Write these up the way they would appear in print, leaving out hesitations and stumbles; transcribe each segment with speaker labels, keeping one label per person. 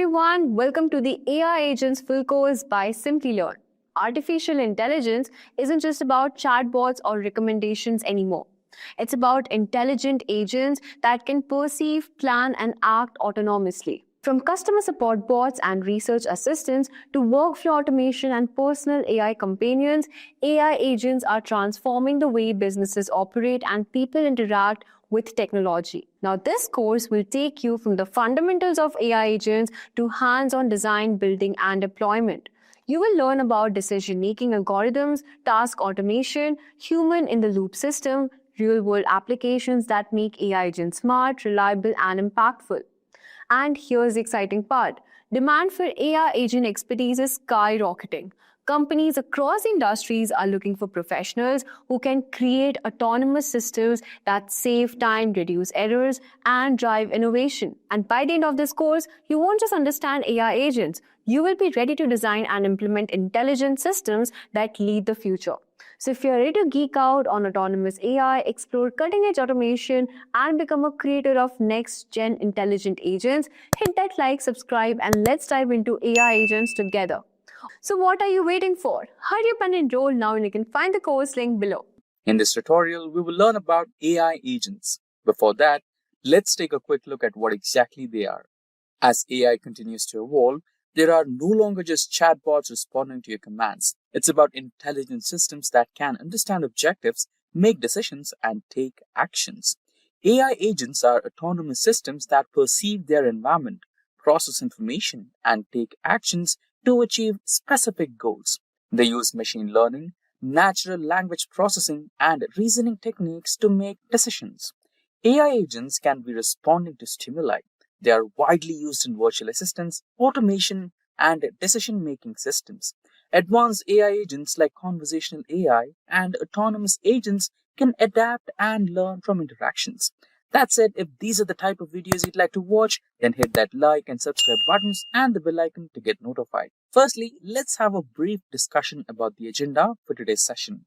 Speaker 1: everyone, welcome to the AI Agents full course by Simplilearn. Artificial intelligence isn't just about chatbots or recommendations anymore. It's about intelligent agents that can perceive, plan, and act autonomously. From customer support bots and research assistants to workflow automation and personal AI companions, AI agents are transforming the way businesses operate and people interact with technology. Now, this course will take you from the fundamentals of AI agents to hands-on design, building, and deployment. You will learn about decision-making algorithms, task automation, human-in-the-loop system, real-world applications that make AI agents smart, reliable, and impactful. And here's the exciting part. Demand for AI agent expertise is skyrocketing. Companies across industries are looking for professionals who can create autonomous systems that save time, reduce errors, and drive innovation. And by the end of this course, you won't just understand AI agents. You will be ready to design and implement intelligent systems that lead the future. So if you're ready to geek out on autonomous AI, explore cutting-edge automation, and become a creator of next-gen intelligent agents, hit that like, subscribe, and let's dive into AI agents together. So what are you waiting for? Hurry up and enroll now, and you can find the course link below.
Speaker 2: In this tutorial, we will learn about AI agents. Before that, let's take a quick look at what exactly they are. As AI continues to evolve, there are no longer just chatbots responding to your commands. It's about intelligent systems that can understand objectives, make decisions, and take actions. AI agents are autonomous systems that perceive their environment, process information, and take actions to achieve specific goals. They use machine learning, natural language processing, and reasoning techniques to make decisions. AI agents can be responding to stimuli. They are widely used in virtual assistants, automation, and decision-making systems. Advanced AI agents like conversational AI and autonomous agents can adapt and learn from interactions. That said, if these are the type of videos you'd like to watch, then hit that like and subscribe buttons and the bell icon to get notified. Firstly, let's have a brief discussion about the agenda for today's session.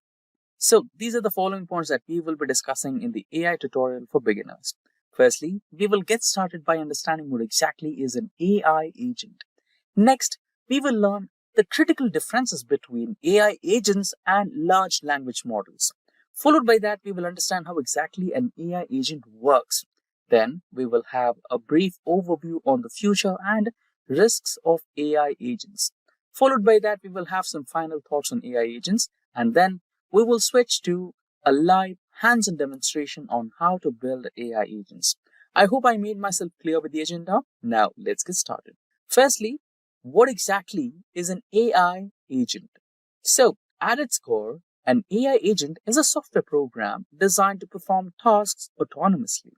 Speaker 2: So, these are the following points that we will be discussing in the AI tutorial for beginners. Firstly, we will get started by understanding what exactly is an AI agent. Next, we will learn the critical differences between AI agents and large language models. Followed by that, we will understand how exactly an AI agent works. Then, we will have a brief overview on the future and risks of AI agents. Followed by that, we will have some final thoughts on AI agents, and then we will switch to a live hands-on demonstration on how to build AI agents. I hope I made myself clear with the agenda. Now, let's get started. Firstly, what exactly is an AI agent? So, at its core, an AI agent is a software program designed to perform tasks autonomously.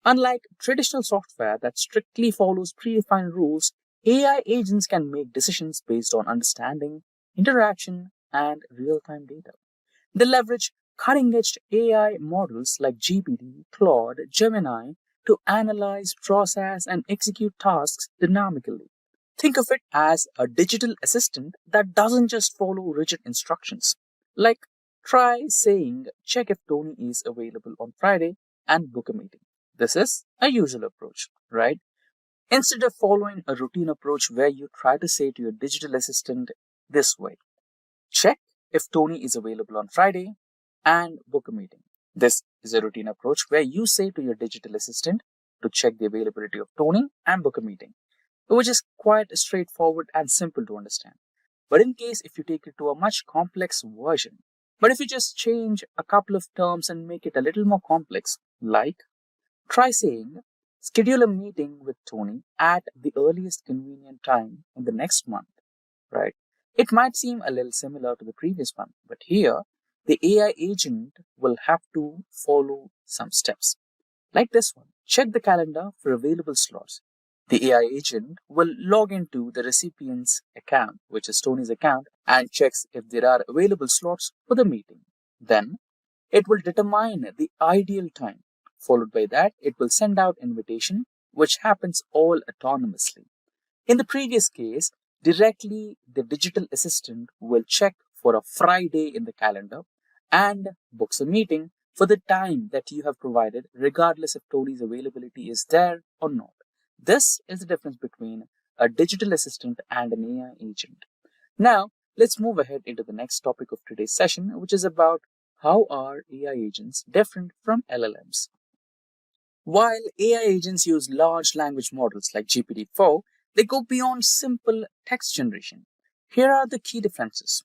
Speaker 2: Unlike traditional software that strictly follows predefined rules, AI agents can make decisions based on understanding, interaction, and real-time data. They leverage cutting-edge AI models like GPT, Claude, Gemini to analyze, process, and execute tasks dynamically. Think of it as a digital assistant that doesn't just follow rigid instructions. Like, try saying, check if Tony is available on Friday and book a meeting. This is a usual approach, right? Instead of following a routine approach where you try to say to your digital assistant this way, check if Tony is available on Friday and book a meeting. This is a routine approach where you say to your digital assistant to check the availability of Tony and book a meeting, which is quite straightforward and simple to understand. But in case if you take it to a much complex version, but if you just change a couple of terms and make it a little more complex, like try saying, schedule a meeting with Tony at the earliest convenient time in the next month, right? It might seem a little similar to the previous one, but here the AI agent will have to follow some steps. Like this one, check the calendar for available slots. The AI agent will log into the recipient's account, which is Tony's account, and checks if there are available slots for the meeting. Then, it will determine the ideal time. Followed by that, it will send out invitation, which happens all autonomously. In the previous case, directly the digital assistant will check for a Friday in the calendar and books a meeting for the time that you have provided, regardless if Tony's availability is there or not. This is the difference between a digital assistant, and an AI agent. Now, let's move ahead into the next topic of today's session, which is about how are AI agents different from LLMs. While AI agents use large language models like GPT-4, they go beyond simple text generation. Here are the key differences.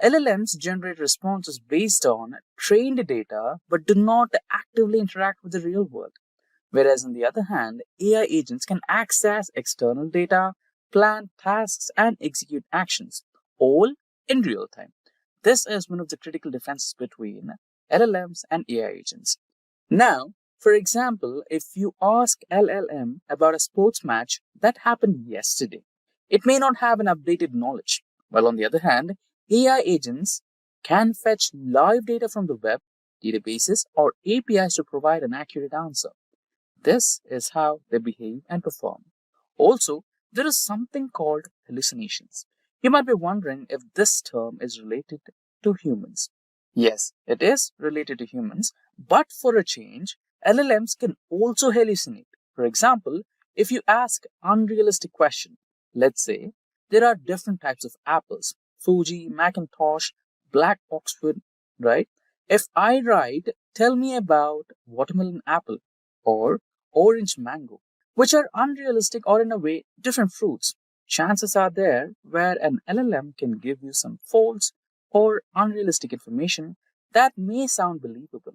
Speaker 2: LLMs generate responses based on trained data but do not actively interact with the real world. Whereas, on the other hand, AI agents can access external data, plan tasks, and execute actions, all in real time. This is one of the critical differences between LLMs and AI agents. Now, for example, if you ask LLM about a sports match that happened yesterday, it may not have an updated knowledge. While on the other hand, AI agents can fetch live data from the web, databases, or APIs to provide an accurate answer. This is how they behave and perform. Also, there is something called hallucinations. You might be wondering if this term is related to humans. Yes, it is related to humans, but for a change, LLMs can also hallucinate. For example, if you ask unrealistic question, let's say there are different types of apples, Fuji, Macintosh, Black Oxford, right? If I write, tell me about watermelon apple or orange mango, which are unrealistic or in a way different fruits, chances are there where an LLM can give you some false or unrealistic information that may sound believable.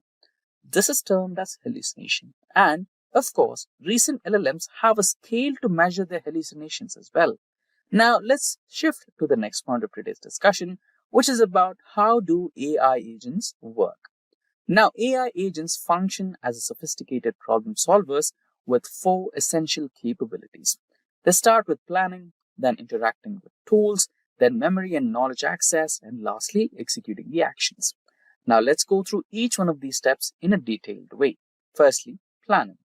Speaker 2: This is termed as hallucination. And of course, recent LLMs have a scale to measure their hallucinations as well. Now, let's shift to the next point of today's discussion, which is about how do AI agents work. Now, AI agents function as sophisticated problem solvers with four essential capabilities. They start with planning, then interacting with tools, then memory and knowledge access, and lastly, executing the actions. Now, let's go through each one of these steps in a detailed way. Firstly, planning.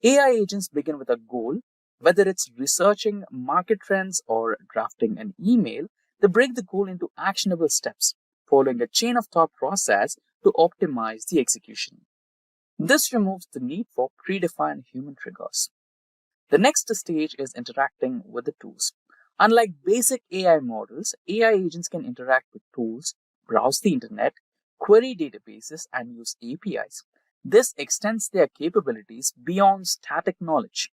Speaker 2: AI agents begin with a goal, whether it's researching market trends or drafting an email. They break the goal into actionable steps, following a chain of thought process to optimize the execution. This removes the need for predefined human triggers. The next stage is interacting with the tools. Unlike basic AI models, AI agents can interact with tools, browse the internet, query databases, and use APIs. This extends their capabilities beyond static knowledge.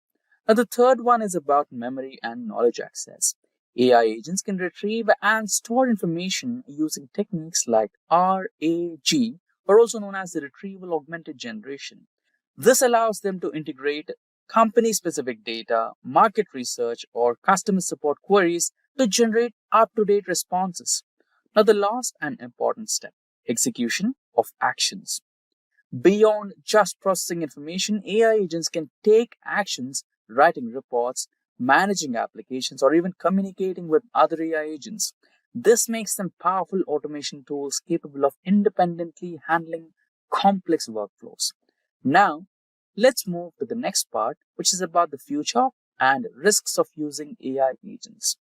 Speaker 2: Now, the third one is about memory and knowledge access. AI agents can retrieve and store information using techniques like RAG, or also known as the retrieval augmented generation. This allows them to integrate company-specific data, market research, or customer support queries to generate up-to-date responses. Now, the last and important step, execution of actions. Beyond just processing information, AI agents can take actions, writing reports, managing applications, or even communicating with other AI agents. This makes them powerful automation tools capable of independently handling complex workflows. Now, let's move to the next part, which is about the future and risks of using AI agents.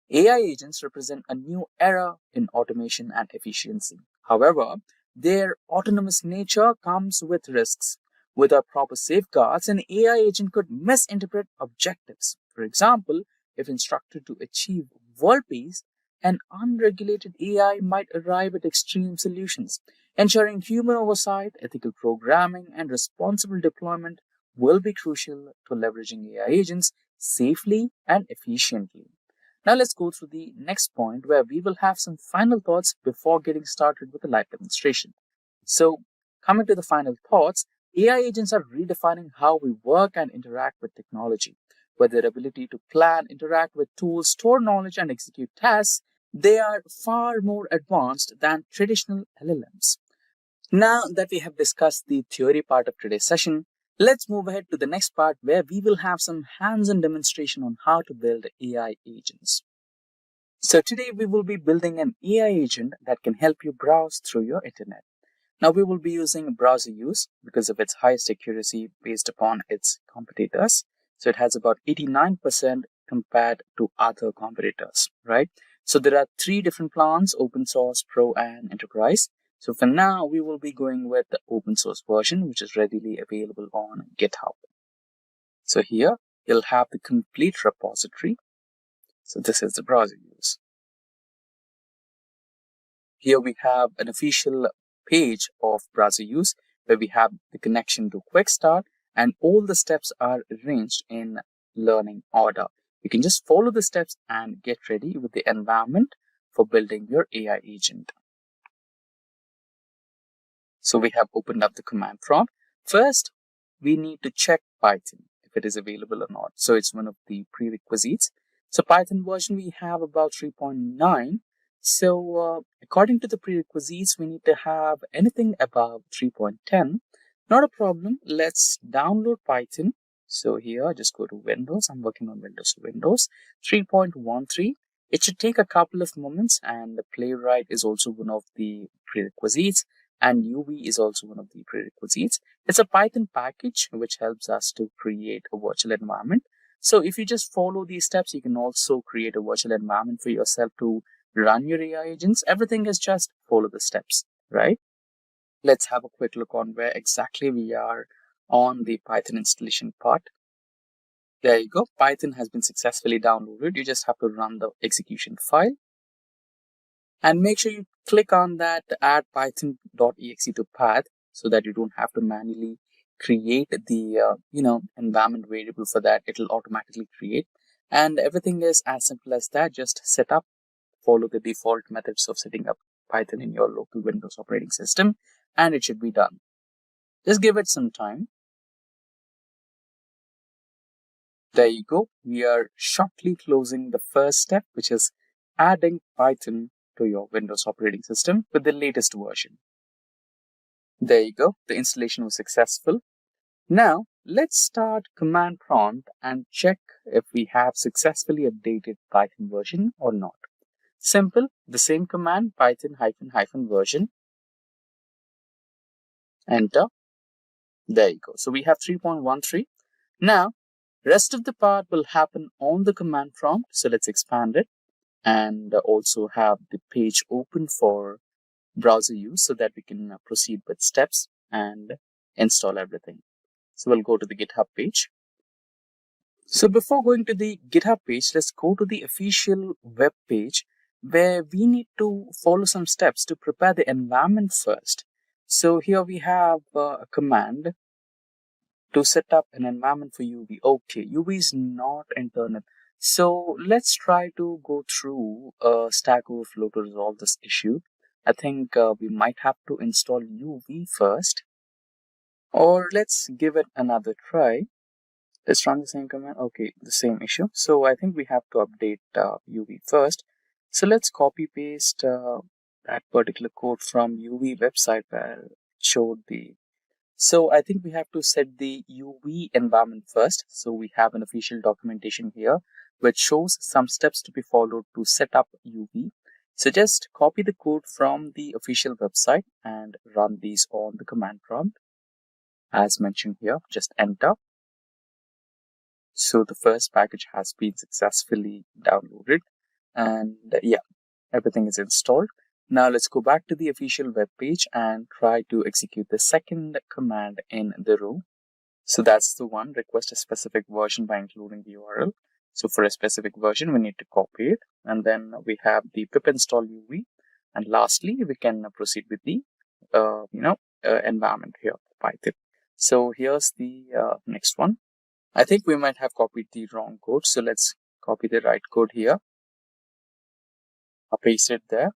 Speaker 2: AI agents represent a new era in automation and efficiency. However, their autonomous nature comes with risks. Without proper safeguards, an AI agent could misinterpret objectives. For example, if instructed to achieve world peace, an unregulated AI might arrive at extreme solutions. Ensuring human oversight, ethical programming, and responsible deployment will be crucial to leveraging AI agents safely and efficiently. Now let's go through the next point where we will have some final thoughts before getting started with the live demonstration. So, coming to the final thoughts, AI agents are redefining how we work and interact with technology. With their ability to plan, interact with tools, store knowledge, and execute tasks, they are far more advanced than traditional LLMs. Now that we have discussed the theory part of today's session, let's move ahead to the next part where we will have some hands-on demonstration on how to build AI agents. So today we will be building an AI agent that can help you browse through your internet. Now we will be using browser use because of its highest accuracy based upon its competitors. So it has about 89% compared to other competitors, right? So there are three different plans: open source, pro, and enterprise. So for now, we will be going with the open source version, which is readily available on GitHub. So here, you'll have the complete repository. So this is the browser use. Here we have an official page of browser use where we have the connection to Quick Start and all the steps are arranged in learning order. You can just follow the steps and get ready with the environment for building your AI agent. So we have opened up the command prompt. First, we need to check Python if it is available or not. So it's one of the prerequisites. So Python version we have about 3.9. So according to the prerequisites, we need to have anything above 3.10. Not a problem. Let's download Python. So here, just go to Windows. I'm working on Windows. 3.13. It should take a couple of moments, and the Playwright is also one of the prerequisites, and UV is also one of the prerequisites. It's a Python package which helps us to create a virtual environment. So if you just follow these steps, you can also create a virtual environment for yourself to run your AI agents. Everything is just follow the steps, right? Let's have a quick look on where exactly we are on the Python installation part. There you go. Python has been successfully downloaded. You just have to run the execution file. And make sure you click on that add python.exe to path so that you don't have to manually create the environment variable for that. It'll automatically create. And everything is as simple as that. Just set up, follow the default methods of setting up Python in your local Windows operating system, and it should be done. Just give it some time. There you go. We are shortly closing the first step, which is adding Python to your Windows operating system with the latest version. There you go. The installation was successful. Now, let's start command prompt and check if we have successfully updated Python version or not. Simple, the same command, Python -- version. Enter. There you go. So we have 3.13. Now, rest of the part will happen on the command prompt. So let's expand it and also have the page open for browser use so that we can proceed with steps and install everything. So we'll go to the GitHub page. So before going to the GitHub page, let's go to the official web page where we need to follow some steps to prepare the environment first. So here we have a command to set up an environment for UV. Okay, UV is not internal. So let's try to go through Stack Overflow to resolve this issue. I think we might have to install UV first, or let's give it another try. Let's run the same command. Okay, the same issue. So I think we have to update UV first. So let's copy paste that particular code from UV website where it showed the. So I think we have to set the UV environment first. So we have an official documentation here which shows some steps to be followed to set up UV. So just copy the code from the official website and run these on the command prompt as mentioned here. Just enter. So the first package has been successfully downloaded, and yeah, everything is installed. Now let's go back to the official web page and try to execute the second command in the row. So that's the one, request a specific version by including the URL. So for a specific version, we need to copy it, and then we have the pip install UV, and lastly, we can proceed with the environment here, Python. So here's the next one. I think we might have copied the wrong code. So let's copy the right code here. I'll paste it there.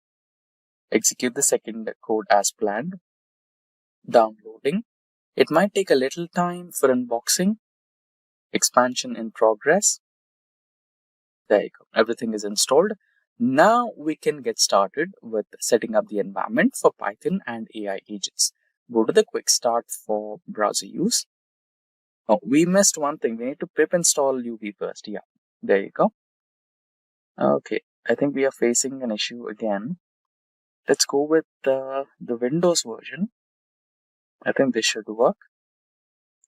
Speaker 2: Execute the second code as planned. Downloading. It might take a little time for unboxing. Expansion in progress. There you go. Everything is installed. Now we can get started with setting up the environment for Python and AI agents. Go to the quick start for browser use. Oh, we missed one thing. We need to pip install UV first. Yeah, there you go. Okay, I think we are facing an issue again. Let's go with the Windows version. I think this should work.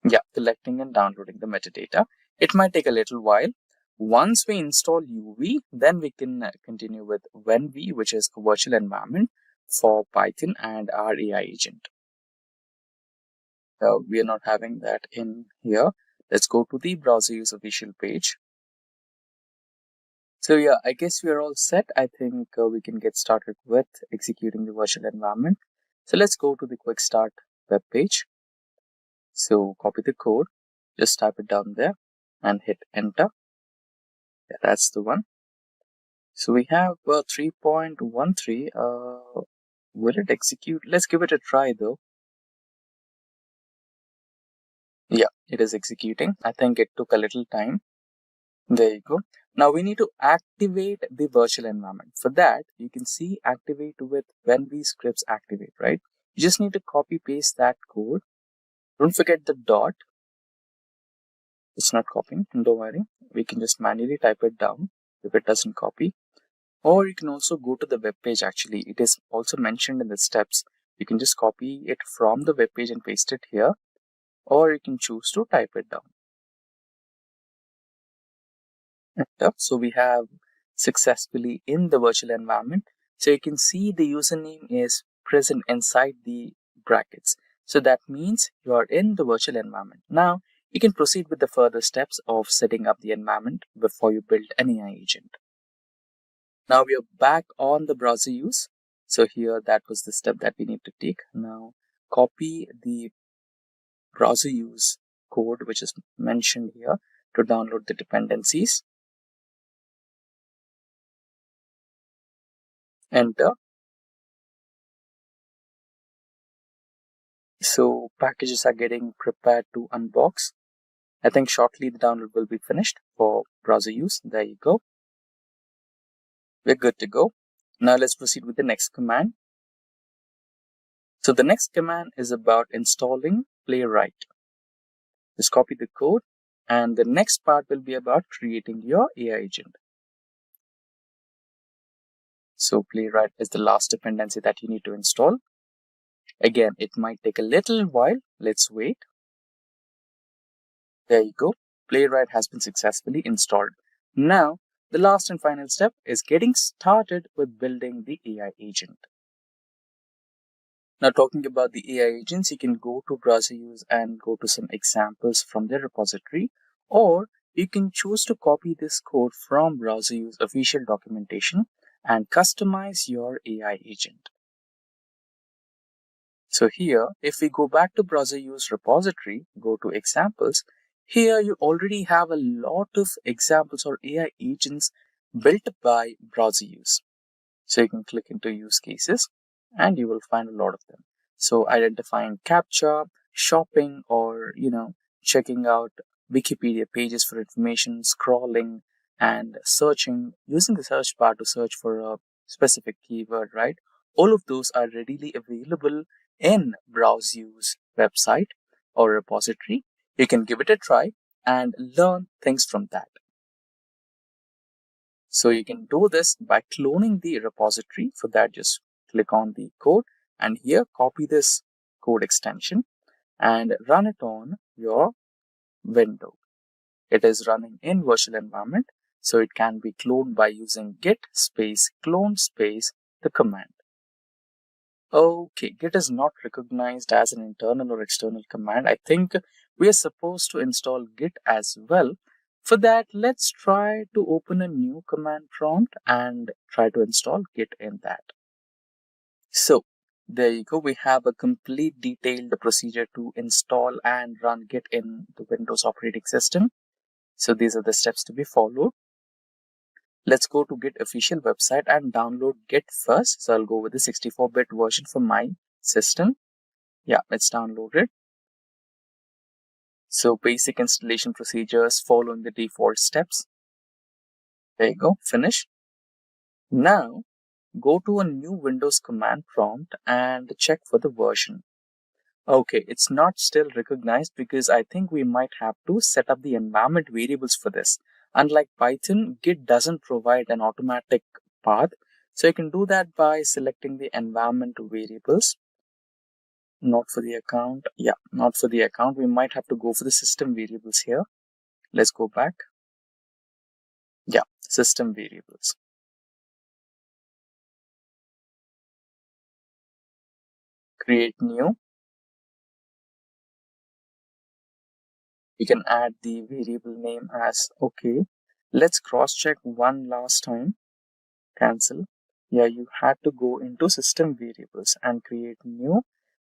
Speaker 2: Yeah, collecting and downloading the metadata. It might take a little while. Once we install UV, then we can continue with WenV, which is a virtual environment for Python and our AI agent. We are not having that in here. Let's go to the browser use official page. So yeah, I guess we are all set. I think we can get started with executing the virtual environment. So let's go to the quick start web page. So copy the code, just type it down there and hit enter. Yeah, that's the one. So we have 3.13. Will it execute? Let's give it a try though. Yeah, it is executing. I think it took a little time. There you go. Now we need to activate the virtual environment. For that, you can see activate with when these scripts activate, right? You just need to copy paste that code. Don't forget the dot. It's not copying. Don't worry. We can just manually type it down if it doesn't copy. Or you can also go to the web page. Actually, it is also mentioned in the steps. You can just copy it from the web page and paste it here, or you can choose to type it down. Enter. So we have successfully in the virtual environment. So you can see the username is present inside the brackets. So that means you are in the virtual environment. Now you can proceed with the further steps of setting up the environment before you build an AI agent. Now we are back on the browser use. So here that was the step that we need to take. Now copy the browser use code which is mentioned here to download the dependencies. Enter. So packages are getting prepared to unbox. I think shortly the download will be finished for browser use. There you go. We're good to go. Now let's proceed with the next command. So the next command is about installing Playwright. Just copy the code, and the next part will be about creating your AI agent. So Playwright is the last dependency that you need to install. Again, it might take a little while. Let's wait. There you go. Playwright has been successfully installed. Now, the last and final step is getting started with building the AI agent. Now, talking about the AI agents, you can go to browser use and go to some examples from their repository, or you can choose to copy this code from browser use official documentation and customize your AI agent. So here, if we go back to browser use repository, go to examples, here you already have a lot of examples or AI agents built by browser use. So you can click into use cases and you will find a lot of them. So identifying captcha, shopping, or checking out Wikipedia pages for information, scrolling and searching, using the search bar to search for a specific keyword, right? All of those are readily available in browse use website or repository. You can give it a try and learn things from that. So you can do this by cloning the repository. For that, just click on the code and here copy this code extension and run it on your window. It is running in virtual environment, so it can be cloned by using git space clone space the command. Okay, git is not recognized as an internal or external command. I think we are supposed to install git as well. For that, let's try to open a new command prompt and try to install git in that. So there you go. We have a complete detailed procedure to install and run git in the Windows operating system. So these are the steps to be followed. Let's go to Git official website and download Git first. So I'll go with the 64-bit version for my system. Yeah, it's downloaded. So basic installation procedures following the default steps. There you go, finish. Now go to a new Windows command prompt and check for the version. Okay, it's not still recognized because I think we might have to set up the environment variables for this. Unlike Python, Git doesn't provide an automatic path. So you can do that by selecting the environment variables. Not for the account. Yeah, not for the account. We might have to go for the system variables here. Let's go back. Yeah, system variables. Create new. You can add the variable name as okay. Let's cross check one last time. Cancel. Yeah, you had to go into system variables and create new,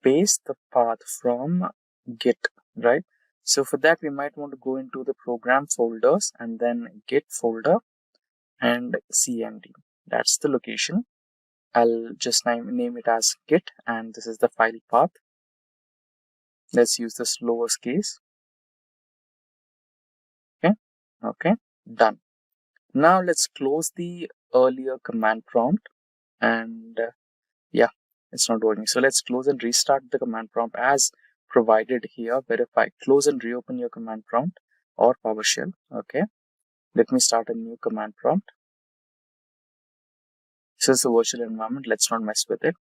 Speaker 2: paste the path from git, right? So for that, we might want to go into the program folders and then git folder and cmd. That's the location. I'll just name it as git, and this is the file path. Let's use this lowest case. Okay, done. Now let's close the earlier command prompt, and yeah, it's not working. So let's close and restart the command prompt as provided here. Verify, close and reopen your command prompt or PowerShell. Okay, let me start a new command prompt. This is a virtual environment. Let's not mess with it.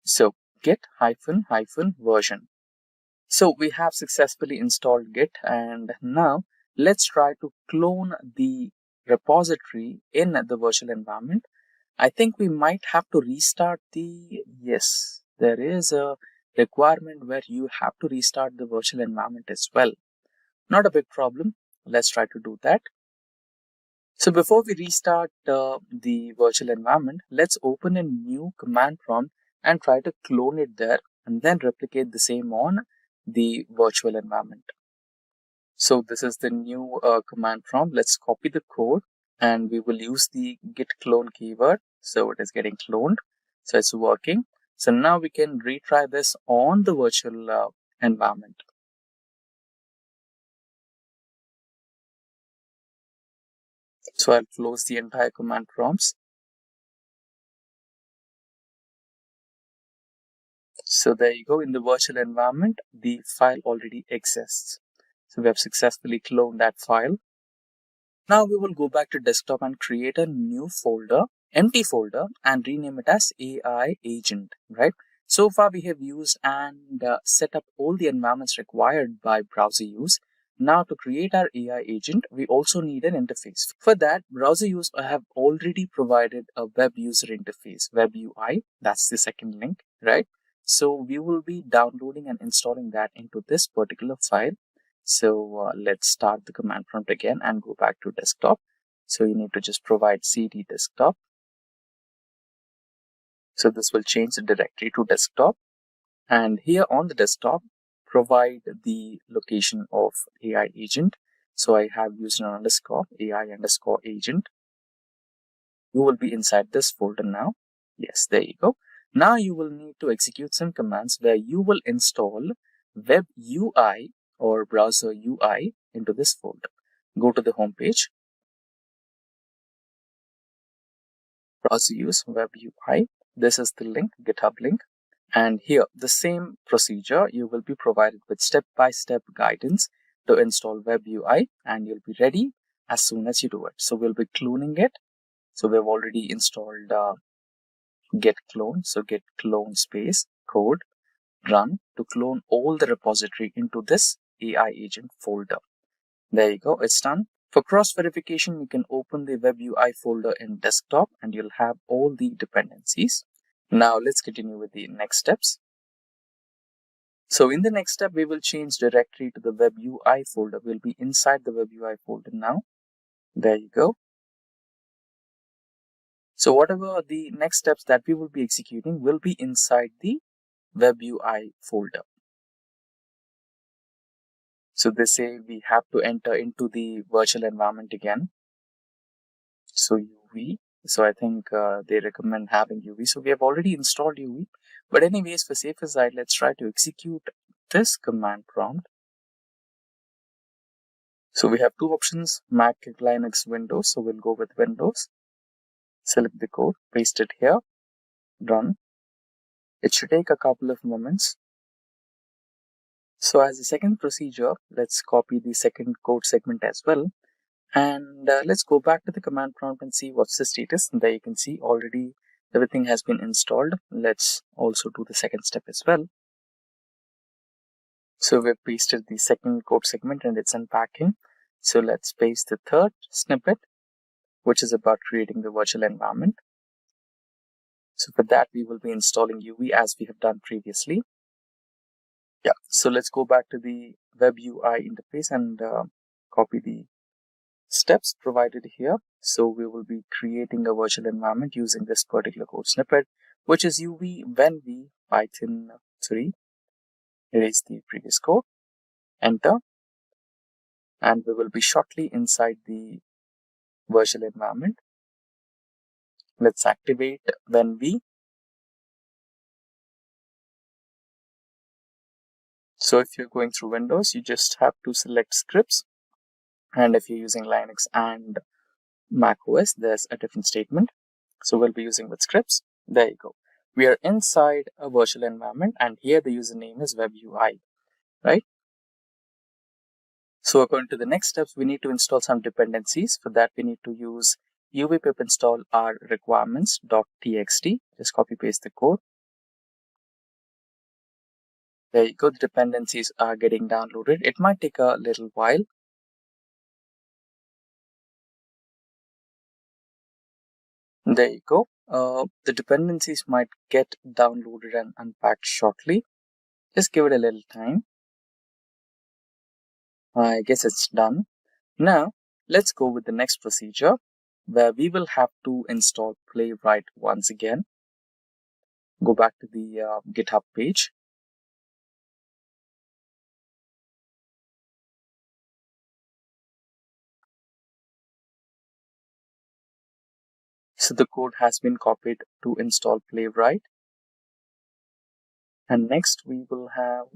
Speaker 2: So git ---- version. So we have successfully installed git, and now let's try to clone the repository in the virtual environment. I think we might have to restart yes, there is a requirement where you have to restart the virtual environment as well. Not a big problem. Let's try to do that. So before we restart the virtual environment, let's open a new command prompt and try to clone it there and then replicate the same on the virtual environment. So this is the new command prompt. Let's copy the code and we will use the git clone keyword. So it is getting cloned. So it's working. So now we can retry this on the virtual environment. So I'll close the entire command prompts. So there you go. In the virtual environment, the file already exists. So we have successfully cloned that file. Now we will go back to desktop and create a new folder, empty folder, and rename it as AI agent, right? So far we have used and set up all the environments required by browser use. Now to create our AI agent, we also need an interface. For that, browser use I have already provided a web user interface, web UI. That's the second link, right? So we will be downloading and installing that into this particular file. So let's start the command prompt again and go back to desktop. So you need to just provide cd desktop. So this will change the directory to desktop. And here on the desktop, provide the location of AI agent. So I have used an underscore AI underscore agent. You will be inside this folder now. Yes, there you go. Now you will need to execute some commands where you will install web UI or browser UI into this folder. Go to the home page, browser use web UI. This is the link, GitHub link. And here, the same procedure, you will be provided with step-by-step guidance to install web UI, and you'll be ready as soon as you do it. So we'll be cloning it. So we've already installed git clone. So git clone space code run to clone all the repository into this AI agent folder. There you go, it's done. For cross verification, you can open the web UI folder in desktop and you'll have all the dependencies. Now let's continue with the next steps. So in the next step, we will change directory to the web UI folder. We'll be inside the web UI folder now. There you go. So whatever the next steps that we will be executing will be inside the web UI folder. So they say we have to enter into the virtual environment again. So UV. So I think they recommend having UV. So we have already installed UV. But anyways, for safer side, let's try to execute this command prompt. So we have two options, Mac, Linux, Windows. So we'll go with Windows. Select the code, paste it here, run. It should take a couple of moments. So as a second procedure, let's copy the second code segment as well. And let's go back to the command prompt and see what's the status. And there you can see already everything has been installed. Let's also do the second step as well. So we've pasted the second code segment and it's unpacking. So let's paste the third snippet, which is about creating the virtual environment. So for that, we will be installing UV as we have done previously. Yeah, so let's go back to the web UI interface and copy the steps provided here. So we will be creating a virtual environment using this particular code snippet, which is UV when we Python 3. Erase the previous code, enter, and we will be shortly inside the virtual environment. Let's activate when we. So if you're going through Windows, you just have to select scripts. And if you're using Linux and Mac OS, there's a different statement. So we'll be using with scripts. There you go. We are inside a virtual environment, and here the username is web UI, right? So according to the next steps, we need to install some dependencies. For that, we need to use uv pip install our requirements.txt. Just copy paste the code. There you go. The dependencies are getting downloaded. It might take a little while. There you go. The dependencies might get downloaded and unpacked shortly. Just give it a little time. I guess it's done. Now, let's go with the next procedure where we will have to install Playwright once again. Go back to the GitHub page. So the code has been copied to install Playwright. And next we will have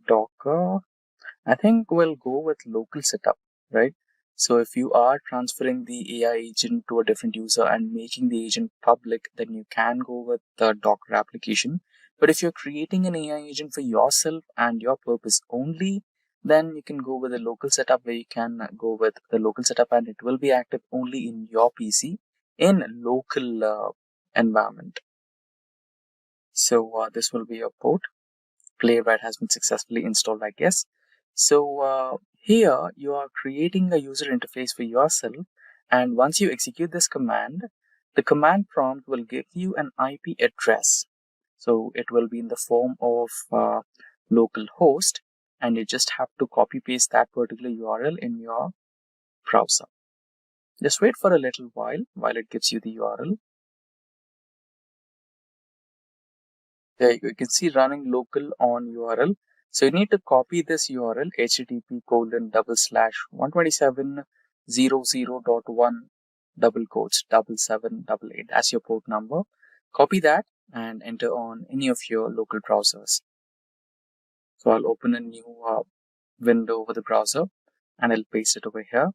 Speaker 2: Docker. I think we'll go with local setup, right? So if you are transferring the AI agent to a different user and making the agent public, then you can go with the Docker application. But if you're creating an AI agent for yourself and your purpose only, then you can go with the local setup, where you can go with the local setup and it will be active only in your PC in local environment. So this will be your port. Playwright has been successfully installed, I guess. So here you are creating a user interface for yourself, and once you execute this command, the command prompt will give you an IP address. So it will be in the form of local host, and you just have to copy paste that particular URL in your browser. Just wait for a little while it gives you the URL. There you go. You can see running local on URL. So you need to copy this URL http://127.0.1 as your port number. Copy that and enter on any of your local browsers. So I'll open a new window over the browser and I'll paste it over here.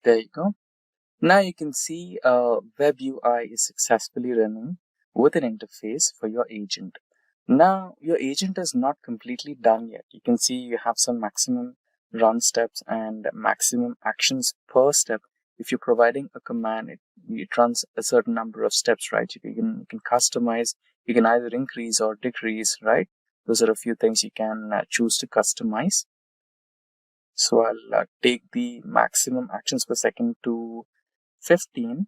Speaker 2: There you go. Now you can see web UI is successfully running with an interface for your agent. Now your agent is not completely done yet. You can see you have some maximum run steps and maximum actions per step. If you're providing a command, it runs a certain number of steps, right? You can customize. You can either increase or decrease, right? Those are a few things you can choose to customize. So I'll take the maximum actions per second to 15.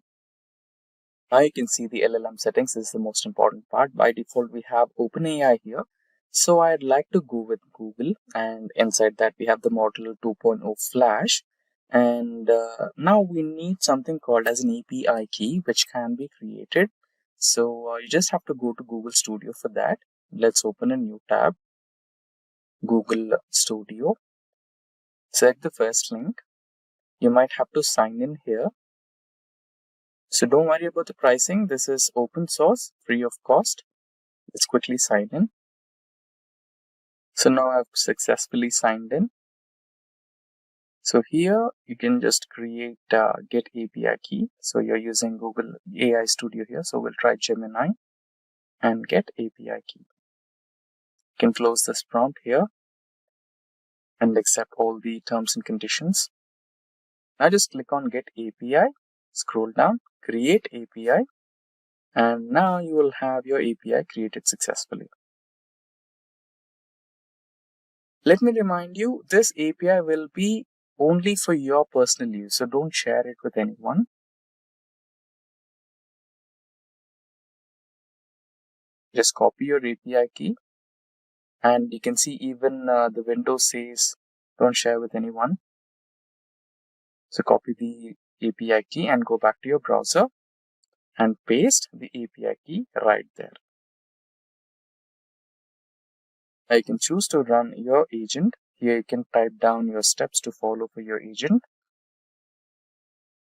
Speaker 2: Now you can see the LLM settings. This is the most important part. By default, we have OpenAI here. So I'd like to go with Google, and inside that we have the Model 2.0 Flash. And now we need something called as an API key, which can be created. So you just have to go to Google Studio for that. Let's open a new tab, Google Studio. Select the first link. You might have to sign in here. So don't worry about the pricing. This is open source, free of cost. Let's quickly sign in. So now I've successfully signed in. So here you can just create get API key. So you're using Google AI Studio here. So we'll try Gemini and get API key. You can close this prompt here and accept all the terms and conditions. Now just click on get API, scroll down, create API, and now you will have your API created successfully. Let me remind you, this API will be only for your personal use, so don't share it with anyone. Just copy your API key, and you can see even the window says don't share with anyone. So copy the API key and go back to your browser and paste the API key right there. Now you can choose to run your agent. Here you can type down your steps to follow for your agent.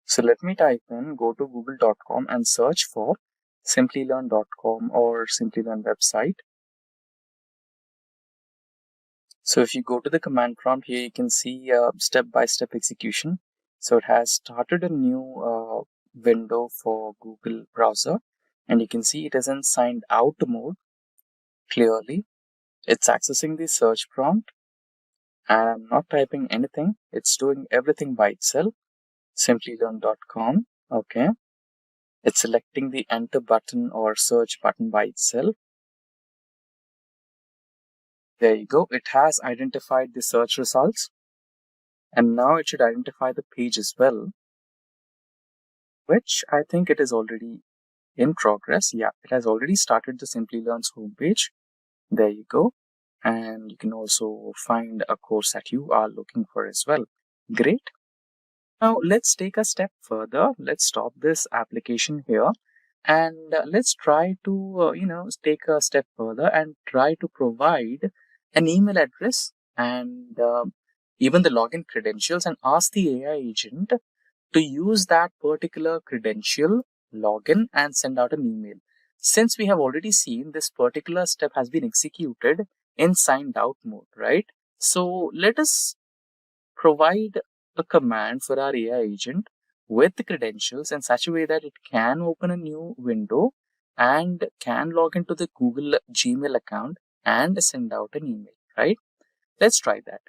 Speaker 2: So let me type in, go to google.com and search for simplilearn.com or Simplilearn website. So if you go to the command prompt here, you can see step-by-step execution. So it has started a new window for Google browser, and you can see it is in signed out mode clearly. It's accessing the search prompt, and I'm not typing anything. It's doing everything by itself. Simplilearn.com. Okay. It's selecting the enter button or search button by itself. There you go. It has identified the search results. And now it should identify the page as well, which I think it is already in progress. Yeah, it has already started the Simplilearn's homepage. There you go. And you can also find a course that you are looking for as well. Great. Now let's take a step further. Let's stop this application here and let's try to, take a step further and try to provide an email address and even the login credentials and ask the AI agent to use that particular credential, login, and send out an email. Since we have already seen this particular step has been executed in signed out mode, right? So let us provide a command for our AI agent with the credentials in such a way that it can open a new window and can log into the Google Gmail account and send out an email, right? Let's try that.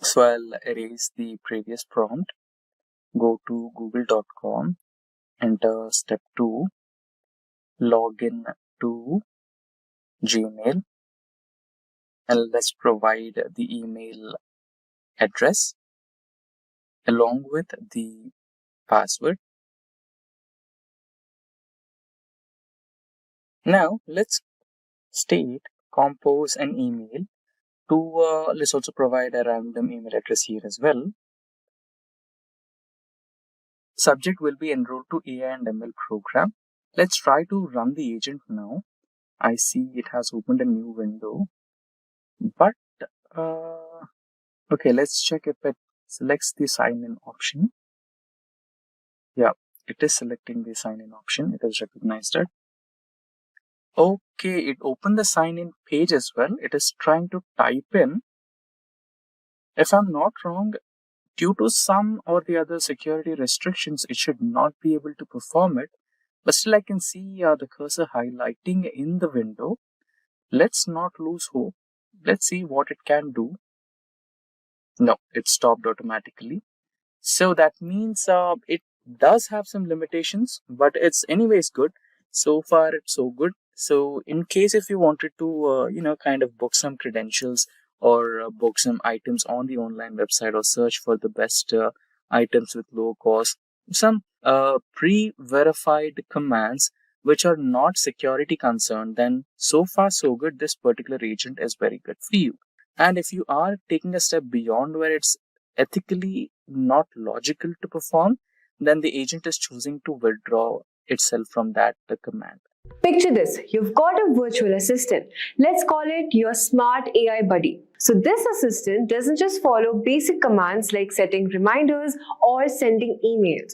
Speaker 2: So I'll erase the previous prompt, go to google.com, enter step 2, log in to Gmail, and let's provide the email address along with the password. Now let's compose an email to, let's also provide a random email address here as well. Subject will be enrolled to AI and ML program. Let's try to run the agent now. I see it has opened a new window, but okay, let's check if it selects the sign in option. Yeah, it is selecting the sign in option. It has recognized it. Okay, it opened the sign in page as well. It is trying to type in. If I'm not wrong, due to some or the other security restrictions, it should not be able to perform it. But still, I can see the cursor highlighting in the window. Let's not lose hope. Let's see what it can do. No, it stopped automatically. So that means it does have some limitations, but it's anyways good. So far, it's so good. So in case if you wanted to, kind of book some credentials or book some items on the online website or search for the best items with low cost, some pre-verified commands which are not security concerned, then so far so good. This particular agent is very good for you. And if you are taking a step beyond where it's ethically not logical to perform, then the agent is choosing to withdraw itself from that command.
Speaker 1: Picture this, you've got a virtual assistant. Let's call it your smart AI buddy. So this assistant doesn't just follow basic commands like setting reminders or sending emails.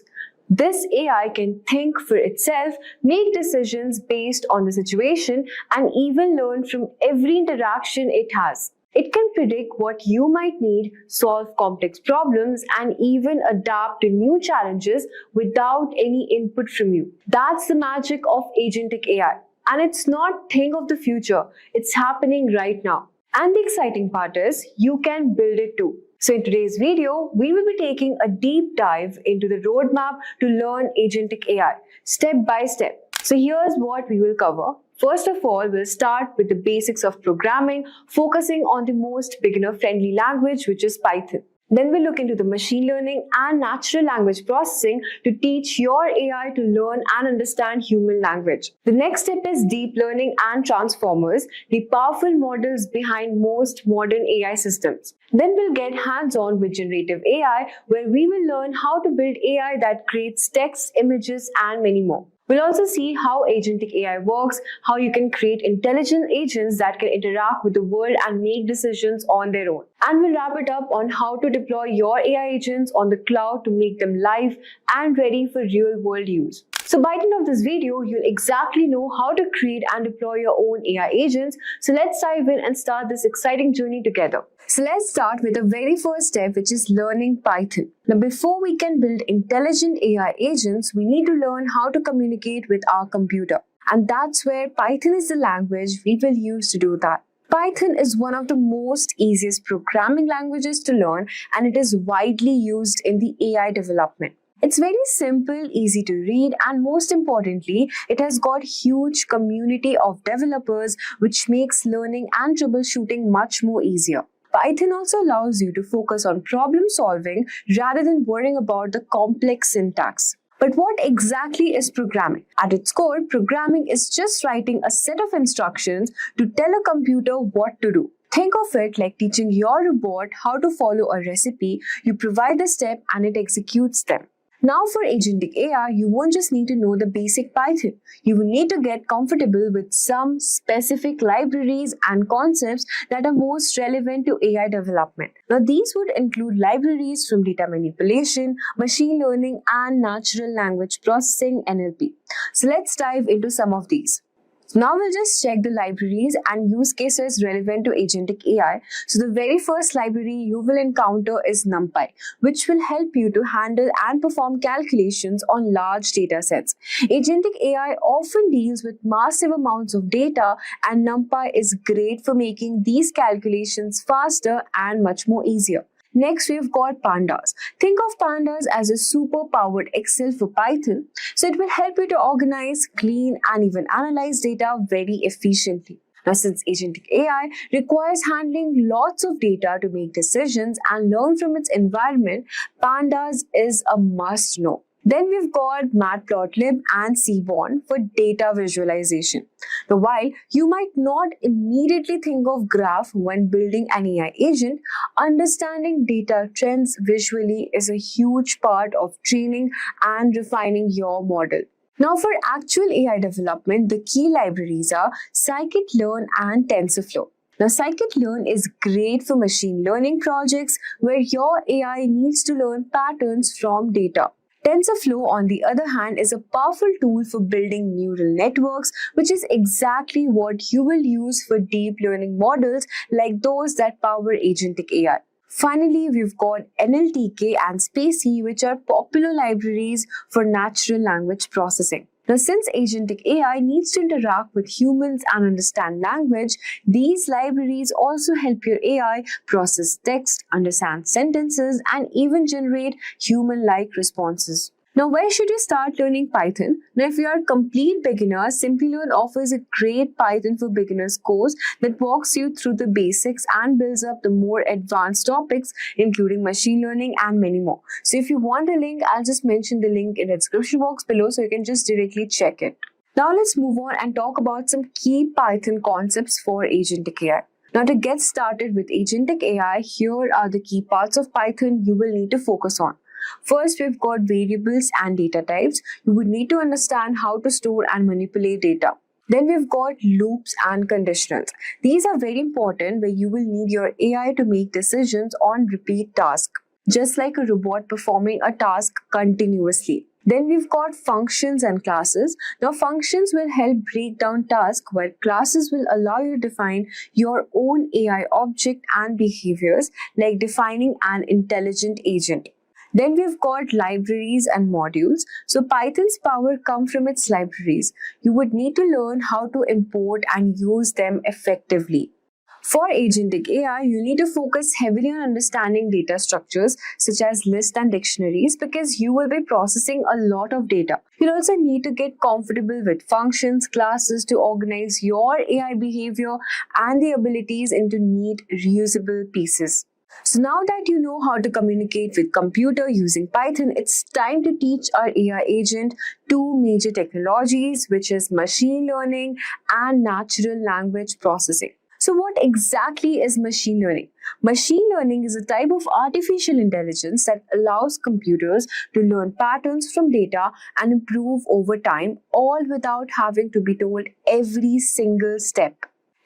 Speaker 1: This AI can think for itself, make decisions based on the situation, and even learn from every interaction it has. It can predict what you might need, solve complex problems, and even adapt to new challenges without any input from you. That's the magic of Agentic AI. And it's not thing of the future, it's happening right now. And the exciting part is, you can build it too. So in today's video, we will be taking a deep dive into the roadmap to learn Agentic AI, step by step. So here's what we will cover. First of all, we'll start with the basics of programming, focusing on the most beginner-friendly language, which is Python. Then we'll look into the machine learning and natural language processing to teach your AI to learn and understand human language. The next step is deep learning and transformers, the powerful models behind most modern AI systems. Then we'll get hands-on with generative AI, where we will learn how to build AI that creates text, images, and many more. We'll also see how Agentic AI works, how you can create intelligent agents that can interact with the world and make decisions on their own. And we'll wrap it up on how to deploy your AI agents on the cloud to make them live and ready for real-world use. So by the end of this video, you'll exactly know how to create and deploy your own AI agents. So let's dive in and start this exciting journey together. So let's start with the very first step, which is learning Python. Now, before we can build intelligent AI agents, we need to learn how to communicate with our computer. And that's where Python is the language we will use to do that. Python is one of the most easiest programming languages to learn, and it is widely used in the AI development. It's very simple, easy to read, and most importantly, it has got huge community of developers, which makes learning and troubleshooting much more easier. Python also allows you to focus on problem solving rather than worrying about the complex syntax. But what exactly is programming? At its core, programming is just writing a set of instructions to tell a computer what to do. Think of it like teaching your robot how to follow a recipe. You provide the step and it executes them. Now for Agentic AI, you won't just need to know the basic Python. You will need to get comfortable with some specific libraries and concepts that are most relevant to AI development. Now these would include libraries from data manipulation, machine learning, and natural language processing (NLP). So let's dive into some of these. Now we'll just check the libraries and use cases relevant to Agentic AI. So the very first library you will encounter is NumPy, which will help you to handle and perform calculations on large data sets. Agentic AI often deals with massive amounts of data, and NumPy is great for making these calculations faster and much more easier. Next, we've got Pandas. Think of Pandas as a super-powered Excel for Python. So it will help you to organize, clean, and even analyze data very efficiently. Now, since Agentic AI requires handling lots of data to make decisions and learn from its environment, Pandas is a must-know. Then we've got Matplotlib and Seaborn for data visualization. Now, while you might not immediately think of graph when building an AI agent, understanding data trends visually is a huge part of training and refining your model. Now for actual AI development, the key libraries are Scikit-learn and TensorFlow. Now, Scikit-learn is great for machine learning projects where your AI needs to learn patterns from data. TensorFlow, on the other hand, is a powerful tool for building neural networks, which is exactly what you will use for deep learning models like those that power Agentic AI. Finally, we've got NLTK and Spacey, which are popular libraries for natural language processing. Now, since Agentic AI needs to interact with humans and understand language, these libraries also help your AI process text, understand sentences, and even generate human-like responses. Now, where should you start learning Python? Now, if you are a complete beginner, Simplilearn offers a great Python for Beginners course that walks you through the basics and builds up the more advanced topics, including machine learning and many more. So if you want a link, I'll just mention the link in the description box below so you can just directly check it. Now, let's move on and talk about some key Python concepts for Agentic AI. Now, to get started with Agentic AI, here are the key parts of Python you will need to focus on. First, we've got variables and data types. You would need to understand how to store and manipulate data. Then we've got loops and conditionals. These are very important where you will need your AI to make decisions on repeat tasks, just like a robot performing a task continuously. Then we've got functions and classes. Now, functions will help break down tasks, while classes will allow you to define your own AI object and behaviors, like defining an intelligent agent. Then we've got libraries and modules. So Python's power comes from its libraries. You would need to learn how to import and use them effectively. For Agentic AI, you need to focus heavily on understanding data structures such as lists and dictionaries because you will be processing a lot of data. You'll also need to get comfortable with functions, classes to organize your AI behavior and the abilities into neat, reusable pieces. So now that you know how to communicate with computer using Python, it's time to teach our AI agent two major technologies, which is machine learning and natural language processing. So what exactly is machine learning? Machine learning is a type of artificial intelligence that allows computers to learn patterns from data and improve over time, all without having to be told every single step.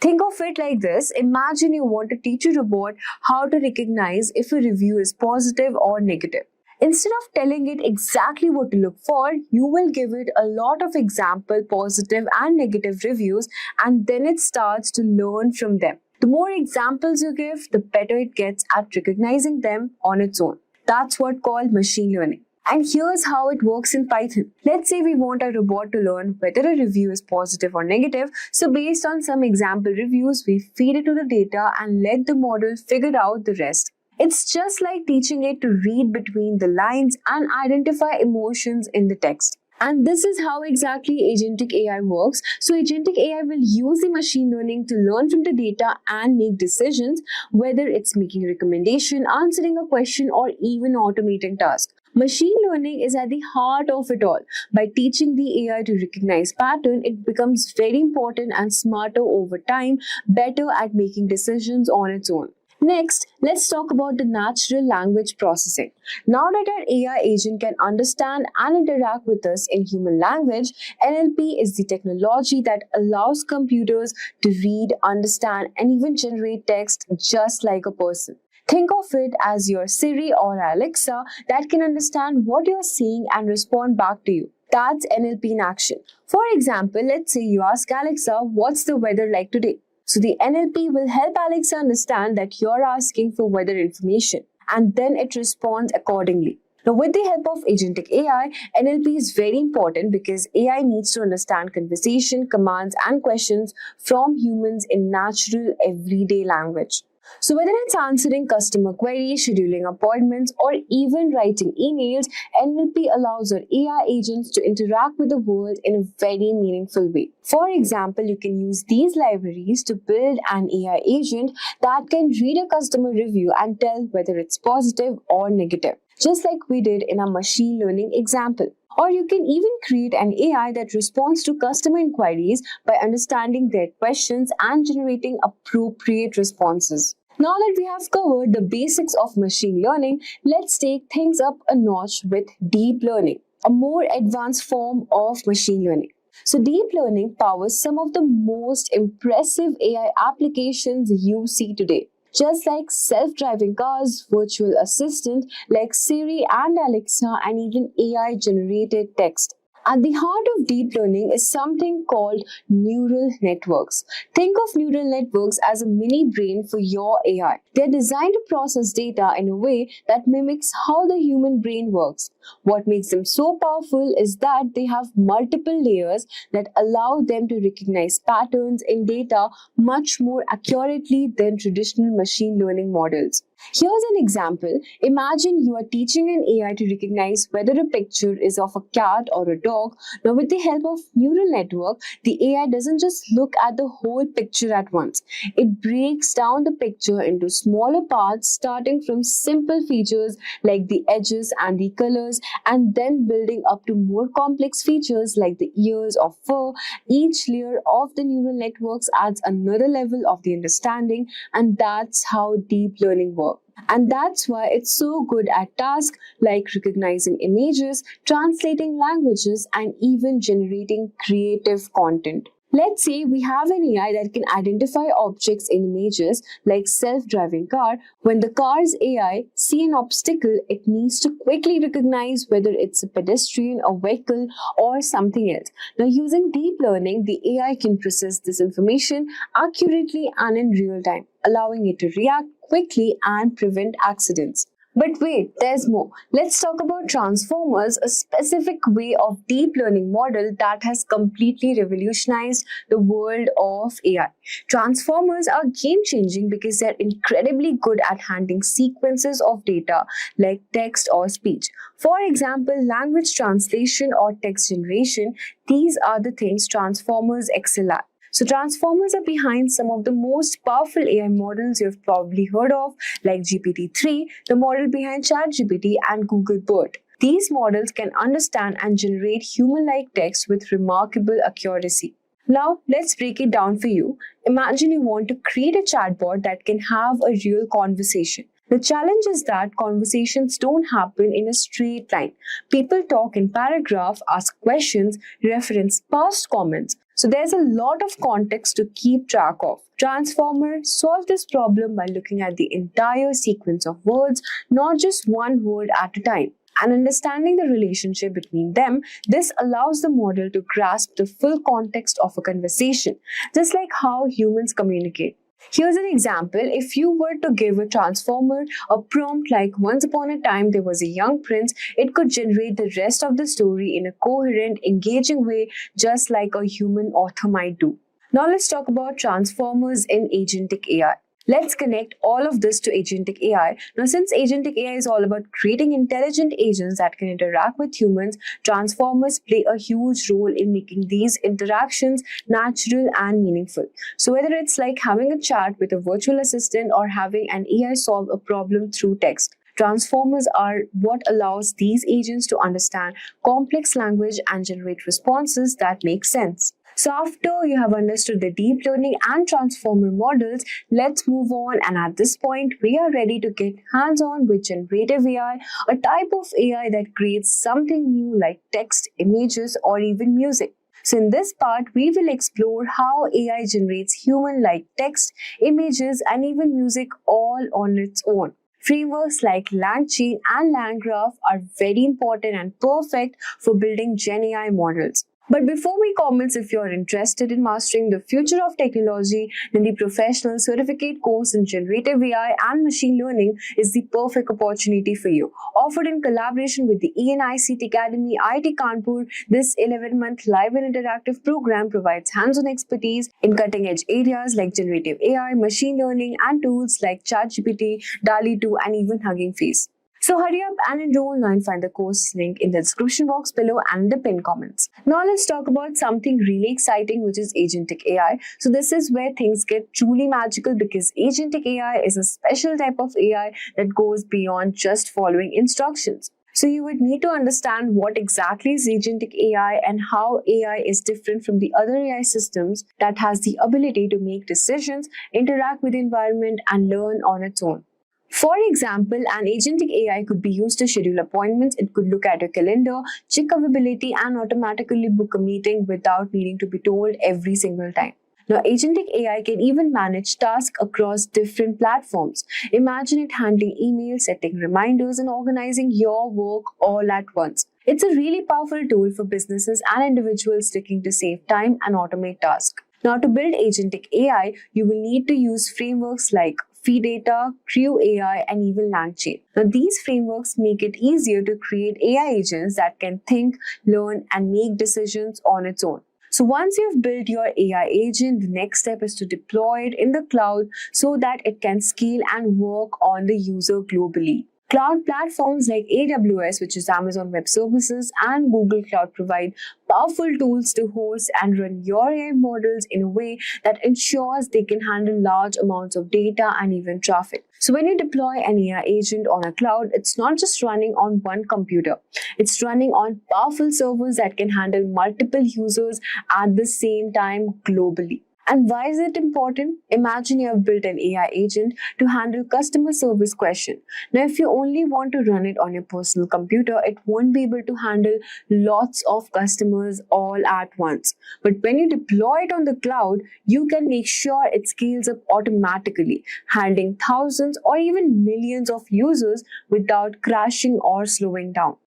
Speaker 1: Think of it like this. Imagine you want to teach a robot how to recognize if a review is positive or negative. Instead of telling it exactly what to look for, you will give it a lot of example positive and negative reviews, and then it starts to learn from them. The more examples you give, the better it gets at recognizing them on its own. That's what called machine learning. And here's how it works in Python. Let's say we want our robot to learn whether a review is positive or negative. So based on some example reviews, we feed it to the data and let the model figure out the rest. It's just like teaching it to read between the lines and identify emotions in the text. And this is how exactly Agentic AI works. So Agentic AI will use the machine learning to learn from the data and make decisions, whether it's making a recommendation, answering a question, or even automating tasks. Machine learning is at the heart of it all. By teaching the AI to recognize pattern, it becomes very important and smarter over time, better at making decisions on its own. Next, let's talk about the natural language processing. Now that our AI agent can understand and interact with us in human language, NLP is the technology that allows computers to read, understand, and even generate text just like a person. Think of it as your Siri or Alexa that can understand what you're saying and respond back to you. That's NLP in action. For example, let's say you ask Alexa, "What's the weather like today?" So the NLP will help Alexa understand that you're asking for weather information, and then it responds accordingly. Now, with the help of Agentic AI, NLP is very important because AI needs to understand conversation, commands, and questions from humans in natural, everyday language. So whether it's answering customer queries, scheduling appointments, or even writing emails, NLP allows our AI agents to interact with the world in a very meaningful way. For example, you can use these libraries to build an AI agent that can read a customer review and tell whether it's positive or negative, just like we did in our machine learning example. Or you can even create an AI that responds to customer inquiries by understanding their questions and generating appropriate responses. Now that we have covered the basics of machine learning, let's take things up a notch with deep learning, a more advanced form of machine learning. So deep learning powers some of the most impressive AI applications you see today. Just like self-driving cars, virtual assistant like Siri and Alexa, and even AI-generated text. At the heart of deep learning is something called neural networks. Think of neural networks as a mini brain for your AI. They're designed to process data in a way that mimics how the human brain works. What makes them so powerful is that they have multiple layers that allow them to recognize patterns in data much more accurately than traditional machine learning models. Here's an example. Imagine you are teaching an AI to recognize whether a picture is of a cat or a dog. Now, with the help of neural network, the AI doesn't just look at the whole picture at once. It breaks down the picture into smaller parts, starting from simple features like the edges and the colors, and then building up to more complex features like the ears or fur. Each layer of the neural networks adds another level of the understanding, and that's how deep learning works. And that's why it's so good at tasks like recognizing images, translating languages, and even generating creative content. Let's say we have an AI that can identify objects in images like self-driving car. When the car's AI see an obstacle, it needs to quickly recognize whether it's a pedestrian, a vehicle, or something else. Now, using deep learning, the AI can process this information accurately and in real time, allowing it to react quickly and prevent accidents. But wait, there's more. Let's talk about transformers, a specific way of deep learning model that has completely revolutionized the world of AI. Transformers are game-changing because they're incredibly good at handling sequences of data like text or speech. For example, language translation or text generation, these are the things transformers excel at. So transformers are behind some of the most powerful AI models you've probably heard of, like GPT-3, the model behind ChatGPT, and Google BERT. These models can understand and generate human-like text with remarkable accuracy. Now, let's break it down for you. Imagine you want to create a chatbot that can have a real conversation. The challenge is that conversations don't happen in a straight line. People talk in paragraphs, ask questions, reference past comments. So there's a lot of context to keep track of. Transformer solves this problem by looking at the entire sequence of words, not just one word at a time. And understanding the relationship between them, this allows the model to grasp the full context of a conversation, just like how humans communicate. Here's an example. If you were to give a transformer a prompt like "Once upon a time there was a young prince," it could generate the rest of the story in a coherent, engaging way, just like a human author might do. Now let's talk about transformers in Agentic AI. Let's connect all of this to Agentic AI. Now, since Agentic AI is all about creating intelligent agents that can interact with humans, transformers play a huge role in making these interactions natural and meaningful. So whether it's like having a chat with a virtual assistant or having an AI solve a problem through text, transformers are what allows these agents to understand complex language and generate responses that make sense. So after you have understood the deep learning and transformer models, let's move on, and at this point we are ready to get hands-on with generative AI, a type of AI that creates something new like text, images, or even music. So in this part, we will explore how AI generates human-like text, images, and even music all on its own. Frameworks like Langchain and LangGraph are very important and perfect for building Gen AI models. But before we commence, if you're interested in mastering the future of technology, then the professional certificate course in generative AI and machine learning is the perfect opportunity for you. Offered in collaboration with the ENICT Academy, IIT Kanpur, this 11-month live and interactive program provides hands-on expertise in cutting-edge areas like generative AI, machine learning, and tools like ChatGPT, DALL-E 2, and even Hugging Face. So hurry up and enroll now, and find the course link in the description box below and the pinned comments. Now let's talk about something really exciting, which is Agentic AI. So this is where things get truly magical, because Agentic AI is a special type of AI that goes beyond just following instructions. So you would need to understand what exactly is Agentic AI and how AI is different from the other AI systems that has the ability to make decisions, interact with the environment, and learn on its own. For example, an Agentic AI could be used to schedule appointments. It could look at your calendar, check availability, and automatically book a meeting without needing to be told every single time. Now, Agentic AI can even manage tasks across different platforms. Imagine it handling emails, setting reminders, and organizing your work all at once. It's a really powerful tool for businesses and individuals looking to save time and automate tasks. Now, to build Agentic AI, you will need to use frameworks like Data, Crew AI, and even Langchain. Now, these frameworks make it easier to create AI agents that can think, learn, and make decisions on its own. So once you've built your AI agent, the next step is to deploy it in the cloud so that it can scale and work on the user globally. Cloud platforms like AWS, which is Amazon Web Services, and Google Cloud provide powerful tools to host and run your AI models in a way that ensures they can handle large amounts of data and even traffic. So when you deploy an AI agent on a cloud, it's not just running on one computer. It's running on powerful servers that can handle multiple users at the same time globally. And why is it important? Imagine you have built an AI agent to handle customer service questions. Now, if you only want to run it on your personal computer, it won't be able to handle lots of customers all at once. But when you deploy it on the cloud, you can make sure it scales up automatically, handling thousands or even millions of users without crashing or slowing down.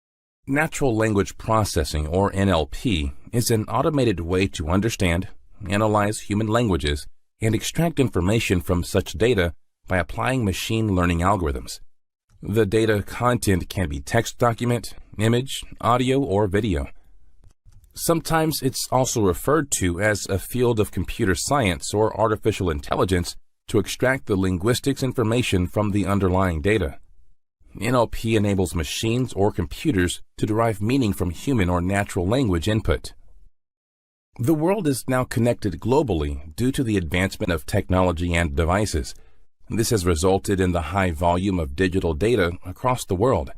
Speaker 3: Natural language processing, or NLP, is an automated way to understand, analyze human languages, and extract information from such data by applying machine learning algorithms. The data content can be text document, image, audio, or video. Sometimes it's also referred to as a field of computer science or artificial intelligence to extract the linguistics information from the underlying data. NLP enables machines or computers to derive meaning from human or natural language input. The world is now connected globally due to the advancement of technology and devices. This has resulted in the high volume of digital data across the world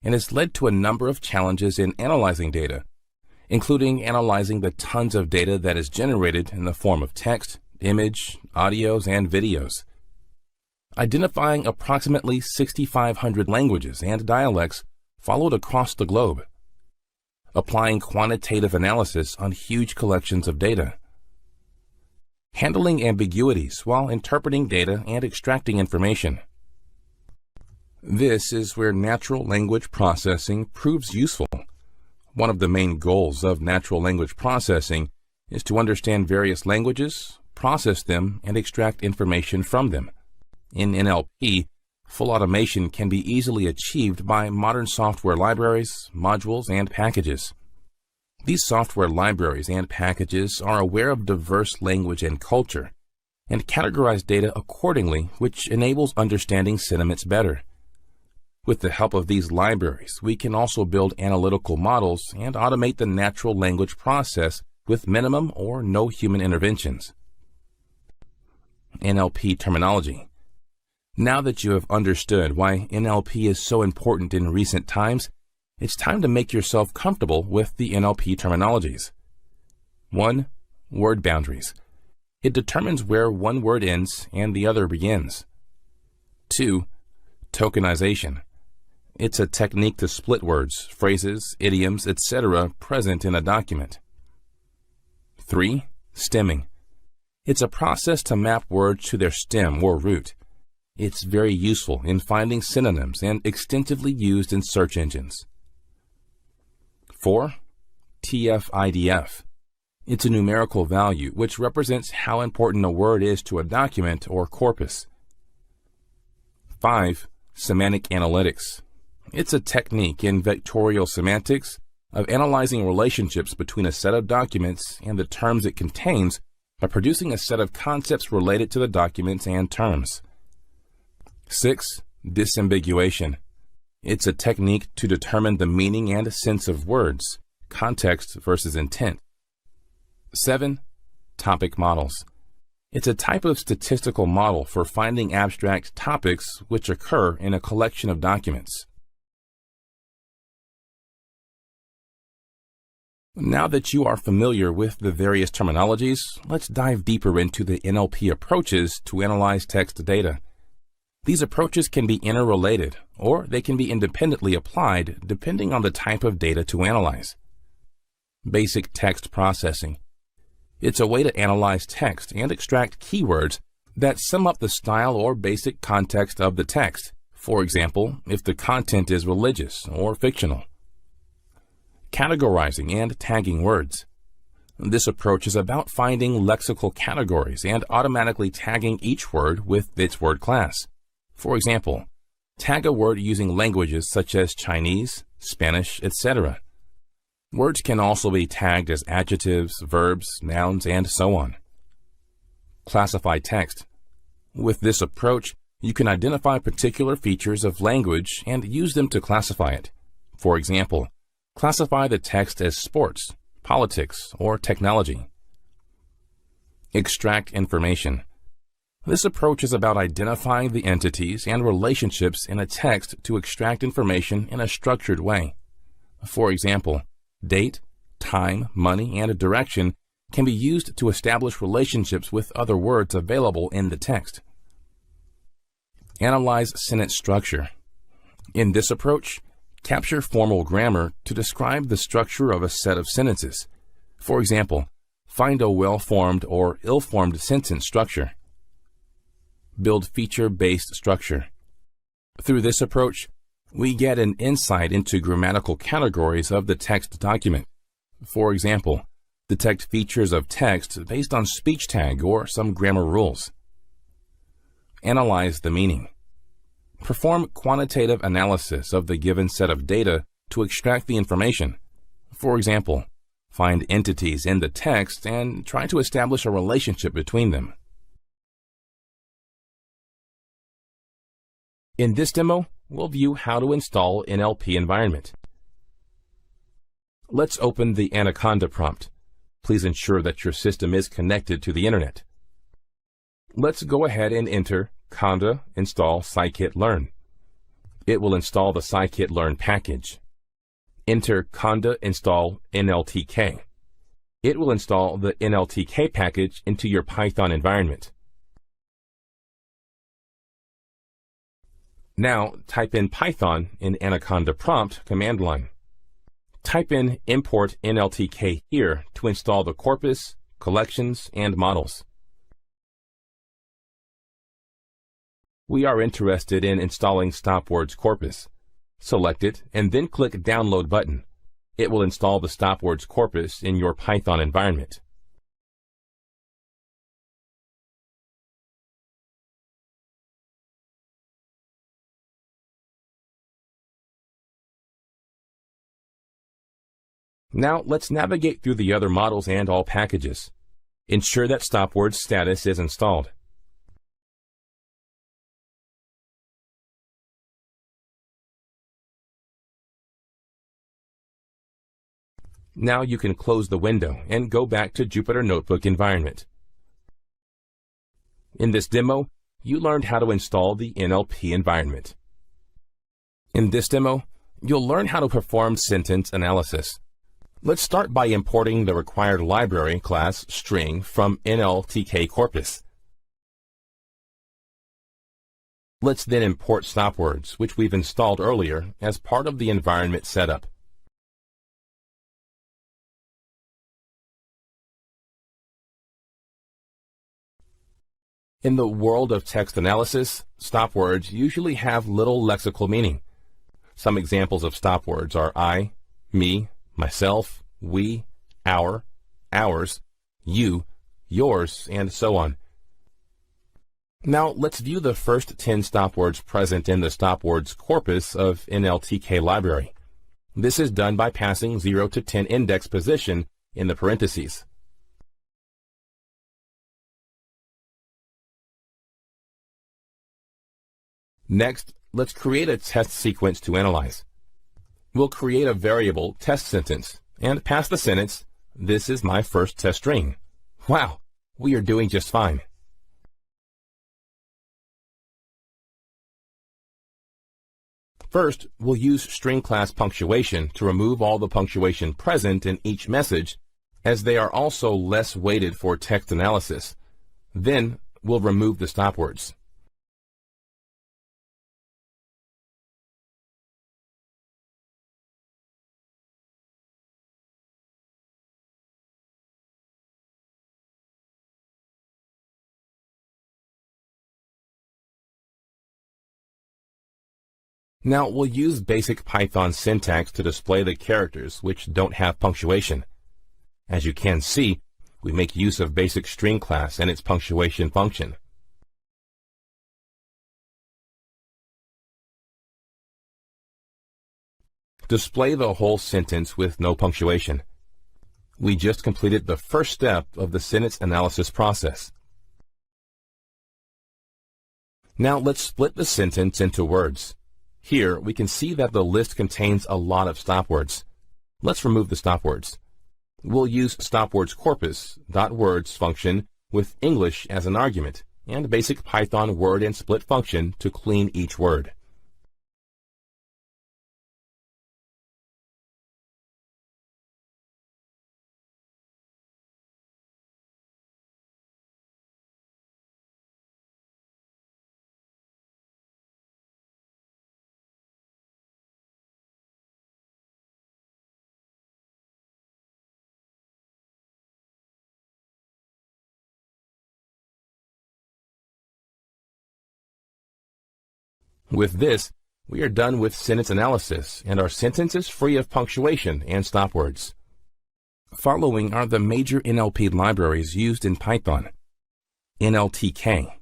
Speaker 3: and has led to a number of challenges in analyzing data, including analyzing the tons of data that is generated in the form of text, image, audios, and videos. Identifying approximately 6,500 languages and dialects followed across the globe. Applying quantitative analysis on huge collections of data. Handling ambiguities while interpreting data and extracting information. This is where natural language processing proves useful. One of the main goals of natural language processing is to understand various languages, process them, and extract information from them. In NLP, full automation can be easily achieved by modern software libraries, modules, and packages. These software libraries and packages are aware of diverse language and culture and categorize data accordingly, which enables understanding sentiments better. With the help of these libraries, we can also build analytical models and automate the natural language process with minimum or no human interventions. NLP terminology. Now that you have understood why NLP is so important in recent times, it's time to make yourself comfortable with the NLP terminologies. 1. Word boundaries. It determines where one word ends and the other begins. 2. Tokenization. It's a technique to split words, phrases, idioms, etc. present in a document. 3. Stemming. It's a process to map words to their stem or root. It's very useful in finding synonyms and extensively used in search engines. 4. TF-IDF. It's a numerical value which represents how important a word is to a document or corpus. 5. Semantic analytics. It's a technique in vectorial semantics of analyzing relationships between a set of documents and the terms it contains by producing a set of concepts related to the documents and terms. 6. Disambiguation. It's a technique to determine the meaning and sense of words, context versus intent. 7. Topic models. It's a type of statistical model for finding abstract topics which occur in a collection of documents. Now that you are familiar with the various terminologies, let's dive deeper into the NLP approaches to analyze text data. These approaches can be interrelated, or they can be independently applied depending on the type of data to analyze. Basic text processing. It's a way to analyze text and extract keywords that sum up the style or basic context of the text. For example, if the content is religious or fictional. Categorizing and tagging words. This approach is about finding lexical categories and automatically tagging each word with its word class. For example, tag a word using languages such as Chinese, Spanish, etc. Words can also be tagged as adjectives, verbs, nouns, and so on. Classify text. With this approach, you can identify particular features of language and use them to classify it. For example, classify the text as sports, politics, or technology. Extract information. This approach is about identifying the entities and relationships in a text to extract information in a structured way. For example, date, time, money, and direction can be used to establish relationships with other words available in the text. Analyze sentence structure. In this approach, capture formal grammar to describe the structure of a set of sentences. For example, find a well-formed or ill-formed sentence structure. Build feature-based structure. Through this approach, we get an insight into grammatical categories of the text document. For example, detect features of text based on speech tag or some grammar rules. Analyze the meaning. Perform quantitative analysis of the given set of data to extract the information. For example, find entities in the text and try to establish a relationship between them. In this demo, we'll view how to install NLP environment. Let's open the Anaconda prompt. please ensure that your system is connected to the internet. Let's go ahead and enter conda install scikit-learn. It will install the scikit-learn package. Enter conda install nltk. It will install the nltk package into your Python environment. Now type in Python in Anaconda prompt command line. Type in import nltk here to install the corpus, collections, and models. We are interested in installing stopwords corpus. Select it and then click Download button. It will install the stopwords corpus in your Python environment. Now let's navigate through the other models and all packages. Ensure that stopwords status is installed. Now you can close the window and go back to Jupyter Notebook environment. In this demo, you learned how to install the NLP environment. In this demo, you'll learn how to perform sentence analysis. Let's start by importing the required library class string from NLTK corpus. Let's then import stopwords, which we've installed earlier as part of the environment setup. In the world of text analysis, stopwords usually have little lexical meaning. Some examples of stopwords are I, me, myself, we, our, ours, you, yours, and so on. Now let's view the first 10 stopwords present in the stopwords corpus of NLTK library. This is done by passing 0 to 10 index position in the parentheses. Next, let's create a test sequence to analyze. We'll create a variable test sentence and pass the sentence, "This is my first test string." Wow, we are doing just fine. First, we'll use string class punctuation to remove all the punctuation present in each message, as they are also less weighted for text analysis. Then, we'll remove the stopwords. Now we'll use basic Python syntax to display the characters which don't have punctuation. As you can see, we make use of basic string class and its punctuation function. Display the whole sentence with no punctuation. We just completed the first step of the sentence analysis process. Now let's split the sentence into words. Here, we can see that the list contains a lot of stopwords. Let's remove the stopwords. We'll use stopwords corpus .words function with English as an argument and basic Python word and split function to clean each word. With this, we are done with sentence analysis, and our sentence is free of punctuation and stopwords. Following are the major NLP libraries used in Python. NLTK.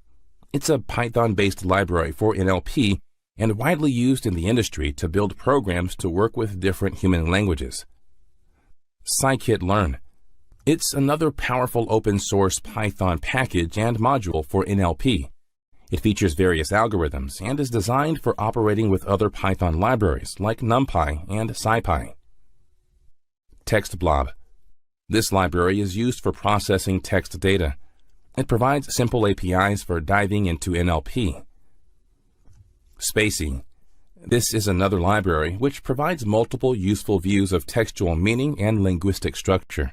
Speaker 3: It's a Python-based library for NLP and widely used in the industry to build programs to work with different human languages. Scikit-learn. It's another powerful open-source Python package and module for NLP. It features various algorithms and is designed for operating with other Python libraries like NumPy and SciPy. TextBlob. This library is used for processing text data. It provides simple APIs for diving into NLP. Spacy. This is another library which provides multiple useful views of textual meaning and linguistic structure.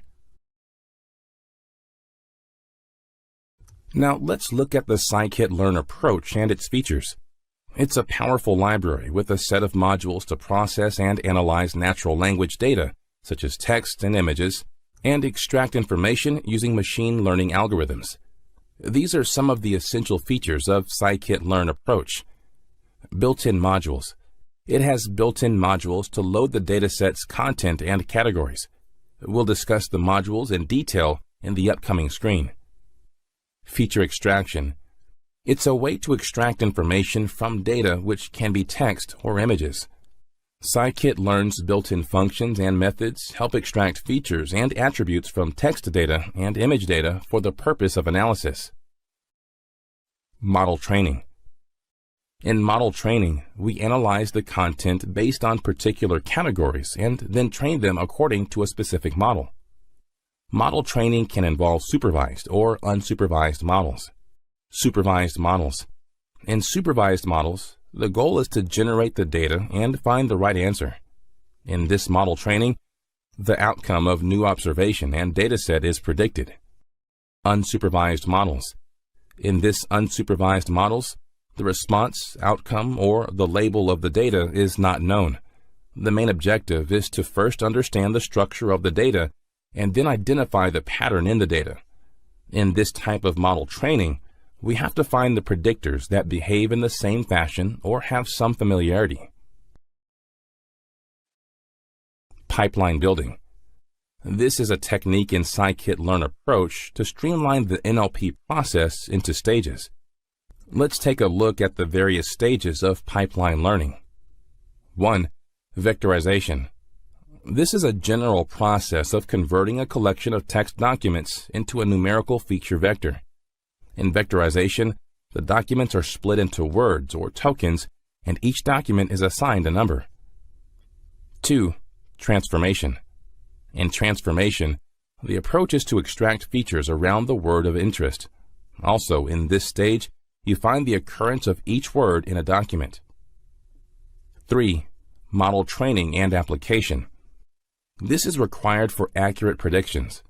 Speaker 3: Now let's look at the Scikit-Learn approach and its features. It's a powerful library with a set of modules to process and analyze natural language data, such as text and images, and extract information using machine learning algorithms. These are some of the essential features of Scikit-Learn approach. Built-in modules. It has built-in modules to load the dataset's content and categories. We'll discuss the modules in detail in the upcoming screen. Feature extraction. It's a way to extract information from data which can be text or images. Scikit-Learn's built-in functions and methods help extract features and attributes from text data and image data for the purpose of analysis. Model training. In model training, we analyze the content based on particular categories and then train them according to a specific model. Model training can involve supervised or unsupervised models. Supervised models. In supervised models, the goal is to generate the data and find the right answer. In this model training, the outcome of new observation and dataset is predicted. Unsupervised models. In this unsupervised models, the response, outcome, or the label of the data is not known. The main objective is to first understand the structure of the data and then identify the pattern in the data. In this type of model training, we have to find the predictors that behave in the same fashion or have some familiarity. Pipeline building. This is a technique in Scikit-Learn approach to streamline the NLP process into stages. Let's take a look at the various stages of pipeline learning. 1. Vectorization. This is a general process of converting a collection of text documents into a numerical feature vector. In vectorization, the documents are split into words or tokens, and each document is assigned a number. 2. Transformation. In transformation, the approach is to extract features around the word of interest. Also, in this stage, you find the occurrence of each word in a document. 3. Model training and application. This is required for accurate predictions.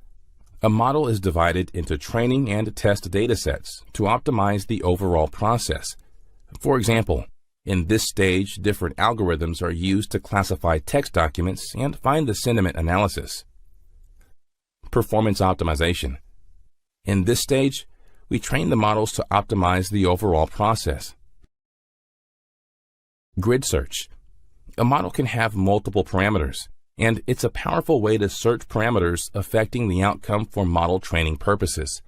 Speaker 3: A model is divided into training and test datasets to optimize the overall process. For example, in this stage, different algorithms are used to classify text documents and find the sentiment analysis. Performance optimization. In this stage, we train the models to optimize the overall process. Grid search. A model can have multiple parameters, and it's a powerful way to search parameters affecting the outcome for model training purposes.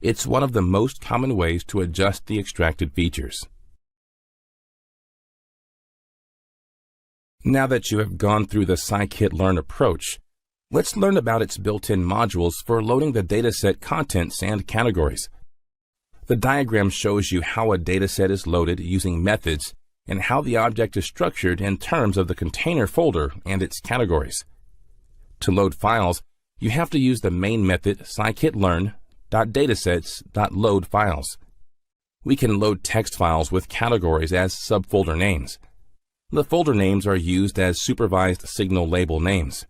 Speaker 3: It's one of the most common ways to adjust the extracted features. Now that you have gone through the Scikit-Learn approach, let's learn about its built-in modules for loading the dataset contents and categories. The diagram shows you how a dataset is loaded using methods and how the object is structured in terms of the container folder and its categories. To load files, you have to use the main method scikit-learn.datasets.loadFiles. We can load text files with categories as subfolder names. The folder names are used as supervised signal label names.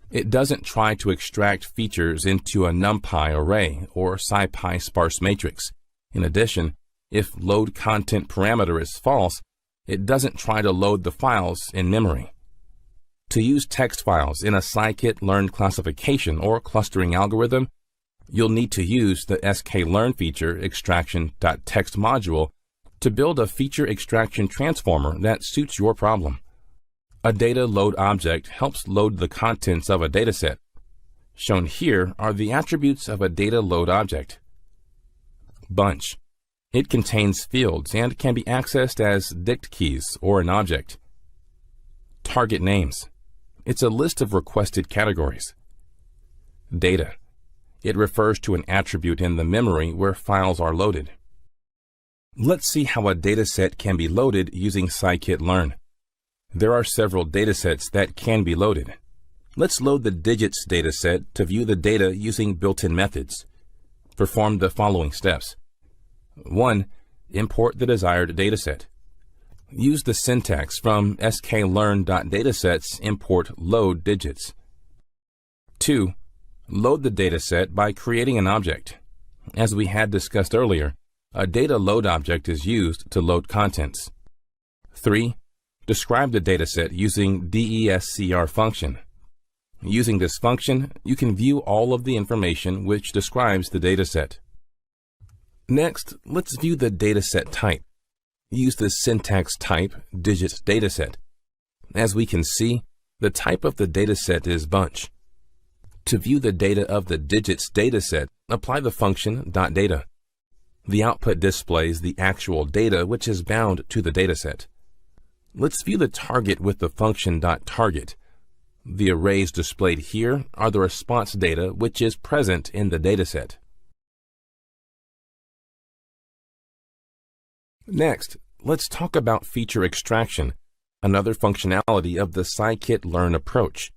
Speaker 3: It doesn't try to extract features into a NumPy array or SciPy sparse matrix. In addition, if load content parameter is false, it doesn't try to load the files in memory. To use text files in a Scikit-Learn classification or clustering algorithm, you'll need to use the sklearn feature extraction.text module to build a feature extraction transformer that suits your problem. A data load object helps load the contents of a dataset. Shown here are the attributes of a data load object. Bunch. It contains fields and can be accessed as dict keys or an object. Target names. It's a list of requested categories. Data. It refers to an attribute in the memory where files are loaded. Let's see how a dataset can be loaded using Scikit-Learn. There are several datasets that can be loaded. Let's load the digits dataset to view the data using built-in methods. Perform the following steps. 1. Import the desired dataset. Use the syntax from sklearn.datasets import load digits. 2. Load the dataset by creating an object. As we had discussed earlier, a data load object is used to load contents. 3. Describe the dataset using DESCR function. Using this function, you can view all of the information which describes the dataset. Next, let's view the dataset type. Use the syntax type digits dataset. As we can see, the type of the dataset is bunch. To view the data of the digits dataset, apply the function .data. The output displays the actual data which is bound to the dataset. Let's view the target with the function .target. The arrays displayed here are the response data which is present in the dataset. Next, let's talk about feature extraction, another functionality of the scikit-learn approach.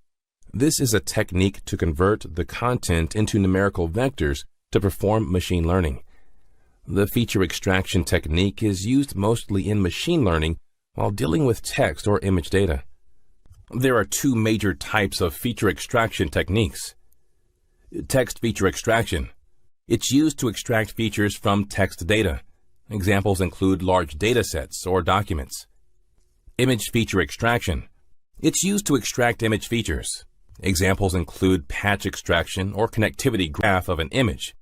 Speaker 3: This is a technique to convert the content into numerical vectors to perform machine learning. The feature extraction technique is used mostly in machine learning while dealing with text or image data. There are two major types of feature extraction techniques. Text feature extraction. It's used to extract features from text data. Examples include large datasets or documents. Image feature extraction. It's used to extract image features. Examples include patch extraction or connectivity graph of an image,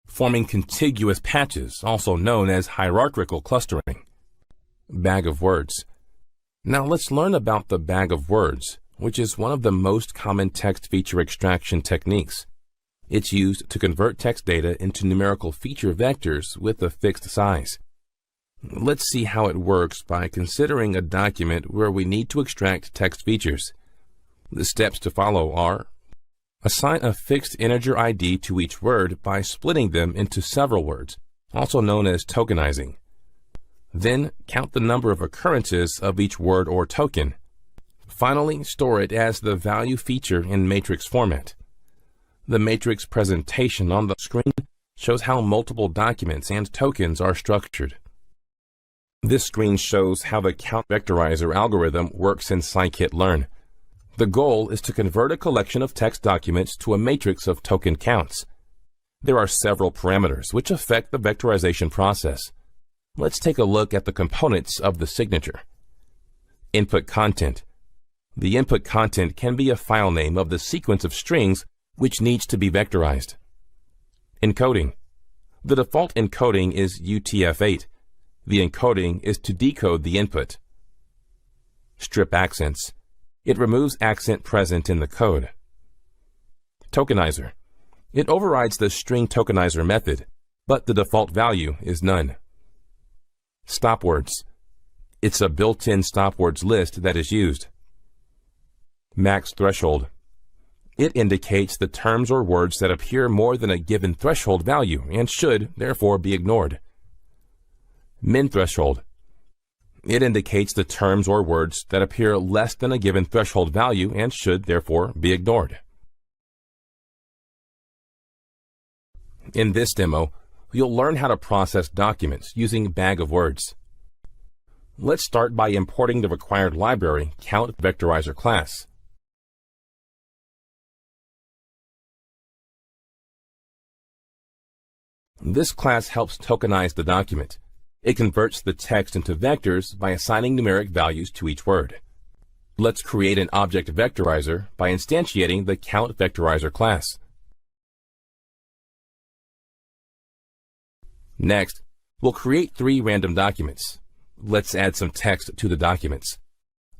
Speaker 3: forming contiguous patches, also known as hierarchical clustering. Bag of words. Now let's learn about the bag of words, which is one of the most common text feature extraction techniques. It's used to convert text data into numerical feature vectors with a fixed size. Let's see how it works by considering a document where we need to extract text features. The steps to follow are: assign a fixed integer ID to each word by splitting them into several words, also known as tokenizing. Then, count the number of occurrences of each word or token. Finally, store it as the value feature in matrix format. The matrix presentation on the screen shows how multiple documents and tokens are structured. This screen shows how the count vectorizer algorithm works in scikit-learn. The goal is to convert a collection of text documents to a matrix of token counts. There are several parameters which affect the vectorization process. Let's take a look at the components of the signature. Input content. The input content can be a file name of the sequence of strings which needs to be vectorized. Encoding. The default encoding is UTF-8. The encoding is to decode the input. Strip accents. It removes accent present in the code. Tokenizer. It overrides the string tokenizer method, but the default value is none. Stop words. It's a built-in stop words list that is used. Max threshold. It indicates the terms or words that appear more than a given threshold value and should, therefore, be ignored. Min threshold. It indicates the terms or words that appear less than a given threshold value and should, therefore, be ignored. In this demo, you'll learn how to process documents using bag of words. Let's start by importing the required library, Count Vectorizer class. This class helps tokenize the document. It converts the text into vectors by assigning numeric values to each word. Let's create an object vectorizer by instantiating the Count Vectorizer class. Next, we'll create 3 random documents. Let's add some text to the documents.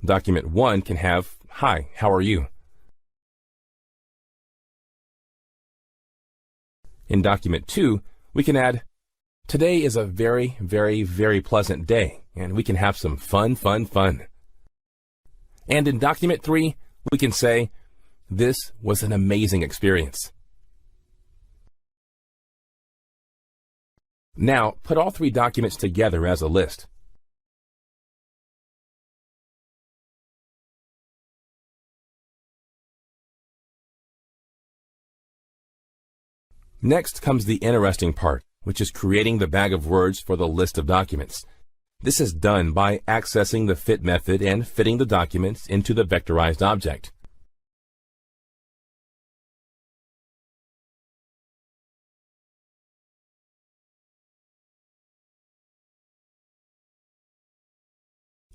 Speaker 3: Document 1 can have, "Hi, how are you?" In document 2, we can add, "Today is a very, very, very pleasant day, and we can have some fun. And in document 3, we can say, "This was an amazing experience." Now, put all 3 documents together as a list. Next comes the interesting part, which is creating the bag of words for the list of documents. This is done by accessing the fit method and fitting the documents into the vectorized object.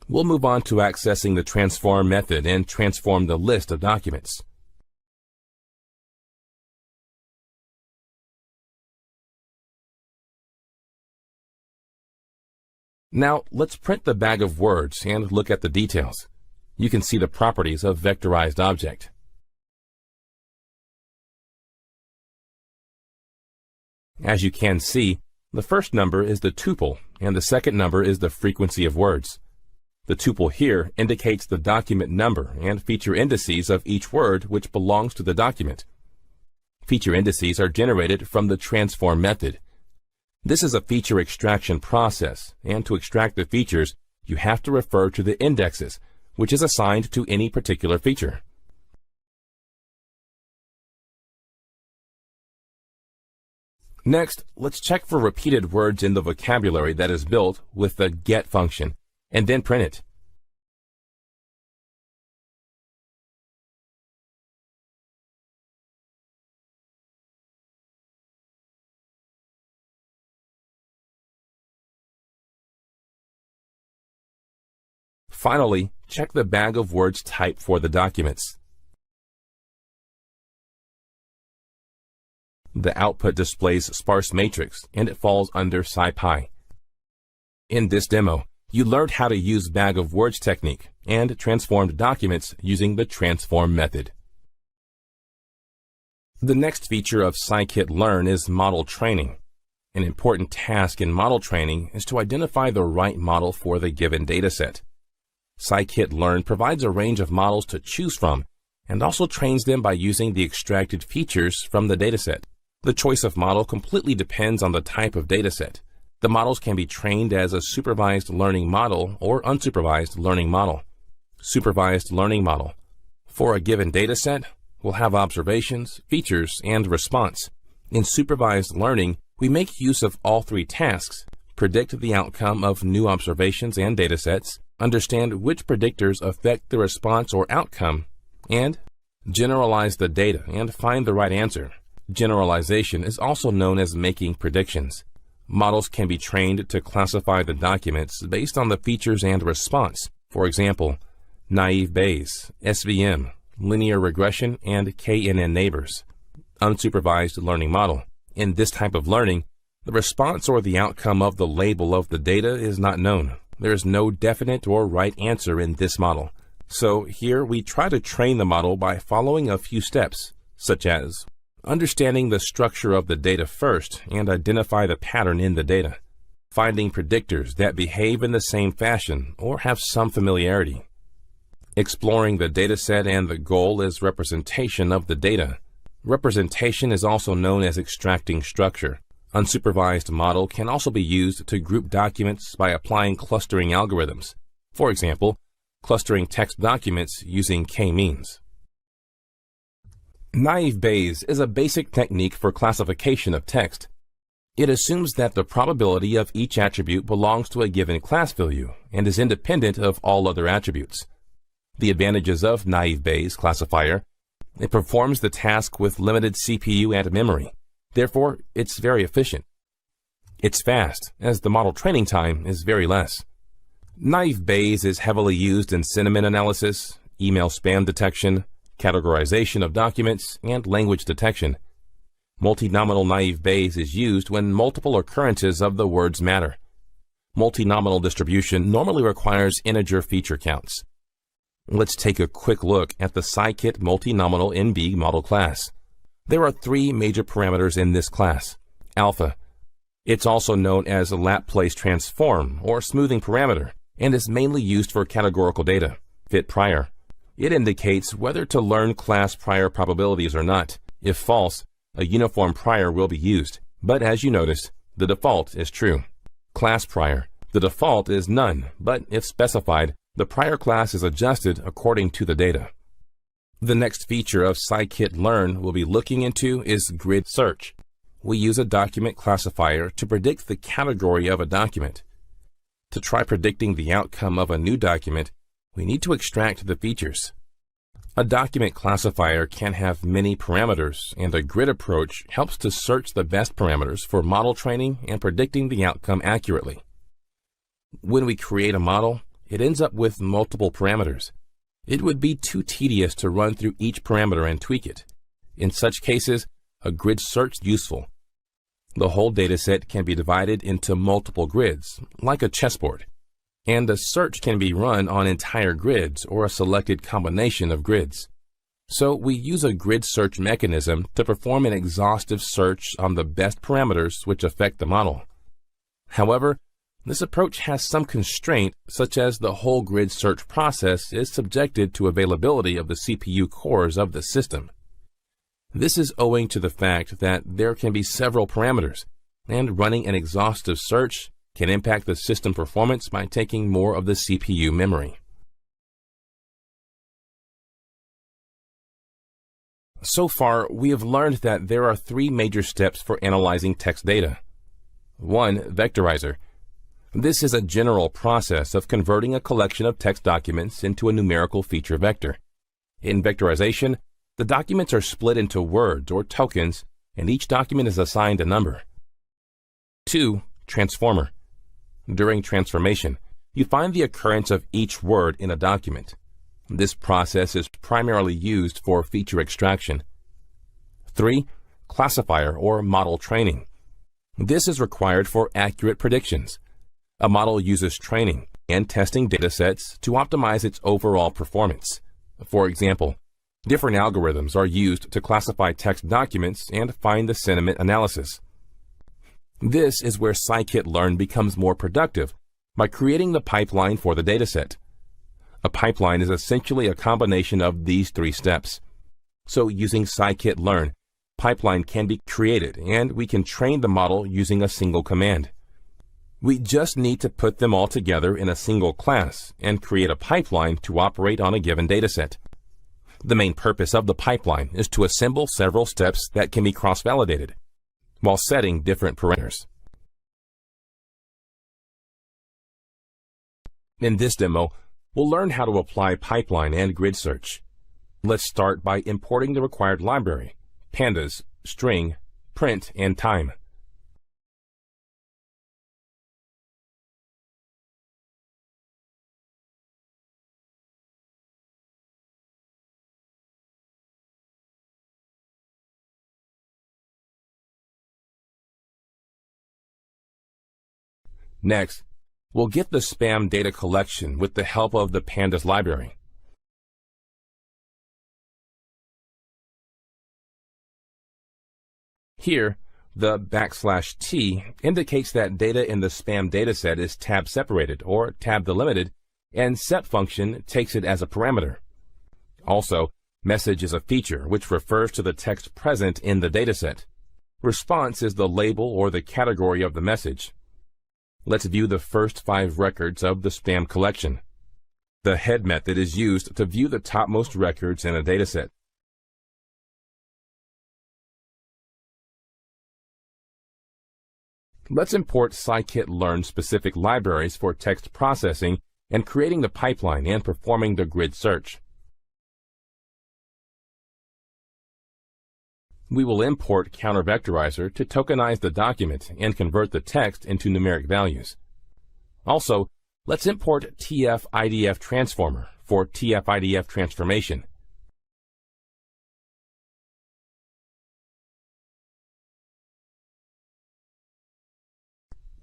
Speaker 3: We'll move on to accessing the transform method and transform the list of documents. Now, let's print the bag of words and look at the details. You can see the properties of vectorized object. As you can see, the first number is the tuple and the second number is the frequency of words. The tuple here indicates the document number and feature indices of each word which belongs to the document. Feature indices are generated from the transform method. This is a feature extraction process, and to extract the features, you have to refer to the indexes, which is assigned to any particular feature. Next, let's check for repeated words in the vocabulary that is built with the get function, and then print it. Finally, check the bag of words type for the documents. The output displays sparse matrix, and it falls under SciPy. In this demo, you learned how to use bag of words technique and transformed documents using the transform method. The next feature of Scikit-learn is model training. An important task in model training is to identify the right model for the given dataset. Scikit-learn provides a range of models to choose from and also trains them by using the extracted features from the dataset. The choice of model completely depends on the type of dataset. The models can be trained as a supervised learning model or unsupervised learning model. Supervised learning model. For a given dataset, we'll have observations, features, and response. In supervised learning, we make use of all three tasks: predict the outcome of new observations and datasets, understand which predictors affect the response or outcome, and generalize the data and find the right answer. Generalization is also known as making predictions. Models can be trained to classify the documents based on the features and response. For example, naive Bayes, SVM, linear regression, and KNN neighbors. Unsupervised learning model. In this type of learning, the response or the outcome of the label of the data is not known. There is no definite or right answer in this model. So here we try to train the model by following a few steps, such as understanding the structure of the data first and identify the pattern in the data. Finding predictors that behave in the same fashion or have some familiarity. Exploring the dataset, and the goal is representation of the data. Representation is also known as extracting structure. Unsupervised model can also be used to group documents by applying clustering algorithms. For example, clustering text documents using k-means. Naive Bayes is a basic technique for classification of text. It assumes that the probability of each attribute belongs to a given class value and is independent of all other attributes. The advantages of Naive Bayes classifier: it performs the task with limited CPU and memory. Therefore, it's very efficient. It's fast, as the model training time is very less. Naive Bayes is heavily used in sentiment analysis, email spam detection, categorization of documents, and language detection. Multinomial naive Bayes is used when multiple occurrences of the words matter. Multinomial distribution normally requires integer feature counts. Let's take a quick look at the Scikit multinomial NB model class. There are three major parameters in this class. Alpha. It's also known as a Laplace transform or smoothing parameter and is mainly used for categorical data. Fit prior. It indicates whether to learn class prior probabilities or not. If false, a uniform prior will be used, but as you noticed, the default is true. Class prior. The default is none, but if specified, the prior class is adjusted according to the data. The next feature of Scikit-learn we'll be looking into is grid search. we use a document classifier to predict the category of a document. To try predicting the outcome of a new document, we need to extract the features. A document classifier can have many parameters, and a grid approach helps to search the best parameters for model training and predicting the outcome accurately. When we create a model, it ends up with multiple parameters. It would be too tedious to run through each parameter and tweak it. In such cases, a grid search is useful. The whole dataset can be divided into multiple grids, like a chessboard, and a search can be run on entire grids or a selected combination of grids. So we use a grid search mechanism to perform an exhaustive search on the best parameters which affect the model. However, this approach has some constraint, such as the whole grid search process is subjected to availability of the CPU cores of the system. This is owing to the fact that there can be several parameters, and running an exhaustive search can impact the system performance by taking more of the CPU memory. So far, we have learned that there are three major steps for analyzing text data. 1. Vectorizer. This is a general process of converting a collection of text documents into a numerical feature vector. In vectorization, the documents are split into words or tokens, and each document is assigned a number. 2. Transformer. During transformation, you find the occurrence of each word in a document. This process is primarily used for feature extraction. 3. Classifier or model training. This is required for accurate predictions. A model uses training and testing datasets to optimize its overall performance. For example, different algorithms are used to classify text documents and find the sentiment analysis. This is where scikit-learn becomes more productive by creating the pipeline for the dataset. A pipeline is essentially a combination of these three steps. So using scikit-learn, pipeline can be created and we can train the model using a single command. We just need to put them all together in a single class and create a pipeline to operate on a given dataset. The main purpose of the pipeline is to assemble several steps that can be cross-validated, while setting different parameters. In this demo, we'll learn how to apply pipeline and grid search. Let's start by importing the required library, pandas, string, print, and time. Next, we'll get the spam data collection with the help of the pandas library. Here, the \t indicates that data in the spam dataset is tab separated or tab delimited, and set function takes it as a parameter. Also, message is a feature which refers to the text present in the dataset. Response is the label or the category of the message. Let's view the first 5 records of the spam collection. The head method is used to view the topmost records in a dataset. Let's import scikit-learn specific libraries for text processing and creating the pipeline and performing the grid search. We will import counter-vectorizer to tokenize the document and convert the text into numeric values. Also, let's import TF-IDF transformer for TF-IDF transformation.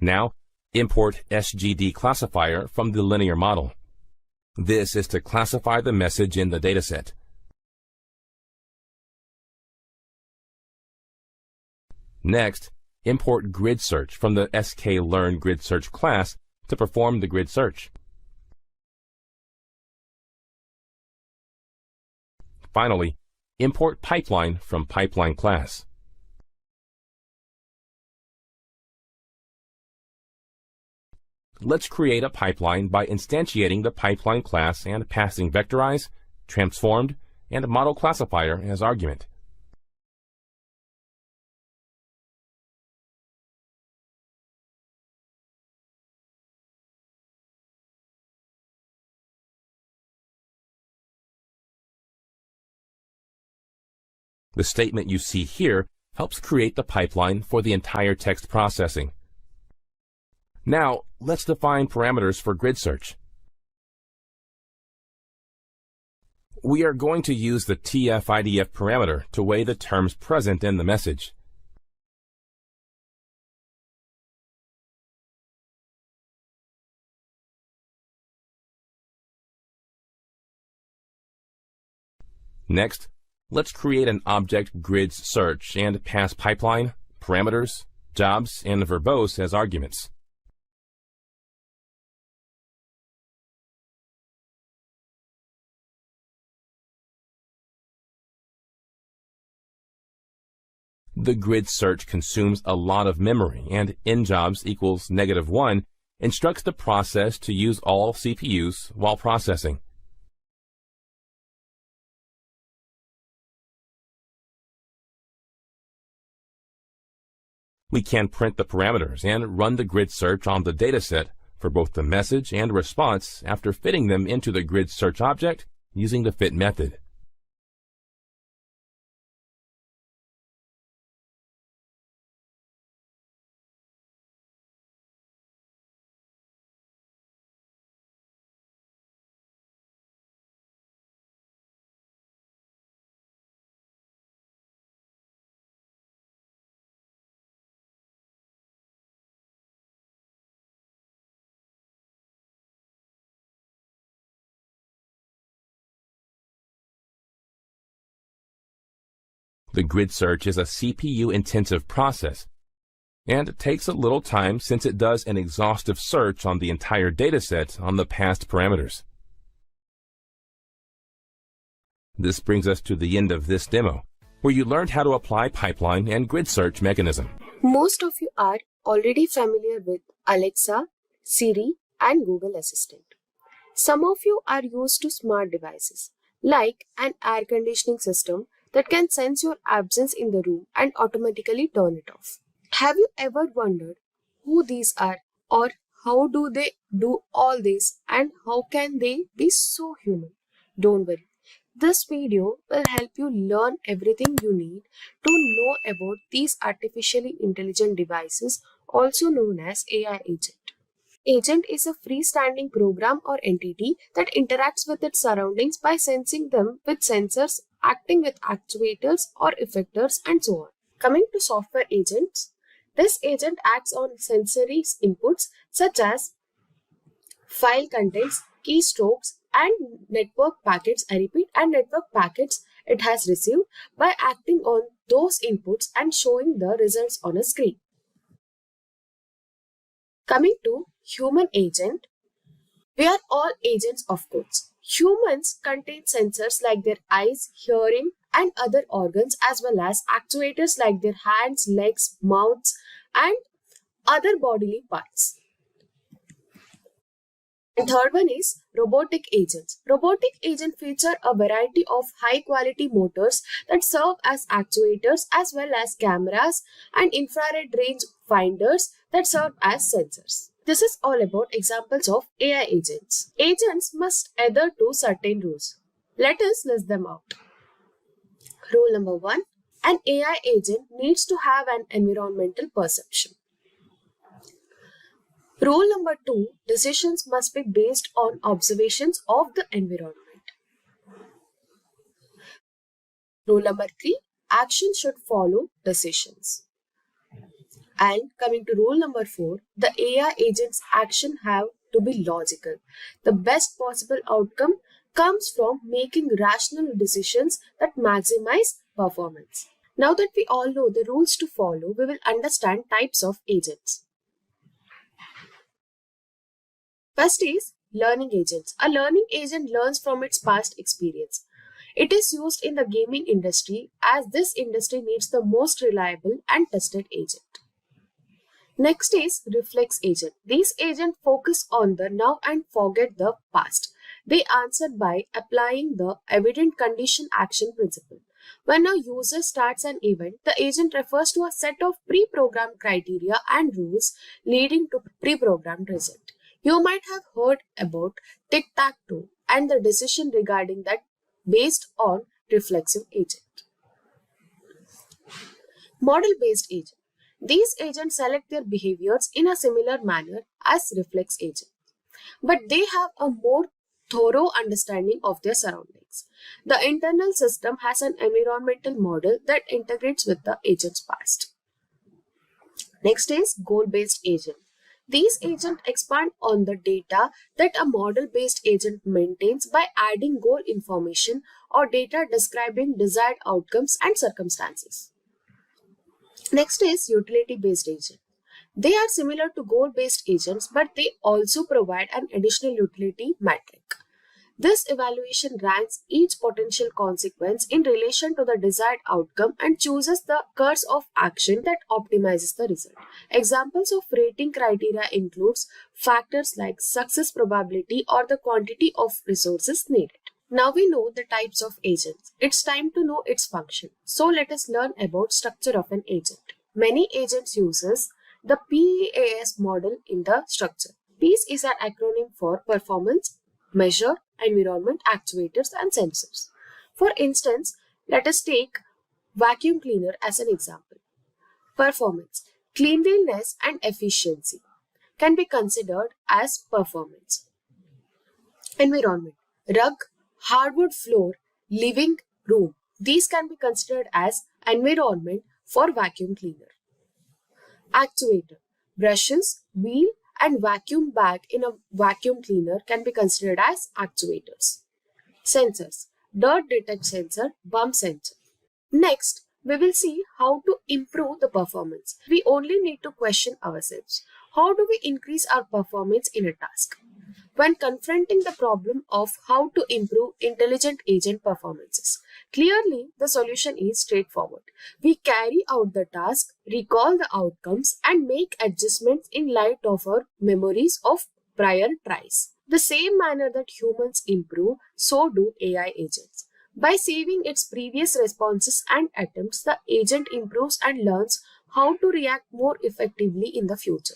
Speaker 3: Now, import SGD classifier from the linear model. This is to classify the message in the dataset. Next, import grid search from the sklearn grid search class to perform the grid search. Finally, import pipeline from pipeline class. Let's create a pipeline by instantiating the pipeline class and passing vectorize, transformed, and model classifier as argument. The statement you see here helps create the pipeline for the entire text processing. Now, let's define parameters for grid search. We are going to use the TF-IDF parameter to weigh the terms present in the message. Next, let's create an object grid search and pass pipeline, parameters, jobs, and verbose as arguments. The grid search consumes a lot of memory, and injobs equals -1 instructs the process to use all CPUs while processing. We can print the parameters and run the grid search on the dataset for both the message and response after fitting them into the grid search object using the fit method. The grid search is a CPU-intensive process, and it takes a little time since it does an exhaustive search on the entire dataset on the past parameters. This brings us to the end of this demo, where you learned how to apply pipeline and grid search mechanism.
Speaker 4: Most of you are already familiar with Alexa, Siri, and Google Assistant. Some of you are used to smart devices, like an air conditioning system that can sense your absence in the room and automatically turn it off. Have you ever wondered who these are, or how do they do all this, and how can they be so human? Don't worry. This video will help you learn everything you need to know about these artificially intelligent devices, also known as AI agent. Agent is a freestanding program or entity that interacts with its surroundings by sensing them with sensors, acting with actuators or effectors, and so on. Coming to software agents, this agent acts on sensory inputs such as file contents, keystrokes, and network packets. I repeat, and network packets it has received by acting on those inputs and showing the results on a screen. Coming to human agent, we are all agents of course. Humans contain sensors like their eyes, hearing, and other organs, as well as actuators like their hands, legs, mouths, and other bodily parts. And third one is robotic agents. Robotic agents feature a variety of high-quality motors that serve as actuators, as well as cameras and infrared range finders that serve as sensors. This is all about examples of AI agents. Agents must adhere to certain rules. Let us list them out. Rule number 1. An AI agent needs to have an environmental perception. Rule number 2. Decisions must be based on observations of the environment. Rule number 3. Action should follow decisions. And coming to rule number 4, the AI agent's action have to be logical. The best possible outcome comes from making rational decisions that maximize performance. Now that we all know the rules to follow, we will understand types of agents. First is learning agents. A learning agent learns from its past experience. It is used in the gaming industry as this industry needs the most reliable and tested agent. Next is reflex agent. These agents focus on the now and forget the past. They answer by applying the evident condition action principle. When a user starts an event, the agent refers to a set of pre-programmed criteria and rules leading to pre-programmed result. You might have heard about tic-tac-toe and the decision regarding that based on reflexive agent. Model-based agent. These agents select their behaviors in a similar manner as reflex agents, but they have a more thorough understanding of their surroundings. The internal system has an environmental model that integrates with the agent's past. Next is goal-based agent. These agents expand on the data that a model-based agent maintains by adding goal information or data describing desired outcomes and circumstances. Next is utility-based agent. They are similar to goal-based agents, but they also provide an additional utility metric. This evaluation ranks each potential consequence in relation to the desired outcome and chooses the course of action that optimizes the result. Examples of rating criteria includes factors like success probability or the quantity of resources needed. Now we know the types of agents. It's time to know its function. So let us learn about structure of an agent. Many agents uses the PEAS model in the structure. PEAS is an acronym for performance, measure, environment, actuators, and sensors. For instance, let us take vacuum cleaner as an example. Performance, cleanliness and efficiency can be considered as performance. Environment, rug, hardwood floor, living room. These can be considered as environment for vacuum cleaner. Actuator, brushes, wheel, and vacuum bag in a vacuum cleaner can be considered as actuators. Sensors, dirt detect sensor, bump sensor. Next, we will see how to improve the performance. We only need to question ourselves. How do we increase our performance in a task? When confronting the problem of how to improve intelligent agent performances, clearly the solution is straightforward. We carry out the task, recall the outcomes, and make adjustments in light of our memories of prior tries. The same manner that humans improve, so do AI agents. By saving its previous responses and attempts, the agent improves and learns how to react more effectively in the future.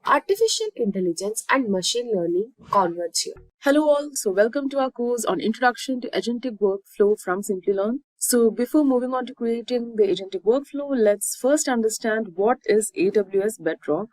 Speaker 4: Artificial intelligence and machine learning converge here.
Speaker 5: Hello all, so welcome to our course on Introduction to Agentic Workflow from Simplilearn. So before moving on to creating the Agentic Workflow, let's first understand what is AWS Bedrock.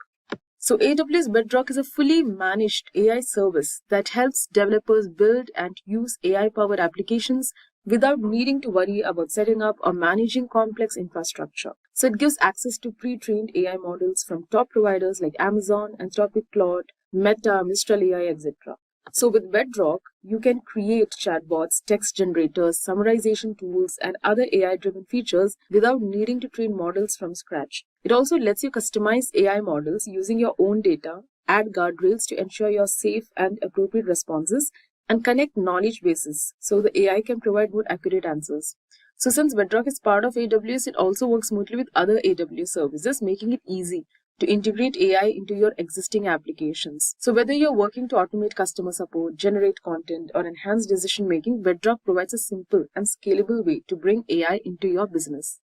Speaker 5: So AWS Bedrock is a fully managed AI service that helps developers build and use AI-powered applications without needing to worry about setting up or managing complex infrastructure. So it gives access to pre-trained AI models from top providers like Amazon, Anthropic, Claude, Meta, Mistral AI, etc. So with Bedrock, you can create chatbots, text generators, summarization tools, and other AI-driven features without needing to train models from scratch. It also lets you customize AI models using your own data, add guardrails to ensure your safe and appropriate responses, and connect knowledge bases so the AI can provide more accurate answers. So since Bedrock is part of AWS, it also works smoothly with other AWS services, making it easy to integrate AI into your existing applications. So whether you're working to automate customer support, generate content, or enhance decision making, Bedrock provides a simple and scalable way to bring AI into your business.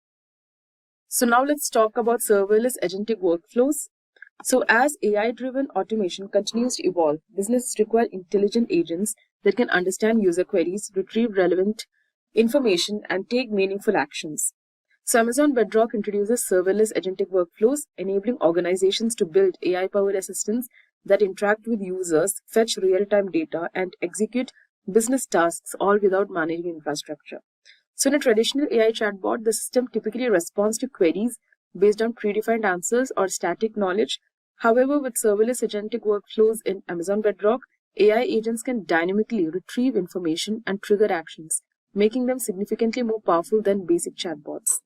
Speaker 5: So now let's talk about serverless agentic workflows. So as AI-driven automation continues to evolve, businesses require intelligent agents that can understand user queries, retrieve relevant information, and take meaningful actions. So Amazon Bedrock introduces serverless agentic workflows, enabling organizations to build AI-powered assistants that interact with users, fetch real-time data, and execute business tasks, all without managing infrastructure. So in a traditional AI chatbot, the system typically responds to queries based on predefined answers or static knowledge. However, with serverless agentic workflows in Amazon Bedrock, AI agents can dynamically retrieve information and trigger actions, making them significantly more powerful than basic chatbots.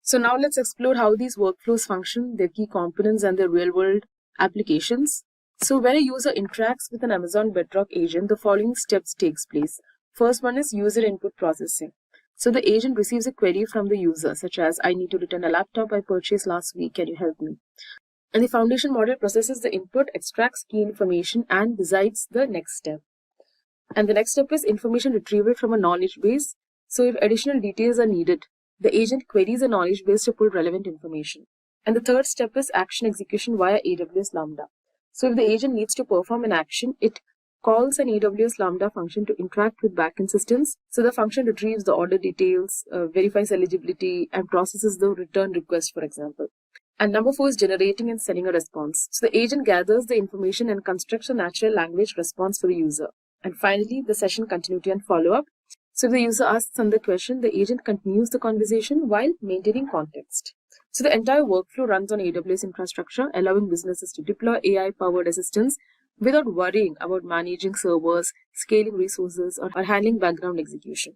Speaker 5: So now let's explore how these workflows function, their key components, and their real-world applications. So when a user interacts with an Amazon Bedrock agent, the following steps takes place. First one is user input processing. So the agent receives a query from the user, such as, I need to return a laptop I purchased last week, can you help me? And the foundation model processes the input, extracts key information, and decides the next step. And the next step is information retrieval from a knowledge base. So if additional details are needed, the agent queries a knowledge base to pull relevant information. And the third step is action execution via AWS Lambda. So if the agent needs to perform an action, it calls an AWS Lambda function to interact with backend systems. So the function retrieves the order details, verifies eligibility, and processes the return request, for example. And number 4 is generating and sending a response. So the agent gathers the information and constructs a natural language response for the user. And finally, the session continuity and follow-up. So if the user asks another question, the agent continues the conversation while maintaining context. So the entire workflow runs on AWS infrastructure, allowing businesses to deploy AI-powered assistants without worrying about managing servers, scaling resources, or handling background execution.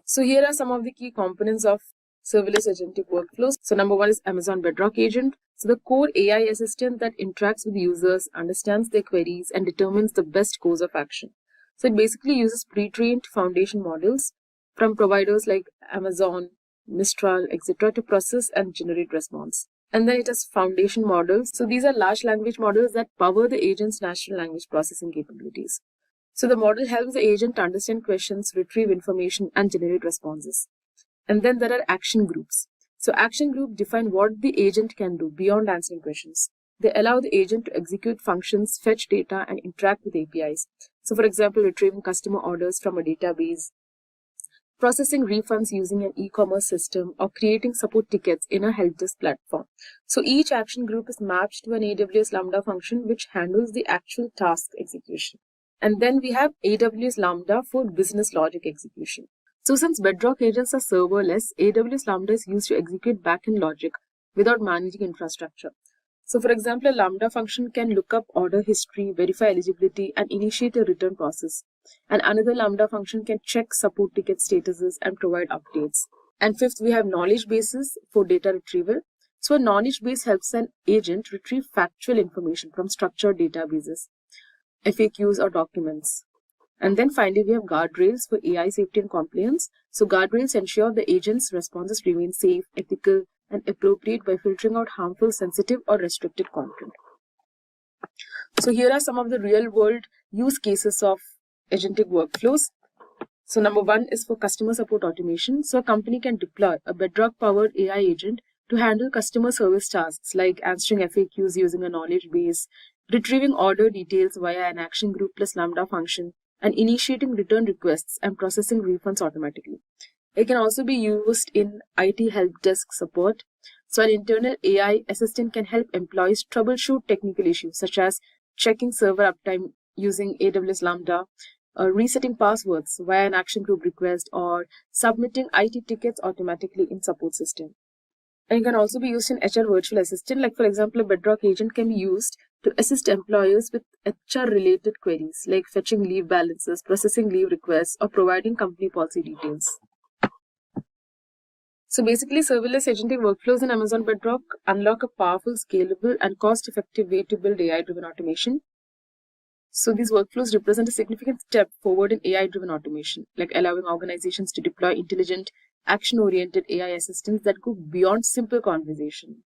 Speaker 5: So here are some of the key components of serverless agentic workflows. So number 1 is Amazon Bedrock Agent. So the core AI assistant that interacts with users, understands their queries, and determines the best course of action. So it basically uses pre-trained foundation models from providers like Amazon, Mistral, etc. to process and generate response. And then it has foundation models. So these are large language models that power the agent's natural language processing capabilities. So the model helps the agent understand questions, retrieve information, and generate responses. And then there are action groups. So action groups define what the agent can do beyond answering questions. They allow the agent to execute functions, fetch data, and interact with APIs. So for example, retrieving customer orders from a database, processing refunds using an e-commerce system, or creating support tickets in a help desk platform. So each action group is mapped to an AWS Lambda function which handles the actual task execution. And then we have AWS Lambda for business logic execution. So since Bedrock agents are serverless, AWS Lambda is used to execute backend logic without managing infrastructure. So for example, a Lambda function can look up order history, verify eligibility, and initiate a return process. And another Lambda function can check support ticket statuses and provide updates. And fifth, we have knowledge bases for data retrieval. So a knowledge base helps an agent retrieve factual information from structured databases, FAQs, or documents. And then finally, we have guardrails for AI safety and compliance. So guardrails ensure the agent's responses remain safe, ethical, and appropriate by filtering out harmful, sensitive, or restricted content. So here are some of the real-world use cases of agentic workflows. So number 1 is for customer support automation. So a company can deploy a Bedrock-powered AI agent to handle customer service tasks like answering FAQs using a knowledge base, retrieving order details via an action group plus Lambda function, and initiating return requests and processing refunds automatically. It can also be used in IT help desk support. So an internal AI assistant can help employees troubleshoot technical issues such as checking server uptime using AWS Lambda, resetting passwords via an action group request, or submitting IT tickets automatically in support system. And it can also be used in HR virtual assistant. Like for example, a Bedrock agent can be used to assist employers with HR-related queries like fetching leave balances, processing leave requests, or providing company policy details. So basically, serverless agentic workflows in Amazon Bedrock unlock a powerful, scalable, and cost-effective way to build AI-driven automation. So these workflows represent a significant step forward in AI-driven automation, like allowing organizations to deploy intelligent, action-oriented AI assistants that go beyond simple conversation.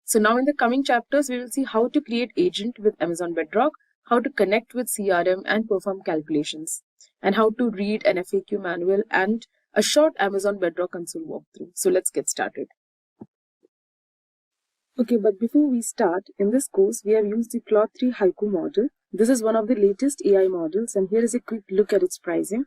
Speaker 5: So now in the coming chapters, we will see how to create agent with Amazon Bedrock, how to connect with CRM and perform calculations, and how to read an FAQ manual and a short Amazon Bedrock console walkthrough. So let's get started. Okay, but before we start, in this course, we have used the Claude 3 Haiku model. This is one of the latest AI models, and here is a quick look at its pricing.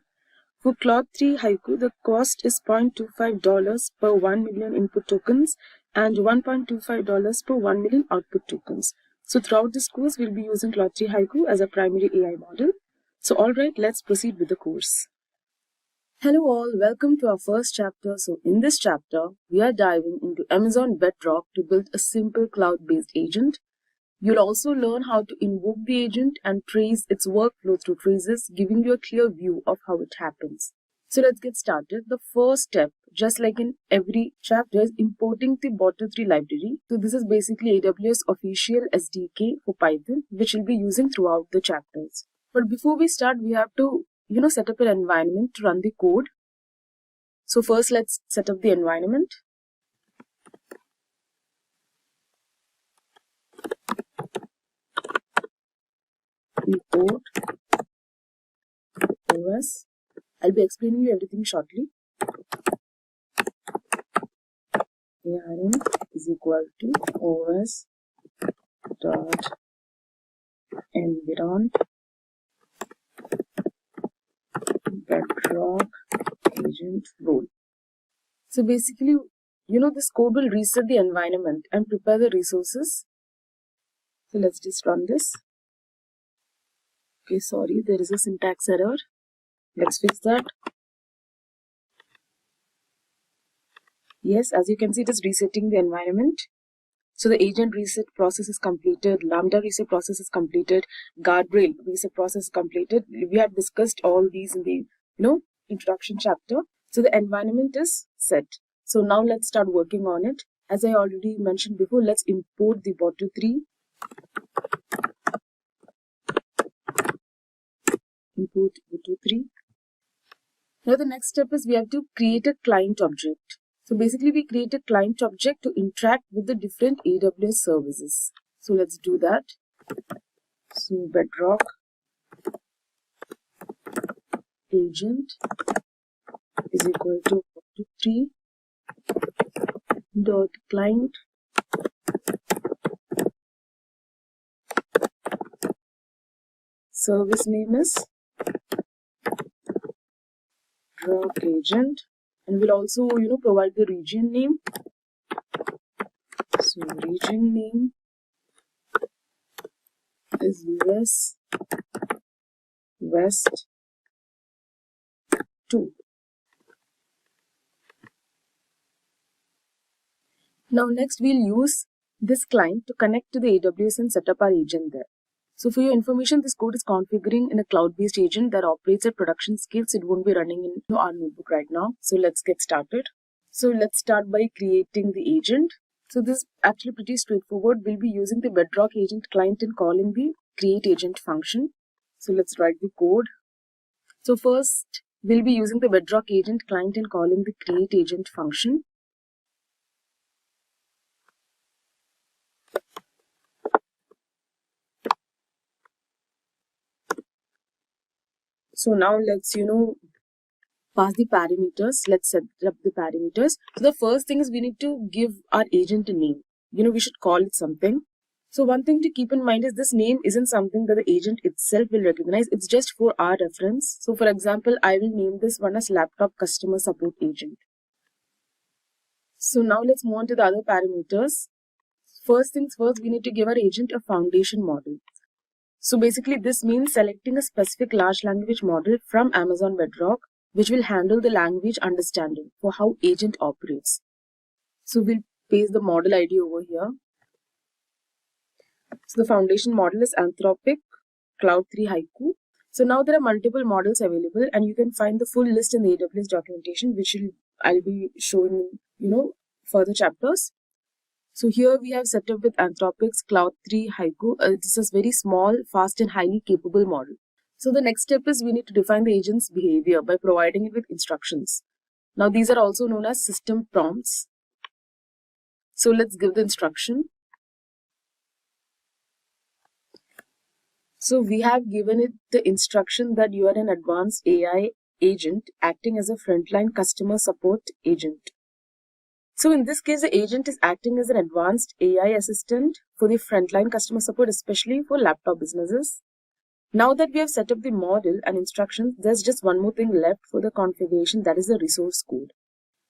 Speaker 5: For Claude 3 Haiku, the cost is $0.25 per 1 million input tokens and $1.25 per 1 million output tokens. So throughout this course, we'll be using Claude 3 Haiku as a primary AI model. So alright, let's proceed with the course. Hello all, welcome to our first chapter. So in this chapter, we are diving into Amazon Bedrock to build a simple cloud-based agent. You'll also learn how to invoke the agent and trace its workflow through traces, giving you a clear view of how it happens. So let's get started. The first step, just like in every chapter, is importing the Bottle3 library. So this is basically AWS official SDK for Python, which we'll be using throughout the chapters. But before we start, we have to set up an environment to run the code. So first, let's set up the environment. Import OS. I'll be explaining you everything shortly. ARM is equal to OS dot Environ Bedrock Agent Role. So basically, this code will reset the environment and prepare the resources. So let's just run this. Okay, sorry, there is a syntax error. Let's fix that. Yes, as you can see, it is resetting the environment. So the agent reset process is completed, Lambda reset process is completed, guardrail reset process is completed. We have discussed all these in the introduction chapter. So the environment is set. So now let's start working on it. As I already mentioned before, let's import the bot23. Import bot23. Now the next step is we have to create a client object. So basically we create a client object to interact with the different AWS services. So let's do that. So Bedrock agent is equal to bot23 dot client service name is Bedrock agent, and we'll also provide the region name. So region name is US West 2. Now next we'll use this client to connect to the AWS and set up our agent there. So for your information, this code is configuring in a cloud-based agent that operates at production scale, so it won't be running in our notebook right now. So let's get started. So let's start by creating the agent. So this is actually pretty straightforward. We'll be using the Bedrock agent client and calling the create agent function. So let's write the code. So first, we'll be using the Bedrock agent client and calling the create agent function. So now let's, pass the parameters. Let's set up the parameters. So the first thing is we need to give our agent a name. We should call it something. So one thing to keep in mind is this name isn't something that the agent itself will recognize. It's just for our reference. So for example, I will name this one as laptop customer support agent. So now let's move on to the other parameters. First things first, we need to give our agent a foundation model. So basically this means selecting a specific large language model from Amazon Bedrock, which will handle the language understanding for how agent operates. So we'll paste the model ID over here. So the foundation model is Anthropic Cloud 3 Haiku. So now there are multiple models available, and you can find the full list in the AWS documentation, which I'll be showing in further chapters. So here we have set up with Anthropic's Cloud 3 Haiku. This is very small, fast and highly capable model. So the next step is we need to define the agent's behavior by providing it with instructions. Now these are also known as system prompts. So let's give the instruction. So we have given it the instruction that you are an advanced AI agent acting as a frontline customer support agent. So in this case, the agent is acting as an advanced AI assistant for the frontline customer support, especially for laptop businesses. Now that we have set up the model and instructions, there's just one more thing left for the configuration, that is the resource code.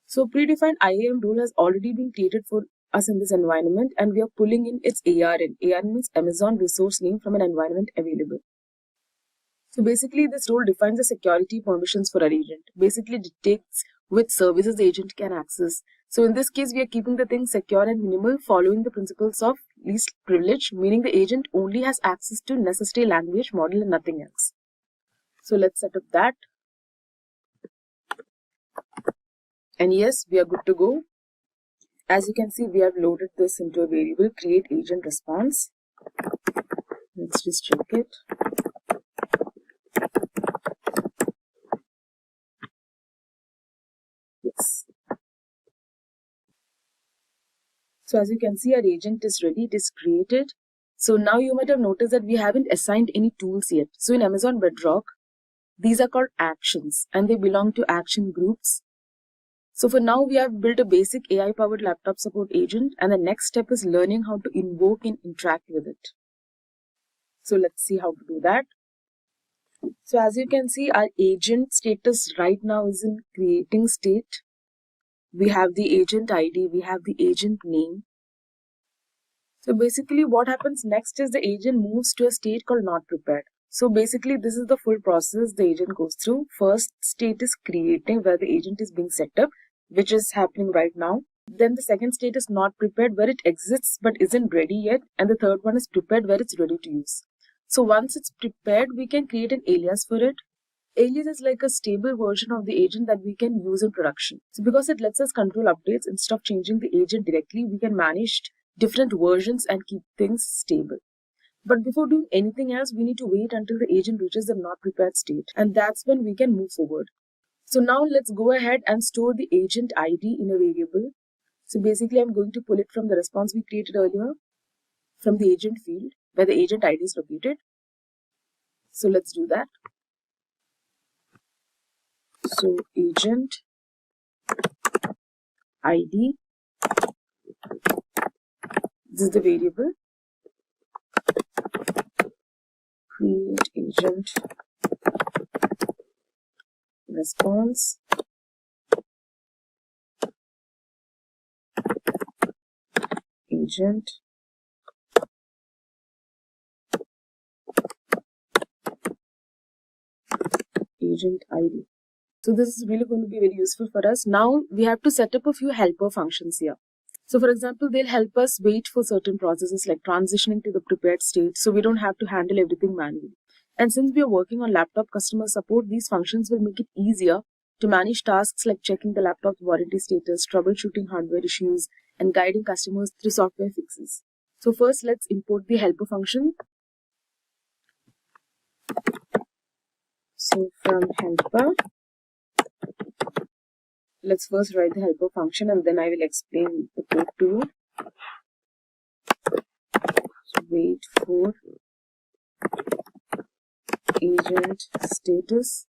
Speaker 5: So predefined IAM role has already been created for us in this environment, and we are pulling in its ARN. ARN means Amazon resource name from an environment available. So basically this role defines the security permissions for our agent. Basically dictates which services the agent can access. So in this case, we are keeping the thing secure and minimal, following the principles of least privilege, meaning the agent only has access to necessary language model and nothing else. So let's set up that. And yes, we are good to go. As you can see, we have loaded this into a variable create agent response. Let's just check it. Yes. So as you can see, our agent is ready, it is created. So now you might have noticed that we haven't assigned any tools yet. So in Amazon Bedrock, these are called actions and they belong to action groups. So for now, we have built a basic AI-powered laptop support agent, and the next step is learning how to invoke and interact with it. So let's see how to do that. So as you can see, our agent status right now is in creating state. We have the agent ID, we have the agent name. So basically what happens next is the agent moves to a state called not prepared. So basically this is the full process the agent goes through. First state is creating, where the agent is being set up, which is happening right now. Then the second state is not prepared, where it exists but isn't ready yet. And the third one is prepared, where it's ready to use. So once it's prepared, we can create an alias for it. Alias is like a stable version of the agent that we can use in production. So because it lets us control updates, instead of changing the agent directly, we can manage different versions and keep things stable. But before doing anything else, we need to wait until the agent reaches the not prepared state, and that's when we can move forward. So now let's go ahead and store the agent ID in a variable. So basically I'm going to pull it from the response we created earlier, from the agent field where the agent ID is located. So let's do that. So agent ID, this is the variable. Create agent response agent ID. So this is really going to be very useful for us. Now we have to set up a few helper functions here. So for example, they'll help us wait for certain processes like transitioning to the prepared state, so we don't have to handle everything manually. And since we are working on laptop customer support, these functions will make it easier to manage tasks like checking the laptop's warranty status, troubleshooting hardware issues, and guiding customers through software fixes. So first, let's import the helper function. So from helper, let's first write the helper function and then I will explain the code to you. So wait for agent status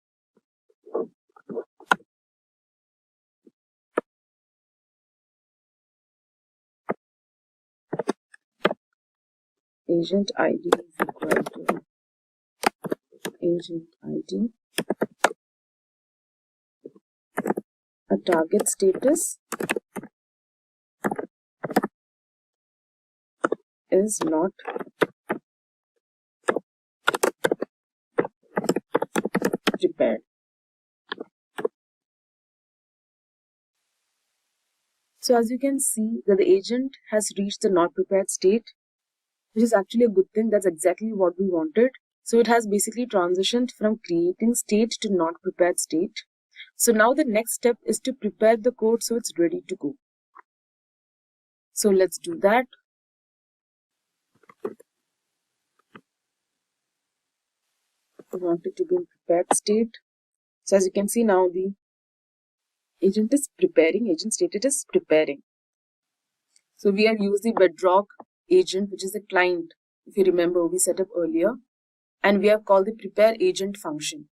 Speaker 5: agent ID is equal to agent ID, a target status is not prepared. So as you can see that the agent has reached the not prepared state, which is actually a good thing. That's exactly what we wanted. So it has basically transitioned from creating state to not prepared state. So now the next step is to prepare the code so it's ready to go. So let's do that. We want it to be in prepared state. So as you can see now the agent is preparing, agent status is preparing. So we have used the Bedrock agent, which is the client, if you remember we set up earlier, and we have called the prepare agent function.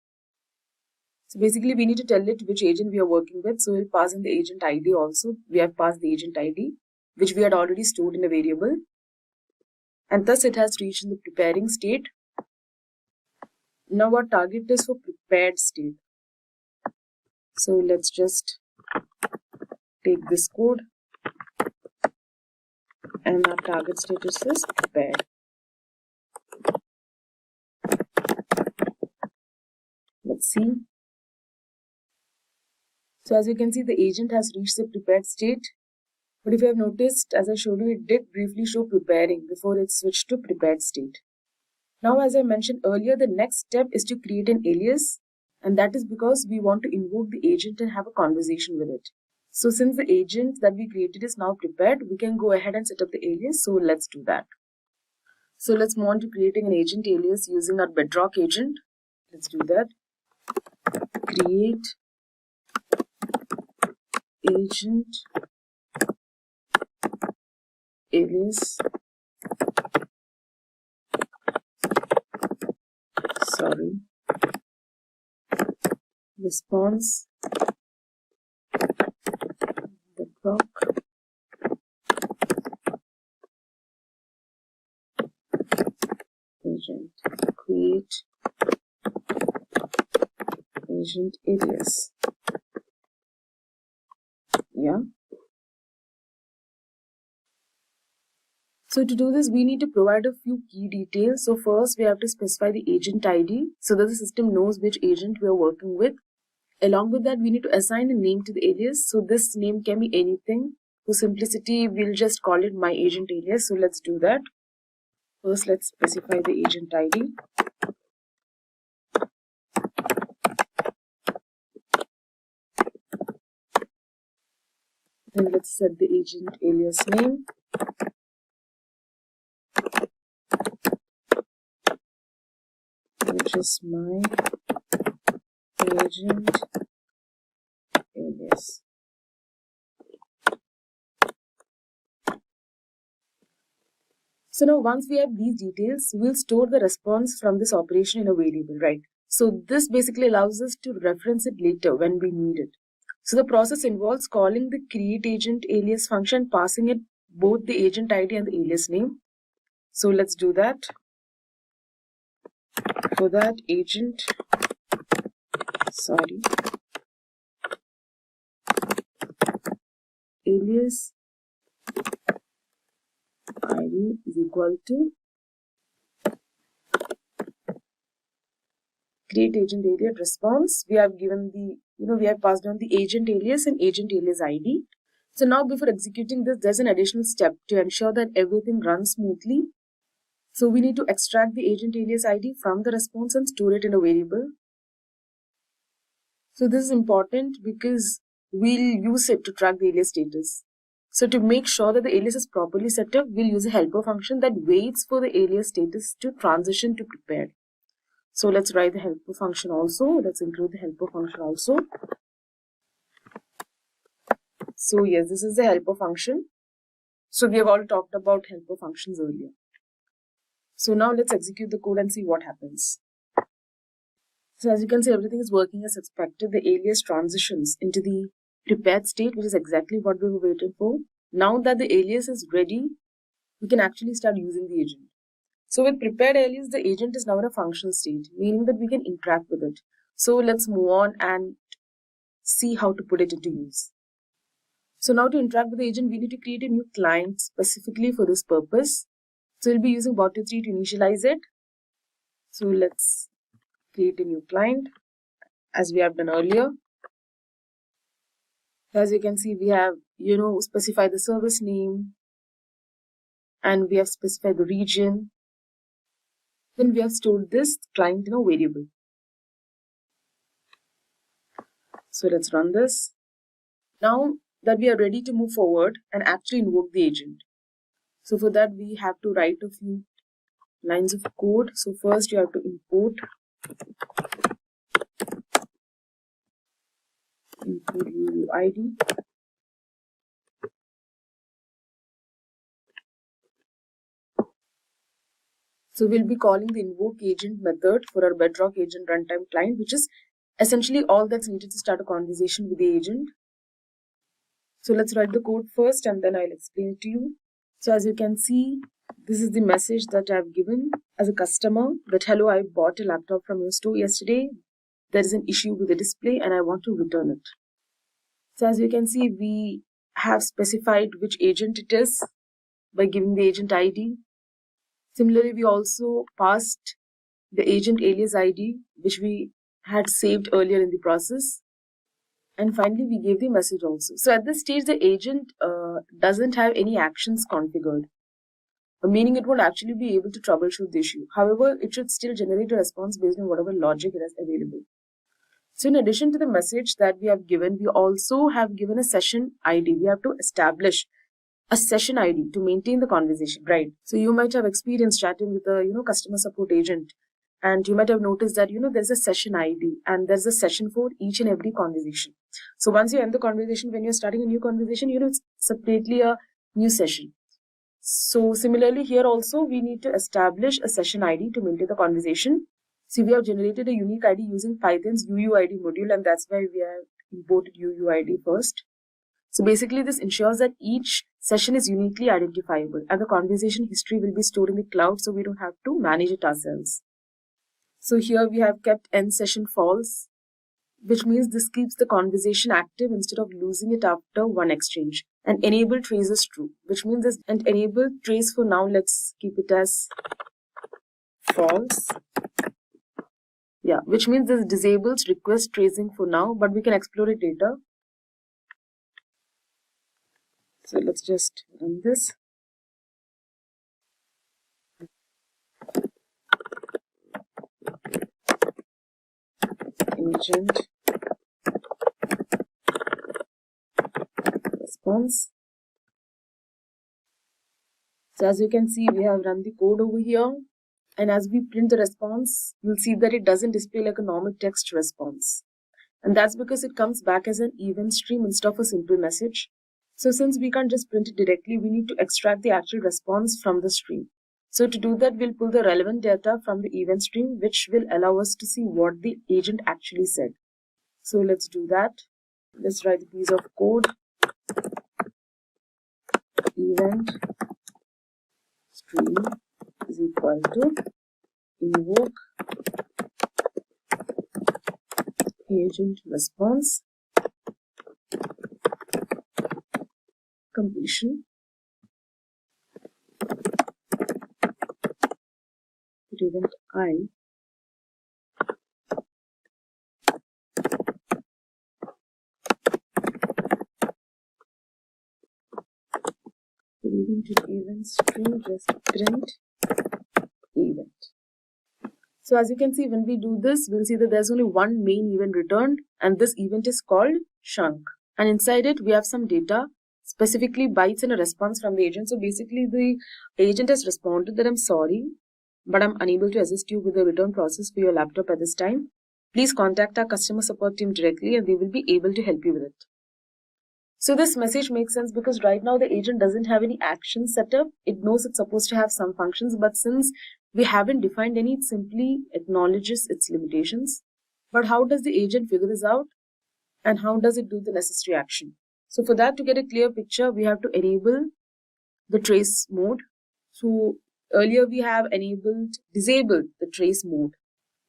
Speaker 5: So basically we need to tell it which agent we are working with. So we'll pass in the agent ID also. We have passed the agent ID, which we had already stored in a variable. And thus it has reached the preparing state. Now our target is for prepared state. So let's just take this code. And our target status is prepared. Let's see. So as you can see, the agent has reached the prepared state. But if you have noticed, as I showed you, it did briefly show preparing before it switched to prepared state. Now, as I mentioned earlier, the next step is to create an alias. And that is because we want to invoke the agent and have a conversation with it. So since the agent that we created is now prepared, we can go ahead and set up the alias. So let's do that. So let's move on to creating an agent alias using our Bedrock agent. Let's do that. Create agent alias. Response Bedrock agent, create agent alias. Yeah. So to do this, we need to provide a few key details. So first, we have to specify the agent ID so that the system knows which agent we are working with. Along with that, we need to assign a name to the alias. So this name can be anything. For simplicity, we'll just call it my agent alias. So let's do that. First, let's specify the agent ID. Then let's set the agent alias name. Which is my agent alias. So now once we have these details, we'll store the response from this operation in a variable, right? So this basically allows us to reference it later when we need it. So the process involves calling the create agent alias function, passing it both the agent ID and the alias name. So let's do that. For that, agent alias ID is equal to create agent alias response. We have given the, we have passed on the agent alias and agent alias ID. So now before executing this, there's an additional step to ensure that everything runs smoothly. So we need to extract the agent alias ID from the response and store it in a variable. So this is important because we'll use it to track the alias status. So to make sure that the alias is properly set up, we'll use a helper function that waits for the alias status to transition to prepared. So let's write the helper function also. Let's include the helper function also. So yes, this is the helper function. So we have already talked about helper functions earlier. So now let's execute the code and see what happens. So as you can see, everything is working as expected. The alias transitions into the prepared state, which is exactly what we were waiting for. Now that the alias is ready, we can actually start using the agent. So with prepared alias, the agent is now in a functional state, meaning that we can interact with it. So let's move on and see how to put it into use. So now to interact with the agent, we need to create a new client specifically for this purpose. So we'll be using Bot23 to initialize it. So let's create a new client as we have done earlier. As you can see, we have, specified the service name and we have specified the region. Then we have stored this client in a variable. So let's run this. Now that we are ready to move forward and actually invoke the agent. So for that, we have to write a few lines of code. So first you have to import UUID. So we'll be calling the invoke agent method for our Bedrock agent runtime client, which is essentially all that's needed to start a conversation with the agent. So let's write the code first and then I'll explain it to you. So as you can see, this is the message that I've given as a customer that, hello, I bought a laptop from your store yesterday. There is an issue with the display and I want to return it. So as you can see, we have specified which agent it is by giving the agent ID. Similarly, we also passed the agent alias ID, which we had saved earlier in the process. And finally, we gave the message also. So at this stage, the agent doesn't have any actions configured, meaning it won't actually be able to troubleshoot the issue. However, it should still generate a response based on whatever logic it has available. So in addition to the message that we have given, we also have given a session ID. We have to establish a session ID to maintain the conversation, right? So you might have experienced chatting with a, customer support agent, and you might have noticed that, there's a session ID and there's a session for each and every conversation. So once you end the conversation, when you're starting a new conversation, it's separately a new session. So similarly here also, we need to establish a session ID to maintain the conversation. So we have generated a unique ID using Python's UUID module, and that's why we have imported UUID first. So basically this ensures that each session is uniquely identifiable and the conversation history will be stored in the cloud, so we don't have to manage it ourselves. So here we have kept end session false, which means this keeps the conversation active instead of losing it after one exchange. And enable trace is true, which means this, and enable trace for now, let's keep it as false. Yeah, which means this disables request tracing for now, but we can explore it later. So let's just run this. Agent response. So as you can see, we have run the code over here. And as we print the response, you'll see that it doesn't display like a normal text response. And that's because it comes back as an event stream instead of a simple message. So since we can't just print it directly, we need to extract the actual response from the stream. So to do that, we'll pull the relevant data from the event stream, which will allow us to see what the agent actually said. So let's do that. Let's write a piece of code. Event stream is equal to invoke agent response completion event I event string, just print event. So as you can see, when we do this, we'll see that there's only one main event returned, and this event is called chunk. And inside it, we have some data, specifically bytes and a response from the agent. So basically, the agent has responded that I'm sorry, but I'm unable to assist you with the return process for your laptop at this time. Please contact our customer support team directly and they will be able to help you with it. So this message makes sense because right now the agent doesn't have any actions set up. It knows it's supposed to have some functions, but since we haven't defined any, it simply acknowledges its limitations. But how does the agent figure this out? And how does it do the necessary action? So for that, to get a clear picture, we have to enable the trace mode. So earlier we have disabled the trace mode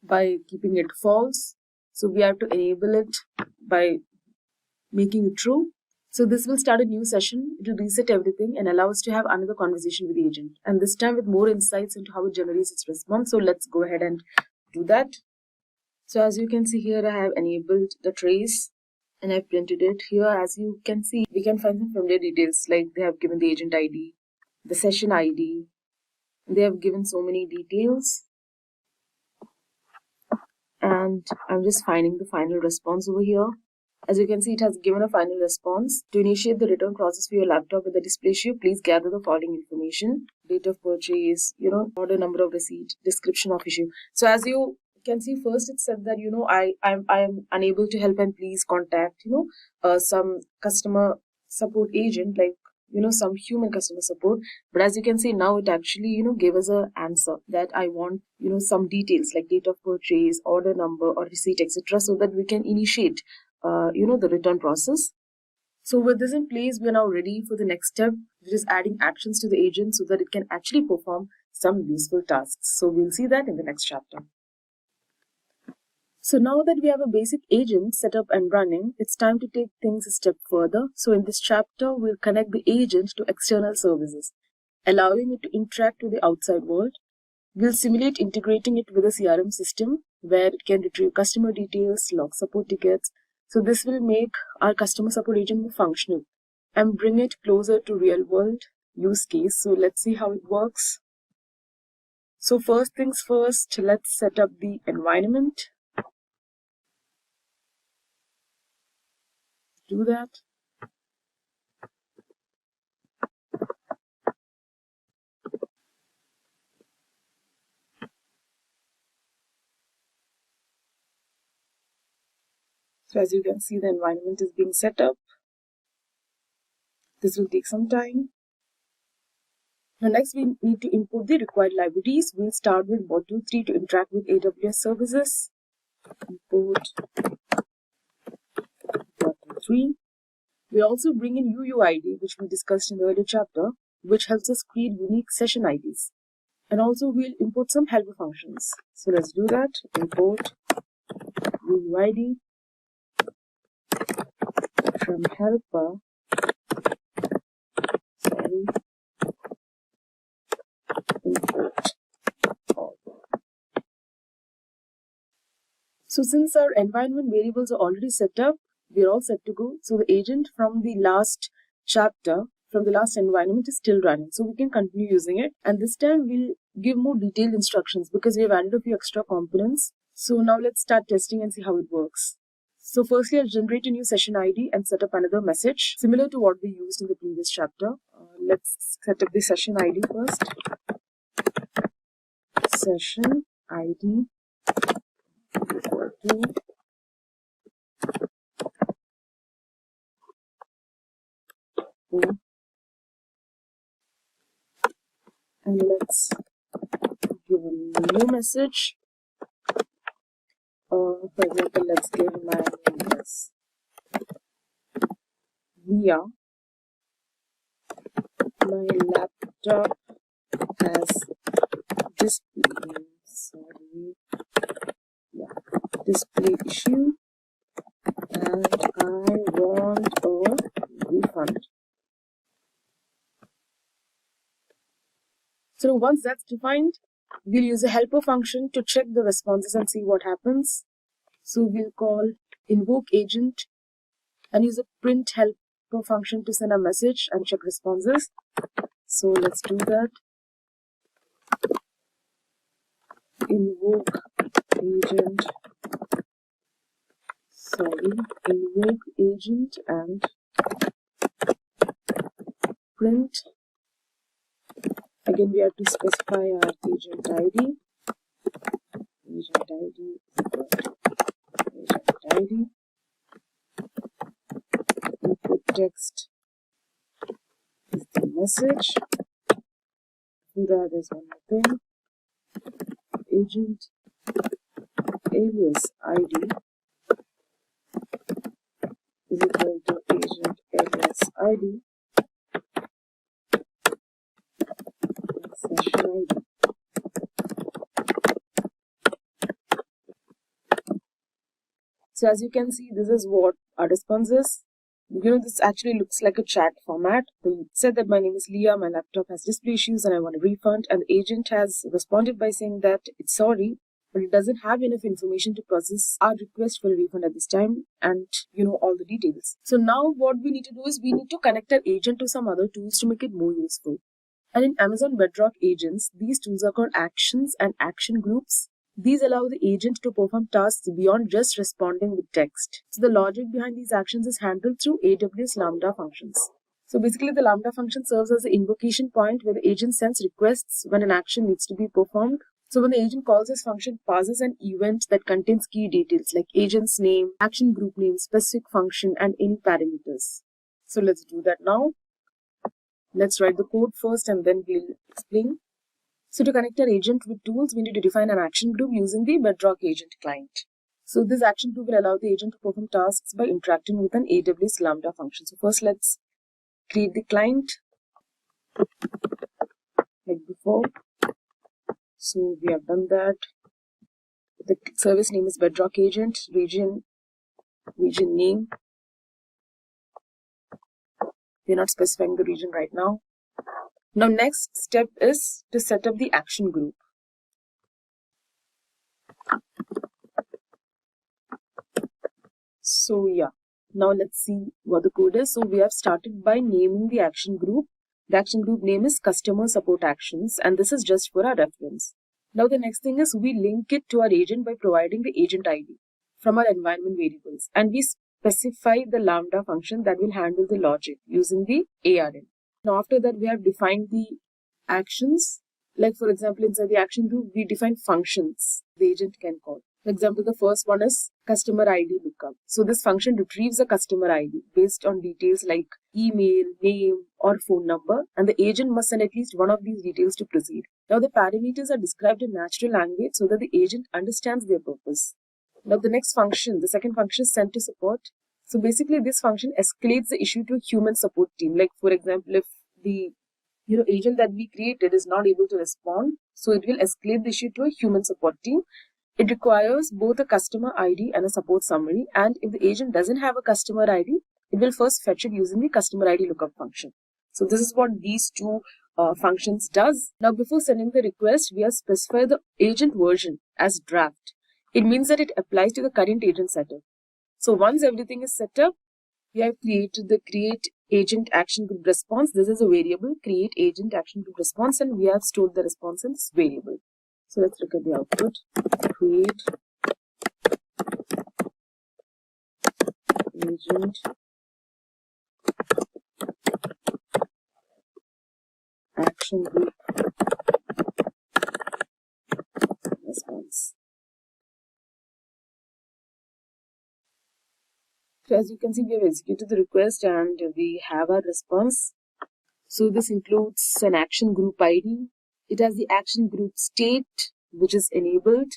Speaker 5: by keeping it false. So we have to enable it by making it true. So this will start a new session. It will reset everything and allow us to have another conversation with the agent. And this time with more insights into how it generates its response. So let's go ahead and do that. So as you can see here, I have enabled the trace and I've printed it. Here, as you can see, we can find some familiar details like they have given the agent ID, the session ID. They have given so many details. And I'm just finding the final response over here. As you can see, it has given a final response. To initiate the return process for your laptop with the display issue, please gather the following information: date of purchase, order number of receipt, description of issue. So as you can see, first it said that, I am unable to help and please contact, some customer support agent, like, some human customer support. But as you can see now, it actually, gave us an answer that I want, some details like date of purchase, order number or receipt, etc. so that we can initiate the return process. So with this in place, we are now ready for the next step, which is adding actions to the agent so that it can actually perform some useful tasks. So we'll see that in the next chapter. So now that we have a basic agent set up and running, it's time to take things a step further. So in this chapter, we'll connect the agent to external services, allowing it to interact with the outside world. We'll simulate integrating it with a CRM system where it can retrieve customer details, log support tickets. So this will make our customer support agent more functional and bring it closer to real world use case. So let's see how it works. So first things first, let's set up the environment. Do that. So as you can see, the environment is being set up. This will take some time. Now next we need to import the required libraries. We'll start with module 3 to interact with AWS services. Import module 3. We also bring in UUID, which we discussed in the earlier chapter, which helps us create unique session IDs. And also we'll import some helper functions. So let's do that. Import UUID from helper. Import all. So since our environment variables are already set up, we're all set to go. So the agent from the last chapter, from the last environment is still running. So we can continue using it. And this time we'll give more detailed instructions because we have added a few extra components. So now let's start testing and see how it works. So firstly, I'll generate a new session ID and set up another message similar to what we used in the previous chapter. Let's set up the session ID first. Session ID equal to and let's give a new message. For example, let's give my name as Via. My laptop has display issue and I want a refund. So once that's defined, we'll use a helper function to check the responses and see what happens. So we'll call invoke agent and use a print helper function to send a message and check responses. So let's do that. Invoke agent and print. Again, we have to specify our agent ID. Agent ID equal to agent ID. Input text is the message. That is one more thing. Agent alias ID is equal to agent alias ID session ID. So as you can see, this is what our response is. This actually looks like a chat format. We said that my name is Leah, my laptop has display issues and I want a refund. And the agent has responded by saying that it's sorry, but it doesn't have enough information to process our request for a refund at this time and all the details. So now what we need to do is we need to connect our agent to some other tools to make it more useful. And in Amazon Bedrock agents, these tools are called actions and action groups. These allow the agent to perform tasks beyond just responding with text. So the logic behind these actions is handled through AWS Lambda functions. So basically the Lambda function serves as the invocation point where the agent sends requests when an action needs to be performed. So when the agent calls this function, passes an event that contains key details like agent's name, action group name, specific function, and any parameters. So let's do that now. Let's write the code first and then we'll explain. So to connect our agent with tools, we need to define an action group using the Bedrock agent client. So this action group will allow the agent to perform tasks by interacting with an AWS Lambda function. So first let's create the client like before. So we have done that. The service name is Bedrock agent, region name. We're not specifying the region right now. Now next step is to set up the action group. So now let's see what the code is. So we have started by naming the action group. The action group name is customer support actions and this is just for our reference. Now the next thing is we link it to our agent by providing the agent ID from our environment variables and we specify the Lambda function that will handle the logic using the ARN. Now after that we have defined the actions. Like for example, inside the action group, we define functions the agent can call. For example, the first one is customer ID lookup. So this function retrieves a customer ID based on details like email, name, or phone number, and the agent must send at least one of these details to proceed. Now the parameters are described in natural language so that the agent understands their purpose. Now the next function, the second function is send to support. So basically this function escalates the issue to a human support team. Like for example, if the agent that we created is not able to respond, so it will escalate the issue to a human support team. It requires both a customer ID and a support summary, and if the agent doesn't have a customer ID, it will first fetch it using the customer ID lookup function. So this is what these two functions does. Now before sending the request, we have specified the agent version as draft. It means that it applies to the current agent setup. So once everything is set up, we have created the create agent action group response. This is a variable, create agent action group response, and we have stored the response in this variable. So let's look at the output. Create agent action group response. So as you can see, we have executed the request and we have our response. So this includes an action group ID. It has the action group state, which is enabled.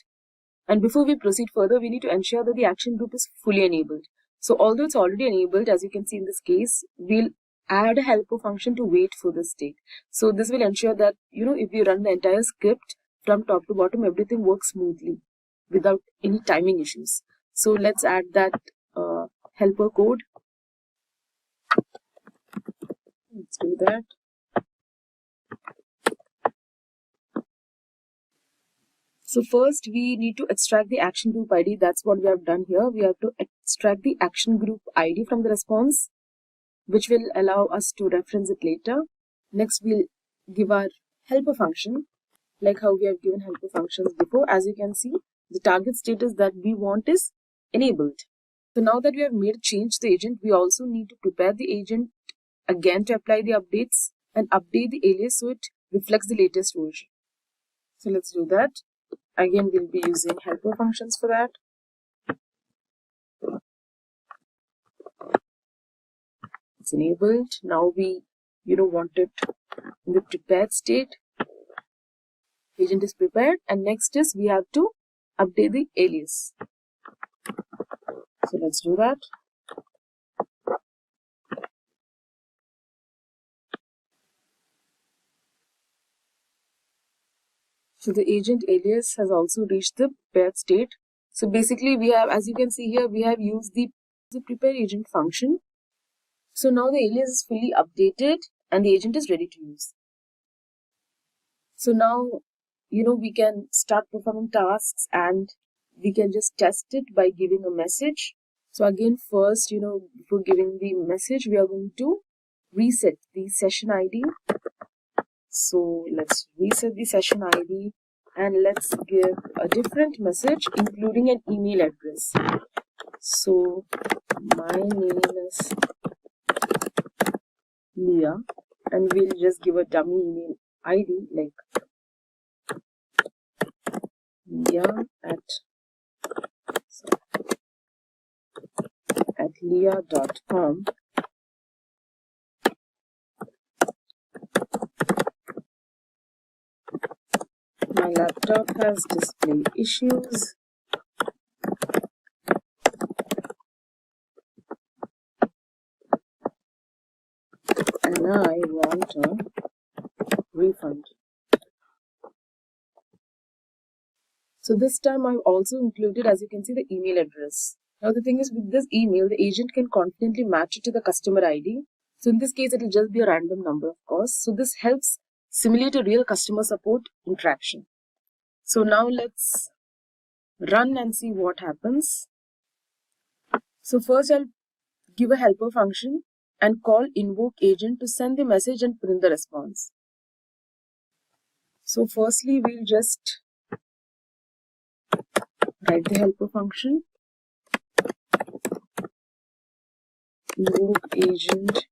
Speaker 5: And before we proceed further, we need to ensure that the action group is fully enabled. So although it's already enabled, as you can see in this case, we'll add a helper function to wait for the state. So this will ensure that, if we run the entire script from top to bottom, everything works smoothly without any timing issues. So let's add that helper code. Let's do that. So first we need to extract the action group ID. That's what we have done here. We have to extract the action group ID from the response, which will allow us to reference it later. Next, we'll give our helper function, like how we have given helper functions before. As you can see, the target status that we want is enabled. So now that we have made a change to the agent, we also need to prepare the agent again to apply the updates and update the alias so it reflects the latest version. So let's do that. Again, we'll be using helper functions for that. It's enabled. Now we, want it in the prepared state. Agent is prepared, and next is we have to update the alias. So let's do that. So the agent alias has also reached the prepared state. So basically we have, as you can see here, we have used the prepare agent function. So now the alias is fully updated and the agent is ready to use. So now, we can start performing tasks and we can just test it by giving a message. So again, first, before giving the message, we are going to reset the session ID. So let's reset the session ID and let's give a different message, including an email address. So my name is Leah, and we'll just give a dummy email ID like Leah at leah.com. My laptop has display issues. And I want a refund. So this time I've also included, as you can see, the email address. Now the thing is, with this email, the agent can confidently match it to the customer ID. So in this case, it will just be a random number, of course. So this helps simulate a real customer support interaction. So now let's run and see what happens. So first I'll give a helper function and call invoke agent to send the message and print the response. So firstly, we'll just write the helper function. Invoke agent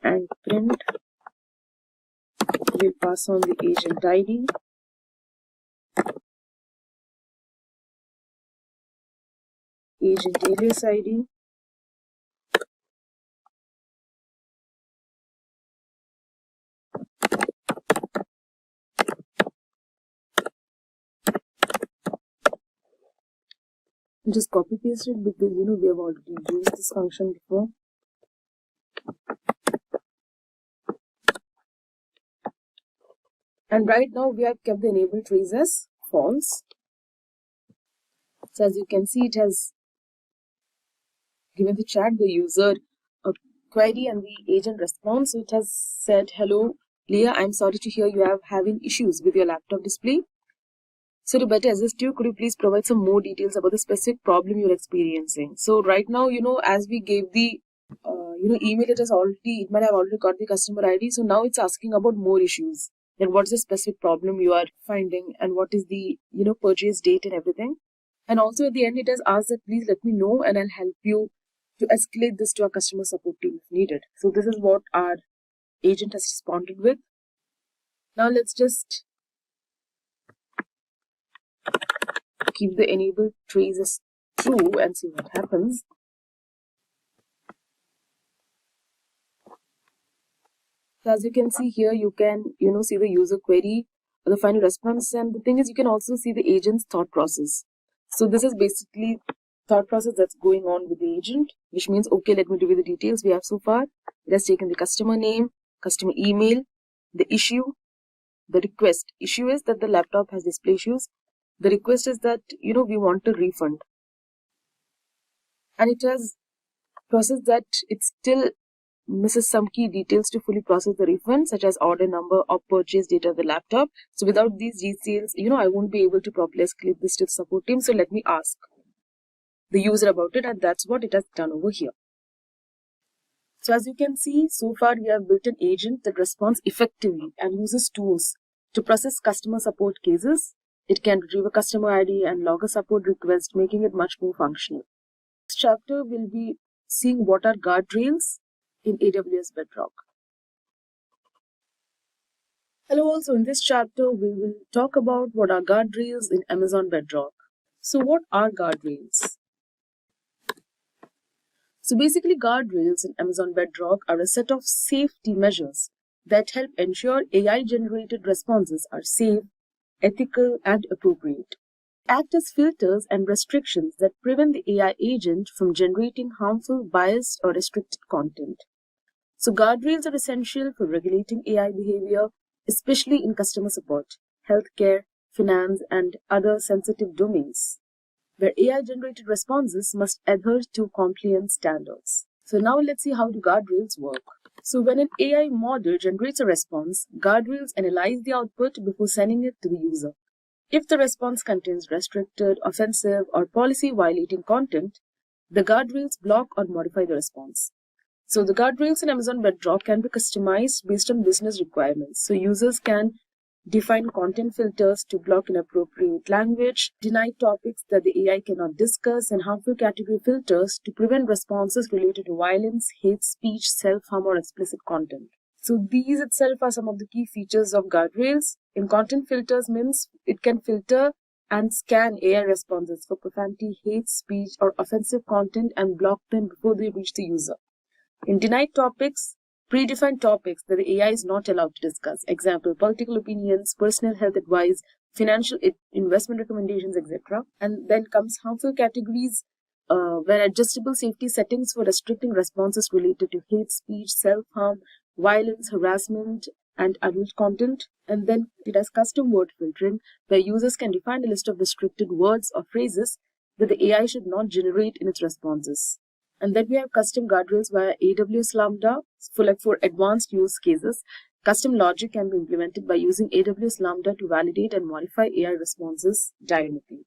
Speaker 5: and print. We'll pass on the agent ID. Agent alias ID. Just copy paste it because we have already used this function before. And right now we have kept the enable trace as false. So as you can see, it has given the chat, the user, a query and the agent response. So it has said, hello Leah, I'm sorry to hear you are having issues with your laptop display. So to better assist you, could you please provide some more details about the specific problem you're experiencing? So right now, as we gave the email, it might have already got the customer ID. So now it's asking about more issues. Then what's the specific problem you are finding and what is the, purchase date and everything. And also at the end, it has asked that please let me know and I'll help you to escalate this to our customer support team if needed. So this is what our agent has responded with. Now let's just keep the enable trace as true and see what happens. So as you can see here, you can, see the user query, the final response. And the thing is, you can also see the agent's thought process. So this is basically thought process that's going on with the agent, which means, okay, let me review the details we have so far. It has taken the customer name, customer email, the issue, the request. Issue is that the laptop has display issues. The request is that, we want a refund. And it has processed that it still misses some key details to fully process the refund, such as order number or purchase date of the laptop. So without these details, I won't be able to properly escalate this to the support team. So let me ask the user about it, and that's what it has done over here. So as you can see, so far we have built an agent that responds effectively and uses tools to process customer support cases. It can retrieve a customer ID and log a support request, making it much more functional. This chapter will be seeing what are guardrails in AWS Bedrock. Hello, also in this chapter we will talk about what are guardrails in Amazon Bedrock. So what are guardrails? So basically, guardrails in Amazon Bedrock are a set of safety measures that help ensure AI-generated responses are safe, ethical, and appropriate. Act as filters and restrictions that prevent the AI agent from generating harmful, biased, or restricted content. So guardrails are essential for regulating AI behavior, especially in customer support, healthcare, finance, and other sensitive domains, where AI-generated responses must adhere to compliance standards. So now let's see how the guardrails work. So when an AI model generates a response, guardrails analyze the output before sending it to the user. If the response contains restricted, offensive, or policy-violating content, the guardrails block or modify the response. So the guardrails in Amazon Bedrock can be customized based on business requirements. So users can define content filters to block inappropriate language, deny topics that the AI cannot discuss, and harmful category filters to prevent responses related to violence, hate speech, self-harm, or explicit content. So these itself are some of the key features of guardrails. In content filters means it can filter and scan AI responses for profanity, hate speech, or offensive content and block them before they reach the user. In denied topics, predefined topics that the AI is not allowed to discuss. Example, political opinions, personal health advice, financial investment recommendations, etc. And then comes harmful categories, where adjustable safety settings for restricting responses related to hate speech, self-harm, violence, harassment, and adult content. And then it has custom word filtering, where users can define a list of restricted words or phrases that the AI should not generate in its responses. And then we have custom guardrails via AWS Lambda for advanced use cases. Custom logic can be implemented by using AWS Lambda to validate and modify AI responses dynamically.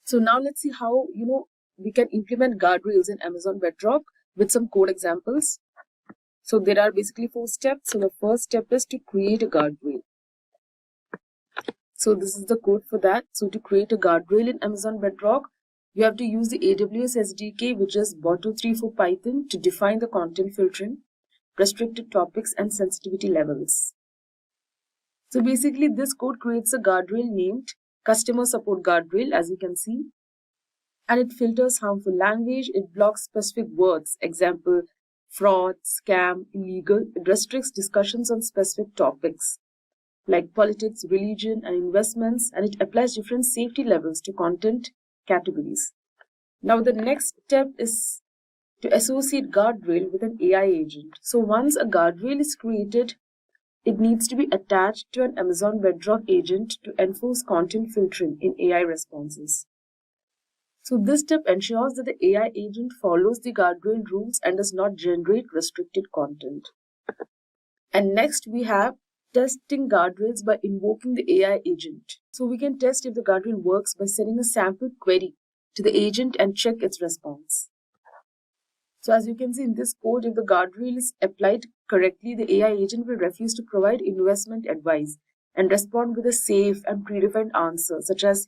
Speaker 5: So now let's see how we can implement guardrails in Amazon Bedrock with some code examples. So there are basically 4 steps. So the first step is to create a guardrail. So this is the code for that. So to create a guardrail in Amazon Bedrock, you have to use the AWS SDK, which is Boto3 for Python, to define the content filtering, restricted topics, and sensitivity levels. So basically, this code creates a guardrail named Customer Support Guardrail, as you can see. And it filters harmful language, it blocks specific words, example, fraud, scam, illegal. It restricts discussions on specific topics like politics, religion, and investments, and it applies different safety levels to content categories. Now the next step is to associate guardrail with an AI agent. So once a guardrail is created, it needs to be attached to an Amazon Bedrock agent to enforce content filtering in AI responses. So this step ensures that the AI agent follows the guardrail rules and does not generate restricted content. And next we have testing guardrails by invoking the AI agent. So we can test if the guardrail works by sending a sample query to the agent and check its response. So as you can see in this code, if the guardrail is applied correctly, the AI agent will refuse to provide investment advice and respond with a safe and predefined answer, such as,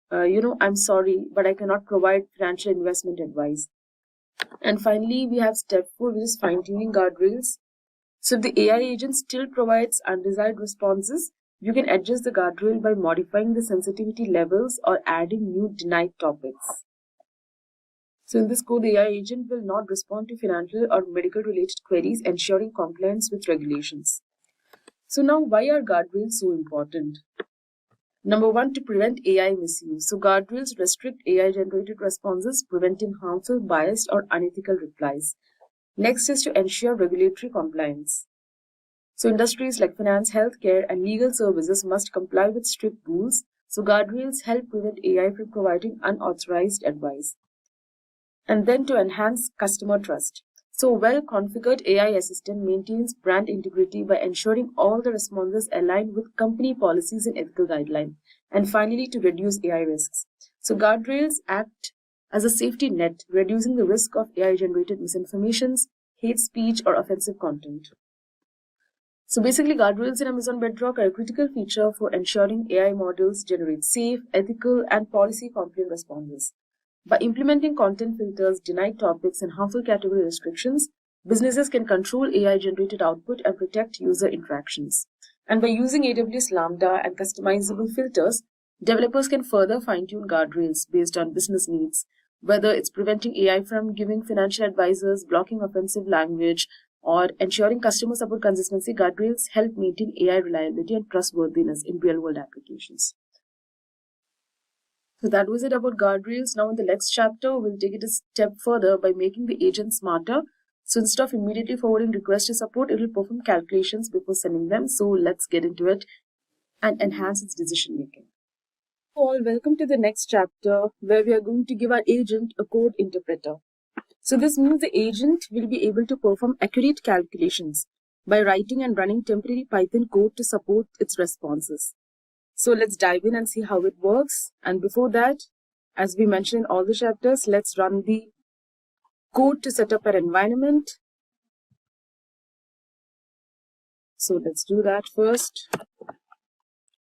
Speaker 5: I'm sorry, but I cannot provide financial investment advice. And finally, we have step 4, which is fine-tuning guardrails. So if the AI agent still provides undesired responses, you can adjust the guardrail by modifying the sensitivity levels or adding new denied topics. So in this code, the AI agent will not respond to financial or medical related queries, ensuring compliance with regulations. So now, why are guardrails so important? Number 1, to prevent AI misuse. So guardrails restrict AI generated responses, preventing harmful, biased or unethical replies. Next is to ensure regulatory compliance. So industries like finance, healthcare and legal services must comply with strict rules. So guardrails help prevent AI from providing unauthorized advice. And then to enhance customer trust. So well-configured AI assistant maintains brand integrity by ensuring all the responses align with company policies and ethical guidelines. And finally, to reduce AI risks. So guardrails act as a safety net, reducing the risk of AI-generated misinformations, hate speech, or offensive content. So basically, guardrails in Amazon Bedrock are a critical feature for ensuring AI models generate safe, ethical, and policy-compliant responses. By implementing content filters, denied topics, and harmful category restrictions, businesses can control AI-generated output and protect user interactions. And by using AWS Lambda and customizable filters, developers can further fine-tune guardrails based on business needs, whether it's preventing AI from giving financial advisors, blocking offensive language, or ensuring customer support consistency. Guardrails help maintain AI reliability and trustworthiness in real-world applications. So that was it about guardrails. Now in the next chapter, we'll take it a step further by making the agent smarter. So instead of immediately forwarding requests to support, it will perform calculations before sending them. So let's get into it and enhance its decision making. All, welcome to the next chapter where we are going to give our agent a code interpreter. So this means the agent will be able to perform accurate calculations by writing and running temporary Python code to support its responses. So let's dive in and see how it works. And before that, as we mentioned in all the chapters, let's run the code to set up an environment. So let's do that first.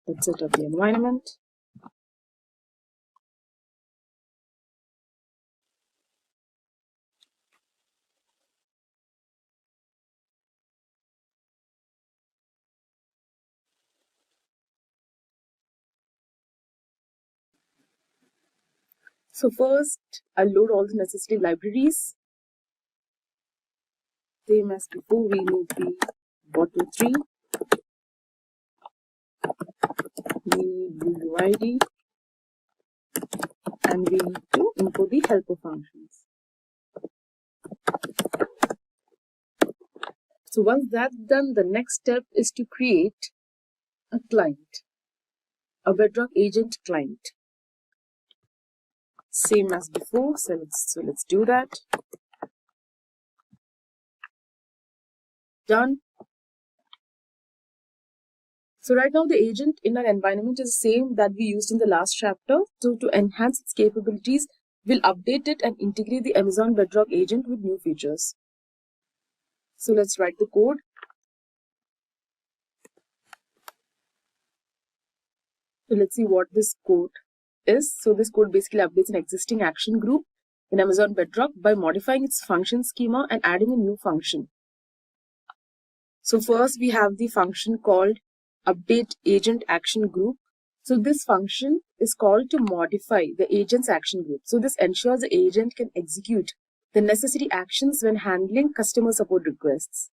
Speaker 5: Let's set up the environment. So first, I'll load all the necessary libraries. Same as before, we need the bottle 3. We need UUID. And we need to import the helper functions. So once that's done, the next step is to create a client, a Bedrock agent client. Same as before, so let's do that. Done. So right now the agent in our environment is the same that we used in the last chapter. So to enhance its capabilities, we'll update it and integrate the Amazon Bedrock agent with new features. So let's write the code. So let's see what this code is. So this code basically updates an existing action group in Amazon Bedrock by modifying its function schema and adding a new function. So first we have the function called update agent action group. So this function is called to modify the agent's action group. So this ensures the agent can execute the necessary actions when handling customer support requests.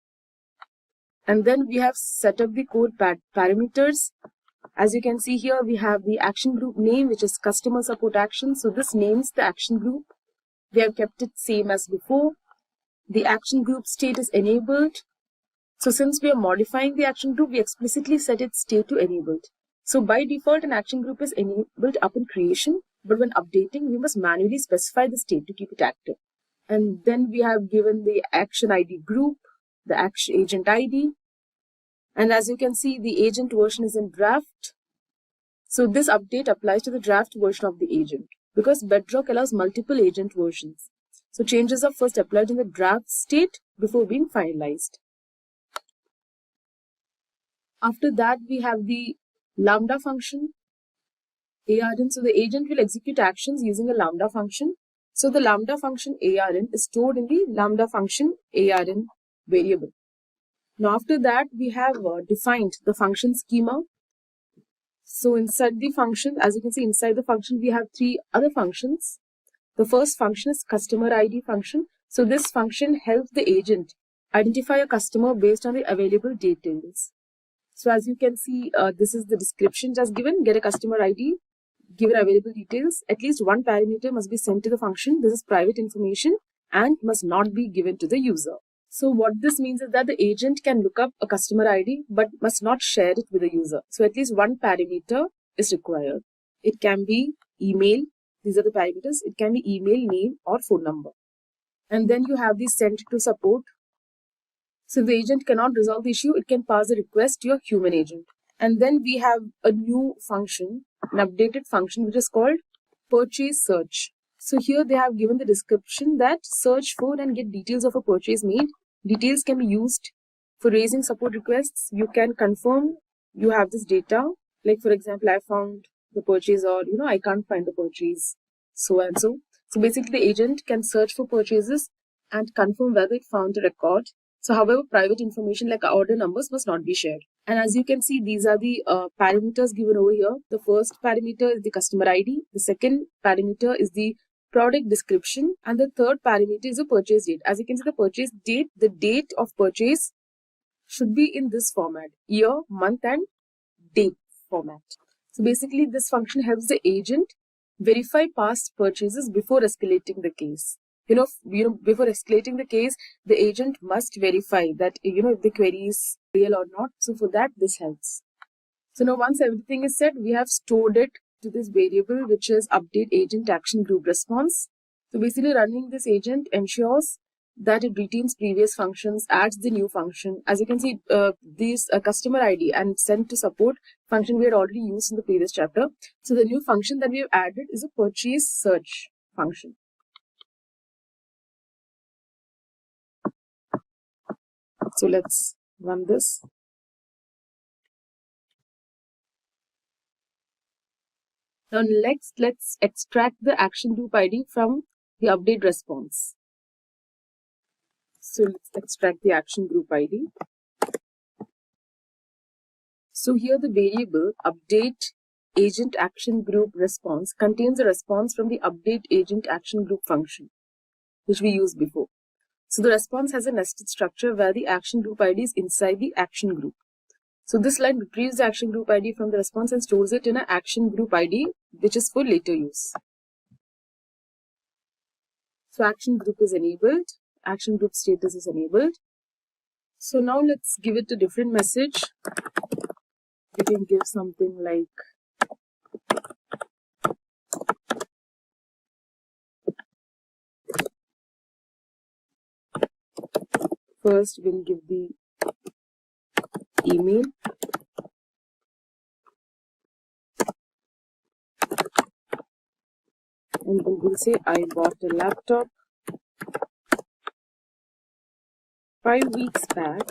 Speaker 5: And then we have set up the code parameters. As you can see here, we have the action group name, which is customer support action. So this names the action group. We have kept it same as before. The action group state is enabled. So since we are modifying the action group, we explicitly set its state to enabled. So by default, an action group is enabled upon creation, but when updating, we must manually specify the state to keep it active. And then we have given the action ID group, the action agent ID. And as you can see, the agent version is in draft. So this update applies to the draft version of the agent because Bedrock allows multiple agent versions. So changes are first applied in the draft state before being finalized. After that, we have the Lambda function, ARN. So the agent will execute actions using a Lambda function. So the Lambda function ARN is stored in the Lambda function ARN variable. Now after that, we have defined the function schema. So inside the function, as you can see, inside the function, we have three other functions. The first function is customer ID function. So this function helps the agent identify a customer based on the available details. So as you can see, this is the description just given, get a customer ID, given available details. At least one parameter must be sent to the function. This is private information and must not be given to the user. So what this means is that the agent can look up a customer ID but must not share it with the user. So at least one parameter is required. It can be email. These are the parameters. It can be email, name or phone number. And then you have the send to support. So if the agent cannot resolve the issue, it can pass a request to your human agent. And then we have a new function, an updated function, which is called purchase search. So here they have given the description that search for and get details of a purchase made. Details can be used for raising support requests. You can confirm you have this data. Like for example, I found the purchase, or I can't find the purchase, so and so. So basically the agent can search for purchases and confirm whether it found the record. So however, private information like order numbers must not be shared. And as you can see, these are the parameters given over here. The first parameter is the customer ID. The second parameter is the product description. And the third parameter is the purchase date. As you can see, the purchase date, the date of purchase should be in this format: year, month and date format. So basically this function helps the agent verify past purchases before escalating the case. Before escalating the case, the agent must verify that, if the query is real or not. So for that, this helps. So now once everything is set, we have stored it to this variable, which is update agent action group response. So basically running this agent ensures that it retains previous functions, adds the new function. As you can see, these customer ID and send to support function we had already used in the previous chapter. So the new function that we have added is a purchase search function. So let's run this. Now let's extract the action group ID from the update response. So let's extract the action group ID. So here the variable update agent action group response contains a response from the update agent action group function, which we used before. So the response has a nested structure where the action group ID is inside the action group. So this line retrieves the action group ID from the response and stores it in an action group ID, which is for later use. So action group is enabled. Action group status is enabled. So now let's give it a different message. We can give something like first we'll give the email. And then we'll say I bought a laptop 5 weeks back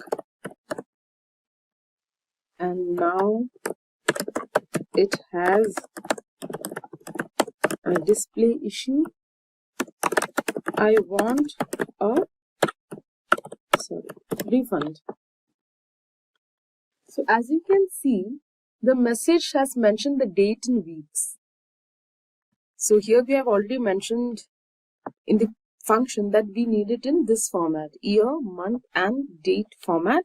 Speaker 5: and now it has a display issue. I want a refund. So as you can see, the message has mentioned the date in weeks. So here we have already mentioned in the function that we need it in this format, year, month and date format.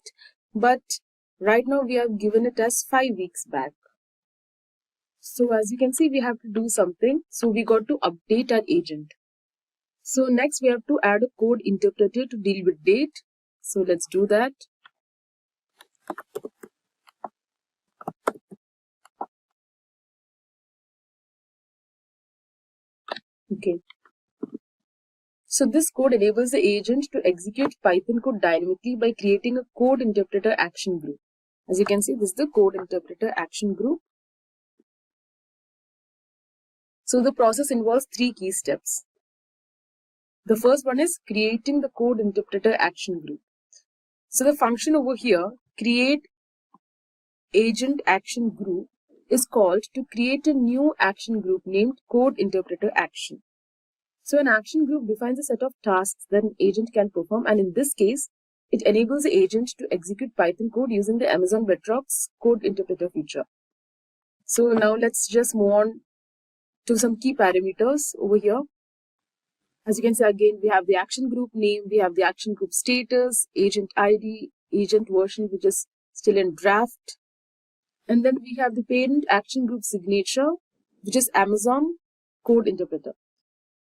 Speaker 5: But right now we have given it as 5 weeks back. So as you can see, we have to do something. So we got to update our agent. So next we have to add a code interpreter to deal with date. So let's do that. Okay. So this code enables the agent to execute Python code dynamically by creating a code interpreter action group. As you can see, this is the code interpreter action group. So the process involves 3 key steps. The first one is creating the code interpreter action group. So the function over here, create agent action group, is called to create a new action group named code interpreter action. So an action group defines a set of tasks that an agent can perform, and in this case, it enables the agent to execute Python code using the Amazon Bedrock's code interpreter feature. So now let's just move on to some key parameters over here. As you can see, again, we have the action group name, we have the action group status, agent ID, agent version, which is still in draft. And then we have the parent action group signature, which is Amazon code interpreter.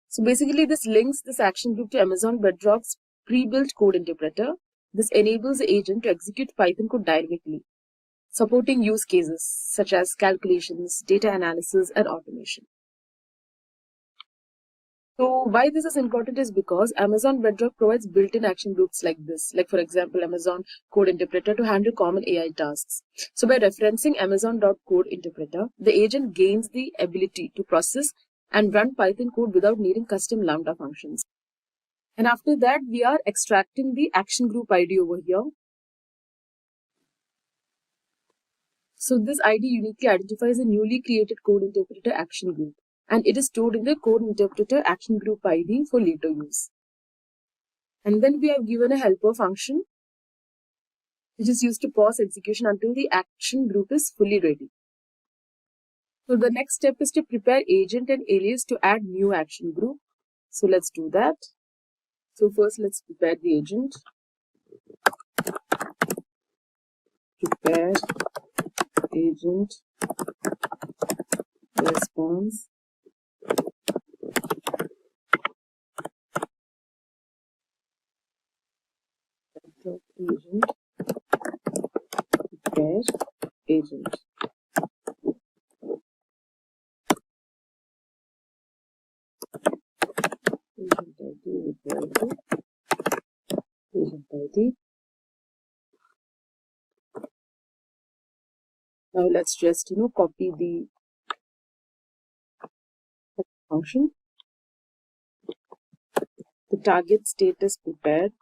Speaker 5: So basically, this links this action group to Amazon Bedrock's pre-built code interpreter. This enables the agent to execute Python code dynamically, supporting use cases such as calculations, data analysis, and automation. So why this is important is because Amazon Bedrock provides built-in action groups like this, like for example, Amazon Code Interpreter to handle common AI tasks. So by referencing Amazon.code interpreter, the agent gains the ability to process and run Python code without needing custom Lambda functions. And after that, we are extracting the action group ID over here. So this ID uniquely identifies a newly created code interpreter action group, and it is stored in the code interpreter action group ID for later use. And then we have given a helper function, which is used to pause execution until the action group is fully ready. So the next step is to prepare agent and alias to add new action group. So let's do that. So first let's prepare the agent. Prepare agent response. Agent. Prepare agent. Agent ID equal to agent ID. Now let's just copy the function. The target state is prepared,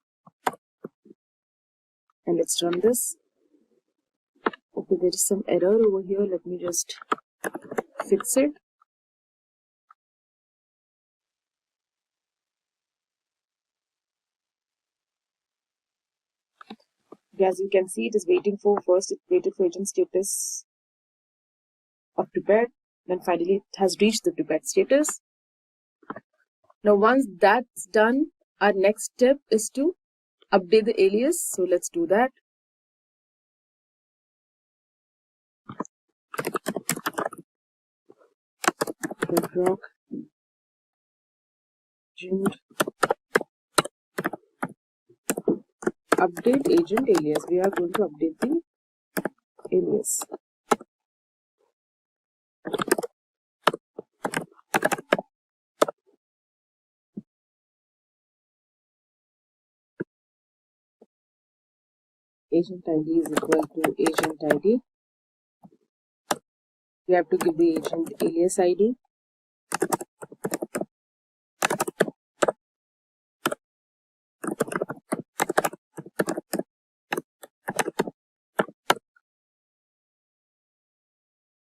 Speaker 5: and let's run this. Okay, there is some error over here. Let me just fix it. As you can see, it is waiting for first. It waited for agent status of prepared. Then finally, it has reached the prepared status. Now, once that's done, our next step is to update the alias. So let's do that. Bedrock agent update agent alias. We are going to update the alias. Agent ID is equal to agent ID. We have to give the agent alias ID.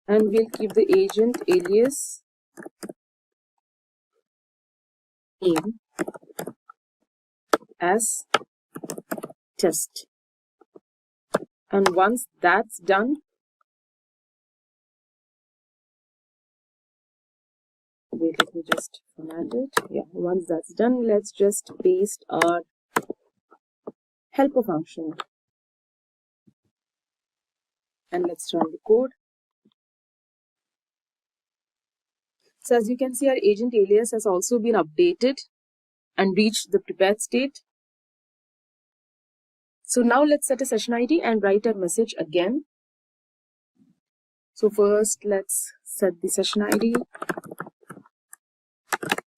Speaker 5: And we'll keep the agent alias name as test. And once that's done, wait, let me just format it. Yeah, once that's done, let's just paste our helper function. And let's run the code. So as you can see, our agent alias has also been updated. and reach the prepared state. So now let's set a session ID and write our message again. So first let's set the session ID.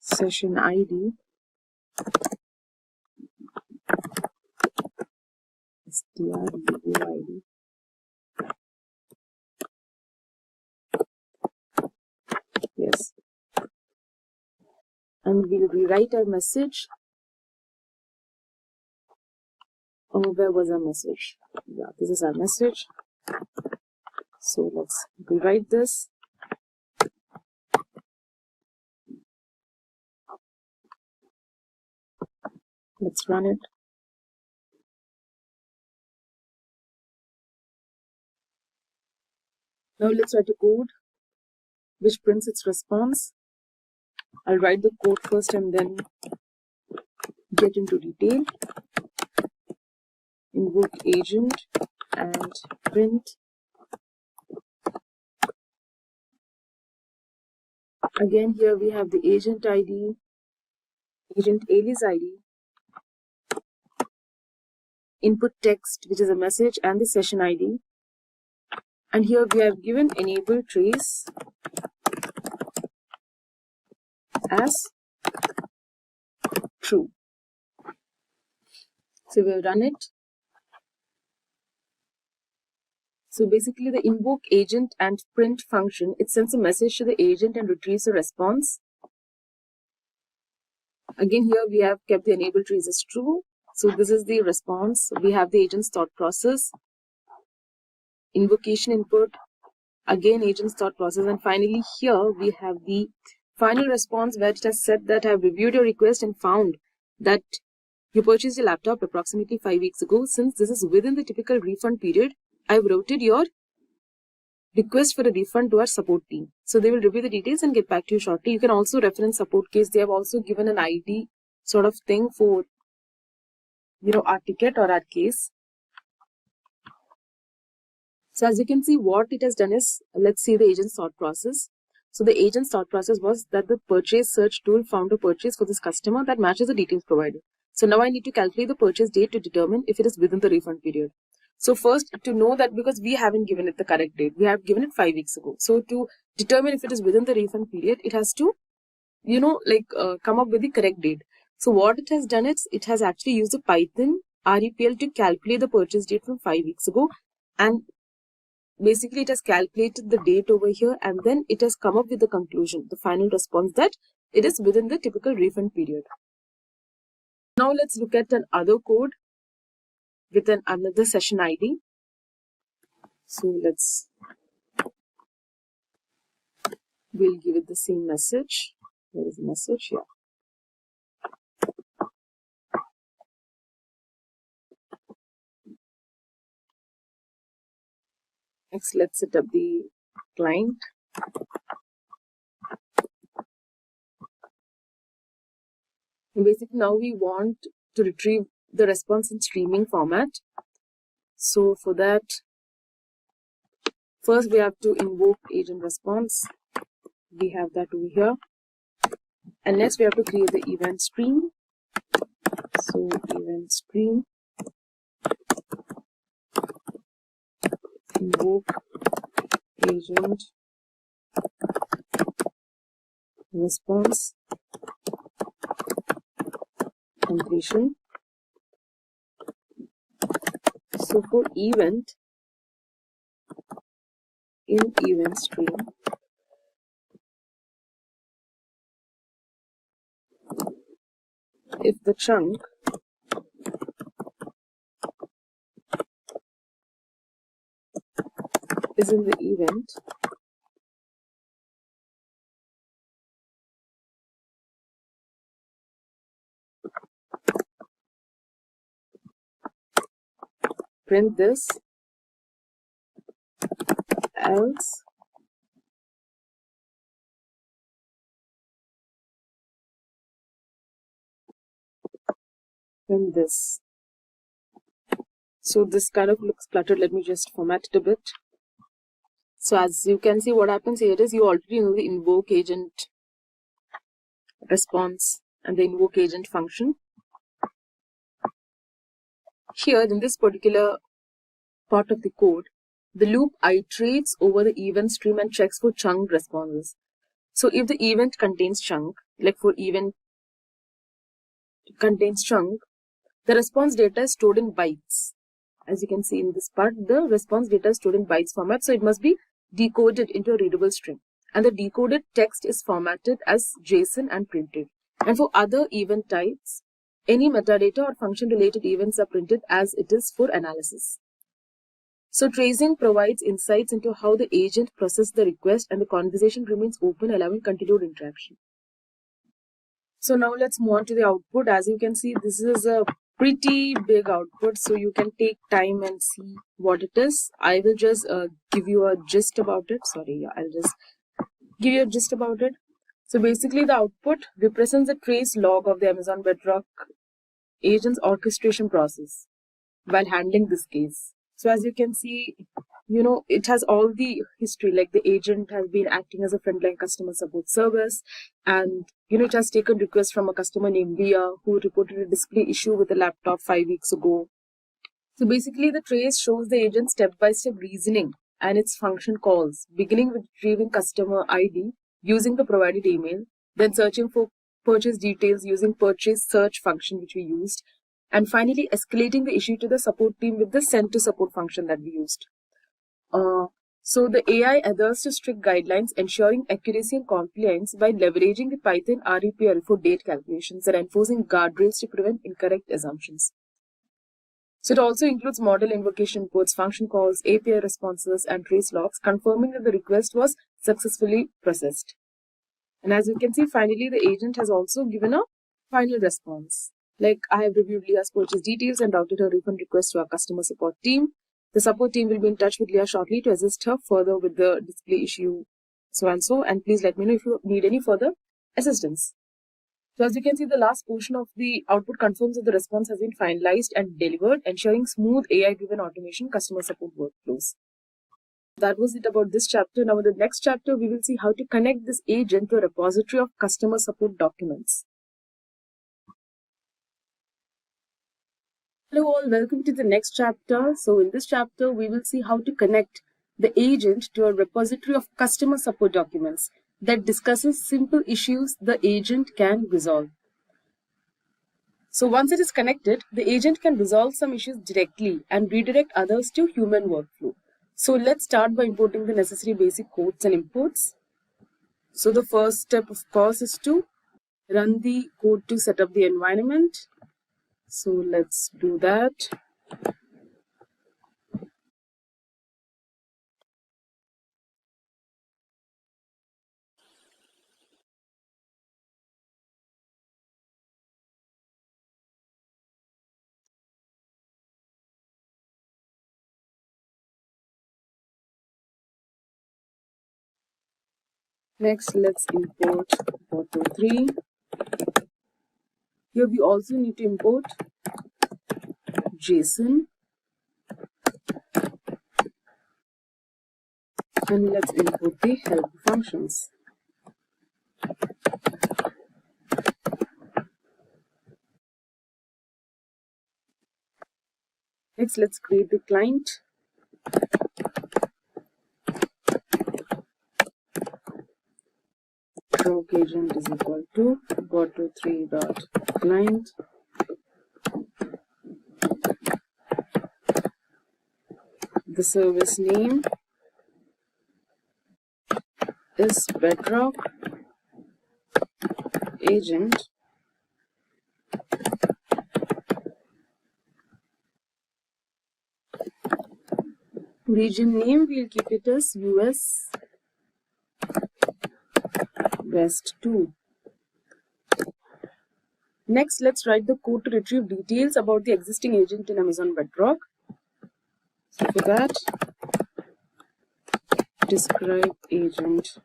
Speaker 5: Session ID strduid. Yes. And we'll rewrite our message. Oh, where was our message? Yeah, this is our message. So let's rewrite this. Let's run it. Now let's write a code which prints its response. I'll write the code first and then get into detail. Invoke agent and print. Again, here we have the agent ID, agent alias ID, input text, which is a message, and the session ID. And here we have given enable trace as true. So we'll run it. So basically the invoke agent and print function, it sends a message to the agent and retrieves a response. Again, here we have kept the enable trace as true. So this is the response. We have the agent's thought process, invocation input, again agent's thought process, and finally here we have the final response where it has said that I have reviewed your request and found that you purchased a laptop approximately 5 weeks ago. Since this is within the typical refund period, I have routed your request for a refund to our support team. So they will review the details and get back to you shortly. You can also reference support case. They have also given an ID sort of thing for, our ticket or our case. So as you can see, what it has done is, let's see the agent's thought process. So the agent's thought process was that the purchase search tool found a purchase for this customer that matches the details provided. So now I need to calculate the purchase date to determine if it is within the refund period. So first, to know that, because we haven't given it the correct date, we have given it 5 weeks ago. So to determine if it is within the refund period, it has to, come up with the correct date. So what it has done is, it has actually used the Python REPL to calculate the purchase date from 5 weeks ago. And basically it has calculated the date over here, and then it has come up with the conclusion, the final response, that it is within the typical refund period. Now let's look at another code with another session ID. So we'll give it the same message. Where is the message? Here. Next, let's set up the client. And basically now we want to retrieve the response in streaming format. So for that, first we have to invoke agent response. We have that over here. And next we have to create the event stream. So event stream, invoke agent response completion. So for event, in event stream, if the chunk is in the event, print this, else print this. So this kind of looks cluttered. Let me just format it a bit. So as you can see, what happens here is, you already know the invoke agent response and the invoke agent function. Here in this particular part of the code, the loop iterates over the event stream and checks for chunked responses. So if the event contains chunk, like for event contains chunk, the response data is stored in bytes. As you can see in this part, the response data is stored in bytes format, so it must be decoded into a readable string. And the decoded text is formatted as JSON and printed. And for other event types, any metadata or function related events are printed as it is for analysis. So tracing provides insights into how the agent processed the request, and the conversation remains open, allowing continued interaction. So now let's move on to the output. As you can see, this is a pretty big output, so you can take time and see what it is. I will just give you a gist about it. I'll just give you a gist about it. So basically the output represents a trace log of the Amazon Bedrock agent's orchestration process while handling this case. So as you can see, it has all the history, like the agent has been acting as a frontline customer support service, and it has taken requests from a customer named Leah who reported a display issue with a laptop 5 weeks ago. So basically the trace shows the agent's step-by-step reasoning and its function calls, beginning with retrieving customer ID using the provided email, then searching for purchase details using purchase search function which we used, and finally escalating the issue to the support team with the send to support function that we used. So the AI adheres to strict guidelines, ensuring accuracy and compliance by leveraging the Python REPL for date calculations and enforcing guardrails to prevent incorrect assumptions. So it also includes model invocation reports, function calls, API responses, and trace logs, confirming that the request was successfully processed. And as you can see, finally, the agent has also given a final response. Like, I have reviewed Leah's purchase details and routed her refund request to our customer support team. The support team will be in touch with Leah shortly to assist her further with the display issue, so and so, and please let me know if you need any further assistance. So as you can see, the last portion of the output confirms that the response has been finalized and delivered, ensuring smooth AI-driven automation customer support workflows. That was it about this chapter. Now in the next chapter, we will see how to connect this agent to a repository of customer support documents. Hello all, welcome to the next chapter. So in this chapter, we will see how to connect the agent to a repository of customer support documents that discusses simple issues the agent can resolve. So once it is connected, the agent can resolve some issues directly and redirect others to human workflow. So let's start by importing the necessary basic codes and imports. So the first step, of course, is to run the code to set up the environment. So let's do that. Next, let's import Auto3. Here we also need to import JSON. And let's import the help functions. Next, let's create the client. Rogue agent is equal to auto3.client. The service name is Bedrock agent. Region name, we'll keep it as US West 2. Next, let's write the code to retrieve details about the existing agent in Amazon Bedrock. So for that, describe agent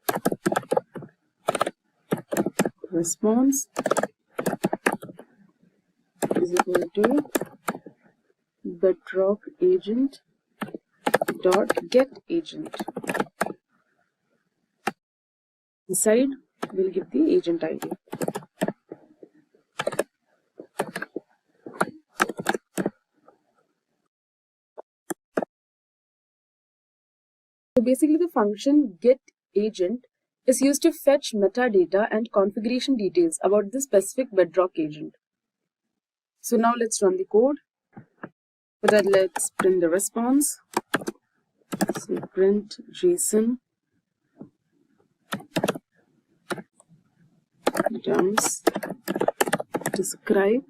Speaker 5: response is equal to Bedrock agent dot get agent. Inside, we'll give the agent ID. basically the function getAgent is used to fetch metadata and configuration details about the specific Bedrock agent. So now let's run the code. For that, let's print the response. So print JSON dumps describe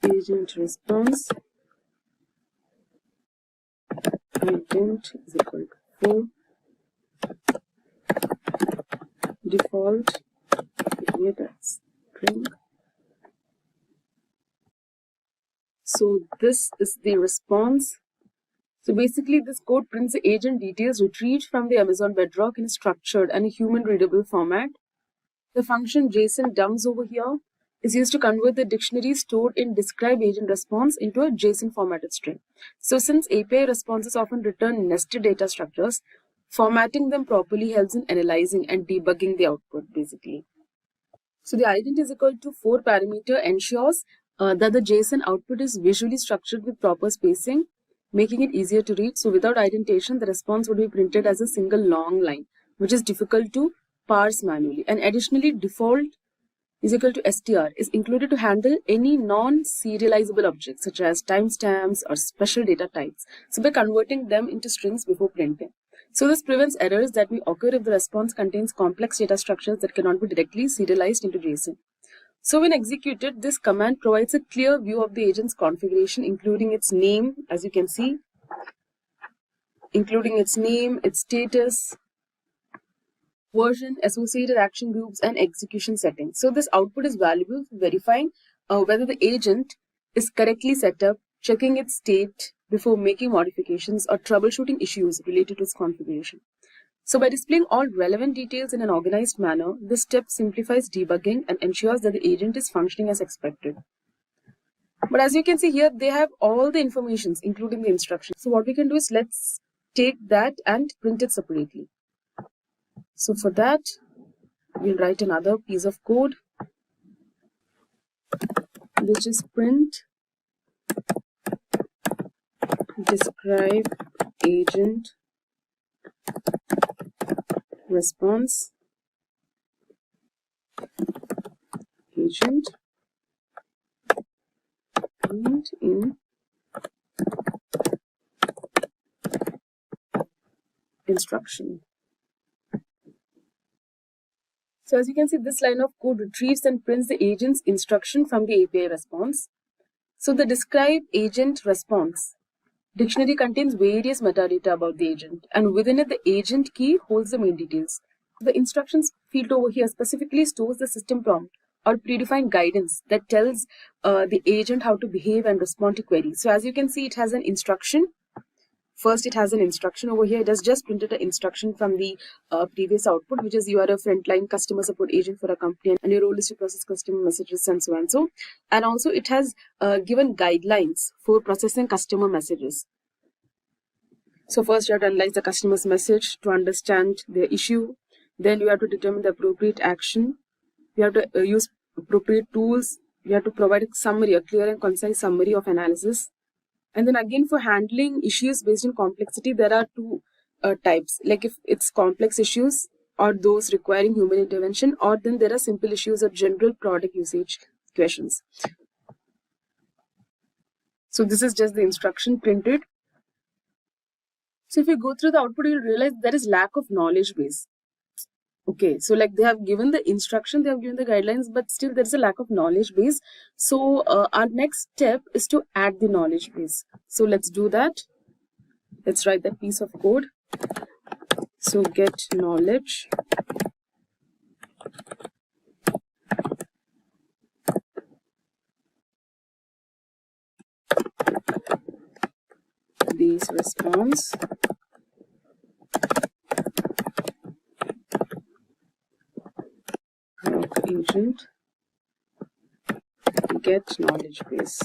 Speaker 5: agent response agent is equal to 4 default here that's string. So this is the response. So basically this code prints the agent details retrieved from the Amazon Bedrock in a structured and a human readable format. The function JSON dumps over here is used to convert the dictionary stored in describe agent response into a JSON formatted string. So since API responses often return nested data structures, formatting them properly helps in analyzing and debugging the output basically. So the ident is equal to 4 parameter ensures that the JSON output is visually structured with proper spacing, making it easier to read. So without indentation, the response would be printed as a single long line, which is difficult to parse manually. And additionally, default is equal to str is included to handle any non-serializable objects such as timestamps or special data types. So by converting them into strings before printing. So this prevents errors that may occur if the response contains complex data structures that cannot be directly serialized into JSON. So when executed, this command provides a clear view of the agent's configuration, including its name, as you can see, including its name, its status, version, associated action groups, and execution settings. So this output is valuable for verifying whether the agent is correctly set up, checking its state before making modifications, or troubleshooting issues related to its configuration. So by displaying all relevant details in an organized manner, this step simplifies debugging and ensures that the agent is functioning as expected. But as you can see here, they have all the informations, including the instructions. So what we can do is let's take that and print it separately. So for that, we'll write another piece of code, which is print describe agent response agent and in instruction. So as you can see, this line of code retrieves and prints the agent's instruction from the API response. So the describe agent response dictionary contains various metadata about the agent, and within it, the agent key holds the main details. The instructions field over here specifically stores the system prompt or predefined guidance that tells the agent how to behave and respond to queries. So as you can see, it has an instruction. First, it has an instruction over here. It has just printed an instruction from the previous output, which is you are a frontline customer support agent for a company and your role is to process customer messages and so and so. And also it has given guidelines for processing customer messages. So first you have to analyze the customer's message to understand the issue. Then you have to determine the appropriate action. You have to use appropriate tools. You have to provide a summary, a clear and concise summary of analysis. And then again, for handling issues based on complexity, there are two types. Like if it's complex issues or those requiring human intervention, or then there are simple issues or general product usage questions. So this is just the instruction printed. So if you go through the output, you'll realize there is lack of knowledge base. Okay, so like they have given the instruction, they have given the guidelines, but still there is a lack of knowledge base. So our next step is to add the knowledge base. So let's do that. Let's write that piece of code. So get knowledge. Base response. Agent get knowledge base.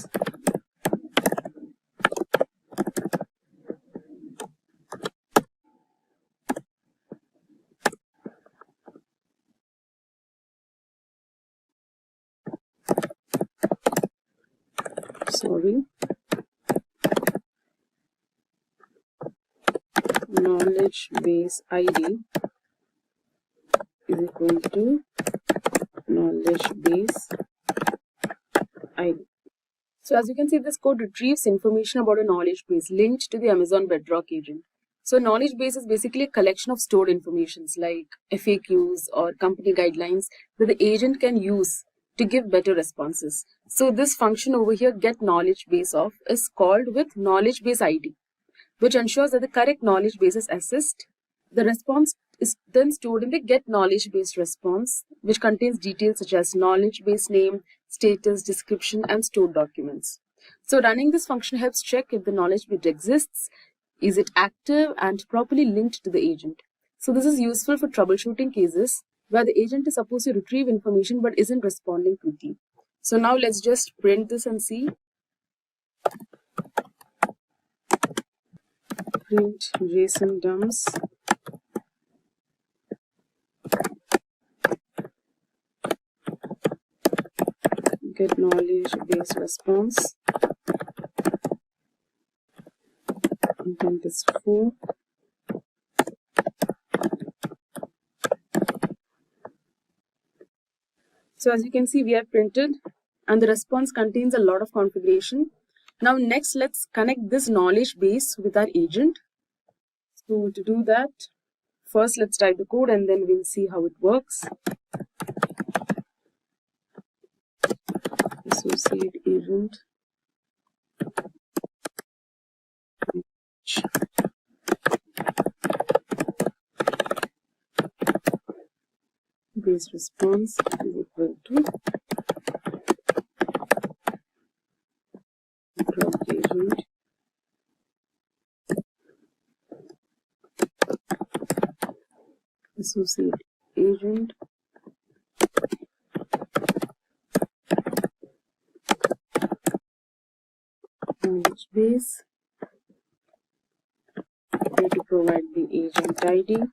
Speaker 5: Sorry. knowledge base ID is equal to knowledge base ID. So as you can see, this code retrieves information about a knowledge base linked to the Amazon Bedrock agent. So knowledge base is basically a collection of stored informations like FAQs or company guidelines that the agent can use to give better responses. So this function over here, get knowledge base of, is called with knowledge base ID, which ensures that the correct knowledge base is assessed. The response is then stored in the get knowledge base response, which contains details such as knowledge base name, status, description, and stored documents. So running this function helps check if the knowledge base exists, is it active and properly linked to the agent. So this is useful for troubleshooting cases where the agent is supposed to retrieve information but isn't responding quickly. So now let's just print this and see. Print JSON dumps get knowledge base response. Content is 4. So as you can see, we have printed and the response contains a lot of configuration. Now next, let's connect this knowledge base with our agent. So to do that, first let's type the code and then we'll see how it works. Associate agent base response is equal to agent associate agent knowledge base. We have to provide the agent ID,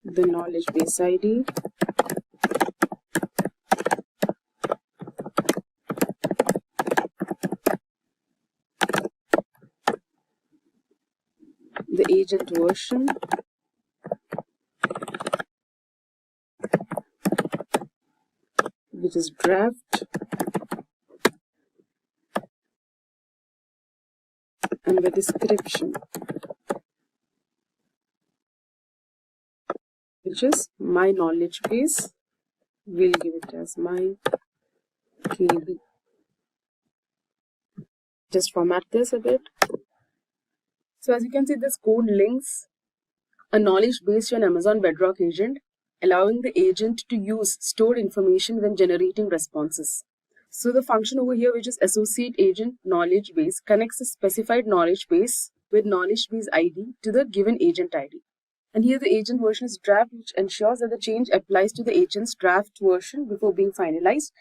Speaker 5: the knowledge base ID, the agent version, which is draft, and the description, which is my knowledge base. We'll give it as my KB. Just format this a bit. So as you can see, this code links a knowledge base to an Amazon Bedrock agent, allowing the agent to use stored information when generating responses. So the function over here, which is associate agent knowledge base, connects a specified knowledge base with knowledge base ID to the given agent ID. And here the agent version is draft, which ensures that the change applies to the agent's draft version before being finalized.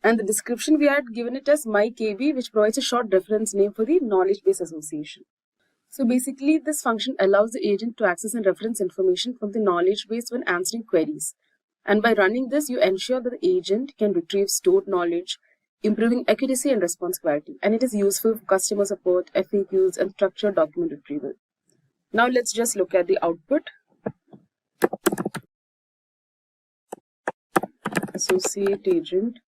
Speaker 5: And the description, we had given it as myKB, which provides a short reference name for the knowledge base association. So basically, this function allows the agent to access and reference information from the knowledge base when answering queries. And by running this, you ensure that the agent can retrieve stored knowledge, improving accuracy and response quality. And it is useful for customer support, FAQs, and structured document retrieval. Now let's just look at the output. Associate agent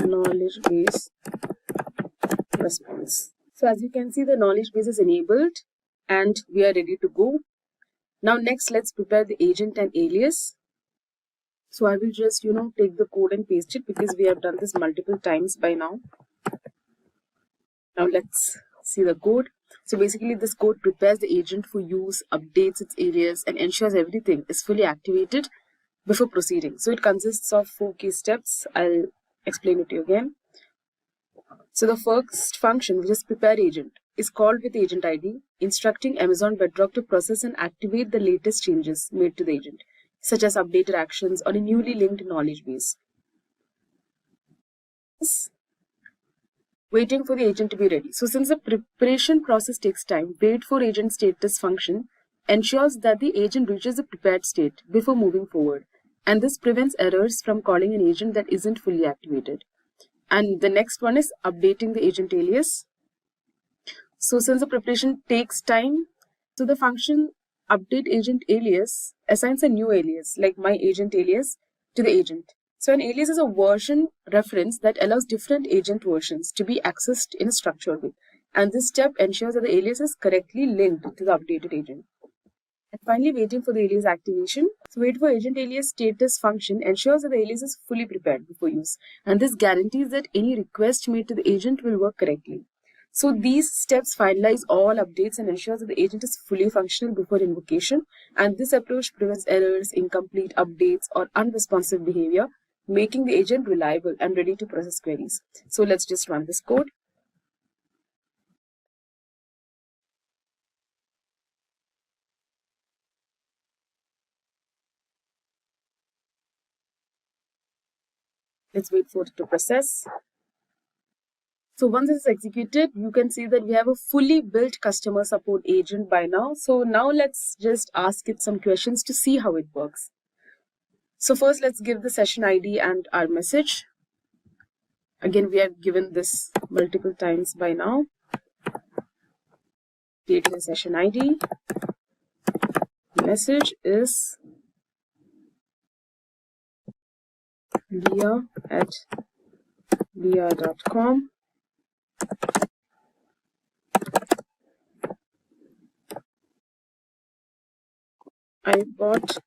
Speaker 5: knowledge base response. So as you can see, the knowledge base is enabled and we are ready to go. Now next, let's prepare the agent and alias. So I will just, take the code and paste it because we have done this multiple times by now. Now let's see the code. So basically, this code prepares the agent for use, updates its alias, and ensures everything is fully activated before proceeding. So it consists of 4 key steps. I'll explain it to you again. So the first function, which is prepare agent, is called with agent ID, instructing Amazon Bedrock to process and activate the latest changes made to the agent, such as updated actions on a newly linked knowledge base. Waiting for the agent to be ready. So since the preparation process takes time, wait for agent status function ensures that the agent reaches the prepared state before moving forward. and this prevents errors from calling an agent that isn't fully activated. And the next one is updating the agent alias. So since the preparation takes time, so the function update agent alias assigns a new alias, like my agent alias, to the agent. So an alias is a version reference that allows different agent versions to be accessed in a structured way. And this step ensures that the alias is correctly linked to the updated agent. And finally, waiting for the alias activation. So wait for agent alias status function ensures that the alias is fully prepared before use. And this guarantees that any request made to the agent will work correctly. So these steps finalize all updates and ensures that the agent is fully functional before invocation. And this approach prevents errors, incomplete updates, or unresponsive behavior, making the agent reliable and ready to process queries. So let's just run this code. Let's wait for it to process. So once it's executed, you can see that we have a fully built customer support agent by now. So now let's just ask it some questions to see how it works. So first, let's give the session ID and our message. Again, we have given this multiple times by now. Creating a session ID. Message is leah@leah.com. I bought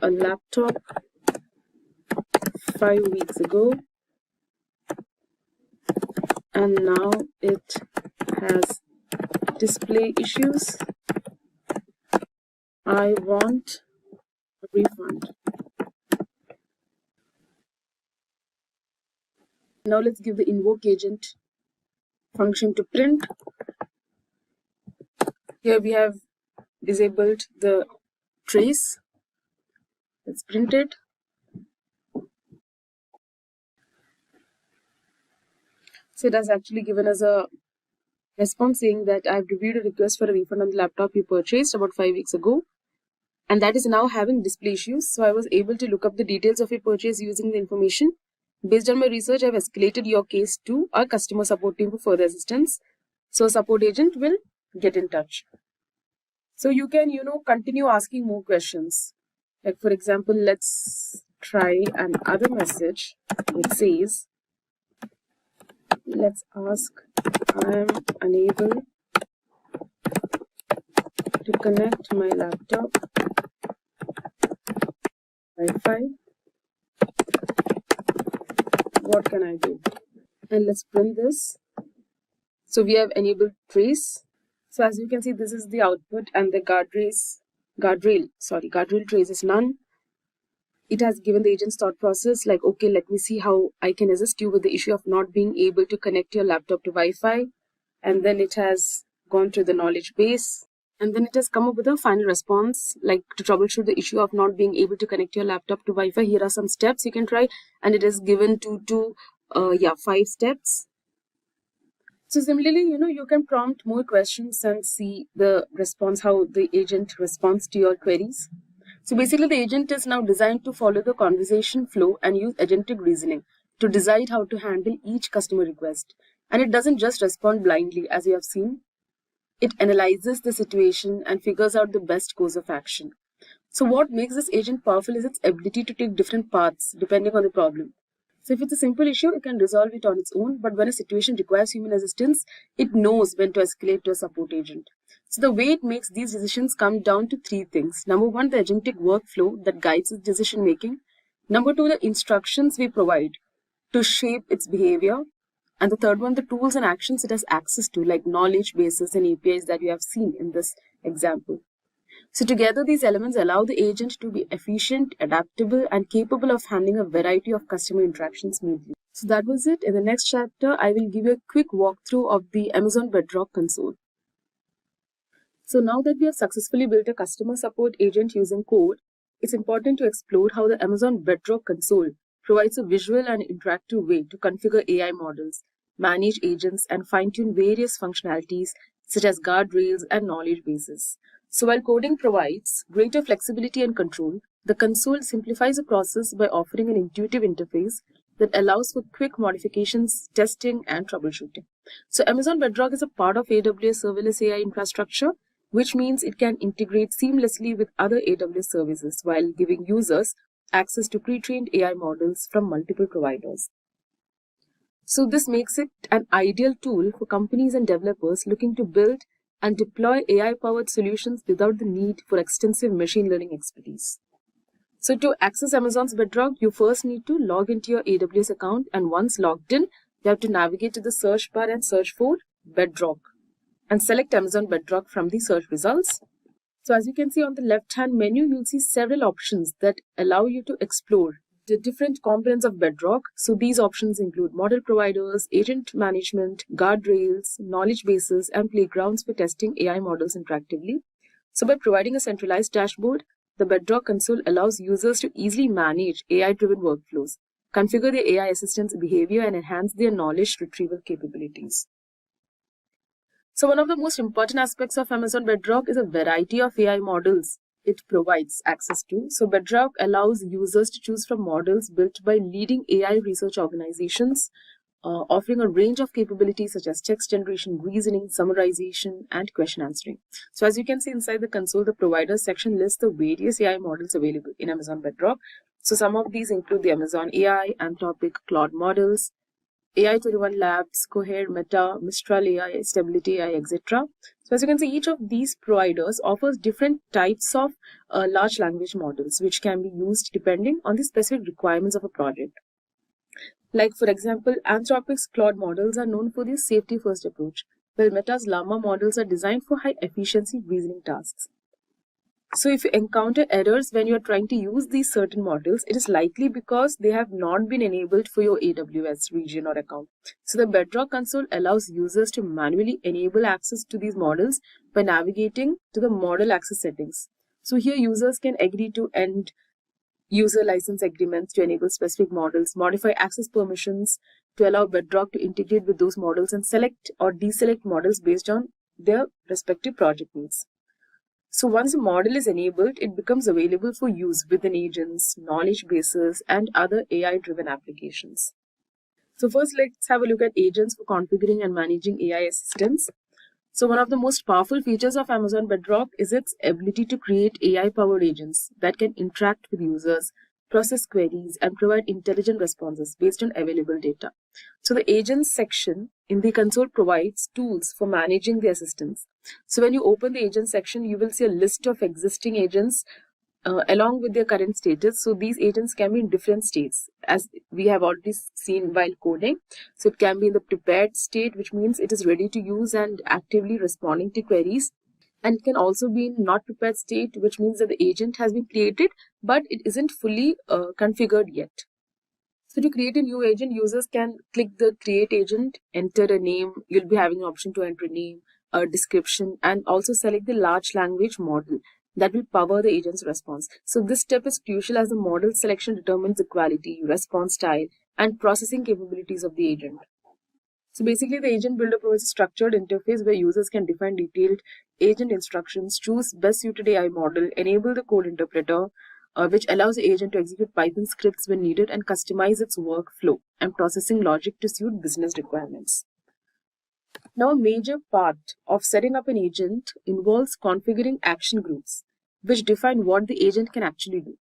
Speaker 5: a laptop 5 weeks ago and now it has display issues. I want a refund. Now let's give the invoke agent function to print. Here we have disabled the trace. Let's print it. So it has actually given us a response saying that I've reviewed a request for a refund on the laptop you purchased about 5 weeks ago, and that is now having display issues. So I was able to look up the details of your purchase using the information. Based on my research, I've escalated your case to our customer support team for further assistance. So a support agent will get in touch. So you can, continue asking more questions. Like for example, let's try another message which says, let's ask, I am unable to connect my laptop Wi-Fi. What can I do? And let's print this. So we have enabled trace. So as you can see, this is the output, and the guardrail trace is none. It has given the agent's thought process like, okay, let me see how I can assist you with the issue of not being able to connect your laptop to Wi-Fi. And then it has gone to the knowledge base. And then it has come up with a final response, like to troubleshoot the issue of not being able to connect your laptop to Wi-Fi. Here are some steps you can try. And it is given to 5 steps. So similarly, you can prompt more questions and see the response, how the agent responds to your queries. So basically, the agent is now designed to follow the conversation flow and use agentic reasoning to decide how to handle each customer request. And it doesn't just respond blindly, as you have seen. It analyzes the situation and figures out the best course of action. So what makes this agent powerful is its ability to take different paths depending on the problem. So if it's a simple issue, it can resolve it on its own. But when a situation requires human assistance, it knows when to escalate to a support agent. So the way it makes these decisions come down to 3 things. Number 1, the agentic workflow that guides its decision making. Number 2, the instructions we provide to shape its behavior. And the third one, the tools and actions it has access to, like knowledge bases and APIs that you have seen in this example. So together, these elements allow the agent to be efficient, adaptable, and capable of handling a variety of customer interactions smoothly. So that was it. In the next chapter, I will give you a quick walkthrough of the Amazon Bedrock console. So now that we have successfully built a customer support agent using code, it's important to explore how the Amazon Bedrock console provides a visual and interactive way to configure AI models, manage agents, and fine-tune various functionalities such as guardrails and knowledge bases. So while coding provides greater flexibility and control, The console simplifies the process by offering an intuitive interface that allows for quick modifications, testing, and troubleshooting. So Amazon Bedrock is a part of AWS serverless AI infrastructure, which means it can integrate seamlessly with other AWS services while giving users access to pre-trained AI models from multiple providers. So this makes it an ideal tool for companies and developers looking to build and deploy AI-powered solutions without the need for extensive machine learning expertise. So to access Amazon's Bedrock, you first need to log into your AWS account, and once logged in, you have to navigate to the search bar and search for Bedrock and select Amazon Bedrock from the search results. So as you can see on the left-hand menu, you'll see several options that allow you to explore the different components of Bedrock. So these options include model providers, agent management, guardrails, knowledge bases, and playgrounds for testing AI models interactively. So by providing a centralized dashboard, the Bedrock console allows users to easily manage AI-driven workflows, configure their AI assistant's behavior, and enhance their knowledge retrieval capabilities. So one of the most important aspects of Amazon Bedrock is a variety of AI models it provides access to. So Bedrock allows users to choose from models built by leading AI research organizations, offering a range of capabilities such as text generation, reasoning, summarization, and question answering. So as you can see inside the console, the providers section lists the various AI models available in Amazon Bedrock. So some of these include the Amazon AI, Anthropic, Claude models, AI21 Labs, Cohere, Meta, Mistral AI, Stability AI, etc. So as you can see, each of these providers offers different types of large language models, which can be used depending on the specific requirements of a project. Like for example, Anthropic's Claude models are known for their safety-first approach, while Meta's Llama models are designed for high-efficiency reasoning tasks. So if you encounter errors when you are trying to use these certain models, it is likely because they have not been enabled for your AWS region or account. So the Bedrock console allows users to manually enable access to these models by navigating to the model access settings. So here users can agree to end user license agreements to enable specific models, modify access permissions to allow Bedrock to integrate with those models, and select or deselect models based on their respective project needs. So once a model is enabled, it becomes available for use within agents, knowledge bases, and other AI-driven applications. So first, let's have a look at agents for configuring and managing AI assistants. So one of the most powerful features of Amazon Bedrock is its ability to create AI-powered agents that can interact with users, process queries, and provide intelligent responses based on available data. So the agents section in the console provides tools for managing the assistants. So when you open the agent section, you will see a list of existing agents along with their current status. So these agents can be in different states, as we have already seen while coding. So it can be in the prepared state, which means it is ready to use and actively responding to queries. And it can also be in not prepared state, which means that the agent has been created, but it isn't fully configured yet. So to create a new agent, users can click the create agent, enter a name. You'll be having an option to enter a name, a description, and also select the large language model that will power the agent's response. So this step is crucial as the model selection determines the quality, response style, and processing capabilities of the agent. So basically, the agent builder provides a structured interface where users can define detailed agent instructions, choose best suited AI model, enable the code interpreter, which allows the agent to execute Python scripts when needed, and customize its workflow and processing logic to suit business requirements. Now, a major part of setting up an agent involves configuring action groups, which define what the agent can actually do.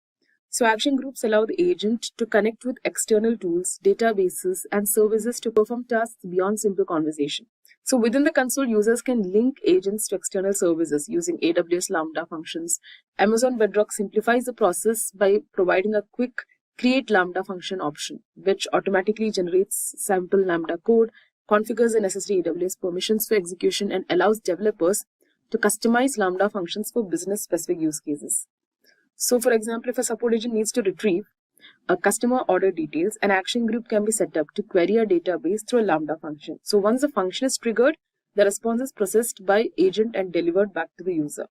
Speaker 5: So action groups allow the agent to connect with external tools, databases, and services to perform tasks beyond simple conversation. So within the console, users can link agents to external services using AWS Lambda functions. Amazon Bedrock simplifies the process by providing a quick create Lambda function option, which automatically generates sample Lambda code, configures the necessary AWS permissions for execution, and allows developers to customize Lambda functions for business-specific use cases. So for example, if a support agent needs to retrieve a customer order details, an action group can be set up to query a database through a Lambda function. So once the function is triggered, the response is processed by agent and delivered back to the user.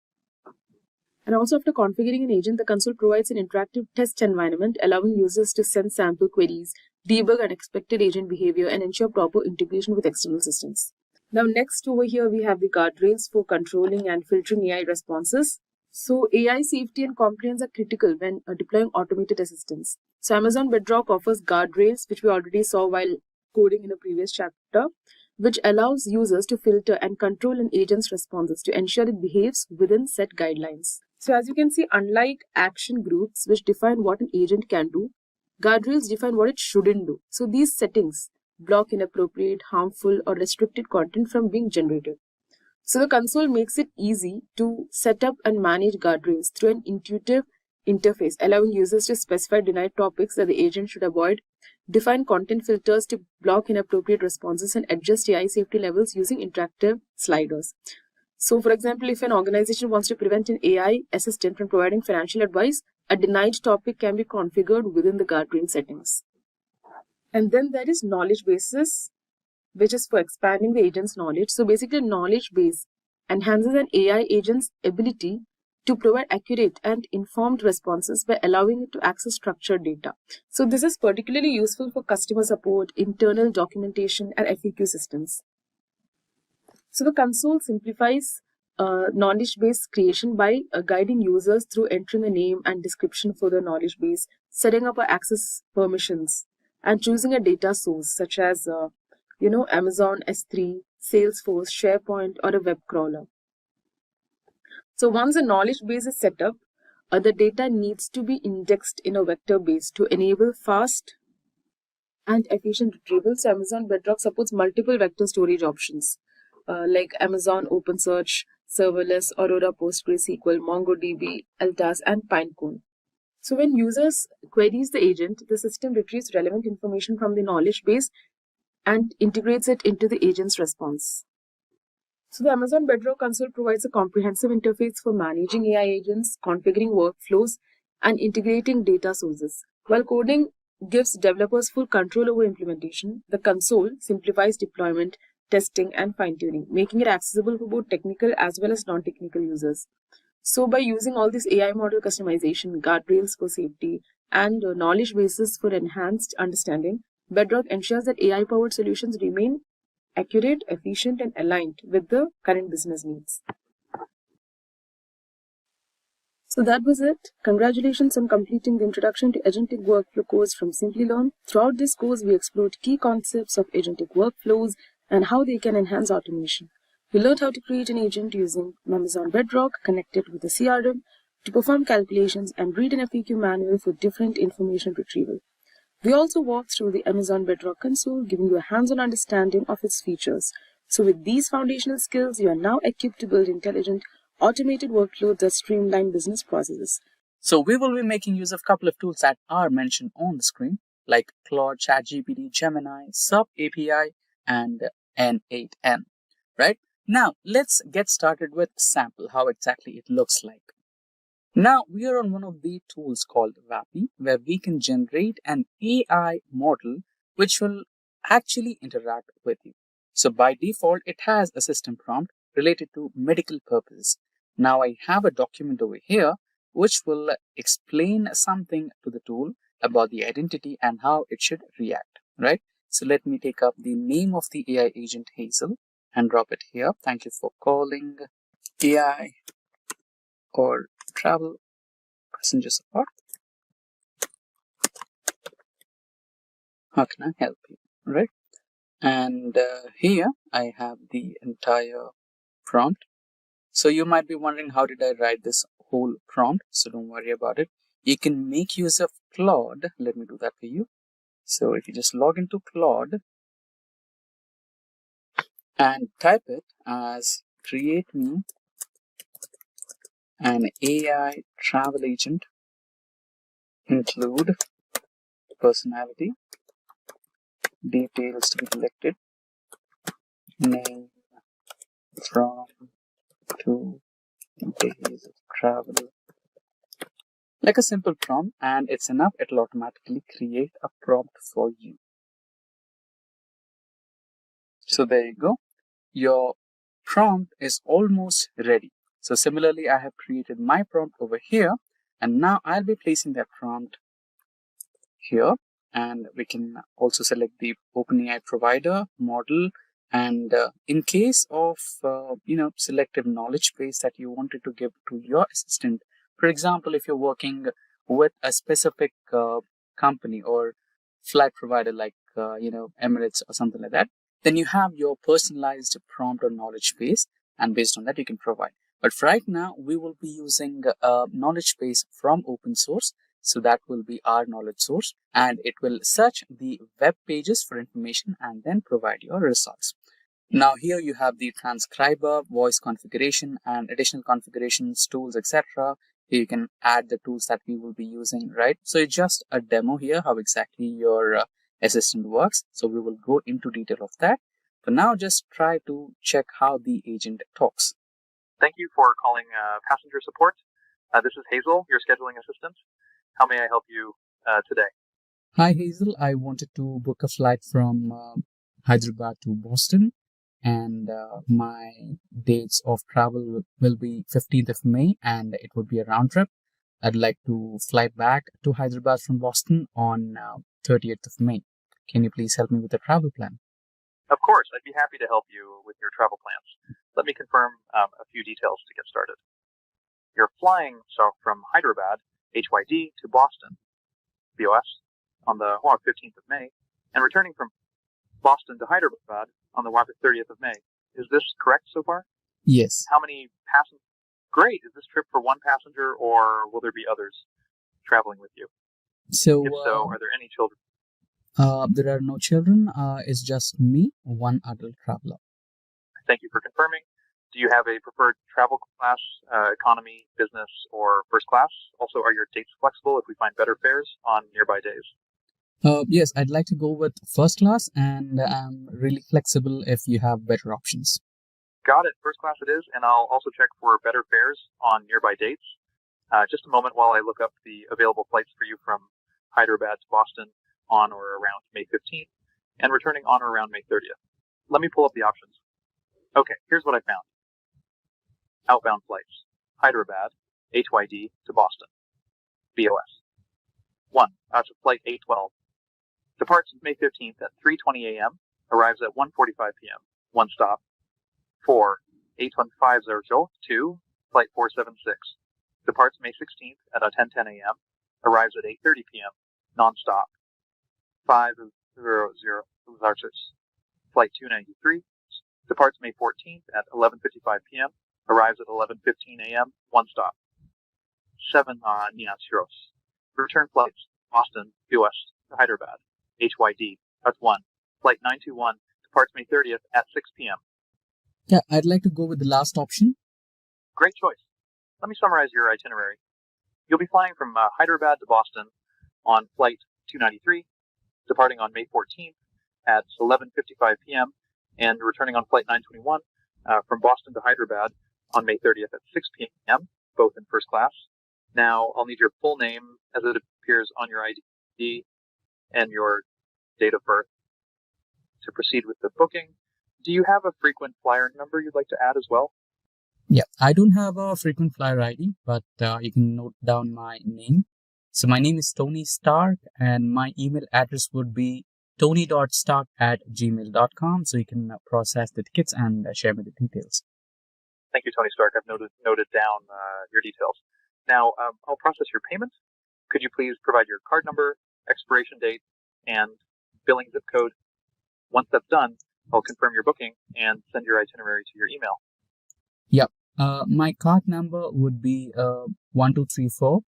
Speaker 5: And also after configuring an agent, the console provides an interactive test environment, allowing users to send sample queries, debug unexpected agent behavior, and ensure proper integration with external systems. Now next over here, we have the guardrails for controlling and filtering AI responses. So AI safety and compliance are critical when deploying automated assistance. So Amazon Bedrock offers guardrails, which we already saw while coding in a previous chapter, which allows users to filter and control an agent's responses to ensure it behaves within set guidelines. So as you can see, unlike action groups, which define what an agent can do, guardrails define what it shouldn't do. So these settings block inappropriate, harmful, or restricted content from being generated. So the console makes it easy to set up and manage guardrails through an intuitive interface, allowing users to specify denied topics that the agent should avoid, define content filters to block inappropriate responses, and adjust AI safety levels using interactive sliders. So, for example, if an organization wants to prevent an AI assistant from providing financial advice, a denied topic can be configured within the guardrail settings. And then there is knowledge bases, which is for expanding the agent's knowledge. So basically, knowledge base enhances an AI agent's ability to provide accurate and informed responses by allowing it to access structured data. So this is particularly useful for customer support, internal documentation, and FAQ systems. So the console simplifies knowledge base creation by guiding users through entering a name and description for the knowledge base, setting up access permissions, and choosing a data source such as Amazon S3, Salesforce, SharePoint, or a web crawler. So once a knowledge base is set up, the data needs to be indexed in a vector base to enable fast and efficient retrieval. So Amazon Bedrock supports multiple vector storage options like Amazon OpenSearch, Serverless, Aurora PostgreSQL, MongoDB, LTAS, and Pinecone. So when users queries the agent, the system retrieves relevant information from the knowledge base and integrates it into the agent's response. So the Amazon Bedrock console provides a comprehensive interface for managing AI agents, configuring workflows, and integrating data sources. While coding gives developers full control over implementation, the console simplifies deployment, testing, and fine-tuning, making it accessible for both technical as well as non-technical users. So by using all this AI model customization, guardrails for safety, and knowledge bases for enhanced understanding, Bedrock ensures that AI-powered solutions remain accurate, efficient, and aligned with the current business needs. So that was it. Congratulations on completing the Introduction to Agentic Workflow course from Simplilearn. Throughout this course, we explored key concepts of agentic workflows and how they can enhance automation. We learned how to create an agent using Amazon Bedrock connected with a CRM to perform calculations and read an FAQ manual for different information retrieval. We also walked through the Amazon Bedrock console, giving you a hands-on understanding of its features. So with these foundational skills, you are now equipped to build intelligent, automated workflows that streamline business processes.
Speaker 2: So we will be making use of a couple of tools that are mentioned on the screen, like Claude, ChatGPT, Gemini, Sub API, and N8N, right? Now, let's get started with sample, how exactly it looks like. Now, we are on one of the tools called VAPI, where we can generate an AI model which will actually interact with you. So by default, it has a system prompt related to medical purposes. Now I have a document over here which will explain something to the tool about the identity and how it should react, right? So let me take up the name of the AI agent Hazel and drop it here. Thank you for calling AI or travel passenger support. How can I help you, right? And here I have the entire prompt. So you might be wondering, how did I write this whole prompt? So don't worry about it. You can make use of Claude. Let me do that for you. So if you just log into Claude and type it as create me an AI travel agent, include personality, details to be collected, name, from, to, days of travel, like a simple prompt, and it's enough. It'll automatically create a prompt for you. So there you go. Your prompt is almost ready. So similarly, I have created my prompt over here, and now I'll be placing that prompt here, and we can also select the OpenAI provider, model, And in case of selective knowledge base that you wanted to give to your assistant, for example, if you're working with a specific company or flight provider like Emirates or something like that, then you have your personalized prompt or knowledge base, and based on that you can provide. But right now we will be using a knowledge base from open source. So that will be our knowledge source, and it will search the web pages for information and then provide your results. Now here you have the transcriber, voice configuration, and additional configurations, tools, etc. Here you can add the tools that we will be using, right? So it's just a demo here, how exactly your assistant works. So we will go into detail of that. For now, just try to check how the agent talks.
Speaker 6: Thank you for calling passenger support. This is Hazel, your scheduling assistant. How may I help you today?
Speaker 2: Hi, Hazel. I wanted to book a flight from Hyderabad to Boston, and my dates of travel will be 15th of May, and it would be a round trip. I'd like to fly back to Hyderabad from Boston on 30th of May. Can you please help me with the travel plan?
Speaker 6: Of course, I'd be happy to help you with your travel plans. Let me confirm a few details to get started. You're flying from Hyderabad, HYD, to Boston, BOS, on the 15th of May, and returning from Boston to Hyderabad on the 30th of May. Is this correct so far?
Speaker 2: Yes.
Speaker 6: How many passengers? Great. Is this trip for one passenger, or will there be others traveling with you?
Speaker 2: So,
Speaker 6: if so, are there any children?
Speaker 2: There are no children. It's just me, one adult traveler.
Speaker 6: Thank you for confirming. Do you have a preferred travel class, economy, business, or first class? Also, are your dates flexible if we find better fares on nearby days?
Speaker 2: Yes, I'd like to go with first class, and I'm really flexible if you have better options.
Speaker 6: Got it. First class it is, and I'll also check for better fares on nearby dates. Just a moment while I look up the available flights for you from Hyderabad to Boston on or around May 15th, and returning on or around May 30th. Let me pull up the options. Okay, here's what I found. Outbound flights. Hyderabad, HYD to Boston. BOS. 1. That's flight 812. Departs May 15th at 3:20 a.m. Arrives at 1:45 p.m. One stop. 4. 81502. 2. Flight 476. Departs May 16th at 10:10 a.m. Arrives at 8:30 p.m. Non-stop. 500. Flight 293. Departs May 14th at 11:55 p.m. Arrives at 11:15 a.m. One stop. 7. Nianchiros. Return flights Boston, BOS to Hyderabad, HYD. That's 1. Flight 921 departs May 30th at 6 p.m.
Speaker 2: Yeah, I'd like to go with the last option.
Speaker 6: Great choice. Let me summarize your itinerary. You'll be flying from Hyderabad to Boston on flight 293, departing on May 14th at 11:55 p.m. and returning on flight 921 from Boston to Hyderabad on May 30th at 6 p.m., both in first class. Now, I'll need your full name as it appears on your ID and your date of birth to proceed with the booking. Do you have a frequent flyer number you'd like to add as well?
Speaker 2: Yeah, I don't have a frequent flyer ID, but you can note down my name. So my name is Tony Stark, and my email address would be tony.stark@gmail.com. So you can process the tickets and share me the details.
Speaker 6: Thank you, Tony Stark. I've noted down your details. Now, I'll process your payment. Could you please provide your card number, expiration date, and billing zip code? Once that's done, I'll confirm your booking and send your itinerary to your email.
Speaker 2: Yep. My card number would be 1234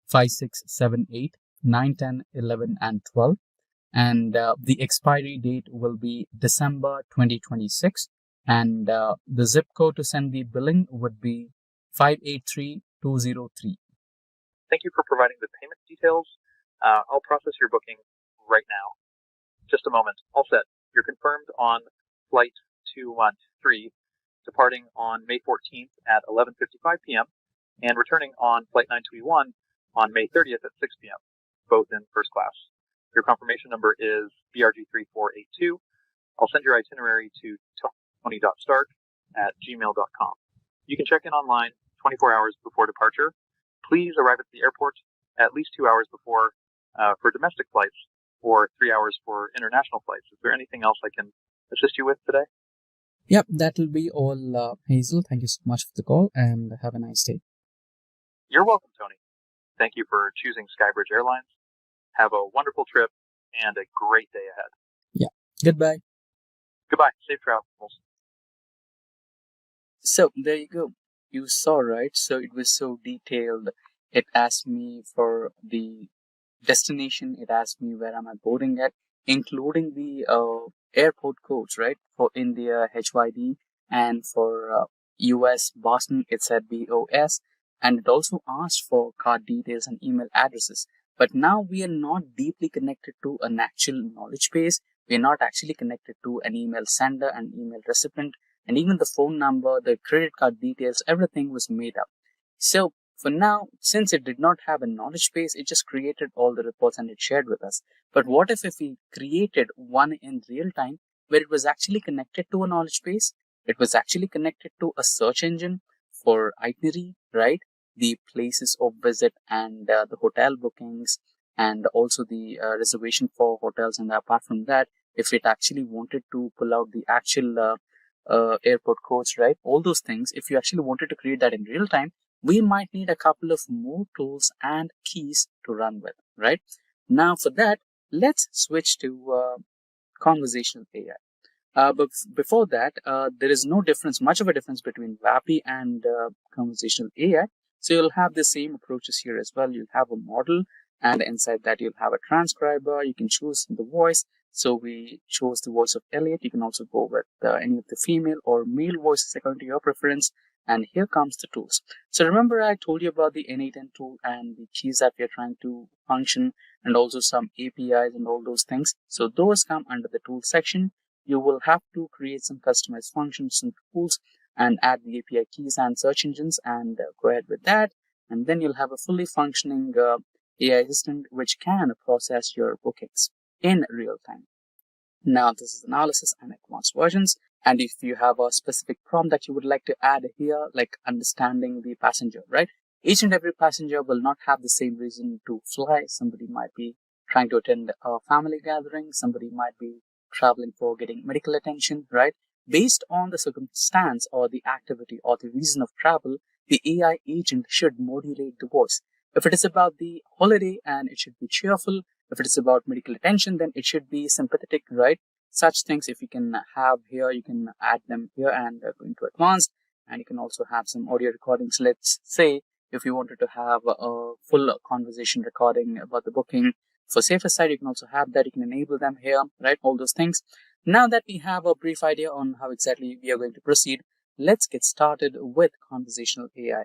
Speaker 2: 5678 9 10 11 and 12, and the expiry date will be December 2026, and the zip code to send the billing would be 583203.
Speaker 6: Thank you for providing the payment details. I'll process your booking right now. Just a moment. All set. You're confirmed on flight 213, departing on May 14th at 11:55 p.m. and returning on flight 921 on May 30th at 6 p.m., both in first class. Your confirmation number is BRG3482. I'll send your itinerary to tony.stark@gmail.com. You can check in online 24 hours before departure. Please arrive at the airport at least 2 hours before for domestic flights or 3 hours for international flights. Is there anything else I can assist you with today?
Speaker 2: Yep, that will be all, Hazel. Thank you so much for the call and have a nice day.
Speaker 6: You're welcome, Tony. Thank you for choosing Skybridge Airlines. Have a wonderful trip and a great day ahead.
Speaker 2: Yeah, goodbye.
Speaker 6: Goodbye. Safe travels.
Speaker 2: So there you go. You saw, right? So it was so detailed. It asked me for the destination. It asked me where am I boarding at, including the airport codes, right? For India, HYD, and for US, Boston, it said BOS. And it also asked for card details and email addresses. But now we are not deeply connected to an actual knowledge base. We are not actually connected to an email sender and email recipient. And even the phone number, the credit card details, everything was made up. So for now, since it did not have a knowledge base, it just created all the reports and it shared with us. But what if we created one in real time where it was actually connected to a knowledge base? It was actually connected to a search engine for itinerary, right? The places of visit and the hotel bookings and also the reservation for hotels. And apart from that, if it actually wanted to pull out the actual airport codes, right? All those things, if you actually wanted to create that in real time, we might need a couple of more tools and keys to run with, right? Now for that, let's switch to conversational AI. But before that, there is no difference, much of a difference between WAPI and conversational AI. So you'll have the same approaches here as well. You'll have a model, and inside that you'll have a transcriber. You can choose the voice. So we chose the voice of Elliot. You can also go with any of the female or male voices according to your preference. And here comes the tools. So remember I told you about the N8N tool and the keys that we are trying to function and also some APIs and all those things. So those come under the tool section. You will have to create some customized functions and tools and add the API keys and search engines and go ahead with that. And then you'll have a fully functioning AI assistant which can process your bookings in real time. Now, this is analysis and advanced versions. And if you have a specific prompt that you would like to add here, like understanding the passenger, right? Each and every passenger will not have the same reason to fly. Somebody might be trying to attend a family gathering. Somebody might be traveling for getting medical attention, right? Based on the circumstance or the activity or the reason of travel, the AI agent should modulate the voice. If it is about the holiday and it should be cheerful, if it is about medical attention, then it should be sympathetic, right? Such things, if you can have here, you can add them here and go into advanced. And you can also have some audio recordings. Let's say if you wanted to have a full conversation recording about the booking, for safer side, you can also have that. You can enable them here, right? All those things. Now that we have a brief idea on how exactly we are going to proceed, let's get started with conversational AI.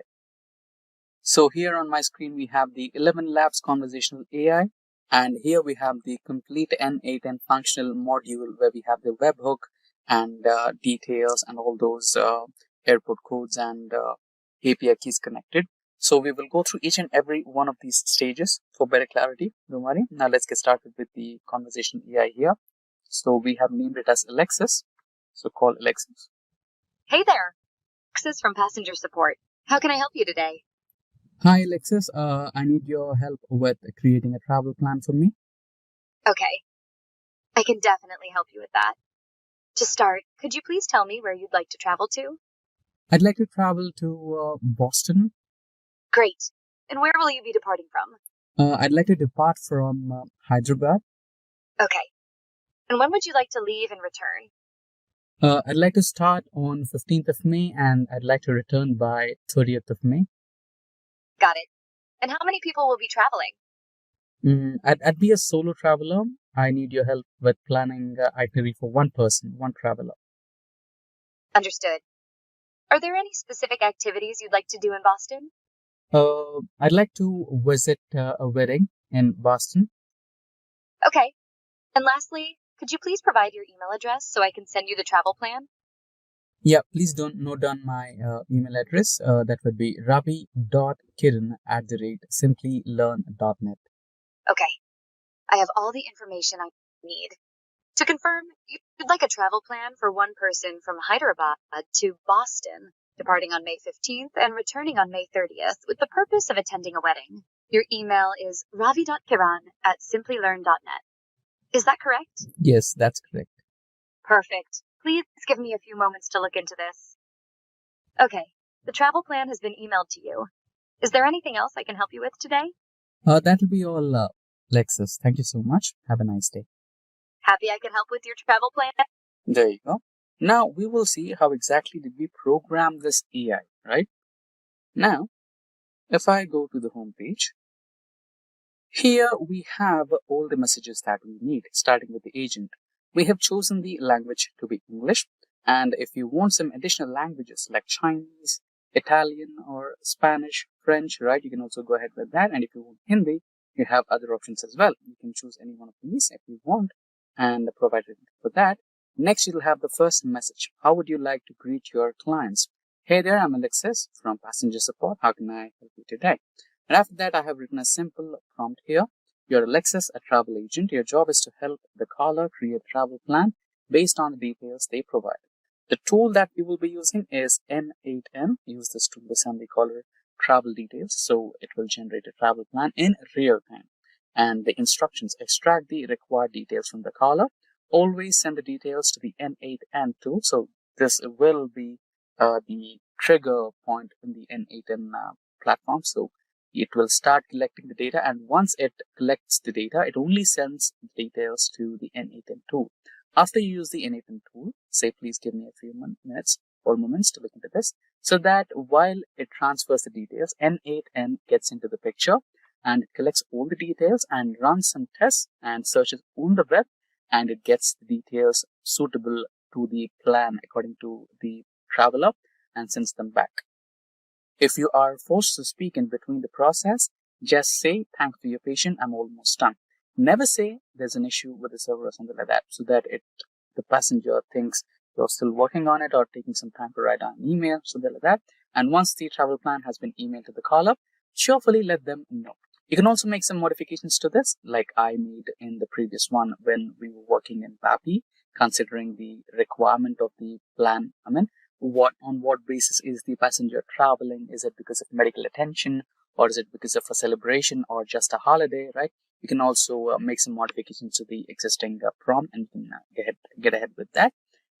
Speaker 2: So here on my screen, we have the 11 Labs conversational AI. And here we have the complete N8N functional module where we have the webhook and details and all those airport codes and API keys connected. So we will go through each and every one of these stages for better clarity. Don't worry. Now let's get started with the conversational AI here. So we have named it as Alexis. So call Alexis.
Speaker 7: Hey there, Alexis from Passenger Support. How can I help you today?
Speaker 2: Hi, Alexis. I need your help with creating a travel plan for me.
Speaker 7: Okay, I can definitely help you with that. To start, could you please tell me where you'd like to travel to?
Speaker 2: I'd like to travel to Boston.
Speaker 7: Great. And where will you be departing from?
Speaker 2: I'd like to depart from Hyderabad.
Speaker 7: Okay. And when would you like to leave and return?
Speaker 2: I'd like to start on 15th of May and I'd like to return by 30th of May.
Speaker 7: Got it. And how many people will be traveling?
Speaker 2: I'd be a solo traveler. I need your help with planning itinerary for one person, one traveler.
Speaker 7: Understood. Are there any specific activities you'd like to do in Boston?
Speaker 2: I'd like to visit a wedding in Boston.
Speaker 7: Okay. And lastly, could you please provide your email address so I can send you the travel plan?
Speaker 2: Yeah, please don't note down my email address. That would be ravi.kiran@simplylearn.net.
Speaker 7: Okay. I have all the information I need. To confirm, you'd like a travel plan for one person from Hyderabad to Boston, departing on May 15th and returning on May 30th with the purpose of attending a wedding. Your email is ravi.kiran@simplylearn.net. Is that correct?
Speaker 2: Yes, that's correct.
Speaker 7: Perfect. Please give me a few moments to look into this. Okay, the travel plan has been emailed to you. Is there anything else I can help you with today?
Speaker 2: That will be all, Lexus. Thank you so much. Have a nice day.
Speaker 7: Happy I could help with your travel plan?
Speaker 2: There you go. Now we will see how exactly did we program this AI, right? Now, if I go to the home page, here we have all the messages that we need, starting with the agent. We have chosen the language to be English, and if you want some additional languages like Chinese, Italian, or Spanish, French, right, you can also go ahead with that. And if you want Hindi, you have other options as well. You can choose any one of these if you want, and provided for that. Next, you'll have the first message. How would you like to greet your clients? Hey there, I'm Alexis from Passenger Support. How can I help you today? And after that, I have written a simple prompt here. You're Alexis, a travel agent. Your job is to help the caller create a travel plan based on the details they provide. The tool that we will be using is N8N. Use this tool to send the caller travel details, so it will generate a travel plan in real time. And the instructions: extract the required details from the caller. Always send the details to the N8N tool. So this will be the trigger point in the N8N platform. So it will start collecting the data, and once it collects the data, it only sends details to the N8N tool. After you use the N8N tool, say please give me a few minutes or moments to look into this, so that while it transfers the details, N8N gets into the picture and it collects all the details and runs some tests and searches on the web, and it gets the details suitable to the plan according to the traveler and sends them back. If you are forced to speak in between the process, just say, thanks for your patience, I'm almost done. Never say there's an issue with the server or something like that, so that the passenger thinks you're still working on it or taking some time to write down an email, something like that. And once the travel plan has been emailed to the caller, cheerfully let them know. You can also make some modifications to this, like I made in the previous one when we were working in BAPI, considering the requirement of the plan. On what basis is the passenger traveling? Is it because of medical attention, or is it because of a celebration or just a holiday, right? You can also make some modifications to the existing prompt, and you can get ahead with that.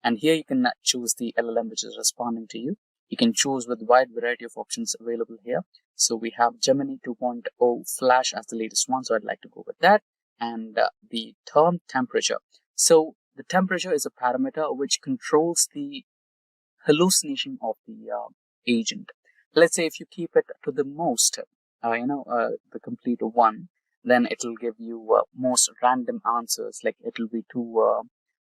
Speaker 2: And here you can choose the LLM which is responding to you. You can choose with wide variety of options available here. So we have Gemini 2.0 Flash as the latest one, so I'd like to go with that. And the term temperature. So the temperature is a parameter which controls the hallucination of the agent. Let's say if you keep it to the most, the complete one, then it'll give you most random answers. Like it'll be too,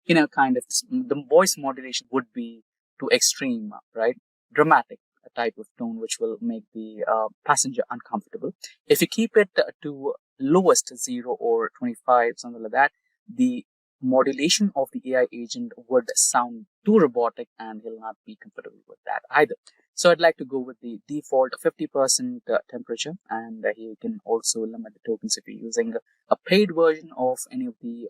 Speaker 2: the voice modulation would be too extreme, right? Dramatic, a type of tone which will make the passenger uncomfortable. If you keep it to lowest 0 or 25, something like that, the modulation of the AI agent would sound too robotic, and he'll not be comfortable with that either. So I'd like to go with the default 50% temperature, and here you can also limit the tokens. If you're using a paid version of any of the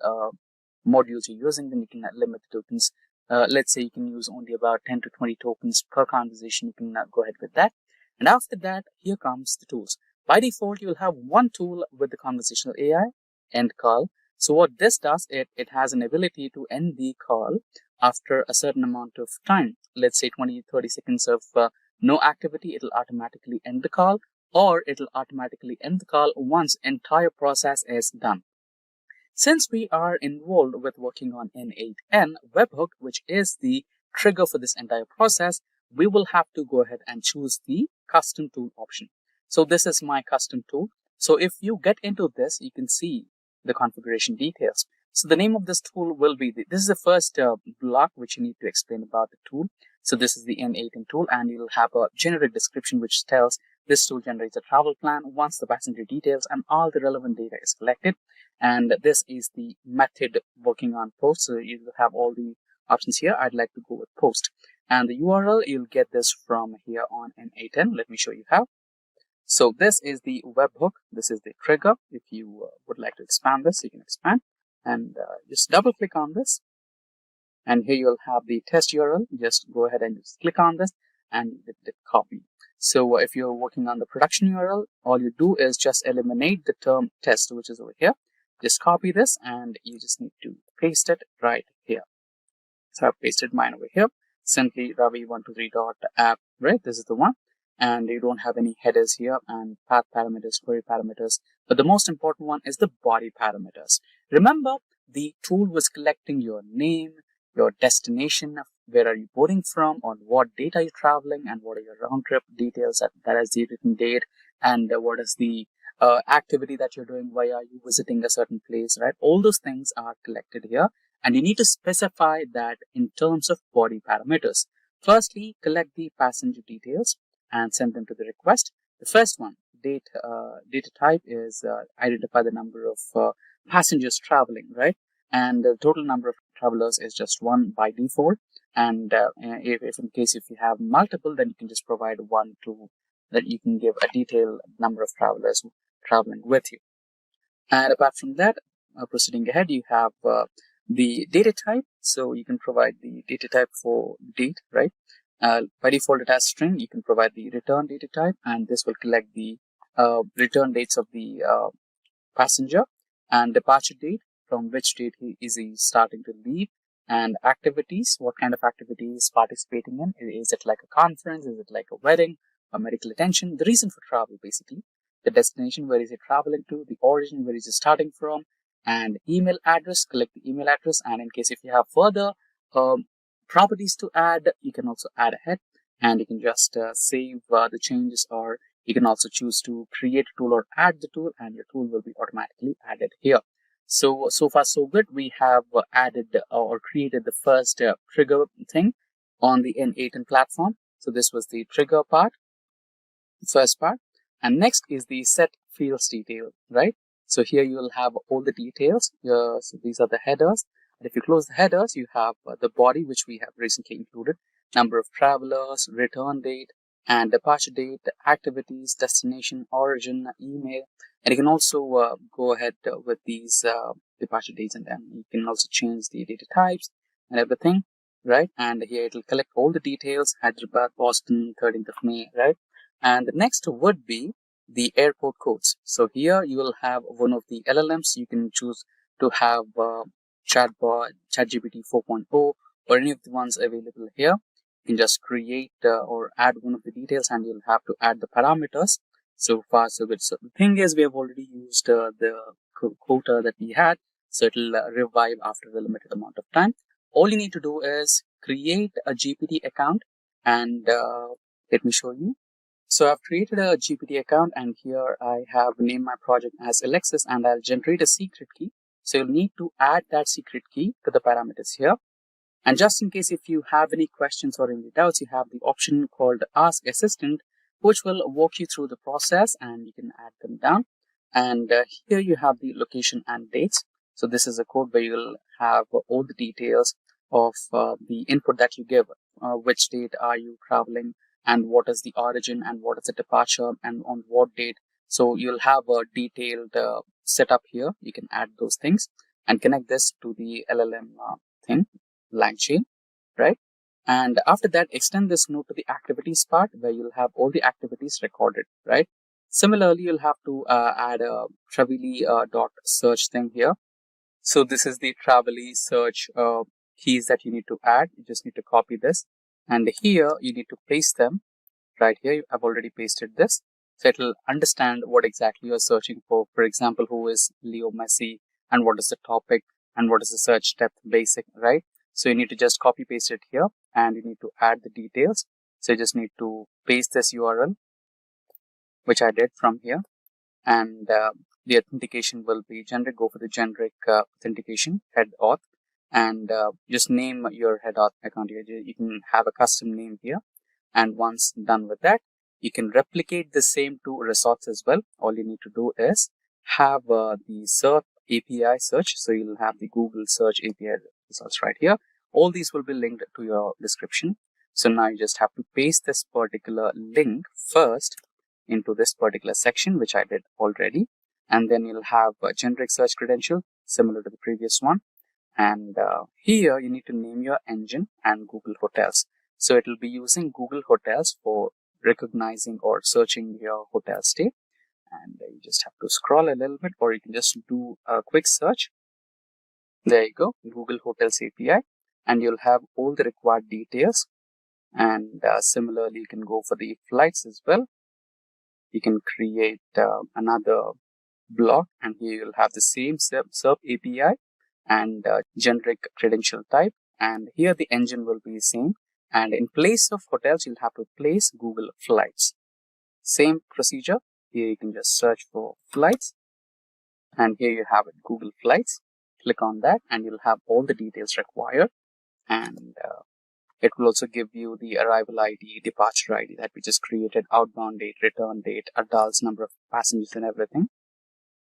Speaker 2: modules you're using, then you can limit the tokens. Let's say you can use only about 10 to 20 tokens per conversation. You can go ahead with that. And after that, here comes the tools. By default, you'll have one tool with the conversational AI, end call. So what this does, it has an ability to end the call after a certain amount of time. Let's say 20-30 seconds of no activity, it'll automatically end the call, or it'll automatically end the call once entire process is done. Since we are involved with working on N8N webhook, which is the trigger for this entire process, we will have to go ahead and choose the custom tool option. So this is my custom tool. So if you get into this, you can see the configuration details. So the name of this tool will be, this is the first block which you need to explain about the tool. So this is the N8N tool, and you'll have a generic description which tells this tool generates a travel plan once the passenger details and all the relevant data is collected. And this is the method working on post. So you will have all the options here. I'd like to go with post. And the URL, you'll get this from here on N8N. Let me show you how. So this is the webhook. This is the trigger. If you would like to expand this, you can expand. And just double click on this. And here you'll have the test URL. Just go ahead and just click on this and hit copy. So if you're working on the production URL, all you do is just eliminate the term test, which is over here. Just copy this, and you just need to paste it right here. So I've pasted mine over here. Simply ravi123.app, right? This is the one. And you don't have any headers here and path parameters, query parameters. But the most important one is the body parameters. Remember, the tool was collecting your name, your destination, where are you boarding from, on what date are you traveling, and what are your round trip details, that is the written date, and what is the activity that you're doing, why are you visiting a certain place, right? All those things are collected here, and you need to specify that in terms of body parameters. Firstly, collect the passenger details and send them to the request. The first one, data type, is identify the number of passengers traveling, right? And the total number of travelers is just one by default. And if in case if you have multiple, then you can just provide 1, 2, that you can give a detailed number of travelers traveling with you. And apart from that, proceeding ahead, you have the data type. So you can provide the data type for date, right? By default, it has string. You can provide the return data type, and this will collect the return dates of the passenger, and departure date, from which date is he starting to leave, and activities, what kind of activity is participating in. Is it like a conference? Is it like a wedding, a medical attention? The reason for travel, basically. The destination, where is he traveling to, the origin, where is he starting from, and email address, collect the email address. And in case if you have further properties to add, you can also add ahead, and you can just save the changes, or you can also choose to create a tool or add the tool, and your tool will be automatically added here. So far so good. We have added or created the first trigger thing on the N8 platform. So this was the trigger part, the first part. And next is the set fields detail, right? So here you will have all the details. So these are the headers. And if you close the headers, you have the body, which we have recently included, number of travelers, return date, and departure date, activities, destination, origin, email. And you can also go ahead with these departure dates, and then you can also change the data types and everything, right? And here it will collect all the details: Hyderabad, Boston, 13th of May, right? And the next would be the airport codes. So here you will have one of the LLMs. You can choose to have chatbot, ChatGPT 4.0, or any of the ones available here. You can just create or add one of the details, and you'll have to add the parameters. So far so good. So the thing is, we have already used the quota that we had, so it'll revive after a limited amount of time. All you need to do is create a GPT account, and let me show you. So I've created a GPT account, and here I have named my project as Alexis, and I'll generate a secret key. So you'll need to add that secret key to the parameters here. And just in case if you have any questions or any doubts, you have the option called Ask Assistant, which will walk you through the process, and you can add them down. And here you have the location and dates. So this is a code where you'll have all the details of the input that you give. Which date are you traveling, and what is the origin, and what is the departure, and on what date. So you'll have a detailed setup here. You can add those things and connect this to the LLM thing, Langchain, right? And after that, extend this node to the activities part, where you'll have all the activities recorded, right? Similarly, you'll have to add a Travely dot search thing here. So this is the Travely search keys that you need to add. You just need to copy this, and here you need to paste them. Right here, I've already pasted this. So it'll understand what exactly you're searching for. For example, who is Leo Messi, and what is the topic, and what is the search depth basic, right? So you need to just copy paste it here, and you need to add the details. So you just need to paste this URL, which I did from here. And the authentication will be generic. Go for the generic authentication, head auth, and just name your head auth account here. You can have a custom name here. And once done with that, you can replicate the same to resorts as well. All you need to do is have the search API search. So you'll have the Google search API results right here. All these will be linked to your description. So now you just have to paste this particular link first into this particular section, which I did already. And then you'll have a generic search credential similar to the previous one. And here you need to name your engine and Google Hotels. So it will be using Google Hotels for recognizing or searching your hotel stay. And you just have to scroll a little bit, or you can just do a quick search. There you go, Google Hotels API. and you'll have all the required details. And similarly, you can go for the flights as well. You can create another block, and here you'll have the same SERP API and generic credential type. And here the engine will be the same. And in place of hotels, you'll have to place Google Flights. Same procedure. Here you can just search for flights. And here you have it, Google Flights. Click on that and you'll have all the details required. And it will also give you the arrival ID, departure ID that we just created, outbound date, return date, adults, number of passengers and everything.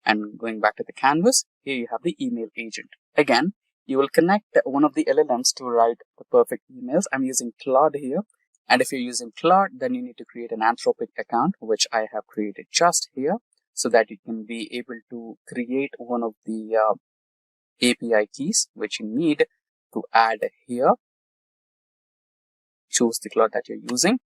Speaker 2: And going back to the canvas, here you have the email agent. Again, you will connect one of the LLMs to write the perfect emails. I'm using Claude here. And if you're using Claude, then you need to create an Anthropic account, which I have created just here, so that you can be able to create one of the API keys, which you need to add here. Choose the Claude that you're using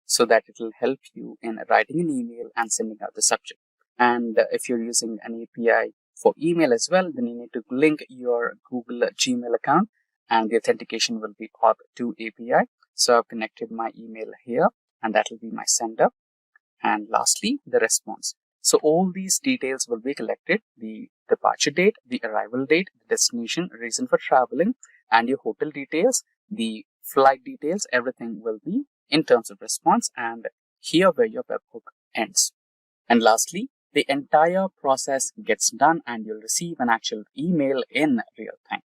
Speaker 2: so that it will help you in writing an email and sending out the subject. And if you're using an API for email as well, then you need to link your Google Gmail account and the authentication will be Auth2 API. So I've connected my email here and that will be my sender. And lastly, the response. So all these details will be collected: the departure date, the arrival date, the destination, reason for traveling, and your hotel details, the flight details. Everything will be in terms of response, and here where your webhook ends. And lastly, the entire process gets done and you'll receive an actual email in real time.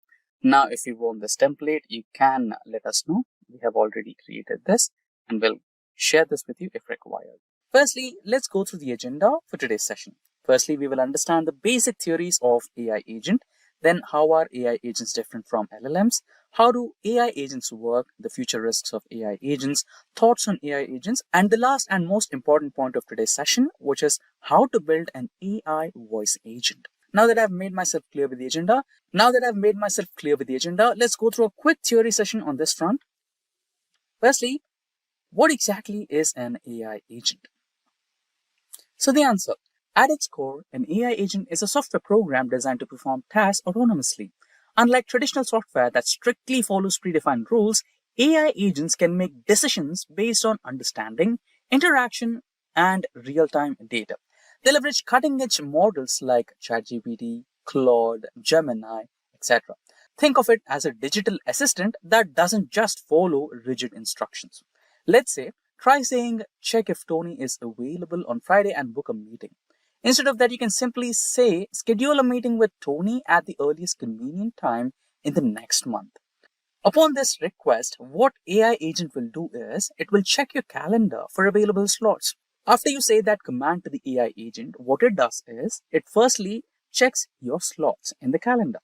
Speaker 2: Now, if you want this template, you can let us know. We have already created this and we'll share this with you if required. Firstly, let's go through the agenda for today's session. Firstly, we will understand the basic theories of AI agent. Then, how are AI agents different from LLMs? How do AI agents work? The future risks of AI agents, thoughts on AI agents, and the last and most important point of today's session, which is how to build an AI voice agent. Now that I've made myself clear with the agenda, let's go through a quick theory session on this front. Firstly, what exactly is an AI agent? So the answer, at its core, an AI agent is a software program designed to perform tasks autonomously. Unlike traditional software that strictly follows predefined rules, AI agents can make decisions based on understanding, interaction, and real-time data. They leverage cutting-edge models like ChatGPT, Claude, Gemini, etc. Think of it as a digital assistant that doesn't just follow rigid instructions. Let's say, try saying, check if Tony is available on Friday and book a meeting. Instead of that, you can simply say, schedule a meeting with Tony at the earliest convenient time in the next month. Upon this request, what AI agent will do is, it will check your calendar for available slots. After you say that command to the AI agent, what it does is, it firstly checks your slots in the calendar.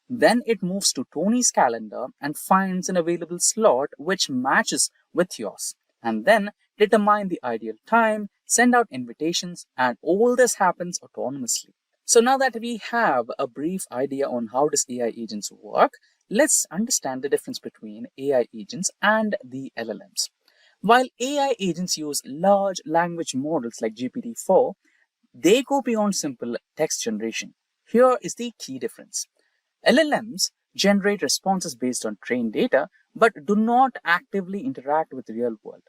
Speaker 2: Then it moves to Tony's calendar and finds an available slot which matches with yours. And then determine the ideal time, send out invitations, and all this happens autonomously. So now that we have a brief idea on how does AI agents work, let's understand the difference between AI agents and the LLMs. While AI agents use large language models like GPT-4, they go beyond simple text generation. Here is the key difference. LLMs generate responses based on trained data, but do not actively interact with the real world.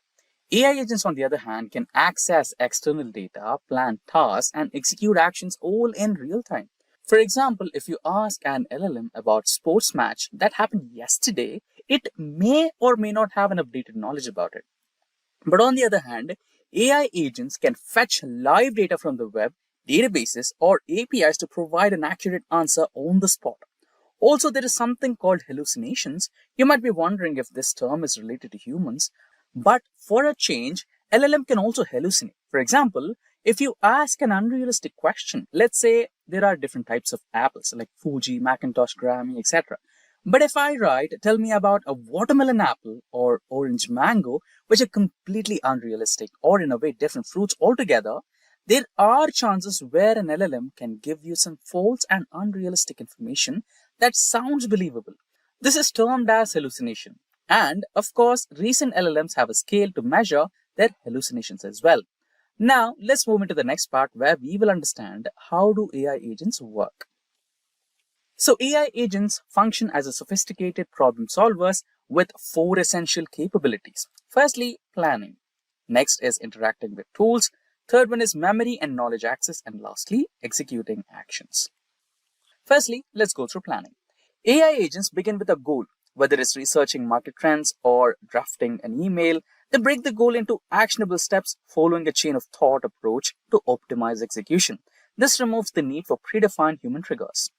Speaker 2: AI agents, on the other hand, can access external data, plan tasks, and execute actions all in real time. For example, if you ask an LLM about sports match that happened yesterday, it may or may not have an updated knowledge about it. But on the other hand, AI agents can fetch live data from the web, databases, or APIs to provide an accurate answer on the spot. Also, there is something called hallucinations. You might be wondering if this term is related to humans, but for a change, LLM can also hallucinate. For example, if you ask an unrealistic question, let's say there are different types of apples like Fuji, Macintosh, Grammy, etc. But if I write, tell me about a watermelon apple or orange mango, which are completely unrealistic or in a way different fruits altogether, there are chances where an LLM can give you some false and unrealistic information that sounds believable. This is termed as hallucination. And of course, recent LLMs have a scale to measure their hallucinations as well. Now, let's move into the next part where we will understand how do AI agents work. So AI agents function as a sophisticated problem solvers with 4 essential capabilities. Firstly, planning. Next is interacting with tools. Third one is memory and knowledge access. And lastly, executing actions. Firstly, let's go through planning. AI agents begin with a goal, whether it's researching market trends or drafting an email. They break the goal into actionable steps following a chain of thought approach to optimize execution. This removes the need for predefined human triggers.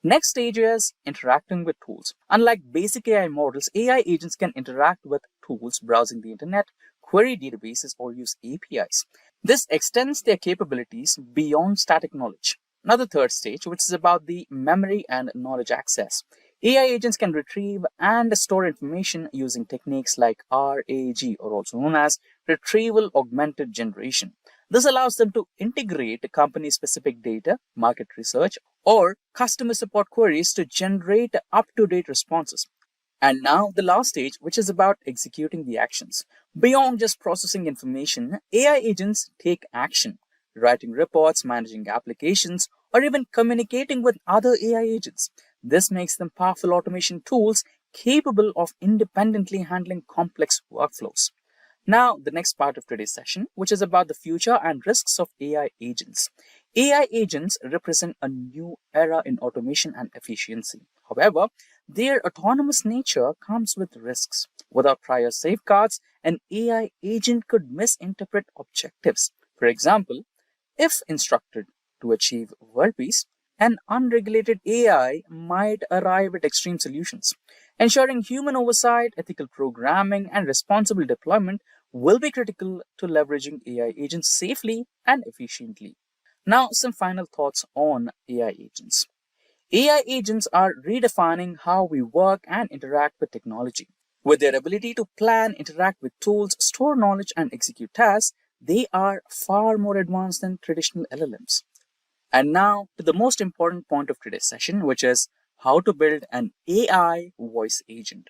Speaker 2: Next stage is interacting with tools. Unlike basic AI models, AI agents can interact with tools browsing the internet, query databases, or use APIs. This extends their capabilities beyond static knowledge. Now, the third stage, which is about the memory and knowledge access. AI agents can retrieve and store information using techniques like RAG, or also known as retrieval augmented generation. This allows them to integrate company-specific data, market research, or customer support queries to generate up-to-date responses. And now the last stage, which is about executing the actions. Beyond just processing information, AI agents take action, writing reports, managing applications, or even communicating with other AI agents. This makes them powerful automation tools capable of independently handling complex workflows. Now, the next part of today's session, which is about the future and risks of AI agents. AI agents represent a new era in automation and efficiency. However, their autonomous nature comes with risks. Without prior safeguards, an AI agent could misinterpret objectives. For example, if instructed to achieve world peace, an unregulated AI might arrive at extreme solutions. Ensuring human oversight, ethical programming, and responsible deployment will be critical to leveraging AI agents safely and efficiently. Now, some final thoughts on AI agents. AI agents are redefining how we work and interact with technology. With their ability to plan, interact with tools, store knowledge, and execute tasks, they are far more advanced than traditional LLMs. And now to the most important point of today's session, which is how to build an AI voice agent.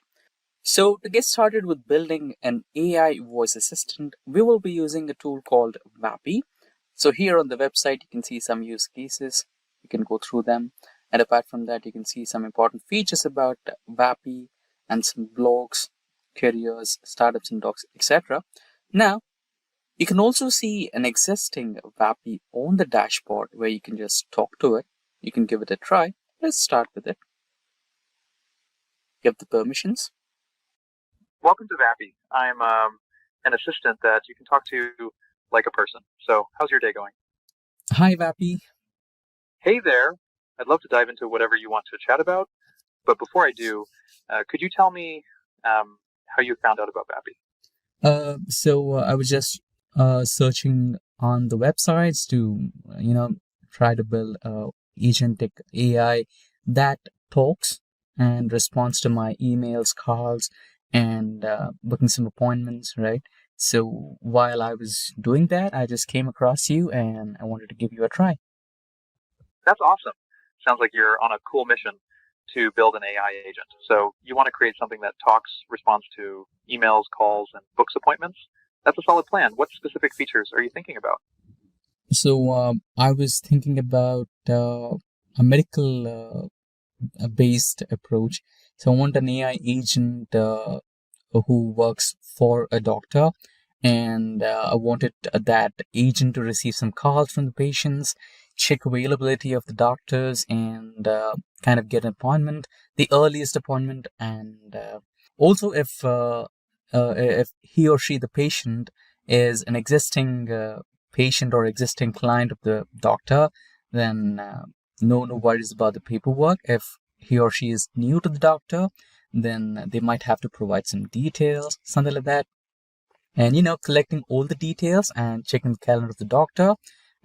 Speaker 2: So to get started with building an AI voice assistant, we will be using a tool called Vappy. So here on the website, you can see some use cases. You can go through them. And apart from that, you can see some important features about Vappy and some blogs, careers, startups and docs, etc. Now, you can also see an existing Vappy on the dashboard where you can just talk to it. You can give it a try. Let's start with it. Give the permissions.
Speaker 6: Welcome to Vappy. I'm an assistant that you can talk to like a person. So how's your day going?
Speaker 2: Hi, Vappy.
Speaker 6: Hey there. I'd love to dive into whatever you want to chat about. But before I do, could you tell me how you found out about Vappy?
Speaker 2: So I was just searching on the websites to, try to build a Agentic AI that talks and responds to my emails, calls, and booking some appointments, right? So while I was doing that, I just came across you and I wanted to give you a try.
Speaker 6: That's awesome. Sounds like you're on a cool mission to build an AI agent. So you want to create something that talks, responds to emails, calls, and books appointments? That's a solid plan. What specific features are you thinking about?
Speaker 2: So I was thinking about a medical based approach. So I want an AI agent who works for a doctor, and I wanted that agent to receive some calls from the patients, check availability of the doctors, and kind of get an appointment, the earliest appointment, and also if he or she, the patient, is an existing patient or existing client of the doctor, then no worries about the paperwork. If he or she is new to the doctor, then they might have to provide some details, something like that. And collecting all the details and checking the calendar of the doctor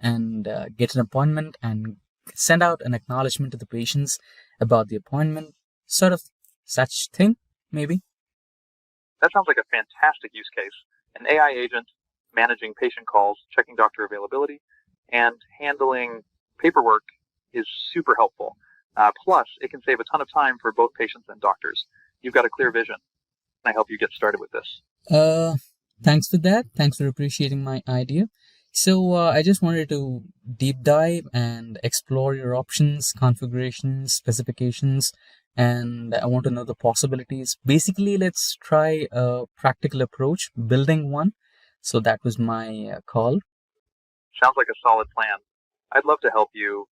Speaker 2: and get an appointment and send out an acknowledgement to the patients about the appointment, sort of such thing, maybe.
Speaker 6: That sounds like a fantastic use case. An AI agent managing patient calls, checking doctor availability, and handling paperwork is super helpful. Plus, it can save a ton of time for both patients and doctors. You've got a clear vision. Can I help you get started with this?
Speaker 2: Thanks for that. Thanks for appreciating my idea. So I just wanted to deep dive and explore your options, configurations, specifications, and I want to know the possibilities. Basically, let's try a practical approach, building one. So that was my call.
Speaker 6: Sounds like a solid plan. I'd love to help you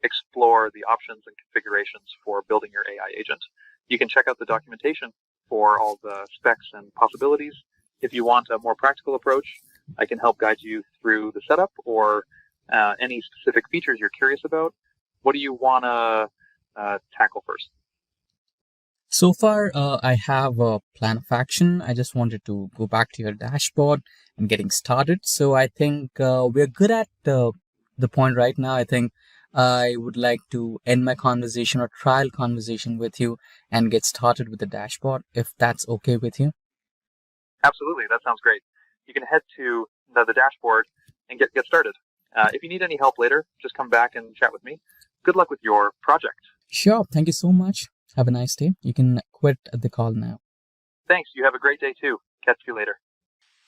Speaker 6: explore the options and configurations for building your AI agent. You can check out the documentation for all the specs and possibilities. If you want a more practical approach, I can help guide you through the setup or any specific features you're curious about. What do you want to tackle first?
Speaker 2: So far, I have a plan of action. I just wanted to go back to your dashboard and getting started. So I think we're good at the point right now. I think I would like to end my conversation or trial conversation with you and get started with the dashboard, if that's okay with you.
Speaker 6: Absolutely, that sounds great. You can head to the dashboard and get started. If you need any help later, just come back and chat with me. Good luck with your project.
Speaker 2: Sure. Thank you so much. Have a nice day. You can quit the call now.
Speaker 6: Thanks. You have a great day too. Catch you later.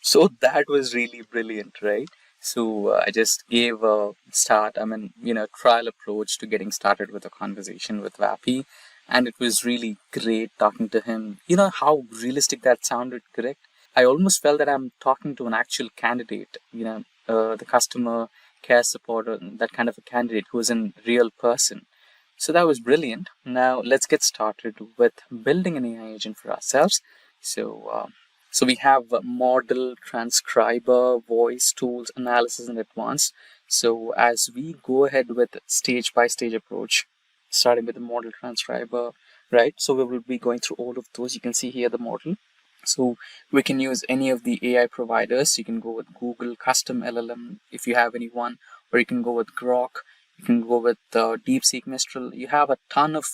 Speaker 2: So that was really brilliant, right? So I just gave a trial approach to getting started with a conversation with Vapi. And it was really great talking to him. You know how realistic that sounded, correct? I almost felt that I'm talking to an actual candidate, the customer care support, that kind of a candidate who is a real person. So that was brilliant. Now let's get started with building an AI agent for ourselves. So we have model, transcriber, voice tools, analysis, and advanced. So as we go ahead with stage by stage approach, starting with the model transcriber, right? So we will be going through all of those. You can see here the model. So we can use any of the AI providers. You can go with Google custom LLM if you have any one, or you can go with Grok. You can go with DeepSeek Mistral. You have a ton of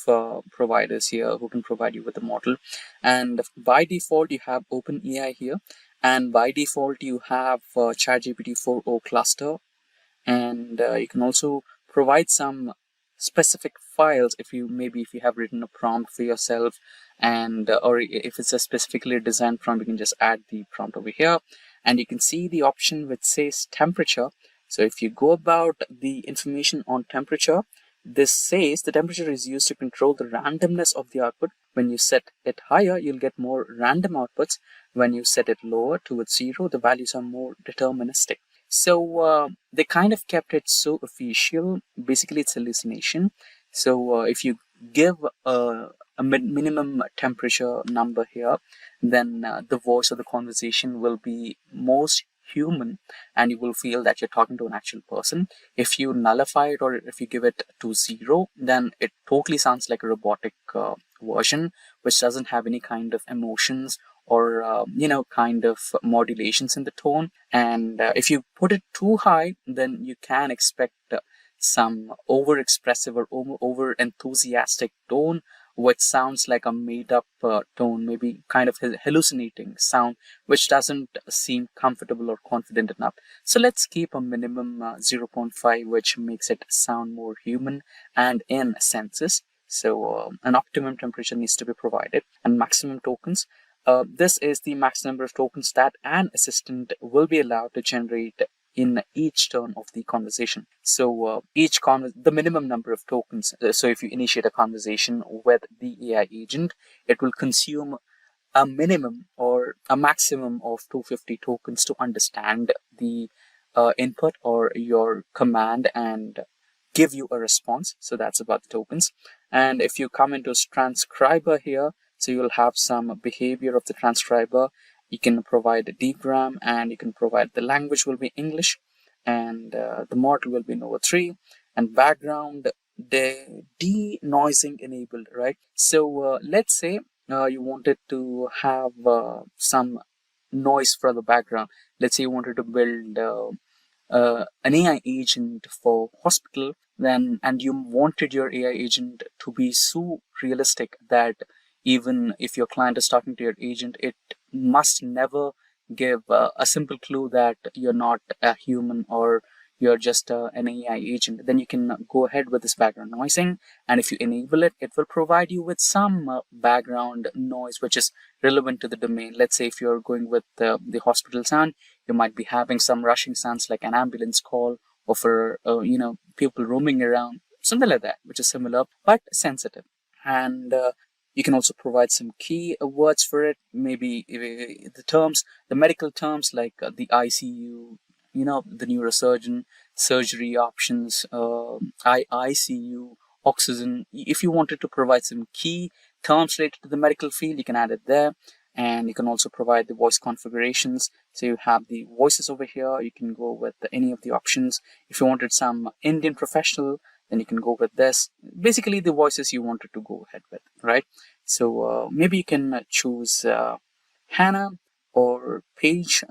Speaker 2: providers here who can provide you with the model. And by default, you have OpenAI here. And by default, you have ChatGPT 4o cluster. And you can also provide some specific files if you have written a prompt for yourself, and or if it's a specifically designed prompt, you can just add the prompt over here. And you can see the option which says temperature. So if you go about the information on temperature, this says the temperature is used to control the randomness of the output. When you set it higher, you'll get more random outputs. When you set it lower towards 0, the values are more deterministic. So they kind of kept it so official. Basically, it's hallucination. So if you give a minimum temperature number here, then the voice of the conversation will be most human, and you will feel that you're talking to an actual person. If you nullify it or if you give it to 0, then it totally sounds like a robotic version, which doesn't have any kind of emotions or kind of modulations in the tone. And if you put it too high, then you can expect some over expressive or over enthusiastic tone, which sounds like a made up tone, maybe kind of hallucinating sound, which doesn't seem comfortable or confident enough. So let's keep a minimum 0.5, which makes it sound more human and in senses. So an optimum temperature needs to be provided, and maximum tokens. This is the max number of tokens that an assistant will be allowed to generate in each turn of the conversation. So the minimum number of tokens. So if you initiate a conversation with the AI agent, it will consume a minimum or a maximum of 250 tokens to understand the input or your command and give you a response. So that's about the tokens. And if you come into transcriber here, so you'll have some behavior of the transcriber. You can provide a degram, and you can provide the language will be English, and the model will be Nova 3, and background denoising enabled, right? So let's say you wanted to have some noise for the background. Let's say you wanted to build an AI agent for hospital, then and you wanted your AI agent to be so realistic that even if your client is talking to your agent, it must never give a simple clue that you're not a human or you're just an AI agent, then you can go ahead with this background noising. And if you enable it, it will provide you with some background noise which is relevant to the domain. Let's say if you're going with the hospital sound, you might be having some rushing sounds like an ambulance call, or for people roaming around, something like that, which is similar but sensitive. And you can also provide some key words for it, maybe the medical terms like the ICU, the neurosurgeon, surgery options, ICU, oxygen. If you wanted to provide some key terms related to the medical field, you can add it there. And you can also provide the voice configurations. So you have the voices over here. You can go with any of the options. If you wanted some Indian professional, then you can go with this. Basically, the voices you wanted to go ahead with, right? So maybe you can choose Hannah or Paige,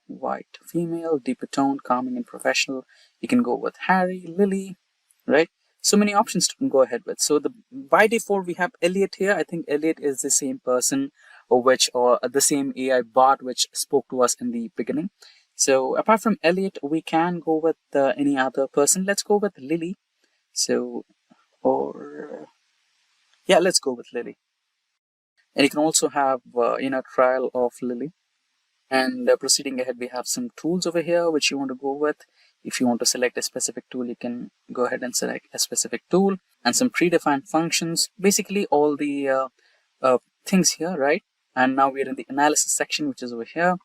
Speaker 2: white, female, deeper tone, calming and professional. You can go with Harry, Lily, right? So many options to go ahead with. So by default we have Elliot here. I think Elliot is the same person or the same AI bot which spoke to us in the beginning. So apart from Elliot, we can go with any other person. Let's go with Lily. So, let's go with Lily. And you can also have trial of Lily. And proceeding ahead, we have some tools over here which you want to go with. If you want to select a specific tool, you can go ahead and select a specific tool, and some predefined functions, basically all the things here, right? And now we're in the analysis section, which is over here.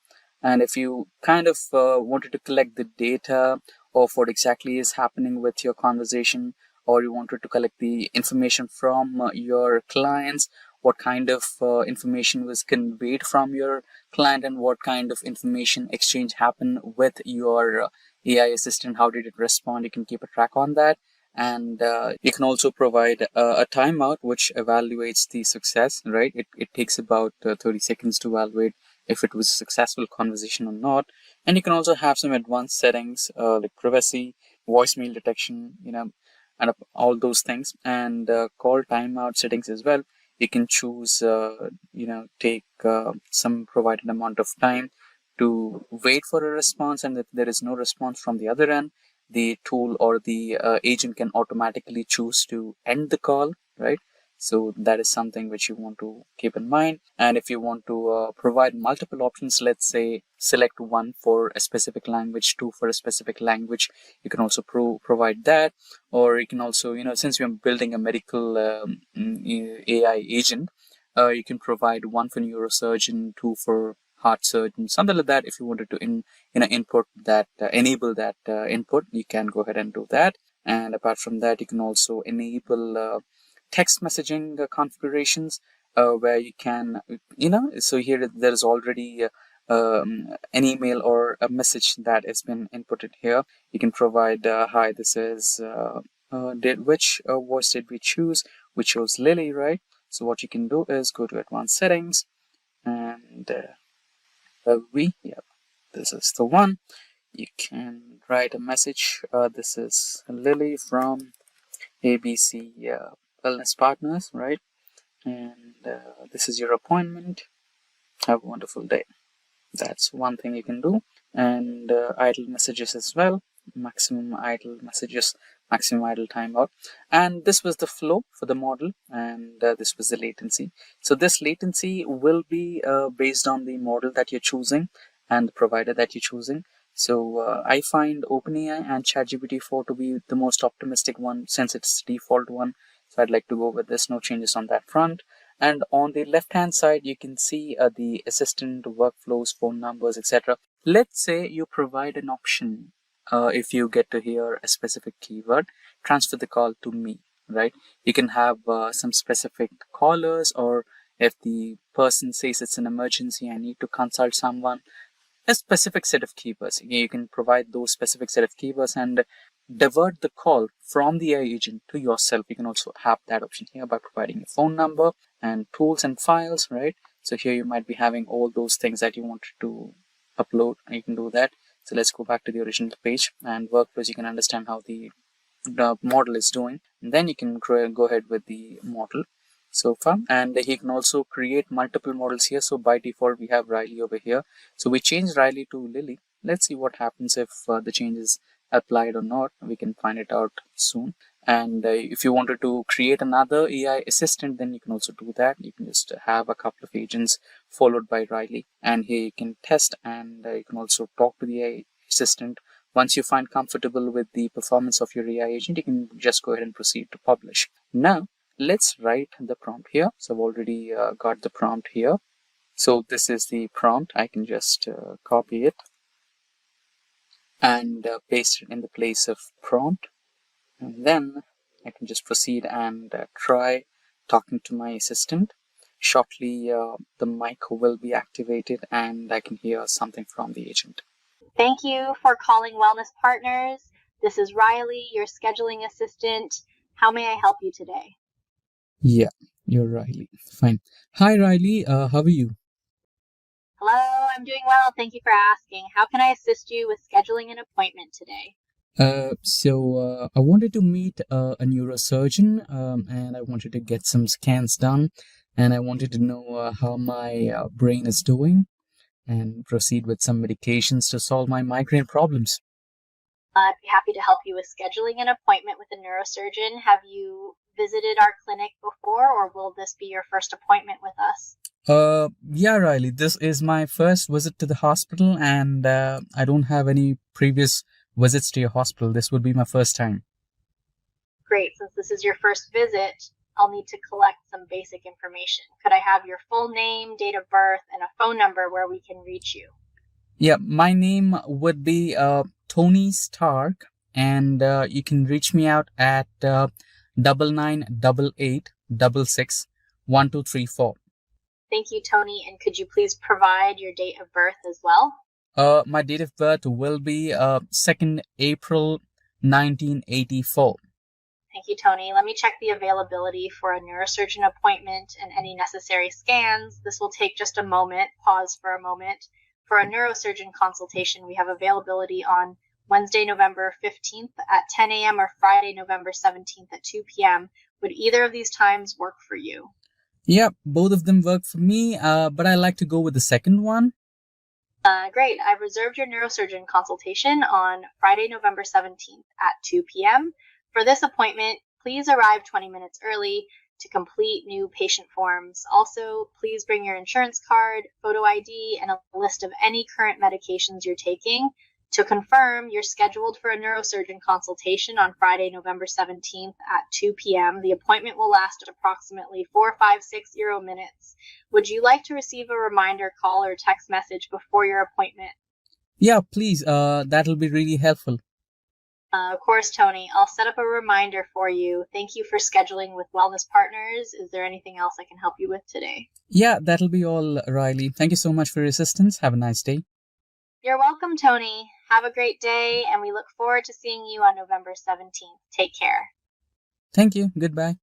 Speaker 2: And if you kind of wanted to collect the data of what exactly is happening with your conversation, or you wanted to collect the information from your clients, what kind of information was conveyed from your client, and what kind of information exchange happened with your AI assistant, how did it respond, you can keep a track on that. And you can also provide a timeout which evaluates the success, right? It takes about 30 seconds to evaluate if it was a successful conversation or not. And you can also have some advanced settings like privacy, voicemail detection, and all those things, and call timeout settings as well. You can choose, take some provided amount of time to wait for a response, and if there is no response from the other end, the tool or the agent can automatically choose to end the call, right? So that is something which you want to keep in mind. And if you want to provide multiple options, let's say select one for a specific language, two for a specific language, you can also provide that. Or you can also, since we're building a medical AI agent, you can provide one for neurosurgeon, two for heart surgeon, something like that. If you wanted to input that, enable that input, you can go ahead and do that. And apart from that, you can also enable text messaging configurations where you can, so here there is already an email or a message that has been inputted here. You can provide, hi, this is which voice did we choose? We chose Lily, right? So what you can do is go to advanced settings, and this is the one. You can write a message. This is Lily from ABC Wellness Partners, right? And this is your appointment. Have a wonderful day. That's one thing you can do. And idle messages as well. Maximum idle messages, maximum idle timeout. And this was the flow for the model, and this was the latency. So this latency will be based on the model that you're choosing and the provider that you're choosing. So I find OpenAI and ChatGPT 4 to be the most optimistic one, since it's the default one. So I'd like to go with this, no changes on that front. And on the left hand side, you can see the assistant workflows, phone numbers, etc. Let's say you provide an option, if you get to hear a specific keyword, transfer the call to me, right? You can have some specific callers, or if the person says it's an emergency, I need to consult someone, a specific set of keywords. You can provide those specific set of keywords and divert the call from the AI agent to yourself. You can also have that option here by providing a phone number and tools and files, right? So here you might be having all those things that you wanted to upload, and you can do that. So let's go back to the original page and workflows. You can understand how the model is doing, and then you can go ahead with the model so far. And he can also create multiple models here. So by default we have Riley over here, so we change Riley to Lily. Let's see what happens if the changes applied or not. We can find it out soon. And if you wanted to create another AI assistant, then you can also do that. You can just have a couple of agents followed by Riley, and here you can test, and you can also talk to the AI assistant. Once you find comfortable with the performance of your AI agent, you can just go ahead and proceed to publish. Now, let's write the prompt here. So I've already got the prompt here. So this is the prompt. I can just copy it and paste it in the place of prompt. And then I can just proceed and try talking to my assistant. Shortly, the mic will be activated and I can hear something from the agent.
Speaker 8: Thank you for calling Wellness Partners. This is Riley, your scheduling assistant. How may I help you today?
Speaker 2: Yeah, you're Riley. Fine. Hi, Riley. How are you?
Speaker 8: Hello, I'm doing well. Thank you for asking. How can I assist you with scheduling an appointment today?
Speaker 2: I wanted to meet a neurosurgeon, and I wanted to get some scans done, and I wanted to know how my brain is doing and proceed with some medications to solve my migraine problems.
Speaker 8: I'd be happy to help you with scheduling an appointment with a neurosurgeon. Have you visited our clinic before, or will this be your first appointment with us?
Speaker 2: Yeah, Riley, this is my first visit to the hospital, and I don't have any previous visits to your hospital. This would be my first time.
Speaker 8: Great. Since this is your first visit, I'll need to collect some basic information. Could I have your full name, date of birth, and a phone number where we can reach you?
Speaker 2: Yeah, my name would be Tony Stark, and you can reach me out at 9988861234.
Speaker 8: Thank you, Tony. And could you please provide your date of birth as well?
Speaker 2: My date of birth will be 2nd April 1984.
Speaker 8: Thank you, Tony. Let me check the availability for a neurosurgeon appointment and any necessary scans. This will take just a moment. Pause for a moment. For a neurosurgeon consultation, we have availability on Wednesday, November 15th at 10 a.m. or Friday, November 17th at 2 p.m. Would either of these times work for you?
Speaker 2: Yeah, both of them work for me, but I like to go with the second one.
Speaker 8: Great. I've reserved your neurosurgeon consultation on Friday, November 17th at 2 p.m. For this appointment, please arrive 20 minutes early to complete new patient forms. Also, please bring your insurance card, photo ID, and a list of any current medications you're taking. To confirm, you're scheduled for a neurosurgeon consultation on Friday, November 17th at 2 p.m. The appointment will last approximately 4560 minutes. Would you like to receive a reminder call or text message before your appointment?
Speaker 2: Yeah, please. That'll be really helpful.
Speaker 8: Of course, Tony. I'll set up a reminder for you. Thank you for scheduling with Wellness Partners. Is there anything else I can help you with today?
Speaker 2: Yeah, that'll be all, Riley. Thank you so much for your assistance. Have a nice day.
Speaker 8: You're welcome, Tony. Have a great day, and we look forward to seeing you on November 17th. Take care.
Speaker 2: Thank you. Goodbye.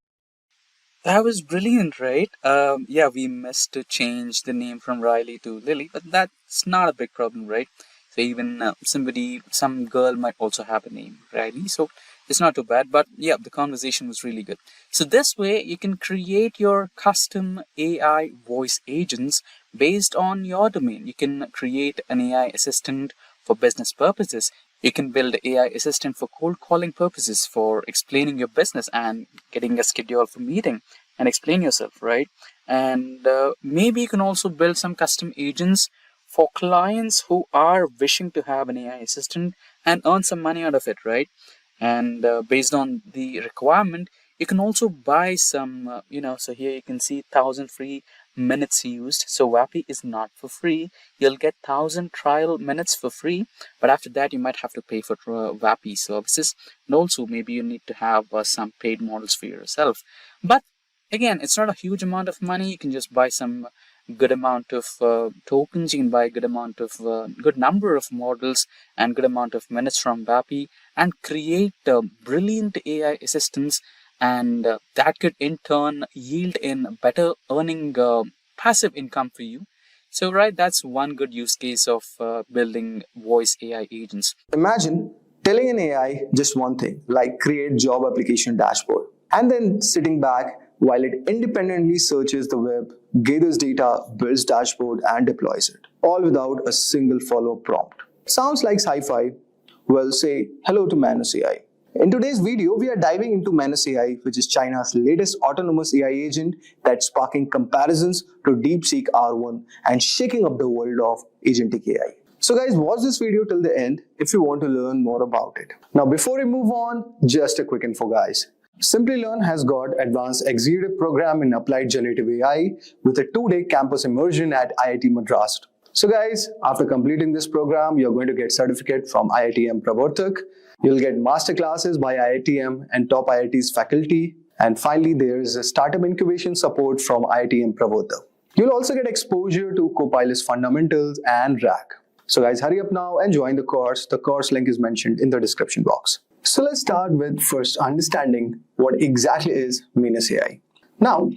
Speaker 2: That was brilliant, right? Yeah, we missed to change the name from Riley to Lily, but that's not a big problem, right? So even some girl might also have a name, Riley. So it's not too bad. But yeah, the conversation was really good. So this way, you can create your custom AI voice agents based on your domain. You can create an AI assistant for business purposes. You can build an AI assistant for cold calling purposes, for explaining your business and getting a schedule for meeting and explain yourself, right? And maybe you can also build some custom agents for clients who are wishing to have an AI assistant and earn some money out of it, right? And based on the requirement, you can also buy some, so here you can see 1,000 free minutes used. So WAPI is not for free. You'll get 1,000 trial minutes for free, but after that you might have to pay for WAPI services. And also maybe you need to have some paid models for yourself. But again, it's not a huge amount of money. You can just buy some good amount of tokens. You can buy a good amount of good number of models and good amount of minutes from WAPI and create brilliant AI assistants, and that could in turn yield in better earning passive income for you. So right, that's one good use case of building voice AI agents.
Speaker 9: Imagine telling an AI just one thing, like create job application dashboard, and then sitting back while it independently searches the web, gathers data, builds dashboard, and deploys it, all without a single follow-up prompt. Sounds like sci-fi, Well, say hello to MANUS AI. In today's video, we are diving into MANUS AI, which is China's latest autonomous AI agent that's sparking comparisons to DeepSeek R1 and shaking up the world of Agentic AI. So guys, watch this video till the end if you want to learn more about it. Now, before we move on, just a quick info guys. Simplilearn has got advanced executive program in applied generative AI with a 2-day campus immersion at IIT Madras. So guys, after completing this program, you're going to get certificate from IITM Pravartak. You'll get master classes by IITM and top IIT's faculty. And finally, there is a startup incubation support from IITM Pravartak. You'll also get exposure to Copilot's fundamentals and RAG. So guys, hurry up now and join the course. The course link is mentioned in the description box. So let's start with first understanding what exactly is MANUS AI. Now,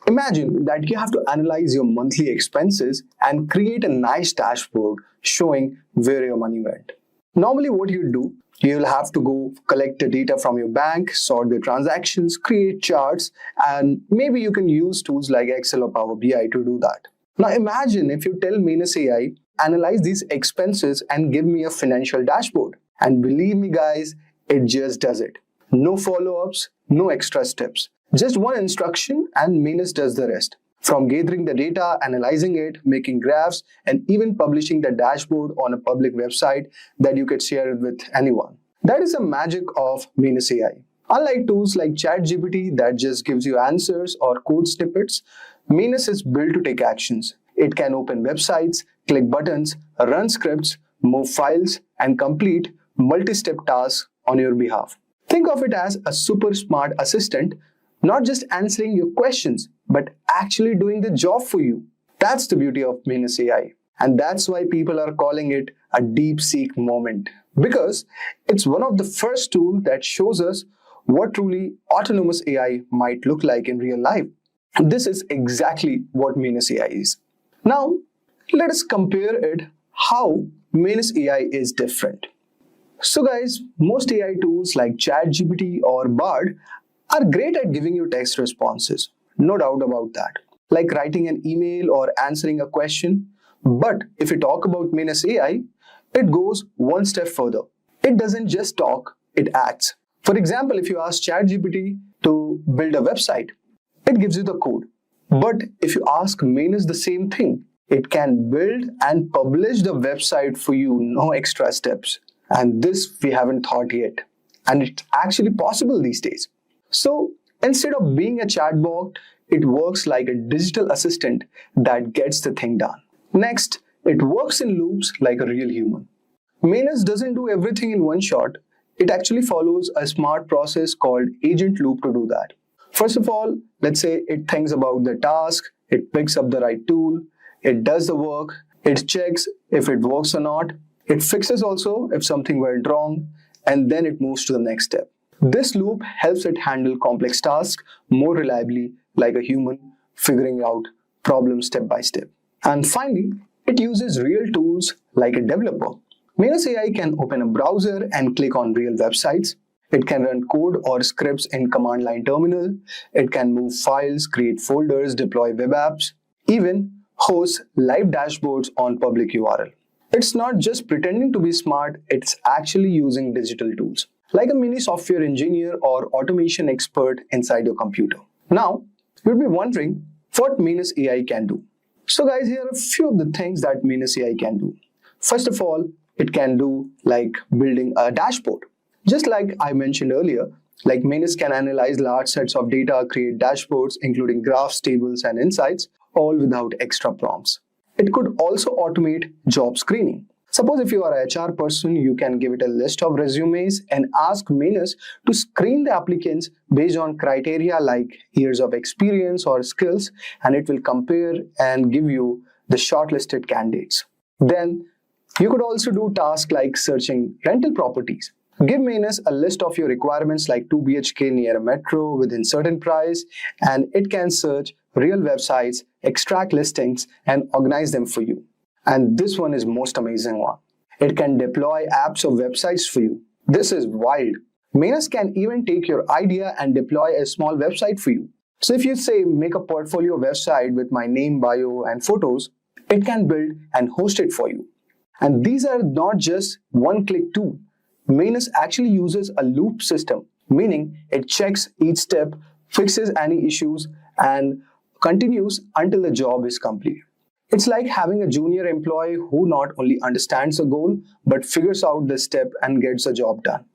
Speaker 9: imagine that you have to analyze your monthly expenses and create a nice dashboard showing where your money went. Normally what you do, you'll have to go collect the data from your bank, sort the transactions, create charts, and maybe you can use tools like Excel or Power BI to do that. Now imagine if you tell MANUS AI, analyze these expenses and give me a financial dashboard. And believe me guys, it just does it. No follow-ups, no extra steps. Just one instruction and MANUS does the rest. From gathering the data, analyzing it, making graphs, and even publishing the dashboard on a public website that you could share it with anyone. That is the magic of MANUS AI. Unlike tools like ChatGPT that just gives you answers or code snippets, MANUS is built to take actions. It can open websites, click buttons, run scripts, move files, and complete multi-step tasks on your behalf. Think of it as a super smart assistant, not just answering your questions, but actually doing the job for you. That's the beauty of MANUS AI. And that's why people are calling it a DeepSeek moment. Because it's one of the first tools that shows us what truly autonomous AI might look like in real life. And this is exactly what MANUS AI is. Now, let us compare it how MANUS AI is different. So guys, most AI tools like ChatGPT or Bard are great at giving you text responses. No doubt about that. Like writing an email or answering a question. But if you talk about MANUS AI, it goes one step further. It doesn't just talk, it acts. For example, if you ask ChatGPT to build a website, it gives you the code. But if you ask MANUS the same thing, it can build and publish the website for you, no extra steps. And this we haven't thought yet. And it's actually possible these days. So instead of being a chatbot, it works like a digital assistant that gets the thing done. Next, it works in loops like a real human. MANUS doesn't do everything in one shot. It actually follows a smart process called agent loop to do that. First of all, let's say it thinks about the task, it picks up the right tool, it does the work, it checks if it works or not, it fixes also if something went wrong, and then it moves to the next step. This loop helps it handle complex tasks more reliably like a human, figuring out problems step by step. And finally, it uses real tools like a developer. MANUS AI can open a browser and click on real websites. It can run code or scripts in command line terminal. It can move files, create folders, deploy web apps, even host live dashboards on public URL. It's not just pretending to be smart, it's actually using digital tools, like a mini software engineer or automation expert inside your computer. Now, you'll be wondering what MANUS AI can do. So guys, here are a few of the things that MANUS AI can do. First of all, it can do like building a dashboard. Just like I mentioned earlier, like MANUS can analyze large sets of data, create dashboards, including graphs, tables, and insights, all without extra prompts. It could also automate job screening. Suppose if you are an HR person, you can give it a list of resumes and ask MANUS to screen the applicants based on criteria like years of experience or skills, and it will compare and give you the shortlisted candidates. Then you could also do tasks like searching rental properties. Give MANUS a list of your requirements like 2 BHK near a metro within certain price, and it can search real websites, extract listings, and organize them for you. And this one is most amazing one. It can deploy apps or websites for you. This is wild. MANUS can even take your idea and deploy a small website for you. So if you say make a portfolio website with my name, bio, and photos, it can build and host it for you. And these are not just one-click tool. MANUS actually uses a loop system, meaning it checks each step, fixes any issues, and continues until the job is complete. It's like having a junior employee who not only understands the goal but figures out the step and gets the job done.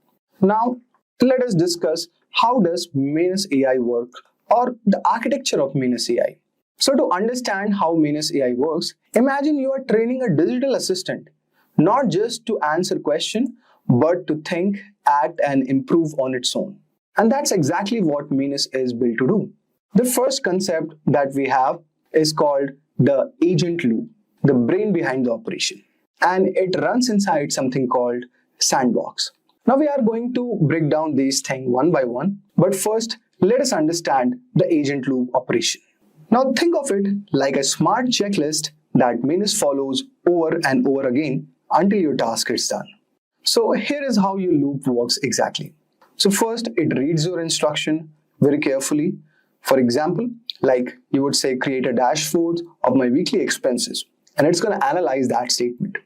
Speaker 9: Now, let us discuss how does MANUS AI work, or the architecture of MANUS AI. So to understand how MANUS AI works, imagine you are training a digital assistant, not just to answer questions, but to think, act, and improve on its own. And that's exactly what MANUS is built to do. The first concept that we have is called the agent loop, the brain behind the operation. And it runs inside something called sandbox. Now we are going to break down these things one by one, but first let us understand the agent loop operation. Now think of it like a smart checklist that MANUS follows over and over again until your task is done. So here is how your loop works exactly. So first it reads your instruction very carefully. For example, like you would say create a dashboard of my weekly expenses, and it's going to analyze that statement.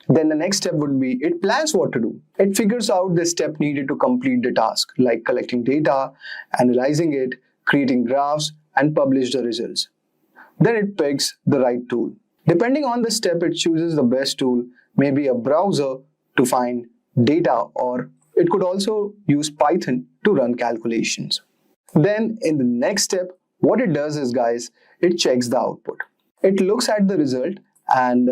Speaker 9: Then the next step would be it plans what to do. It figures out the step needed to complete the task, like collecting data, analyzing it, creating graphs, and publish the results. Then it picks the right tool. Depending on the step, it chooses the best tool, maybe a browser to find data, or it could also use Python to run calculations. Then in the next step, what it does is, guys, it checks the output. It looks at the result and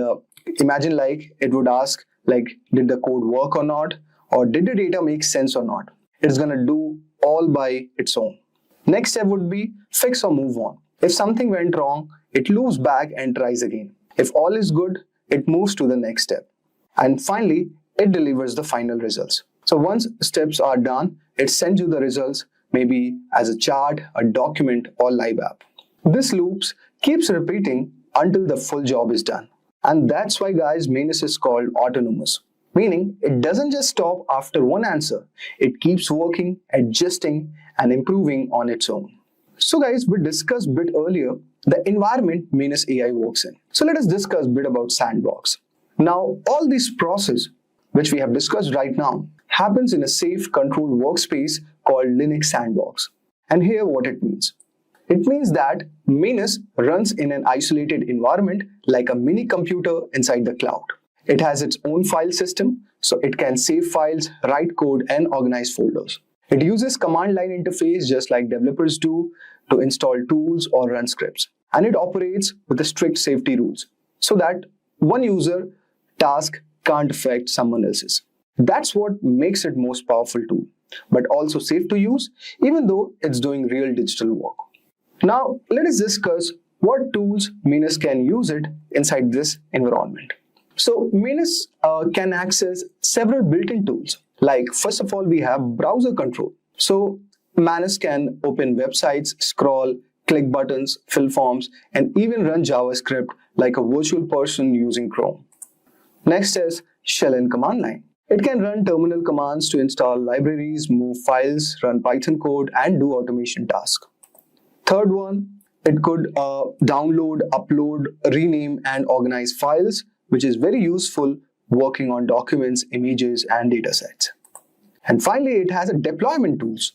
Speaker 9: imagine like it would ask like, did the code work or not? Or did the data make sense or not? It's gonna do all by its own. Next step would be fix or move on. If something went wrong, it loops back and tries again. If all is good, it moves to the next step. And finally, it delivers the final results. So once steps are done, it sends you the results, maybe as a chart, a document, or live app. This loops keeps repeating until the full job is done. And that's why, guys, MANUS is called autonomous, meaning it doesn't just stop after one answer. It keeps working, adjusting, and improving on its own. So guys, we discussed a bit earlier the environment MANUS AI works in. So let us discuss a bit about sandbox. Now, all this process, which we have discussed right now, happens in a safe, controlled workspace called Linux Sandbox. And here what it means. It means that MANUS runs in an isolated environment like a mini computer inside the cloud. It has its own file system, so it can save files, write code, and organize folders. It uses command line interface just like developers do to install tools or run scripts. And it operates with the strict safety rules so that one user task can't affect someone else's. That's what makes it most powerful tool, but also safe to use even though it's doing real digital work. Now let us discuss what tools MANUS can use it inside this environment. So MANUS can access several built-in tools. Like first of all, we have browser control. So MANUS can open websites, scroll, click buttons, fill forms, and even run JavaScript like a virtual person using Chrome. Next is shell and command line. It can run terminal commands to install libraries, move files, run Python code, and do automation tasks. Third one, it could download, upload, rename, and organize files, which is very useful working on documents, images, and datasets. And finally, it has a deployment tools,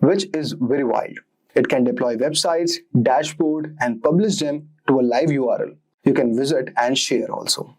Speaker 9: which is very wild. It can deploy websites, dashboard, and publish them to a live URL. You can visit and share also.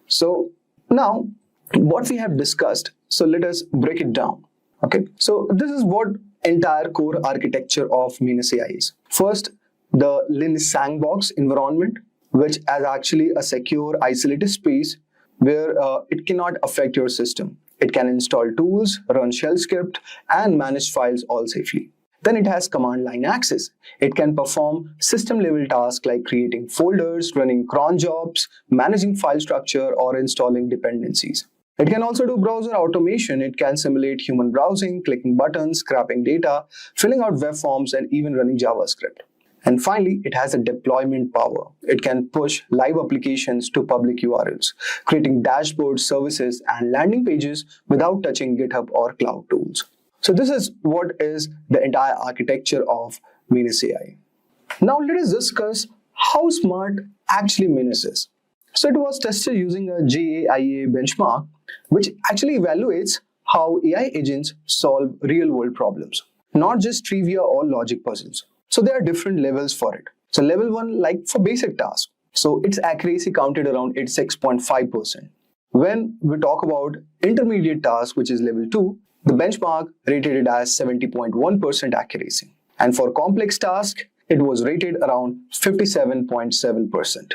Speaker 9: So now, what we have discussed, so let us break it down. Okay, so this is what entire core architecture of MANUS AI is. First, the Linux Sandbox environment, which is actually a secure, isolated space where it cannot affect your system. It can install tools, run shell script, and manage files all safely. Then it has command line access. It can perform system level tasks like creating folders, running cron jobs, managing file structure, or installing dependencies. It can also do browser automation. It can simulate human browsing, clicking buttons, scraping data, filling out web forms, and even running JavaScript. And finally, it has a deployment power. It can push live applications to public URLs, creating dashboards, services, and landing pages without touching GitHub or cloud tools. So this is what is the entire architecture of MANUS AI. Now let us discuss how smart actually MANUS is. So it was tested using a GAIA benchmark, which actually evaluates how AI agents solve real-world problems, not just trivia or logic puzzles. So there are different levels for it. So level 1, like for basic tasks, so its accuracy counted around 86.5%. When we talk about intermediate tasks, which is level 2, the benchmark rated it as 70.1% accuracy. And for complex tasks, it was rated around 57.7%.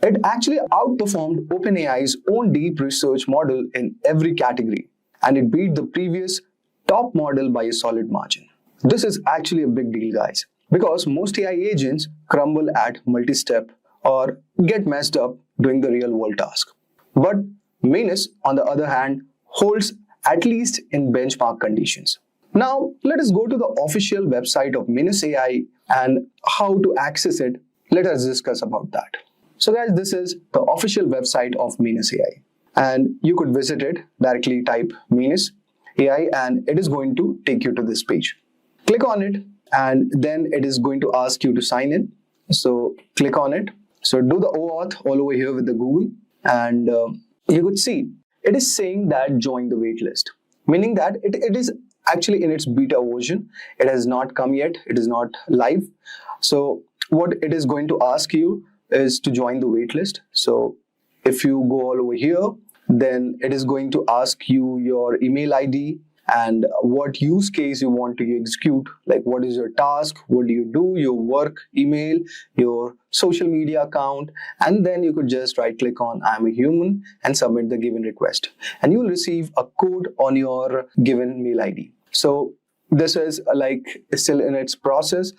Speaker 9: It actually outperformed OpenAI's own deep research model in every category, and it beat the previous top model by a solid margin. This is actually a big deal, guys, because most AI agents crumble at multi-step or get messed up doing the real-world task. But MANUS, on the other hand, holds at least in benchmark conditions. Now, let us go to the official website of MANUS AI and how to access it. Let us discuss about that. So guys, this is the official website of MANUS AI. And you could visit it, directly type MANUS AI, and it is going to take you to this page. Click on it, and then it is going to ask you to sign in. So click on it. So do the OAuth all over here with the Google, and you could see it is saying that join the waitlist, meaning that it is actually in its beta version. It has not come yet. It is not live. So what it is going to ask you is to join the waitlist. So if you go all over here, then it is going to ask you your email ID and what use case you want to execute, like what is your task, what do you do, your work email, your social media account, and then you could just right click on I'm a human and submit the given request, and you will receive a code on your given mail ID. So this is like still in its process.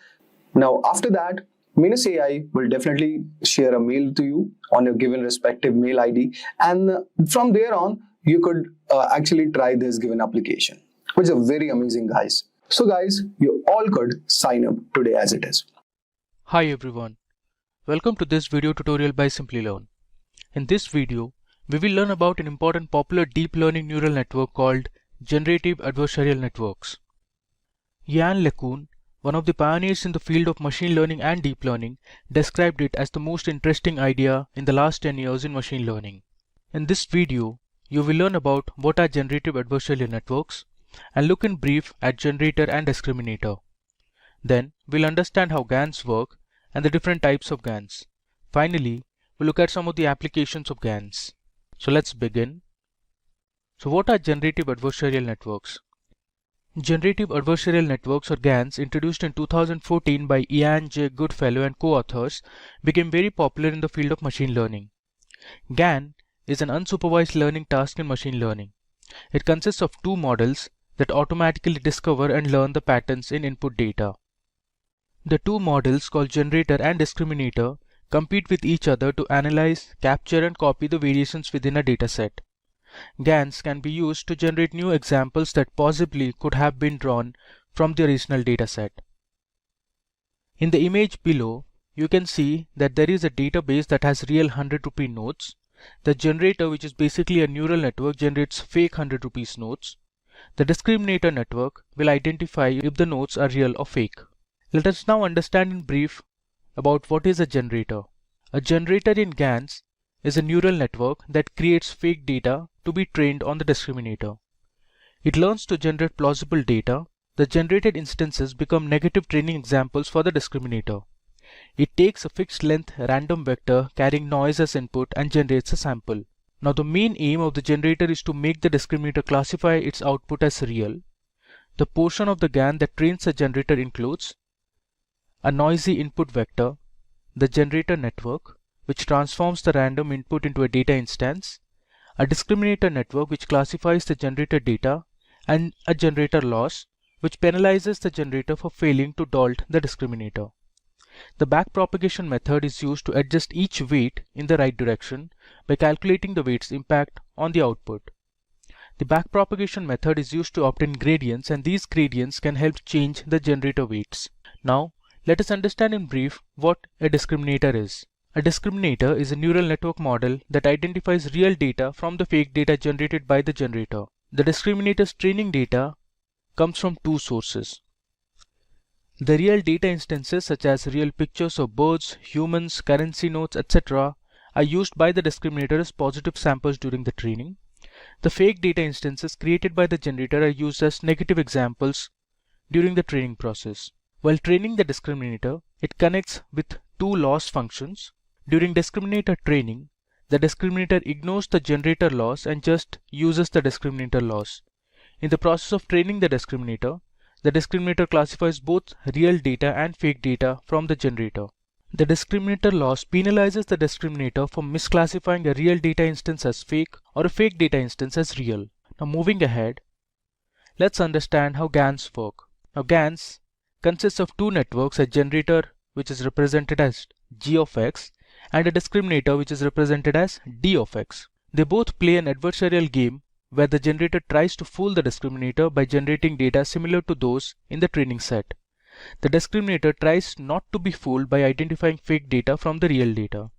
Speaker 9: Now after that, MANUS AI will definitely share a mail to you on your given respective mail ID, and from there on you could actually try this given application, which is very amazing, guys. So guys, you all could sign up today as it is.
Speaker 10: Hi everyone, welcome to this video tutorial by Simplilearn. In this video, we will learn about an important popular deep learning neural network called Generative Adversarial Networks. Yann LeCun, one of the pioneers in the field of machine learning and deep learning, described it as the most interesting idea in the last 10 years in machine learning. In this video, you will learn about what are generative adversarial networks and look in brief at generator and discriminator. Then we'll understand how GANs work and the different types of GANs. Finally, we'll look at some of the applications of GANs. So let's begin. So what are generative adversarial networks? Generative adversarial networks, or GANs, introduced in 2014 by Ian J. Goodfellow and co-authors, became very popular in the field of machine learning. GAN is an unsupervised learning task in machine learning. It consists of two models that automatically discover and learn the patterns in input data. The two models, called generator and discriminator, compete with each other to analyze, capture and copy the variations within a dataset. GANs can be used to generate new examples that possibly could have been drawn from the original dataset. In the image below, you can see that there is a database that has real 100 rupee notes. The generator, which is basically a neural network, generates fake 100 rupees notes. The discriminator network will identify if the notes are real or fake. Let us now understand in brief about what is a generator. A generator in GANs is a neural network that creates fake data to be trained on the discriminator. It learns to generate plausible data. The generated instances become negative training examples for the discriminator. It takes a fixed length random vector carrying noise as input and generates a sample. Now the main aim of the generator is to make the discriminator classify its output as real. The portion of the GAN that trains the generator includes a noisy input vector, the generator network, which transforms the random input into a data instance, a discriminator network which classifies the generated data, and a generator loss, which penalizes the generator for failing to dolt the discriminator. The backpropagation method is used to adjust each weight in the right direction by calculating the weight's impact on the output. The backpropagation method is used to obtain gradients, and these gradients can help change the generator weights. Now, let us understand in brief what a discriminator is. A discriminator is a neural network model that identifies real data from the fake data generated by the generator. The discriminator's training data comes from two sources. The real data instances, such as real pictures of birds, humans, currency notes, etc., are used by the discriminator as positive samples during the training. The fake data instances created by the generator are used as negative examples during the training process. While training the discriminator, it connects with two loss functions. During discriminator training, the discriminator ignores the generator loss and just uses the discriminator loss. In the process of training the discriminator classifies both real data and fake data from the generator. The discriminator loss penalizes the discriminator for misclassifying a real data instance as fake or a fake data instance as real. Now moving ahead, let's understand how GANs work. Now GANs consists of two networks, a generator which is represented as G of X and a discriminator which is represented as D of X. They both play an adversarial game where the generator tries to fool the discriminator by generating data similar to those in the training set. The discriminator tries not to be fooled by identifying fake data from the real data.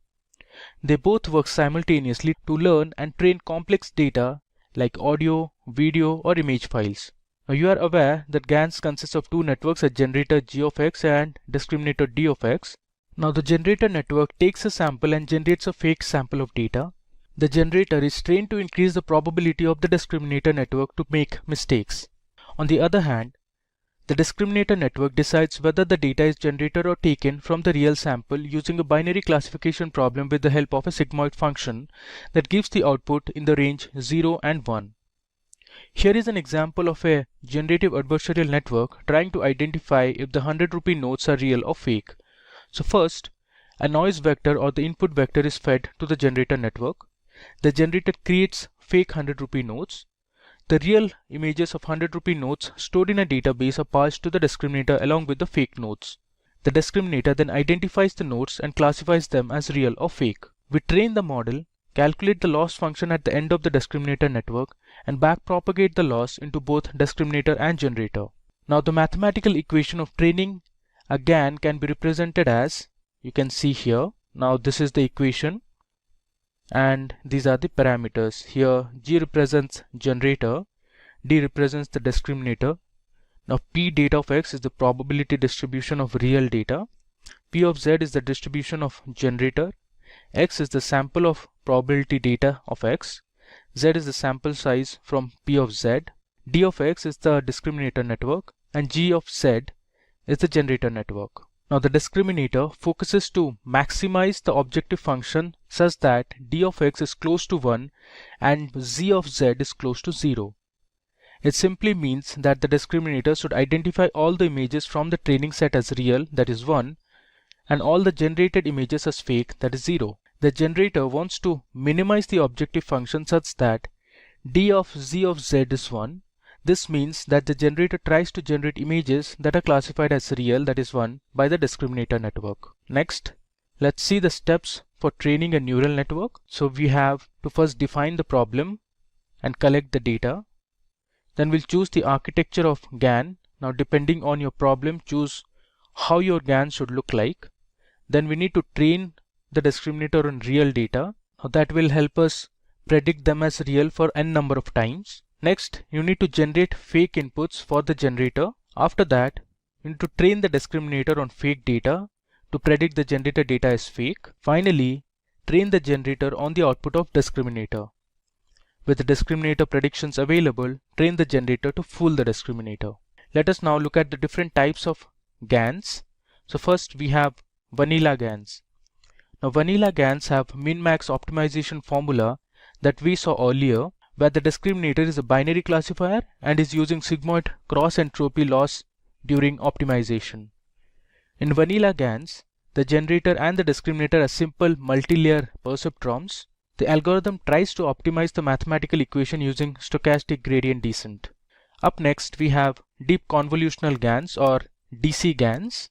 Speaker 10: They both work simultaneously to learn and train complex data like audio, video, or image files. Now you are aware that GANs consists of two networks, a generator G of X and discriminator D of X. Now the generator network takes a sample and generates a fake sample of data. The generator is trained to increase the probability of the discriminator network to make mistakes. On the other hand, the discriminator network decides whether the data is generated or taken from the real sample using a binary classification problem with the help of a sigmoid function that gives the output in the range 0 and 1. Here is an example of a generative adversarial network trying to identify if the 100 rupee notes are real or fake. So first, a noise vector or the input vector is fed to the generator network. The generator creates fake 100 rupee notes. The real images of 100 rupee notes stored in a database are passed to the discriminator along with the fake notes. The discriminator then identifies the notes and classifies them as real or fake. We train the model, calculate the loss function at the end of the discriminator network, and backpropagate the loss into both discriminator and generator. Now the mathematical equation of training a GAN can be represented as, you can see here. Now this is the equation and these are the parameters. Here G represents generator, D represents the discriminator. Now P data of X is the probability distribution of real data, P of Z is the distribution of generator, X is the sample of probability data of X, Z is the sample size from P of Z, D of X is the discriminator network, and G of Z is the generator network. Now the discriminator focuses to maximize the objective function such that D of X is close to 1 and Z of Z is close to 0. It simply means that the discriminator should identify all the images from the training set as real, that is 1, and all the generated images as fake, that is 0. The generator wants to minimize the objective function such that D of Z of Z is 1. This means that the generator tries to generate images that are classified as real, that is 1, by the discriminator network. Next, let's see the steps for training a neural network. So we have to first define the problem and collect the data. Then we'll choose the architecture of GAN. Now depending on your problem, choose how your GAN should look like. Then we need to train the discriminator on real data. Now that will help us predict them as real for n number of times. Next, you need to generate fake inputs for the generator. After that, you need to train the discriminator on fake data to predict the generated data as fake. Finally, train the generator on the output of discriminator. With the discriminator predictions available, train the generator to fool the discriminator. Let us now look at the different types of GANs. So first we have vanilla GANs. Now vanilla GANs have min-max optimization formula that we saw earlier, where the discriminator is a binary classifier and is using sigmoid cross entropy loss during optimization. In vanilla GANs, the generator and the discriminator are simple multi-layer perceptrons. The algorithm tries to optimize the mathematical equation using stochastic gradient descent. Up next, we have deep convolutional GANs or DC GANs.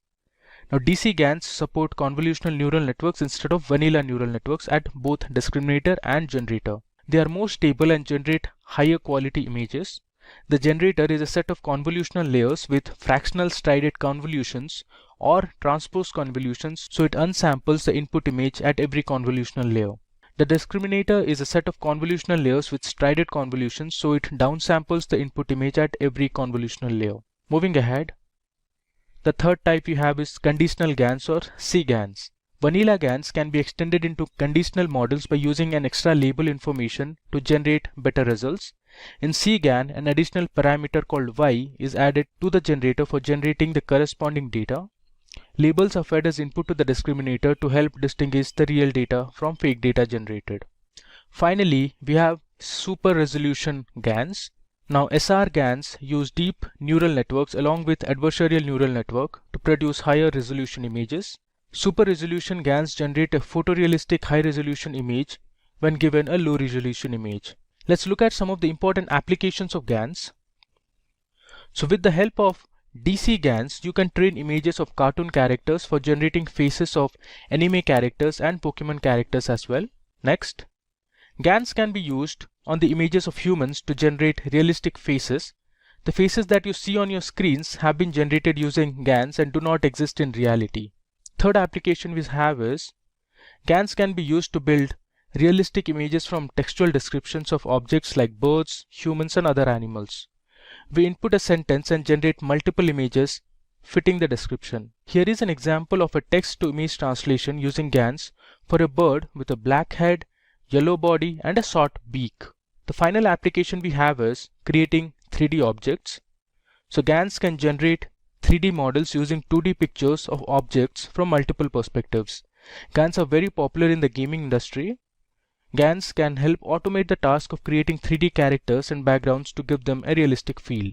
Speaker 10: Now DC GANs support convolutional neural networks instead of vanilla neural networks at both discriminator and generator. They are more stable and generate higher quality images. The generator is a set of convolutional layers with fractional strided convolutions or transpose convolutions, so it unsamples the input image at every convolutional layer. The discriminator is a set of convolutional layers with strided convolutions, so it downsamples the input image at every convolutional layer. Moving ahead, the third type you have is conditional GANs or CGANs. Vanilla GANs can be extended into conditional models by using an extra label information to generate better results. In CGAN, an additional parameter called Y is added to the generator for generating the corresponding data. Labels are fed as input to the discriminator to help distinguish the real data from fake data generated. Finally, we have super resolution GANs. Now, SR GANs use deep neural networks along with adversarial neural network to produce higher resolution images. Super resolution GANs generate a photorealistic high resolution image when given a low resolution image. Let's look at some of the important applications of GANs. So with the help of DC GANs, you can train images of cartoon characters for generating faces of anime characters and Pokemon characters as well. Next, GANs can be used on the images of humans to generate realistic faces. The faces that you see on your screens have been generated using GANs and do not exist in reality. Third application we have is GANs can be used to build realistic images from textual descriptions of objects like birds, humans, and other animals. We input a sentence and generate multiple images fitting the description. Here is an example of a text-to-image translation using GANs for a bird with a black head, yellow body, and a short beak. The final application we have is creating 3D objects. So GANs can generate 3D models using 2D pictures of objects from multiple perspectives. GANs are very popular in the gaming industry. GANs can help automate the task of creating 3D characters and backgrounds to give them a realistic feel.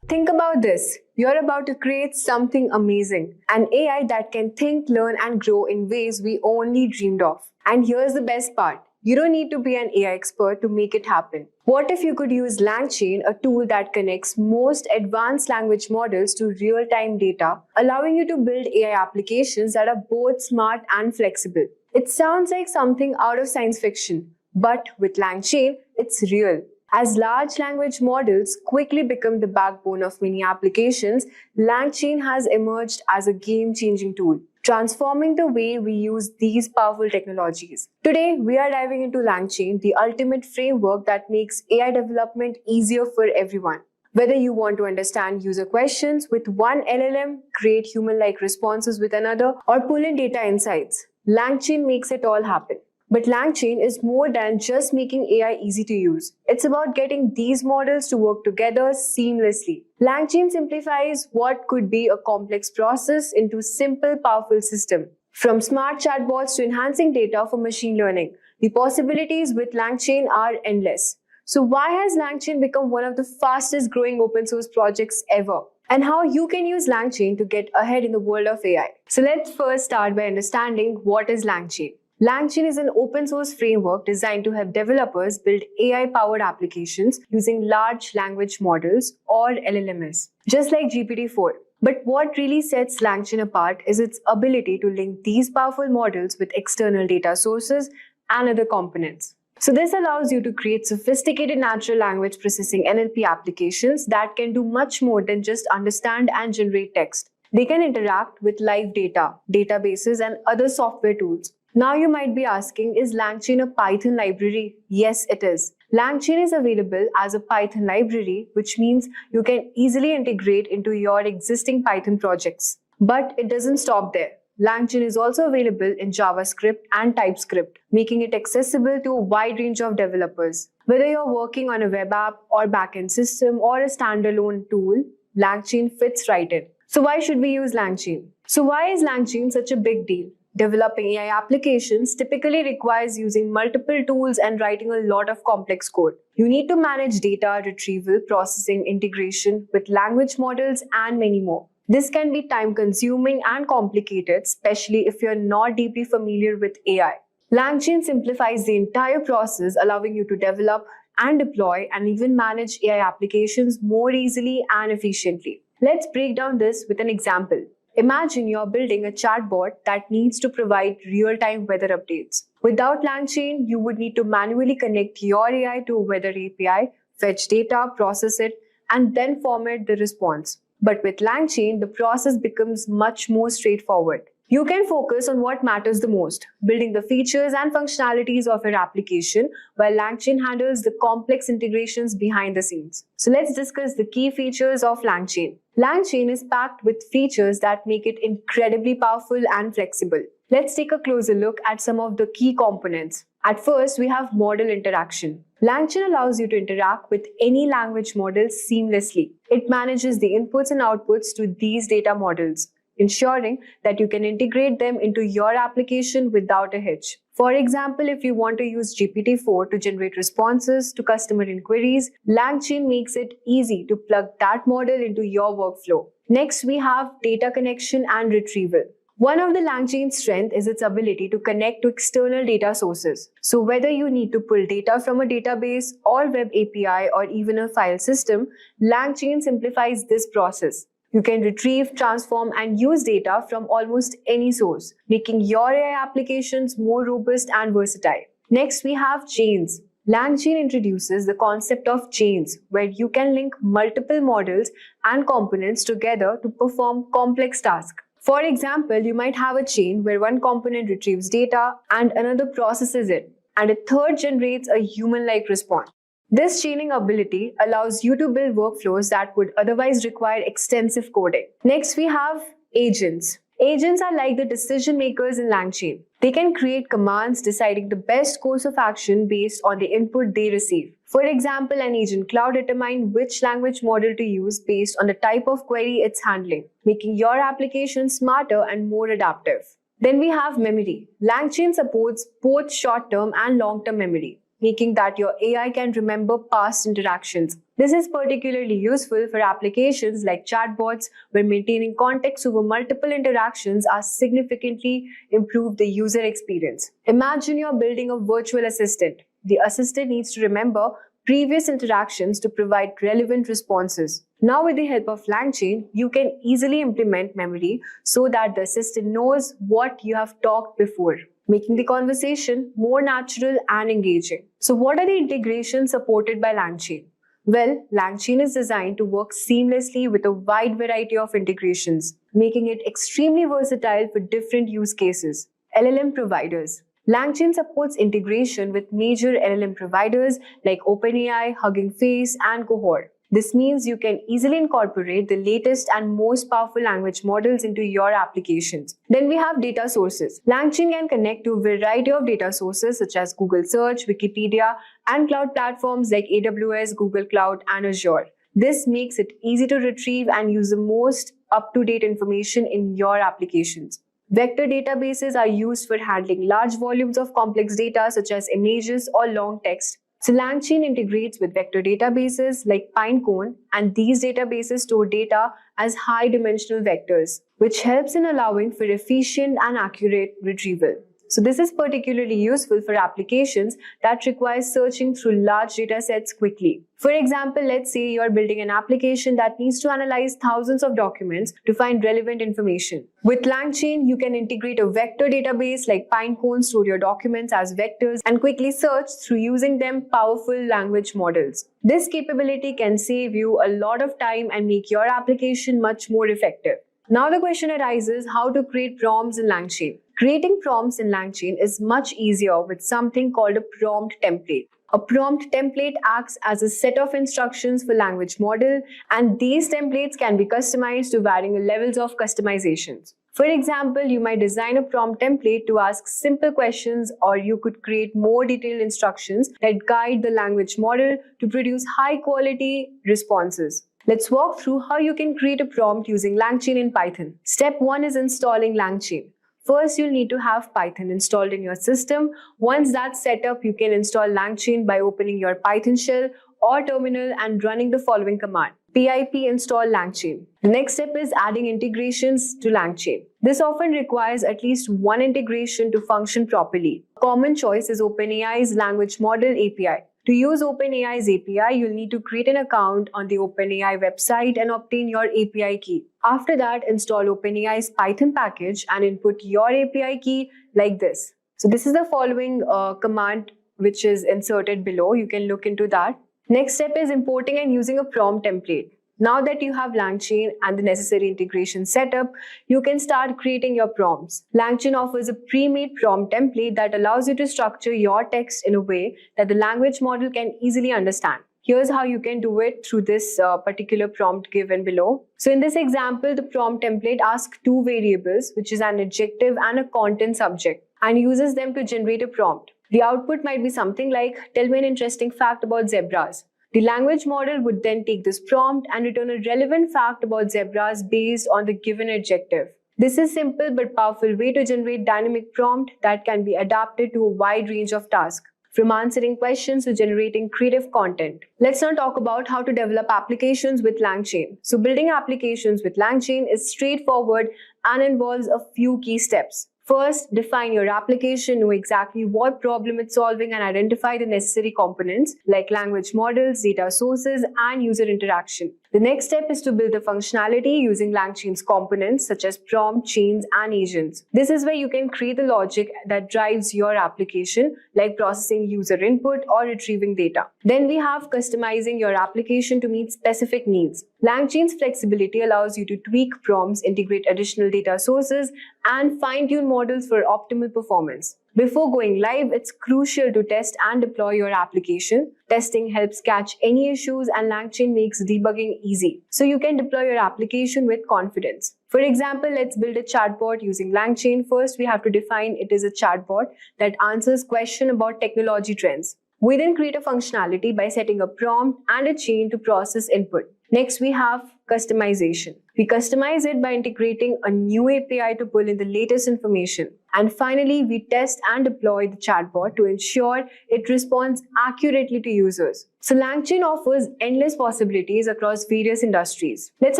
Speaker 1: Think about this. You're about to create something amazing. An AI that can think, learn, and grow in ways we only dreamed of. And here's the best part. You don't need to be an AI expert to make it happen. What if you could use Langchain, a tool that connects most advanced language models to real-time data, allowing you to build AI applications that are both smart and flexible? It sounds like something out of science fiction, but with Langchain, it's real. As large language models quickly become the backbone of many applications, Langchain has emerged as a game-changing tool, transforming the way we use these powerful technologies. Today, we are diving into Langchain, the ultimate framework that makes AI development easier for everyone. Whether you want to understand user questions with one LLM, create human-like responses with another, or pull in data insights, Langchain makes it all happen. But Langchain is more than just making AI easy to use. It's about getting these models to work together seamlessly. Langchain simplifies what could be a complex process into a simple, powerful system. From smart chatbots to enhancing data for machine learning, the possibilities with Langchain are endless. So why has Langchain become one of the fastest growing open source projects ever? And how you can use Langchain to get ahead in the world of AI. So let's first start by understanding what is Langchain. Langchain is an open source framework designed to help developers build AI-powered applications using large language models or LLMs, just like GPT-4. But what really sets Langchain apart is its ability to link these powerful models with external data sources and other components. So this allows you to create sophisticated natural language processing NLP applications that can do much more than just understand and generate text. They can interact with live data, databases, and other software tools. Now you might be asking, is Langchain a Python library? Yes, it is. Langchain is available as a Python library, which means you can easily integrate into your existing Python projects. But it doesn't stop there. Langchain is also available in JavaScript and TypeScript, making it accessible to a wide range of developers. Whether you're working on a web app or backend system or a standalone tool, Langchain fits right in. So why should we use Langchain? So why is Langchain such a big deal? Developing AI applications typically requires using multiple tools and writing a lot of complex code. You need to manage data retrieval, processing, integration with language models, and many more. This can be time-consuming and complicated, especially if you're not deeply familiar with AI. Langchain simplifies the entire process, allowing you to develop and deploy and even manage AI applications more easily and efficiently. Let's break down this with an example. Imagine you're building a chatbot that needs to provide real-time weather updates. Without Langchain, you would need to manually connect your AI to a weather API, fetch data, process it, and then format the response. But with Langchain, the process becomes much more straightforward. You can focus on what matters the most, building the features and functionalities of your application, while Langchain handles the complex integrations behind the scenes. So let's discuss the key features of Langchain. Langchain is packed with features that make it incredibly powerful and flexible. Let's take a closer look at some of the key components. At first, we have model interaction. LangChain allows you to interact with any language model seamlessly. It manages the inputs and outputs to these data models, ensuring that you can integrate them into your application without a hitch. For example, if you want to use GPT-4 to generate responses to customer inquiries, LangChain makes it easy to plug that model into your workflow. Next, we have data connection and retrieval. One of the LangChain's strengths is its ability to connect to external data sources. So whether you need to pull data from a database or web API or even a file system, LangChain simplifies this process. You can retrieve, transform, and use data from almost any source, making your AI applications more robust and versatile. Next, we have chains. LangChain introduces the concept of chains, where you can link multiple models and components together to perform complex tasks. For example, you might have a chain where one component retrieves data and another processes it, and a third generates a human-like response. This chaining ability allows you to build workflows that would otherwise require extensive coding. Next, we have agents. Agents are like the decision makers in LangChain. They can create commands deciding the best course of action based on the input they receive. For example, an agent Claude determines which language model to use based on the type of query it's handling, making your application smarter and more adaptive. Then we have memory. LangChain supports both short-term and long-term memory, making that your AI can remember past interactions. This is particularly useful for applications like chatbots, where maintaining context over multiple interactions are significantly improve the user experience. Imagine you're building a virtual assistant. The assistant needs to remember previous interactions to provide relevant responses. Now, with the help of LangChain, you can easily implement memory so that the assistant knows what you have talked before, making the conversation more natural and engaging. So what are the integrations supported by LangChain? Well, LangChain is designed to work seamlessly with a wide variety of integrations, making it extremely versatile for different use cases. LLM providers. LangChain supports integration with major LLM providers like OpenAI, Hugging Face, and Cohort. This means you can easily incorporate the latest and most powerful language models into your applications. Then we have data sources. LangChain can connect to a variety of data sources such as Google Search, Wikipedia, and cloud platforms like AWS, Google Cloud, and Azure. This makes it easy to retrieve and use the most up-to-date information in your applications. Vector databases are used for handling large volumes of complex data such as images or long text. So LangChain integrates with vector databases like Pinecone, and these databases store data as high-dimensional vectors, which helps in allowing for efficient and accurate retrieval. So this is particularly useful for applications that require searching through large data sets quickly. For example, let's say you're building an application that needs to analyze thousands of documents to find relevant information. With LangChain, you can integrate a vector database like Pinecone, store your documents as vectors, and quickly search through using them powerful language models. This capability can save you a lot of time and make your application much more effective. Now the question arises how to create prompts in LangChain. Creating prompts in LangChain is much easier with something called a prompt template. A prompt template acts as a set of instructions for language model, and these templates can be customized to varying levels of customizations. For example, you might design a prompt template to ask simple questions, or you could create more detailed instructions that guide the language model to produce high-quality responses. Let's walk through how you can create a prompt using LangChain in Python. Step 1 is installing LangChain. First, you'll need to have Python installed in your system. Once that's set up, you can install LangChain by opening your Python shell or terminal and running the following command: pip install LangChain. The next step is adding integrations to LangChain. This often requires at least one integration to function properly. A common choice is OpenAI's Language Model API. To use OpenAI's API, you'll need to create an account on the OpenAI website and obtain your API key. After that, install OpenAI's Python package and input your API key like this. So this is the following command which is inserted below. You can look into that. Next step is importing and using a prompt template. Now that you have LangChain and the necessary integration set up, you can start creating your prompts. LangChain offers a pre-made prompt template that allows you to structure your text in a way that the language model can easily understand. Here's how you can do it through this particular prompt given below. So in this example, the prompt template asks two variables, which is an adjective and a content subject, and uses them to generate a prompt. The output might be something like, tell me an interesting fact about zebras. The language model would then take this prompt and return a relevant fact about zebras based on the given adjective. This is simple but powerful way to generate dynamic prompt that can be adapted to a wide range of tasks, from answering questions to generating creative content. Let's now talk about how to develop applications with LangChain. So building applications with LangChain is straightforward and involves a few key steps. First, define your application, know exactly what problem it's solving, and identify the necessary components like language models, data sources, and user interaction. The next step is to build the functionality using LangChain's components such as prompt, chains, and agents. This is where you can create the logic that drives your application, like processing user input or retrieving data. Then we have customizing your application to meet specific needs. LangChain's flexibility allows you to tweak prompts, integrate additional data sources, and fine-tune models for optimal performance. Before going live, it's crucial to test and deploy your application. Testing helps catch any issues, and LangChain makes debugging easy, so you can deploy your application with confidence. For example, let's build a chatbot using LangChain. First, we have to define it is a chatbot that answers questions about technology trends. We then create a functionality by setting a prompt and a chain to process input. Next, we have customization. We customize it by integrating a new API to pull in the latest information. And finally, we test and deploy the chatbot to ensure it responds accurately to users. So LangChain offers endless possibilities across various industries. Let's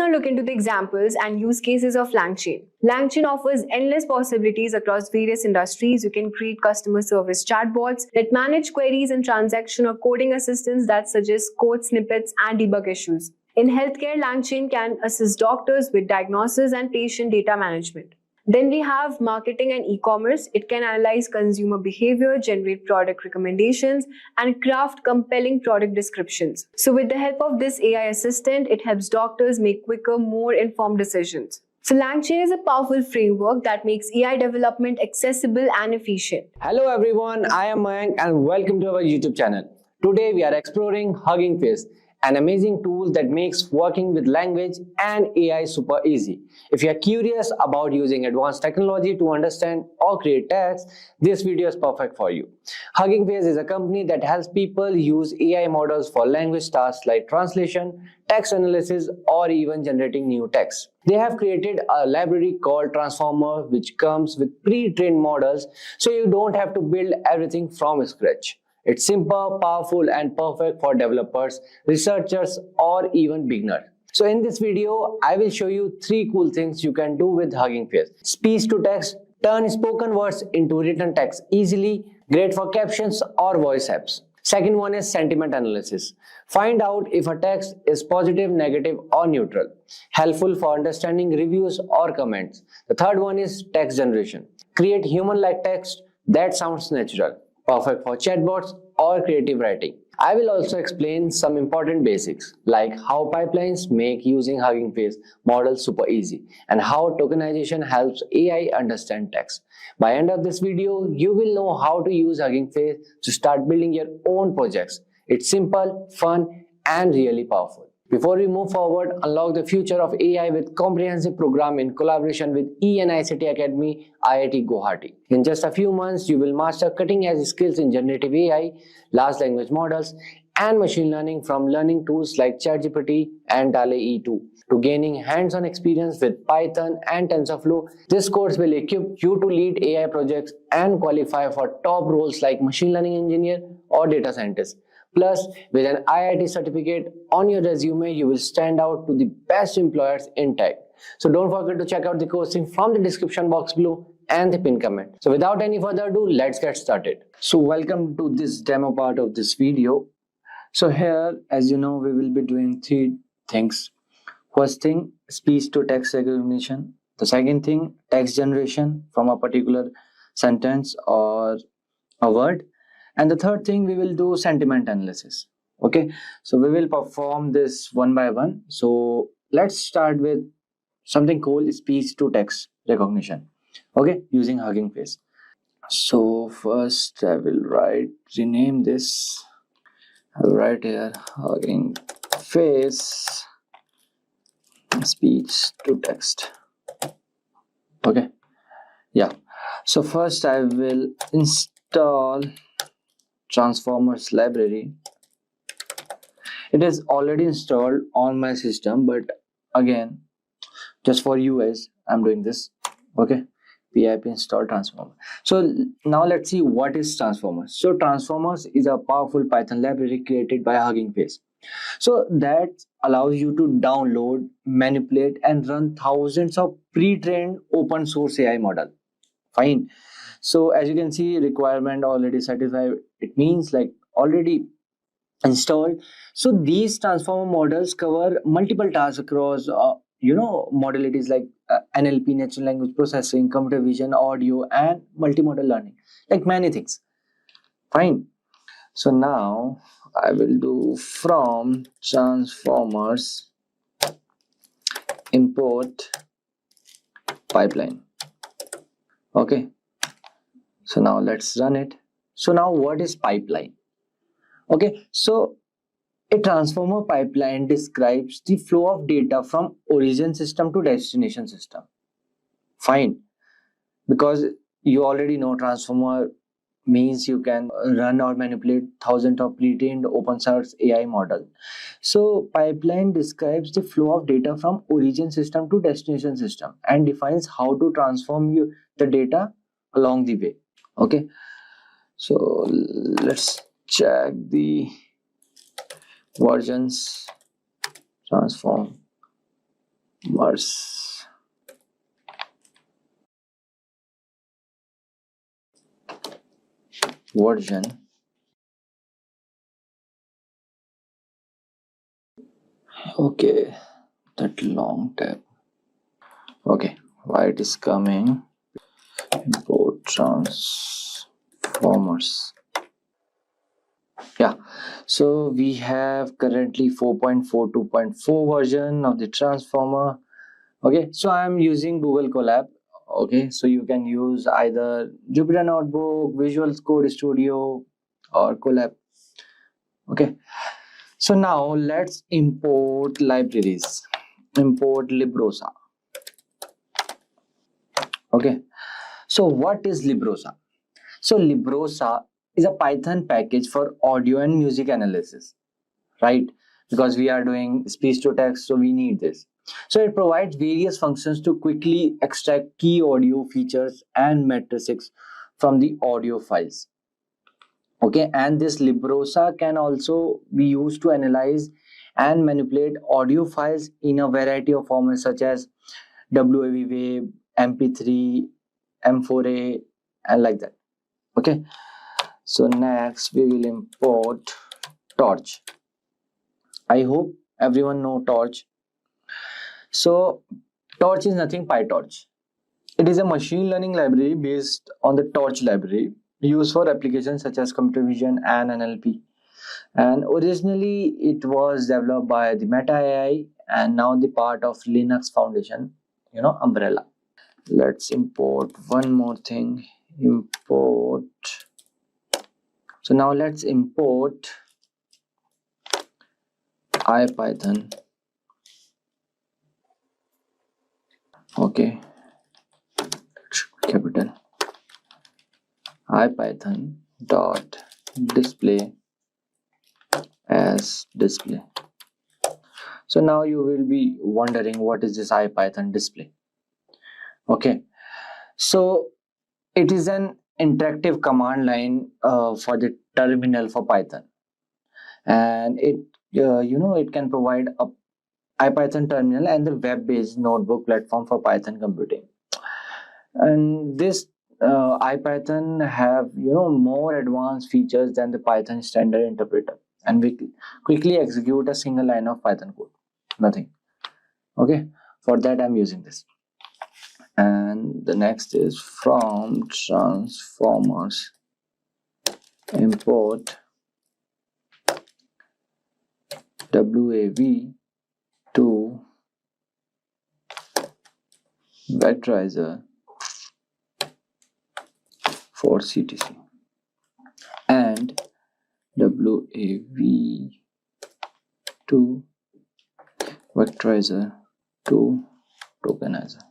Speaker 1: now look into the examples and use cases of LangChain. LangChain offers endless possibilities across various industries. You can create customer service chatbots that manage queries and transaction, or coding assistants that suggest code snippets and debug issues. In healthcare, LangChain can assist doctors with diagnosis and patient data management. Then we have marketing and e-commerce. It can analyze consumer behavior, generate product recommendations, and craft compelling product descriptions. So with the help of this AI assistant, it helps doctors make quicker, more informed decisions. So LangChain is a powerful framework that makes AI development accessible and efficient.
Speaker 11: Hello everyone, I am Mayank and welcome to our YouTube channel. Today we are exploring Hugging Face, an amazing tool that makes working with language and AI super easy. If you are curious about using advanced technology to understand or create text, this video is perfect for you. Hugging Face is a company that helps people use AI models for language tasks like translation, text analysis, or even generating new text. They have created a library called Transformer, which comes with pre-trained models, so you don't have to build everything from scratch. It's simple, powerful, and perfect for developers, researchers, or even beginners. So in this video, I will show you 3 cool things you can do with Hugging Face. Speech to text, turn spoken words into written text easily, great for captions or voice apps. Second one is sentiment analysis. Find out if a text is positive, negative, or neutral. Helpful for understanding reviews or comments. The third one is text generation. Create human-like text that sounds natural. Perfect for chatbots or creative writing. I will also explain some important basics like how pipelines make using Hugging Face models super easy and how tokenization helps AI understand text. By end of this video, you will know how to use Hugging Face to start building your own projects. It's simple, fun, and really powerful. Before we move forward, unlock the future of AI with comprehensive program in collaboration with ENICT Academy, IIT Guwahati. In just a few months, you will master cutting-edge skills in generative AI, large language models, and machine learning, from learning tools like ChatGPT and DALL-E 2 to gaining hands-on experience with Python and TensorFlow. This course will equip you to lead AI projects and qualify for top roles like machine learning engineer or data scientist. Plus, with an IIT certificate on your resume, you will stand out to the best employers in tech. So don't forget to check out the course link from the description box below and the pinned comment. So without any further ado, let's get started.
Speaker 9: So welcome to this demo part of this video. So here, as you know, we will be doing 3 things. First thing, speech to text recognition. The second thing, text generation from a particular sentence or a word. And the third thing, we will do sentiment analysis. Okay, so we will perform this one by one. So let's start with something called speech to text recognition. Okay, using Hugging Face. So first I will rename this
Speaker 11: I'll write here Hugging Face speech to text. Okay, yeah. So first I will install transformers library. It is already installed on my system, but again, just for you guys, I'm doing this. Okay, pip install transformer. So now let's see what is transformers. So transformers is a powerful Python library created by Hugging Face. So that allows you to download, manipulate, and run thousands of pre-trained open source AI model. Fine. So as you can see, requirement already satisfied. It means like already installed. So these transformer models cover multiple tasks across modalities like NLP, natural language processing, computer vision, audio, and multimodal learning, like many things. Fine. So now I will do from transformers import pipeline. Okay, so now let's run it. So now what is pipeline? Okay, so a transformer pipeline describes the flow of data from origin system to destination system. Fine, because you already know transformer means you can run or manipulate thousands of pre-trained open source AI model. So pipeline describes the flow of data from origin system to destination system and defines how to transform the data along the way. Okay, so let's check the versions transformers version. Okay, that long tab. Okay, why it is coming? Import transformers. Yeah, so we have currently 4.42.4 version of the transformer. Okay, so I'm using Google Colab. Okay, so you can use either Jupyter Notebook, Visual Code Studio, or Colab. Okay, so now let's import libraries. Import Librosa. Okay, so what is Librosa? So Librosa is a Python package for audio and music analysis, right? Because we are doing speech to text, so we need this. So it provides various functions to quickly extract key audio features and matrices from the audio files. Okay, and this Librosa can also be used to analyze and manipulate audio files in a variety of formats such as WAV wave, MP3, M4A, and like that. Okay, so next we will import Torch. I hope everyone know Torch. So Torch is nothing PyTorch. It is a machine learning library based on the Torch library used for applications such as computer vision and NLP. And originally it was developed by the Meta AI and now the part of Linux Foundation, umbrella. Let's import one more thing. Import. So now let's import IPython. Okay, capital IPython dot display as display. So now you will be wondering what is this IPython display. Okay, so it is an interactive command line for the terminal for Python, and it can provide a IPython terminal and the web-based notebook platform for Python computing. And this IPython have more advanced features than the Python standard interpreter, and we quickly execute a single line of Python code. Nothing. Okay, for that I'm using this. And the next is from transformers import WAV to vectorizer for CTC and WAV WAV2 vectorizer to tokenizer.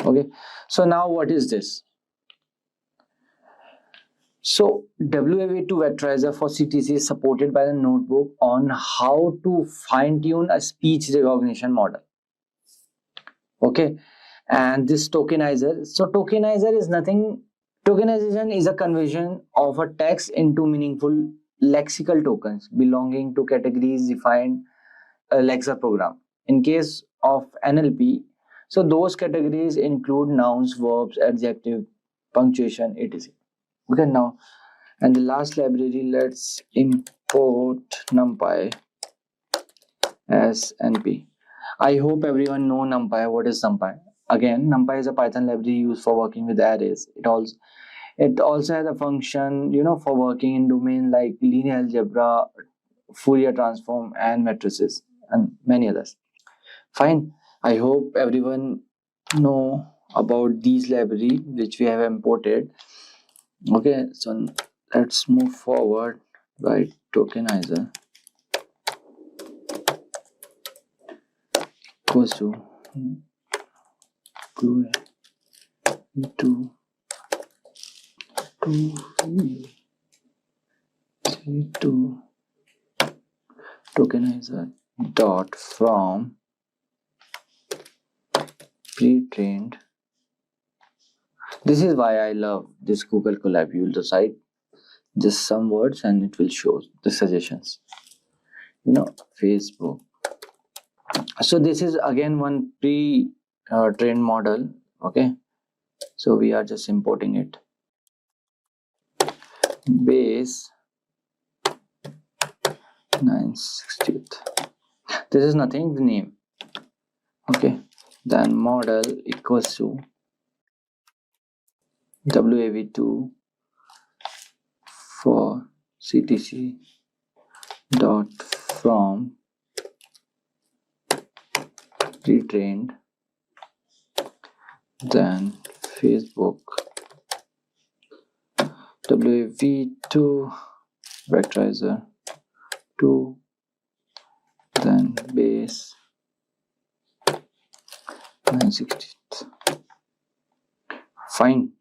Speaker 11: Okay, so now what is this? So WAV2 vectorizer for CTC is supported by the notebook on how to fine-tune a speech recognition model. Okay, and this tokenizer, so tokenizer is nothing. Tokenization is a conversion of a text into meaningful lexical tokens belonging to categories defined Alexa program. In case of NLP, so those categories include nouns, verbs, adjective, punctuation, etc. Okay, now, and the last library, let's import NumPy as NP. I hope everyone know NumPy. What is NumPy? Again, NumPy is a Python library used for working with arrays. It also has a function, for working in domain like linear algebra, Fourier transform, and matrices, and many others. Fine. I hope everyone know about these library which we have imported. Okay, so let's move forward. Right, tokenizer equals to glue to tokenizer dot from pre-trained. This is why I love this Google Colab. You will decide just some words and it will show the suggestions. Facebook. So this is again one pre-trained model. Okay, so we are just importing it. Base 960th. This is nothing, the name. Okay, then model equals to WAV2 for CTC dot from retrained, then Facebook WAV2 vectorizer 2, then base 960th. Fine.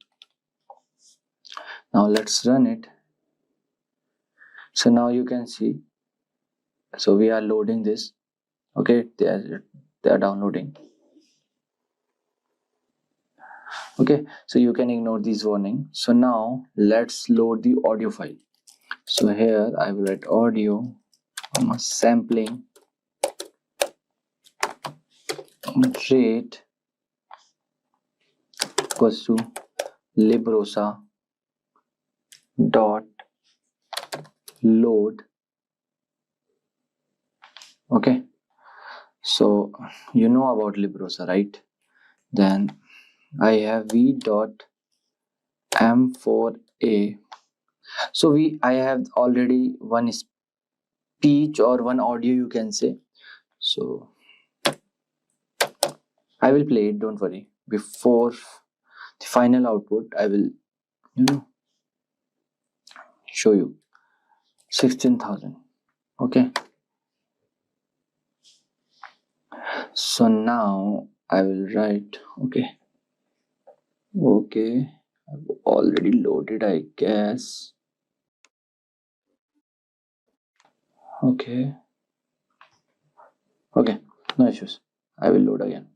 Speaker 11: Now let's run it. So now you can see, so we are loading this. Okay, they are downloading. Okay, so you can ignore these warning. So now let's load the audio file. So here I will write audio sampling rate equals to librosa dot load. Okay, so you know about librosa, right? Then I have v dot m4a. So I have already one speech or one audio, you can say. So I will play it, don't worry. Before the final output, I will show you 16,000. Okay, so now I will write okay, I've already loaded, I guess. Okay, no issues. I will load again.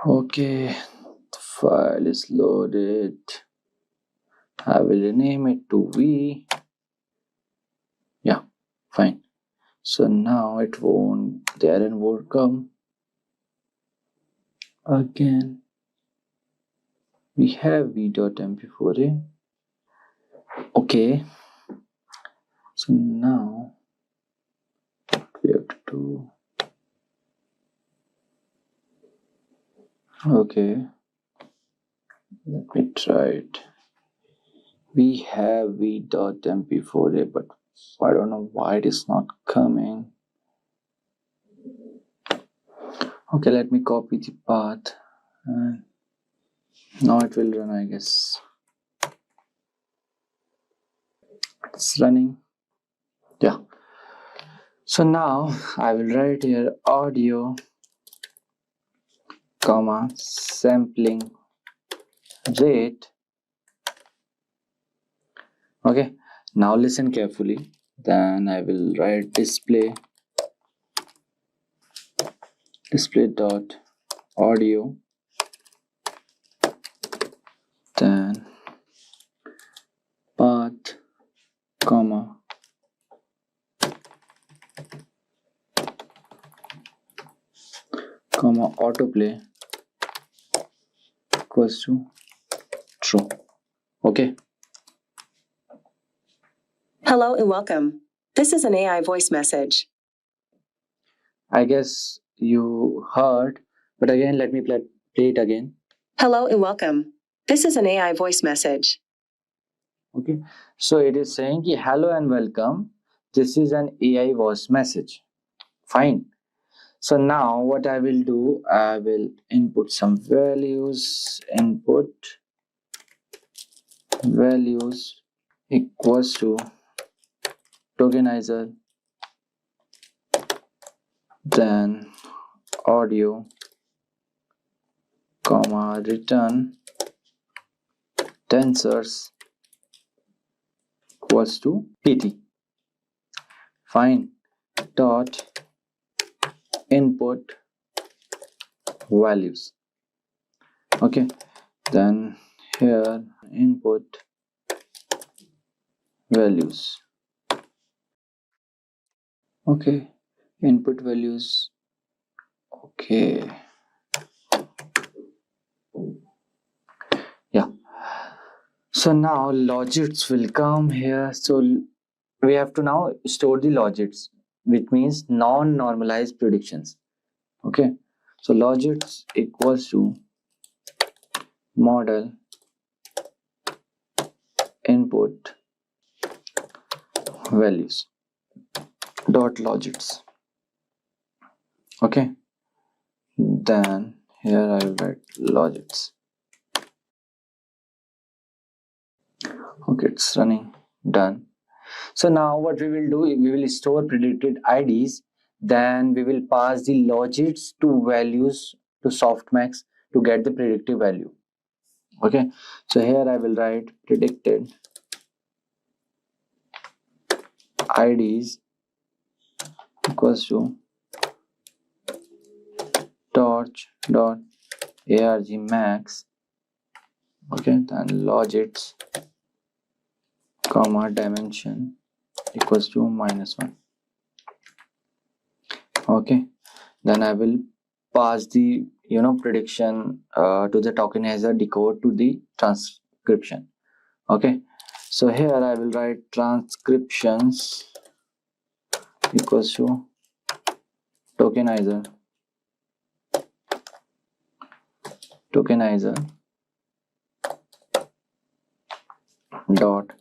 Speaker 11: Okay, the file is loaded. I will rename it to V. Yeah, fine. So now it won't, the error won't come again. We have v.mp4a. Okay, so now we have to do, okay, let me try it. We have v.mp4a, but I don't know why it is not coming. Okay, let me copy the path and
Speaker 9: Now it will run, I guess. It's running. Yeah. So now I will write here audio, comma, sampling rate. Okay. Now listen carefully. Then I will write display dot audio, then path, comma, autoplay equals to true. Okay.
Speaker 12: Hello and welcome. This is an AI voice message.
Speaker 9: I guess you heard, but again, let me play it again.
Speaker 12: Hello and welcome. This is an AI voice message.
Speaker 9: Okay. So it is saying ki, hello and welcome. This is an AI voice message. Fine. So now what I will do, I will input some values. Input values equals to tokenizer, then audio, comma, return tensors equals to pt. Fine. Dot input values. Okay. Then here input values. Okay. Input values. Okay. Yeah. So now logits will come here. So we have to now store the logits, which means non-normalized predictions. Okay. So logits equals to model input values dot logits. Okay. Then here I will write logits. Okay, it's running. Done. So now what we will do, we will store predicted IDs, then we will pass the logits to values to softmax to get the predictive value. Okay, so here I will write predicted IDs equals to torch dot arg max. Okay, then logits comma dimension equals to -1. Okay, then I will pass the prediction to the tokenizer decode to the transcription. Okay, so here I will write transcriptions equals to tokenizer dot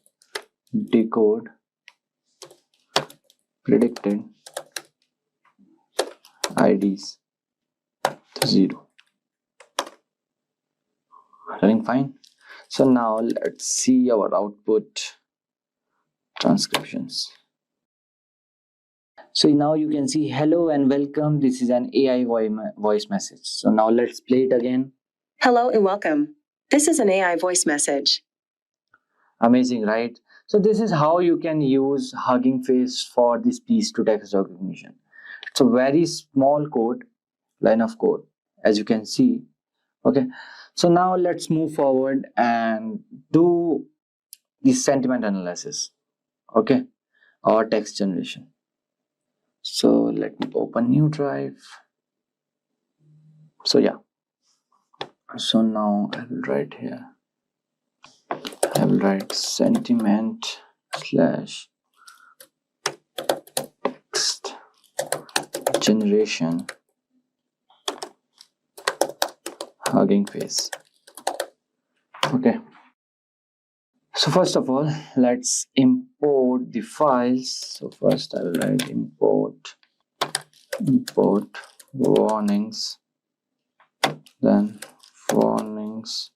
Speaker 9: decode predicted IDs to 0. Running fine. So now let's see our output transcriptions. So now you can see hello and welcome. This is an AI voice message. So now let's play it again.
Speaker 12: Hello and welcome. This is an AI voice message.
Speaker 9: Amazing, right? So this is how you can use Hugging Face for the speech to text recognition. It's a very small code, line of code, as you can see. Okay, so now let's move forward and do the sentiment analysis, okay, or text generation. So let me open new drive. So yeah, so now I will write here, I will write sentiment slash text generation Hugging Face. Okay, so first of all, let's import the files. So first I will write import warnings, then warnings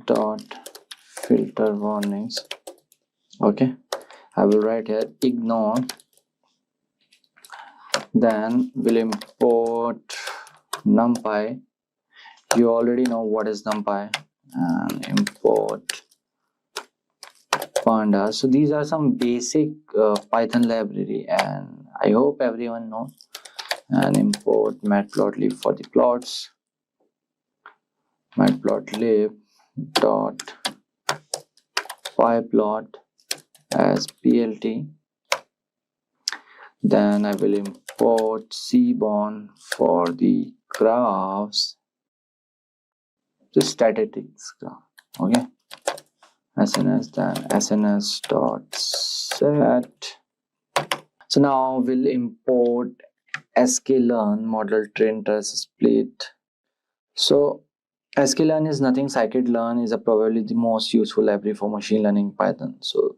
Speaker 11: dot filter warnings. Okay, I will write here ignore. Then we'll import numpy. You already know what is numpy, and import panda. So these are some basic Python library, and I hope everyone knows. And import matplotlib for the plots. Matplotlib dot pyplot as plt. Then I will import cbon for the graphs, the statistics graph. Okay, sns, then sns dot set. So now we'll import sklearn model train test split. So sklearn is nothing. Scikit-learn is probably the most useful library for machine learning Python. So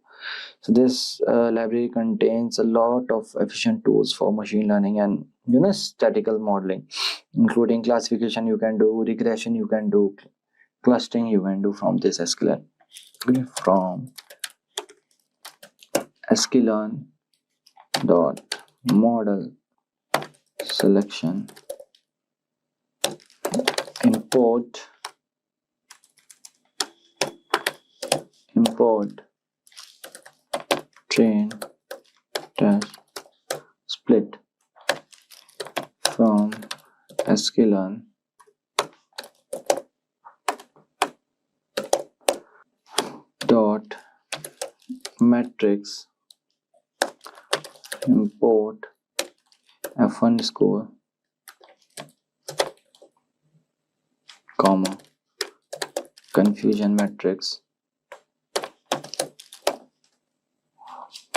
Speaker 11: this library contains a lot of efficient tools for machine learning and statistical modeling, including classification you can do, regression you can do, clustering you can do from this sklearn. Okay, from sklearn dot model selection, import train test split from sklearn dot matrix, import f1 score, comma, confusion matrix,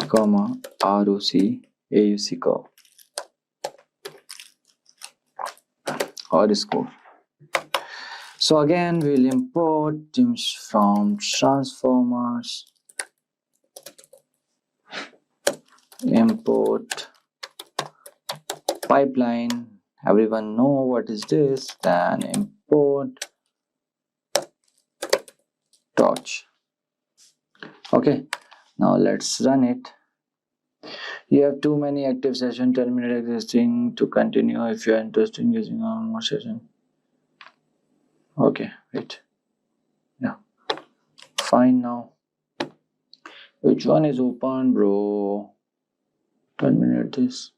Speaker 11: comma, ROC AUC curve or score. So again we'll import from transformers, import pipeline. Everyone know what is this. Then import torch. Okay, now let's run it. You have too many active session, terminate existing to continue if you are interested in using one more session. Okay, wait. Yeah, fine. Now which one is open, bro? Terminate this,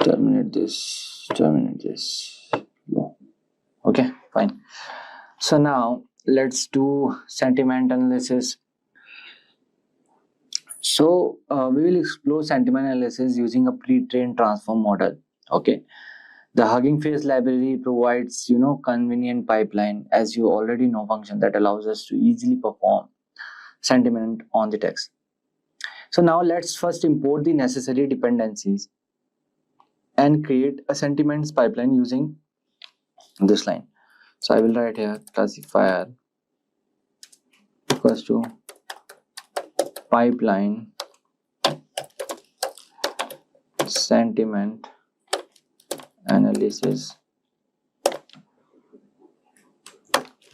Speaker 11: terminate this, terminate this. No. Okay, fine. So now let's do sentiment analysis. So we will explore sentiment analysis using a pre-trained transform model. Okay, the Hugging Face library provides convenient pipeline, as you already know, function that allows us to easily perform sentiment on the text. So now let's first import the necessary dependencies and create a sentiments pipeline using this line. So I will write here classifier equals to pipeline sentiment analysis,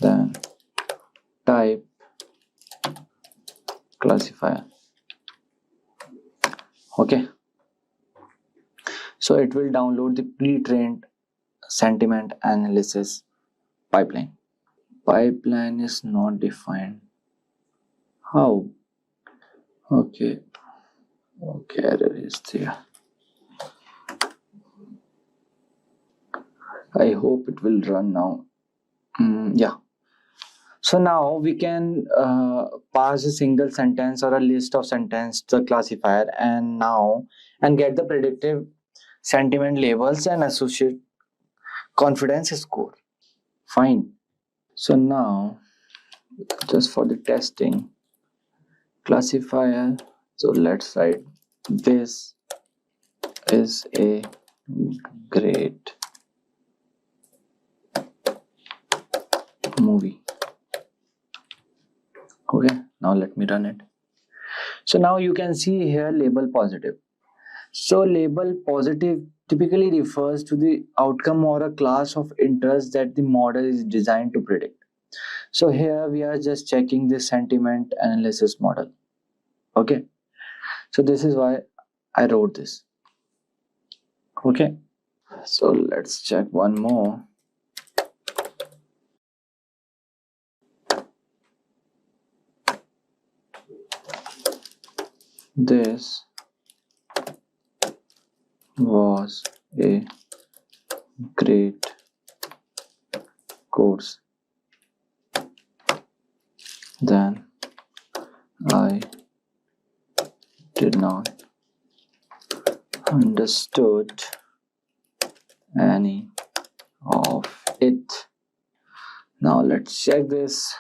Speaker 11: then type classifier. Okay, so it will download the pre-trained sentiment analysis pipeline. Pipeline is not defined. How? Okay, error is there. I hope it will run now. Yeah. So now we can pass a single sentence or a list of sentence to the classifier and get the predictive sentiment labels and associate confidence score. Fine. So now just for the testing classifier, so let's write this is a great movie. Okay, now let me run it. So now you can see here label positive. So label positive typically refers to the outcome or a class of interest that the model is designed to predict. So here we are just checking the sentiment analysis model. Okay, so this is why I wrote this. Okay, so let's check one more. This was a great course. Then I did not understood any of it. Now let's check this.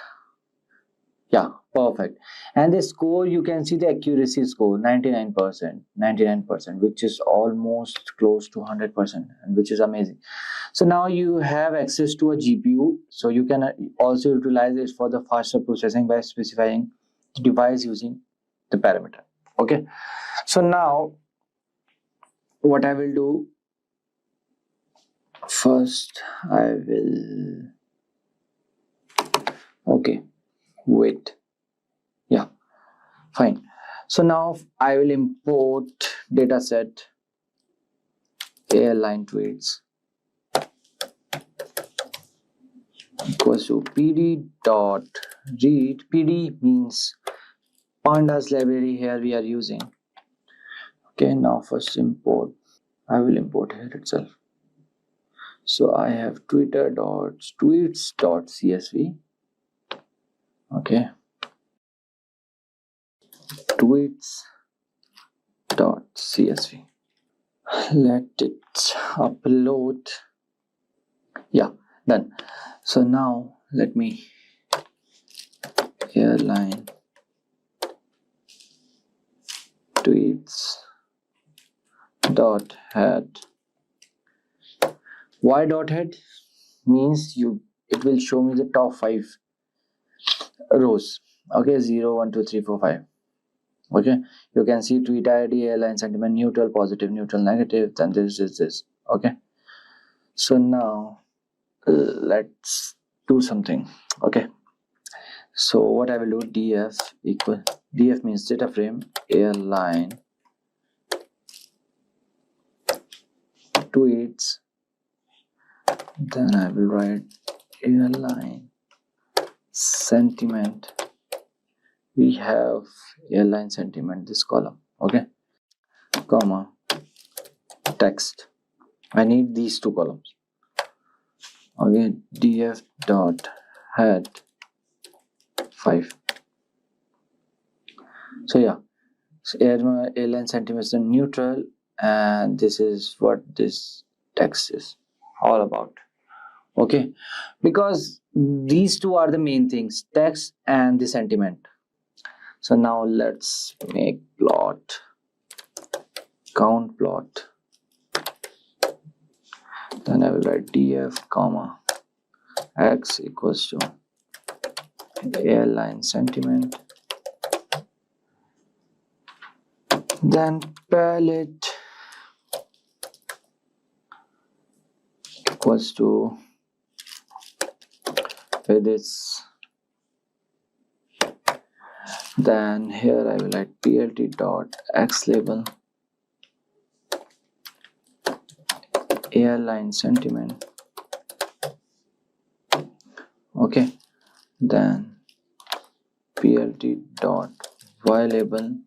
Speaker 11: Yeah, perfect. And the score, you can see the accuracy score 99%, which is almost close to 100%, and which is amazing. So now you have access to a GPU, so you can also utilize it for the faster processing by specifying the device using the parameter. Okay, so now what I will do, first I will, okay, wait, yeah, fine. So now I will import dataset airline tweets equals to pd dot read. PD means pandas library here we are using. Okay, now first import, I will import here itself. So I have tweets.csv. Okay, tweets.csv. Let it upload. Yeah, done. So now let me airline tweets dot head. Why dot head? Means it will show me the top 5 rows. Okay, 0 1 2 3 4 5. Okay, you can see tweet ID, airline sentiment, neutral, positive, neutral, negative, then this. Okay, so now let's do something. Okay, so what I will do, df means data frame airline tweets, then I will write airline sentiment. We have airline sentiment, this column. Okay, comma text. I need these 2 columns. Okay, df dot head 5. So yeah, so airline sentiment is neutral, and this is what this text is all about. Okay, because these 2 are the main things, text and the sentiment. So now let's make plot, count plot. Then I will write df comma x equals to airline sentiment, then palette equals to this. Then here I will write plt dot x label airline sentiment. Okay, then plt dot y label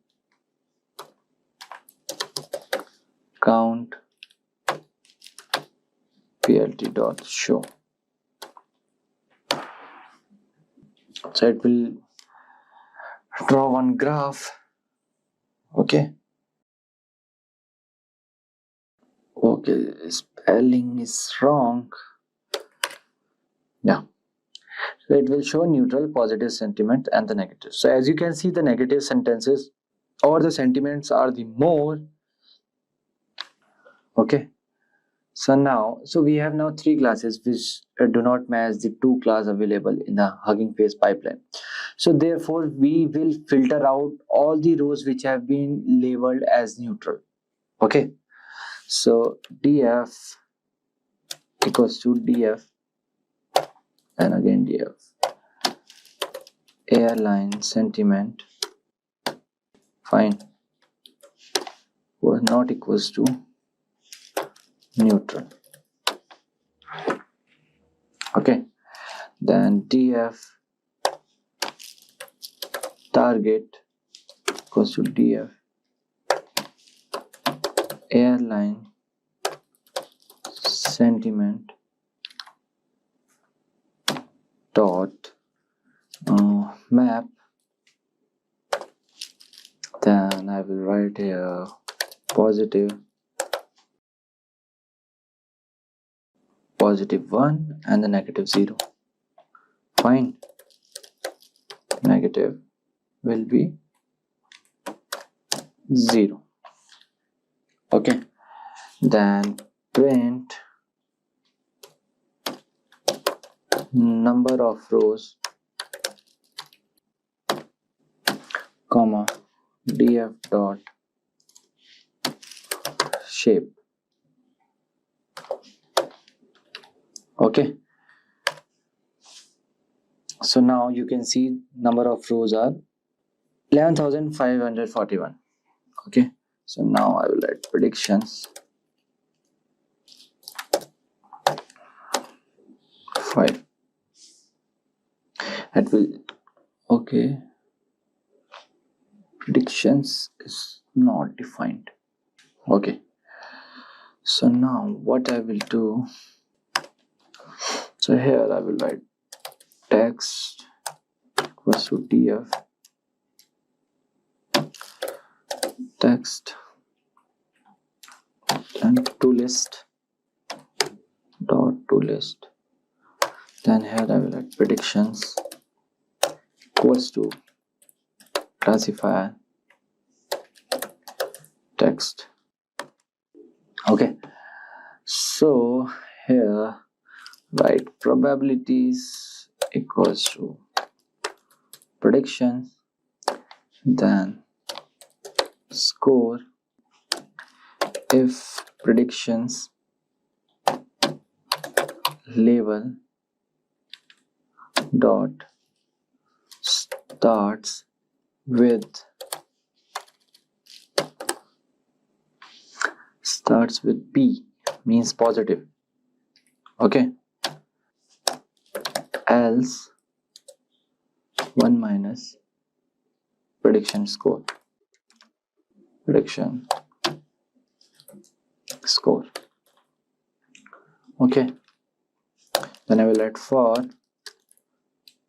Speaker 11: count plt dot show. So it will draw one graph. Okay, spelling is wrong. Yeah, so it will show neutral, positive sentiment and the negative. So as you can see, the negative sentences or the sentiments are the more. Okay, so we have now 3 classes which do not match the 2 class available in the Hugging Face pipeline. So therefore we will filter out all the rows which have been labeled as neutral. Okay, so df equals to df and again df airline sentiment, fine, was not equals to neutral. Okay, then df target equals to df airline sentiment dot map. Then I will write here positive 1 and the negative 0. Fine, negative will be 0. Okay, then print number of rows comma df dot shape. Okay, so now you can see number of rows are 11,541. Okay, so now I will write predictions 5. That will, okay, predictions is not defined. Okay, so now what I will do, so here I will write text equals to df text and toList dot toList. Then here I will write predictions equals to classifier text. Okay, so here write probabilities equals to predictions, then score if predictions label dot starts with P means positive. Okay, else 1 minus prediction score. Okay, then I will write for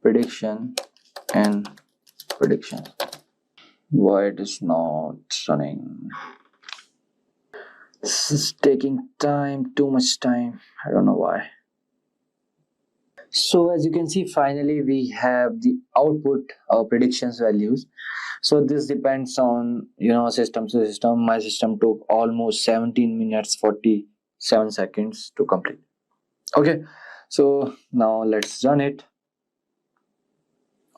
Speaker 11: prediction and prediction. Why it is not running? This is taking time, too much time. I don't know why. So as you can see, finally we have the output of predictions values. So this depends on system to system. My system took almost 17 minutes 47 seconds to complete. Okay, so now let's run it.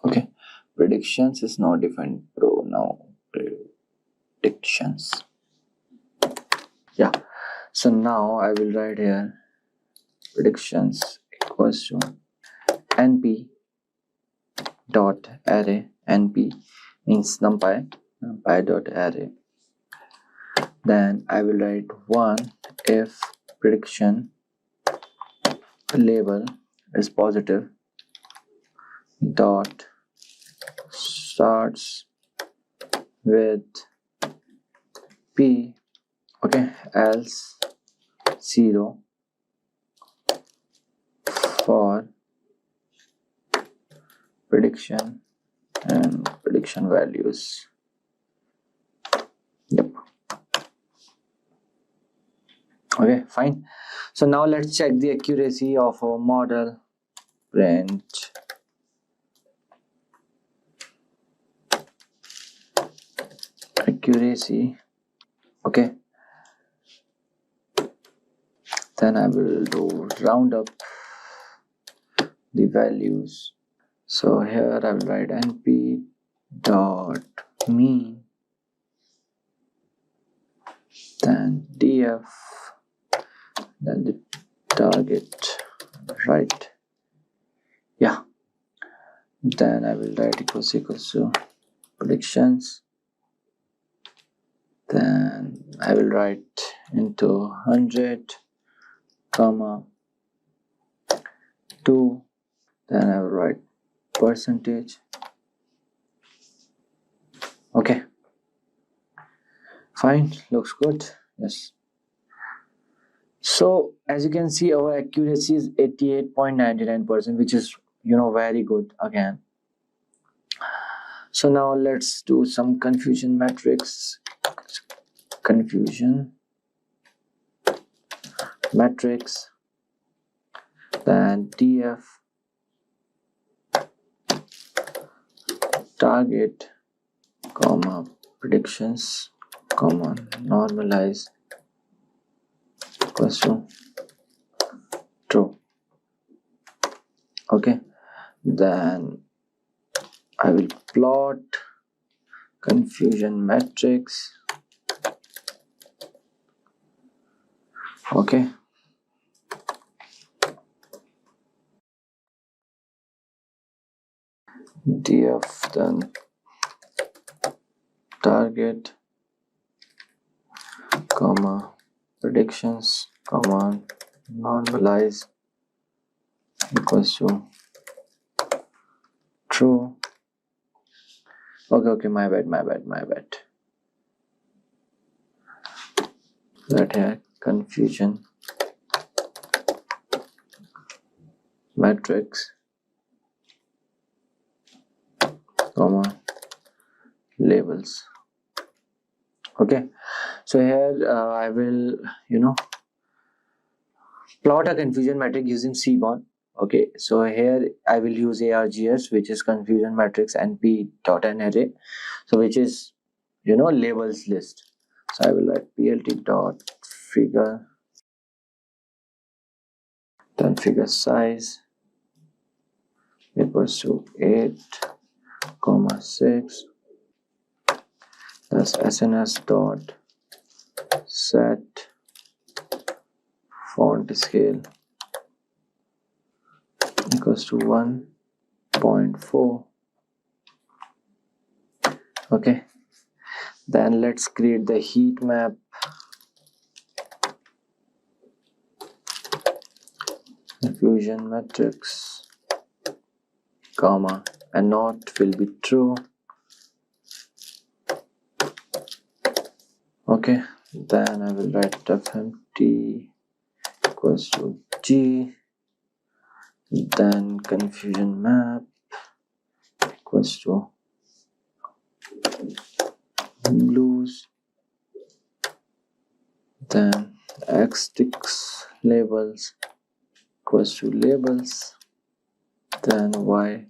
Speaker 11: Okay, predictions is not defined, bro. Now predictions. Yeah, so now I will write here predictions equals to np dot array. Np means numpy dot array. Then I will write 1 if prediction label is positive dot starts with P. Okay, else 0 for prediction and prediction values. Yep. Okay, fine. So now let's check the accuracy of our model. Print accuracy. Okay, then I will do round up the values. So here I will write np dot mean, then df, then the target, right? Yeah, Then I will write equals to predictions. Then I will write into 100 comma 2. Then I will write percentage. Okay, fine, looks good. Yes. So as you can see, our accuracy is 88.99%, which is very good again. So now let's do some confusion metrics. Confusion metrics. Then DF target comma predictions comma normalize equals to true. Okay, then I will plot confusion matrix. Okay, df then target comma predictions comma normalize equals to true. Okay, my bad. Right here, confusion matrix comma labels. Okay, so here I will plot a confusion matrix using Seaborn. Okay, so here I will use ARGS, which is confusion matrix np.array, so which is labels list. So I will write plt dot figure, then figure size equals to 8,6. That's SNS dot set font scale equals to 1.4. Okay, then let's create the heat map. Confusion matrix comma and not will be true. Okay, then I will write fmt equals to g, then confusion map equals to blues, then x ticks labels equals to labels, then y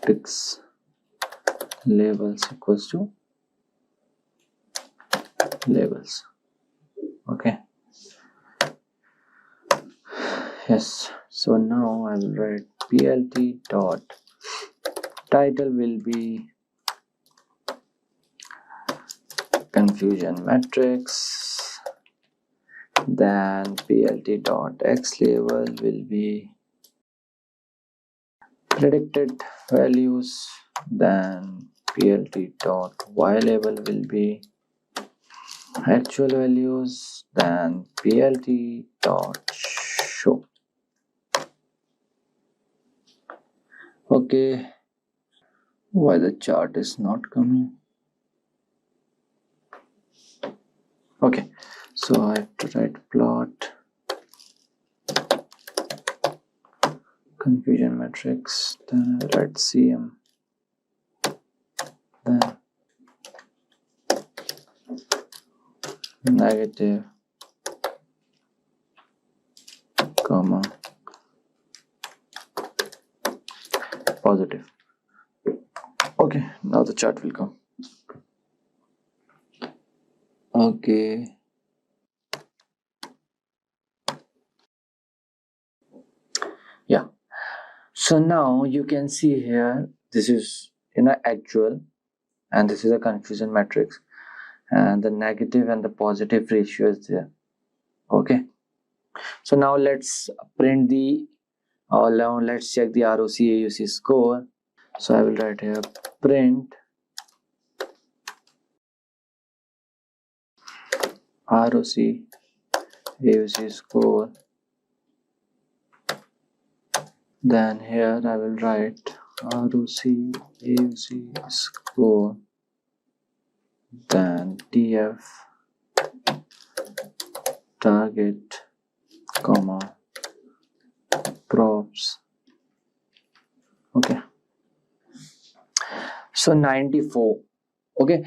Speaker 11: ticks labels equals to labels. Okay, yes, so now I will write plt dot title will be confusion matrix, then plt dot x label will be predicted values, then plt dot y label will be actual values, then plt dot show. Okay, why the chart is not coming? Okay, so I have to write plot confusion matrix, then I write cm, then negative comma positive. Okay, now the chart will come. Okay, yeah, so now you can see here this is actual, and this is a confusion matrix, and the negative and the positive ratio is there. Okay, so now let's print the Now let's check the ROC AUC score. So I will write here print ROC AUC score. Then here I will write ROC AUC score. Then TF target, comma, props. Okay. So 94. Okay.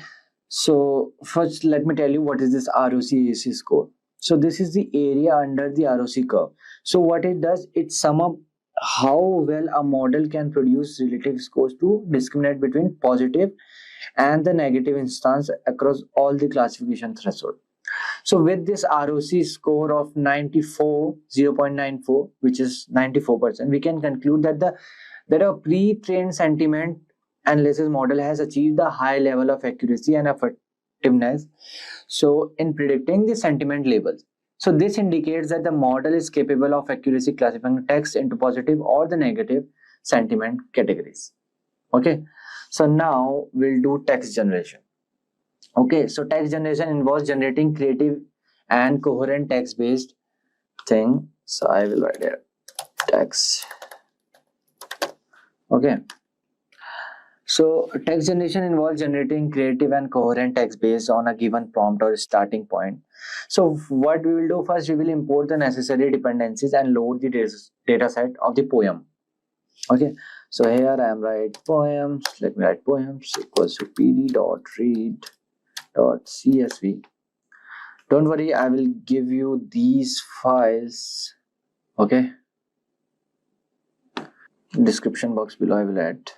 Speaker 11: So first let me tell you what is this ROC AUC score. So this is the area under the ROC curve. So what it does, it sum up how well a model can produce relative scores to discriminate between positive and the negative instance across all the classification threshold. So with this ROC score of 94, 0.94, which is 94%, we can conclude that a pre-trained sentiment analysis model has achieved a high level of accuracy and effectiveness so in predicting the sentiment labels. So this indicates that the model is capable of accurately classifying text into positive or the negative sentiment categories. Okay, so now we'll do text generation. Okay, so text generation involves generating creative and coherent text based thing. So I will write here text. Okay, so text generation involves generating creative and coherent text based on a given prompt or starting point. So what we will do first, we will import the necessary dependencies and load the data set of the poem. Okay, so here I am write poems. Let me write poems equals to pd.read.csv. Don't worry, I will give you these files. Okay, description box below I will add.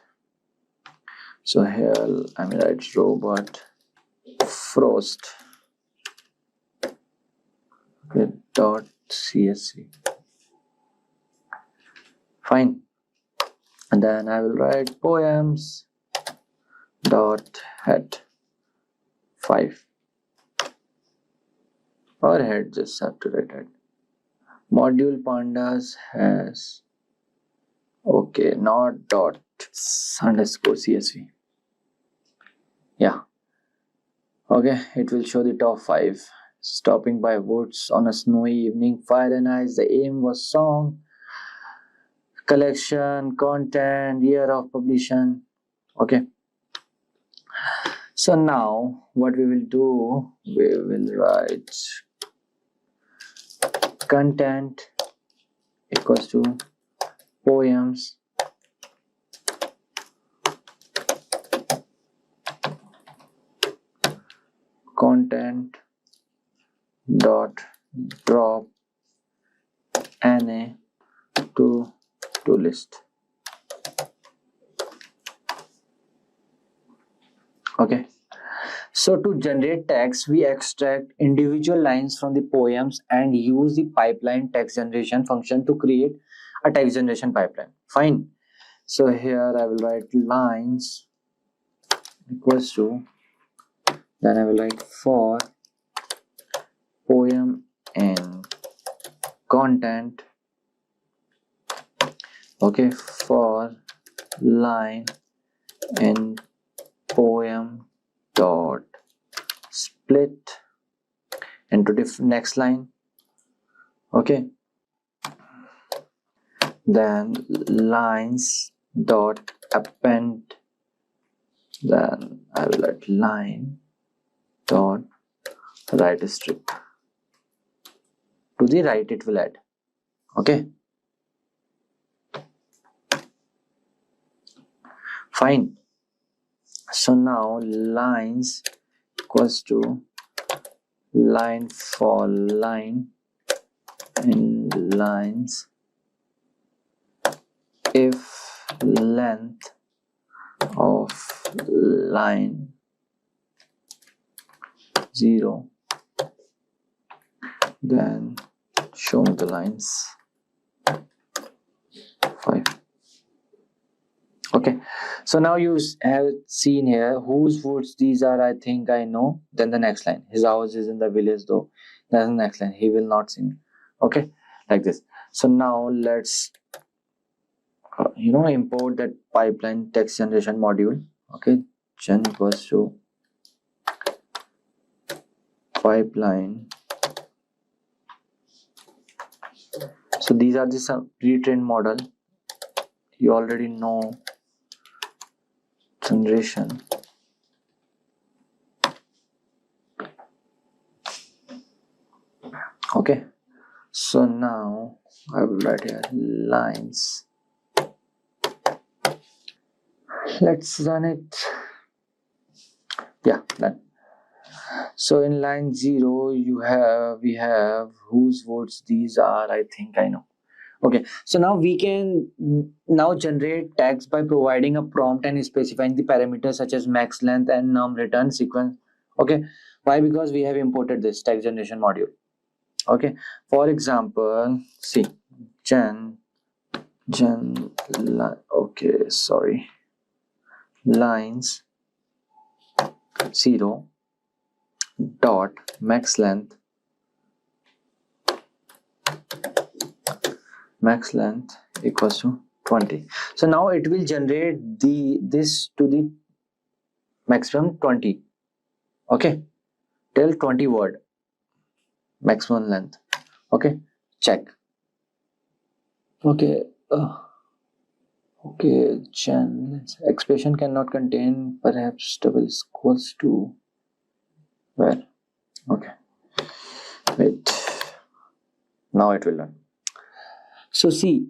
Speaker 11: So here I will write robot frost. Okay, .csv. Fine. And then I will write poems dot head 5 or head, just have to write head. Module pandas has, okay, not dot underscore csv. Yeah, okay, it will show the top 5. Stopping by woods on a snowy evening, fire and ice. The aim was song, collection, content, year of publication. Okay, so now what we will do, we will write content equals to poems content dot drop na to list. Okay, so to generate text, we extract individual lines from the poems and use the pipeline text generation function to create a text generation pipeline. Fine. So here I will write lines equals to, then I will write for poem in content. Okay, for line in poem dot split into next line. Okay, then lines dot append, then I will add line dot right strip. To the right it will add. Okay, fine. So now lines equals to line for line in lines if length of line 0, then show me the lines 5. Okay, so now you have seen here whose woods these are. I think I know. Then the next line, his house is in the village though. That's the next line, he will not sing. Okay, like this. So now let's import that pipeline text generation module. Okay, gen equals to pipeline. So these are the some pre-trained model. You already know generation. Okay, so now I will write here lines. Let's run it. Yeah, done. So in line 0 we have whose votes these are. I think I know. Okay, so now we can now generate tags by providing a prompt and specifying the parameters such as max length and num return sequence. Okay, why? Because we have imported this tag generation module. Okay, for example, see lines 0 dot max length equals to 20. So now it will generate this to the maximum 20. Okay, till 20 word maximum length. Okay, check. Okay, okay, expression cannot contain perhaps double equals to where? Okay, wait, now it will run. So see,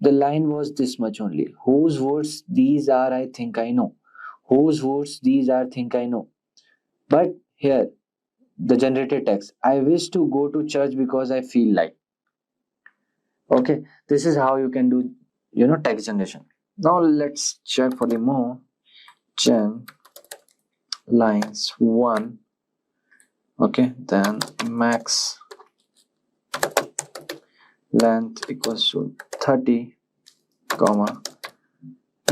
Speaker 11: the line was this much only. Whose words these are, I think I know. Whose words these are, think I know. But here, the generated text, I wish to go to church because I feel like. Okay, this is how you can do, text generation. Now let's check for the more. Gen lines 1. Okay, then max length equals to 30, comma,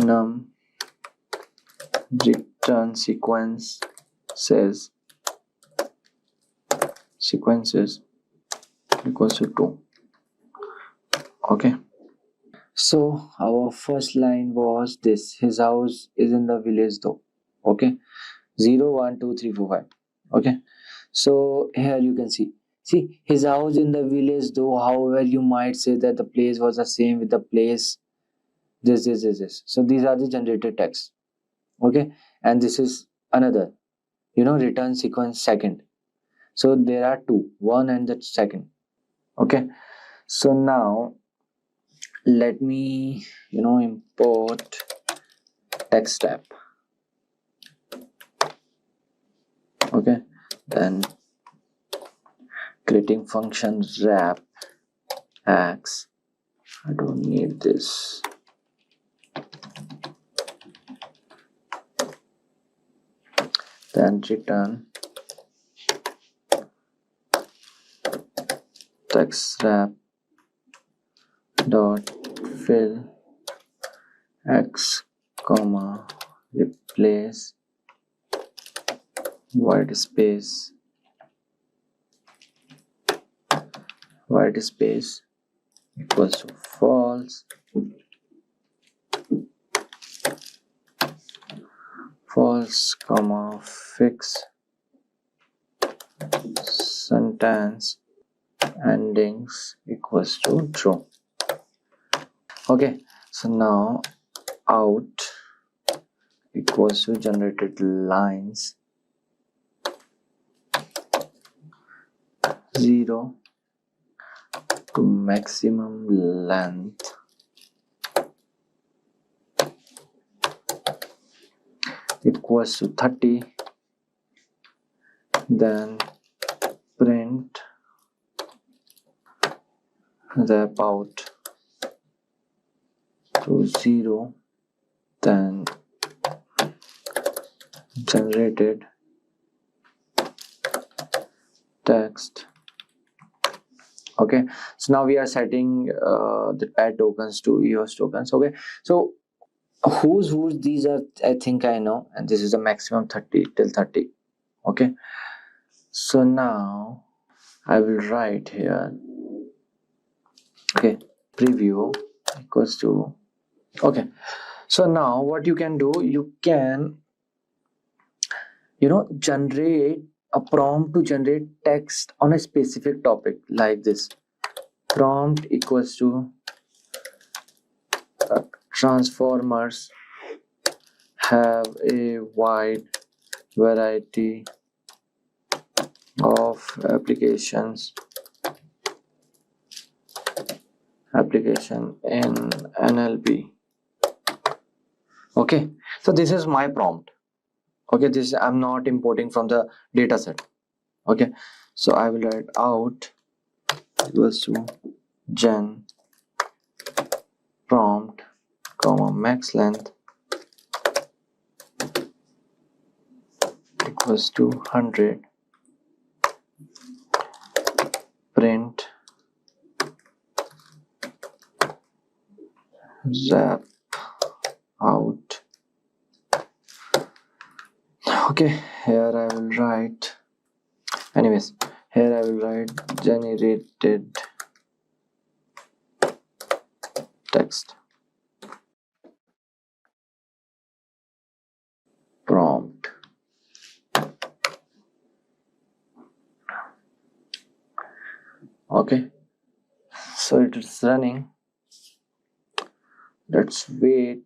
Speaker 11: num return sequences equals to 2. Okay, so our first line was this: his house is in the village though. Okay, 0 1 2 3 4 5. Okay, so here you can see his house in the village though. However, you might say that the place was the same with the place this. So these are the generated text. Okay, and this is another return sequence second. So there are two, one and the second. Okay, so now let me import text tab. Okay, then creating function wrap x. I don't need this. Then return text wrap dot fill x comma replace white space equals to false comma fix sentence endings equals to true. Okay, so now out equals to generated lines 0 to maximum length equals to 30. Then print wrap out to 0. Then generated text. Okay, so now we are setting the pad tokens to EOS tokens. Okay, so whose these are, I think I know, and this is the maximum 30 till 30. Okay, so now I will write here. Okay, preview equals to Okay, so now what you can do, you can generate a prompt to generate text on a specific topic like this. Prompt equals to transformers have a wide variety of application in NLP. Okay, so this is my prompt. Okay, this I'm not importing from the data set. Okay, so I will write out equals to gen prompt comma max length equals to 100, print zap out. Okay, here I will write, anyways, here I will write generated text prompt. Okay, so it is running. Let's wait.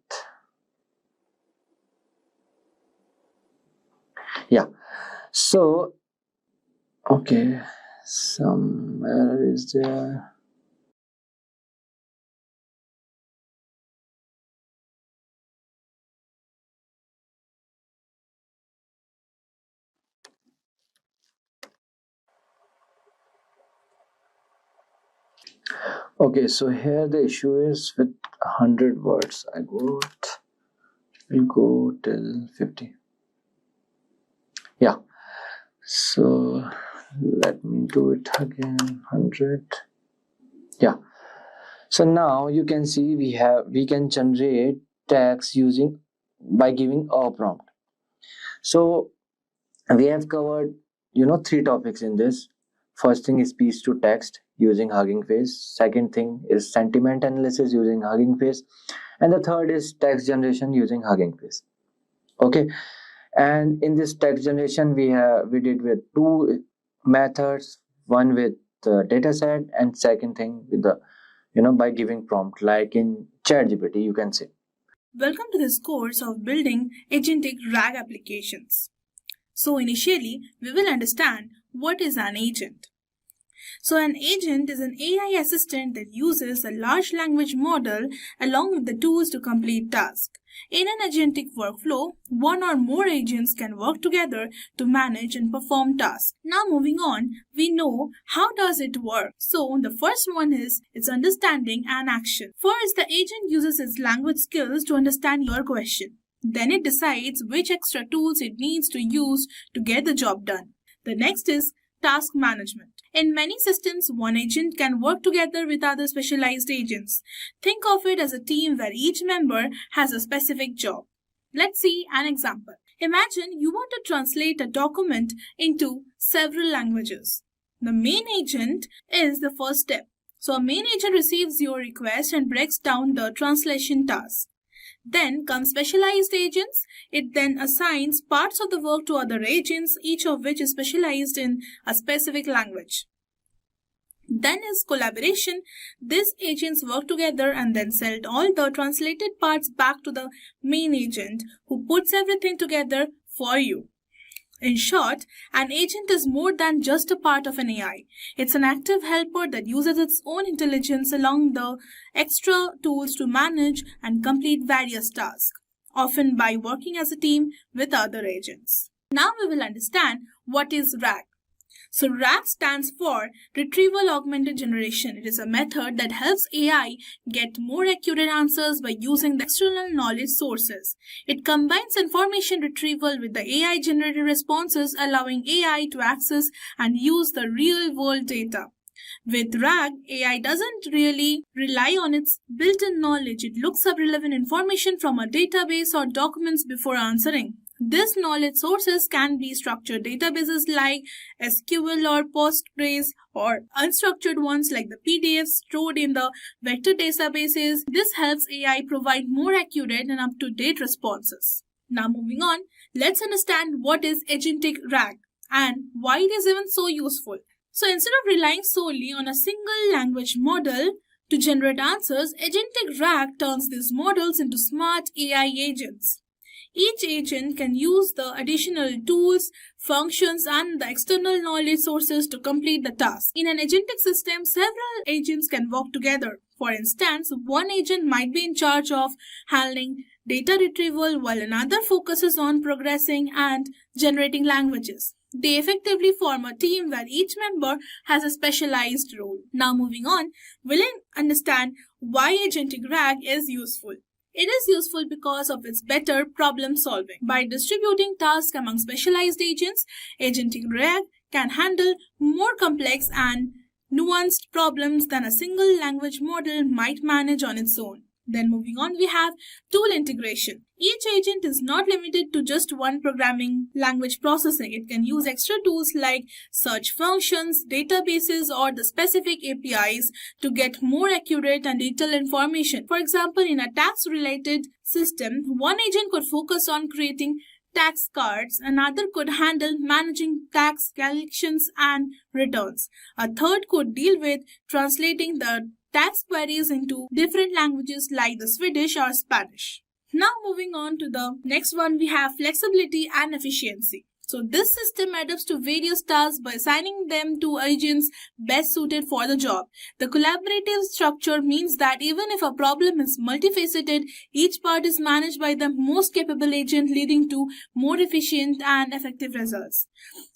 Speaker 11: Yeah, so okay, some error is there. Okay, so here the issue is with 100 words. Will go till 50. Yeah, so let me do it again. 100. Yeah, so now you can see we can generate text using by giving a prompt. So we have covered 3 topics in this. First thing is speech to text using Hugging Face. Second thing is sentiment analysis using Hugging Face, and the third is text generation using Hugging Face. Okay, and in this text generation we did with 2 methods, one with the data set and second thing with the by giving prompt like in ChatGPT, you can say.
Speaker 13: Welcome to this course of building Agentic RAG applications. So initially, we will understand what is an agent. So an agent is an AI assistant that uses a large language model along with the tools to complete tasks. In an agentic workflow, one or more agents can work together to manage and perform tasks. Now moving on, we know how does it work. So the first one is its understanding and action. First, the agent uses its language skills to understand your question. Then it decides which extra tools it needs to use to get the job done. The next is task management. In many systems, one agent can work together with other specialized agents. Think of it as a team where each member has a specific job. Let's see an example. Imagine you want to translate a document into several languages. The main agent is the first step. So a main agent receives your request and breaks down the translation task. Then come specialized agents. It then assigns parts of the work to other agents, each of which is specialized in a specific language. Then is collaboration. These agents work together and then send all the translated parts back to the main agent who puts everything together for you. In short, an agent is more than just a part of an AI. It's an active helper that uses its own intelligence along the extra tools to manage and complete various tasks, often by working as a team with other agents. Now we will understand what is RAG. So RAG stands for Retrieval Augmented Generation. It is a method that helps AI get more accurate answers by using the external knowledge sources. It combines information retrieval with the AI generated responses, allowing AI to access and use the real-world data. With RAG, AI doesn't really rely on its built-in knowledge. It looks up relevant information from a database or documents before answering. These knowledge sources can be structured databases like SQL or Postgres, or unstructured ones like the PDFs stored in the vector databases. This helps AI provide more accurate and up-to-date responses. Now moving on, let's understand what is Agentic RAG and why it is even so useful. So instead of relying solely on a single language model to generate answers, Agentic RAG turns these models into smart AI agents. Each agent can use the additional tools, functions, and the external knowledge sources to complete the task. In an agentic system, several agents can work together. For instance, one agent might be in charge of handling data retrieval while another focuses on progressing and generating languages. They effectively form a team where each member has a specialized role. Now moving on, we'll understand why Agentic RAG is useful. It is useful because of its better problem solving. By distributing tasks among specialized agents, Agentic RAG can handle more complex and nuanced problems than a single language model might manage on its own. Then moving on, we have tool integration. Each agent is not limited to just one programming language processing. It can use extra tools like search functions, databases, or the specific APIs to get more accurate and detailed information. For example, in a tax-related system, one agent could focus on creating tax cards, another could handle managing tax collections and returns. A third could deal with translating the tax queries into different languages like the Swedish or Spanish. Now moving on to the next one, we have flexibility and efficiency. So this system adapts to various tasks by assigning them to agents best suited for the job. The collaborative structure means that even if a problem is multifaceted, each part is managed by the most capable agent, leading to more efficient and effective results.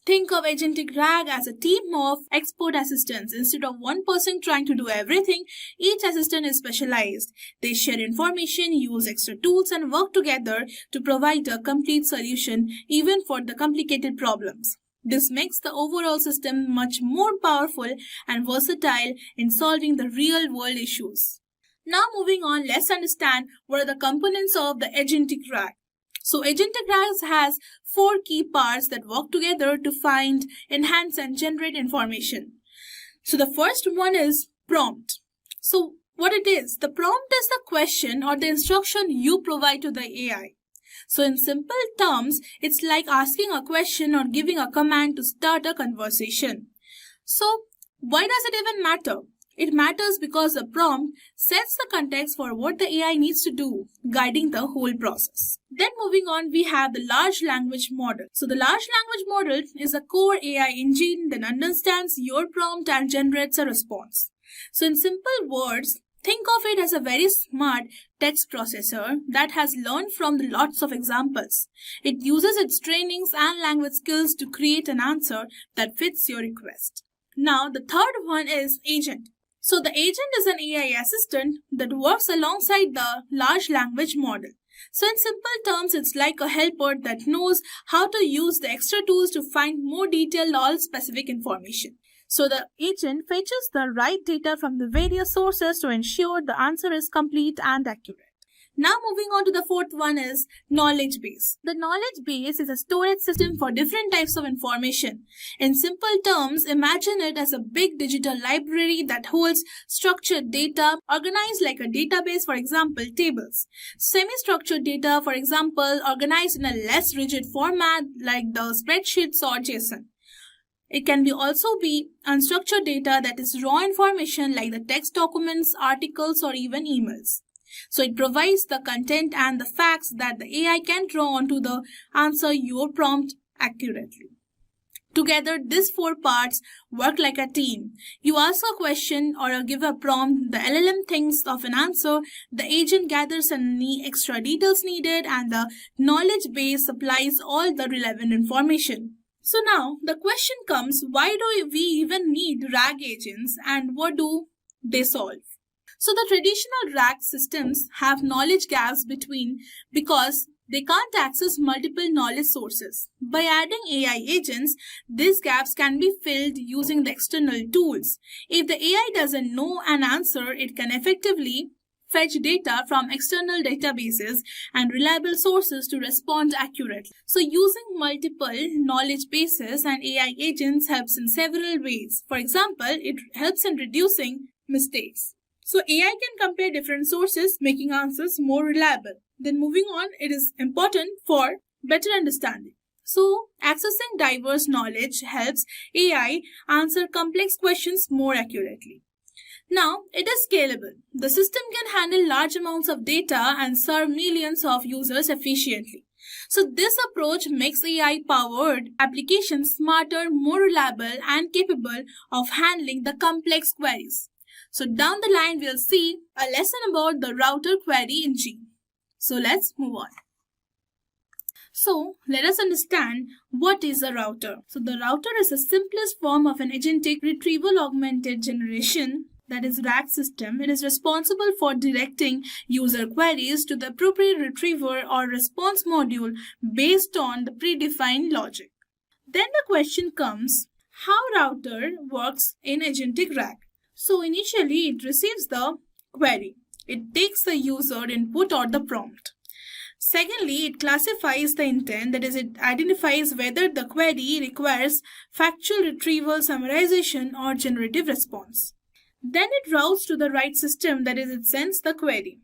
Speaker 13: Think of Agentic RAG as a team of expert assistants. Instead of one person trying to do everything, each assistant is specialized. They share information, use extra tools, and work together to provide a complete solution, even for the complicated problems. This makes the overall system much more powerful and versatile in solving the real-world issues. Now moving on, let's understand what are the components of the Agentic RAG. So Agentic RAG has 4 key parts that work together to find, enhance, and generate information. So the first one is prompt. So what it is? The prompt is the question or the instruction you provide to the AI. So in simple terms, it's like asking a question or giving a command to start a conversation. So why does it even matter? It matters because the prompt sets the context for what the AI needs to do, guiding the whole process. Then moving on, we have the large language model. So the large language model is a core AI engine that understands your prompt and generates a response. So in simple words, think of it as a very smart text processor that has learned from the lots of examples. It uses its trainings and language skills to create an answer that fits your request. Now the third one is agent. So the agent is an AI assistant that works alongside the large language model. So in simple terms, it's like a helper that knows how to use the extra tools to find more detailed or specific information. So the agent fetches the right data from the various sources to ensure the answer is complete and accurate. Now moving on to the fourth one is knowledge base. The knowledge base is a storage system for different types of information. In simple terms, imagine it as a big digital library that holds structured data organized like a database, for example, tables. Semi-structured data, for example, organized in a less rigid format like the spreadsheets or JSON. It can also be unstructured data that is raw information like the text documents, articles, or even emails. So it provides the content and the facts that the AI can draw on to answer your prompt accurately. Together, these 4 parts work like a team. You ask a question or give a prompt, the LLM thinks of an answer, the agent gathers any extra details needed, and the knowledge base supplies all the relevant information. So now, the question comes, why do we even need RAG agents and what do they solve? So the traditional RAG systems have knowledge gaps because they can't access multiple knowledge sources. By adding AI agents, these gaps can be filled using the external tools. If the AI doesn't know an answer, it can effectively fetch data from external databases and reliable sources to respond accurately. So using multiple knowledge bases and AI agents helps in several ways. For example, it helps in reducing mistakes. So AI can compare different sources, making answers more reliable. Then moving on, it is important for better understanding. So accessing diverse knowledge helps AI answer complex questions more accurately. Now, it is scalable. The system can handle large amounts of data and serve millions of users efficiently. So this approach makes AI-powered applications smarter, more reliable, and capable of handling the complex queries. So down the line, we'll see a lesson about the router query engine. So let's move on. So let us understand what is a router. So the router is the simplest form of an agentic retrieval augmented generation, that is RAG system. It is responsible for directing user queries to the appropriate retriever or response module based on the predefined logic. Then the question comes, how router works in agentic RAG? So initially it receives the query. It takes the user input or the prompt. Secondly, it classifies the intent, that is, it identifies whether the query requires factual retrieval, summarization, or generative response. Then it routes to the right system, that is, it sends the query.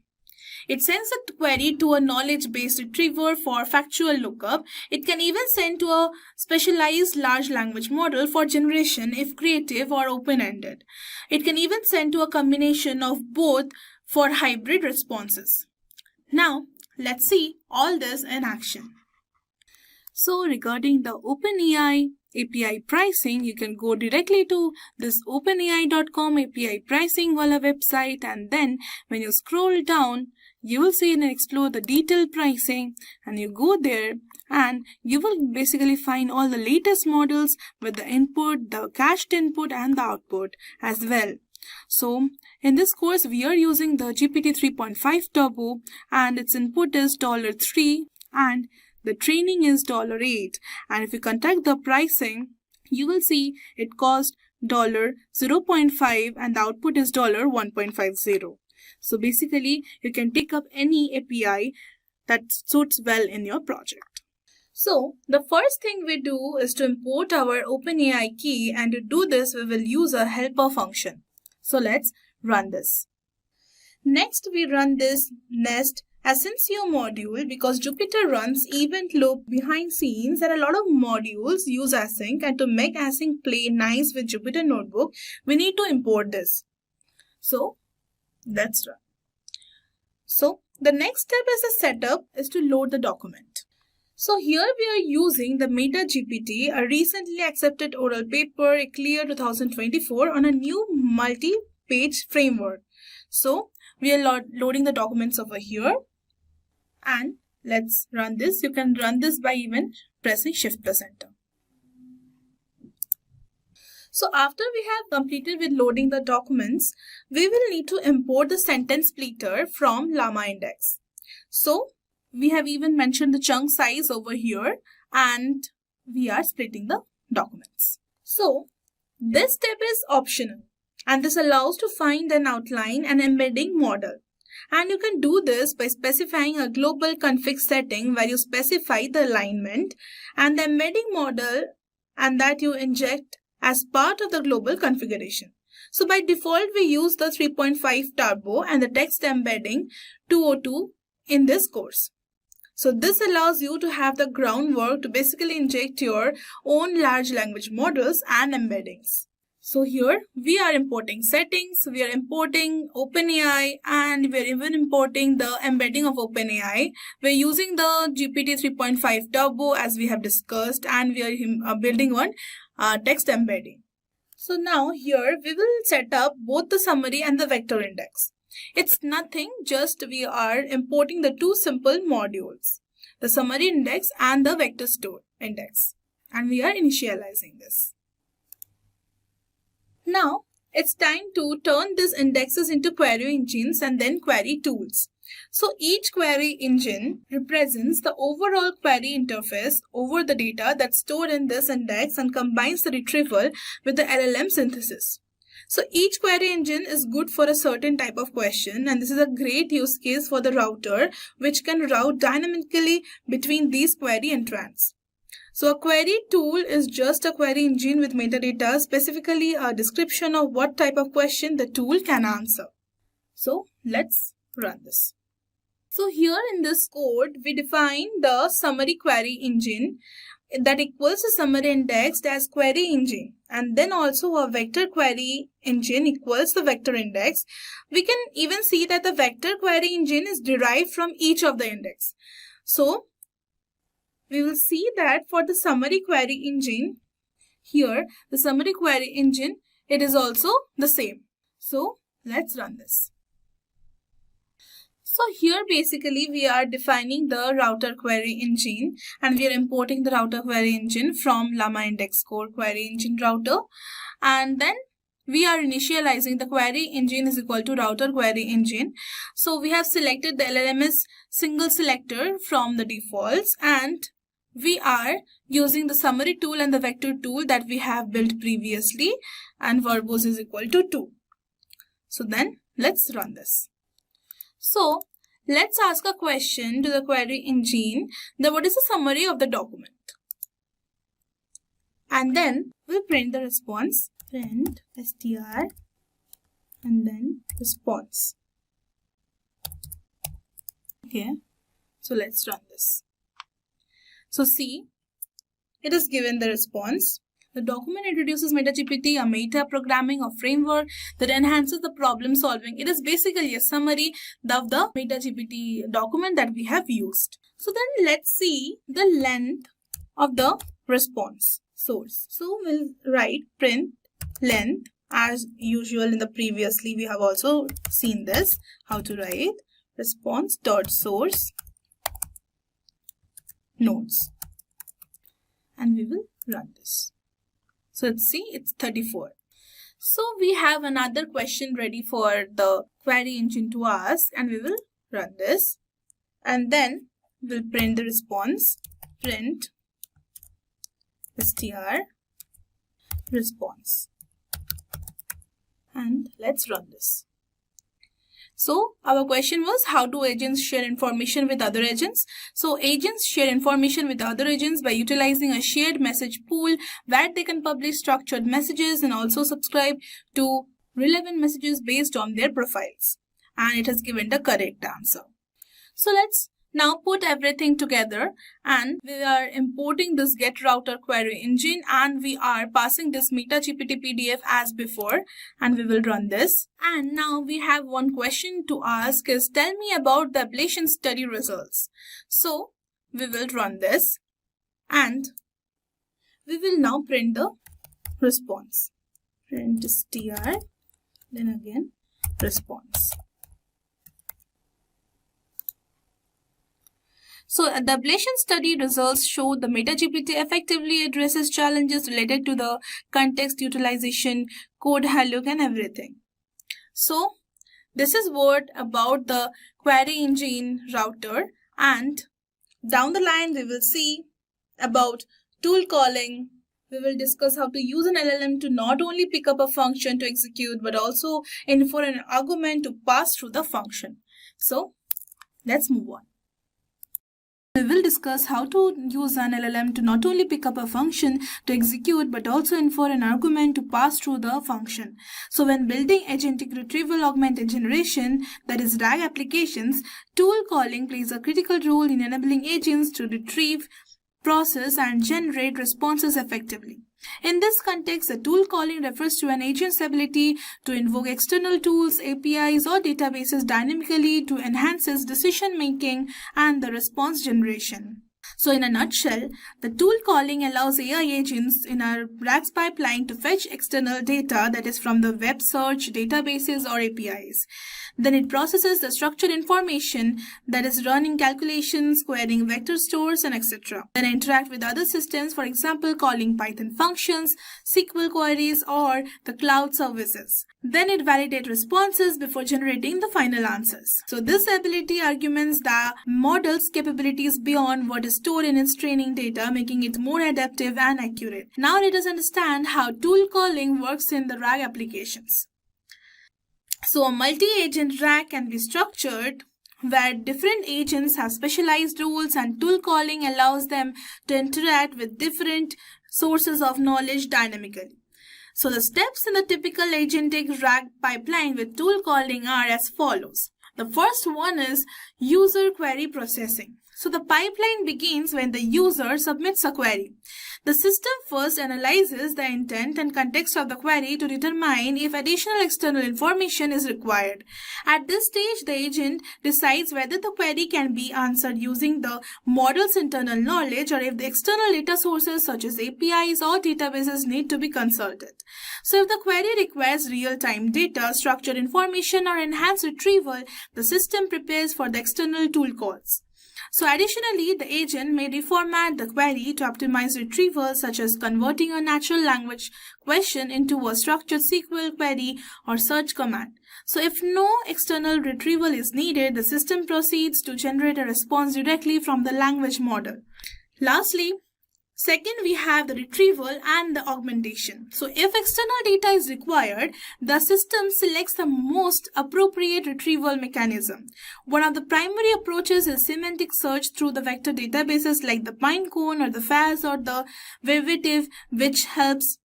Speaker 13: It sends the query to a knowledge-based retriever for factual lookup. It can even send to a specialized large language model for generation if creative or open-ended. It can even send to a combination of both for hybrid responses. Now, let's see all this in action. So regarding the OpenAI API pricing, you can go directly to this openai.com API pricing wala website, and then when you scroll down, you will see and explore the detailed pricing, and you go there and you will basically find all the latest models with the input, the cached input, and the output as well. So in this course, we are using the GPT 3.5 Turbo, and its input is $3 and the training is $8. And if you contact the pricing, you will see it cost $0.5 and the output is $1.50. So basically, you can take up any API that suits well in your project. So the first thing we do is to import our OpenAI key, and to do this, we will use a helper function. So let's run this. Next, we run this nest Asensio module because Jupyter runs event loop behind scenes, and a lot of modules use async, and to make async play nice with Jupyter Notebook, we need to import this. So let's run. So the next step is the setup is to load the document. So here we are using the Meta GPT, a recently accepted oral paper, Clear 2024, on a new multi-page framework. So we are loading the documents over here, and let's run this. You can run this by even pressing Shift plus Enter. So after we have completed with loading the documents, we will need to import the sentence splitter from Llama index. So we have even mentioned the chunk size over here, and we are splitting the documents. So this step is optional, and this allows to find an outline and embedding model. And you can do this by specifying a global config setting where you specify the alignment and the embedding model, and that you inject as part of the global configuration. So by default, we use the 3.5 Turbo and the text embedding 202 in this course. So this allows you to have the groundwork to basically inject your own large language models and embeddings. So here we are importing settings, we are importing OpenAI, and we are even importing the embedding of OpenAI. We are using the GPT 3.5 Turbo as we have discussed, and we are building one text embedding. So now here we will set up both the summary and the vector index. It's nothing, just we are importing the two simple modules, the summary index and the vector store index, and we are initializing this. Now it's time to turn these indexes into query engines and then query tools. So each query engine represents the overall query interface over the data that's stored in this index and combines the retrieval with the LLM synthesis. So each query engine is good for a certain type of question, and this is a great use case for the router which can route dynamically between these query entrants. So a query tool is just a query engine with metadata, specifically a description of what type of question the tool can answer. So let's run this. So here in this code, we define the summary query engine that equals to summary indexed as query engine, and then also a vector query engine equals the vector index. We can even see that the vector query engine is derived from each of the index. So we will see that for the summary query engine, here the summary query engine, it is also the same. So let's run this. So here basically we are defining the router query engine, and we are importing the router query engine from Llama index core query engine router, and then we are initializing the query engine is equal to router query engine. So we have selected the LLMS single selector from the defaults, and we are using the summary tool and the vector tool that we have built previously, and verbose is equal to 2. So then let's run this. So let's ask a question to the query engine that what is the summary of the document, and then we'll print the response, print str and then response. Okay, so let's run this. So see, it is given the response. The document introduces MetaGPT, a meta programming or framework that enhances the problem solving. It is basically a summary of the MetaGPT document that we have used. So then let's see the length of the response source. So we'll write print length as usual. In the previously we have also seen this, how to write response dot source nodes, and we will run this. So let's see, it's 34. So we have another question ready for the query engine to ask, and we will run this, and then we'll print the response, print str response, and let's run this. So our question was, how do agents share information with other agents? So agents share information with other agents by utilizing a shared message pool where they can publish structured messages and also subscribe to relevant messages based on their profiles. And it has given the correct answer. So let's now put everything together, and we are importing this get router query engine, and we are passing this MetaGPT PDF as before, and we will run this. And now we have one question to ask is, tell me about the ablation study results. So we will run this, and we will now print the response, print str, then again response. So the ablation study results show the MetaGPT effectively addresses challenges related to the context utilization, code hallux and everything. So this is what about the query engine router, and down the line we will see about tool calling. We will discuss how to use an LLM to not only pick up a function to execute but also infer an argument to pass through the function. So let's move on. We will discuss how to use an LLM to not only pick up a function to execute but also infer an argument to pass through the function. So when building agentic retrieval augmented generation, that is RAG applications, tool calling plays a critical role in enabling agents to retrieve, process and generate responses effectively. In this context, the tool calling refers to an agent's ability to invoke external tools, APIs, or databases dynamically to enhance its decision making and the response generation. So in a nutshell, the tool calling allows AI agents in our RAGs pipeline to fetch external data, that is from the web search, databases or APIs. Then it processes the structured information, that is running calculations, querying vector stores, and etc. Then interact with other systems, for example, calling Python functions, SQL queries, or the cloud services. Then it validates responses before generating the final answers. So this ability arguments the model's capabilities beyond what is stored in its training data, making it more adaptive and accurate. Now let us understand how tool calling works in the RAG applications. So a multi-agent RAG can be structured where different agents have specialized roles, and tool calling allows them to interact with different sources of knowledge dynamically. So the steps in the typical agentic RAG pipeline with tool calling are as follows. The first one is user query processing. So the pipeline begins when the user submits a query. The system first analyzes the intent and context of the query to determine if additional external information is required. At this stage, the agent decides whether the query can be answered using the model's internal knowledge, or if the external data sources such as APIs or databases need to be consulted. So if the query requires real-time data, structured information, or enhanced retrieval, the system prepares for the external tool calls. So additionally, the agent may reformat the query to optimize retrieval, such as converting a natural language question into a structured SQL query or search command. So if no external retrieval is needed, the system proceeds to generate a response directly from the language model. Lastly, second, we have the retrieval and the augmentation. So if external data is required, the system selects the most appropriate retrieval mechanism. One of the primary approaches is semantic search through the vector databases like the Pinecone or the FAS or the Vivative, which helps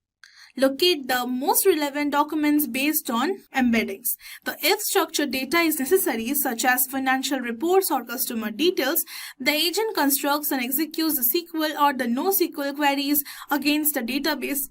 Speaker 13: locate the most relevant documents based on embeddings. If structured data is necessary, such as financial reports or customer details, the agent constructs and executes the SQL or the NoSQL queries against the database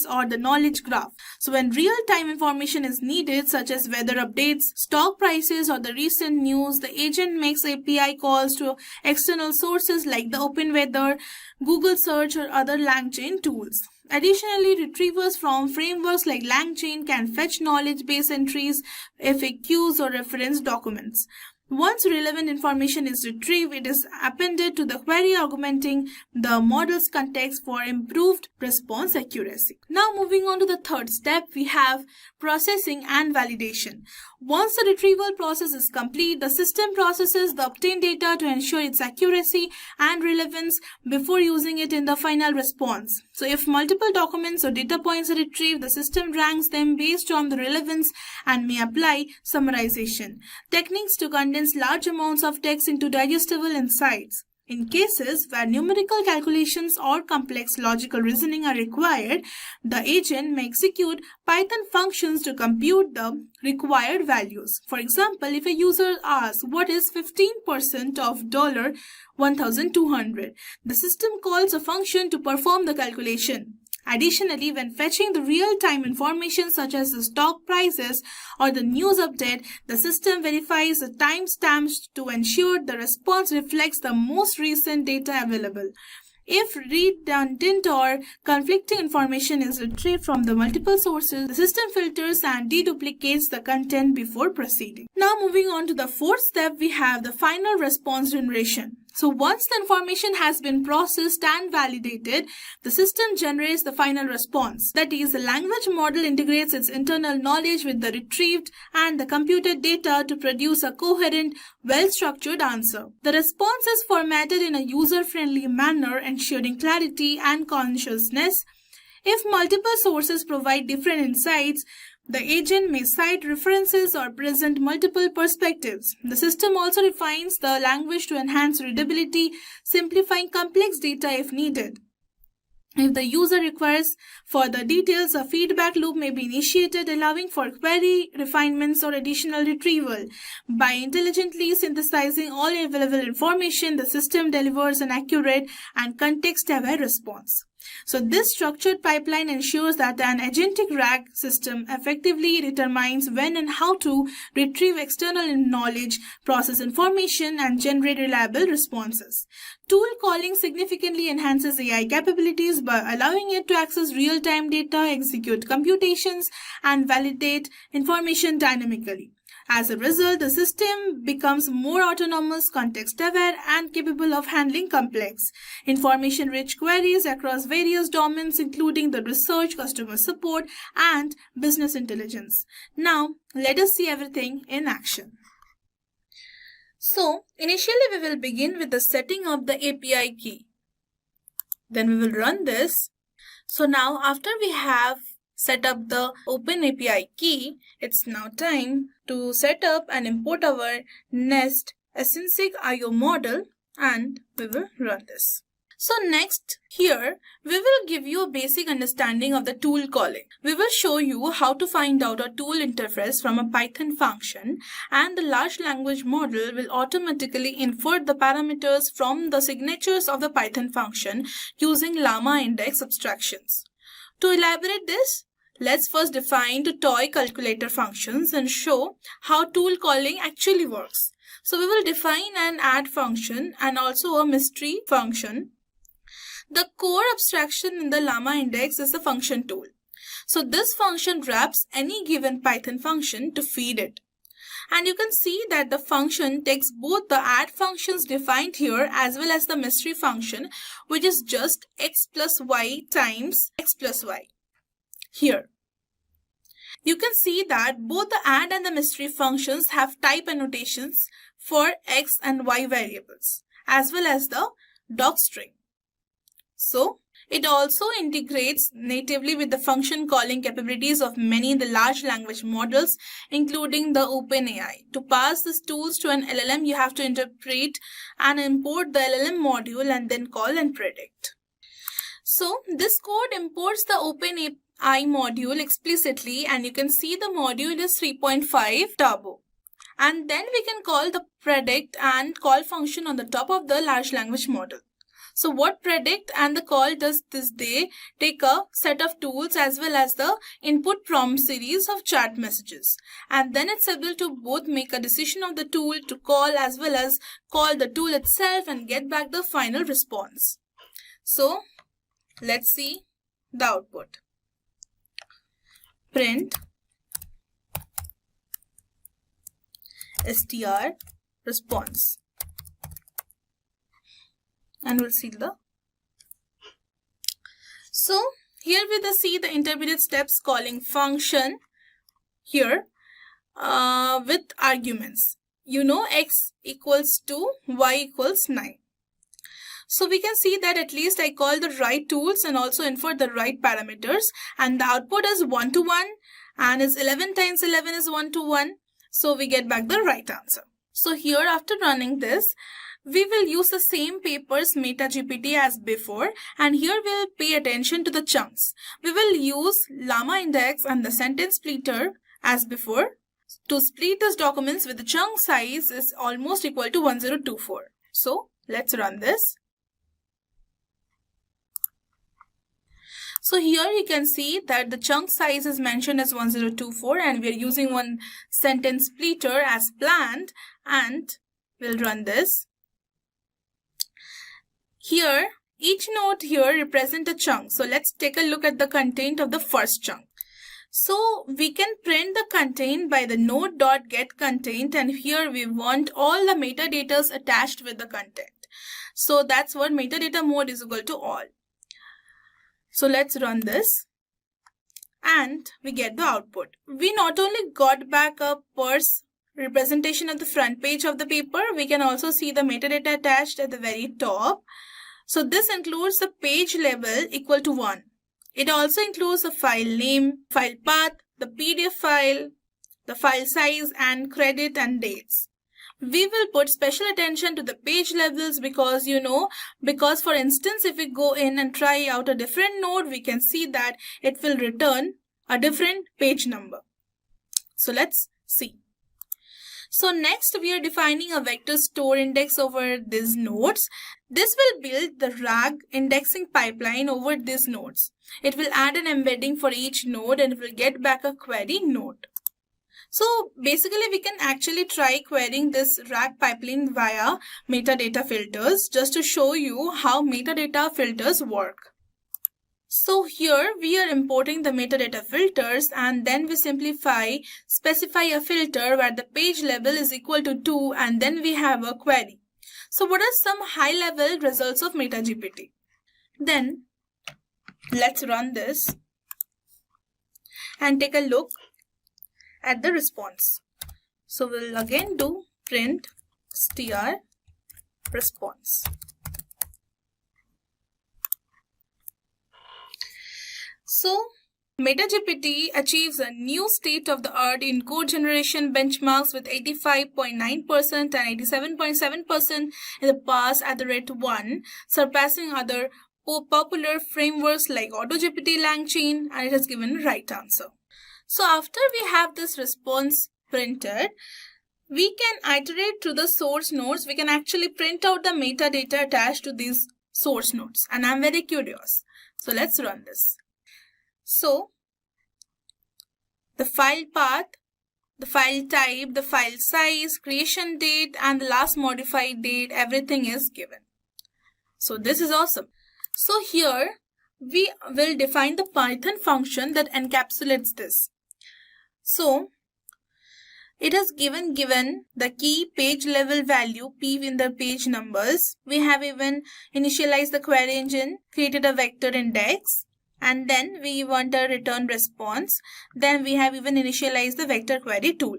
Speaker 13: or the knowledge graph. So when real-time information is needed, such as weather updates, stock prices, or the recent news, the agent makes API calls to external sources like the OpenWeather, Google Search, or other LangChain tools. Additionally, retrievers from frameworks like LangChain can fetch knowledge base entries, FAQs, or reference documents. Once relevant information is retrieved, it is appended to the query, augmenting the model's context for improved response accuracy. Now moving on to the third step, we have processing and validation. Once the retrieval process is complete, the system processes the obtained data to ensure its accuracy and relevance before using it in the final response. So if multiple documents or data points are retrieved, the system ranks them based on the relevance and may apply summarization techniques to condense large amounts of text into digestible insights. In cases where numerical calculations or complex logical reasoning are required, the agent may execute Python functions to compute the required values. For example, if a user asks what is 15% of $1,200, the system calls a function to perform the calculation. Additionally, when fetching the real-time information such as the stock prices or the news update, the system verifies the timestamps to ensure the response reflects the most recent data available. If redundant or conflicting information is retrieved from the multiple sources, the system filters and deduplicates the content before proceeding. Now moving on to the fourth step, we have the final response generation. So once the information has been processed and validated, the system generates the final response. That is, the language model integrates its internal knowledge with the retrieved and the computed data to produce a coherent, well-structured answer. The response is formatted in a user-friendly manner, ensuring clarity and consciousness. If multiple sources provide different insights, the agent may cite references or present multiple perspectives. The system also refines the language to enhance readability, simplifying complex data if needed. If the user requires further details, a feedback loop may be initiated, allowing for query refinements or additional retrieval. By intelligently synthesizing all available information, the system delivers an accurate and context-aware response. So this structured pipeline ensures that an agentic RAG system effectively determines when and how to retrieve external knowledge, process information, and generate reliable responses. Tool calling significantly enhances AI capabilities by allowing it to access real-time data, execute computations, and validate information dynamically. As a result, the system becomes more autonomous, context-aware, and capable of handling complex, information-rich queries across various domains, including the research, customer support, and business intelligence. Now, let us see everything in action. So, initially we will begin with the setting of the API key. Then we will run this. So now, after we have set up the Open API key, it's now time to set up and import our Nest Agentic IO model, and we will run this. So next, here, we will give you a basic understanding of the tool calling. We will show you how to find out a tool interface from a Python function, and the large language model will automatically infer the parameters from the signatures of the Python function using Llama index abstractions. To elaborate this, let's first define the toy calculator functions and show how tool calling actually works. So we will define an add function and also a mystery function. The core abstraction in the Llama index is the function tool. So this function wraps any given Python function to feed it. And you can see that the function takes both the add functions defined here as well as the mystery function, which is just x plus y times x plus y. Here, you can see that both the add and the mystery functions have type annotations for x and y variables, as well as the docstring. So, it also integrates natively with the function calling capabilities of many of the large language models, including the OpenAI. To pass these tools to an LLM, you have to interpret and import the LLM module and then call and predict. So, this code imports the OpenAI module explicitly, and you can see the module is 3.5 turbo. And then we can call the predict and call function on the top of the large language model. So what predict and the call does this, they take a set of tools as well as the input prompt series of chat messages. And then it's able to both make a decision of the tool to call as well as call the tool itself and get back the final response. So let's see the output. Print str response. And we'll see the. So here we see the intermediate steps calling function here with arguments. You know, x equals 2, y equals 9. So we can see that at least I call the right tools and also infer the right parameters, and the output is 1 to 1 and is 11 times 11 is 1 to 1. So we get back the right answer. So here after running this, we will use the same paper's MetaGPT as before, and here we'll pay attention to the chunks. We will use Llama index and the sentence splitter as before to split these documents with the chunk size is almost equal to 1024. So let's run this. So here you can see that the chunk size is mentioned as 1024 and we are using one sentence splitter as planned, and we'll run this. Here, each node here represents a chunk. So let's take a look at the content of the first chunk. So we can print the content by the node.getContent, and here we want all the metadata attached with the content. So that's what metadata mode is equal to all. So let's run this and we get the output. We not only got back a parse representation of the front page of the paper, we can also see the metadata attached at the very top. So this includes the page label equal to 1. It also includes the file name, file path, the PDF file, the file size, and credit and dates. We will put special attention to the page labels because for instance, if we go in and try out a different node, we can see that it will return a different page number. So let's see. So next we are defining a vector store index over these nodes. This will build the RAG indexing pipeline over these nodes. It will add an embedding for each node and it will get back a query node. So basically we can actually try querying this RAG pipeline via metadata filters just to show you how metadata filters work. So here we are importing the metadata filters and then we specify a filter where the page level is equal to 2 and then we have a query. So what are some high level results of MetaGPT? Then let's run this and take a look at the response. So we'll again do print str response. So MetaGPT achieves a new state-of-the-art in code generation benchmarks with 85.9% and 87.7% in the pass at the rate 1, surpassing other popular frameworks like AutoGPT, Langchain, and it has given the right answer. So after we have this response printed, we can iterate to the source nodes. We can actually print out the metadata attached to these source nodes, and I'm very curious. So let's run this. So the file path, the file type, the file size, creation date, and the last modified date, everything is given. So this is awesome. So here we will define the Python function that encapsulates this. So it has given the key page level value p in the page numbers. We have even initialized the query engine, created a vector index, and then we want a return response. Then we have even initialized the vector query tool.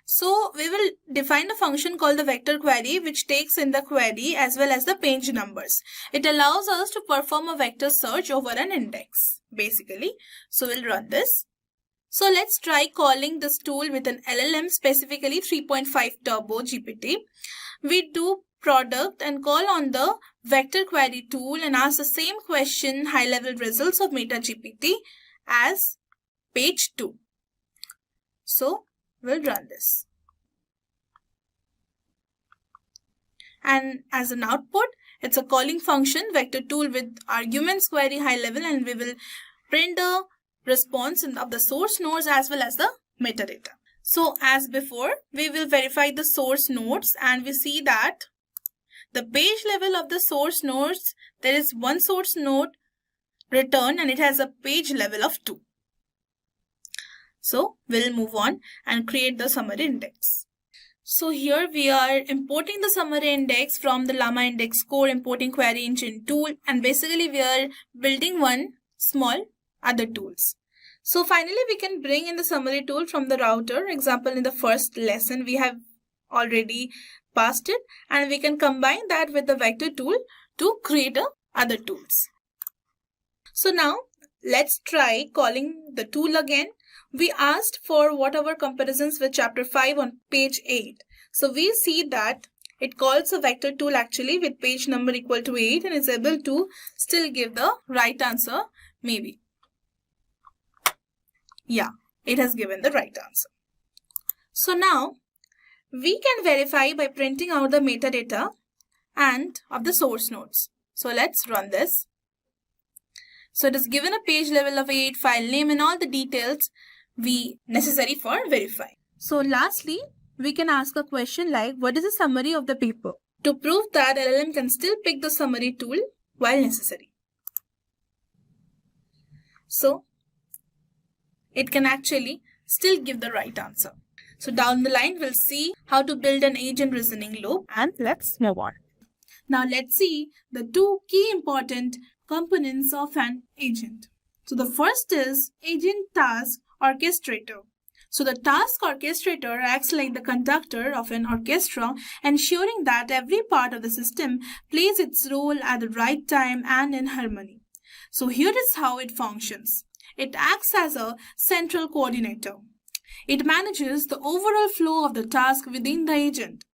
Speaker 13: So we will define a function called the vector query, which takes in the query as well as the page numbers. It allows us to perform a vector search over an index, basically. So we'll run this. So let's try calling this tool with an LLM, specifically 3.5 Turbo GPT. We do product and call on the vector query tool and ask the same question, high level results of MetaGPT as page 2. So we'll run this. And as an output, it's a calling function vector tool with arguments query high level, and we will print the response of the source nodes as well as the metadata. So as before, we will verify the source nodes and we see that the page level of the source nodes, there is one source node return and it has a page level of 2. So we'll move on and create the summary index. So here we are importing the summary index from the Llama index core, importing query engine tool, and basically we are building one small other tools. So finally we can bring in the summary tool from the router. Example, in the first lesson we have already passed it, and we can combine that with the vector tool to create other tools. So now let's try calling the tool again. We asked for whatever comparisons with chapter 5 on page 8. So we see that it calls a vector tool actually with page number equal to 8 and is able to still give the right answer, maybe. Yeah, it has given the right answer. So now we can verify by printing out the metadata and of the source nodes. So let's run this. So it is given a page level of 8, file name, and all the details necessary for verifying. So lastly, we can ask a question like, what is the summary of the paper? To prove that, LLM can still pick the summary tool while necessary. So it can actually still give the right answer. So down the line, we'll see how to build an agent reasoning loop, and let's move on. Now let's see the two key important components of an agent. So the first is agent task orchestrator. So the task orchestrator acts like the conductor of an orchestra, ensuring that every part of the system plays its role at the right time and in harmony. So here is how it functions. It acts as a central coordinator. It manages the overall flow of the task within the agent.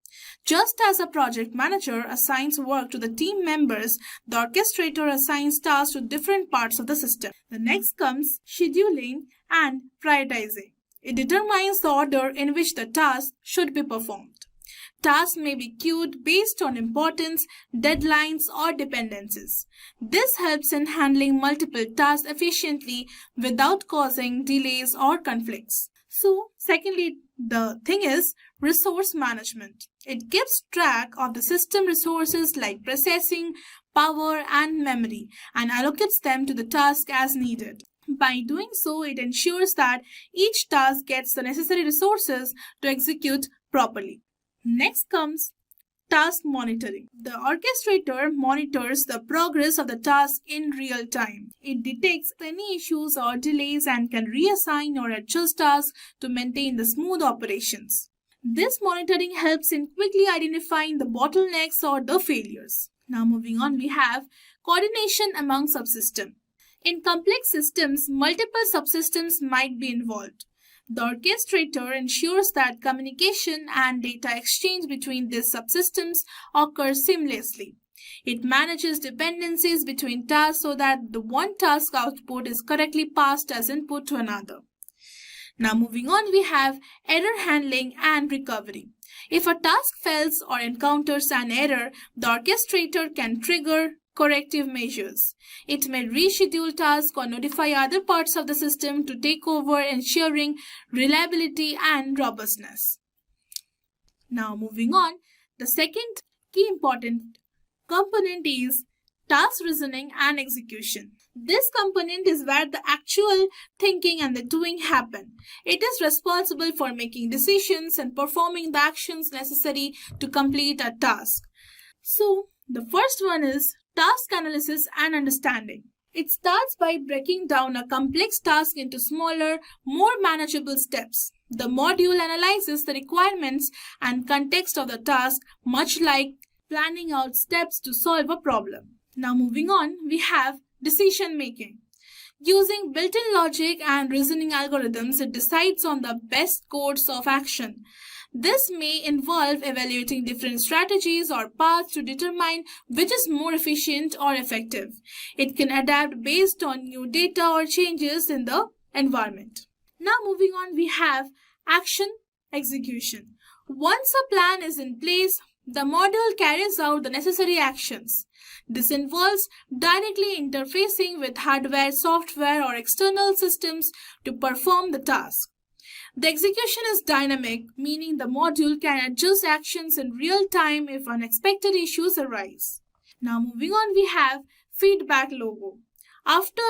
Speaker 13: Just as a project manager assigns work to the team members, the orchestrator assigns tasks to different parts of the system. The next comes scheduling and prioritizing. It determines the order in which the task should be performed. Tasks may be queued based on importance, deadlines, or dependencies. This helps in handling multiple tasks efficiently without causing delays or conflicts. So, secondly, the thing is resource management. It keeps track of the system resources like processing, power, and memory and allocates them to the task as needed. By doing so, it ensures that each task gets the necessary resources to execute properly. Next comes task monitoring. The orchestrator monitors the progress of the task in real time. It detects any issues or delays and can reassign or adjust tasks to maintain the smooth operations. This monitoring helps in quickly identifying the bottlenecks or the failures. Now moving on, we have coordination among subsystems. In complex systems, multiple subsystems might be involved. The orchestrator ensures that communication and data exchange between these subsystems occur seamlessly. It manages dependencies between tasks so that the one task output is correctly passed as input to another. Now moving on, we have error handling and recovery. If a task fails or encounters an error, the orchestrator can trigger corrective measures. It may reschedule tasks or notify other parts of the system to take over, ensuring reliability and robustness. Now moving on, the second key important component is task reasoning and execution. This component is where the actual thinking and the doing happen. It is responsible for making decisions and performing the actions necessary to complete a task. So, the first one is task analysis and understanding. It starts by breaking down a complex task into smaller, more manageable steps. The module analyzes the requirements and context of the task, much like planning out steps to solve a problem. Now moving on, we have decision making. Using built-in logic and reasoning algorithms, it decides on the best course of action. This may involve evaluating different strategies or paths to determine which is more efficient or effective. It can adapt based on new data or changes in the environment. Now moving on, we have action execution. Once a plan is in place, the module carries out the necessary actions. This involves directly interfacing with hardware, software, or external systems to perform the task. The execution is dynamic, meaning the module can adjust actions in real time if unexpected issues arise. Now moving on, we have feedback logo. After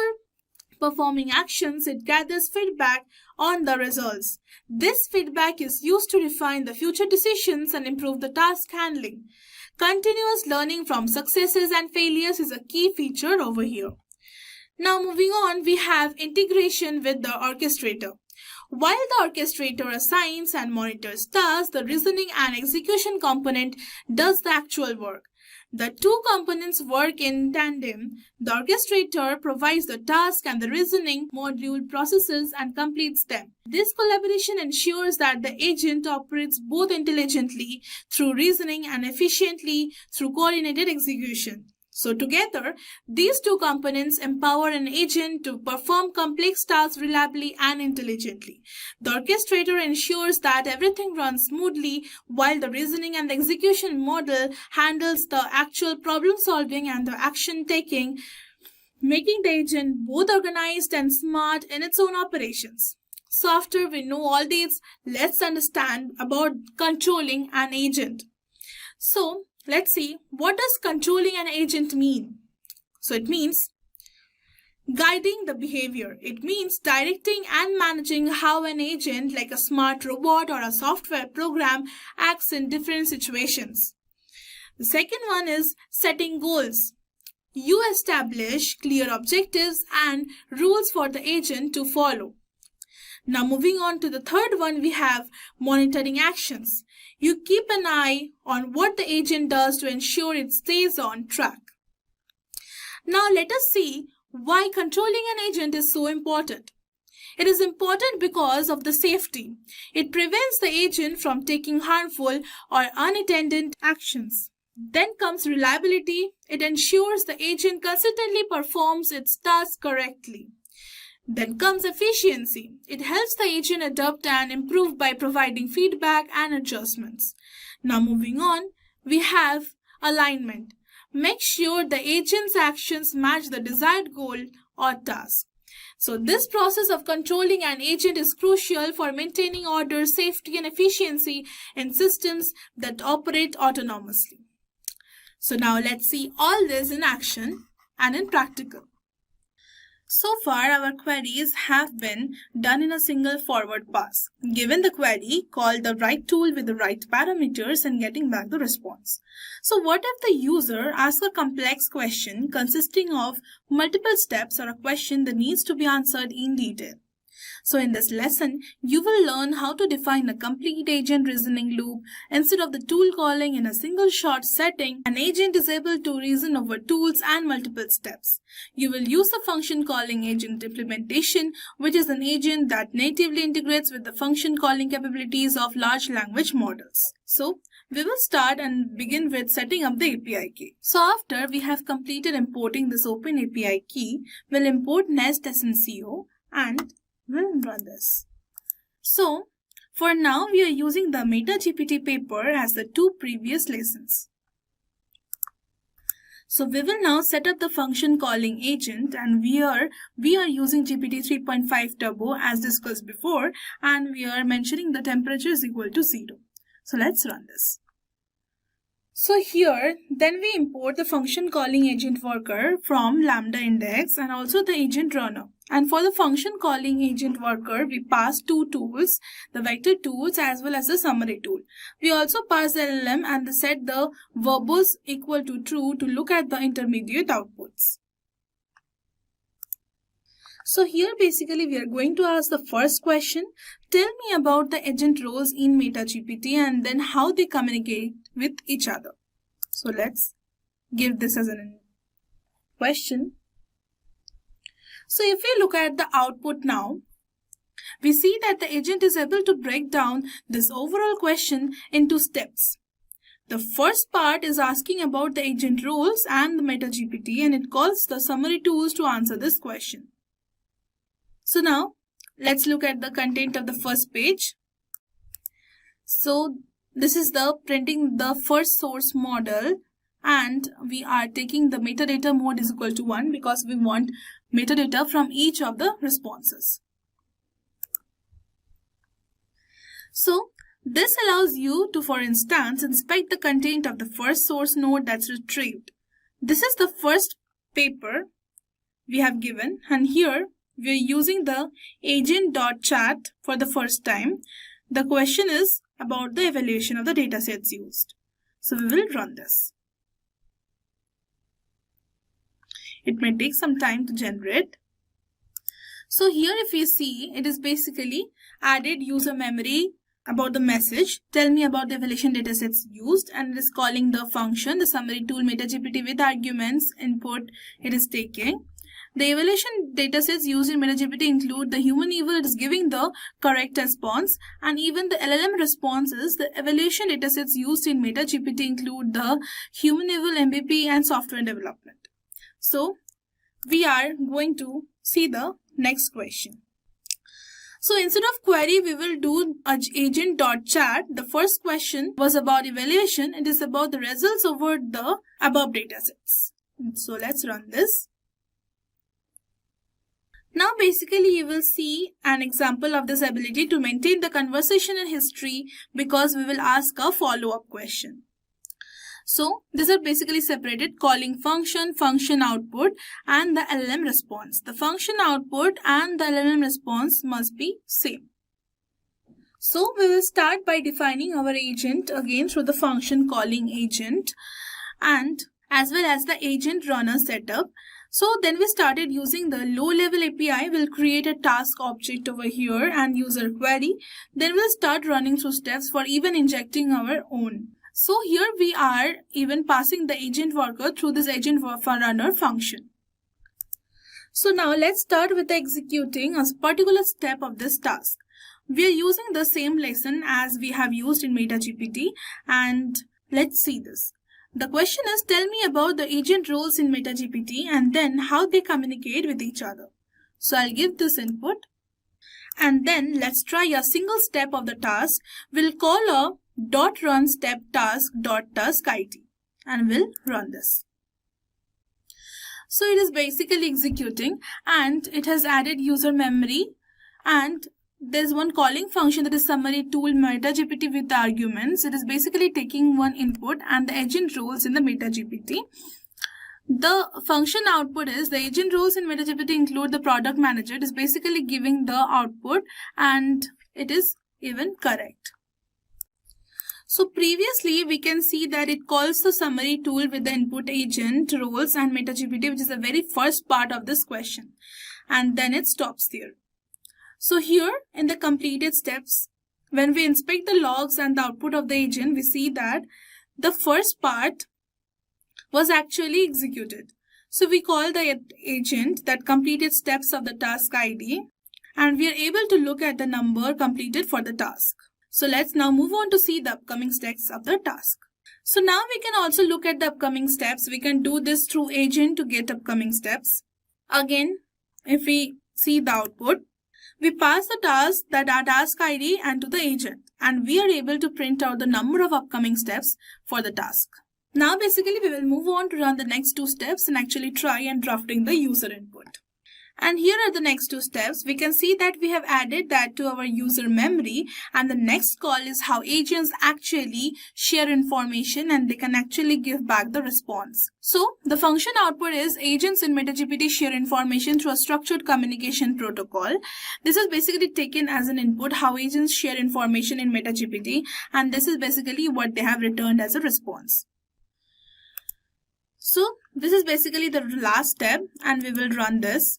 Speaker 13: performing actions, it gathers feedback on the results. This feedback is used to refine the future decisions and improve the task handling. Continuous learning from successes and failures is a key feature over here. Now moving on, we have integration with the orchestrator. While the orchestrator assigns and monitors tasks, the reasoning and execution component does the actual work. The two components work in tandem. The orchestrator provides the task and the reasoning module processes and completes them. This collaboration ensures that the agent operates both intelligently through reasoning and efficiently through coordinated execution. So together, these two components empower an agent to perform complex tasks reliably and intelligently. The orchestrator ensures that everything runs smoothly, while the reasoning and the execution model handles the actual problem solving and the action taking, making the agent both organized and smart in its own operations. So after we know all these, let's understand about controlling an agent. So let's see, what does controlling an agent mean? So it means guiding the behavior. It means directing and managing how an agent, like a smart robot or a software program, acts in different situations. The second one is setting goals. You establish clear objectives and rules for the agent to follow. Now moving on to the third one, we have monitoring actions. You keep an eye on what the agent does to ensure it stays on track. Now let us see why controlling an agent is so important. It is important because of the safety. It prevents the agent from taking harmful or unattended actions. Then comes reliability. It ensures the agent consistently performs its task correctly. Then comes efficiency. It helps the agent adapt and improve by providing feedback and adjustments. Now moving on, we have alignment. Make sure the agent's actions match the desired goal or task. So this process of controlling an agent is crucial for maintaining order, safety, and efficiency in systems that operate autonomously. So now let's see all this in action and in practical. So far, our queries have been done in a single forward pass. Given the query, call the right tool with the right parameters and getting back the response. So what if the user asks a complex question consisting of multiple steps or a question that needs to be answered in detail? So in this lesson, you will learn how to define a complete agent reasoning loop. Instead of the tool calling in a single short setting, an agent is able to reason over tools and multiple steps. You will use the function calling agent implementation, which is an agent that natively integrates with the function calling capabilities of large language models. So we will start and begin with setting up the API key. So after we have completed importing this open API key, we'll import Nest SNCO and we'll run this. So for now we are using the MetaGPT paper as the two previous lessons. So we will now set up the function calling agent, and we are using GPT 3.5 Turbo as discussed before, and we are mentioning the temperature is equal to 0. So let's run this. So here, then we import the function calling agent worker from Lambda index and also the agent runner. And for the function calling agent worker, we pass two tools, the vector tools as well as the summary tool. We also pass the LLM and set the verbose equal to true to look at the intermediate outputs. So here basically we are going to ask the first question. Tell me about the agent roles in MetaGPT and then how they communicate with each other. So let's give this as a question. So if we look at the output now, we see that the agent is able to break down this overall question into steps. The first part is asking about the agent roles and the MetaGPT, and it calls the summary tools to answer this question. So now let's look at the content of the first page. So this is the printing the first source model, and we are taking the metadata mode is equal to 1 because we want metadata from each of the responses. So this allows you to, for instance, inspect the content of the first source node that's retrieved. This is the first paper we have given, and here we are using the agent.chat for the first time. The question is about the evaluation of the datasets used. So we will run this. It may take some time to generate. So here if you see, it is basically added user memory about the message, tell me about the evaluation datasets used, and it is calling the function, the summary tool MetaGPT with arguments input it is taking. The evaluation datasets used in MetaGPT include the human eval, it is giving the correct response, and even the LLM responses. The evaluation datasets used in MetaGPT include the human eval, MVP, and software development. So we are going to see the next question. So instead of query, we will do agent.chat. The first question was about evaluation. It is about the results over the above datasets. So let's run this. Now basically you will see an example of this ability to maintain the conversational history because we will ask a follow-up question. So these are basically separated: calling function, function output, and the LLM response. The function output and the LLM response must be same. So we will start by defining our agent again through the function calling agent and as well as the agent runner setup. So then we started using the low-level API. We'll create a task object over here and user query. Then we'll start running through steps for even injecting our own. So here we are even passing the agent worker through this agent runner function. So now let's start with executing a particular step of this task. We are using the same lesson as we have used in MetaGPT, and let's see this. The question is, tell me about the agent roles in MetaGPT and then how they communicate with each other. So I'll give this input. And then let's try a single step of the task. We'll call a .run step task .task_id and we'll run this. So it is basically executing and it has added user memory, and there's one calling function that is summary tool MetaGPT with the arguments. It is basically taking one input and the agent roles in the MetaGPT. The function output is the agent roles in MetaGPT include the product manager. It is basically giving the output and it is even correct. So previously we can see that it calls the summary tool with the input agent roles and MetaGPT, which is the very first part of this question, and then it stops there. So here in the completed steps, when we inspect the logs and the output of the agent, we see that the first part was actually executed. So we call the agent that completed steps of the task ID, and we are able to look at the number completed for the task. So let's now move on to see the upcoming steps of the task. So now we can also look at the upcoming steps. We can do this through agent to get upcoming steps. Again, if we see the output, we pass the task, that our task ID, and to the agent, and we are able to print out the number of upcoming steps for the task. Now basically we will move on to run the next two steps and actually try and drafting the user input. And here are the next two steps. We can see that we have added that to our user memory, and the next call is how agents actually share information and they can actually give back the response. So the function output is agents in MetaGPT share information through a structured communication protocol. This is basically taken as an input how agents share information in MetaGPT, and this is basically what they have returned as a response. So this is basically the last step, and we will run this.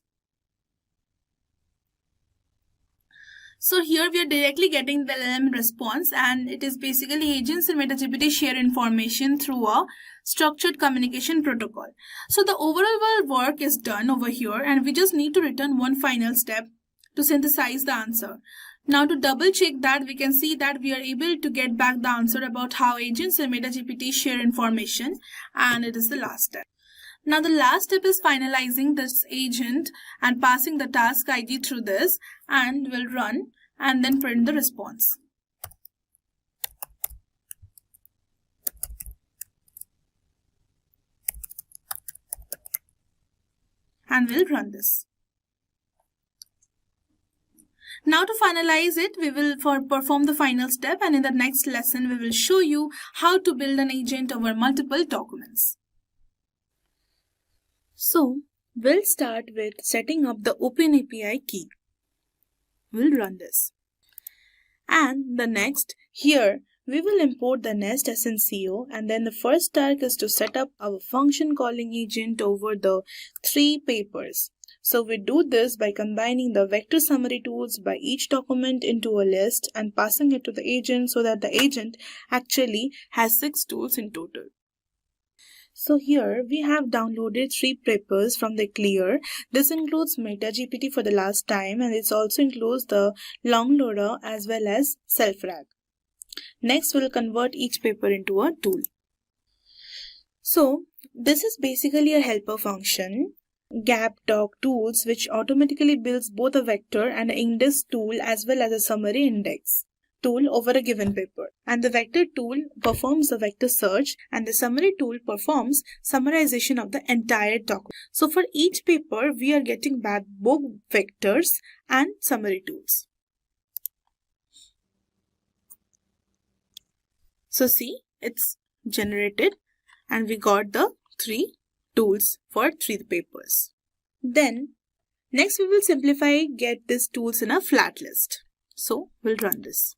Speaker 13: So here we are directly getting the LLM response, and it is basically agents in MetaGPT share information through a structured communication protocol. So the overall work is done over here, and we just need to return one final step to synthesize the answer. Now to double check that, we can see that we are able to get back the answer about how agents in MetaGPT share information, and it is the last step. Now the last step is finalizing this agent and passing the task ID through this, and we'll run and then print the response. And we'll run this. Now to finalize it, we will perform the final step, and in the next lesson we will show you how to build an agent over multiple documents. So we'll start with setting up the OpenAPI key. We'll run this. And the next, here we will import the nest SNCO, and then the first task is to set up our function calling agent over the 3 papers. So we do this by combining the vector summary tools by each document into a list and passing it to the agent so that the agent actually has 6 tools in total. So here we have downloaded 3 papers from the Clear. This includes MetaGPT for the last time, and it also includes the long loader as well as self-RAG. Next, we'll convert each paper into a tool. So this is basically a helper function, gap_doc tools, which automatically builds both a vector and an index tool as well as a summary index tool over a given paper. And the vector tool performs the vector search, and the summary tool performs summarization of the entire document. So for each paper, we are getting back both vectors and summary tools. So see, it's generated and we got the 3 tools for 3 papers. Then next we will simplify get these tools in a flat list. So we'll run this.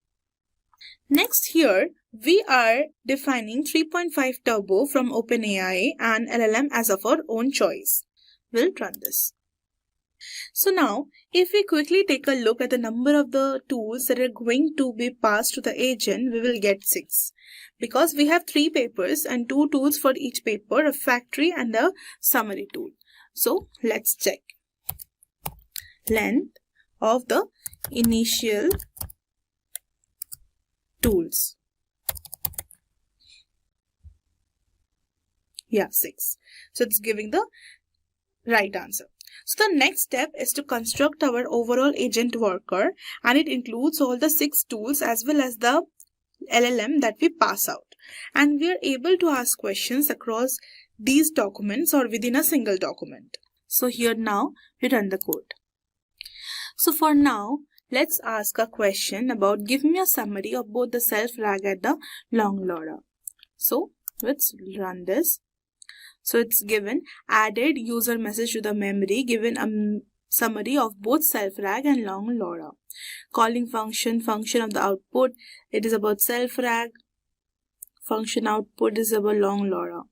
Speaker 13: Next here we are defining 3.5 Turbo from OpenAI and LLM as of our own choice. We'll run this. So now if we quickly take a look at the number of the tools that are going to be passed to the agent, we will get 6. Because we have 3 papers and 2 tools for each paper, a factory and a summary tool. So let's check. Length of the initial tools. Yeah, 6. So it's giving the right answer. So the next step is to construct our overall agent worker, and it includes all the 6 tools as well as the LLM that we pass out. And we are able to ask questions across these documents or within a single document. So here now we run the code. So for now, let's ask a question about give me a summary of both the self-RAG and the LangLoRa. So let's run this. So it's given added user message to the memory, given a summary of both self-RAG and LangLoRa. Calling function of the output, it is about self-RAG. Function output is about LangLoRa.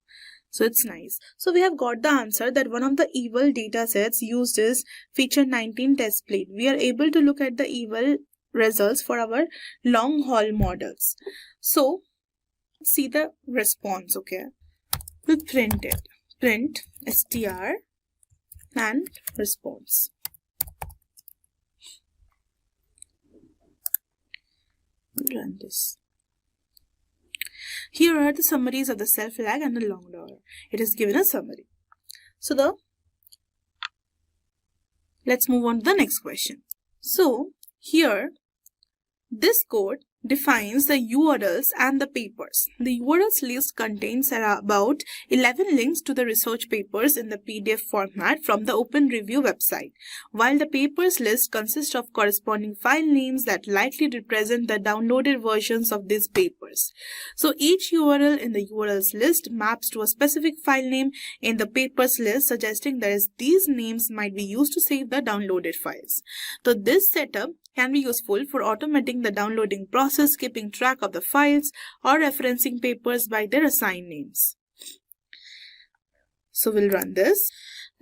Speaker 13: So it's nice. So we have got the answer that one of the evil data sets used is feature 19 test plate. We are able to look at the evil results for our long haul models. So let's see the response. Okay, we'll print it. Print str and response. Run this. Here are the summaries of the self-RAG and the LangLoRa. It is given a summary. So let's move on to the next question. So here, this code defines the URLs and the papers. The URLs list contains about 11 links to the research papers in the PDF format from the Open Review website, while the papers list consists of corresponding file names that likely represent the downloaded versions of these papers. So each URL in the URLs list maps to a specific file name in the papers list, suggesting that these names might be used to save the downloaded files. So this setup can be useful for automating the downloading process, keeping track of the files, or referencing papers by their assigned names. So we'll run this.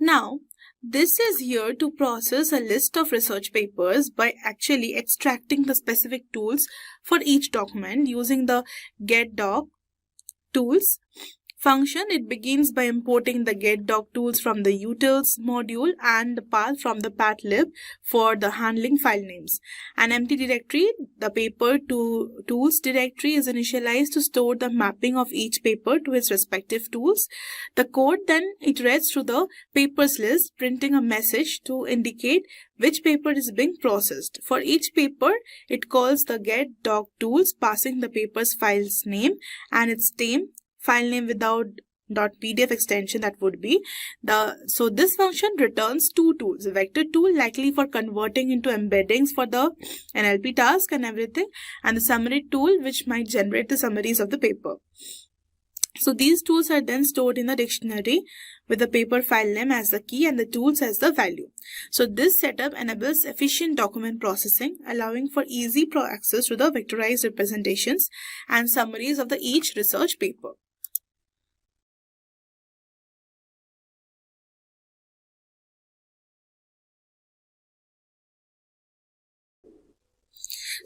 Speaker 13: Now, this is here to process a list of research papers by actually extracting the specific tools for each document using the getDoc tools function. It begins by importing the getDoc tools from the utils module and the path from the pathlib for the handling file names. An empty directory, the paper to tools directory, is initialized to store the mapping of each paper to its respective tools. The code then iterates through the papers list, printing a message to indicate which paper is being processed. For each paper, it calls the getDoc tools, passing the paper's file's name and its file name without .pdf extension. That would be so this function returns 2 tools: a vector tool likely for converting into embeddings for the NLP task and everything, and the summary tool which might generate the summaries of the paper. So these tools are then stored in the dictionary with the paper file name as the key and the tools as the value. So this setup enables efficient document processing, allowing for easy access to the vectorized representations and summaries of each research paper.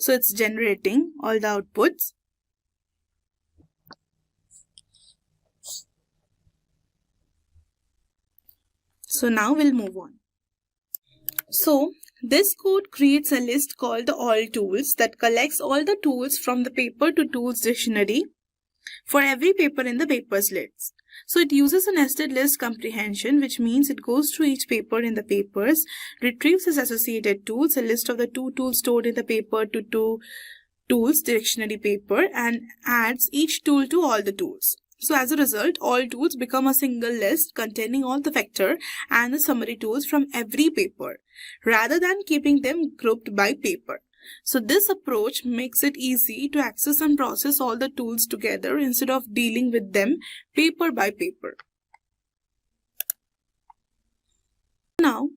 Speaker 13: So it's generating all the outputs. So now we'll move on. So this code creates a list called the all tools that collects all the tools from the paper to tools dictionary for every paper in the papers list. So it uses a nested list comprehension, which means it goes through each paper in the papers, retrieves its associated tools, a list of the 2 tools stored in the paper to 2 tools dictionary paper, and adds each tool to all the tools. So as a result, all tools become a single list containing all the vector and the summary tools from every paper, rather than keeping them grouped by paper. So this approach makes it easy to access and process all the tools together instead of dealing with them paper by paper. Now,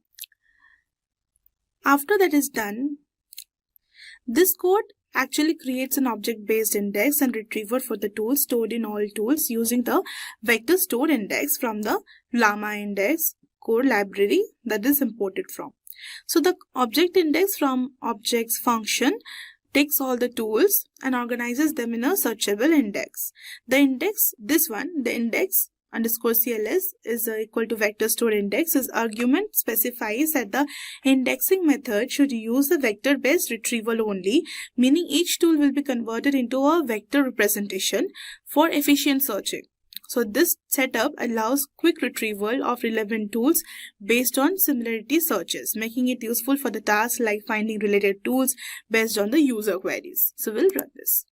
Speaker 13: after that is done, this code actually creates an object-based index and retriever for the tools stored in all tools using the vector stored index from the Llama index code library that is imported from. So the object index from objects function takes all the tools and organizes them in a searchable index. The index, this one, the index underscore CLS is equal to vector store index. This argument specifies that the indexing method should use the vector based retrieval only, meaning each tool will be converted into a vector representation for efficient searching. So this setup allows quick retrieval of relevant tools based on similarity searches, making it useful for the tasks like finding related tools based on the user queries. So we'll run this.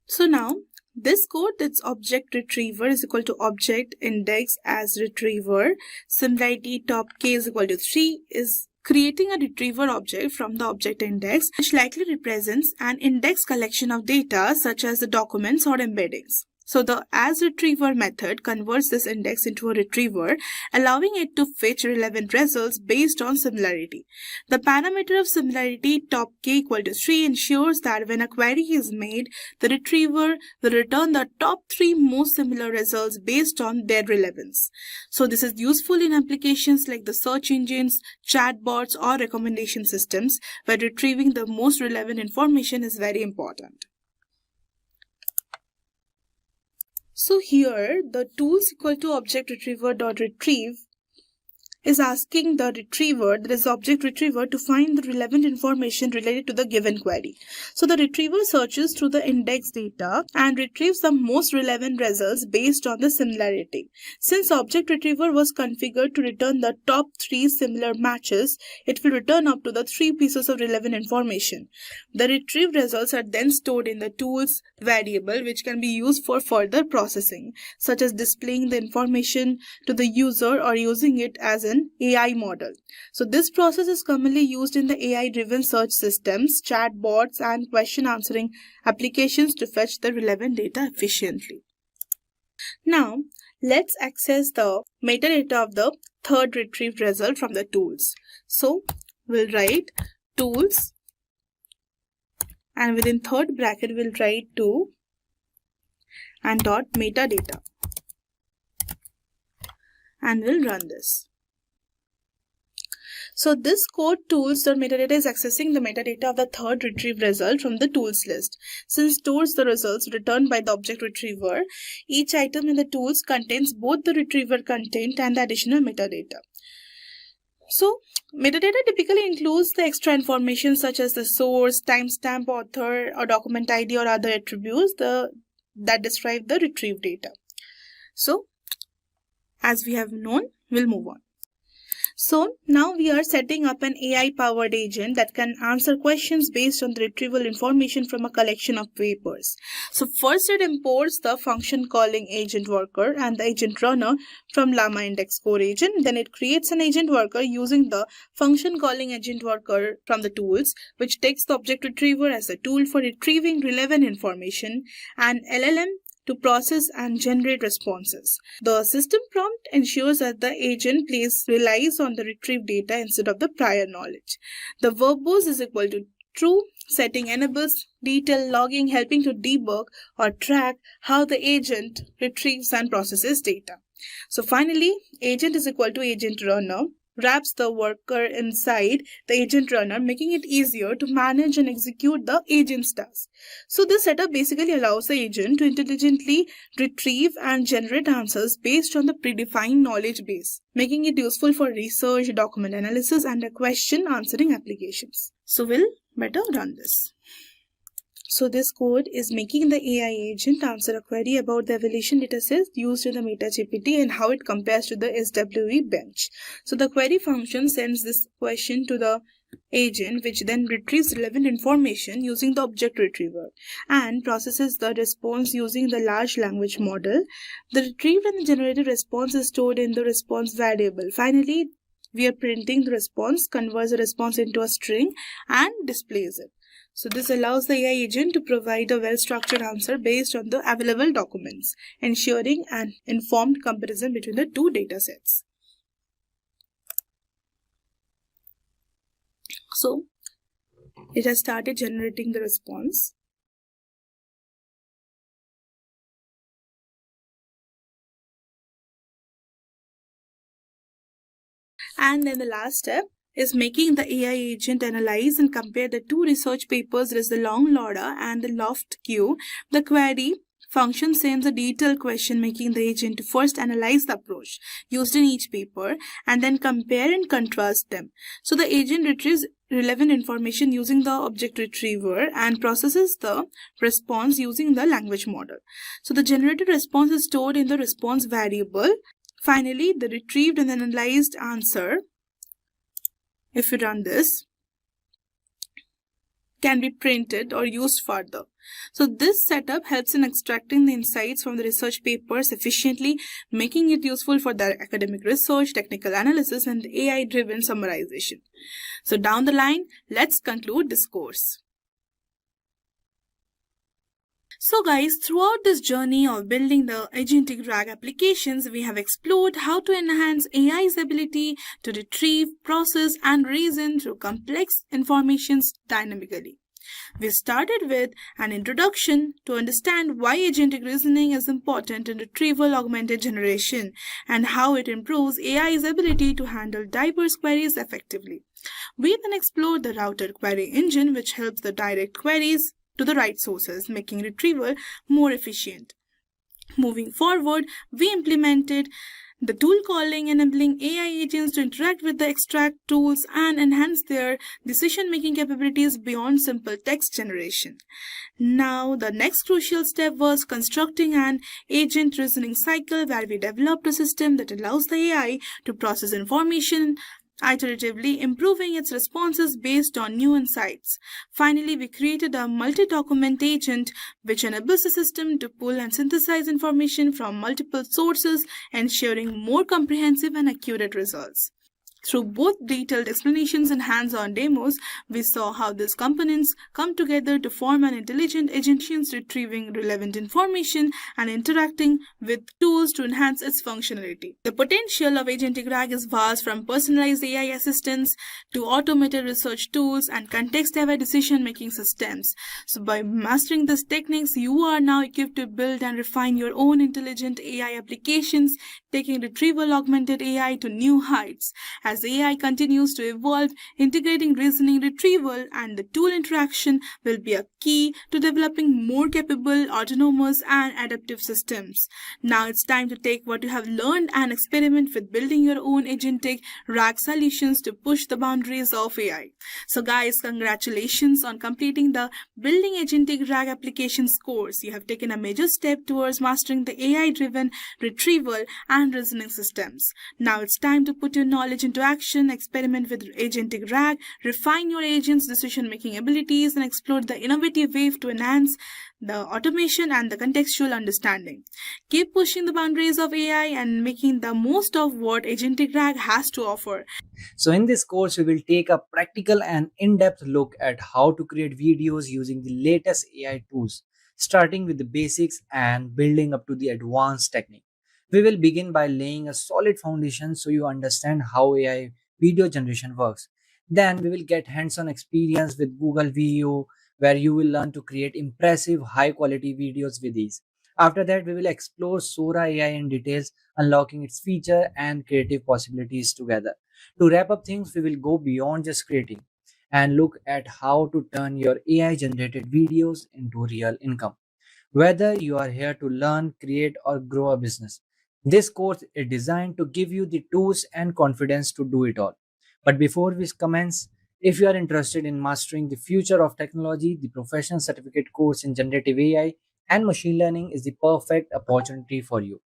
Speaker 13: So now this code, that's object retriever is equal to object index as retriever, similarity top k is equal to 3, is creating a retriever object from the object index, which likely represents an index collection of data such as the documents or embeddings. So the asRetriever method converts this index into a retriever, allowing it to fetch relevant results based on similarity. The parameter of similarity top k equal to 3 ensures that when a query is made, the retriever will return the top 3 most similar results based on their relevance. So this is useful in applications like the search engines, chatbots, or recommendation systems, where retrieving the most relevant information is very important. So here the tools equal to object retriever dot retrieve is asking the retriever, that is object retriever, to find the relevant information related to the given query. So the retriever searches through the index data and retrieves the most relevant results based on the similarity. Since object retriever was configured to return the top 3 similar matches, it will return up to the 3 pieces of relevant information. The retrieved results are then stored in the tools variable, which can be used for further processing, such as displaying the information to the user or using it as an AI model. So this process is commonly used in the AI-driven search systems, chatbots, and question answering applications to fetch the relevant data efficiently. Now, let's access the metadata of the third retrieved result from the tools. So we'll write tools, and within third bracket we'll write to and dot metadata, and we'll run this. So this code tools.metadata is accessing the metadata of the third retrieved result from the tools list. Since stores the results returned by the object retriever, each item in the tools contains both the retriever content and the additional metadata. So metadata typically includes the extra information such as the source, timestamp, author, or document ID, or other attributes that describe the retrieved data. So as we have known, we'll move on. So now we are setting up an AI-powered agent that can answer questions based on the retrieval information from a collection of papers. So first it imports the function calling agent worker and the agent runner from Llama index core agent. Then it creates an agent worker using the function calling agent worker from the tools, which takes the object retriever as a tool for retrieving relevant information, and LLM to process and generate responses. The system prompt ensures that the agent relies on the retrieved data instead of the prior knowledge. The verbose is equal to true. Setting enables detailed logging, helping to debug or track how the agent retrieves and processes data. So finally, agent is equal to agent runner, wraps the worker inside the agent runner, making it easier to manage and execute the agent's tasks. So this setup basically allows the agent to intelligently retrieve and generate answers based on the predefined knowledge base, making it useful for research, document analysis, and question answering applications. So we'll better run this. So this code is making the AI agent answer a query about the evaluation dataset used in the MetaGPT and how it compares to the SWE bench. So the query function sends this question to the agent, which then retrieves relevant information using the object retriever and processes the response using the large language model. The retrieved and the generated response is stored in the response variable. Finally, we are printing the response, converts the response into a string, and displays it. So this allows the AI agent to provide a well-structured answer based on the available documents, ensuring an informed comparison between the two datasets. So it has started generating the response. And then the last step is making the AI agent analyze and compare the two research papers, that is the long LORA and the LOFT queue. The query function sends a detailed question, making the agent to first analyze the approach used in each paper and then compare and contrast them. So the agent retrieves relevant information using the object retriever and processes the response using the language model. So the generated response is stored in the response variable. Finally, the retrieved and analyzed answer, if you run this, can be printed or used further. So this setup helps in extracting the insights from the research papers efficiently, making it useful for the academic research, technical analysis, and AI-driven summarization. So down the line, let's conclude this course. So guys, throughout this journey of building the Agentic RAG applications, we have explored how to enhance AI's ability to retrieve, process, and reason through complex informations dynamically. We started with an introduction to understand why agentic reasoning is important in retrieval augmented generation and how it improves AI's ability to handle diverse queries effectively. We then explored the routed query engine, which helps the direct queries to the right sources, making retrieval more efficient. Moving forward, we implemented the tool calling, enabling AI agents to interact with the extract tools and enhance their decision-making capabilities beyond simple text generation. Now, the next crucial step was constructing an agent reasoning cycle where we developed a system that allows the AI to process information iteratively, improving its responses based on new insights. Finally, we created a multi-document agent which enables the system to pull and synthesize information from multiple sources, ensuring more comprehensive and accurate results. Through both detailed explanations and hands-on demos, we saw how these components come together to form an intelligent agent retrieving relevant information and interacting with tools to enhance its functionality. The potential of Agentic RAG is vast, from personalized AI assistants to automated research tools and context-aware decision-making systems. So by mastering these techniques, you are now equipped to build and refine your own intelligent AI applications, taking retrieval augmented AI to new heights. As AI continues to evolve, integrating reasoning, retrieval, and the tool interaction will be a key to developing more capable, autonomous, and adaptive systems. Now it's time to take what you have learned and experiment with building your own agentic RAG solutions to push the boundaries of AI. So guys, congratulations on completing the Building Agentic RAG Applications course. You have taken a major step towards mastering the AI-driven retrieval and reasoning systems. Now it's time to put your knowledge into action, experiment with Agentic RAG, refine your agent's decision-making abilities, and explore the innovative way to enhance the automation and the contextual understanding. Keep pushing the boundaries of AI and making the most of what Agentic RAG has to offer.
Speaker 11: So in this course, we will take a practical and in-depth look at how to create videos using the latest AI tools, starting with the basics and building up to the advanced technique. We will begin by laying a solid foundation so you understand how AI video generation works. Then we will get hands-on experience with Google VO, where you will learn to create impressive high-quality videos with ease. After that, we will explore Sora AI in details, unlocking its feature and creative possibilities together. To wrap up things, we will go beyond just creating and look at how to turn your AI generated videos into real income. Whether you are here to learn, create, or grow a business, this course is designed to give you the tools and confidence to do it all. But before we commence, if you are interested in mastering the future of technology, the professional certificate course in generative AI and machine learning is the perfect opportunity for you.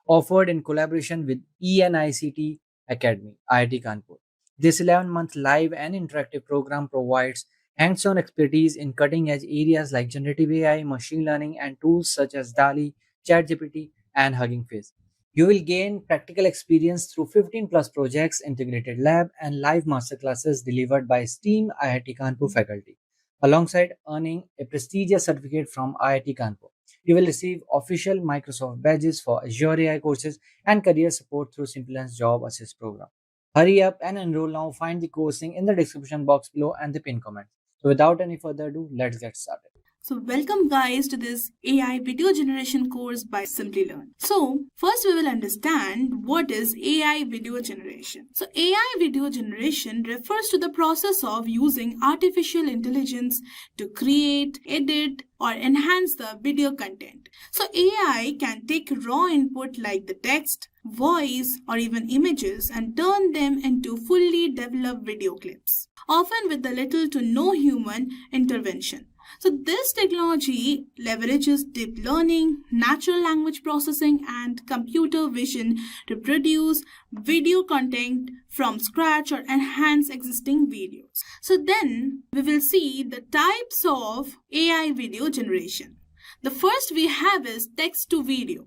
Speaker 11: Offered in collaboration with ENICT Academy, IIT Kanpur. This 11-month live and interactive program provides hands-on expertise in cutting-edge areas like generative AI, machine learning, and tools such as DALI, ChatGPT, and Hugging Face. You will gain practical experience through 15 plus projects, integrated lab, and live masterclasses delivered by esteemed IIT Kanpur faculty. Alongside earning a prestigious certificate from IIT Kanpur, you will receive official Microsoft badges for Azure AI courses and career support through Simplilearn's Job Assist program. Hurry up and enroll now. Find the course link in the description box below and the pinned comment. So without any further ado, let's get started.
Speaker 13: So welcome guys to this AI video generation course by Simplilearn. So first we will understand what is AI video generation. So AI video generation refers to the process of using artificial intelligence to create, edit, or enhance the video content. So AI can take raw input like the text, voice, or even images and turn them into fully developed video clips, often with the little to no human intervention. So this technology leverages deep learning, natural language processing, and computer vision to produce video content from scratch or enhance existing videos. So then we will see the types of AI video generation. The first we have is text to video.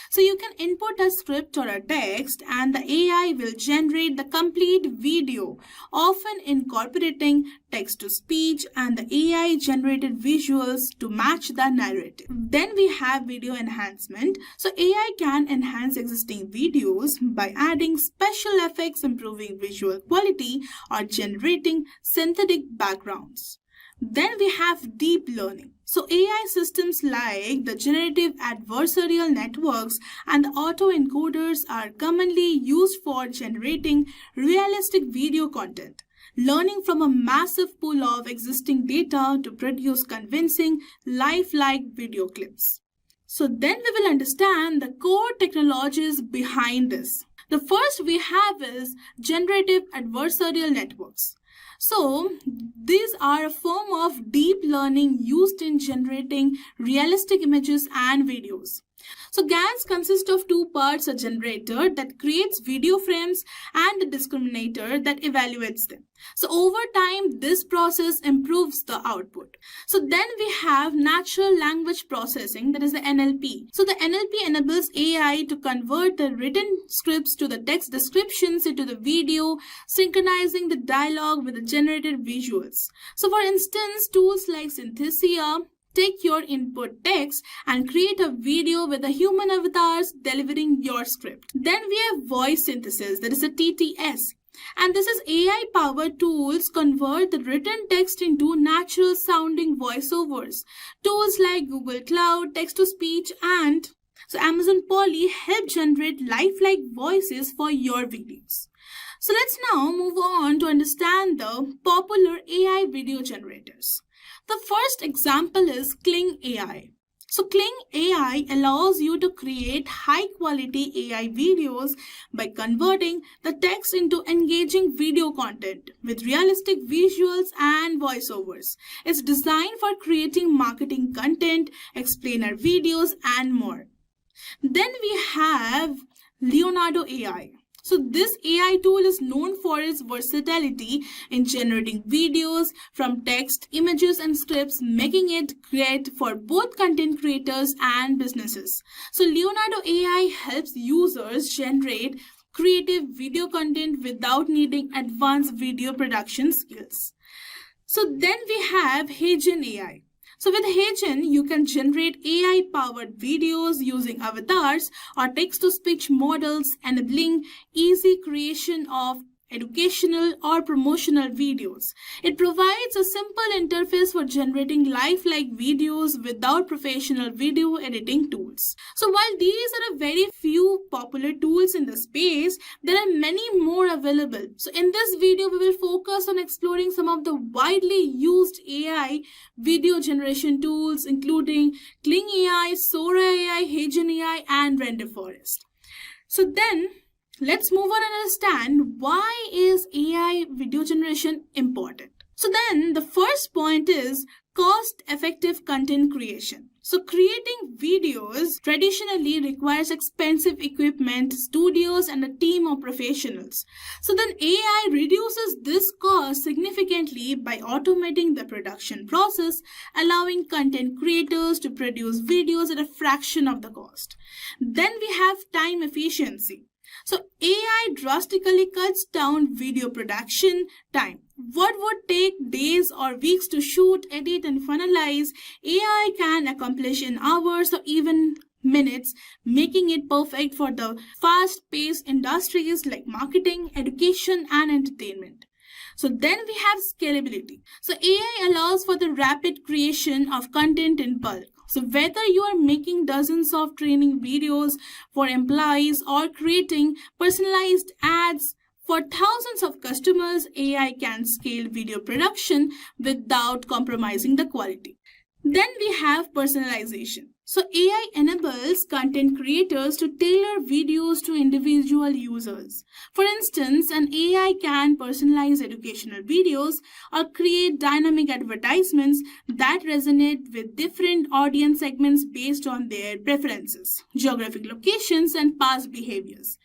Speaker 13: So you can input a script or a text and the AI will generate the complete video, often incorporating text to speech and the AI generated visuals to match the narrative. Then we have video enhancement. So AI can enhance existing videos by adding special effects, improving visual quality, or generating synthetic backgrounds. Then we have deep learning. So AI systems like the generative adversarial networks and the autoencoders are commonly used for generating realistic video content, learning from a massive pool of existing data to produce convincing, lifelike video clips. So then we will understand the core technologies behind this. The first we have is generative adversarial networks. So these are a form of deep learning used in generating realistic images and videos. So Gans consists of two parts: a generator that creates video frames and a discriminator that evaluates them. So over time, this process improves the output. So then we have natural language processing, that is the NLP. So the NLP enables AI to convert the written scripts to the text descriptions into the video, synchronizing the dialogue with the generated visuals. So for instance, tools like Synthesia take your input text and create a video with the human avatars delivering your script. Then we have voice synthesis, that is a TTS. And this is AI-powered tools convert the written text into natural sounding voiceovers. Tools like Google Cloud, text-to-speech, and so Amazon Polly help generate lifelike voices for your videos. So let's now move on to understand the popular AI video generators. The first example is Kling AI. So Kling AI allows you to create high-quality AI videos by converting the text into engaging video content with realistic visuals and voiceovers. It's designed for creating marketing content, explainer videos, and more. Then we have Leonardo AI. So this AI tool is known for its versatility in generating videos from text, images, and scripts, making it great for both content creators and businesses. So Leonardo AI helps users generate creative video content without needing advanced video production skills. So then we have Agentic AI. So with Hagen, you can generate AI-powered videos using avatars or text-to-speech models, enabling easy creation of educational or promotional videos. It provides a simple interface for generating lifelike videos without professional video editing tools. So while these are a very few popular tools in the space, there are many more available. So in this video, we will focus on exploring some of the widely used AI video generation tools, including Kling AI, Sora AI, Hagen AI, and Render Forest. So then, let's move on and understand why is AI video generation important. So then the first point is cost-effective content creation. So creating videos traditionally requires expensive equipment, studios, and a team of professionals. So then AI reduces this cost significantly by automating the production process, allowing content creators to produce videos at a fraction of the cost. Then we have time efficiency. So AI drastically cuts down video production time. What would take days or weeks to shoot, edit, and finalize, AI can accomplish in hours or even minutes, making it perfect for the fast-paced industries like marketing, education, and entertainment. So then we have scalability. So AI allows for the rapid creation of content in bulk. So whether you are making dozens of training videos for employees or creating personalized ads for thousands of customers, AI can scale video production without compromising the quality. Then we have personalization. So AI enables content creators to tailor videos to individual users. For instance, an AI can personalize educational videos or create dynamic advertisements that resonate with different audience segments based on their preferences, geographic locations, and past behaviors.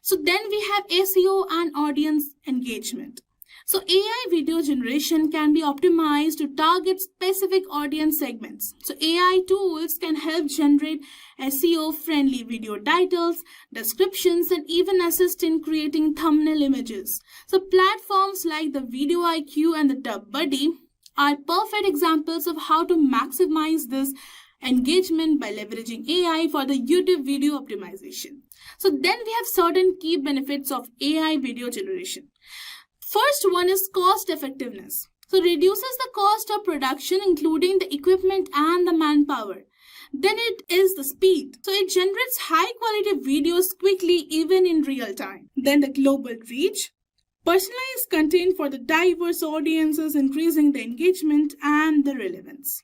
Speaker 13: So then we have SEO and audience engagement. So AI video generation can be optimized to target specific audience segments. So AI tools can help generate SEO-friendly video titles, descriptions, and even assist in creating thumbnail images. So platforms like the Video IQ and the TubBuddy are perfect examples of how to maximize this engagement by leveraging AI for the YouTube video optimization. So then we have certain key benefits of AI video generation. First one is cost effectiveness. So reduces the cost of production, including the equipment and the manpower. Then it is the speed. So it generates high quality videos quickly, even in real time. Then the global reach. Personalized content for the diverse audiences, increasing the engagement and the relevance.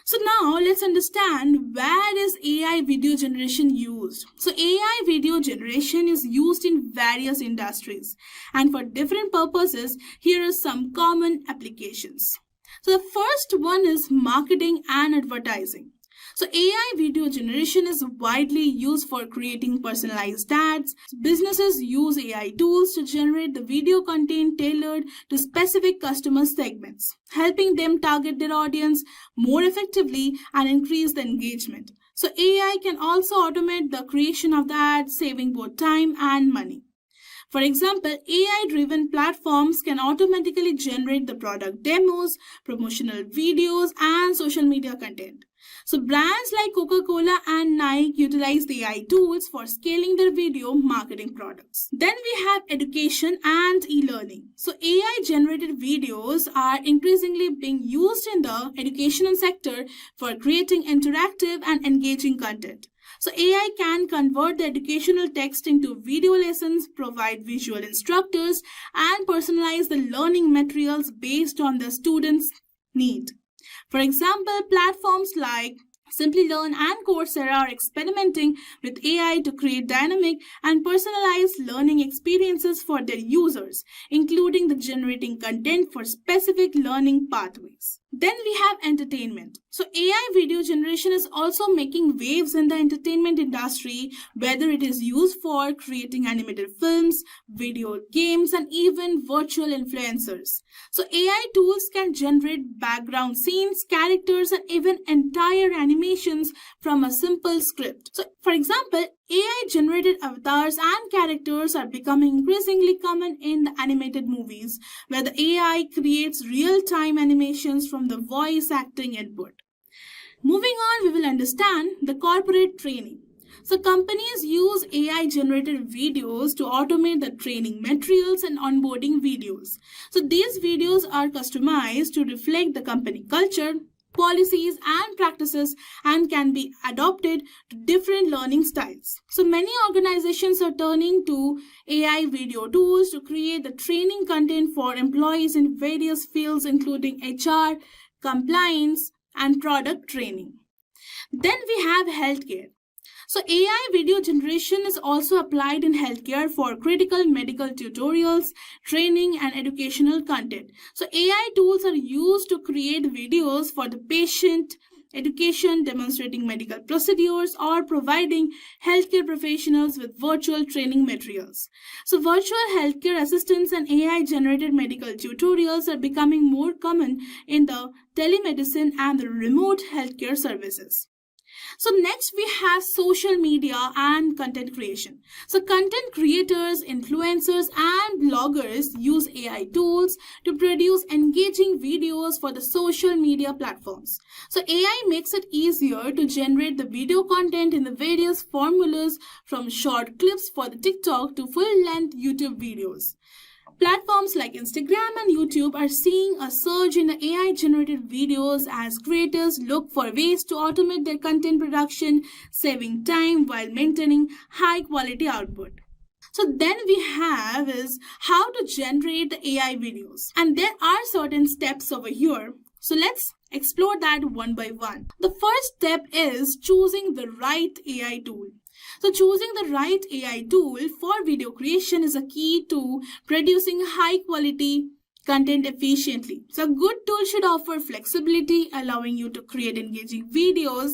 Speaker 13: So now let's understand where is AI video generation used. So AI video generation is used in various industries and for different purposes. Here are some common applications. So the first one is marketing and advertising. So AI video generation is widely used for creating personalized ads. Businesses use AI tools to generate the video content tailored to specific customer segments, helping them target their audience more effectively and increase the engagement. So AI can also automate the creation of the ads, saving both time and money. For example, AI-driven platforms can automatically generate the product demos, promotional videos, and social media content. So brands like Coca-Cola and Nike utilize the AI tools for scaling their video marketing products. Then we have education and e-learning. So AI-generated videos are increasingly being used in the educational sector for creating interactive and engaging content. So AI can convert the educational text into video lessons, provide visual instructors, and personalize the learning materials based on the student's need. For example, platforms like Simplilearn and Coursera are experimenting with AI to create dynamic and personalized learning experiences for their users, including the generating content for specific learning pathways. Then we have entertainment. So AI video generation is also making waves in the entertainment industry, whether it is used for creating animated films, video games, and even virtual influencers. So AI tools can generate background scenes, characters, and even entire animations from a simple script. So for example, AI-generated avatars and characters are becoming increasingly common in the animated movies, where the AI creates real-time animations from the voice acting input. Moving on, we will understand the corporate training. So companies use AI-generated videos to automate the training materials and onboarding videos. So these videos are customized to reflect the company culture, policies, and practices, and can be adopted to different learning styles. So many organizations are turning to AI video tools to create the training content for employees in various fields, including HR, compliance, and product training. Then we have healthcare. So AI video generation is also applied in healthcare for critical medical tutorials, training, and educational content. So AI tools are used to create videos for the patient education, demonstrating medical procedures, or providing healthcare professionals with virtual training materials. So virtual healthcare assistants and AI-generated medical tutorials are becoming more common in the telemedicine and the remote healthcare services. So next we have social media and content creation. So content creators, influencers, and bloggers use AI tools to produce engaging videos for the social media platforms. So AI makes it easier to generate the video content in the various formulas, from short clips for the TikTok to full-length YouTube videos. Platforms like Instagram and YouTube are seeing a surge in the AI-generated videos as creators look for ways to automate their content production, saving time while maintaining high-quality output. So then we have is how to generate the AI videos. And there are certain steps over here. So let's explore that one by one. The first step is choosing the right AI tool. So choosing the right AI tool for video creation is a key to producing high quality content efficiently. So a good tool should offer flexibility, allowing you to create engaging videos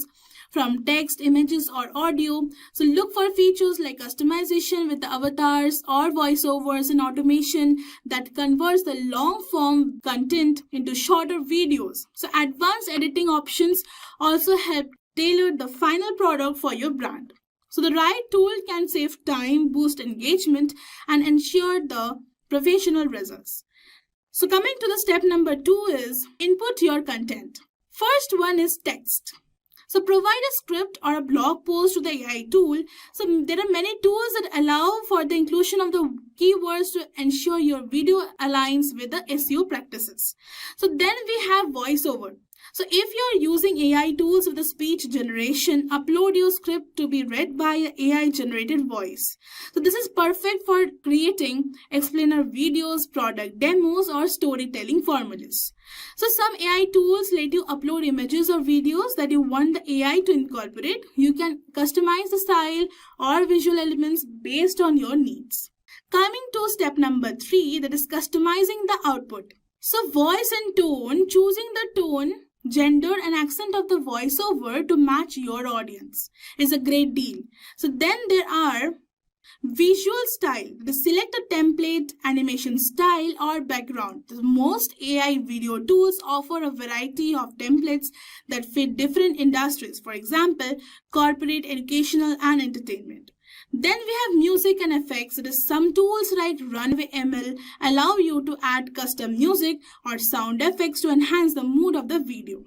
Speaker 13: from text, images, or audio. So look for features like customization with the avatars or voiceovers and automation that converts the long form content into shorter videos. So advanced editing options also help tailor the final product for your brand. So the right tool can save time, boost engagement, and ensure the professional results. So coming to the step number 2 is input your content. First one is text. So provide a script or a blog post to the AI tool. So there are many tools that allow for the inclusion of the keywords to ensure your video aligns with the SEO practices. So then we have voiceover. So if you are using AI tools with the speech generation, upload your script to be read by an AI generated voice. So this is perfect for creating explainer videos, product demos, or storytelling formulas. So some AI tools let you upload images or videos that you want the AI to incorporate. You can customize the style or visual elements based on your needs. Coming to step number 3, that is customizing the output. So voice and tone, choosing the tone, gender and accent of the voiceover to match your audience is a great deal. So then there are visual style. Select a template, animation style, or background. Most AI video tools offer a variety of templates that fit different industries. For example, corporate, educational, and entertainment. Then we have music and effects. Some tools like Runway ML allow you to add custom music or sound effects to enhance the mood of the video.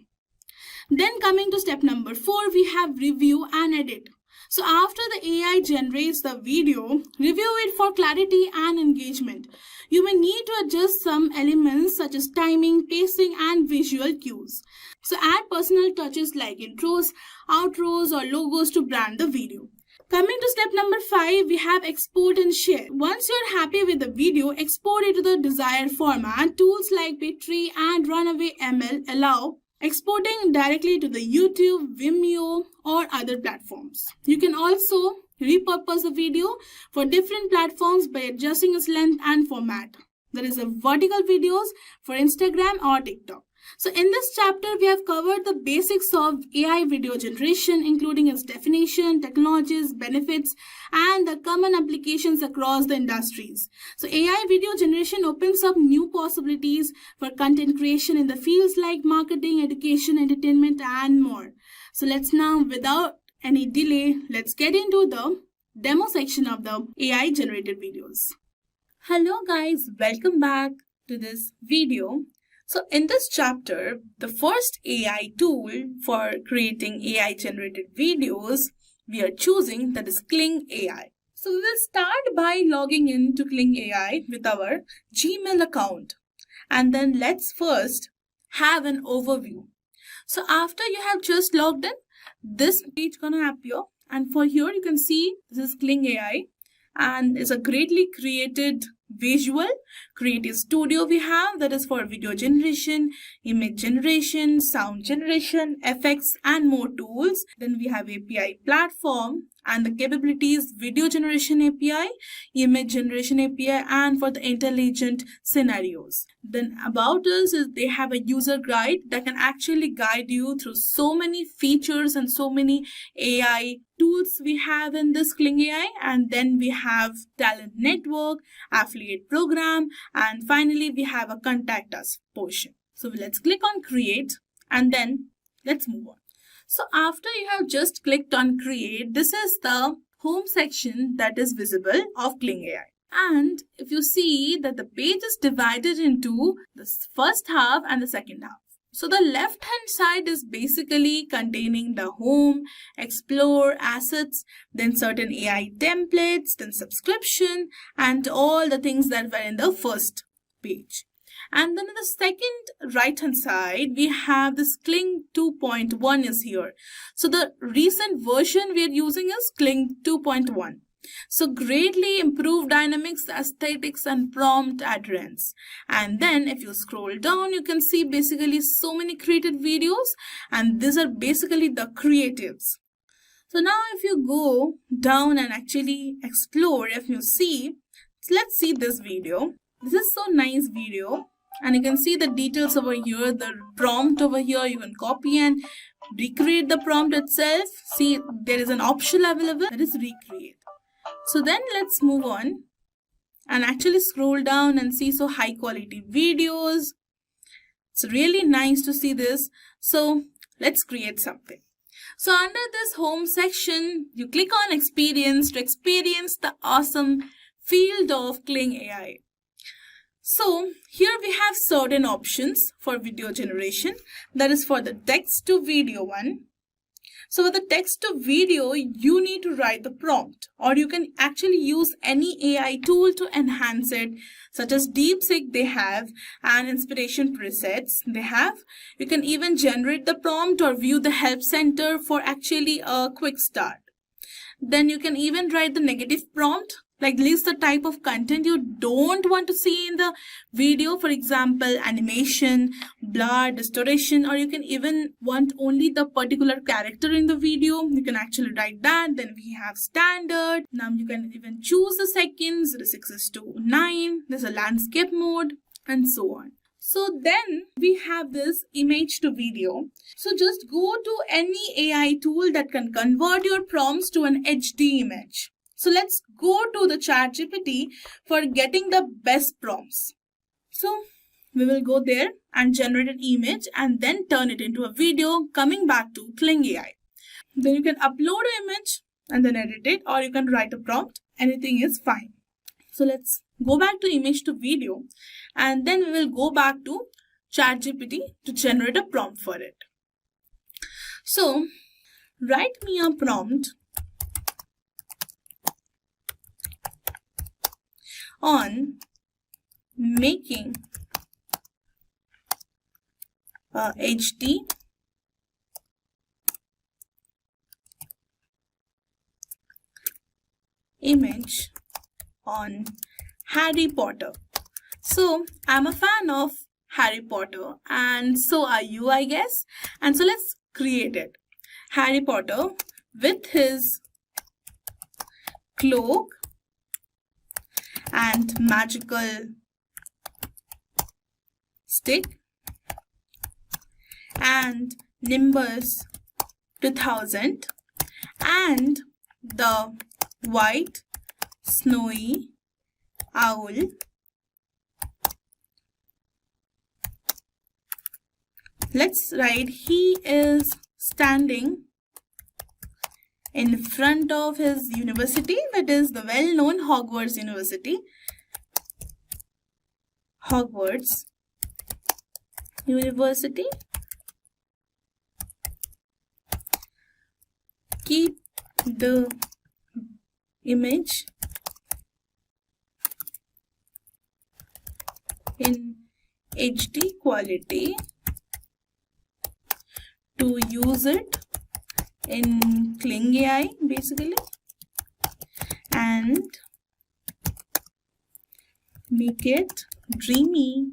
Speaker 13: Then coming to step number 4, we have review and edit. So after the AI generates the video, review it for clarity and engagement. You may need to adjust some elements such as timing, pacing, and visual cues. So add personal touches like intros, outros, or logos to brand the video. Coming to step number 5, we have export and share. Once you're happy with the video, export it to the desired format. Tools like Bittree and Runway ML allow exporting directly to the YouTube, Vimeo, or other platforms. You can also repurpose the video for different platforms by adjusting its length and format. There is a vertical videos for Instagram or TikTok. So in this chapter, we have covered the basics of AI video generation, including its definition, technologies, benefits, and the common applications across the industries. So AI video generation opens up new possibilities for content creation in the fields like marketing, education, entertainment, and more. So let's now, without any delay, let's get into the demo section of the AI generated videos. Hello guys, welcome back to this video. So in this chapter, the first AI tool for creating AI generated videos we are choosing, that is Kling AI. So we will start by logging in to Kling AI with our Gmail account. And then let's first have an overview. So after you have just logged in, this page gonna appear. And for here you can see this is Kling AI. And it's a greatly created visual creative studio we have, that is for video generation, image generation, sound generation, effects, and more tools. Then we have API platform and the capabilities, video generation API, image generation API, and for the intelligent scenarios. Then about us is they have a user guide that can actually guide you through so many features and so many AI tools we have in this Kling AI. And then we have talent network, affiliate program, and finally we have a contact us portion. So let's click on create and then let's move on. So after you have just clicked on create, this is the home section that is visible of Kling AI. And if you see that the page is divided into the first half and the second half. So the left hand side is basically containing the home, explore, assets, then certain AI templates, then subscription, and all the things that were in the first page. And then in the second right hand side, we have this Kling 2.1 is here. So the recent version we are using is Kling 2.1. So greatly improved dynamics, aesthetics, and prompt adherence. And then if you scroll down, you can see basically so many created videos, and these are basically the creatives. So now if you go down and actually explore, if you see, let's see this video. This is so nice video, and you can see the details over here, the prompt over here. You can copy and recreate the prompt itself. See, there is an option available that is recreate. So then let's move on and actually scroll down and see so high quality videos. It's really nice to see this. So let's create something. So under this home section, you click on experience to experience the awesome field of Kling AI. So here we have certain options for video generation. That is for the text to video one. So for the text to video, you need to write the prompt, or you can actually use any AI tool to enhance it, such as DeepSeek they have, and inspiration presets they have. You can even generate the prompt or view the help center for actually a quick start. Then you can even write the negative prompt, like list the type of content you don't want to see in the video, for example, animation, blur, distortion, or you can even want only the particular character in the video. You can actually write that. Then we have standard. Now you can even choose the seconds, 6:9. There's a landscape mode and so on. So then we have this image to video. So just go to any AI tool that can convert your prompts to an HD image. So let's go to the ChatGPT for getting the best prompts. So we will go there and generate an image and then turn it into a video, coming back to Kling AI. Then you can upload an image and then edit it, or you can write a prompt. Anything is fine. So let's go back to image to video, and then we will go back to ChatGPT to generate a prompt for it. So write me a prompt on making a HD image on Harry Potter. So I'm a fan of Harry Potter, and so are you, I guess. And so let's create it. Harry Potter with his cloak and magical stick and Nimbus 2000 and the white snowy owl Let's write he is standing in front of his university, that is the well-known Hogwarts University. Hogwarts University. Keep the image in HD quality to use it in Kling AI basically, and make it dreamy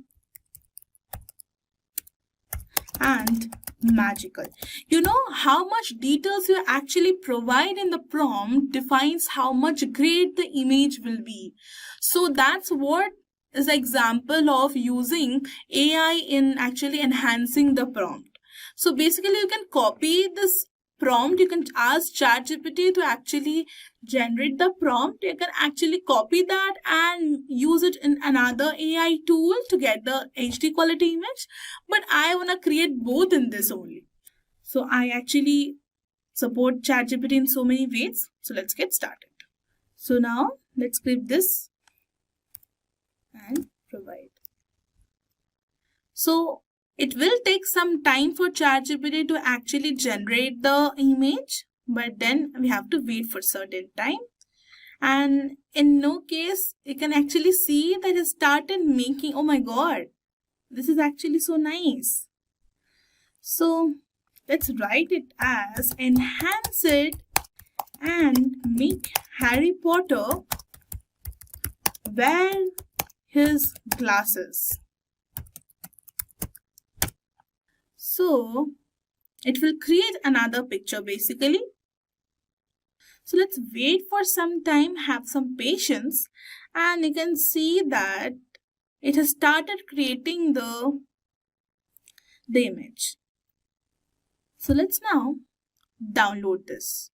Speaker 13: and magical. You know, how much details you actually provide in the prompt defines how much great the image will be. So that's what is an example of using AI in actually enhancing the prompt. So basically you can copy this prompt, you can ask ChatGPT to actually generate the prompt. You can actually copy that and use it in another AI tool to get the HD quality image. But I want to create both in this only. So I actually support ChatGPT in so many ways. So let's get started. So now let's click this and provide. So It will take some time for ChatGPT to actually generate the image, but then we have to wait for certain time. And in no case, you can actually see that it started making, oh my god, this is actually so nice. So let's write it as enhance it and make Harry Potter wear his glasses. So it will create another picture basically. So let's wait for some time, have some patience, and you can see that it has started creating the image. So let's now download this.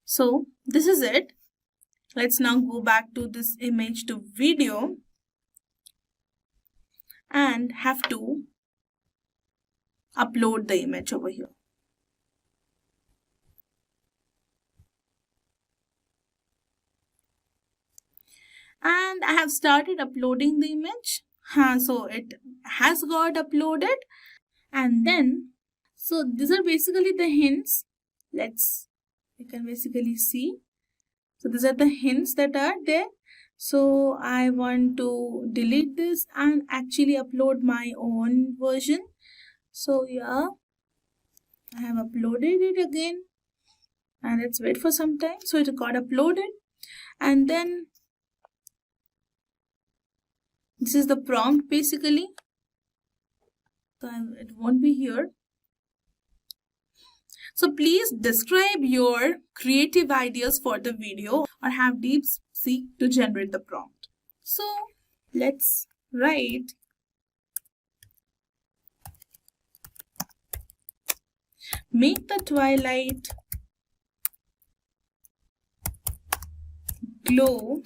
Speaker 13: So this is it. Let's now go back to this image to video and have to upload the image over here. And I have started uploading the image. So it has got uploaded, and then so these are basically the hints. You can basically see. So these are the hints that are there. So I want to delete this and actually upload my own version. So yeah, I have uploaded it again, and let's wait for some time. So it got uploaded, and then this is the prompt basically. So it won't be here. So please describe your creative ideas for the video or have DeepSeek to generate the prompt. So let's write make the twilight glow,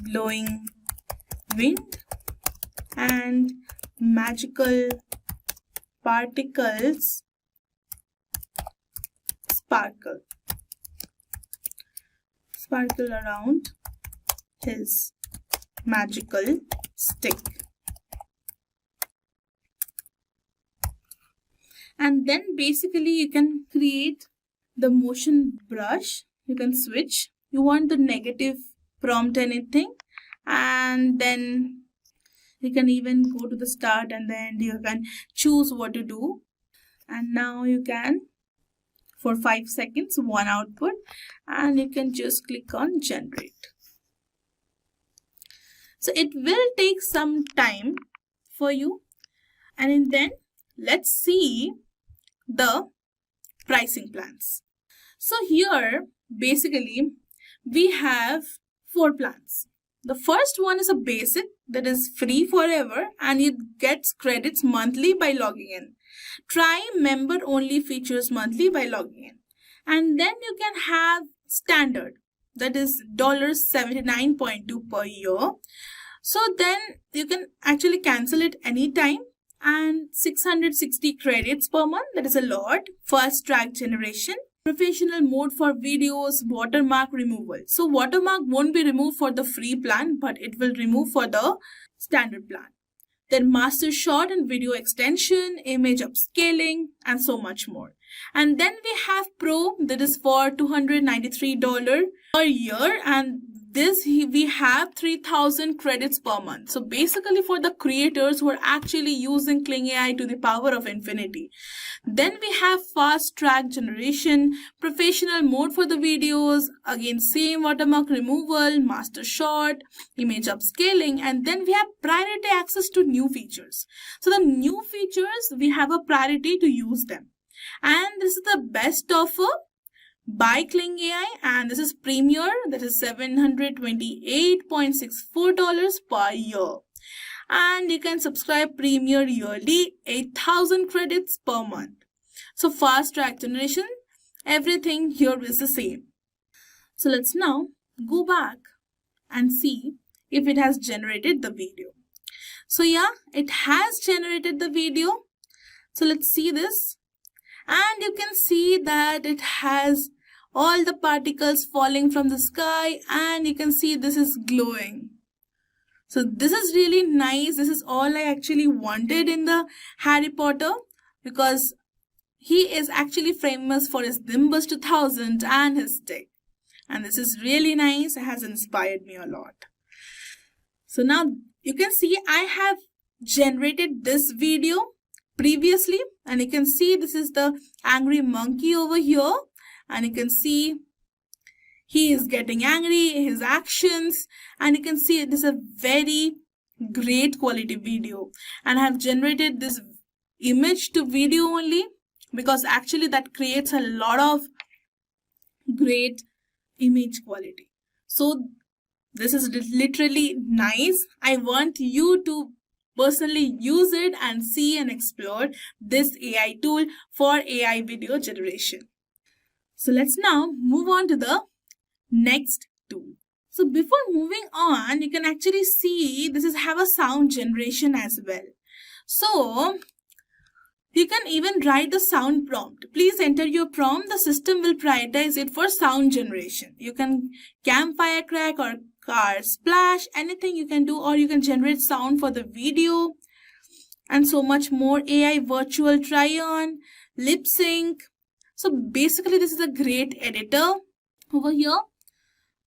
Speaker 13: blowing wind and magical particles sparkle around his magical stick. And then basically you can create the motion brush. You can switch. You want the negative prompt anything, and then you can even go to the start and then you can choose what to do. And now you can, for 5 seconds, one output, and you can just click on generate. So it will take some time for you, and then let's see the pricing plans. So here basically we have 4 plans. The first one is a basic that is free forever and it gets credits monthly by logging in. Try member only features monthly by logging in. And then you can have standard that is $79.2 per year. So then you can actually cancel it anytime, and 660 credits per month, that is a lot. Fast track generation. Professional mode for videos, watermark removal. So watermark won't be removed for the free plan, but it will remove for the standard plan. Then master shot and video extension, image upscaling, and so much more. And then we have pro that is for $293 per year, and this we have 3000 credits per month. So basically for the creators who are actually using Kling AI to the power of infinity. Then we have fast track generation, professional mode for the videos, again same watermark removal, master shot, image upscaling, and then we have priority access to new features. So the new features, we have a priority to use them. And this is the best offer by Kling AI, and this is Premier, that is $728.64 per year. And you can subscribe Premier yearly, 8000 credits per month. So fast track generation, everything here is the same. So let's now go back and see if it has generated the video. So yeah, it has generated the video. So let's see this. And you can see that it has all the particles falling from the sky, and you can see this is glowing. So this is really nice. This is all I actually wanted in the Harry Potter, because he is actually famous for his Nimbus 2000 and his stick. And this is really nice. It has inspired me a lot. So now you can see I have generated this video previously, and you can see this is the angry monkey over here, and you can see he is getting angry, his actions, and you can see this is a very great quality video. And I have generated this image to video only because actually that creates a lot of great image quality. So this is literally nice. I want you to personally use it and see and explore this AI tool for AI video generation. So let's now move on to the next tool. So before moving on, you can actually see this is have a sound generation as well. So you can even write the sound prompt. Please enter your prompt. The system will prioritize it for sound generation. You can campfire crack or car splash, anything you can do, or you can generate sound for the video and so much more. AI virtual try-on, lip sync. So basically this is a great editor over here.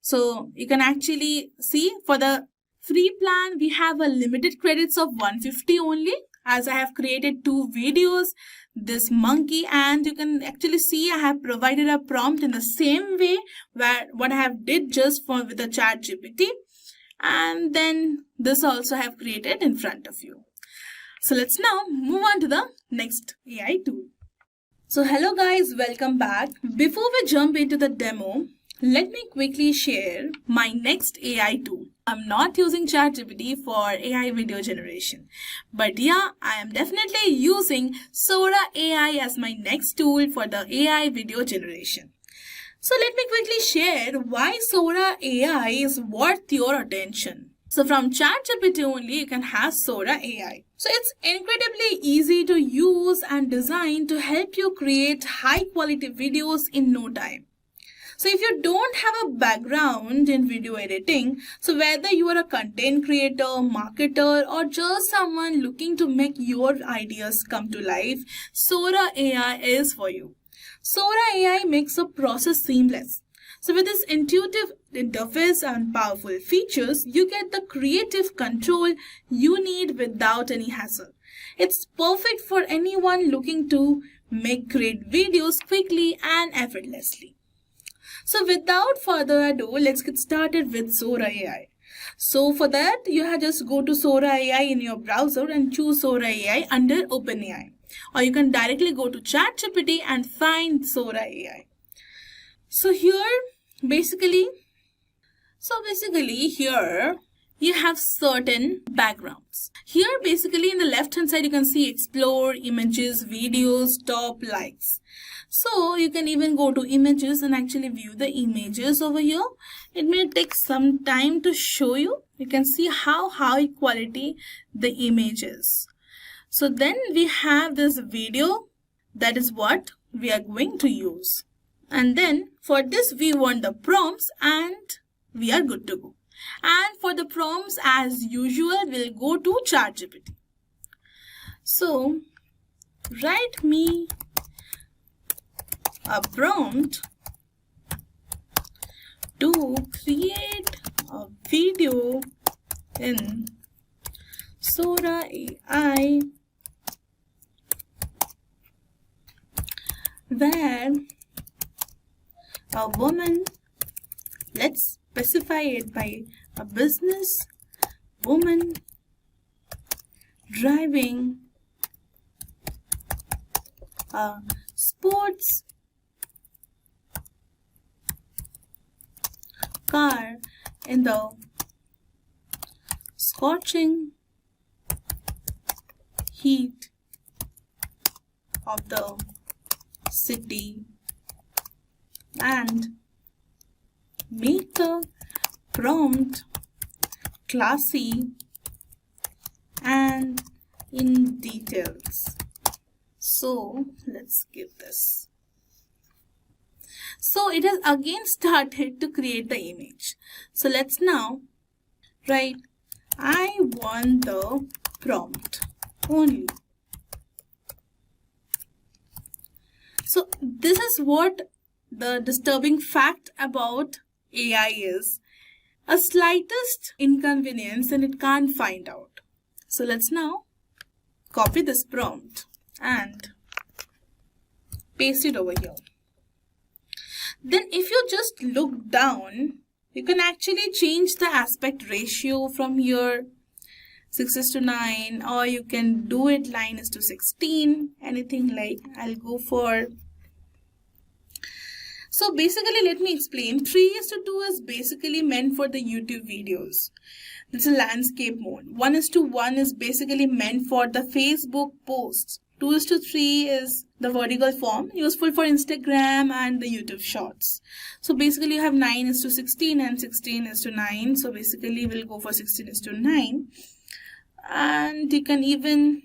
Speaker 13: So you can actually see for the free plan, we have a limited credits of 150 only, as I have created 2 videos, this monkey, and you can actually see I have provided a prompt in the same way where what I have did just for with the ChatGPT, and then this also I have created in front of you. So let's now move on to the next AI tool. So hello guys, welcome back. Before we jump into the demo, let me quickly share my next AI tool. I'm not using ChatGPT for AI video generation, but yeah, I am definitely using Sora AI as my next tool for the AI video generation. So let me quickly share why Sora AI is worth your attention. So from ChatGPT only, you can have Sora AI. So it's incredibly easy to use and design to help you create high quality videos in no time. So if you don't have a background in video editing, so whether you are a content creator, marketer, or just someone looking to make your ideas come to life, Sora AI is for you. Sora AI makes the process seamless. So with this intuitive interface and powerful features, you get the creative control you need without any hassle. It's perfect for anyone looking to make great videos quickly and effortlessly. So without further ado, let's get started with Sora AI. So for that, you have just go to Sora AI in your browser and choose Sora AI under OpenAI. Or you can directly go to ChatGPT and find Sora AI. So here, basically here, you have certain backgrounds. Here, basically in the left hand side, you can see explore, images, videos, top, likes. So you can even go to images and actually view the images over here. It may take some time to show you. You can see how high quality the image is. So then we have this video. That is what we are going to use. And then for this, we want the prompts and we are good to go. And for the prompts, as usual, we'll go to ChatGPT. So write me a prompt to create a video in Sora AI where a woman, let's specify it by a business woman driving a sports car in the scorching heat of the city, and make the prompt classy and in details. So let's give this. So it has again started to create the image. So let's now write I want the prompt only. So this is what the disturbing fact about AI is. A slightest inconvenience and it can't find out. So let's now copy this prompt and paste it over here. Then if you just look down, you can actually change the aspect ratio from here 6:9, or you can do it line is to 16, anything like. I'll go for. So basically, let me explain. 3:2 is basically meant for the YouTube videos. This is landscape mode. 1:1 is basically meant for the Facebook posts. 2:3 is the vertical form, useful for Instagram and the YouTube shorts. So basically you have 9:16 and 16:9. So basically we'll go for 16:9. And you can even,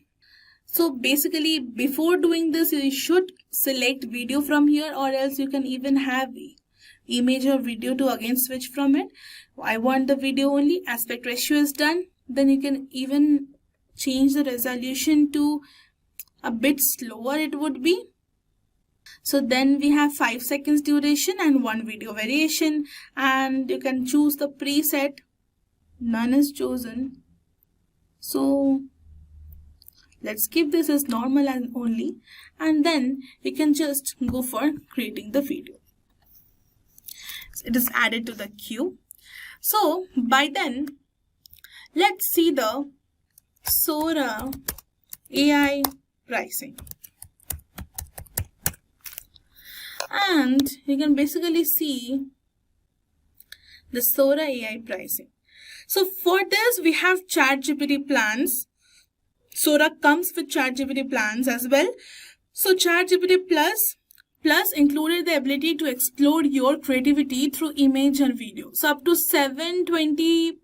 Speaker 13: so basically before doing this, you should select video from here, or else you can even have image or video to again switch from it. I want the video only. Aspect ratio is done. Then you can even change the resolution to a bit slower it would be. So then we have 5 seconds duration and 1 video variation, and you can choose the preset. None is chosen. So let's keep this as normal and only, and then you can just go for creating the video. So it is added to the queue. So by then, let's see the Sora AI pricing. And you can basically see the Sora AI pricing. So for this, we have ChatGPT plans. Sora comes with ChatGPT plans as well. So ChatGPT Plus included the ability to explore your creativity through image and video. So up to 720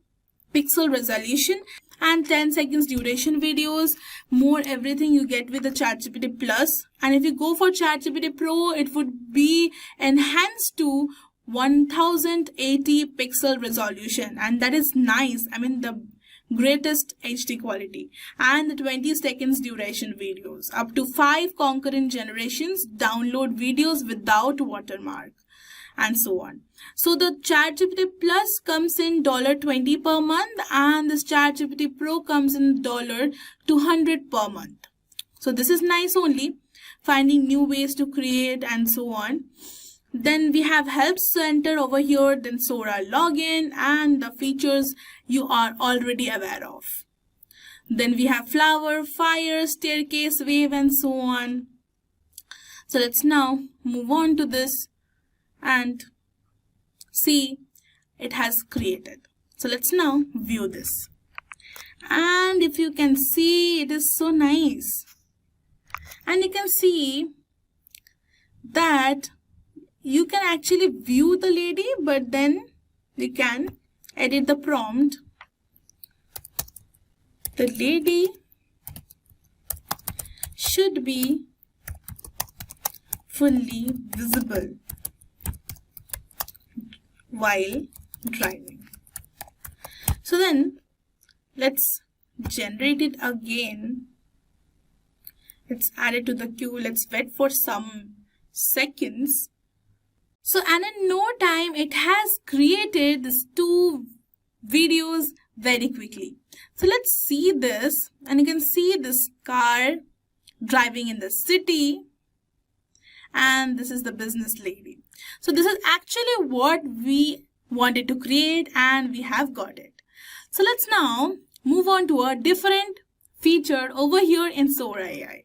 Speaker 13: pixel resolution and 10 seconds duration videos, more everything you get with the ChatGPT Plus. And if you go for ChatGPT Pro, it would be enhanced to 1080 pixel resolution, and that is nice. I mean, the greatest HD quality, and the 20 seconds duration videos, up to 5 concurrent generations, download videos without watermark, and so on. So the ChatGPT Plus comes in $20 per month, and this ChatGPT Pro comes in $200 per month. So this is nice only, finding new ways to create and so on. Then we have Help Center over here, then Sora login, and the features you are already aware of. Then we have Flower, Fire, Staircase, Wave, and so on. So let's now move on to this and see it has created. So let's now view this. And if you can see, it is so nice. And you can see that you can actually view the lady, but then you can edit the prompt. The lady should be fully visible while driving. So then let's generate it again. It's added to the queue. Let's wait for some seconds. So, and in no time, it has created these 2 videos very quickly. So let's see this, and you can see this car driving in the city, and this is the business lady. So this is actually what we wanted to create, and we have got it. So let's now move on to a different feature over here in Sora AI.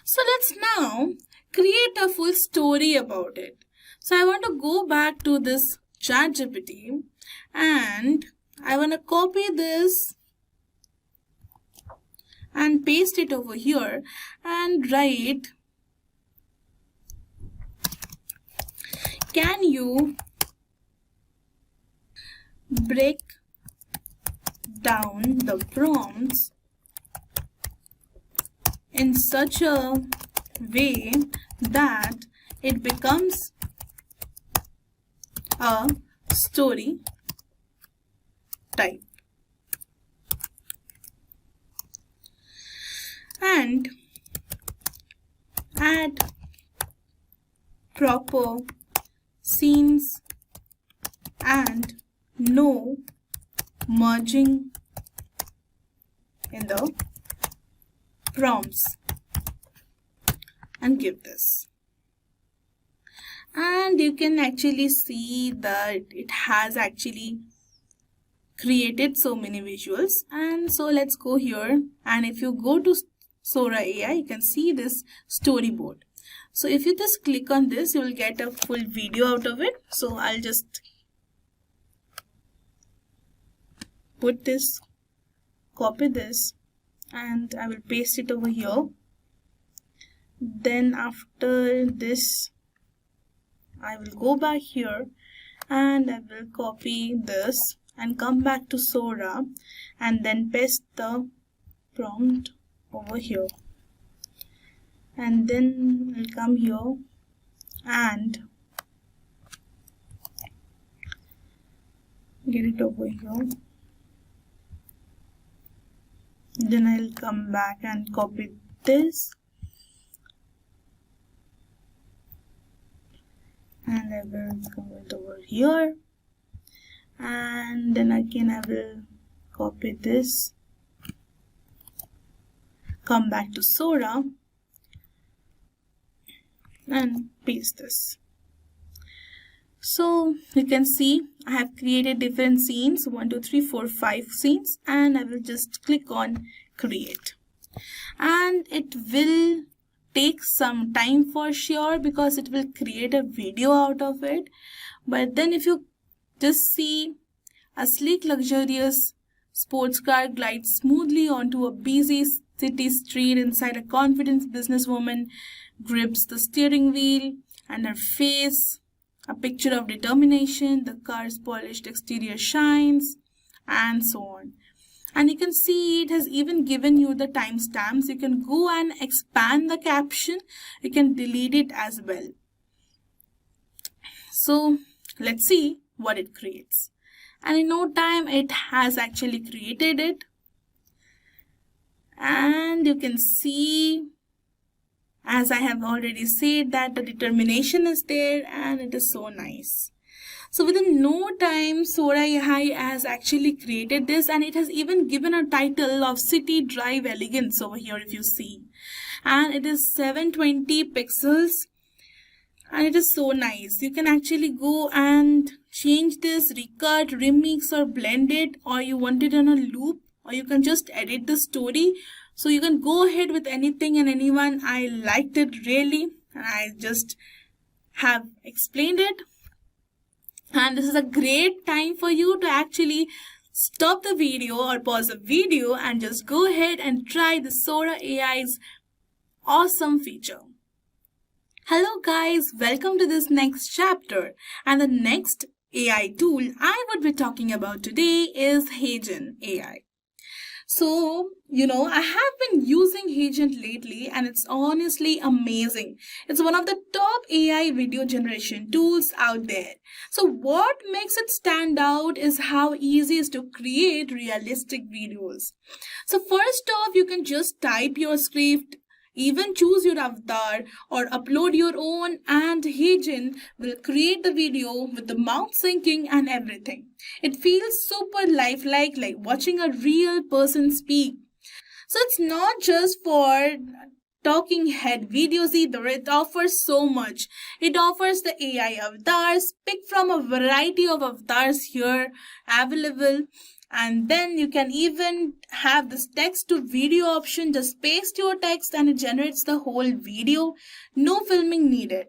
Speaker 13: So let's now create a full story about it. So I want to go back to this ChatGPT, and I want to copy this and paste it over here and write, can you break down the prompts in such a way that it becomes a story type. And add proper scenes and no merging in the prompts, and give this. And you can actually see that it has actually created so many visuals. And so let's go here, and if you go to Sora AI, you can see this storyboard. So if you just click on this, you will get a full video out of it. So I'll just put this, copy this, and I will paste it over here. Then after this, I will go back here and I will copy this and come back to Sora and then paste the prompt over here. And then I'll come here and get it over here. Then I'll come back and copy this. And I will come it over here, and then again I will copy this, come back to Sora and paste this. So you can see I have created different scenes, 1, 2, 3, 4, 5 scenes, and I will just click on create, and it will take some time for sure because it will create a video out of it. But then if you just see a sleek luxurious sports car glides smoothly onto a busy city street inside, a confident businesswoman grips the steering wheel and her face a picture of determination, the car's polished exterior shines, and so on. And you can see it has even given you the timestamps. You can go and expand the caption. You can delete it as well. So let's see what it creates. And in no time, it has actually created it. And you can see, as I have already said, that the determination is there and it is so nice. So within no time, Sora AI has actually created this, and it has even given a title of City Drive Elegance over here if you see. And it is 720 pixels and it is so nice. You can actually go and change this, recut, remix or blend it, or you want it on a loop, or you can just edit the story. So you can go ahead with anything and anyone. I liked it really, and I just have explained it. And this is a great time for you to actually stop the video or pause the video and just go ahead and try the Sora AI's awesome feature. Hello guys, welcome to this next chapter, and the next AI tool I would be talking about today is Agentic AI. So, I have been using Agent lately and it's honestly amazing. It's one of the top AI video generation tools out there. So what makes it stand out is how easy it is to create realistic videos. So first off, you can just type your script, even choose your avatar or upload your own, and Agent will create the video with the mouth syncing and everything. It feels super lifelike, like watching a real person speak. So it's not just for talking head videos either. It offers so much. It offers the AI avatars, pick from a variety of avatars here available. And then you can even have this text to video option. Just paste your text and it generates the whole video. No filming needed.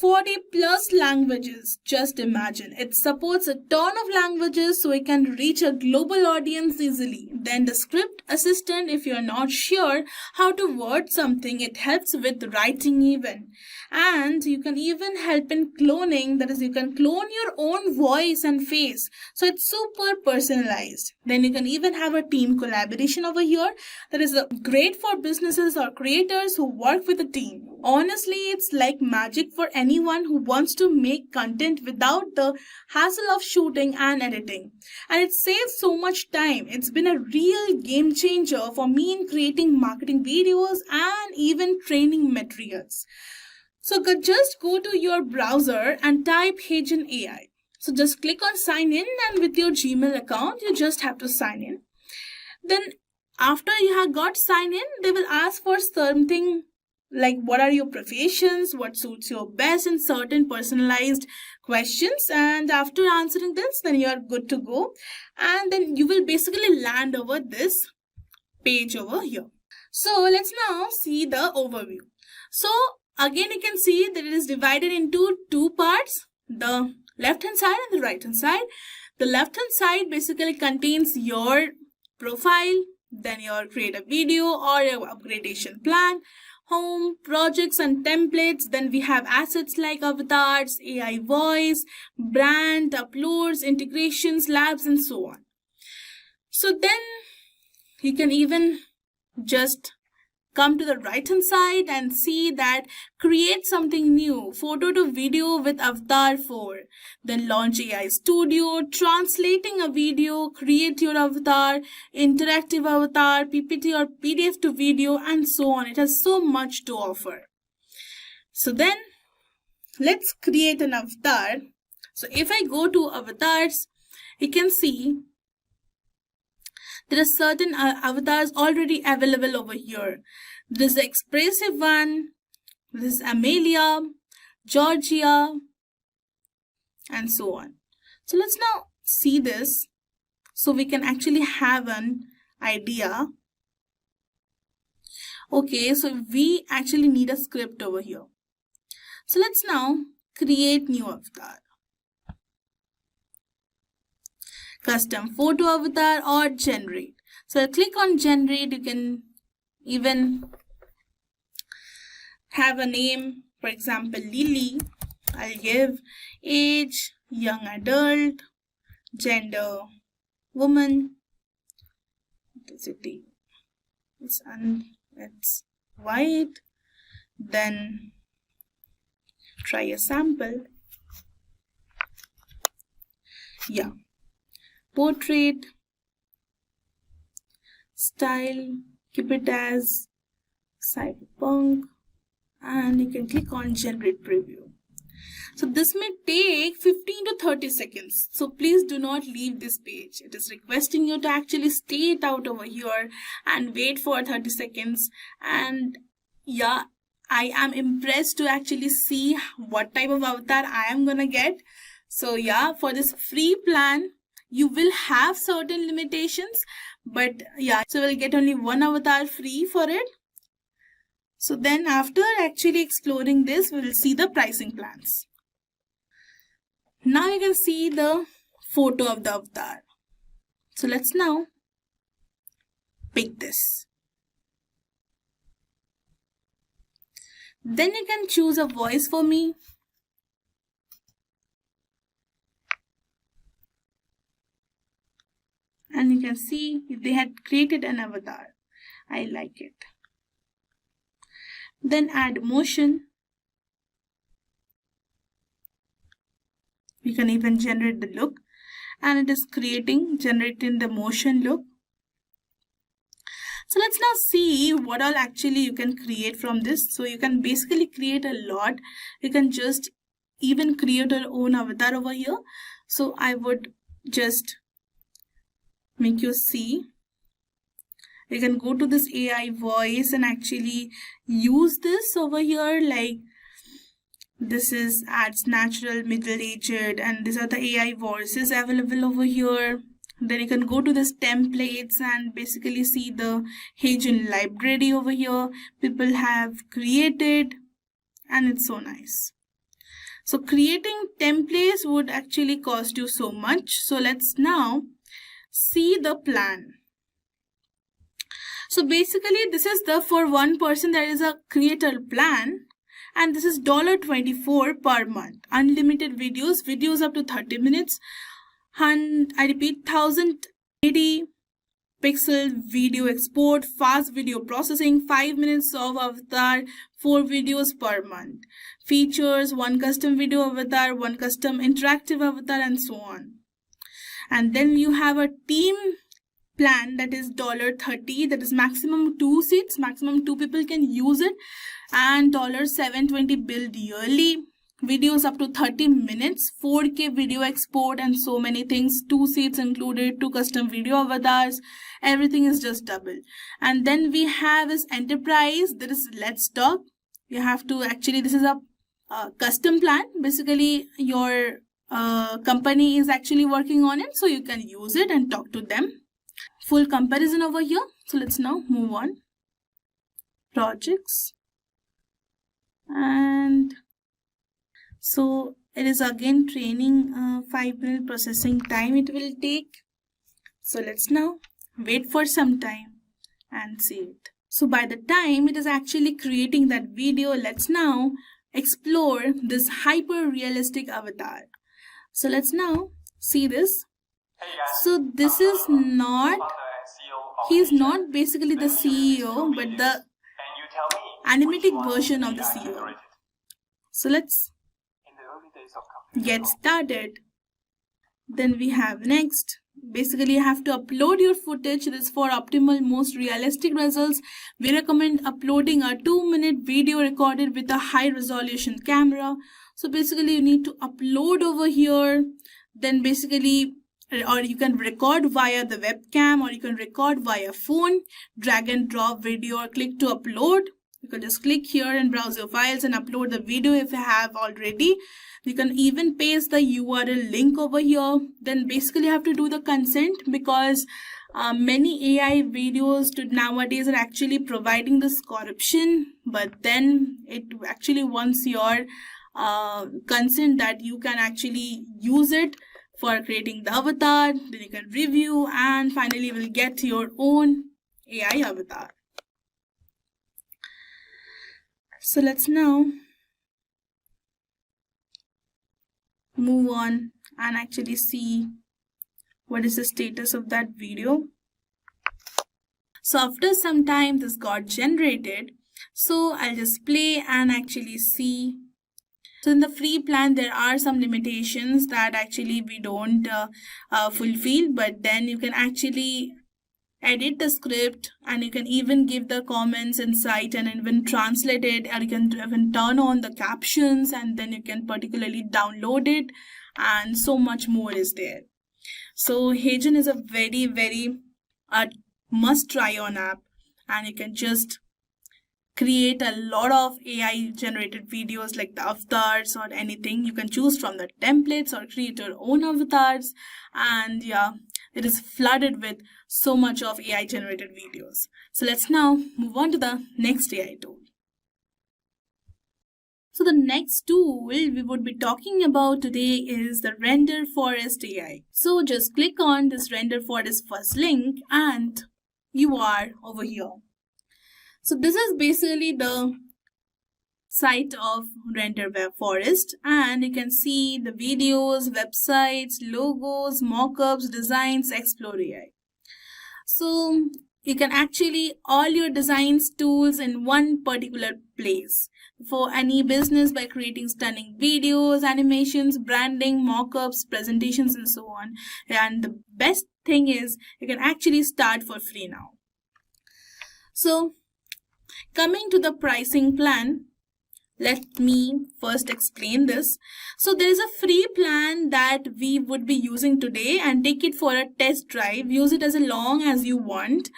Speaker 13: 40 plus languages, just imagine. It supports a ton of languages so it can reach a global audience easily. Then the script assistant, if you're not sure how to word something, it helps with writing even. And you can even help in cloning, that is, you can clone your own voice and face. So it's super personalized. Then you can even have a team collaboration over here. That is great for businesses or creators who work with a team. Honestly, it's like magic for anyone anyone who wants to make content without the hassle of shooting and editing. And it saves so much time. It's been a real game changer for me in creating marketing videos and even training materials. So just go to your browser and type Agentic AI. So just click on sign in, and with your Gmail account, you just have to sign in. Then after you have got sign in, they will ask for something like what are your professions, what suits you best, and certain personalized questions. And after answering this, then you are good to go. And then you will basically land over this page over here. So let's now see the overview. So again, you can see that it is divided into two parts, the left hand side and the right hand side. The left hand side basically contains your profile, then your create a video or your upgradation plan, home, projects and templates. Then we have assets like avatars, AI voice, brand, uploads, integrations, labs, and so on. So then you can even just come to the right hand side and see that create something new, photo to video with avatar 4, then launch AI studio, translating a video, create your avatar, interactive avatar, PPT or PDF to video, and so on. It has so much to offer. So then let's create an avatar. So if I go to avatars, you can see there are certain avatars already available over here. This is the expressive one, this is Amelia, Georgia, and so on. So let's now see this so we can actually have an idea. Okay, so we actually need a script over here. So let's now create new avatar. Custom photo avatar or generate. So click on generate. You can even have a name, for example, Lily. I'll give age, young adult, gender, woman, ethnicity, it's white. Then try a sample. Yeah. Portrait, style, keep it as cyberpunk, and you can click on generate preview. So this may take 15 to 30 seconds. So please do not leave this page. It is requesting you to actually stay it out over here and wait for 30 seconds. And yeah, I am impressed to actually see what type of avatar I am gonna get. So yeah, for this free plan, you will have certain limitations, but yeah, so we'll get only one avatar free for it. So then after actually exploring this, we will see the pricing plans. Now you can see the photo of the avatar. So let's now pick this. Then you can choose a voice for me. And you can see they had created an avatar. I like it. Then add motion. We can even generate the look, and it is generating the motion look. So let's now see what all actually you can create from this. So you can basically create a lot. You can just even create your own avatar over here. So I would just make you see. You can go to this AI voice and actually use this over here, like this is adds natural, middle-aged, and these are the AI voices available over here. Then you can go to this templates and basically see the Hagen library over here. People have created, and it's so nice. So creating templates would actually cost you so much. So let's now see the plan. So basically this is the for one person there is a creator plan, and this is $24 per month. Unlimited videos up to 30 minutes. And I repeat, 1080 pixel video export, fast video processing, 5 minutes of avatar, 4 videos per month. Features, 1 custom video avatar, 1 custom interactive avatar, and so on. And then you have a team plan that is $30, that is maximum 2 seats, maximum 2 people can use it, and $720 billed yearly. Videos up to 30 minutes, 4K video export, and so many things. 2 seats included, 2 custom video avatars. Everything is just double. And then we have this enterprise. There is Let's Talk. You have to actually, this is a custom plan. Basically, your company is actually working on it, so you can use it and talk to them. Full comparison over here. So let's now move on. Projects. And so it is again training 5-minute processing time it will take. So let's now wait for some time and see it. So by the time it is actually creating that video, let's now explore this hyper realistic avatar. So let's now see this. So this is not, he is not basically the CEO, but the animatic version of the CEO. So let's get started. Then we have next. Basically, you have to upload your footage. This is for optimal, most realistic results. We recommend uploading a 2-minute video recorded with a high resolution camera. So basically, you need to upload over here. Then basically, or you can record via the webcam, or you can record via phone, drag and drop video, or click to upload. You can just click here and browse your files and upload the video if you have already. You can even paste the URL link over here. Then basically you have to do the consent, because many AI videos nowadays are actually providing this corruption, but then it actually wants your consent that you can actually use it for creating the avatar. Then you can review, and finally you will get your own AI avatar. So let's now move on and actually see what is the status of that video. So after some time this got generated. So I'll just play and actually see. So in the free plan there are some limitations that actually we don't fulfill, but then you can actually edit the script, and you can even give the comments inside and even translate it, or you can even turn on the captions, and then you can particularly download it, and so much more is there. So Hagen is a very must try on app, and you can just create a lot of AI generated videos like the avatars or anything. You can choose from the templates or create your own avatars, and yeah, it is flooded with so much of AI generated videos. So let's now move on to the next AI tool. So the next tool we would be talking about today is the Render Forest AI. So just click on this Render Forest first link and you are over here. So this is basically the site of Render Forest, and you can see the videos, websites, logos, mockups, designs, Explore AI. So you can actually all your designs tools in one particular place for any business by creating stunning videos, animations, branding, mockups, presentations, and so on. And the best thing is you can actually start for free now. So coming to the pricing plan, let me first explain this. So there is a free plan that we would be using today, and take it for a test drive. Use it as long as you want.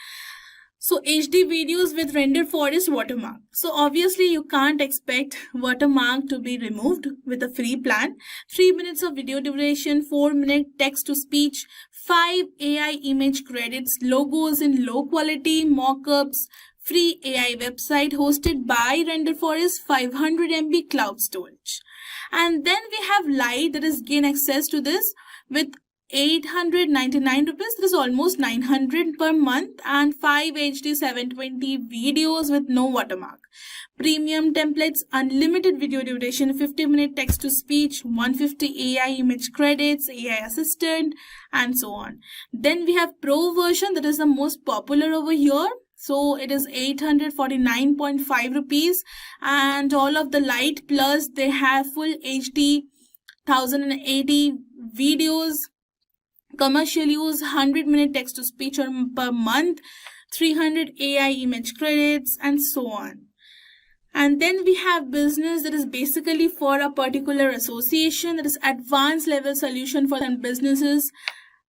Speaker 13: So HD videos with Render Forest watermark. So obviously you can't expect watermark to be removed with a free plan. 3 minutes of video duration, 4-minute text to speech, 5 AI image credits, logos in low quality, mockups, free AI website hosted by Render Forest, 500 MB cloud storage. And then we have Lite, that is gain access to this with 899 rupees. That is almost 900 per month, and 5 HD 720 videos with no watermark. Premium templates, unlimited video duration, 50-minute text to speech, 150 AI image credits, AI assistant, and so on. Then we have Pro version, that is the most popular over here. So it is 849.5 rupees, and all of the Lite Plus, they have full HD 1080 videos, commercial use, 100-minute text to speech per month, 300 AI image credits, and so on. And then we have business, that is basically for a particular association, that is advanced level solution for some businesses.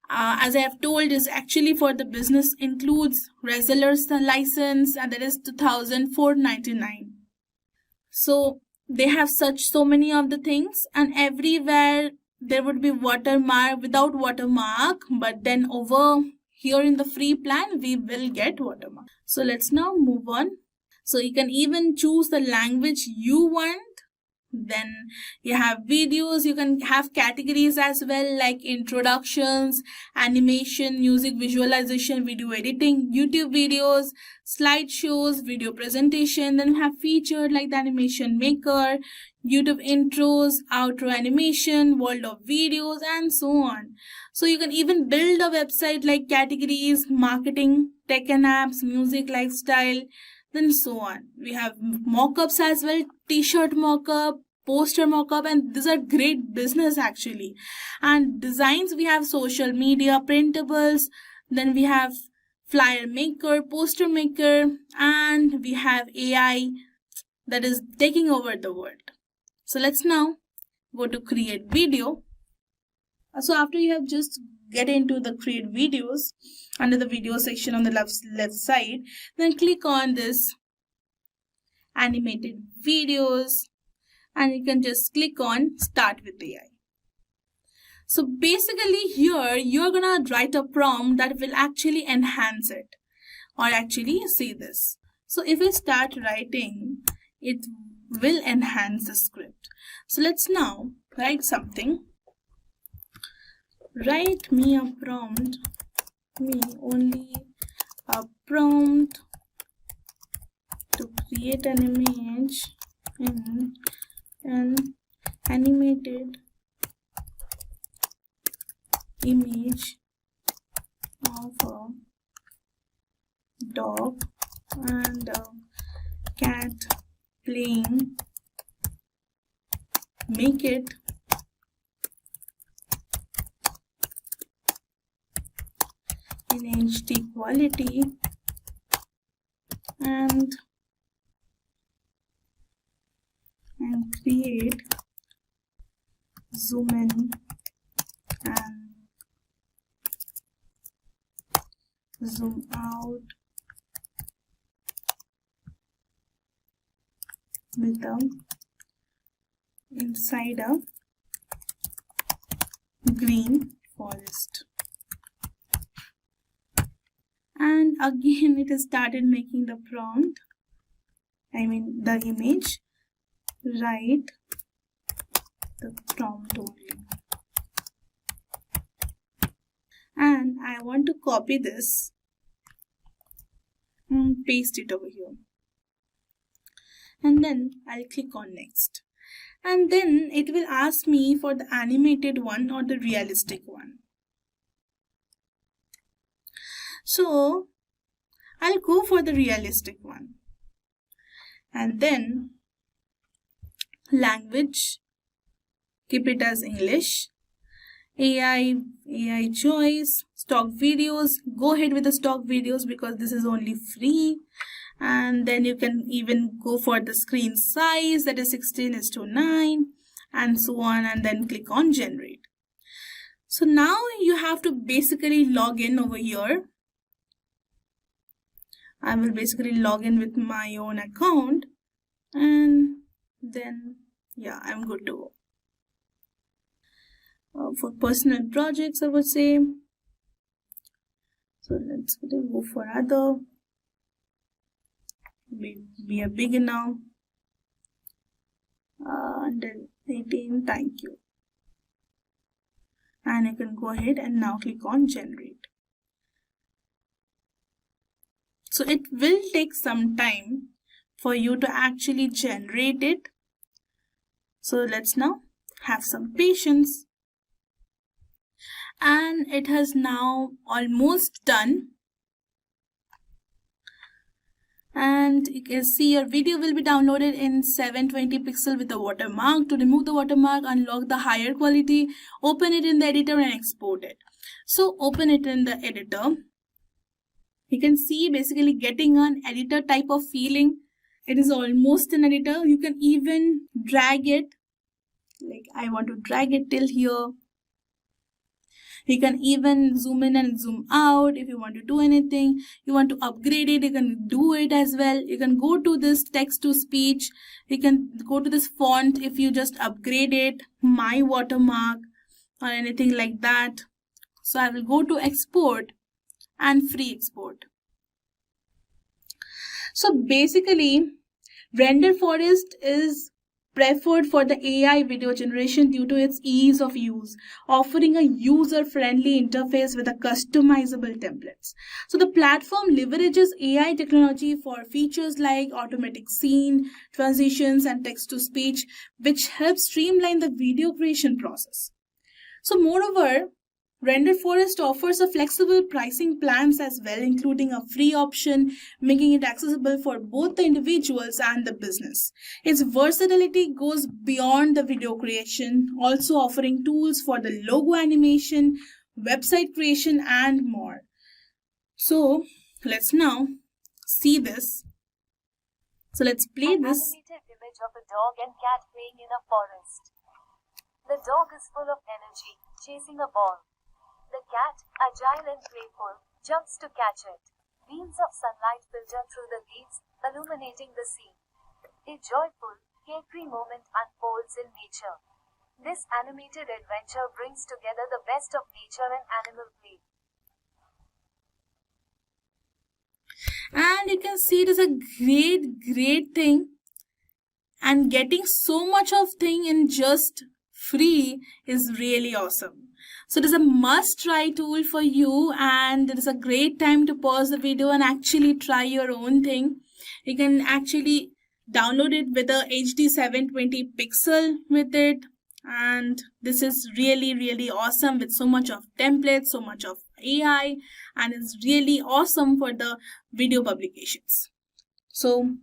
Speaker 13: As I have told, is actually for the business, includes reseller's license, and that is 2,499. So they have so many of the things, and everywhere there would be watermark, without watermark, but then over here in the free plan we will get watermark. So let's now move on. So you can even choose the language you want. Then you have videos, you can have categories as well, like introductions, animation, music, visualization, video editing, YouTube videos, slideshows, video presentation. Then we have featured like the animation maker, YouTube intros, outro animation, world of videos, and so on. So you can even build a website like categories, marketing, tech and apps, music, lifestyle, then so on. We have mockups as well, t-shirt mockup, poster mockup, and these are great business actually. And designs, we have social media, printables, then we have flyer maker, poster maker, and we have AI that is taking over the world. So let's now go to create video. So after you have just get into the create videos, under the video section on the left side, then click on this animated videos, and you can just click on start with AI. So basically here you're gonna write a prompt that will actually enhance it, or actually see this. So if I start writing, it will enhance the script. So let's now write something. Write me a prompt, only a prompt to create an image in an animated image of a dog and a cat playing. Make it in HD quality and create zoom in and zoom out with the inside a green forest. And again it has started making the prompt, the image. Write the prompt only. And I want to copy this and paste it over here. And then I'll click on next. And then it will ask me for the animated one or the realistic one. So I'll go for the realistic one. And then language, keep it as English. AI choice, stock videos, go ahead with the stock videos because this is only free. And then you can even go for the screen size, that is 16:9, and so on, and then click on generate. So now you have to basically log in over here. I will basically log in with my own account, and then yeah, I'm good to go. For personal projects, I would say. So let's go for other. We are beginner. Until 18, thank you. and you can go ahead and now click on generate. So it will take some time for you to actually generate it. So let's now have some patience. And it has now almost done. And you can see your video will be downloaded in 720 pixel with a watermark. To remove the watermark, unlock the higher quality, open it in the editor and export it. So open it in the editor. You can see basically getting an editor type of feeling. It is almost an editor. You can even drag it. Like I want to drag it till here. You can even zoom in and zoom out if you want to do anything. You want to upgrade it, you can do it as well. You can go to this text to speech. You can go to this font if you just upgrade it, my watermark or anything like that. So I will go to export and free export. So basically, Render Forest is preferred for the AI video generation due to its ease of use, offering a user-friendly interface with a customizable templates. So the platform leverages AI technology for features like automatic scene, transitions, and text-to-speech, which helps streamline the video creation process. So moreover, Render Forest offers a flexible pricing plans as well, including a free option, making it accessible for both the individuals and the business. Its versatility goes beyond the video creation, also offering tools for the logo animation, website creation, and more. So let's now see this. So let's play this.
Speaker 14: Animated image of a dog and cat playing in a forest. The dog is full of energy, chasing a ball. The cat, agile and playful, jumps to catch it. Beams of sunlight filter through the leaves, illuminating the scene. A joyful, carefree moment unfolds in nature. This animated adventure brings together the best of nature and animal play.
Speaker 13: And you can see it is a great thing. And getting so much of thing in just free is really awesome. So it is a must-try tool for you, and it is a great time to pause the video and actually try your own thing. You can actually download it with a HD 720 pixel with it, and this is really awesome with so much of templates, so much of AI, and it's really awesome for the video publications. So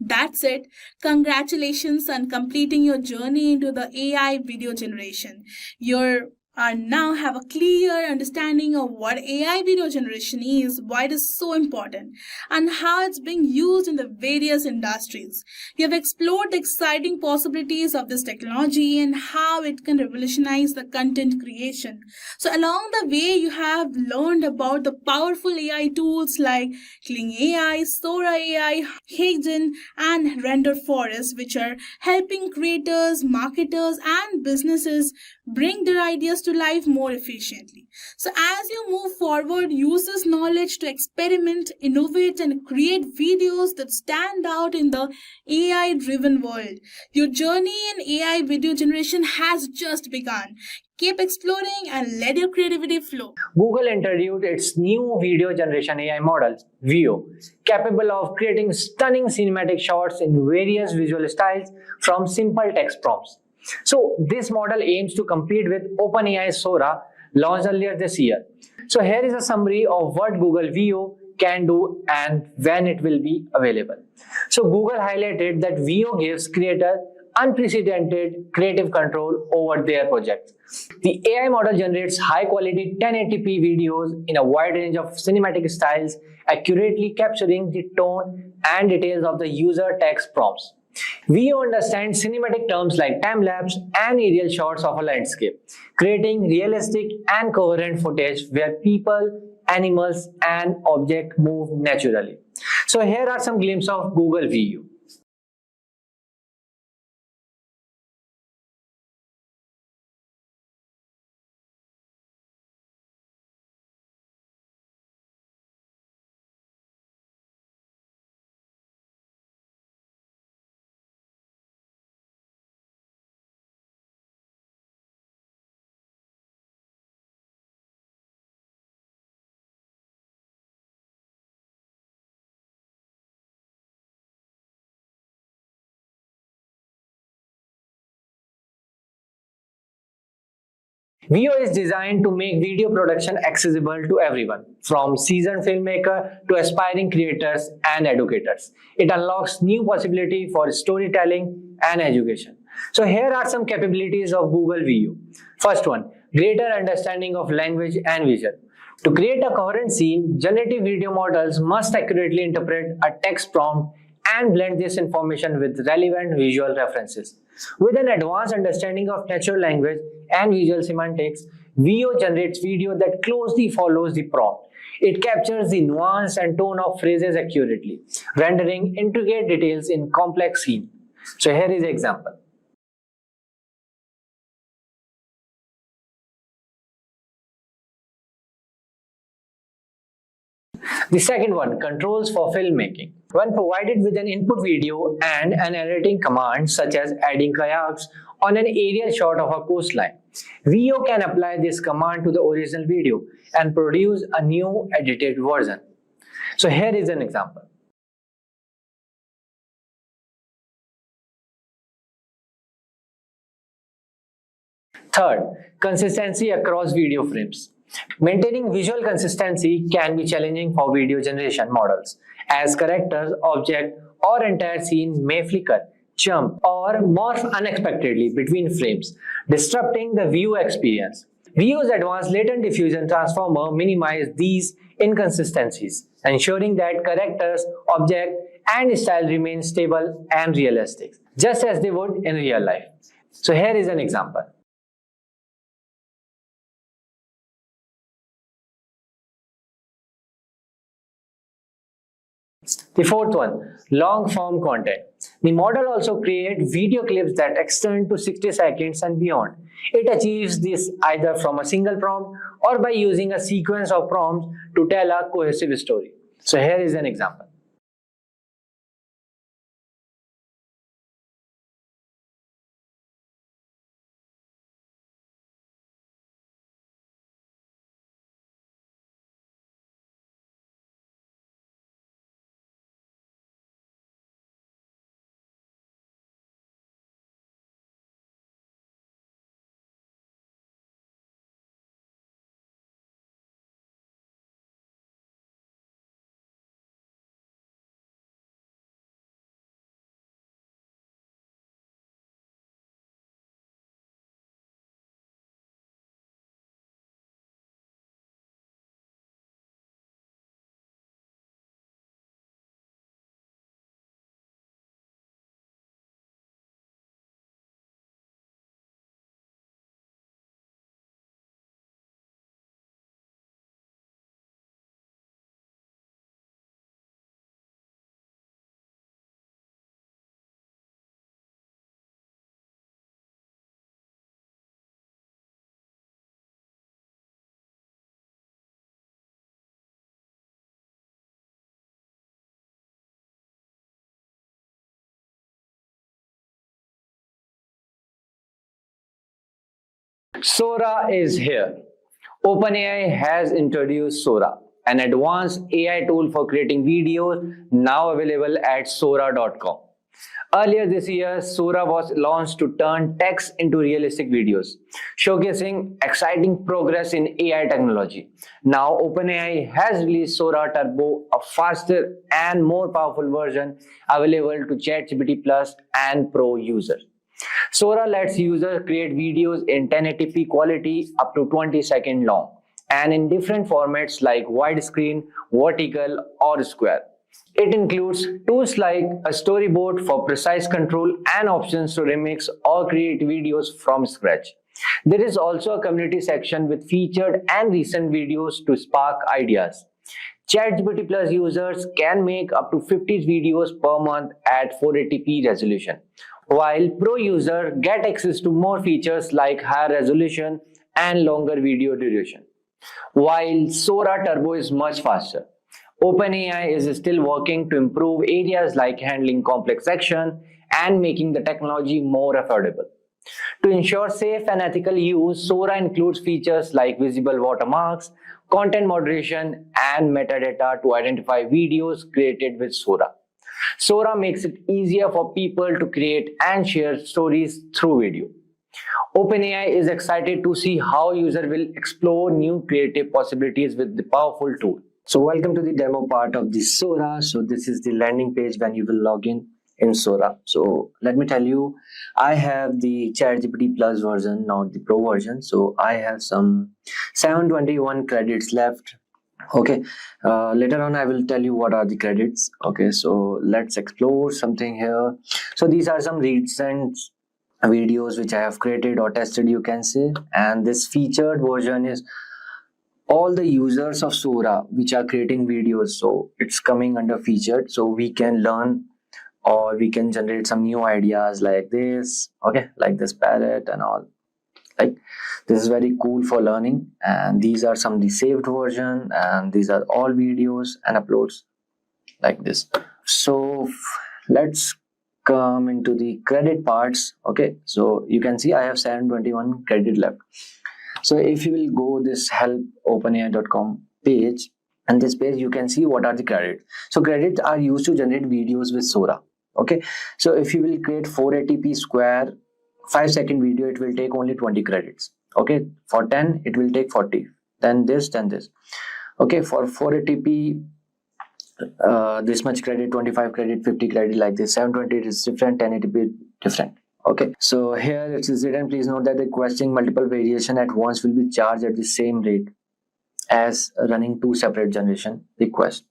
Speaker 13: that's it. Congratulations on completing your journey into the AI video generation. You now have a clear understanding of what AI video generation is, why it is so important, and how it's being used in the various industries. You have explored the exciting possibilities of this technology and how it can revolutionize the content creation. So along the way, you have learned about the powerful AI tools like Kling AI, Sora AI, Hagen, and Render Forest, which are helping creators, marketers, and businesses bring their ideas to life more efficiently. So as you move forward, use this knowledge to experiment, innovate, and create videos that stand out in the AI-driven world. Your journey in AI video generation has just begun. Keep exploring and let your creativity flow.
Speaker 11: Google introduced its new video generation AI model, Veo, capable of creating stunning cinematic shots in various visual styles from simple text prompts. So this model aims to compete with OpenAI's Sora, launched earlier this year. So here is a summary of what Google Veo can do and when it will be available. So Google highlighted that Veo gives creators unprecedented creative control over their projects. The AI model generates high-quality 1080p videos in a wide range of cinematic styles, accurately capturing the tone and details of the user text prompts. We understand cinematic terms like time-lapse and aerial shots of a landscape, creating realistic and coherent footage where people, animals, and objects move naturally. So here are some glimpses of Google Veo. Veo is designed to make video production accessible to everyone, from seasoned filmmakers to aspiring creators and educators. It unlocks new possibilities for storytelling and education. So here are some capabilities of Google Veo. First one, greater understanding of language and vision. To create a coherent scene, generative video models must accurately interpret a text prompt and blend this information with relevant visual references. With an advanced understanding of natural language and visual semantics, Veo generates video that closely follows the prompt. It captures the nuance and tone of phrases accurately, rendering intricate details in complex scenes. So here is an example. The second one, controls for filmmaking. When provided with an input video and an editing command such as adding kayaks on an aerial shot of a coastline, Veo can apply this command to the original video and produce a new edited version. So here is an example. Third, consistency across video frames. Maintaining visual consistency can be challenging for video generation models, as characters, objects, or entire scene may flicker, jump, or morph unexpectedly between frames, disrupting the view experience. Veo's advanced latent diffusion transformer minimizes these inconsistencies, ensuring that characters, objects, and style remain stable and realistic, just as they would in real life. So here is an example. The fourth one, long form content. The model also creates video clips that extend to 60 seconds and beyond. It achieves this either from a single prompt or by using a sequence of prompts to tell a cohesive story. So here is an example. Sora is here. OpenAI has introduced Sora, an advanced AI tool for creating videos now available at Sora.com. Earlier this year, Sora was launched to turn text into realistic videos, showcasing exciting progress in AI technology. Now, OpenAI has released Sora Turbo, a faster and more powerful version available to ChatGPT Plus and Pro users. Sora lets users create videos in 1080p quality up to 20 seconds long and in different formats like widescreen, vertical, or square. It includes tools like a storyboard for precise control and options to remix or create videos from scratch. There is also a community section with featured and recent videos to spark ideas. ChatGPT Plus users can make up to 50 videos per month at 480p resolution, while Pro users get access to more features like higher resolution and longer video duration. While Sora Turbo is much faster, OpenAI is still working to improve areas like handling complex action and making the technology more affordable. To ensure safe and ethical use, Sora includes features like visible watermarks, content moderation, and metadata to identify videos created with Sora. Sora makes it easier for people to create and share stories through video. OpenAI is excited to see how user will explore new creative possibilities with the powerful tool. So welcome to the demo part of the Sora. So this is the landing page when you will log in Sora. So let me tell you, I have the ChatGPT Plus version, not the Pro version. So I have some 721 credits left. Okay, later on I will tell you what are the credits. Okay, so let's explore something here. So these are some recent videos which I have created or tested, you can say, and this featured version is all the users of Sora which are creating videos. So it's coming under featured, so we can learn or we can generate some new ideas like this. Okay, like this palette and all. Like this is very cool for learning, and these are some of the saved version, and these are all videos and uploads like this. So let's come into the credit parts. Okay, so you can see I have 721 credit left. So if you will go this help.openai.com page, and this page you can see what are the credits. So credits are used to generate videos with Sora. Okay, so if you will create 480p square 5-second video, it will take only 20 credits. Okay, for 10 it will take 40, then this. Okay, for 480p this much credit, 25 credit, 50 credit, like this. 720 is different, 1080p different. Okay, so here it is written, please note that requesting multiple variation at once will be charged at the same rate as running two separate generation requests.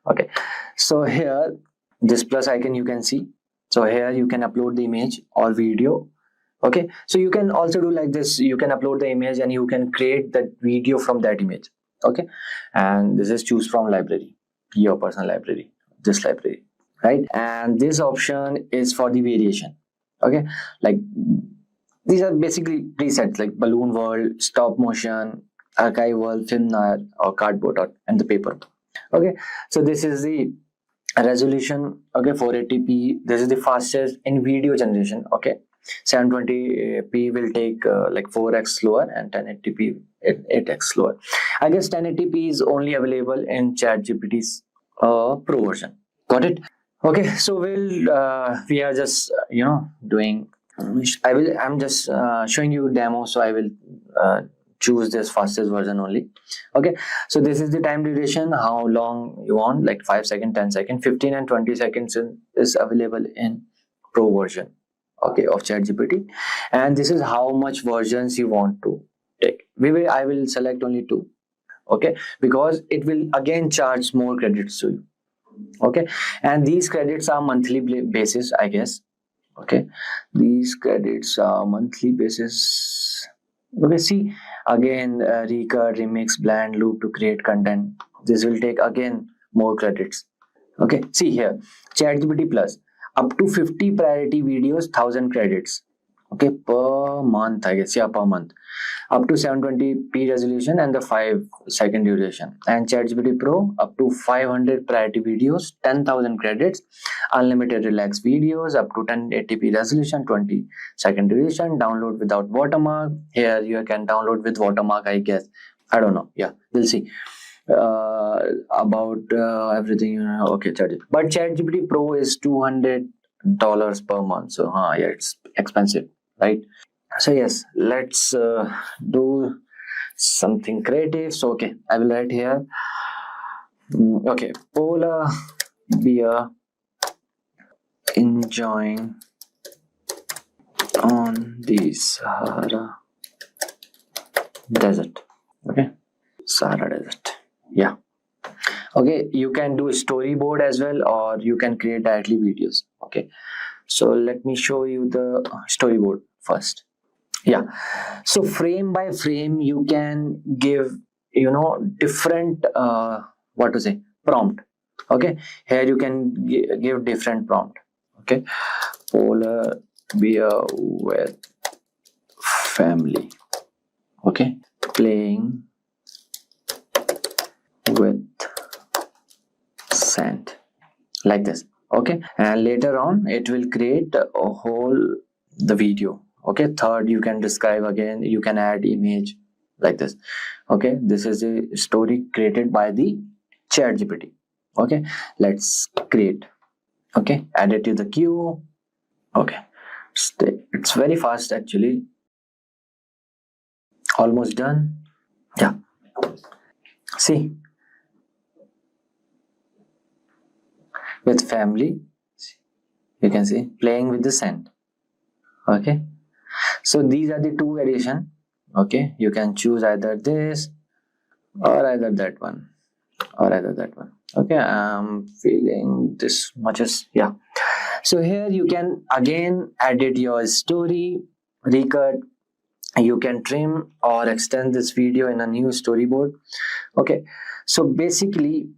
Speaker 11: Okay, so here this plus icon you can see. So here you can upload the image or video. Okay, so you can also do like this, you can upload the image and you can create that video from that image. Okay, and this is choose from library, your personal library, this library, right? And this option is for the variation. Okay, like these are basically presets like balloon world, stop motion, archive world, film noir, or cardboard art, and the paper. Okay, so this is the resolution. Okay, 480p, this is the fastest in video generation. Okay, 720p will take like 4x slower, and 1080p 8x slower. I guess 1080p is only available in ChatGPT's Pro version. Got it? Okay, so we are just doing. I'm just showing you demo, so I will choose this fastest version only. Okay, so this is the time duration, how long you want, like 5 seconds, 10 seconds, 15 and 20 seconds is available in Pro version. Okay, of ChatGPT, and this is how much versions you want to take. I will select only 2. Okay, because it will again charge more credits to you. Okay, and these credits are monthly basis, I guess. Okay, these credits are monthly basis. Okay, see again, recut, remix, blend, loop to create content. This will take again more credits. Okay, see here, ChatGPT Plus, up to 50 priority videos, 1000 credits. Okay, per month, I guess. Yeah, per month. Up to 720p resolution and the 5-second duration. And ChatGPT Pro, up to 500 priority videos, 10,000 credits. Unlimited relax videos, up to 1080p resolution, 20-second duration. Download without watermark. Here you can download with watermark, I guess. I don't know. Yeah, we'll see. About everything, okay, but ChatGPT Pro is $200 per month, so yeah, it's expensive, right? So yes, let's do something creative. So okay, I will write here. Okay, polar bear enjoying on the Sahara desert. Okay, Sahara desert. Yeah. Okay, you can do a storyboard as well, or you can create directly videos. Okay, so let me show you the storyboard first. Yeah, so frame by frame you can give different what to say, prompt. Okay, here you can give different prompt. Okay, polar bear with family. Okay, playing with sand, like this. Okay, and later on it will create a whole the video. Okay, third, you can describe again, you can add image like this. Okay, this is a story created by the ChatGPT. Okay, let's create. Okay, add it to the queue. Okay, it's very fast actually. Almost done. Yeah. See, with family, you can see playing with the sand. Okay. So these are the two variation. Okay. You can choose either this or either that one or either that one. Okay. I'm feeling this much as, yeah. So here you can again edit your story, recut. You can trim or extend this video in a new storyboard. Okay. So basically,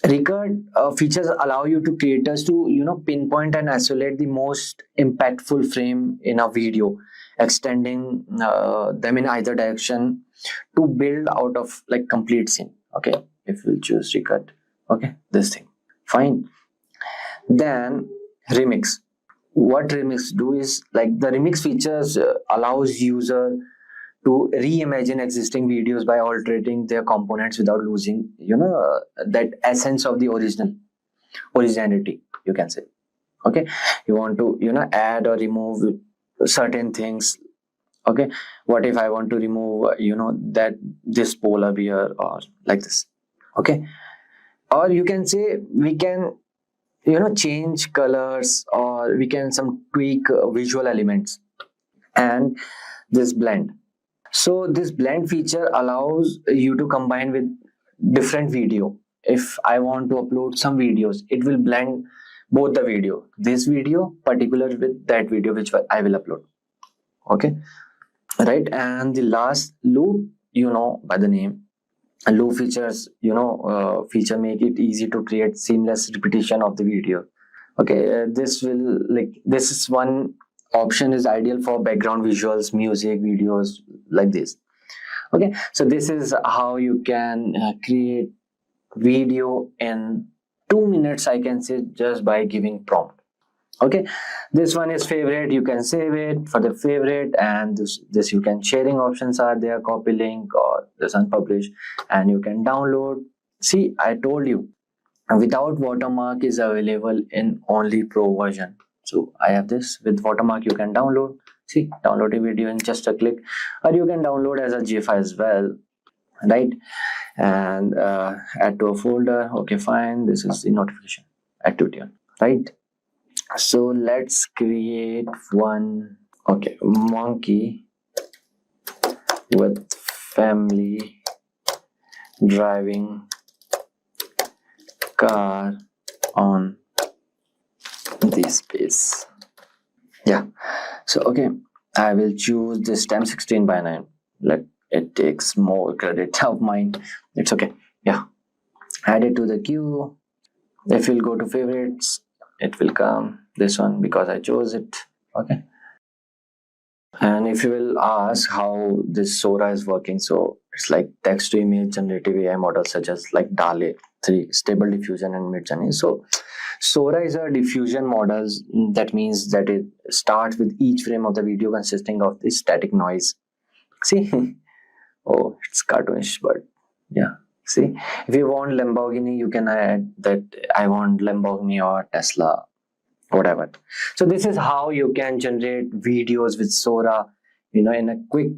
Speaker 11: record features allow you to creators to pinpoint and isolate the most impactful frame in a video, extending them in either direction to build out of like complete scene. Okay, if we'll choose record, okay, this thing, fine. Then remix. What remix do is like the remix features allows user to reimagine existing videos by altering their components without losing that essence of the originality, you can say. Okay, you want to add or remove certain things. Okay, what if I want to remove that this polar bear or like this. Okay, or you can say we can change colors, or we can some tweak visual elements and this blend. So this blend feature allows you to combine with different video. If I want to upload some videos, it will blend both the video, this video particular with that video which I will upload. Okay, right. And the last loop, by the name, loop features feature make it easy to create seamless repetition of the video. Okay, this is one option is ideal for background visuals, music videos like this. Okay, so this is how you can create video in 2 minutes, I can say, just by giving prompt. Okay, this one is favorite, you can save it for the favorite, and this you can sharing options are there, copy link or this unpublished, and you can download. See, I told you without watermark is available in only pro version. So I have this with watermark, you can download. See, download a video in just a click, or you can download as a GIF as well, right? And add to a folder. Okay, fine, this is the notification activity, right? So let's create one. Okay, monkey with family driving car on this space. Yeah, so okay, I will choose this time 16:9. Let it takes more credit of mine, it's okay. Yeah, add it to the queue. If you'll go to favorites, it will come this one because I chose it. Okay, and if you will ask how this Sora is working, so it's like text to image generative AI models such as like DALE 3, stable diffusion and mid-journey. So Sora is a diffusion models. That means that it starts with each frame of the video consisting of the static noise. See, oh, it's cartoonish, but yeah. See, if you want Lamborghini, you can add that I want Lamborghini or Tesla, whatever. So this is how you can generate videos with Sora, in a quick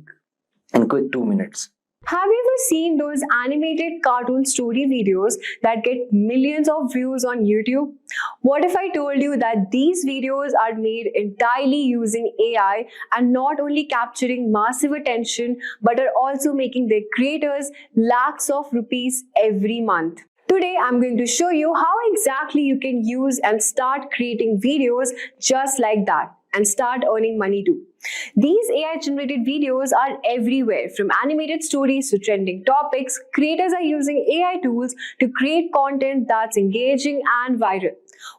Speaker 11: 2 minutes.
Speaker 1: Have you ever seen those animated cartoon story videos that get millions of views on YouTube? What if I told you that these videos are made entirely using AI and not only capturing massive attention but are also making their creators lakhs of rupees every month? Today, I'm going to show you how exactly you can use and start creating videos just like that and start earning money too. These AI-generated videos are everywhere, from animated stories to trending topics. Creators are using AI tools to create content that's engaging and viral.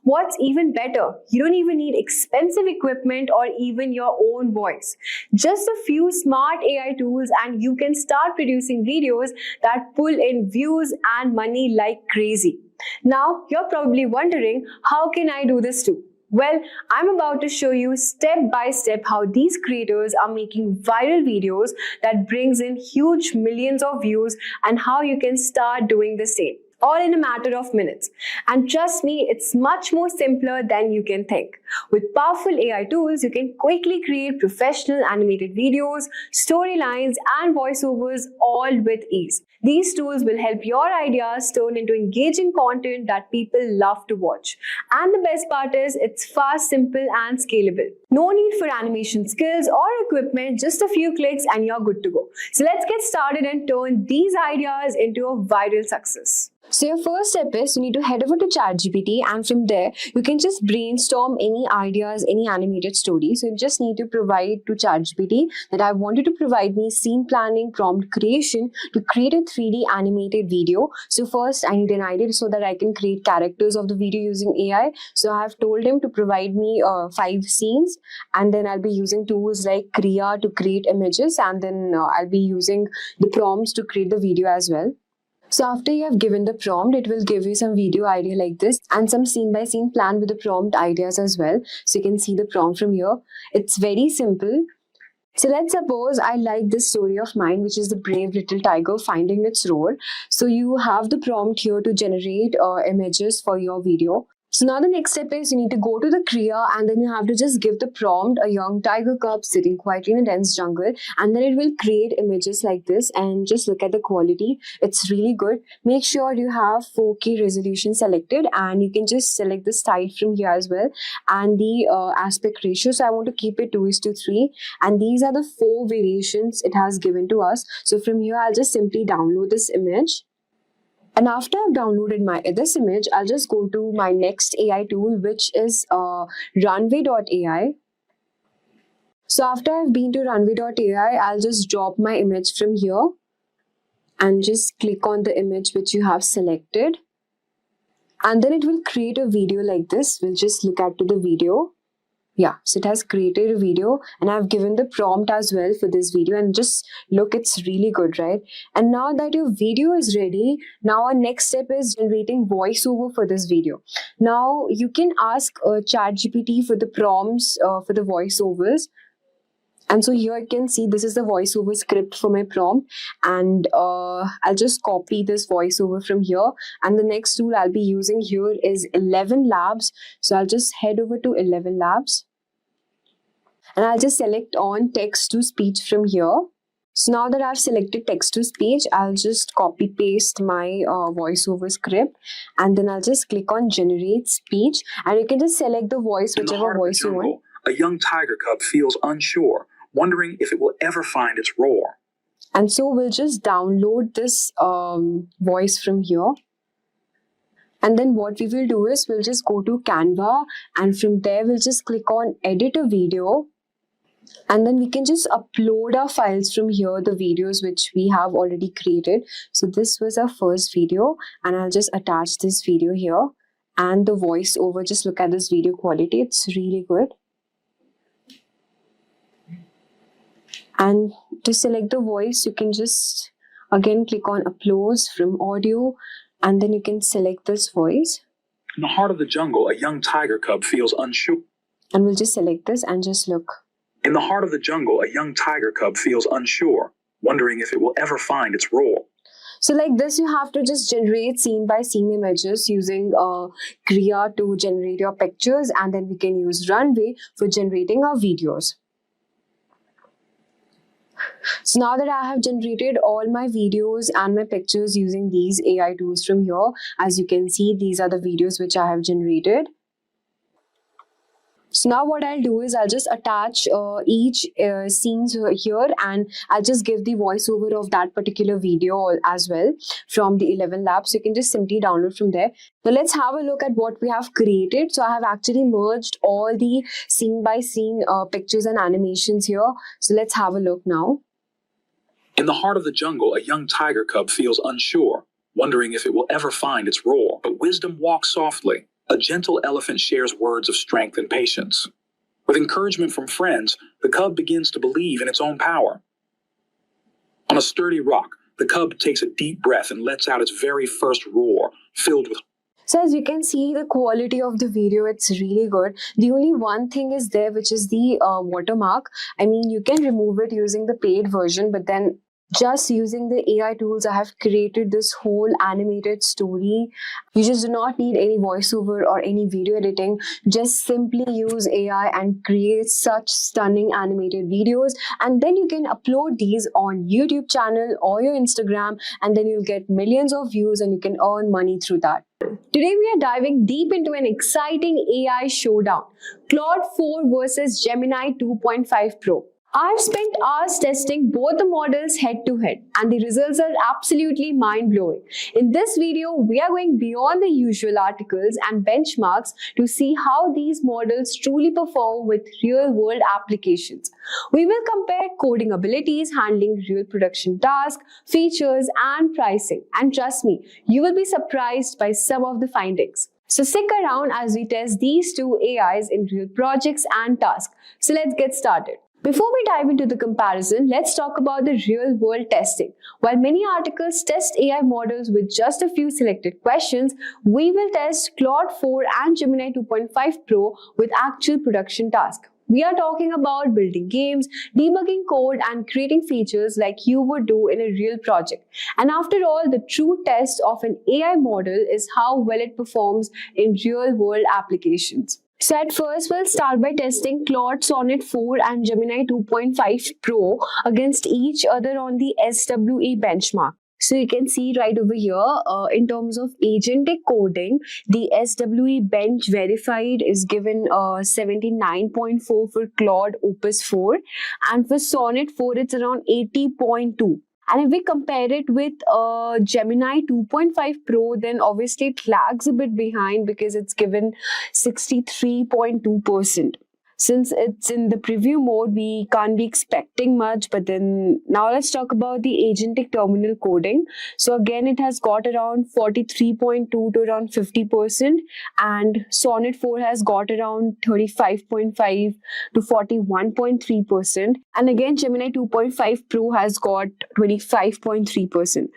Speaker 1: What's even better, you don't even need expensive equipment or even your own voice. Just a few smart AI tools and you can start producing videos that pull in views and money like crazy. Now, you're probably wondering, how can I do this too? Well, I'm about to show you step by step how these creators are making viral videos that brings in huge millions of views and how you can start doing the same. all in a matter of minutes. And trust me, it's much more simpler than you can think. With powerful AI tools, you can quickly create professional animated videos, storylines, and voiceovers all with ease. These tools will help your ideas turn into engaging content that people love to watch. And the best part is, it's fast, simple, and scalable. No need for animation skills or equipment, just a few clicks and you're good to go. So let's get started and turn these ideas into a viral success. So your first step is you need to head over to ChatGPT, and from there you can just brainstorm any ideas, any animated story. So you just need to provide to ChatGPT that I wanted to provide me scene planning, prompt creation to create a 3D animated video. So first I need an idea so that I can create characters of the video using AI. So I have told him to provide me 5 scenes, and then I'll be using tools like Kriya to create images, and then I'll be using the prompts to create the video as well. So after you have given the prompt, it will give you some video idea like this and some scene by scene plan with the prompt ideas as well. So you can see the prompt from here. It's very simple. So let's suppose I like this story of mine, which is the brave little tiger finding its roar. So you have the prompt here to generate images for your video. So now the next step is you need to go to the Kriya, and then you have to just give the prompt a young tiger cub sitting quietly in a dense jungle, and then it will create images like this. And just look at the quality. It's really good. Make sure you have 4K resolution selected, and you can just select the style from here as well, and the aspect ratio. So I want to keep it 2:3, and these are the 4 variations it has given to us. So from here I'll just simply download this image. And after I've downloaded this image, I'll just go to my next AI tool, which is runway.ai. So after I've been to runway.ai, I'll just drop my image from here and just click on the image which you have selected. And then it will create a video like this. We'll just look at the video. Yeah, so it has created a video, and I've given the prompt as well for this video, and just look, it's really good, right? And now that your video is ready, now our next step is generating voiceover for this video. Now you can ask ChatGPT for the prompts for the voiceovers. And so here you can see this is the voiceover script for my prompt, and I'll just copy this voiceover from here. And the next tool I'll be using here is 11 Labs. So I'll just head over to 11 Labs. And I'll just select on text to speech from here. So now that I've selected text to speech, I'll just copy paste my voiceover script, and then I'll just click on generate speech, and you can just select the voice, whichever voice you want.
Speaker 15: A young tiger cub feels unsure, wondering if it will ever find its roar.
Speaker 1: And so we'll just download this voice from here. And then what we will do is we'll just go to Canva, and from there we'll just click on edit a video. And then we can just upload our files from here, the videos which we have already created. So this was our first video, and I'll just attach this video here. And the voiceover, just look at this video quality. It's really good. And to select the voice, you can just again click on uploads from audio, and then you can select this voice.
Speaker 15: In the heart of the jungle, a young tiger cub feels unsure.
Speaker 1: And we'll just select this and just look.
Speaker 15: In the heart of the jungle, a young tiger cub feels unsure, wondering if it will ever find its roar.
Speaker 1: So like this, you have to just generate scene by scene images using Kriya to generate your pictures, and then we can use Runway for generating our videos. So now that I have generated all my videos and my pictures using these AI tools from here, as you can see, these are the videos which I have generated. So now what I'll do is I'll just attach each scenes here, and I'll just give the voiceover of that particular video as well from the 11 Labs. So you can just simply download from there. Now let's have a look at what we have created. So I have actually merged all the scene by scene pictures and animations here. So let's have a look now.
Speaker 15: In the heart of the jungle, a young tiger cub feels unsure, wondering if it will ever find its roar. But wisdom walks softly. A gentle elephant shares words of strength and patience. With encouragement from friends, the cub begins to believe in its own power. On a sturdy rock, the cub takes a deep breath and lets out its very first roar, filled with...
Speaker 1: So as you can see, the quality of the video, it's really good. The only one thing is there, which is the watermark. I mean, you can remove it using the paid version, but then Just using the AI tools, I have created this whole animated story. You just do not need any voiceover or any video editing. Just simply use AI and create such stunning animated videos, and then you can upload these on YouTube channel or your Instagram, and then you'll get millions of views and you can earn money through that. Today we are diving deep into an exciting AI showdown. Claude 4 versus Gemini 2.5 Pro. I've spent hours testing both the models head to head, and the results are absolutely mind-blowing. In this video, we are going beyond the usual articles and benchmarks to see how these models truly perform with real-world applications. We will compare coding abilities, handling real production tasks, features, and pricing. And trust me, you will be surprised by some of the findings. So stick around as we test these two AIs in real projects and tasks. So let's get started. Before we dive into the comparison, let's talk about the real-world testing. While many articles test AI models with just a few selected questions, we will test Claude 4 and Gemini 2.5 Pro with actual production tasks. We are talking about building games, debugging code, and creating features like you would do in a real project. And after all, the true test of an AI model is how well it performs in real-world applications. So at first, we'll start by testing Claude Sonnet 4 and Gemini 2.5 Pro against each other on the SWE benchmark. So you can see right over here, in terms of agentic coding, the SWE bench verified is given 79.4 for Claude Opus 4, and for Sonnet 4 it's around 80.2. And if we compare it with Gemini 2.5 Pro, then obviously it lags a bit behind because it's given 63.2%. Since it's in the preview mode, we can't be expecting much. But then now let's talk about the agentic terminal coding. So again, it has got around 43.2 to around 50%, and Sonnet 4 has got around 35.5 to 41.3%. And again, Gemini 2.5 Pro has got 25.3%.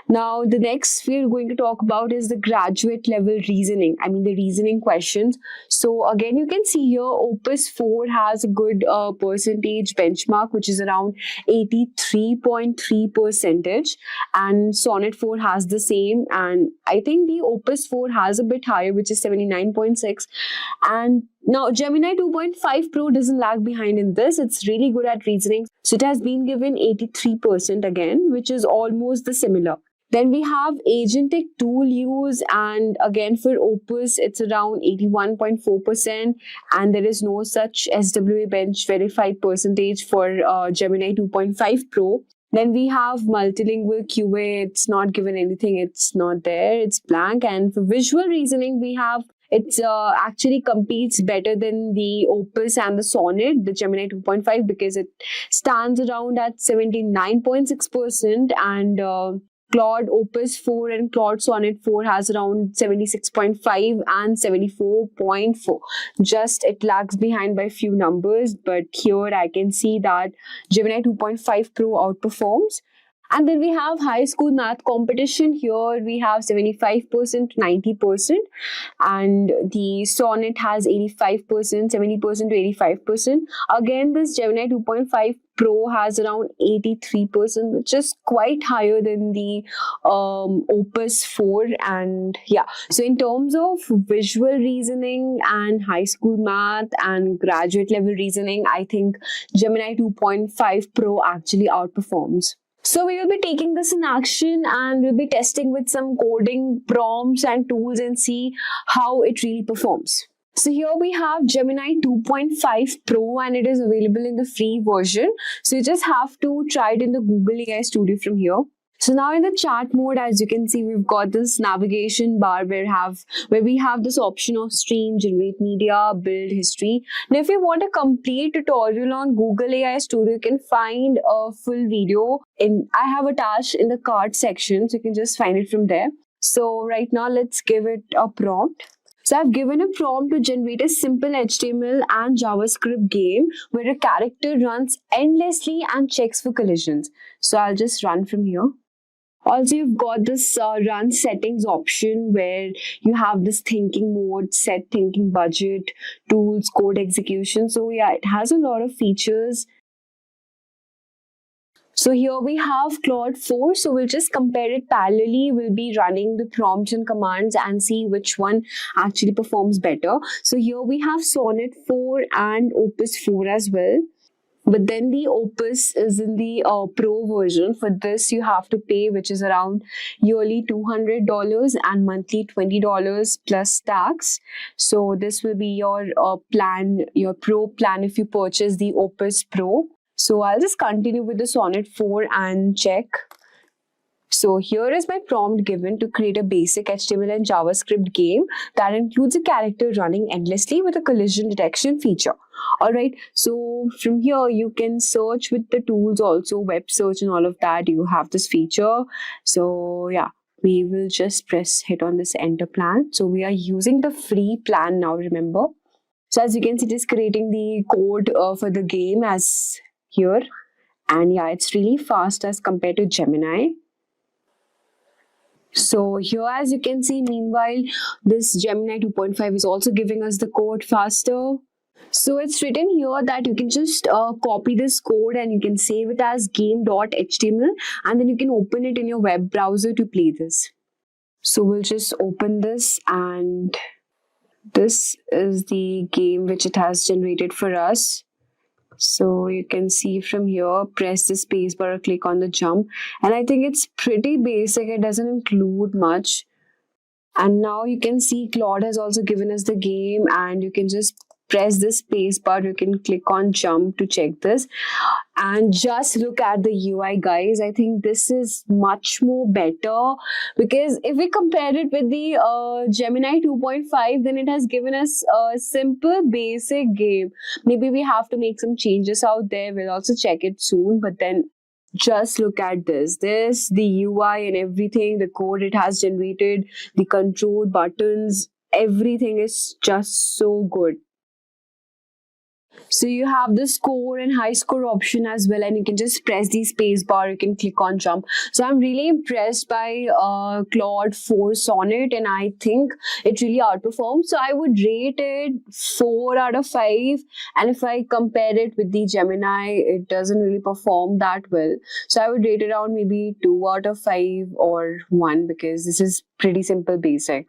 Speaker 1: Now, the next we're going to talk about is the graduate level reasoning. I mean, the reasoning questions. So again, you can see here, Opus 4 has a good percentage benchmark, which is around 83.3%, and Sonnet 4 has the same, and I think the Opus 4 has a bit higher, which is 79.6. And now Gemini 2.5 Pro doesn't lag behind in this. It's really good at reasoning. So it has been given 83% again, which is almost the similar. Then we have agentic tool use, and again for Opus it's around 81.4%, and there is no such SWA bench verified percentage for Gemini 2.5 Pro. Then we have multilingual QA, it's not given anything, it's not there, it's blank. And for visual reasoning, we have it actually competes better than the Opus and the Sonnet, the Gemini 2.5, because it stands around at 79.6%, and Claude Opus 4 and Claude Sonnet 4 has around 76.5 and 74.4. Just it lags behind by few numbers, but here I can see that Gemini 2.5 Pro outperforms. And then we have high school math competition. Here we have 75% to 90%, and the Sonnet has 85%, 70% to 85%. Again, this Gemini 2.5 Pro has around 83%, which is quite higher than the Opus 4. And yeah, so in terms of visual reasoning and high school math and graduate level reasoning, I think Gemini 2.5 Pro actually outperforms. So we will be taking this in action, and we'll be testing with some coding prompts and tools and see how it really performs. So here we have Gemini 2.5 Pro, and it is available in the free version. So you just have to try it in the Google AI Studio from here. So now in the chat mode, as you can see, we've got this navigation bar where we have this option of stream, generate media, build history. Now, if you want a complete tutorial on Google AI Studio, you can find a full video I have attached in the card section, so you can just find it from there. So right now, let's give it a prompt. So I've given a prompt to generate a simple HTML and JavaScript game where a character runs endlessly and checks for collisions. So I'll just run from here. Also, you've got this run settings option where you have this thinking mode, set thinking budget, tools, code execution. So yeah, it has a lot of features. So here we have Claude 4. So we'll just compare it parallelly. We'll be running the prompts and commands and see which one actually performs better. So here we have Sonnet 4 and Opus 4 as well. But then the Opus is in the Pro version. For this, you have to pay, which is around yearly $200 and monthly $20 plus tax. So this will be your plan, your Pro plan if you purchase the Opus Pro. So I'll just continue with the Sonnet 4 and check. So here is my prompt given to create a basic HTML and JavaScript game that includes a character running endlessly with a collision detection feature. Alright, so from here you can search with the tools also, web search and all of that. You have this feature. So yeah, we will just hit on this enter plan. So we are using the free plan now, remember. So as you can see, it is creating the code for the game as here. And yeah, it's really fast as compared to Gemini. So here, as you can see, meanwhile, this Gemini 2.5 is also giving us the code faster. So it's written here that you can just copy this code and you can save it as game.html and then you can open it in your web browser to play this. So we'll just open this and this is the game which it has generated for us. So you can see from here, press the space bar or click on the jump. And I think it's pretty basic. It doesn't include much. And now you can see Claude has also given us the game and you can just press the space bar. You can click on jump to check this. And just look at the UI, guys. I think this is much more better because if we compare it with the Gemini 2.5, then it has given us a simple basic game. Maybe we have to make some changes out there. We'll also check it soon. But then just look at this, the UI and everything, the code it has generated, the control buttons, everything is just so good. So you have the score and high score option as well, and you can just press the space bar, you can click on jump. So I'm really impressed by Claude 4 Sonnet, and I think it really outperforms. So I would rate it 4 out of 5, and if I compare it with the Gemini, it doesn't really perform that well. So I would rate it around maybe 2 out of 5 or 1 because this is pretty simple basic.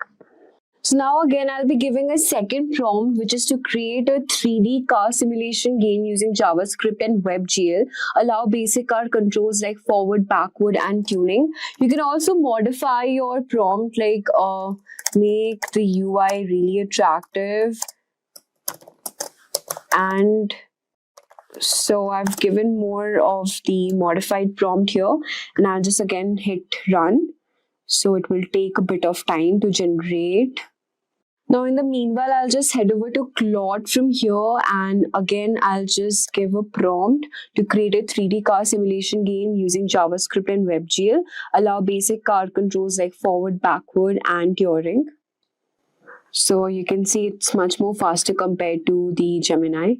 Speaker 1: So now again, I'll be giving a second prompt, which is to create a 3D car simulation game using JavaScript and WebGL. Allow basic car controls like forward, backward, and tuning. You can also modify your prompt, like make the UI really attractive. And so I've given more of the modified prompt here, and I'll just again hit run. So it will take a bit of time to generate. Now in the meanwhile, I'll just head over to Claude from here and again, I'll just give a prompt to create a 3D car simulation game using JavaScript and WebGL. Allow basic car controls like forward, backward, and touring. So you can see it's much more faster compared to the Gemini.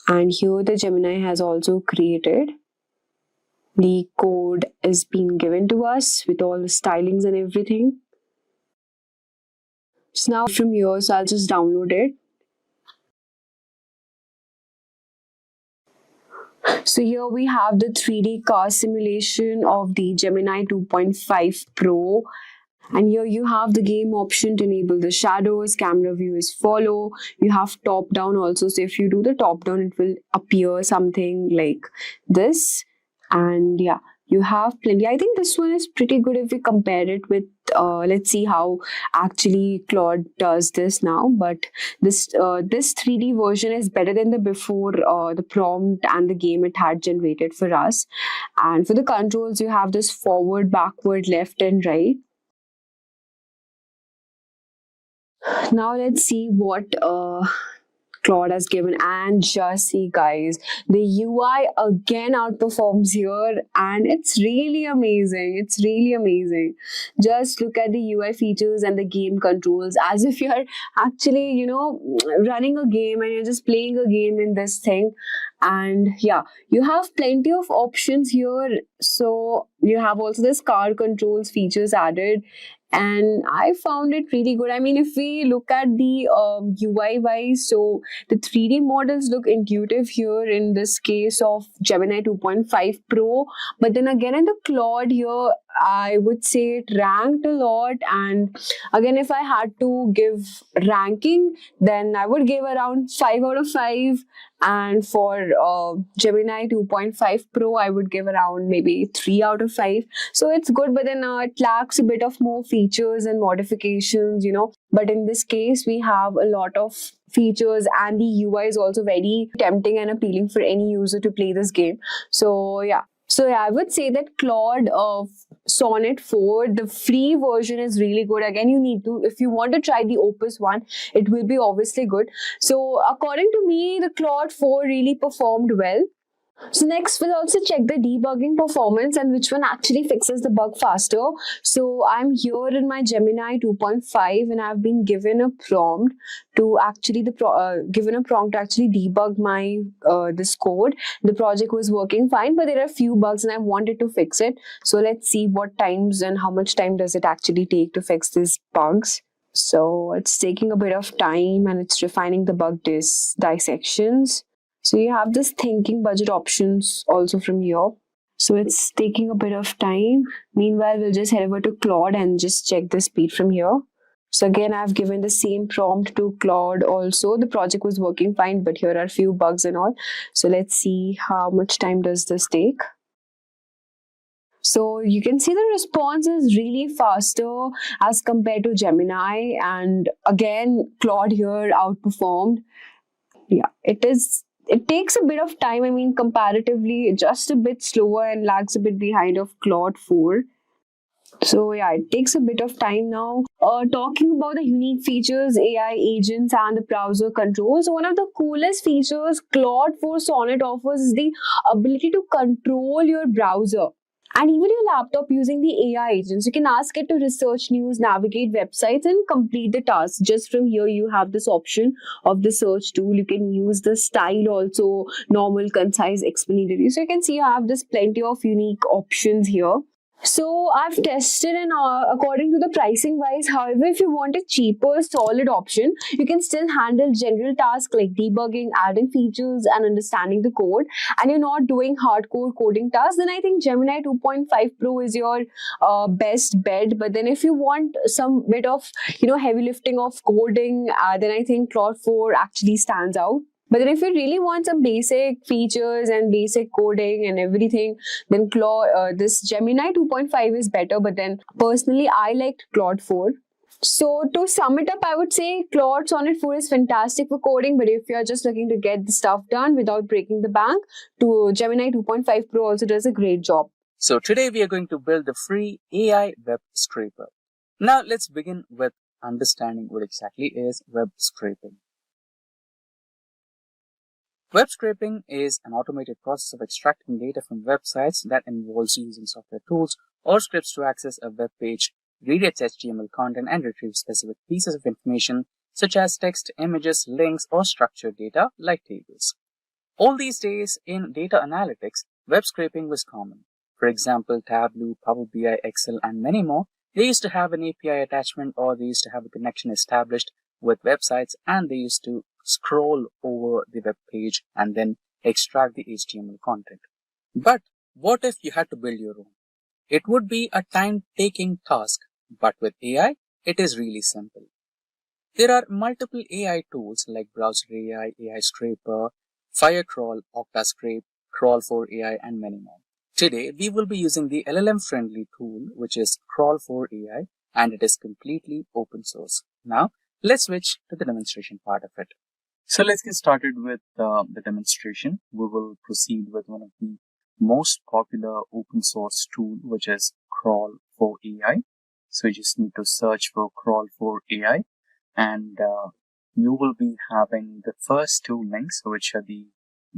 Speaker 1: And here the Gemini has also created. The code is being given to us with all the stylings and everything. So now from here, so I'll just download it. So here we have the 3D car simulation of the Gemini 2.5 Pro. And here you have the game option to enable the shadows, camera view is follow. You have top down also. So if you do the top down, it will appear something like this. And yeah, you have plenty. I think this one is pretty good if we compare it with, let's see how actually Claude does this now. But this 3D version is better than the before, the prompt and the game it had generated for us. And for the controls, you have this forward, backward, left and right. Now let's see what Claude has given, and just see guys, the UI again outperforms here and it's really amazing. It's really amazing. Just look at the UI features and the game controls as if you're actually, you know, running a game and you're just playing a game in this thing. And yeah, you have plenty of options here. So you have also this car controls features added. and I found it really good. I mean, if we look at the UI wise, so the 3D models look intuitive here in this case of Gemini 2.5 Pro, but then again in the Claude here, I would say it ranked a lot. And again, if I had to give ranking, then I would give around 5 out of 5. And for Gemini 2.5 Pro, I would give around maybe 3 out of 5. So it's good, but then it lacks a bit of more features and modifications, But in this case, we have a lot of features, and the UI is also very tempting and appealing for any user to play this game. So yeah, I would say that Claude Sonnet 4, the free version is really good. Again, you need to, if you want to try the Opus one, it will be obviously good. So according to me, the Claude 4 really performed well. So next, we'll also check the debugging performance and which one actually fixes the bug faster. So I'm here in my Gemini 2.5 and I've been given a prompt to actually debug my this code. The project was working fine, but there are a few bugs and I wanted to fix it. So let's see what times and how much time does it actually take to fix these bugs. So it's taking a bit of time and it's refining the bug dissections. So you have this thinking budget options also from here. So it's taking a bit of time. Meanwhile, we'll just head over to Claude and just check the speed from here. So again, I've given the same prompt to Claude also. The project was working fine, but here are a few bugs and all. So let's see how much time does this take. So you can see the response is really faster as compared to Gemini. And again, Claude here outperformed. Yeah, it takes a bit of time. I mean, comparatively, just a bit slower and lags a bit behind of Claude 4. So yeah, it takes a bit of time now. Talking about the unique features, AI agents and the browser controls. One of the coolest features Claude 4 Sonnet offers is the ability to control your browser and even your laptop using the AI agents. You can ask it to research news, navigate websites, and complete the task. Just from here, you have this option of the search tool. You can use the style also, normal, concise, explanatory. So you can see you have this plenty of unique options here. So I've tested and according to the pricing wise, however, if you want a cheaper, solid option, you can still handle general tasks like debugging, adding features and understanding the code, and you're not doing hardcore coding tasks, then I think Gemini 2.5 Pro is your best bet. But then if you want some bit of, heavy lifting of coding, then I think Claude 4 actually stands out. But then if you really want some basic features and basic coding and everything, then this Gemini 2.5 is better. But then personally, I liked Claude 4. So to sum it up, I would say Claude Sonnet 4 is fantastic for coding. But if you're just looking to get the stuff done without breaking the bank, Gemini 2.5 Pro also does a great job.
Speaker 2: So today we are going to build the free AI web scraper. Now let's begin with understanding what exactly is web scraping. Web scraping is an automated process of extracting data from websites that involves using software tools or scripts to access a web page, read its HTML content, and retrieve specific pieces of information such as text, images, links, or structured data like tables. All these days in data analytics, web scraping was common. For example, Tableau, Power BI, Excel, and many more, they used to have an API attachment or they used to have a connection established with websites and they used to scroll over the web page and then extract the HTML content. But what if you had to build your own? It would be a time-taking task, but with AI, it is really simple. There are multiple AI tools like Browser AI, AI Scraper, Firecrawl, Octascrape, Crawl4AI, and many more. Today, we will be using the LLM-friendly tool, which is Crawl4AI, and it is completely open source. Now, let's switch to the demonstration part of it. So let's get started with the demonstration. We will proceed with one of the most popular open source tool, which is Crawl4AI. So you just need to search for Crawl4AI, and you will be having the first two links, which are the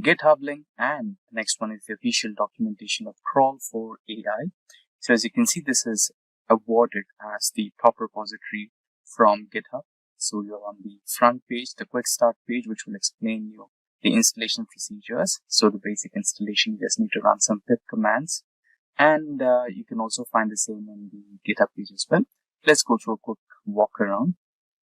Speaker 2: GitHub link, and the next one is the official documentation of Crawl4AI. So as you can see, this is awarded as the top repository from GitHub. So you're on the front page, the quick start page, which will explain you the installation procedures. So the basic installation, you just need to run some pip commands. And you can also find the same on the GitHub page as well. let's go through a quick walk around.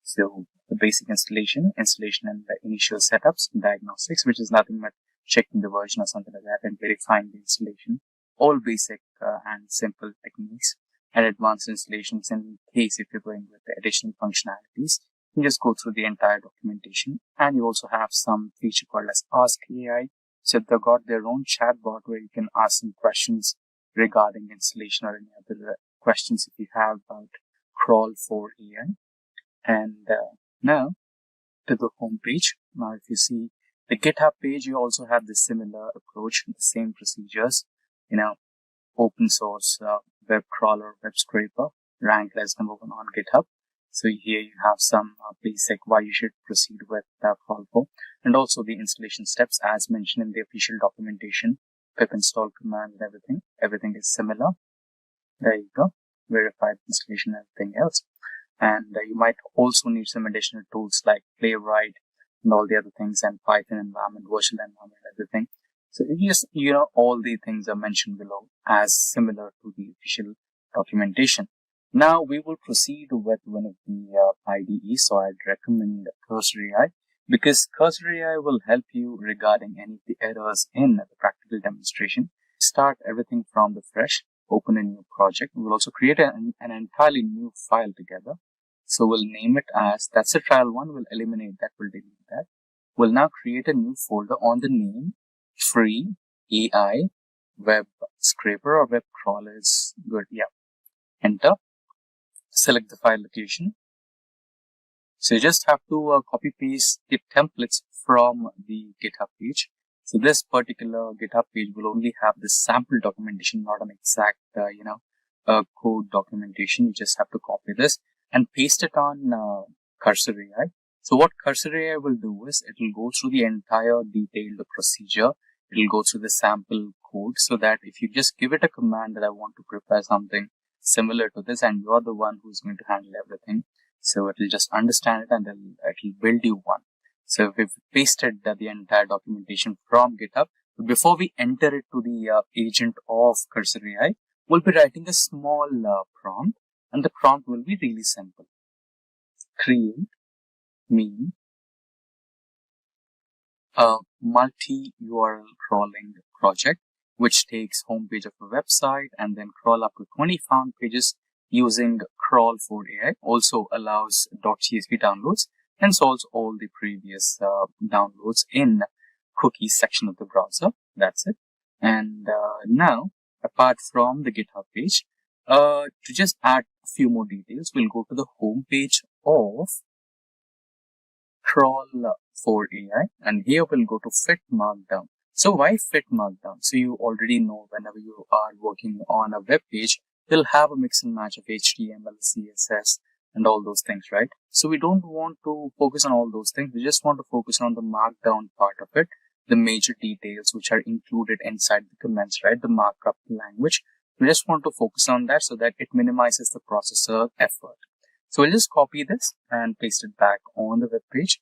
Speaker 2: So the basic installation and the initial setups, diagnostics, which is nothing but checking the version or something like that and verifying the installation. All basic and simple techniques, and advanced installations in case if you're going with the additional functionalities. You just go through the entire documentation, and you also have some feature called as Ask AI. So they've got their own chatbot where you can ask some questions regarding installation or any other questions if you have about crawl for AI. And now to the home page. Now, if you see the GitHub page, you also have the similar approach, the same procedures. Open source web crawler, web scraper, ranked as number 1 on GitHub. So here you have some basic why you should proceed with crawl for, and also the installation steps as mentioned in the official documentation, pip install command and everything. Everything is similar. There you go. Verified installation and everything else. And you might also need some additional tools like Playwright and all the other things, and Python environment, virtual environment, everything. So just, all the things are mentioned below as similar to the official documentation. Now we will proceed with one of the IDEs. So I'd recommend Cursor AI, because Cursor AI will help you regarding any of the errors in the practical demonstration. Start everything from the fresh, open a new project. We'll also create an entirely new file together. So we'll name it as, that's a trial 1. We'll eliminate that. We'll delete that. We'll now create a new folder on the name free AI web scraper or web crawler is good. Yeah. Enter. Select the file location. So you just have to copy paste the templates from the GitHub page. So this particular GitHub page will only have the sample documentation, not an exact, code documentation. You just have to copy this and paste it on Cursor AI. So what Cursor AI will do is it will go through the entire detailed procedure. It will go through the sample code, so that if you just give it a command that I want to prepare something similar to this, and you're the one who's going to handle everything, so it will just understand it and then it will build you one. So we've pasted the entire documentation from GitHub. But before we enter it to the agent of Cursor AI, we'll be writing a small prompt, and the prompt will be really simple. Create me a multi-URL crawling project, which takes homepage of a website and then crawl up to 20 found pages using crawl for AI. Also allows .csv downloads and solves all the previous downloads in cookies section of the browser. That's it. And now, apart from the GitHub page, to just add a few more details, we'll go to the home page of crawl for AI, and here we'll go to fit markdown. So why fit markdown? So you already know whenever you are working on a web page, they'll have a mix and match of HTML, CSS, and all those things, right? So we don't want to focus on all those things. We just want to focus on the markdown part of it, the major details which are included inside the comments, right? The markup language. We just want to focus on that so that it minimizes the processor effort. So we'll just copy this and paste it back on the web page.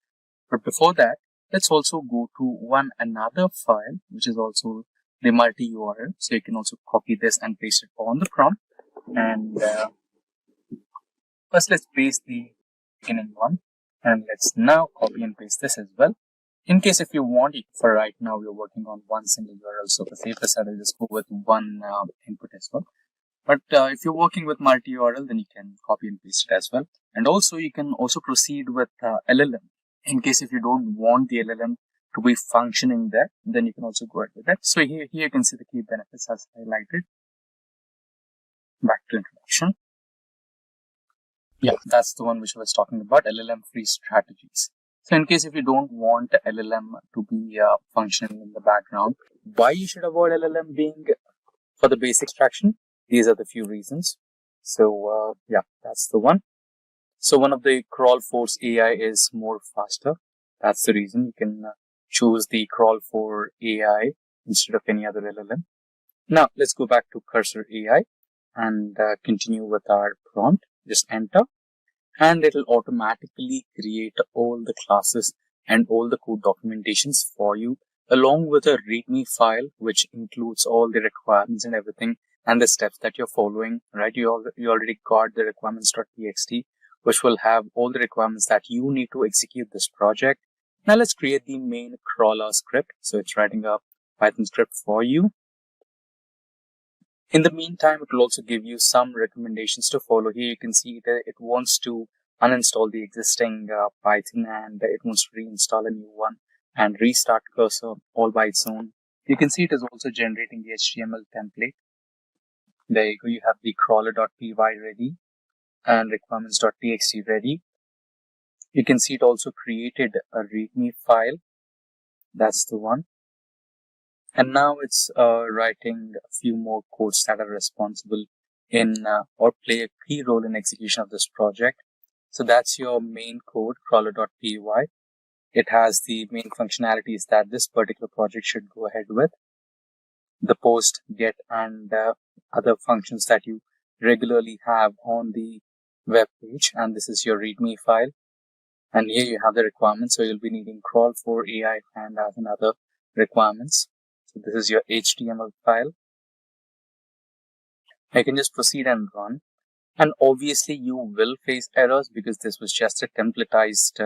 Speaker 2: But before that, let's also go to another file, which is also the multi-URL. So you can also copy this and paste it on the prompt. And first, let's paste the beginning one. And let's now copy and paste this as well. In case if you want, for right now, we're working on one single URL. So for safer side, I'll just go with one input as well. But if you're working with multi-URL, then you can copy and paste it as well. And also, you can also proceed with LLM. In case if you don't want the LLM to be functioning there, then you can also go ahead with that. So here you can see the key benefits as highlighted. Back to introduction. Yeah, that's the one which I was talking about, LLM-free strategies. So in case if you don't want the LLM to be functioning in the background, why you should avoid LLM being for the basic extraction? These are the few reasons. So yeah, that's the one. So one of the crawl force AI is more faster. That's the reason you can choose the crawl for AI instead of any other LLM. Now let's go back to Cursor AI and continue with our prompt. Just enter, and it will automatically create all the classes and all the code documentations for you, along with a README file which includes all the requirements and everything and the steps that you're following, right? You already got the requirements.txt, which will have all the requirements that you need to execute this project. Now let's create the main crawler script. So it's writing a Python script for you. In the meantime, it will also give you some recommendations to follow. Here you can see that it wants to uninstall the existing Python, and it wants to reinstall a new one and restart cursor all by its own. You can see it is also generating the HTML template. There you go. You have the crawler.py ready and requirements.txt ready. You can see it also created a README file. That's the one. And now it's writing a few more codes that are responsible in or play a key role in execution of this project. So that's your main code, crawler.py. It has the main functionalities that this particular project should go ahead with. The post, get, and other functions that you regularly have on the web page. And this is your README file. And here you have the requirements. So you'll be needing crawl for AI and other requirements. So this is your HTML file. I can just proceed and run. And obviously you will face errors because this was just a templatized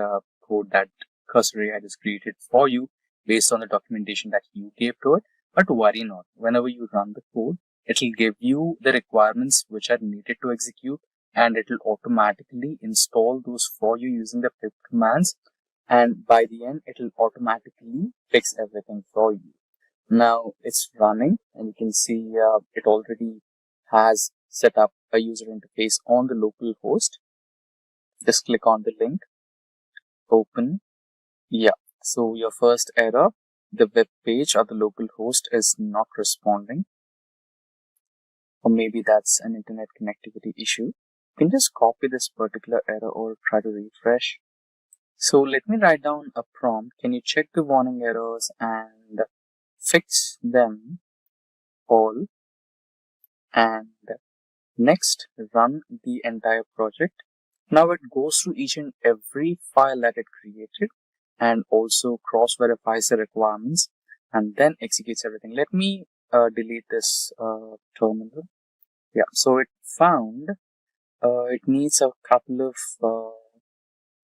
Speaker 2: code that Cursor AI has created for you based on the documentation that you gave to it. But worry not. Whenever you run the code, it will give you the requirements which are needed to execute, and it will automatically install those for you using the pip commands. And by the end, it will automatically fix everything for you. Now it's running, and you can see it already has set up a user interface on the local host. Just click on the link, open. Yeah, so your first error, the web page or the local host is not responding, or maybe that's an internet connectivity issue. You can just copy this particular error or try to refresh. So let me write down a prompt. Can you check the warning errors and fix them all, and next run the entire project. Now it goes through each and every file that it created and also cross verifies the requirements and then executes everything. Let me delete this terminal. Yeah, so it found it needs a couple of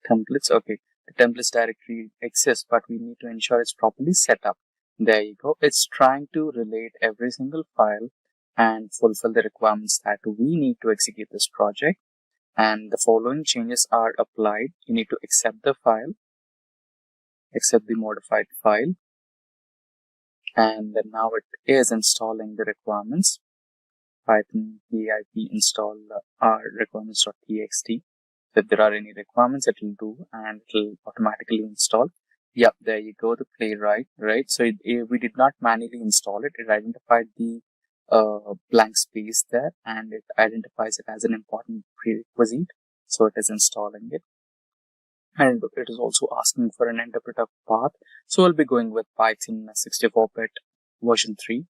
Speaker 2: templates. Okay, the templates directory exists, but we need to ensure it's properly set up. There you go. It's trying to relate every single file and fulfill the requirements that we need to execute this project. And the following changes are applied. You need to accept the file, accept the modified file, and then now it is installing the requirements. Python pip install our requirements.txt. So if there are any requirements, it will do and it will automatically install. Yep, there you go, the playwright, right? So we did not manually install it. It identified the blank space there and it identifies it as an important prerequisite. So it is installing it. And it is also asking for an interpreter path. So we'll be going with Python 64-bit version 3.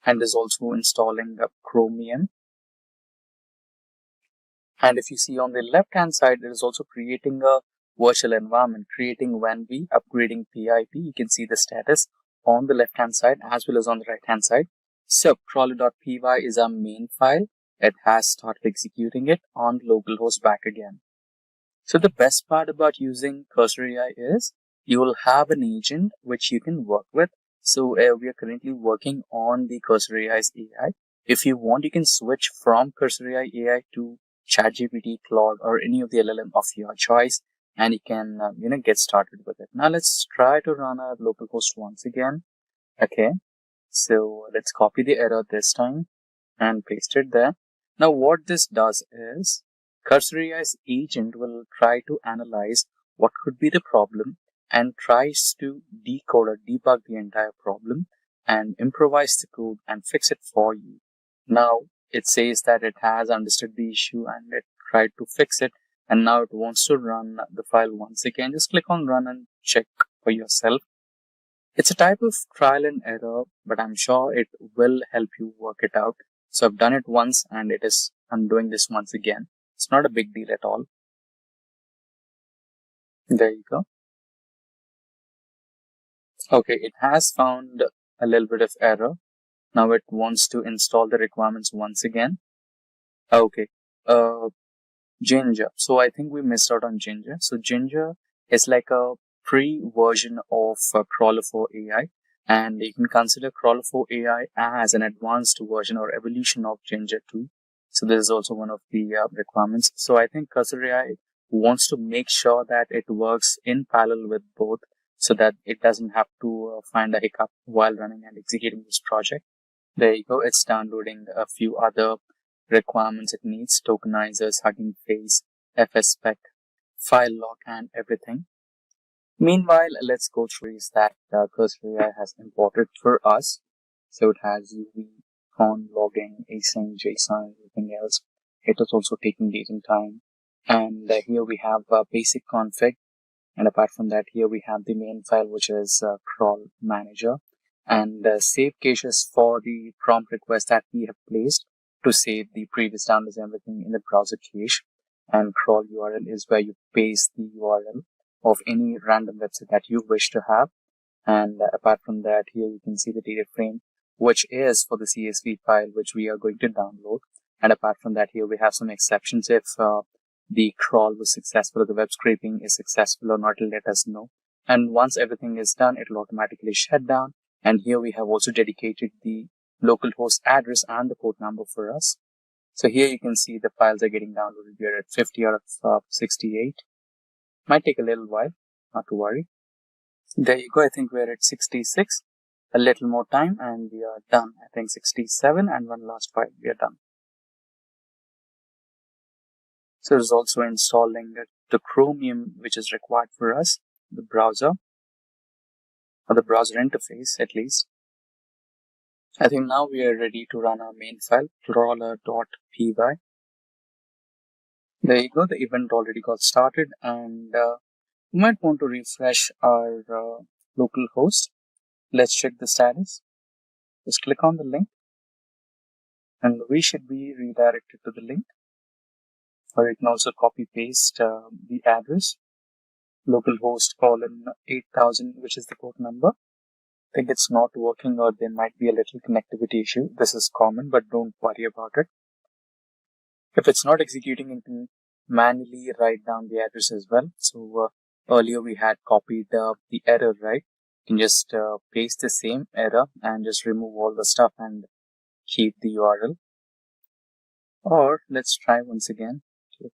Speaker 2: And is also installing Chromium. And if you see on the left hand side, it is also creating a virtual environment, creating when we upgrading PIP. You can see the status on the left hand side as well as on the right hand side. So crawler.py is our main file. It has started executing it on localhost back again. So the best part about using Cursor AI is you will have an agent which you can work with. So we are currently working on the Cursor AI's AI. If you want, you can switch from Cursor AI to ChatGPT, Claude, or any of the LLM of your choice, and you can get started with it. Now let's try to run our localhost once again. Okay, so let's copy the error this time and paste it there. Now what this does is Cursor AI's agent will try to analyze what could be the problem and tries to decode or debug the entire problem and improvise the code and fix it for you. Now it says that it has understood the issue and it tried to fix it, and now it wants to run the file once again. Just click on run and check for yourself. It's a type of trial and error, but I'm sure it will help you work it out. So I've done it once and I'm doing this once again. It's not a big deal at all. There you go. Okay, it has found a little bit of error. Now it wants to install the requirements once again. Okay. Ginger. So I think we missed out on Ginger. So Ginger is like a pre-version of Crawler for AI, and you can consider Crawler for AI as an advanced version or evolution of Ginger 2. So this is also one of the requirements. So I think Cursor AI wants to make sure that it works in parallel with both, so that it doesn't have to find a hiccup while running and executing this project. There you go. It's downloading a few other requirements it needs: tokenizers, Hugging Face, FSPEC, file lock, and everything. Meanwhile, let's go through is that Cursor AI has imported for us. So it has UV, con, logging, async, JSON, everything else. It is also taking date and time. And here we have basic config. And apart from that, here we have the main file, which is crawl manager, and save caches for the prompt request that we have placed to save the previous downloads and everything in the browser cache. And crawl URL is where you paste the URL of any random website that you wish to have. And apart from that, here you can see the data frame, which is for the CSV file, which we are going to download. And apart from that, here we have some exceptions. If the crawl was successful, or the web scraping is successful or not, it'll let us know. And once everything is done, it'll automatically shut down. And here we have also dedicated the localhost address and the port number for us. So here you can see the files are getting downloaded. We are at 50 out of 68. Might take a little while, not to worry. There you go. I think we're at 66. A little more time and we are done. I think 67 and one last file. We are done. So it's also installing the Chromium, which is required for us, the browser, or the browser interface at least. I think now we are ready to run our main file, crawler.py. There you go, the event already got started, and you might want to refresh our local host. Let's check the status. Just click on the link, and we should be redirected to the link. Or you can also copy paste the address, localhost 8000, which is the port number. I think it's not working, or there might be a little connectivity issue. This is common, but don't worry about it. If it's not executing, you can manually write down the address as well. So earlier we had copied the error, right? You can just paste the same error and just remove all the stuff and keep the URL. Or let's try once again. Click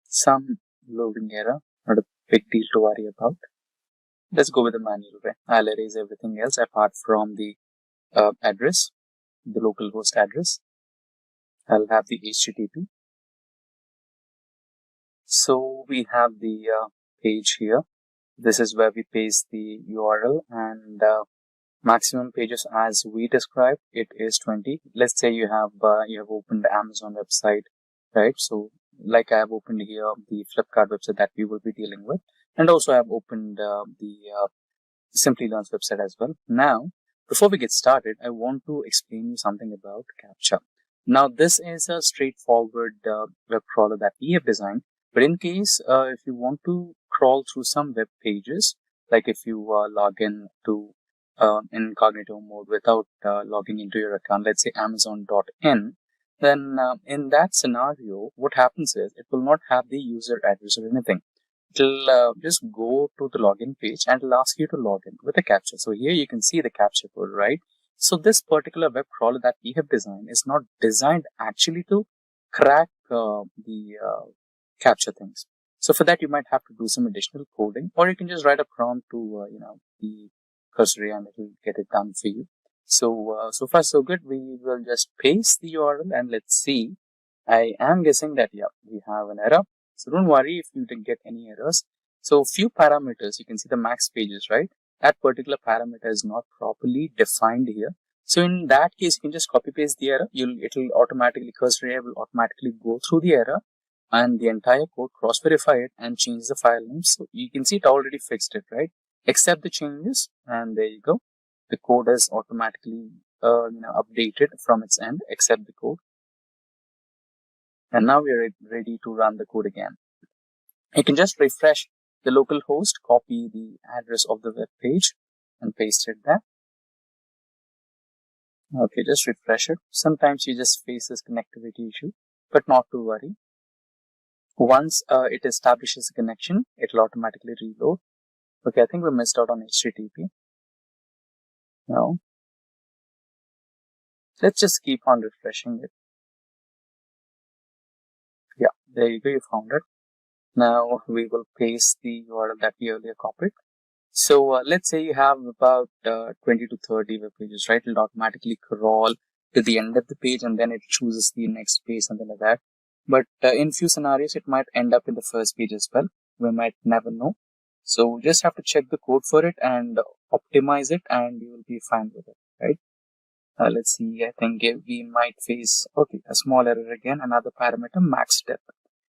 Speaker 2: some loading error, not a big deal to worry about. Let's go with the manual way. I'll erase everything else apart from the address, the localhost address. I'll have the HTTP. So we have the page here. This is where we paste the URL, and maximum pages as we described, it is 20. Let's say you have opened the Amazon website, right? So like I have opened here the Flipkart website that we will be dealing with, and also I have opened the Simplilearn's website as well. Now, before we get started, I want to explain you something about CAPTCHA. Now, this is a straightforward web crawler that we have designed. But in case if you want to crawl through some web pages, like if you log in to incognito mode without logging into your account, let's say Amazon.in, then in that scenario, what happens is it will not have the user address or anything. It'll just go to the login page and it'll ask you to log in with a CAPTCHA. So here you can see the CAPTCHA code, right? So this particular web crawler that we have designed is not designed actually to crack the CAPTCHA things. So for that, you might have to do some additional coding, or you can just write a prompt to, the Cursor and it'll get it done for you. So, so far so good. We will just paste the URL and let's see. I am guessing that, yeah, we have an error. So don't worry if you didn't get any errors. So few parameters, you can see the max pages, right? That particular parameter is not properly defined here. So in that case, you can just copy paste the error. It'll automatically, Cursor AI will automatically go through the error and the entire code, cross-verify it and change the file name. So you can see it already fixed it, right? Accept the changes, and there you go. The code is automatically updated from its end. Accept the code. And now we are ready to run the code again. You can just refresh the local host, copy the address of the web page and paste it there. Okay, just refresh it. Sometimes you just face this connectivity issue, but not to worry. Once it establishes a connection, it will automatically reload. Okay, I think we missed out on HTTP. No. Let's just keep on refreshing it. Yeah, there you go, you found it. Now we will paste the URL that we earlier copied. So let's say you have about 20 to 30 web pages, right? It'll automatically crawl to the end of the page and then it chooses the next page, something like that. But in few scenarios, it might end up in the first page as well. We might never know. So just have to check the code for it and optimize it and you will be fine with it, right? Let's see, I think we might face, okay, a small error again, another parameter, max depth.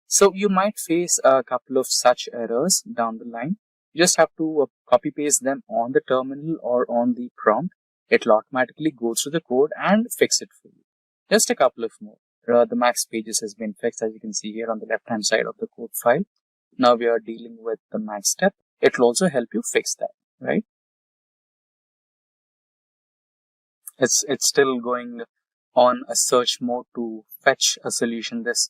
Speaker 2: So you might face a couple of such errors down the line. You just have to copy paste them on the terminal or on the prompt. It'll automatically go through the code and fix it for you. Just a couple of more. The max pages has been fixed, as you can see here on the left hand side of the code file. Now we are dealing with the max step. It'll also help you fix that, right? It's still going on a search mode to fetch a solution this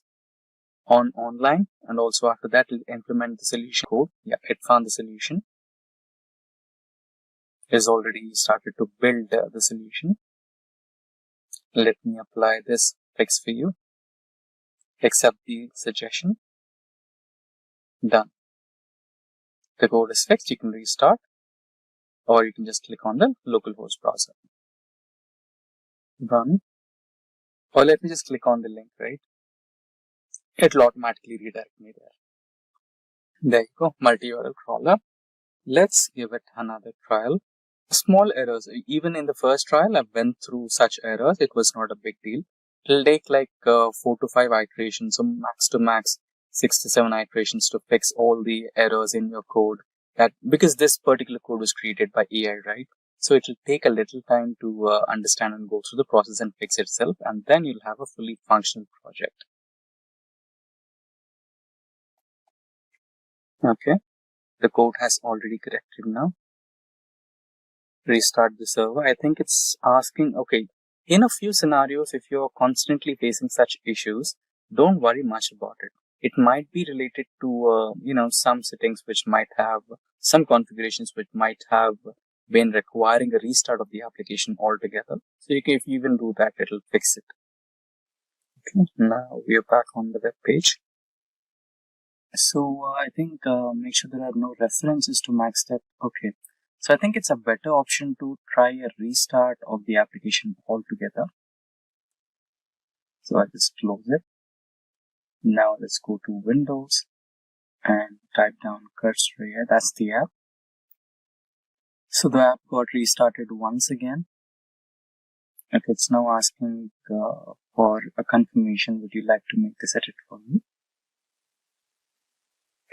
Speaker 2: online, and also after that it'll implement the solution code. Yeah, it found the solution. It's already started to build the solution. Let me apply this fix for you. Accept the suggestion. Done. The code is fixed. You can restart, or you can just click on the localhost browser. Run. Or let me just click on the link, right? It'll automatically redirect me there. There you go, multi-URL crawler. Let's give it another trial. Small errors. Even in the first trial, I went through such errors. It was not a big deal. It'll take like 4 to 5 iterations, so max to max 6 to 7 iterations to fix all the errors in your code. That because this particular code was created by AI, right? So it'll take a little time to understand and go through the process and fix itself, and then you'll have a fully functional project. Okay, the code has already corrected now. Restart the server. I think it's asking, okay, in a few scenarios, if you're constantly facing such issues, don't worry much about it. It might be related to, some settings which might have some configurations which might have been requiring a restart of the application altogether. So if you even do that, it'll fix it. Okay, now we are back on the web page. So I think make sure there are no references to max step. Okay. So I think it's a better option to try a restart of the application altogether. So I'll just close it. Now let's go to Windows and type down cursor here. That's the app. So the app got restarted once again. Okay, it's now asking for a confirmation. Would you like to make this edit for me?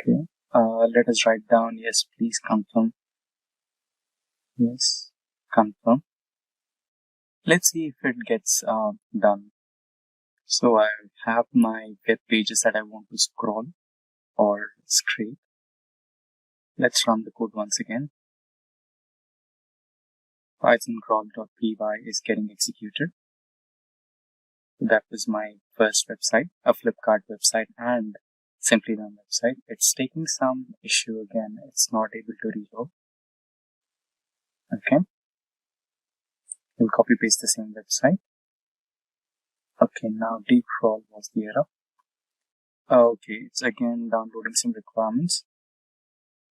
Speaker 2: Okay. Let us write down, yes, please confirm. Yes, confirm. Let's see if it gets done. So I have my web pages that I want to scroll or scrape. Let's run the code once again. Python crawl.py is getting executed. That was my first website, a Flipkart website and Simplilearn website. It's taking some issue again. It's not able to reload. Okay. We'll copy paste the same website. Okay, now deep crawl was the error. Okay, it's again downloading some requirements.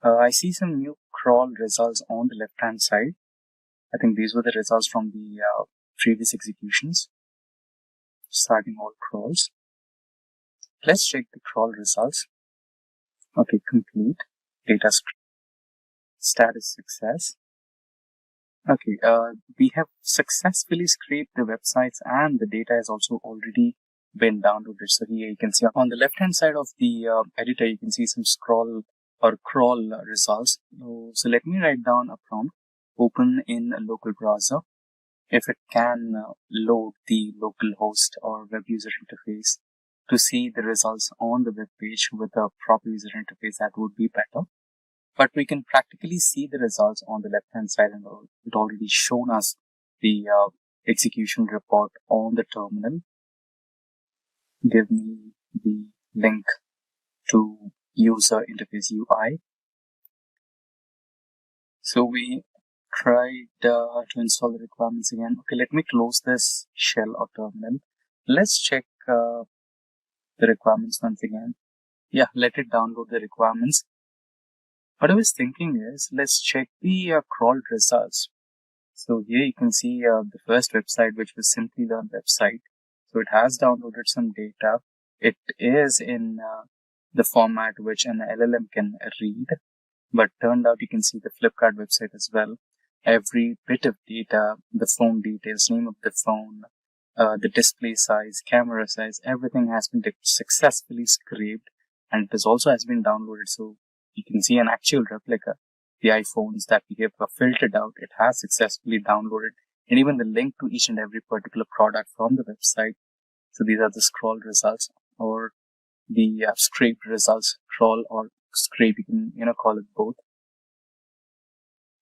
Speaker 2: I see some new crawl results on the left hand side. I think these were the results from the previous executions. Starting all crawls. Let's check the crawl results. Okay, complete. Data status success. Okay, we have successfully scraped the websites and the data has also already been downloaded. So here you can see on the left hand side of the editor, you can see some scroll or crawl results. So let me write down a prompt. Open in a local browser. If it can load the local host or web user interface to see the results on the web page with a proper user interface, that would be better. But we can practically see the results on the left hand side, and it already shown us the execution report on the terminal. Give me the link to user interface UI. So we tried to install the requirements again. Okay, let me close this shell or terminal. Let's check the requirements once again. Yeah, let it download the requirements. What I was thinking is, let's check the crawled results. So here you can see the first website, which was Simplilearn website. So it has downloaded some data. It is in the format which an LLM can read. But turned out you can see the Flipkart website as well. Every bit of data, the phone details, name of the phone, the display size, camera size, everything has been successfully scraped, and it also has been downloaded. So you can see an actual replica. The iPhones that we have filtered out, it has successfully downloaded, and even the link to each and every particular product from the website. So these are the scroll results, or the scraped results. Crawl or scrape, you can call it both.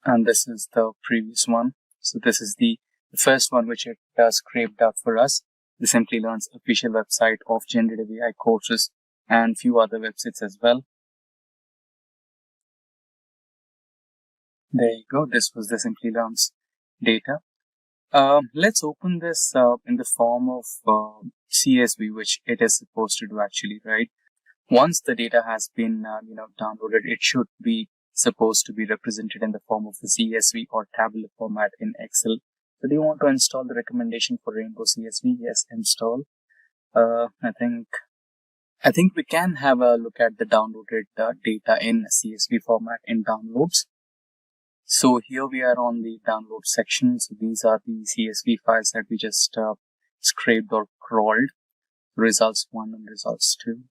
Speaker 2: And this is the previous one. So this is the first one which it scraped out for us. The Simplilearn's official website of Generative AI courses and few other websites as well. There you go. This was the Simplilearn's data. Let's open this in the form of CSV, which it is supposed to do actually, right? Once the data has been downloaded, it should be supposed to be represented in the form of a CSV or tabular format in Excel. So do you want to install the recommendation for Rainbow CSV? Yes, install. I think we can have a look at the downloaded data in CSV format in downloads. So here we are on the download section. So these are the CSV files that we just scraped or crawled. Results 1 and results 2.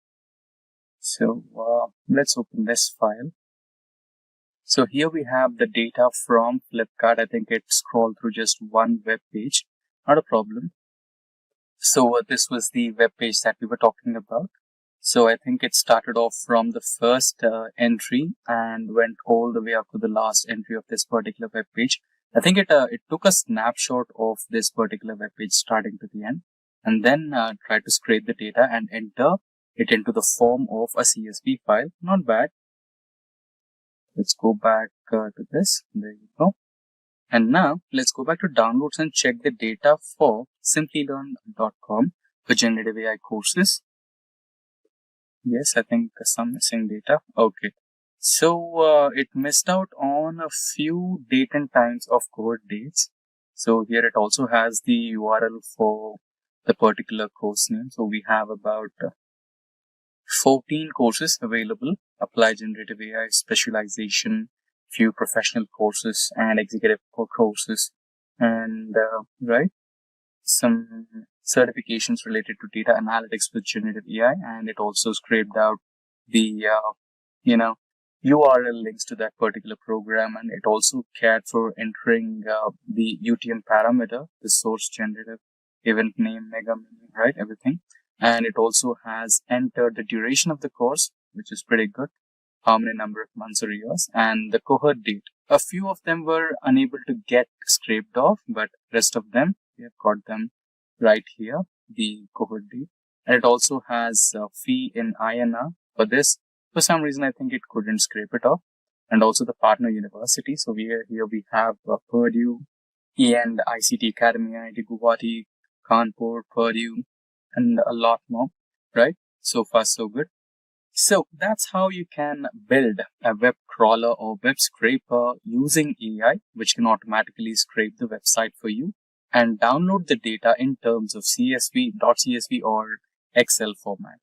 Speaker 2: So let's open this file. So here we have the data from Flipkart. I think it scrolled through just one web page. Not a problem. So this was the web page that we were talking about. So I think it started off from the first entry and went all the way up to the last entry of this particular web page. I think it took a snapshot of this particular web page starting to the end, and then tried to scrape the data and enter it into the form of a CSV file. Not bad. Let's go back to this. There you go. And now let's go back to downloads and check the data for Simplilearn.com for generative AI courses. Yes, I think some missing data. Okay. So it missed out on a few date and times of cohort dates. So here it also has the URL for the particular course name. So we have about 14 courses available. Apply generative AI, specialization, few professional courses and executive courses, and some certifications related to data analytics with generative AI. And it also scraped out the URL links to that particular program, and it also cared for entering the UTM parameter, the source generative, event name, mega meaning, right, everything. And it also has entered the duration of the course, which is pretty good, how many number of months or years, and the cohort date. A few of them were unable to get scraped off, but rest of them, we have got them right here, the cohort date. And it also has a fee in INR for this. For some reason, I think it couldn't scrape it off. And also the partner university. So here we have Purdue, and ICT Academy, IIT Guwahati, Kanpur, Purdue, and a lot more, right? So far, so good. So that's how you can build a web crawler or web scraper using AI, which can automatically scrape the website for you and download the data in terms of CSV, .csv or Excel format.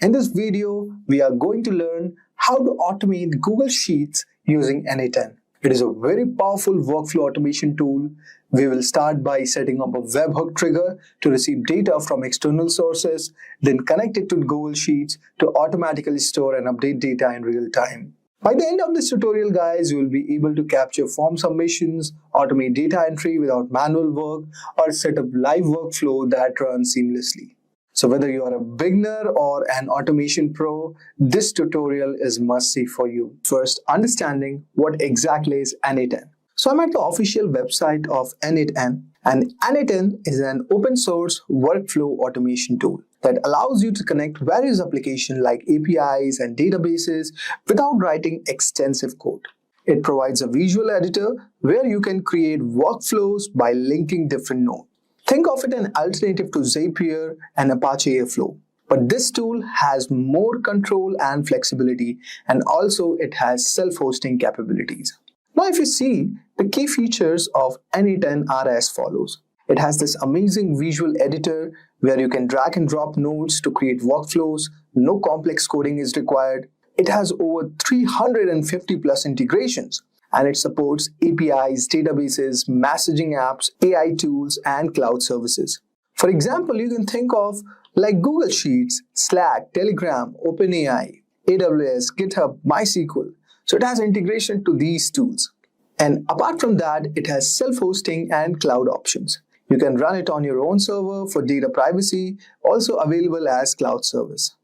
Speaker 9: In this video, we are going to learn how to automate Google Sheets using NA10. It is a very powerful workflow automation tool. We will start by setting up a webhook trigger to receive data from external sources, then connect it to Google Sheets to automatically store and update data in real time. By the end of this tutorial, guys, you will be able to capture form submissions, automate data entry without manual work, or set up live workflow that runs seamlessly. So whether you are a beginner or an automation pro, this tutorial is must-see for you. First, understanding what exactly is NA10. So I'm at the official website of NA10, And N8N is an open source workflow automation tool that allows you to connect various applications like APIs and databases without writing extensive code. It provides a visual editor where you can create workflows by linking different nodes. Think of it an alternative to Zapier and Apache Airflow. But this tool has more control and flexibility, and also it has self-hosting capabilities. Now if you see, the key features of N8N are as follows. It has this amazing visual editor where you can drag and drop nodes to create workflows. No complex coding is required. It has over 350 plus integrations, and it supports APIs, databases, messaging apps, AI tools, and cloud services. For example, you can think of like Google Sheets, Slack, Telegram, OpenAI, AWS, GitHub, MySQL. So it has integration to these tools. And apart from that, it has self-hosting and cloud options. You can run it on your own server for data privacy, also available as cloud service.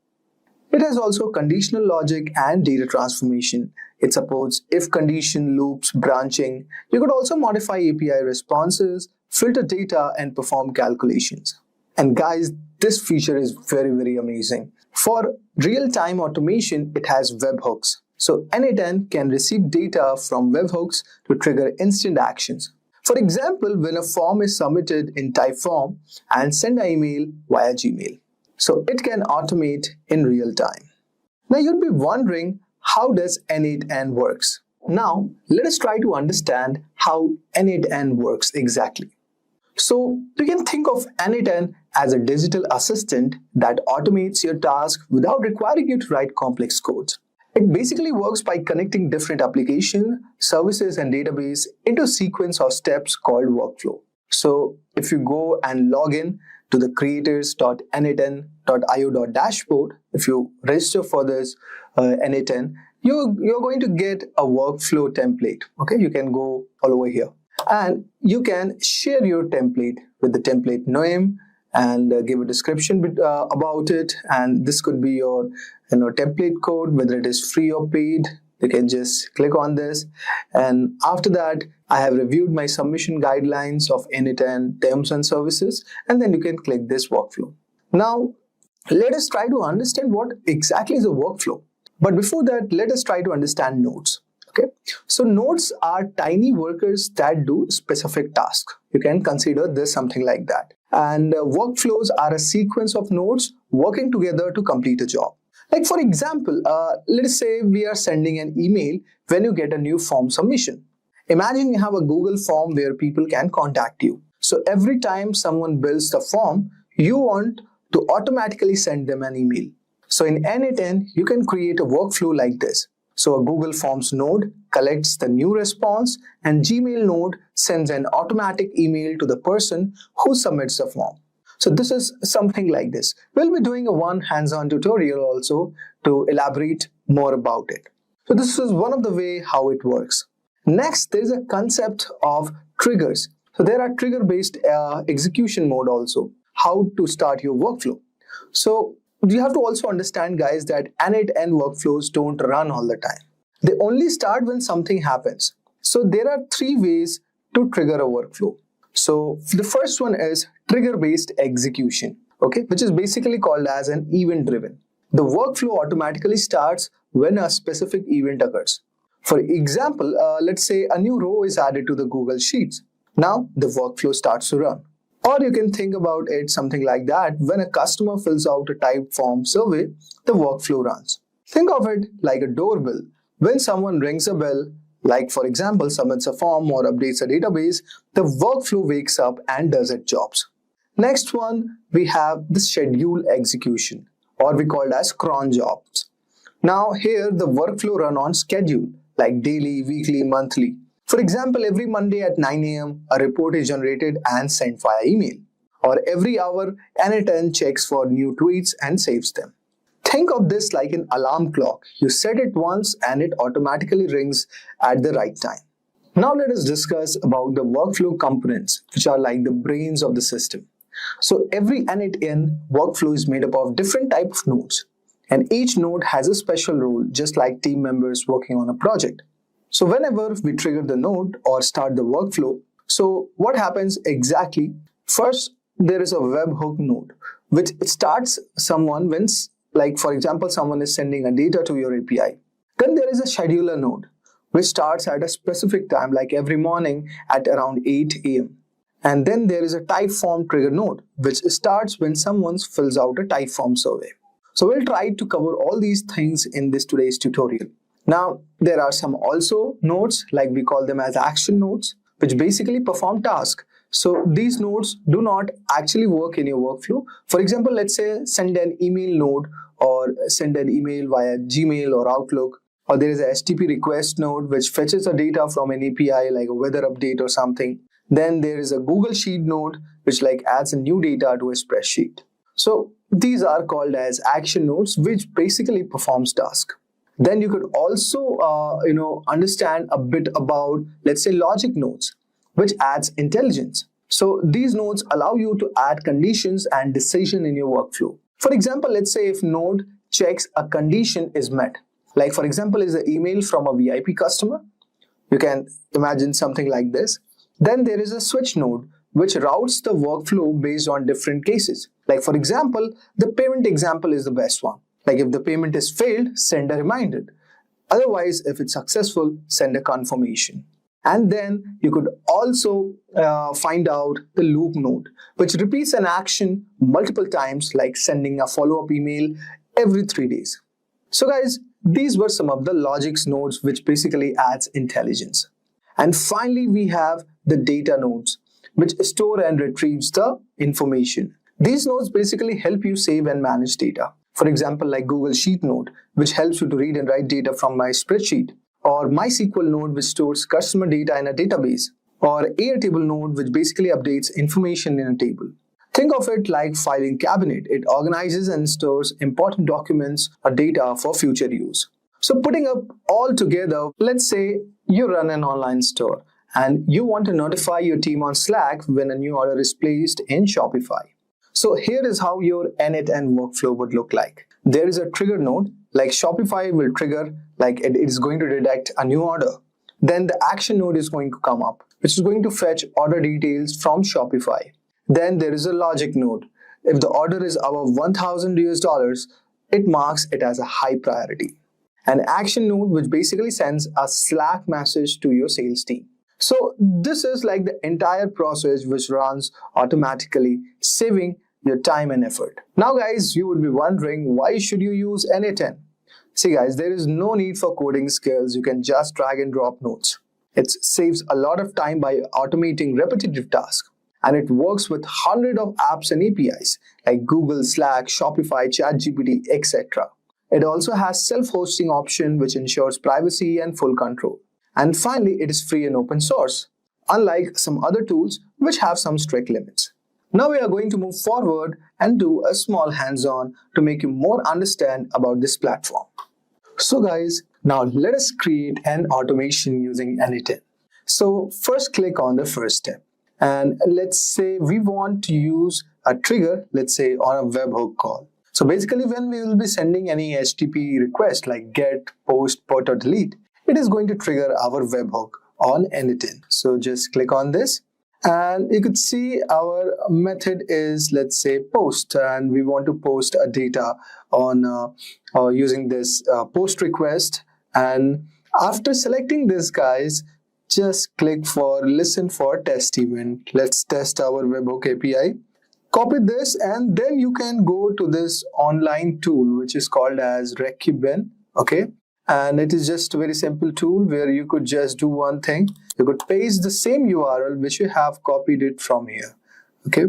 Speaker 9: It has also conditional logic and data transformation. It supports if condition, loops, branching. You could also modify API responses, filter data, and perform calculations. And guys, this feature is very amazing. For real-time automation, it has webhooks. So N8N can receive data from webhooks to trigger instant actions. For example, when a form is submitted in Typeform and send an email via Gmail. So it can automate in real time. Now you'll be wondering, how does N8N works? Now let us try to understand how N8N works exactly. So you can think of N8N as a digital assistant that automates your task without requiring you to write complex codes. It basically works by connecting different applications, services, and database into a sequence of steps called workflow. So if you go and log in to the creators.n8n.io.dashboard, if you register for this N8N, you're going to get a workflow template. Okay, you can go all over here. And you can share your template with the template name and give a description about it. And this could be your template code, whether it is free or paid. You can just click on this. And after that, I have reviewed my submission guidelines of N8N terms and services. And then you can click this workflow. Now, let us try to understand what exactly is a workflow. But before that, let us try to understand nodes. Okay, so nodes are tiny workers that do specific tasks. You can consider this something like that. And workflows are a sequence of nodes working together to complete a job. Like for example, let us say we are sending an email when you get a new form submission. Imagine you have a Google form where people can contact you. So every time someone builds the form, you want to automatically send them an email. So in N8N, you can create a workflow like this. So a Google Forms node collects the new response, and Gmail node sends an automatic email to the person who submits the form. So this is something like this. We'll be doing a one hands-on tutorial also to elaborate more about it. So this is one of the way how it works. Next, there is a concept of triggers. So there are trigger-based execution mode also, how to start your workflow. So you have to also understand, guys, that N8N workflows don't run all the time. They only start when something happens. So there are three ways to trigger a workflow. So the first one is trigger-based execution, okay, which is basically called as an event-driven. The workflow automatically starts when a specific event occurs. For example, let's say a new row is added to the Google Sheets. Now the workflow starts to run. Or you can think about it something like that. When a customer fills out a type form survey, the workflow runs. Think of it like a doorbell. When someone rings a bell, like for example, submits a form or updates a database, the workflow wakes up and does its jobs. Next one, we have the schedule execution, or we call it as cron jobs. Now here the workflow run on schedule, like daily, weekly, monthly. For example, every Monday at 9 a.m., a report is generated and sent via email. Or every hour, N8N checks for new tweets and saves them. Think of this like an alarm clock. You set it once and it automatically rings at the right time. Now let us discuss about the workflow components, which are like the brains of the system. So every N8N workflow is made up of different types of nodes. And each node has a special role, just like team members working on a project. So whenever we trigger the node or start the workflow, So what happens exactly? First, there is a webhook node, which starts someone when, like for example, someone is sending a data to your API. Then there is a scheduler node, which starts at a specific time, like every morning at around 8 a.m. And then there is a typeform trigger node, which starts when someone fills out a typeform survey. So we'll try to cover all these things in this today's tutorial. Now, there are some also nodes, like we call them as action nodes, which basically perform tasks. So these nodes do not actually work in your workflow. For example, let's say send an email node or send an email via Gmail or Outlook. Or there is a HTTP request node which fetches the data from an API like a weather update or something. Then there is a Google Sheet node which like adds a new data to a spreadsheet. So these are called as action nodes, which basically performs task. Then you could also understand a bit about, let's say, logic nodes, which adds intelligence. So these nodes allow you to add conditions and decision in your workflow. For example, let's say if node checks a condition is met, like for example is an email from a VIP customer, you can imagine something like this. Then there is a switch node which routes the workflow based on different cases. Like for example, the payment example is the best one. Like if the payment is failed, send a reminder. Otherwise, if it's successful, send a confirmation. And then you could also find out the loop node, which repeats an action multiple times, like sending a follow-up email every 3 days. So guys, these were some of the logics nodes which basically adds intelligence. And finally, we have the data nodes, which store and retrieves the information. These nodes basically help you save and manage data. For example, like Google Sheet node, which helps you to read and write data from my spreadsheet, or MySQL node, which stores customer data in a database, or Airtable node, which basically updates information in a table. Think of it like filing cabinet. It organizes and stores important documents or data for future use. So putting up all together, let's say you run an online store and you want to notify your team on Slack when a new order is placed in Shopify. So here is how your init and workflow would look like. There is a trigger node, like Shopify will trigger, like it is going to detect a new order. Then the action node is going to come up, which is going to fetch order details from Shopify. Then there is a logic node. If the order is above $1,000, it marks it as a high priority. An action node which basically sends a Slack message to your sales team. So this is like the entire process which runs automatically, saving your time and effort. Now guys, you would be wondering, why should you use n8n? See guys, there is no need for coding skills. You can just drag and drop nodes. It saves a lot of time by automating repetitive tasks. And it works with hundreds of apps and APIs like Google, Slack, Shopify, ChatGPT, etc. It also has self-hosting option which ensures privacy and full control. And finally, it is free and open source, unlike some other tools which have some strict limits. Now we are going to move forward and do a small hands-on to make you more understand about this platform. So guys, now let us create an automation using n8n. So first click on the first step. And let's say we want to use a trigger, let's say on a webhook call. So basically when we will be sending any HTTP request like get, post, put or delete, it is going to trigger our webhook on n8n. So just click on this and you could see our method is, let's say, post, and we want to post a data on using this post request. And after selecting this, guys, just click for listen for test event. Let's test our webhook API. Copy this and then you can go to this online tool which is called as Recubin. Okay, and it is just a very simple tool where you could just do one thing. You could paste the same URL which you have copied it from here. Okay,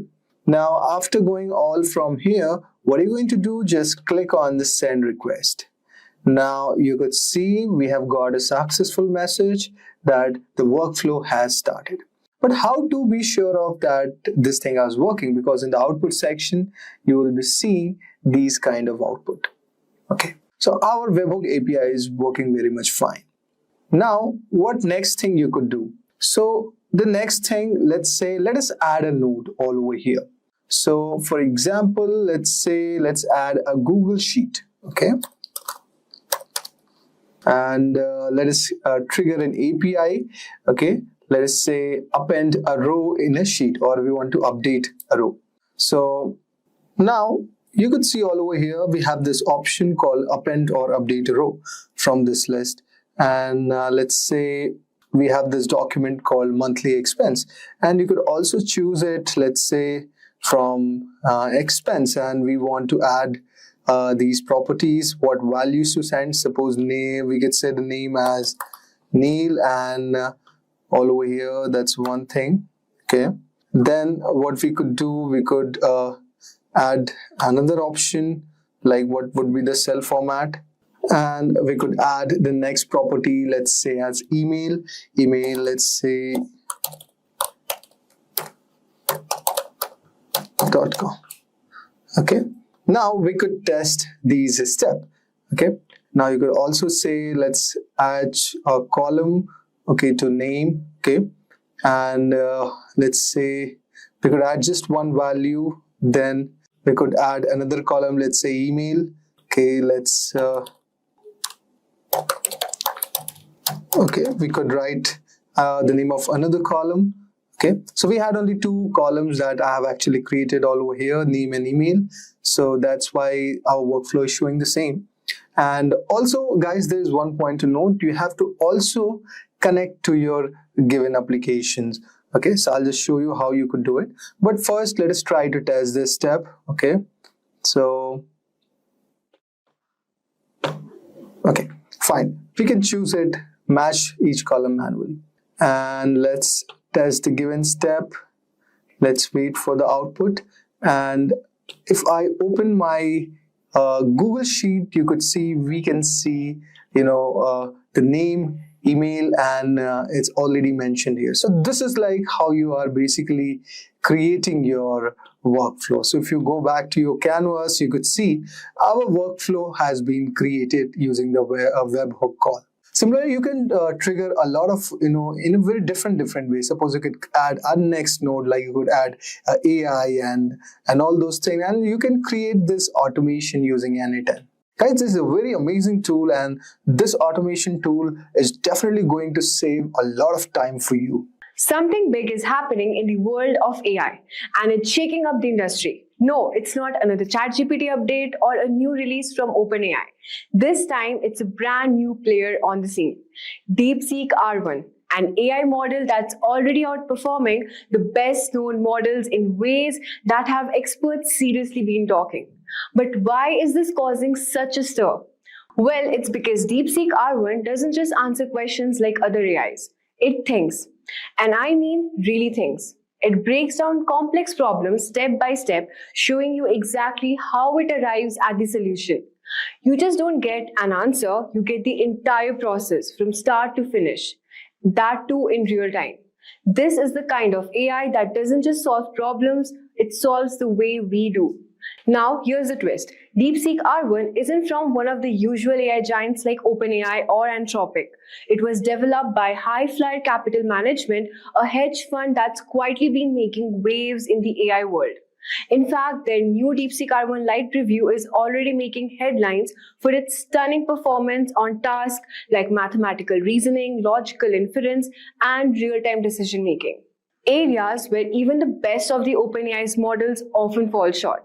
Speaker 9: now after going all from here, what are you going to do? Just click on the send request. Now you could see we have got a successful message that the workflow has started. But how to be sure of that this thing is working? Because in the output section, you will be seeing these kind of output. Okay, so our webhook API is working very much fine. Now, what next thing you could do? So the next thing, let us add a node all over here. So for example, let's add a Google Sheet. Okay. And let us trigger an API. Okay, let us say, append a row in a sheet, or we want to update a row. So now you could see all over here, we have this option called append or update a row from this list. And let's say we have this document called monthly expense, and you could also choose it, let's say, from expense, and we want to add these properties, what values to send. Suppose name, we could say the name as Neil, and all over here, that's one thing. Okay, then what we could do, we could add another option, like what would be the cell format, and we could add the next property, let's say as email, let's say .com. Okay, now we could test these steps. Okay, now you could also say, let's add a column, okay, to name. Okay, and let's say we could add just one value, then we could add another column, let's say email. Okay, let's okay, we could write the name of another column. Okay, so we had only two columns that I have actually created all over here, name and email. So that's why our workflow is showing the same. And also, guys, there is one point to note. You have to also connect to your given applications. Okay, so I'll just show you how you could do it. But first, let us try to test this step. Okay, so okay, fine. We can choose it, match each column manually. And let's test the given step. Let's wait for the output. And if I open my Google Sheet, you could see, we can see, the name, email, and it's already mentioned here. So this is like how you are basically creating your workflow. So if you go back to your canvas, you could see our workflow has been created using the webhook call. Similarly, you can trigger a lot of, in a very different ways. Suppose you could add a next node, like you could add AI and all those things, and you can create this automation using n8n. Guys, this is a very amazing tool, and this automation tool is definitely going to save a lot of time for you.
Speaker 1: Something big is happening in the world of AI, and it's shaking up the industry. No, it's not another ChatGPT update or a new release from OpenAI. This time, it's a brand new player on the scene. DeepSeek R1, an AI model that's already outperforming the best known models in ways that have experts seriously been talking. But why is this causing such a stir? Well, it's because DeepSeek R1 doesn't just answer questions like other AIs. It thinks. And I mean really thinks. It breaks down complex problems step by step, showing you exactly how it arrives at the solution. You just don't get an answer, you get the entire process from start to finish. That too in real time. This is the kind of AI that doesn't just solve problems, it solves the way we do. Now, here's the twist. DeepSeek R1 isn't from one of the usual AI giants like OpenAI or Anthropic. It was developed by High Flyer Capital Management, a hedge fund that's quietly been making waves in the AI world. In fact, their new DeepSeek R1 Lite preview is already making headlines for its stunning performance on tasks like mathematical reasoning, logical inference, and real-time decision-making. Areas where even the best of the OpenAI's models often fall short.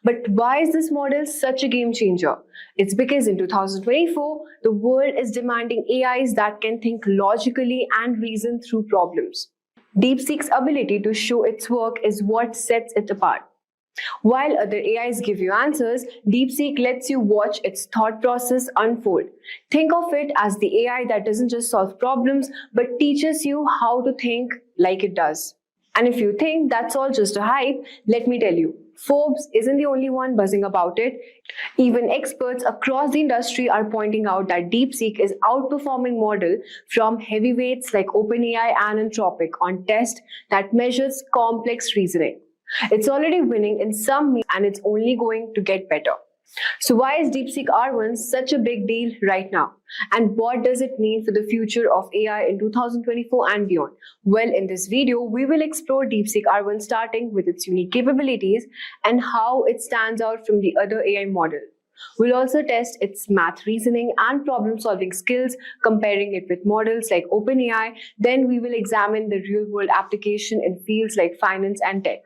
Speaker 1: But why is this model such a game changer? It's because in 2024, the world is demanding AIs that can think logically and reason through problems. DeepSeek's ability to show its work is what sets it apart. While other AIs give you answers, DeepSeek lets you watch its thought process unfold. Think of it as the AI that doesn't just solve problems, but teaches you how to think like it does. And if you think that's all just a hype, let me tell you, Forbes isn't the only one buzzing about it. Even experts across the industry are pointing out that DeepSeek is outperforming models from heavyweights like OpenAI and Anthropic on tests that measures complex reasoning. It's already winning in some and it's only going to get better. So why is DeepSeek R1 such a big deal right now? And what does it mean for the future of AI in 2024 and beyond? Well, in this video, we will explore DeepSeek R1 starting with its unique capabilities and how it stands out from the other AI model. We'll also test its math reasoning and problem-solving skills, comparing it with models like OpenAI. Then we will examine the real-world application in fields like finance and tech.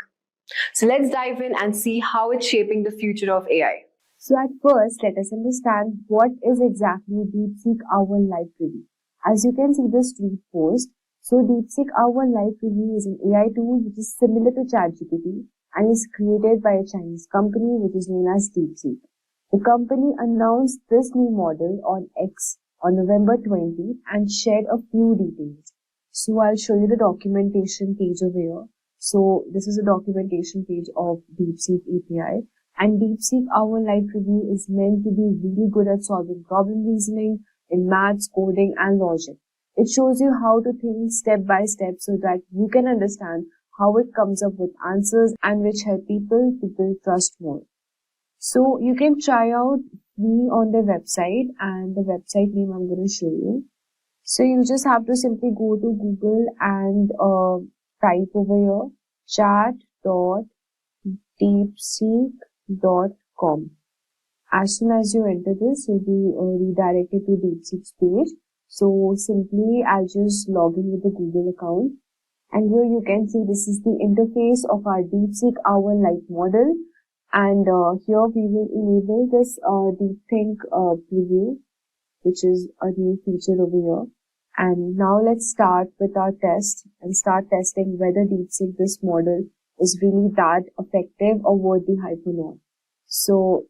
Speaker 1: So let's dive in and see how it's shaping the future of AI. So at first, let us understand what is exactly DeepSeek R1 Live Preview. As you can see this tweet post, so DeepSeek R1 Live Preview is an AI tool which is similar to ChatGPT and is created by a Chinese company which is known as DeepSeek. The company announced this new model on X on November 20 and shared a few details. So I'll show you the documentation page over here. So this is a documentation page of DeepSeek API, and DeepSeek R1 Live Preview is meant to be really good at solving problem reasoning in maths, coding and logic. It shows you how to think step by step so that you can understand how it comes up with answers and which help people trust more. So you can try out me on their website, and the website name I'm going to show you. So you just have to simply go to Google and type over here chat.deepseek.com. As soon as you enter this, you'll be redirected to DeepSeek's page. So simply I'll just log in with the Google account, and here you can see this is the interface of our DeepSeek R1 Lite model, and here we will enable this DeepThink preview, which is a new feature over here. And now let's start with our test and start testing whether DeepSeek, this model, is really that effective or worth the hype or not. So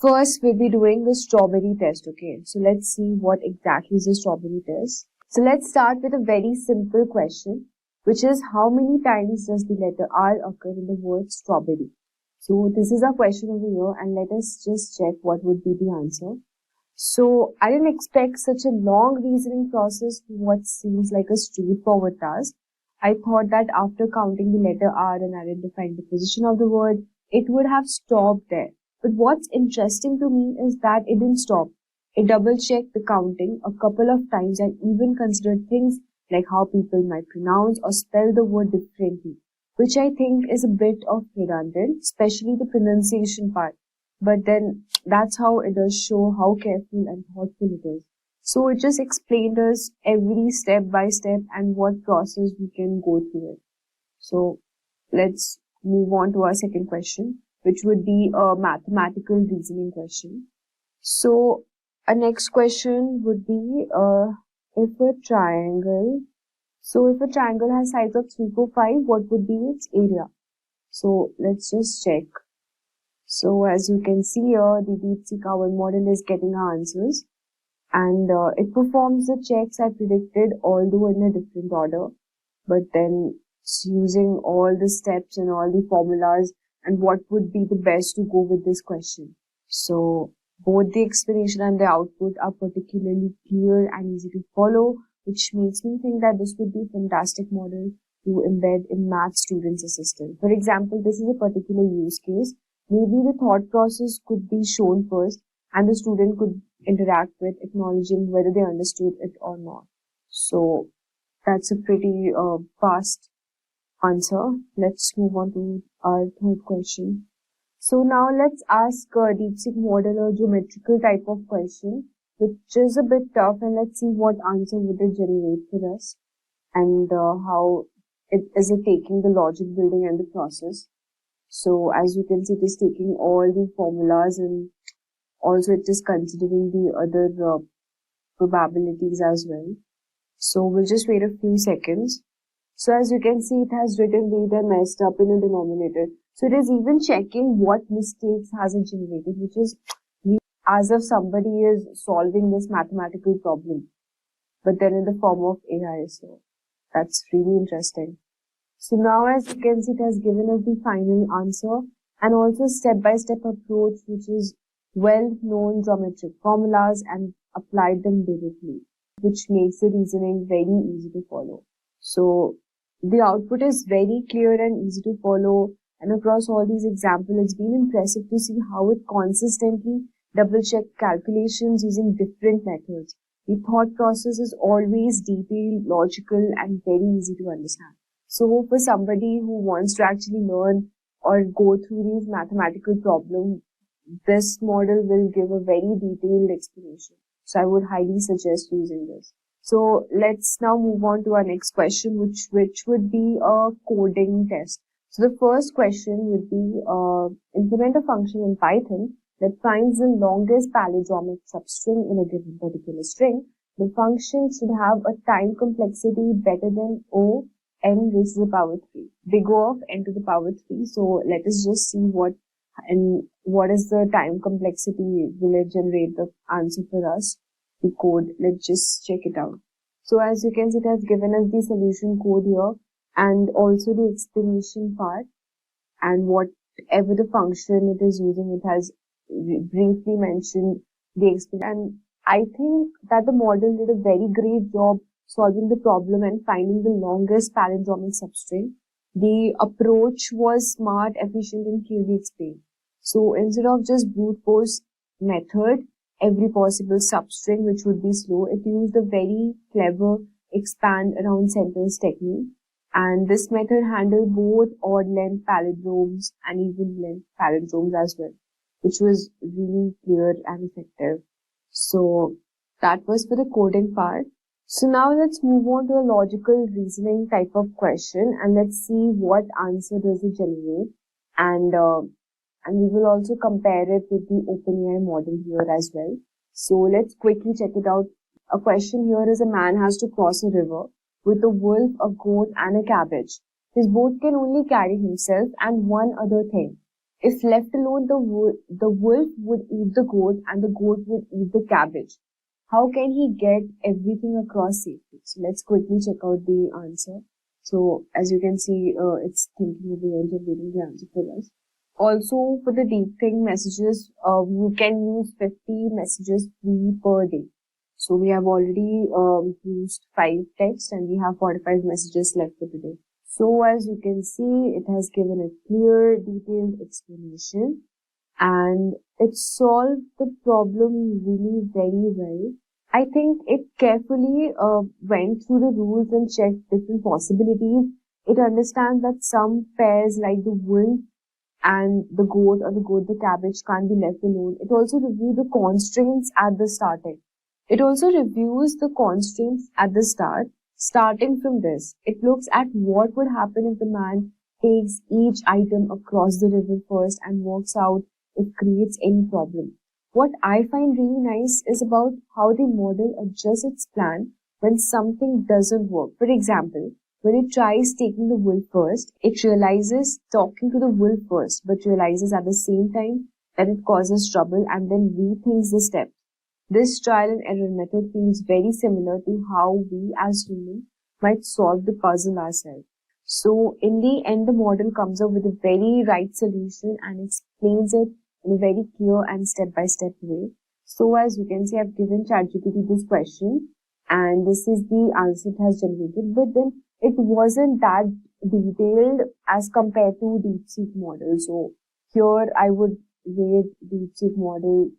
Speaker 1: first we'll be doing the strawberry test, okay? So let's see what exactly is the strawberry test. So let's start with a very simple question, which is how many times does the letter R occur in the word strawberry? So this is our question over here, and let us just check what would be the answer. So I didn't expect such a long reasoning process for what seems like a straightforward task. I thought that after counting the letter R and identifying the position of the word, it would have stopped there. But what's interesting to me is that it didn't stop. It double-checked the counting a couple of times and even considered things like how people might pronounce or spell the word differently, which I think is a bit of redundant, especially the pronunciation part. But then that's how it does show how careful and thoughtful it is. So it just explained us every step by step and what process we can go through it. So let's move on to our second question, which would be a mathematical reasoning question. So our next question would be if a triangle has sides of 3, 4, 5, what would be its area? So let's just check. So as you can see here, the DeepSeek R1 model is getting our answers, and it performs the checks I predicted, although in a different order. But then it's using all the steps and all the formulas and what would be the best to go with this question. So both the explanation and the output are particularly clear and easy to follow, which makes me think that this would be a fantastic model to embed in math students' assistant. For example, this is a particular use case. Maybe the thought process could be shown first and the student could interact with acknowledging whether they understood it or not. So that's a pretty fast answer. Let's move on to our third question. So now let's ask a DeepSeek model a geometrical type of question, which is a bit tough, and let's see what answer would it generate for us, and how it is taking the logic building and the process. So as you can see, it is taking all the formulas and also it is considering the other probabilities as well. So we'll just wait a few seconds. So as you can see, it has written data messed up in a denominator. So it is even checking what mistakes has it generated, which is as if somebody is solving this mathematical problem, but then in the form of AI. So that's really interesting. So now as you can see, it has given us the final answer and also step-by-step approach, which is well-known geometric formulas and applied them directly, which makes the reasoning very easy to follow. So the output is very clear and easy to follow, and across all these examples, it's been impressive to see how it consistently double-checked calculations using different methods. The thought process is always detailed, logical, and very easy to understand. So for somebody who wants to actually learn or go through these mathematical problems this model will give a very detailed explanation. So I would highly suggest using this. So let's now move on to our next question, which would be a coding test. So the first question would be, implement a function in Python that finds the longest palindromic substring in a given particular string. The function should have a time complexity better than O n raised to the power 3. Big O of n to the power 3. So let us just see what is the time complexity. Will it generate the answer for us? The code. Let's just check it out. So as you can see, it has given us the solution code here and also the explanation part, and whatever the function it is using, it has briefly mentioned the explanation. And I think that the model did a very great job solving the problem and finding the longest palindromic substring. The approach was smart, efficient, and clearly explained. So instead of just brute force method, every possible substring which would be slow, it used a very clever expand around centers technique. And this method handled both odd length palindromes and even length palindromes as well, which was really clear and effective. So that was for the coding part. So now let's move on to a logical reasoning type of question, and let's see what answer does it generate. And we will also compare it with the OpenAI model here as well. So let's quickly check it out. A question here is, a man has to cross a river with a wolf, a goat, and a cabbage. His boat can only carry himself and one other thing. If left alone, the wolf would eat the goat and the goat would eat the cabbage. How can he get everything across safely? So let's quickly check out the answer. So as you can see, it's thinking of the end and reading the answer for us. Also, for the DeepSeek messages, you can use 50 messages free per day. So we have already used 5 texts and we have 45 messages left for today. So as you can see, it has given a clear, detailed explanation and it solved the problem really very well. I think it carefully went through the rules and checked different possibilities. It understands that some pairs like the wolf and the goat or the goat, the cabbage can't be left alone. It also reviewed the constraints at the starting. It also reviews the constraints at the start. Starting from this, it looks at what would happen if the man takes each item across the river first and works out if it creates any problem. What I find really nice is about how the model adjusts its plan when something doesn't work. For example, when it tries taking the wolf first, it realizes talking to the wolf first, but realizes at the same time that it causes trouble and then rethinks the step. This trial and error method feels very similar to how we as humans might solve the puzzle ourselves. So in the end, the model comes up with a very right solution and explains it in a very clear and step-by-step way. So as you can see, I've given ChatGPT this question and this is the answer it has generated, but then it wasn't that detailed as compared to DeepSeek model. So here I would rate DeepSeek model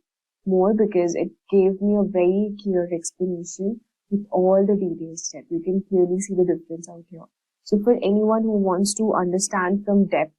Speaker 1: more because it gave me a very clear explanation with all the details set. You can clearly see the difference out here. So for anyone who wants to understand from depth,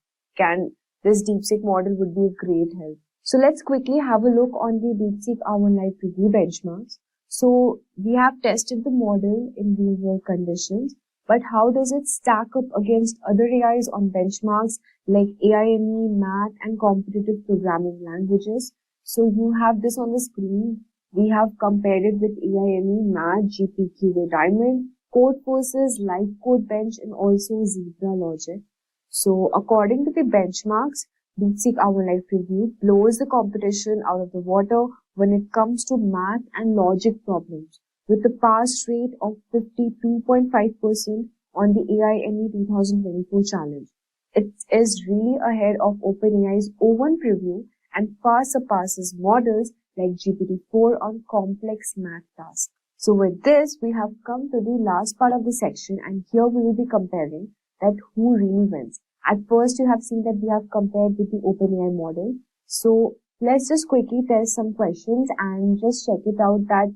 Speaker 1: this DeepSeek model would be a great help. So let's quickly have a look on the DeepSeek R1 live preview benchmarks. So we have tested the model in real world conditions, but how does it stack up against other AIs on benchmarks like AIME, math, and competitive programming languages? So you have this on the screen. We have compared it with AIME, math, GPQA Diamond, Codeforces, Live Code Bench, and also Zebra Logic. So according to the benchmarks, DeepSeek R1 Live Preview blows the competition out of the water when it comes to math and logic problems, with a pass rate of 52.5% on the AIME 2024 challenge. It is really ahead of OpenAI's O1 preview and far surpasses models like GPT-4 on complex math tasks. So with this, we have come to the last part of the section, and here we will be comparing that who really wins. At first, you have seen that we have compared with the OpenAI model. So let's just quickly test some questions and just check it out that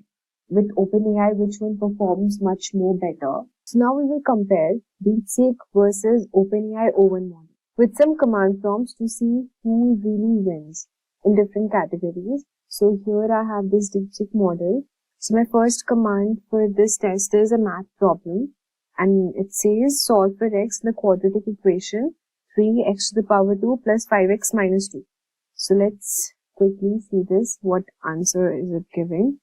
Speaker 1: with OpenAI, which one performs much more better. So now we will compare DeepSeek versus OpenAI O1 model with some command prompts to see who really wins.
Speaker 16: in different categories. So here I have this DeepSeek model. So my first command for this test is a math problem, and it says solve for x the quadratic equation 3x to the power 2 plus 5x minus 2. So let's quickly see this, what answer is it giving,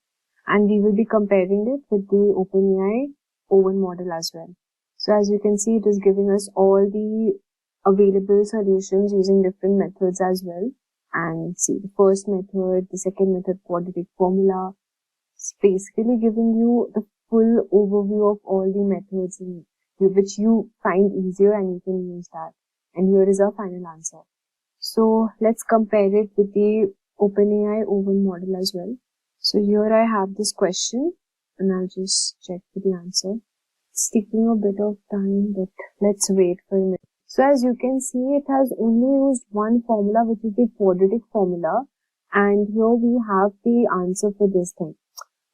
Speaker 16: and we will be comparing it with the OpenAI O1 model as well. So as you can see, it is giving us all the available solutions using different methods as well. And see the first method, the second method, quadratic formula. It's basically giving you the full overview of all the methods in which you find easier, and you can use that. And here is our final answer. So let's compare it with the OpenAI O1 model as well. So here I have this question, and I'll just check for the answer. It's taking a bit of time, but let's wait for a minute. So as you can see, it has only used one formula, which is the quadratic formula, and here we have the answer for this thing.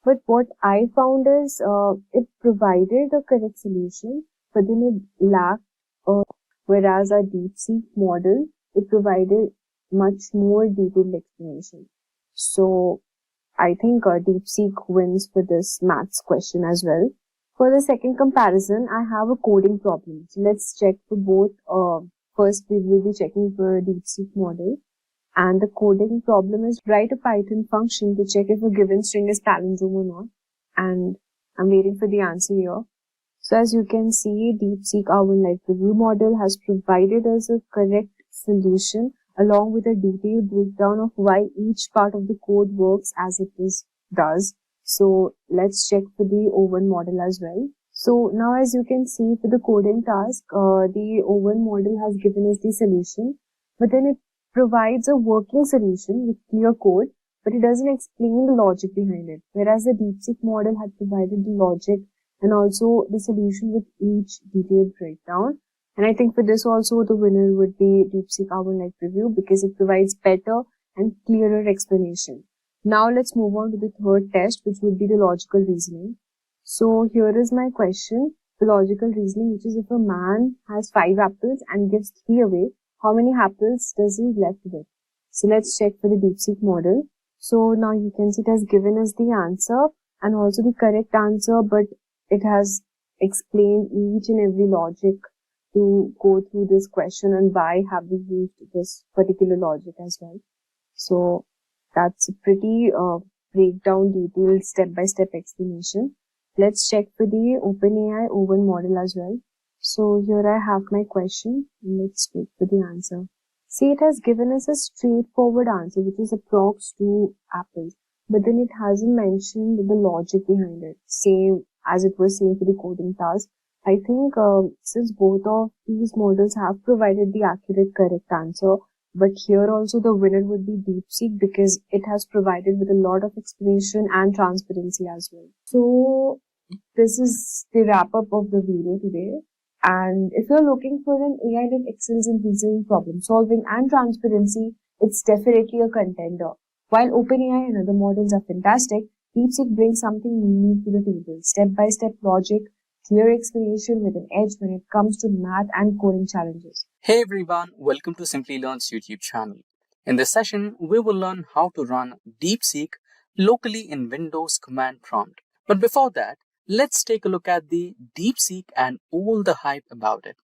Speaker 16: But what I found is it provided a correct solution, but then it lacked, whereas our DeepSeek model, it provided much more detailed explanation. So I think DeepSeek wins for this maths question as well. For the second comparison, I have a coding problem. So let's check for both. First, we will be checking for DeepSeek model. And the coding problem is write a Python function to check if a given string is palindrome or not. And I'm waiting for the answer here. So as you can see, DeepSeek R1 Live Review model has provided us a correct solution along with a detailed breakdown of why each part of the code works as it does. So let's check for the O1 model as well. So now as you can see, for the coding task, the O1 model has given us the solution, but then it provides a working solution with clear code, but it doesn't explain the logic behind it. Whereas the DeepSeek model had provided the logic and also the solution with each detailed breakdown. And I think for this also the winner would be DeepSeek R1 Live Review because it provides better and clearer explanation. Now let's move on to the third test, which would be the logical reasoning. So here is my question, the logical reasoning, which is if a man has 5 apples and gives 3 away, how many apples does he left with? So let's check for the DeepSeek model. So now you can see it has given us the answer and also the correct answer, but it has explained each and every logic to go through this question and why have we used this particular logic as well. So that's a pretty breakdown, detailed step-by-step explanation. Let's check for the OpenAI O1 model as well. So here I have my question. Let's wait for the answer. See, it has given us a straightforward answer, which is approx 2 apples. But then it hasn't mentioned the logic behind it. Same as it was same for the coding task. I think since both of these models have provided the accurate, correct answer, but here also the winner would be DeepSeek because it has provided with a lot of explanation and transparency as well. So this is the wrap up of the video today. And if you're looking for an AI that excels in reasoning, problem solving and transparency, it's definitely a contender. While OpenAI and other models are fantastic, DeepSeek brings something unique to the table. Step-by-step logic, clear explanation with an edge when it comes to math and coding challenges.
Speaker 2: Hey everyone, welcome to Simplilearn's YouTube channel. In this session, we will learn how to run DeepSeek locally in Windows command prompt. But before that, let's take a look at the DeepSeek and all the hype about it.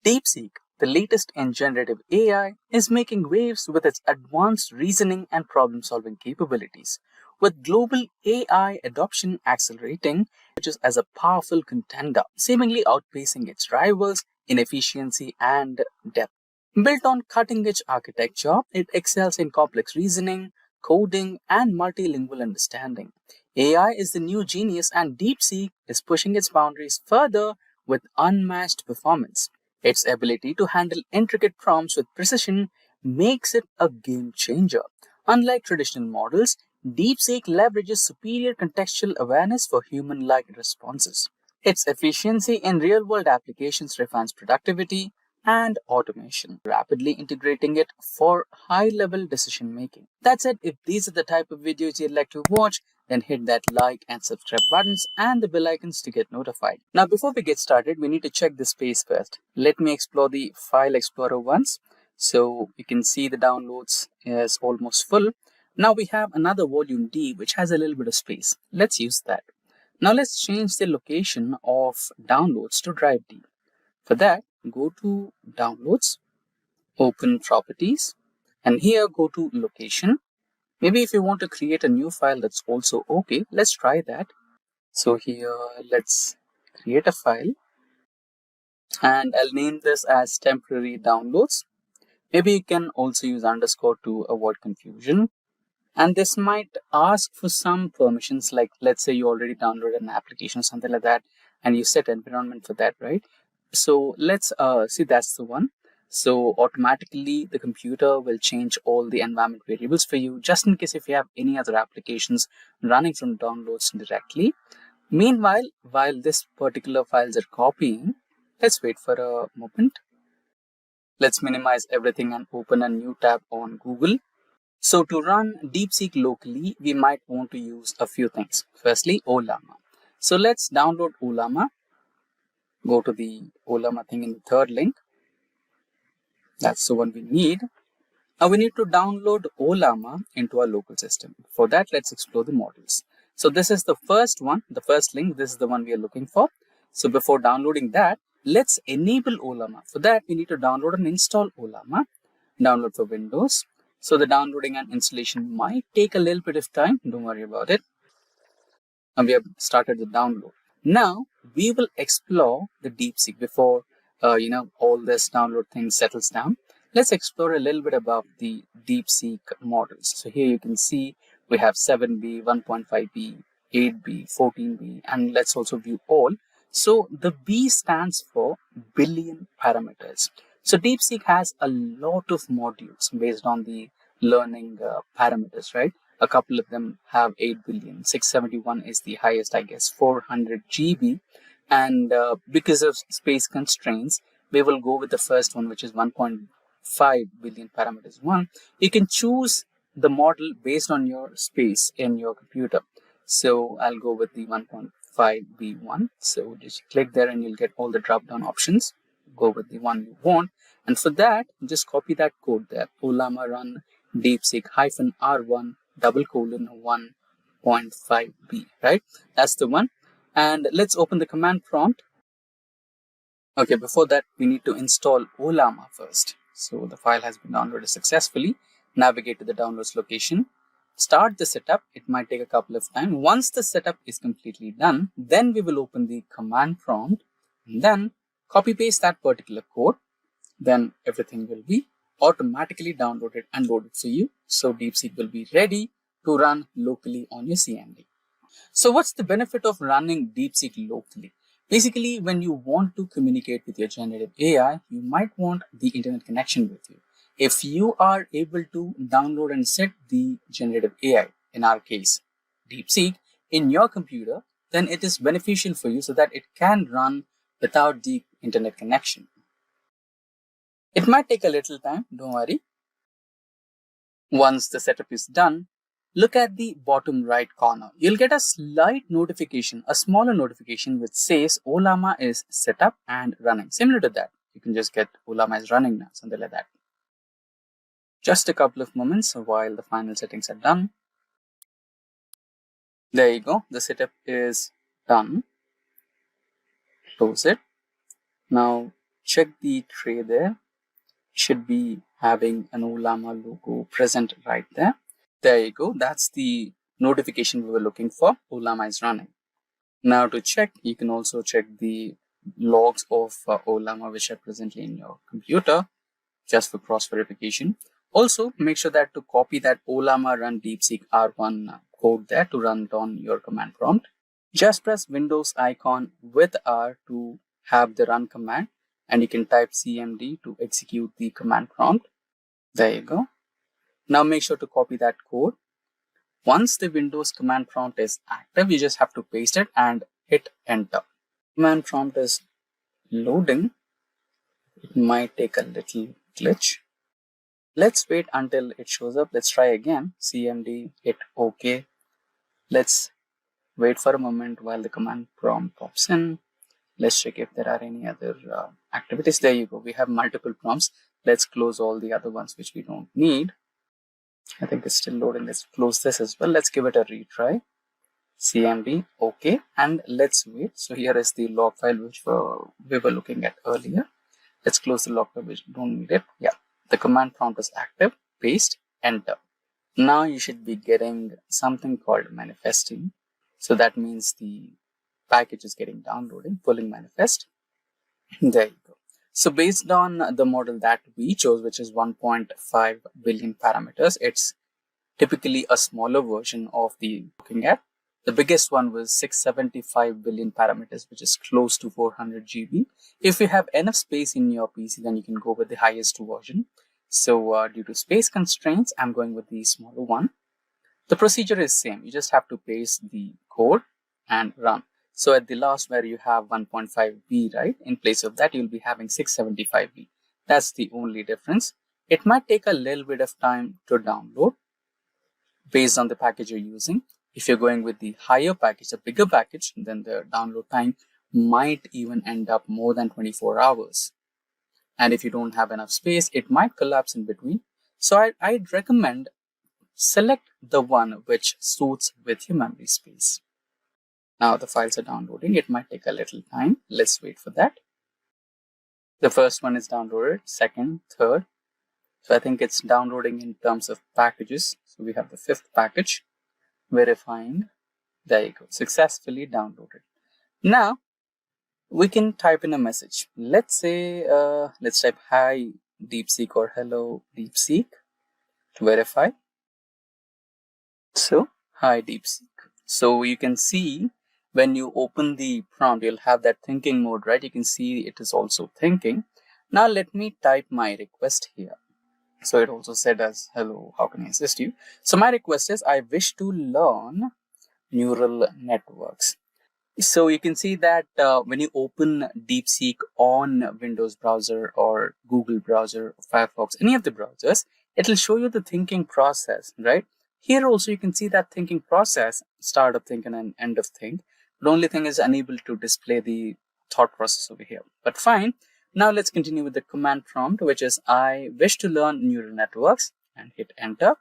Speaker 2: DeepSeek, the latest in generative AI, is making waves with its advanced reasoning and problem-solving capabilities, with global AI adoption accelerating, which is as a powerful contender, seemingly outpacing its rivals in efficiency and depth. Built on cutting-edge architecture, it excels in complex reasoning, coding, and multilingual understanding. AI is the new genius, and DeepSeek is pushing its boundaries further with unmatched performance. Its ability to handle intricate prompts with precision makes it a game changer. Unlike traditional models, DeepSeek leverages superior contextual awareness for human-like responses. Its efficiency in real-world applications refines productivity and automation, rapidly integrating it for high-level decision-making. That said, if these are the type of videos you'd like to watch, then hit that like and subscribe buttons and the bell icons to get notified. Now, before we get started, we need to check the space first. Let me explore the File Explorer once. So you can see the downloads is almost full. Now we have another volume D which has a little bit of space. Let's use that. Now let's change the location of downloads to drive D. For that, go to Downloads, open Properties, and here go to Location. Maybe if you want to create a new file, that's also okay. Let's try that. So here, let's create a file, and I'll name this as temporary downloads. Maybe you can also use underscore to avoid confusion. And this might ask for some permissions, like let's say you already downloaded an application or something like that, and you set environment for that, right? So let's see, that's the one. So automatically the computer will change all the environment variables for you, just in case if you have any other applications running from downloads directly. Meanwhile, while this particular files are copying, let's wait for a moment. Let's minimize everything and open a new tab on Google. So to run DeepSeek locally, we might want to use a few things. Firstly, Llama. So let's download Llama. Go to the Llama thing in the third link. That's the one we need. Now we need to download Llama into our local system. For that, let's explore the models. So this is the first one, the first link. This is the one we are looking for. So before downloading that, let's enable Llama. For that, we need to download and install Llama. Download for Windows. So the downloading and installation might take a little bit of time. Don't worry about it. And we have started the download. Now we will explore the DeepSeek before all this download thing settles down. Let's explore a little bit about the DeepSeek models. So here you can see we have 7B, 1.5B, 8B, 14B, and let's also view all. So the B stands for billion parameters. So DeepSeek has a lot of modules based on the learning parameters, right? A couple of them have 8 billion, 671 is the highest, I guess, 400 GB. And because of space constraints, we will go with the first one, which is 1.5 billion parameters one. You can choose the model based on your space in your computer. So I'll go with the 1.5B1. So just click there and you'll get all the drop down options. Go with the one you want. And for that, just copy that code there. Llama run DeepSeek -R1 1.5B, right? That's the one. And let's open the command prompt. Okay, before that, we need to install Llama first. So the file has been downloaded successfully. Navigate to the downloads location. Start the setup. It might take a couple of time. Once the setup is completely done, then we will open the command prompt and then copy paste that particular code. Then everything will be automatically downloaded and loaded for you. So DeepSeek will be ready to run locally on your CMD. So what's the benefit of running DeepSeek locally? Basically, when you want to communicate with your generative AI, you might want the internet connection with you. If you are able to download and set the generative AI, in our case, DeepSeek, in your computer, then it is beneficial for you so that it can run without the internet connection. It might take a little time, don't worry. Once the setup is done, look at the bottom right corner. You'll get a slight notification, a smaller notification which says Llama is set up and running. Similar to that, you can just get Llama is running now, something like that. Just a couple of moments while the final settings are done. There you go, the setup is done. Close it. Now check the tray there. Should be having an Llama logo present right there. There you go. That's the notification we were looking for. Llama is running. Now to check, you can also check the logs of Llama which are presently in your computer just for cross verification. Also, make sure that to copy that Llama run DeepSeek R1 code there to run it on your command prompt. Just press Windows icon with R to have the run command. And you can type CMD to execute the command prompt. There you go. Now make sure to copy that code. Once the Windows command prompt is active, you just have to paste it and hit enter. Command prompt is loading. It might take a little glitch. Let's wait until it shows up. Let's try again. CMD, hit OK. Let's wait for a moment while the command prompt pops in. Let's check if there are any other activities. There you go. We have multiple prompts. Let's close all the other ones which we don't need. I think it's still loading. Let's close this as well. Let's give it a retry. CMD, okay, and let's wait. So here is the log file which we were looking at earlier. Let's close the log file which we don't need it. Yeah, the command prompt is active. Paste, enter. Now you should be getting something called manifesting. So that means the package is getting downloading, pulling manifest. There you go. So based on the model that we chose, which is 1.5 billion parameters, it's typically a smaller version of the looking at. The biggest one was 675 billion parameters, which is close to 400 GB. If you have enough space in your PC, then you can go with the highest version. So due to space constraints, I'm going with the smaller one. The procedure is same. You just have to paste the code and run. So at the last where you have 1.5B, right? In place of that, you'll be having 675B. That's the only difference. It might take a little bit of time to download based on the package you're using. If you're going with the higher package, a bigger package, then the download time might even end up more than 24 hours. And if you don't have enough space, it might collapse in between. So I'd recommend select the one which suits with your memory space. Now the files are downloading. It might take a little time. Let's wait for that. The first one is downloaded, second, third. So I think it's downloading in terms of packages. So we have the fifth package, verifying. There you go, successfully downloaded. Now we can type in a message. Let's say, let's type hi DeepSeek or hello DeepSeek to verify. So hi DeepSeek. So you can see when you open the prompt, you'll have that thinking mode, right? You can see it is also thinking. Now let me type my request here. So it also said as hello, how can I assist you? So my request is I wish to learn neural networks. So you can see that when you open DeepSeek on Windows browser or Google browser, Firefox, any of the browsers, it'll show you the thinking process, right? Here also you can see that thinking process, start of think and end of think. The only thing is unable to display the thought process over here. But fine. Now let's continue with the command prompt, which is I wish to learn neural networks, and hit enter.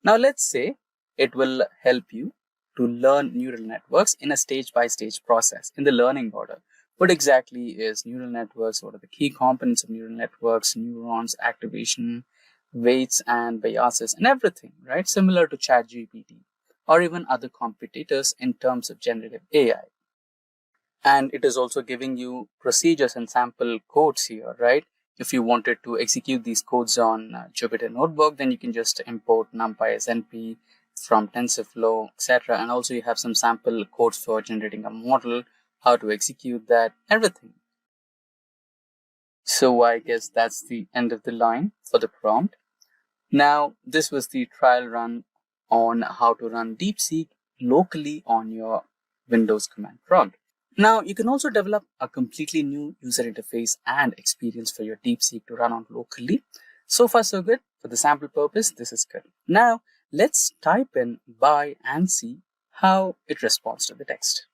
Speaker 2: Now let's say it will help you to learn neural networks in a stage-by-stage process in the learning order. What exactly is neural networks? What are the key components of neural networks, neurons, activation, weights and biases and everything, right? Similar to ChatGPT or even other competitors in terms of generative AI. And it is also giving you procedures and sample codes here, right? If you wanted to execute these codes on Jupyter Notebook, then you can just import NumPy as NP from TensorFlow, etc. And also you have some sample codes for generating a model, how to execute that, everything. So I guess that's the end of the line for the prompt. Now, this was the trial run on how to run DeepSeek locally on your Windows command prompt. Now, you can also develop a completely new user interface and experience for your DeepSeek to run on locally. So far, so good. For the sample purpose, this is good. Now, let's type in buy and see how it responds to the text.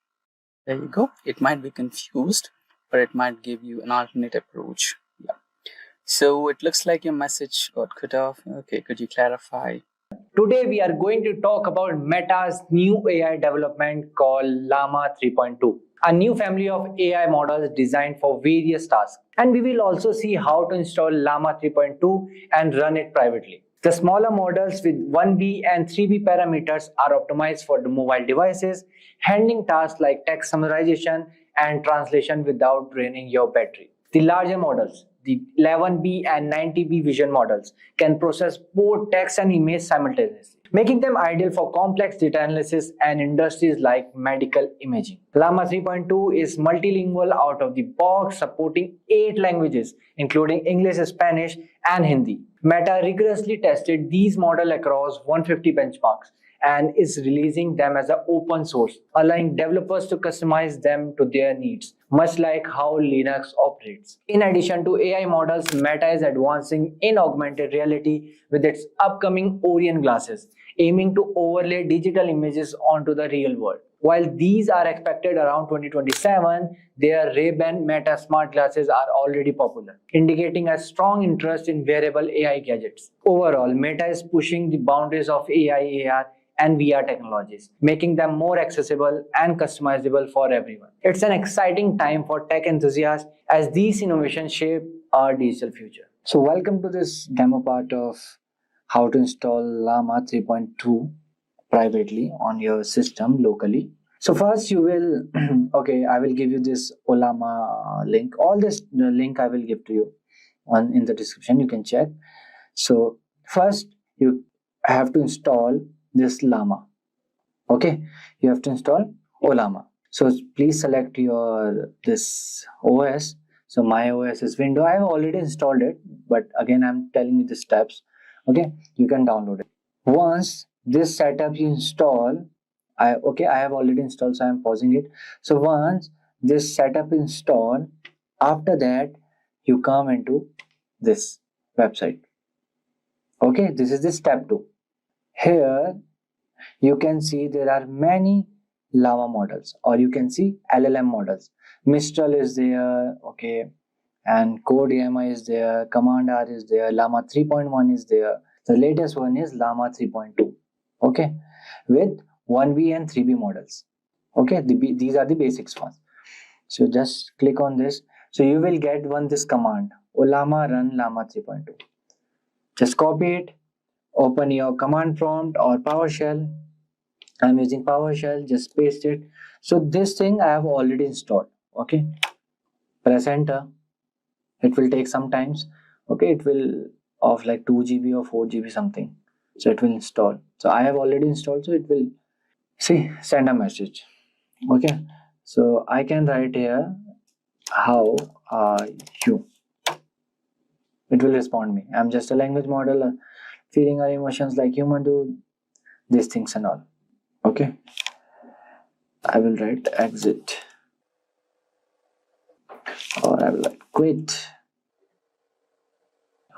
Speaker 2: There you go. It might be confused, but it might give you an alternate approach. Yeah. So it looks like your message got cut off. Okay, could you clarify?
Speaker 11: Today we are going to talk about Meta's new AI development called Llama 3.2, a new family of AI models designed for various tasks. And we will also see how to install Llama 3.2 and run it privately. The smaller models with 1B and 3B parameters are optimized for the mobile devices, handling tasks like text summarization and translation without draining your battery. The larger models, the 11B and 90B vision models, can process both text and image simultaneously, making them ideal for complex data analysis and industries like medical imaging. Llama 3.2 is multilingual out of the box, supporting 8 languages, including English, Spanish, and Hindi. Meta rigorously tested these models across 150 benchmarks and is releasing them as an open source, allowing developers to customize them to their needs, much like how Linux operates. In addition to AI models, Meta is advancing in augmented reality with its upcoming Orion glasses, aiming to overlay digital images onto the real world. While these are expected around 2027, their Ray-Ban Meta smart glasses are already popular, indicating a strong interest in wearable AI gadgets. Overall, Meta is pushing the boundaries of AI, AR, and VR technologies, making them more accessible and customizable for everyone. It's an exciting time for tech enthusiasts as these innovations shape our digital future. So welcome to this demo part of how to install Llama 3.2 privately on your system locally. So first you will okay, I will give you this Llama link. All this the link I will give to you on in the description. You can check. So first you have to install this Llama. Okay, you have to install Llama. So please select your this OS. So my OS is Windows. I have already installed it, but again I'm telling you the steps. Okay, you can download it. Once this setup you install, I have already installed, so I'm pausing it. So once this setup install, after that you come into this website. Okay, this is the step 2. Here you can see there are many Llama models, or you can see LLM models. Mistral is there, okay, and Code AMI is there, Command R is there, Llama 3.1 is there. The latest one is Llama 3.2, okay, with 1B and 3B models. Okay, these are the basics ones. So just click on this. So you will get this command, Llama run Llama 3.2. Just copy it, open your command prompt or PowerShell. I'm using PowerShell, just paste it. So this thing I have already installed. Okay, press enter. It will take some times. Okay, it will of like 2 GB or 4 GB something. So it will install. So I have already installed, so it will send a message. Okay, so I can write here, how are you? It will respond me. I'm just a language model, feeling our emotions like human do, these things and all. Okay, I will write exit, or I will write quit.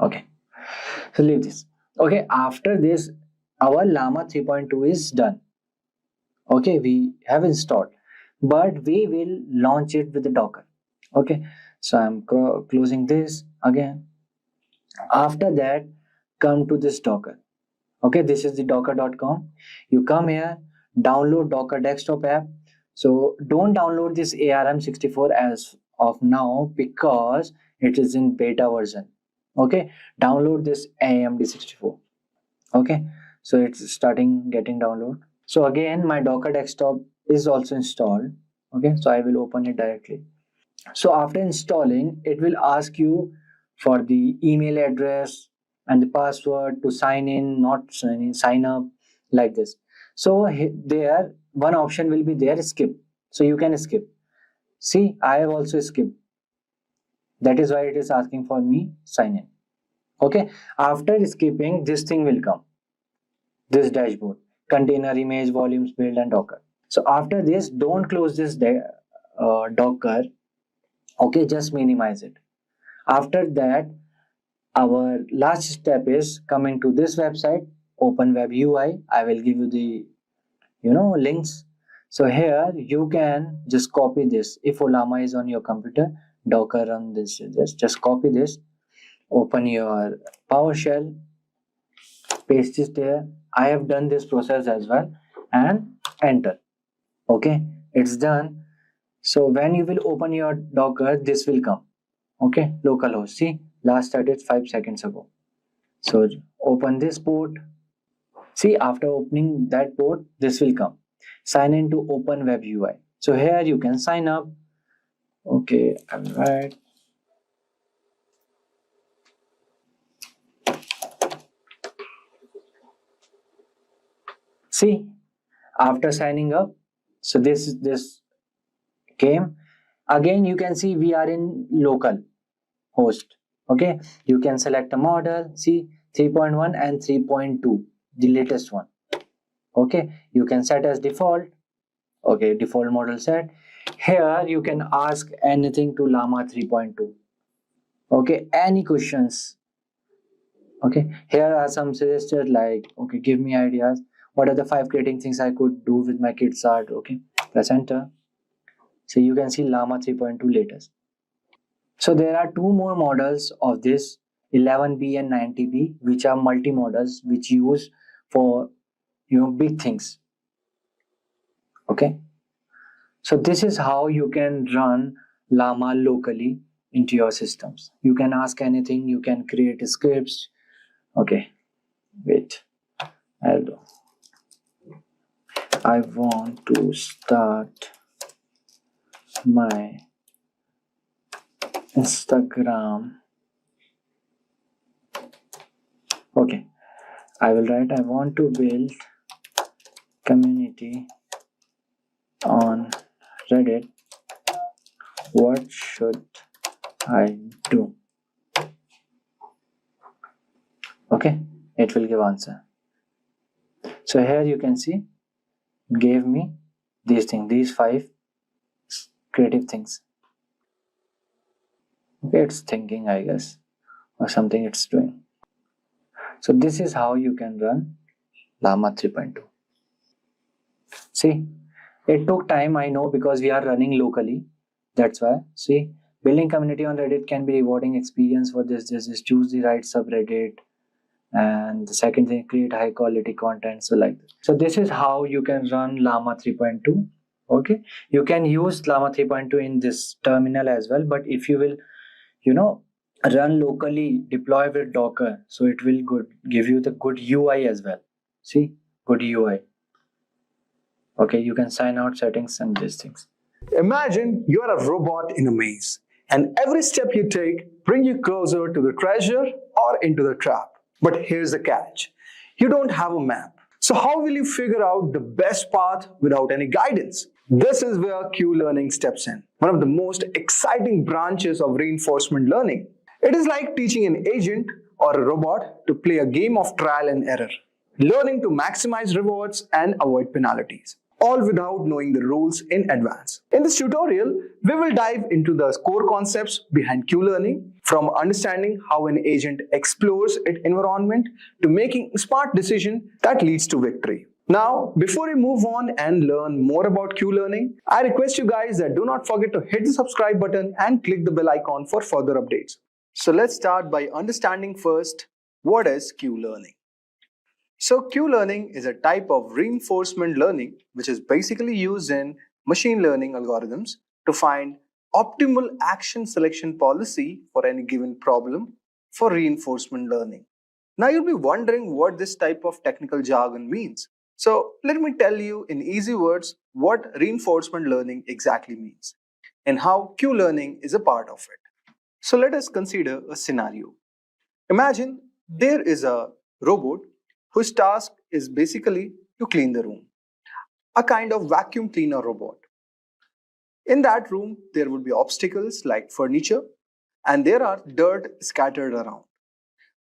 Speaker 11: Okay, so leave this. Okay, after this our Llama 3.2 is done. Okay, we have installed, but we will launch it with the Docker. Okay, so I'm closing this again. After that, come to this Docker. Okay, this is the docker.com. You come here, download Docker desktop app. So don't download this ARM64 as of now because it is in beta version. Okay, download this AMD64. Okay, so it's getting download. So again, my Docker desktop is also installed. Okay, so I will open it directly. So after installing, it will ask you for the email address and the password to sign in, not sign in, sign up, like this. So there one option will be there, skip. So you can skip. See, I have also skipped. That is why it is asking for me sign in. Okay, after skipping, this thing will come. This dashboard, container, image, volumes, build, and Docker. So after this, don't close this Docker. Okay, just minimize it. After that, our last step is coming to this website, open web UI. I will give you the links. So here you can just copy this. If Llama is on your computer, Docker run this. Just copy this, open your PowerShell, paste it there. I have done this process as well, and enter. Okay, it's done. So when you will open your Docker, this will come. Okay, localhost. See, last started 5 seconds ago. So open this port. See, after opening that port, this will come. Sign in to open web UI. So here you can sign up. Okay, all right. See, after signing up, so this came. Again, you can see we are in local host. Okay, you can select a model. See, 3.1 and 3.2, the latest one. Okay, you can set as default. Okay, default model set. Here you can ask anything to Llama 3.2. Okay, any questions. Okay, here are some suggested, like, okay, give me ideas. What are the 5 creating things I could do with my kids art? Okay, Press enter. So you can see Llama 3.2 latest. So there are two more models of this 11B and 90B, which are multi-models which use for big things. Okay. So this is how you can run Llama locally into your systems. You can ask anything, you can create scripts. Okay, wait, I'll do. I want to start my Instagram. Okay, I will write I want to build community on Reddit. What should I do? Okay, it will give answer. So here you can see gave me these things, these 5 creative things. Okay, it's thinking, I guess, or something it's doing. So this is how you can run Llama 3.2. See, it took time, I know, because we are running locally. That's why. See, building community on Reddit can be rewarding experience for this. Just choose the right subreddit. And the second thing, create high quality content. So like this. So this is how you can run Llama 3.2. Okay, you can use Llama 3.2 in this terminal as well. But if you will, run locally, deploy with Docker, so it will give you the good UI as well. See, good UI. Okay, you can sign out settings and these things.
Speaker 9: Imagine you are a robot in a maze, and every step you take brings you closer to the treasure or into the trap. But here's the catch. You don't have a map. So how will you figure out the best path without any guidance? This is where Q-learning steps in, one of the most exciting branches of reinforcement learning. It is like teaching an agent or a robot to play a game of trial and error, learning to maximize rewards and avoid penalties, all without knowing the rules in advance. In this tutorial, we will dive into the core concepts behind Q-learning, from understanding how an agent explores its environment to making smart decisions that leads to victory. Now, before we move on and learn more about Q-learning, I request you guys that do not forget to hit the subscribe button and click the bell icon for further updates. So let's start by understanding first, what is Q-learning? So Q-learning is a type of reinforcement learning which is basically used in machine learning algorithms to find optimal action selection policy for any given problem for reinforcement learning. Now you'll be wondering what this type of technical jargon means. So let me tell you in easy words what reinforcement learning exactly means and how Q-learning is a part of it. So let us consider a scenario. Imagine there is a robot whose task is basically to clean the room, a kind of vacuum cleaner robot. In that room, there would be obstacles like furniture, and there are dirt scattered around.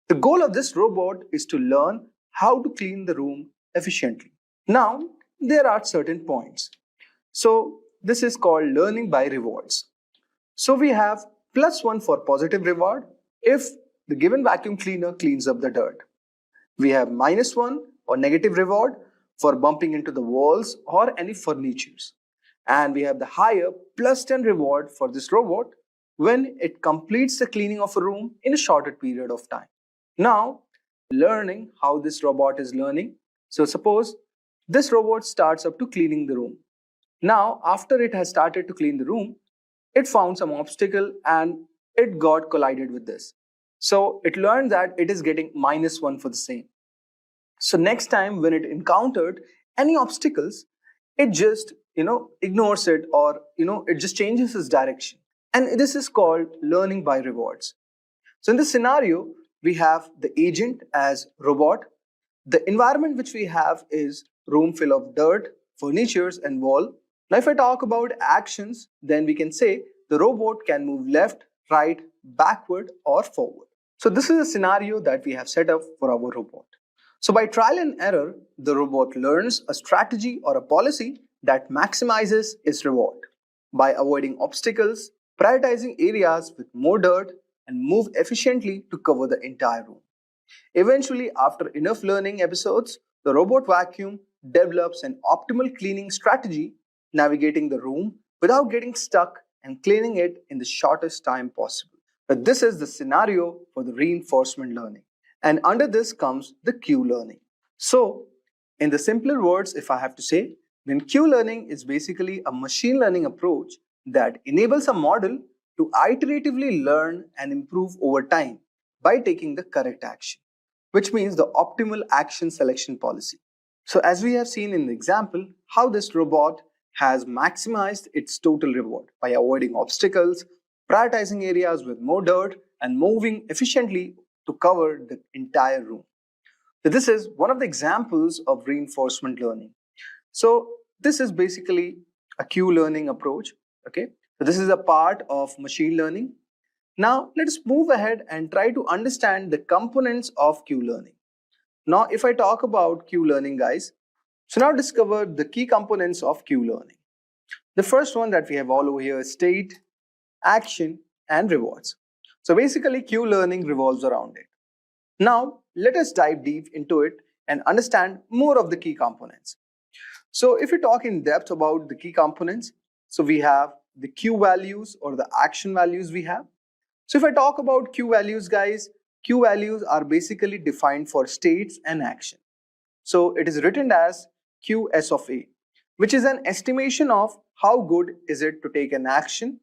Speaker 9: The goal of this robot is to learn how to clean the room efficiently. Now, there are certain points. So, this is called learning by rewards. So, we have +1 for positive reward if the given vacuum cleaner cleans up the dirt. We have -1 or negative reward for bumping into the walls or any furnitures. And we have the higher +10 reward for this robot when it completes the cleaning of a room in a shorter period of time. Now, learning how this robot is learning. So suppose this robot starts up to cleaning the room. Now, after it has started to clean the room, it found some obstacle and it got collided with this. So it learned that it is getting -1 for the same. So next time when it encountered any obstacles, it just ignores it, or it just changes its direction. And this is called learning by rewards. So in this scenario, we have the agent as robot. The environment which we have is room full of dirt, furnitures and wall. Now if I talk about actions, then we can say the robot can move left, right, backward or forward. So this is a scenario that we have set up for our robot. So by trial and error, the robot learns a strategy or a policy that maximizes its reward by avoiding obstacles, prioritizing areas with more dirt, and move efficiently to cover the entire room. Eventually, after enough learning episodes, the robot vacuum develops an optimal cleaning strategy navigating the room without getting stuck and cleaning it in the shortest time possible. But this is the scenario for the reinforcement learning. And under this comes the Q learning. So, in the simpler words, if I have to say, then Q learning is basically a machine learning approach that enables a model to iteratively learn and improve over time by taking the correct action, which means the optimal action selection policy. So as we have seen in the example, how this robot has maximized its total reward by avoiding obstacles, prioritizing areas with more dirt, and moving efficiently to cover the entire room. So this is one of the examples of reinforcement learning. So this is basically a Q learning approach. Okay, so this is a part of machine learning. Now let us move ahead and try to understand the components of Q learning. Now if I talk about Q learning, guys, so now discover the key components of Q learning. The first one that we have all over here is state, action, and rewards. So basically Q learning revolves around it. Now let us dive deep into it and understand more of the key components. So if we talk in depth about the key components, so we have the Q values or the action values we have. So if I talk about Q values, guys, Q values are basically defined for states and action. So it is written as QS of A, which is an estimation of how good is it to take an action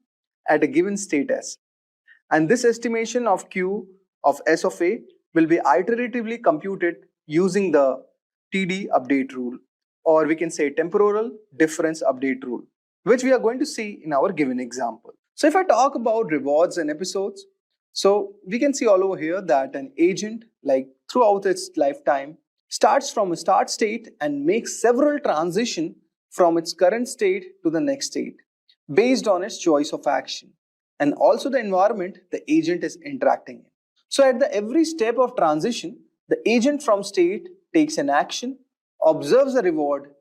Speaker 9: at a given state S. And this estimation of Q of S of A will be iteratively computed using the TD update rule, or we can say temporal difference update rule, which we are going to see in our given example. So if I talk about rewards and episodes, so we can see all over here that an agent, like throughout its lifetime, starts from a start state and makes several transitions from its current state to the next state based on its choice of action and also the environment the agent is interacting in. So at every step of transition, the agent from state takes an action, observes the reward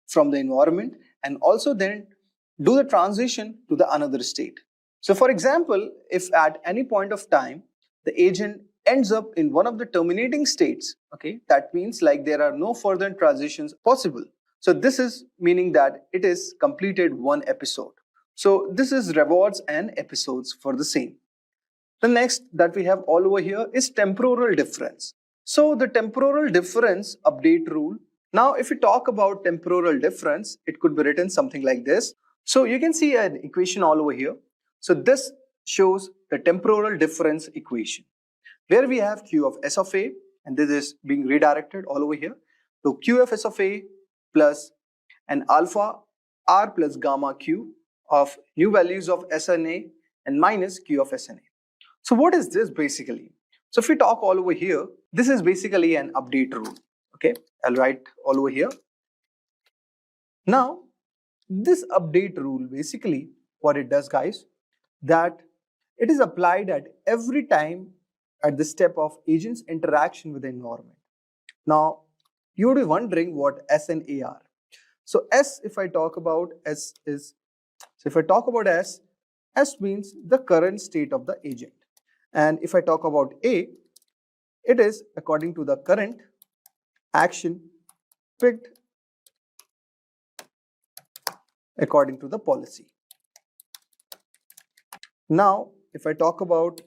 Speaker 9: from the environment, and also then do the transition to the another state. So for example, if at any point of time, the agent ends up in one of the terminating states, okay, that means like there are no further transitions possible. So this is meaning that it is completed one episode. So this is rewards and episodes for the same. The next that we have all over here is temporal difference. So the temporal difference update rule. Now if we talk about temporal difference, it could be written something like this. So you can see an equation all over here. So this shows the temporal difference equation, where we have Q of S of A, and this is being redirected all over here to Q of S of A plus an alpha R plus gamma Q of new values of SNA and minus Q of SNA. So what is this basically? So if we talk all over here, this is basically an update rule. Okay, I'll write all over here. Now, this update rule basically what it does, guys, that it is applied at every time at the step of agent's interaction with the environment. Now, you would be wondering what S and A are. So S, if I talk about S is, so if I talk about S means the current state of the agent. And if I talk about A, it is according to the current action picked according to the policy. Now, if I talk about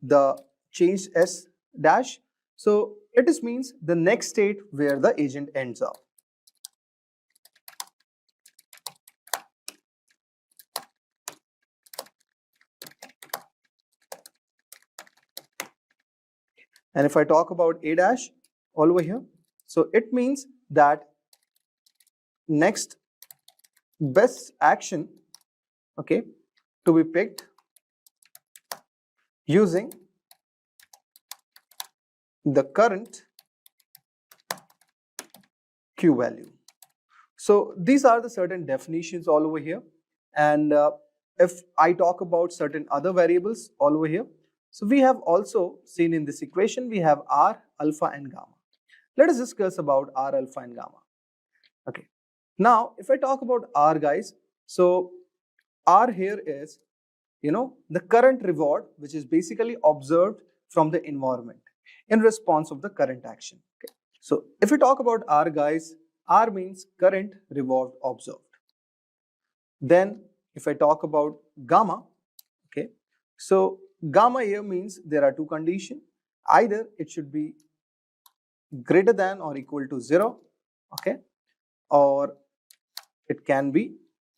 Speaker 9: the change S dash, so it is means the next state where the agent ends up. And if I talk about A dash all over here, so it means that next best action, okay, to be picked using the current Q value. So these are the certain definitions all over here. And if I talk about certain other variables all over here, so we have also seen in this equation, we have R, alpha and gamma. Let us discuss about R, alpha and gamma. Okay. Now, if I talk about R, guys, so R here is, the current reward, which is basically observed from the environment in response of the current action. Okay. So if we talk about R, guys, R means current reward observed. Then if I talk about gamma, okay, so gamma here means there are two conditions. Either it should be greater than or equal to 0, okay, or it can be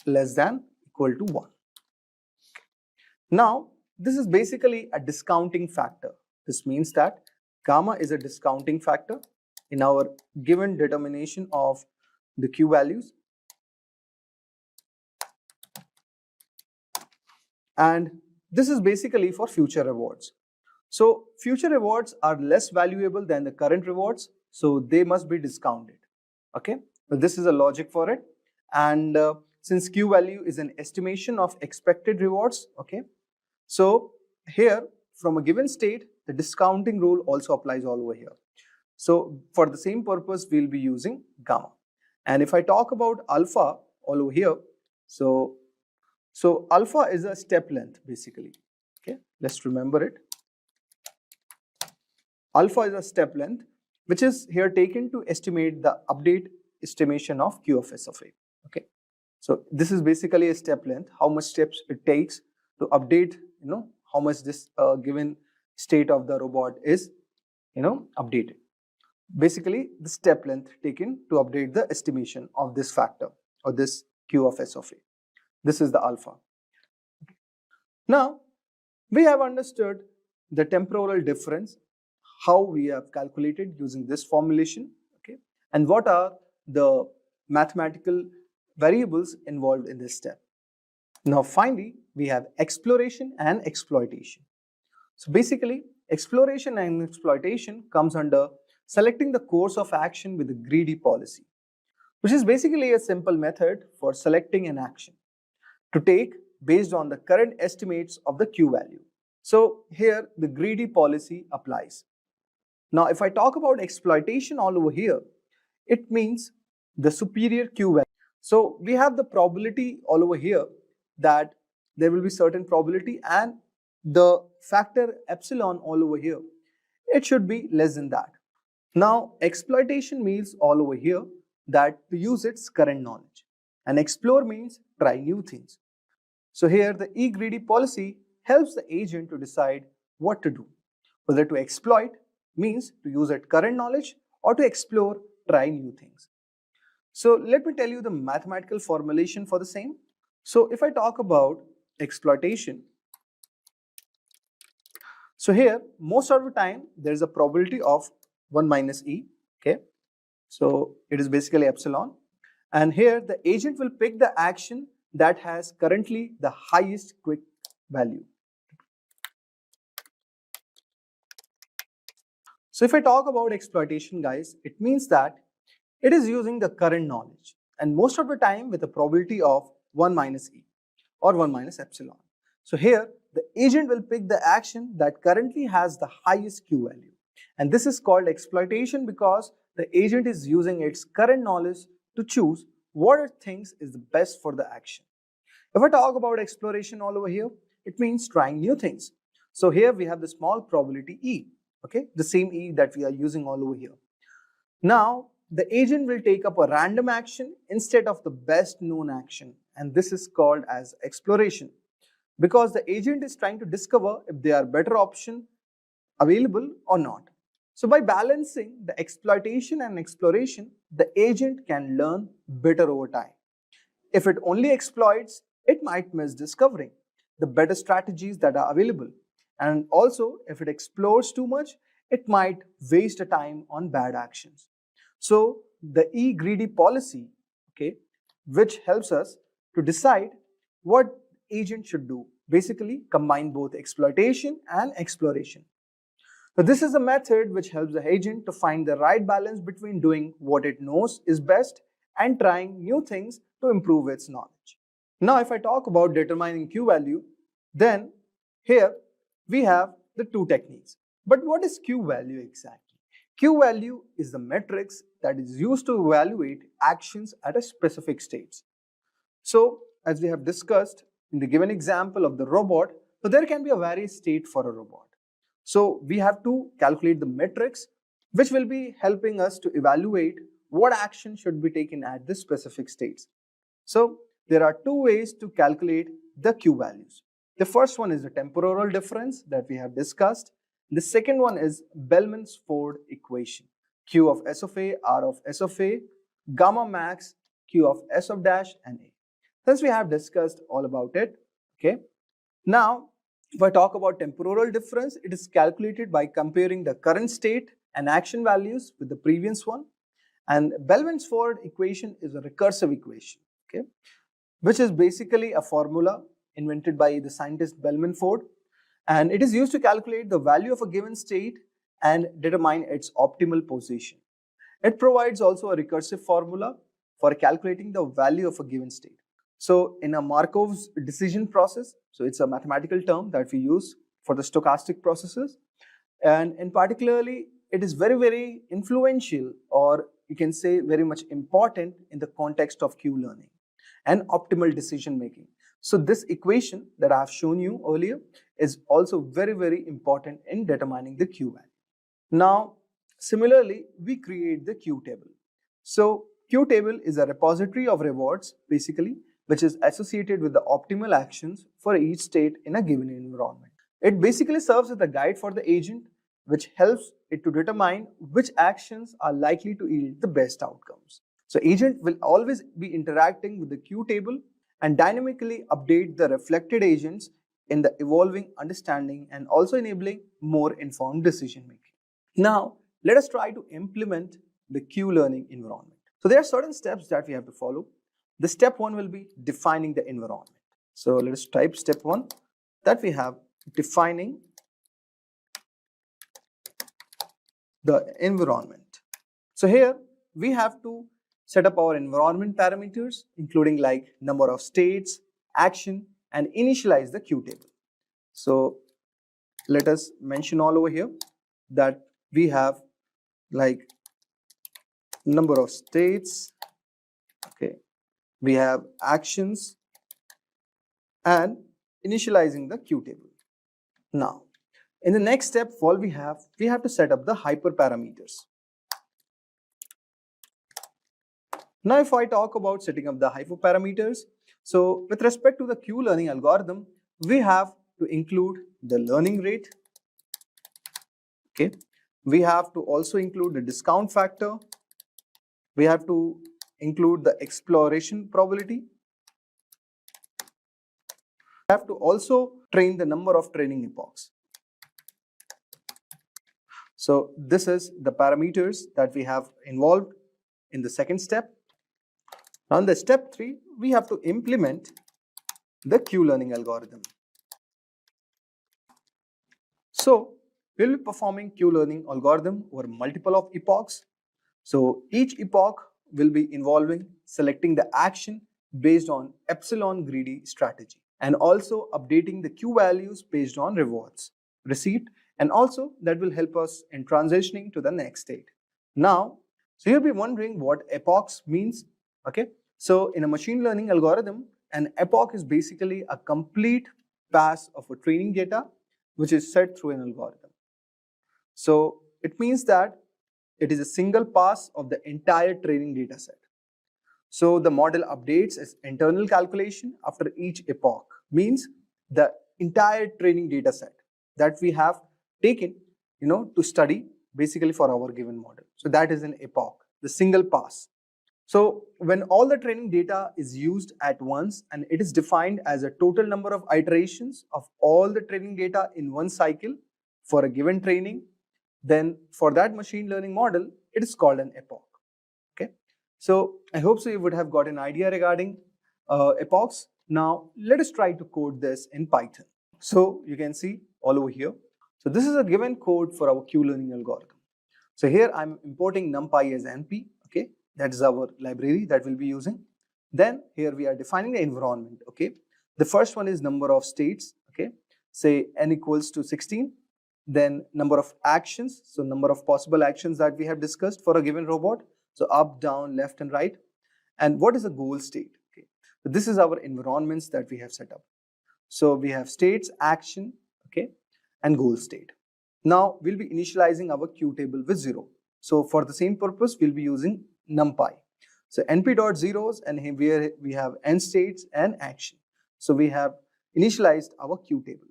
Speaker 9: less than equal to 1. Now, this is basically a discounting factor. This means that gamma is a discounting factor in our given determination of the Q values. And this is basically for future rewards. So future rewards are less valuable than the current rewards, so they must be discounted. Okay, so this is a logic for it. And since Q value is an estimation of expected rewards, okay, so here from a given state, the discounting rule also applies all over here. So for the same purpose, we'll be using gamma. And if I talk about alpha all over here, so alpha is a step length basically. Okay, let's remember it. Alpha is a step length which is here taken to estimate the update estimation of Q of S of A. Okay, so this is basically a step length, how much steps it takes to update, how much this given state of the robot is, updated. Basically, the step length taken to update the estimation of this factor or this Q of S of A. This is the alpha. Now, we have understood the temporal difference, how we have calculated using this formulation, okay, and what are the mathematical variables involved in this step. Now, finally, we have exploration and exploitation. So basically, exploration and exploitation comes under selecting the course of action with a greedy policy, which is basically a simple method for selecting an action to take based on the current estimates of the Q value. So here the greedy policy applies. Now if I talk about exploitation all over here, it means the superior Q value. So we have the probability all over here that there will be certain probability and the factor epsilon all over here, it should be less than that. Now exploitation means all over here that to use its current knowledge, and explore means try new things. So here the E-greedy policy helps the agent to decide what to do, whether to exploit means to use its current knowledge or to explore, try new things. So let me tell you the mathematical formulation for the same. So if I talk about exploitation, so here most of the time there is a probability of 1 minus E, okay, so it is basically epsilon, and here the agent will pick the action that has currently the highest quick value. So if I talk about exploitation, guys, it means that it is using the current knowledge and most of the time with a probability of 1 minus E or 1 minus epsilon. So here the agent will pick the action that currently has the highest Q value, and this is called exploitation because the agent is using its current knowledge to choose what it thinks is the best for the action. If I talk about exploration all over here, it means trying new things. So here we have the small probability E, okay, the same E that we are using all over here. Now the agent will take up a random action instead of the best known action, and this is called as exploration because the agent is trying to discover if there are better options available or not. So by balancing the exploitation and exploration, the agent can learn better over time. If it only exploits, it might miss discovering the better strategies that are available. And also, if it explores too much, it might waste a time on bad actions. So the E-greedy policy, okay, which helps us to decide what agent should do, basically combine both exploitation and exploration. So this is a method which helps the agent to find the right balance between doing what it knows is best and trying new things to improve its knowledge. Now if I talk about determining Q value, then here we have the two techniques. But what is Q value exactly? Q value is the metrics that is used to evaluate actions at a specific stage. So as we have discussed in the given example of the robot, so there can be a various state for a robot. So we have to calculate the metrics which will be helping us to evaluate what action should be taken at this specific states. So there are two ways to calculate the Q values. The first one is the temporal difference that we have discussed. The second one is Bellman's Ford equation. Q of S of A, R of S of A, gamma max, Q of S of dash and A. Since we have discussed all about it, okay. Now, if I talk about temporal difference, it is calculated by comparing the current state and action values with the previous one. And Bellman's Ford equation is a recursive equation, okay, which is basically a formula invented by the scientist Bellman Ford, and it is used to calculate the value of a given state and determine its optimal position. It provides also a recursive formula for calculating the value of a given state. So in a Markov's decision process, so it's a mathematical term that we use for the stochastic processes, and in particularly it is very, very influential, or you can say very much important in the context of Q learning and optimal decision making. So this equation that I have shown you earlier is also very, very important in determining the Q value. Now, similarly, we create the Q table. So Q table is a repository of rewards, basically, which is associated with the optimal actions for each state in a given environment. It basically serves as a guide for the agent, which helps it to determine which actions are likely to yield the best outcomes. So agent will always be interacting with the Q table and dynamically update the reflected agents in the evolving understanding and also enabling more informed decision making. Now, let us try to implement the Q learning environment. So there are certain steps that we have to follow. The step one will be defining the environment. So let us type step one, that we have defining the environment. So here we have to set up our environment parameters, including like number of states, action, and initialize the Q table. So let us mention all over here that we have like number of states, okay, we have actions and initializing the Q table. Now, in the next step, all we have to set up the hyperparameters. Now, if I talk about setting up the hyperparameters, so with respect to the Q learning algorithm, we have to include the learning rate, okay. We have to also include the discount factor. We have to include the exploration probability. We have to also train the number of training epochs. So this is the parameters that we have involved in the second step. Now in the step 3, we have to implement the Q learning algorithm. So we'll be performing Q learning algorithm over multiple of epochs. So each epoch will be involving selecting the action based on epsilon greedy strategy and also updating the Q values based on rewards received, and also that will help us in transitioning to the next state. Now, so you'll be wondering what epochs means, okay? So in a machine learning algorithm, an epoch is basically a complete pass of a training data which is set through an algorithm. So it means that it is a single pass of the entire training data set. So the model updates its internal calculation after each epoch, means the entire training data set that we have taken, to study basically for our given model. So that is an epoch, the single pass. So when all the training data is used at once and it is defined as a total number of iterations of all the training data in one cycle for a given training, then for that machine learning model, it is called an epoch. Okay. So I hope so you would have got an idea regarding epochs. Now let us try to code this in Python. So you can see all over here. So this is a given code for our Q learning algorithm. So here I'm importing NumPy as NP. Okay. That is our library that we'll be using. Then here we are defining the environment. Okay. The first one is number of states. Okay. Say n equals to 16. Then number of actions. So number of possible actions that we have discussed for a given robot. So up, down, left, and right. And what is the goal state? Okay. So this is our environments that we have set up. So we have states, action, okay, and goal state. Now we'll be initializing our Q table with 0. So for the same purpose, we'll be using NumPy. So NP dot zeros, and here we have end states and action. So we have initialized our Q table.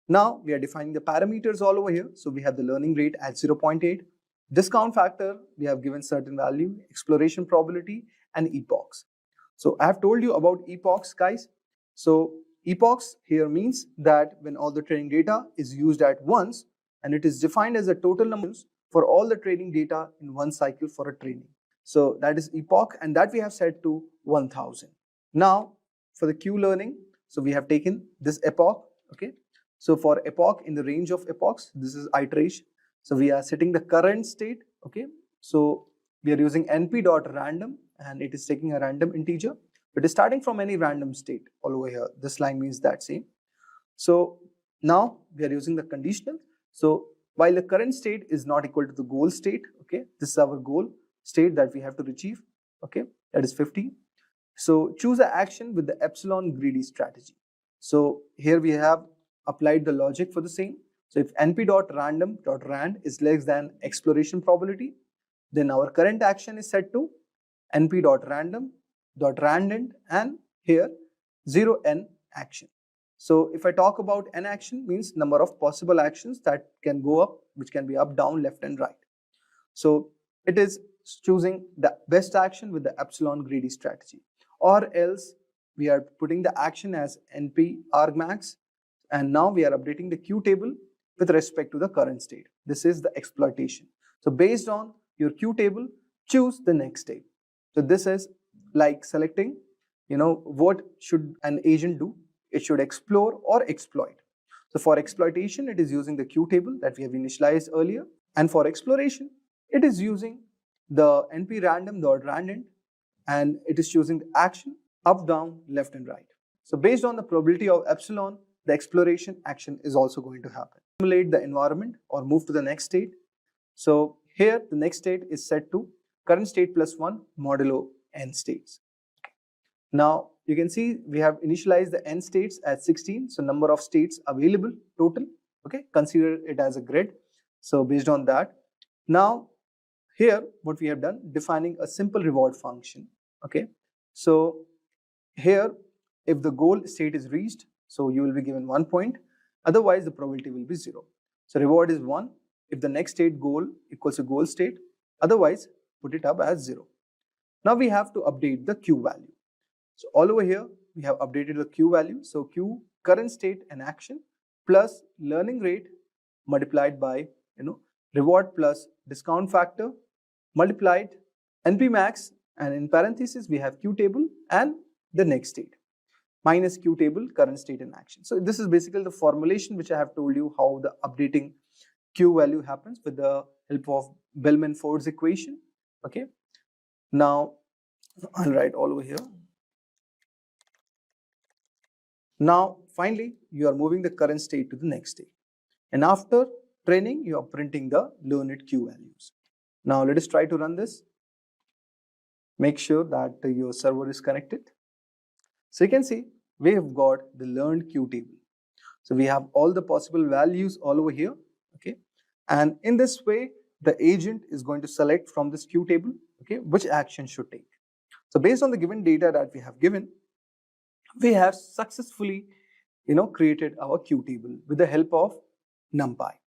Speaker 9: Now we are defining the parameters all over here. So we have the learning rate at 0.8, discount factor, we have given certain value, exploration probability, and epochs. So I have told you about epochs, guys. So epochs here means that when all the training data is used at once, and it is defined as a total number for all the training data in one cycle for a training. So that is epoch, and that we have set to 1000. Now for the Q learning, so we have taken this epoch, okay. So for epoch, in the range of epochs, this is iteration. So we are setting the current state, okay. So we are using np.random, and it is taking a random integer. It is starting from any random state all over here. This line means that same. So now we are using the conditional. So while the current state is not equal to the goal state, okay, this is our goal state that we have to achieve, okay, that is 50. So choose an action with the epsilon greedy strategy. So here we have applied the logic for the same. So if np.random.rand is less than exploration probability, then our current action is set to np.random.randend, and here 0n action. So if I talk about n action, means number of possible actions that can go up, which can be up, down, left, and right. So it is choosing the best action with the epsilon greedy strategy, or else we are putting the action as np argmax, and now we are updating the Q table with respect to the current state. This is the exploitation. So based on your Q table, choose the next state. So this is like selecting, what should an agent do? It should explore or exploit. So for exploitation, it is using the Q table that we have initialized earlier, and for exploration, it is using the np_random.randend, and it is choosing the action up, down, left, and right. So based on the probability of epsilon, the exploration action is also going to happen. Simulate the environment or move to the next state. So here the next state is set to current state plus 1 modulo n states. Now you can see we have initialized the n states at 16. So number of states available total, okay, consider it as a grid. So based on that, now here what we have done, defining a simple reward function, okay. So here if the goal state is reached, so you will be given 1 point, otherwise the probability will be 0. So reward is 1 if the next state goal equals a goal state, otherwise put it up as 0. Now we have to update the Q value. So all over here we have updated the Q value. So Q current state and action plus learning rate multiplied by reward plus discount factor multiplied NP max, and in parentheses we have Q table and the next state minus Q table current state and action. So this is basically the formulation which I have told you how the updating Q value happens with the help of Bellman-Ford's equation. Okay. Now I'll write all over here. Now finally you are moving the current state to the next state, and after training you are printing the learned Q values. Now let us try to run this. Make sure that your server is connected. So you can see we have got the learned Q table. So we have all the possible values all over here, okay, and in this way the agent is going to select from this Q table, okay, which action should take. So based on the given data that we have given, we have successfully created our Q table with the help of NumPy.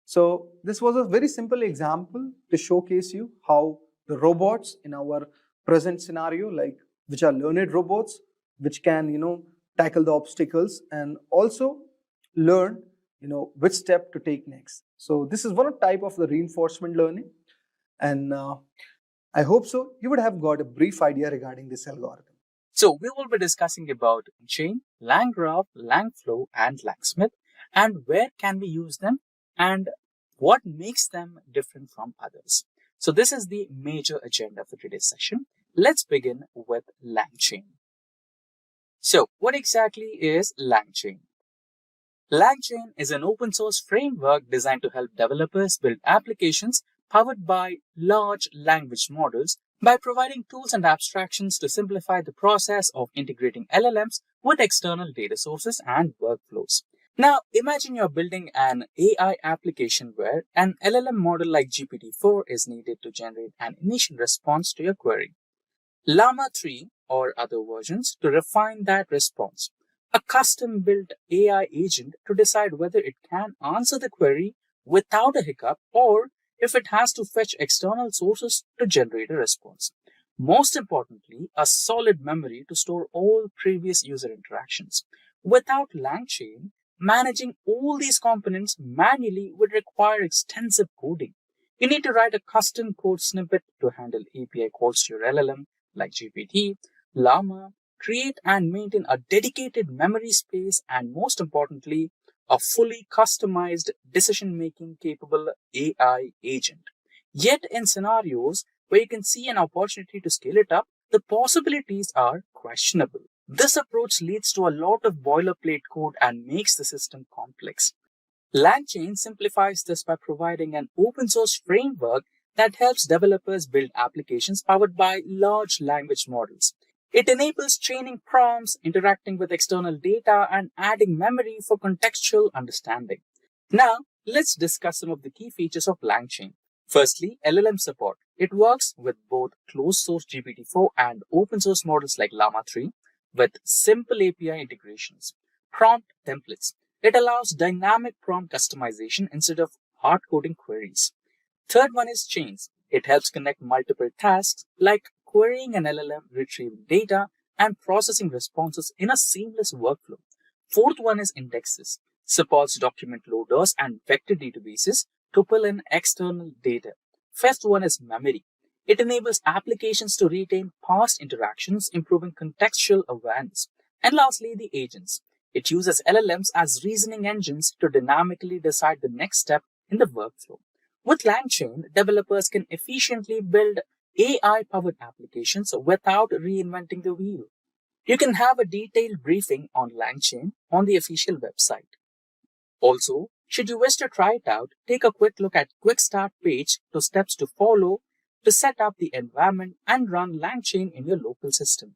Speaker 9: So this was a very simple example to showcase you how the robots in our present scenario, like which are learned robots, which can tackle the obstacles and also learn which step to take next. So this is one type of the reinforcement learning, and I hope so you would have got a brief idea regarding this algorithm.
Speaker 2: So we will be discussing about Langchain, LangGraph, LangFlow, and LangSmith, and where can we use them and what makes them different from others. So this is the major agenda for today's session. Let's begin with Langchain. So what exactly is Langchain? Langchain is an open source framework designed to help developers build applications powered by large language models by providing tools and abstractions to simplify the process of integrating LLMs with external data sources and workflows. Now, imagine you're building an AI application where an LLM model like GPT-4 is needed to generate an initial response to your query. Llama 3 or other versions to refine that response. A custom-built AI agent to decide whether it can answer the query without a hiccup or if it has to fetch external sources to generate a response. Most importantly, a solid memory to store all previous user interactions. Without LangChain, managing all these components manually would require extensive coding. You need to write a custom code snippet to handle API calls to your LLM like GPT, Llama, create and maintain a dedicated memory space, and most importantly, a fully customized decision-making capable AI agent. Yet in scenarios where you can see an opportunity to scale it up, the possibilities are questionable. This approach leads to a lot of boilerplate code and makes the system complex. LangChain simplifies this by providing an open source framework that helps developers build applications powered by large language models. It enables training prompts, interacting with external data, and adding memory for contextual understanding. Now, let's discuss some of the key features of LangChain. Firstly, LLM support. It works with both closed source GPT-4 and open source models like Llama 3 with simple API integrations. Prompt templates. It allows dynamic prompt customization instead of hard coding queries. Third one is chains. It helps connect multiple tasks like querying an LLM, retrieving data, and processing responses in a seamless workflow. Fourth one is indexes. Supports document loaders and vector databases to pull in external data. Fifth one is memory. It enables applications to retain past interactions, improving contextual awareness. And lastly, the agents. It uses LLMs as reasoning engines to dynamically decide the next step in the workflow. With LangChain, developers can efficiently build AI-powered applications without reinventing the wheel. You can have a detailed briefing on LangChain on the official website. Also, should you wish to try it out, take a quick look at Quick Start page to steps to follow to set up the environment and run LangChain in your local system.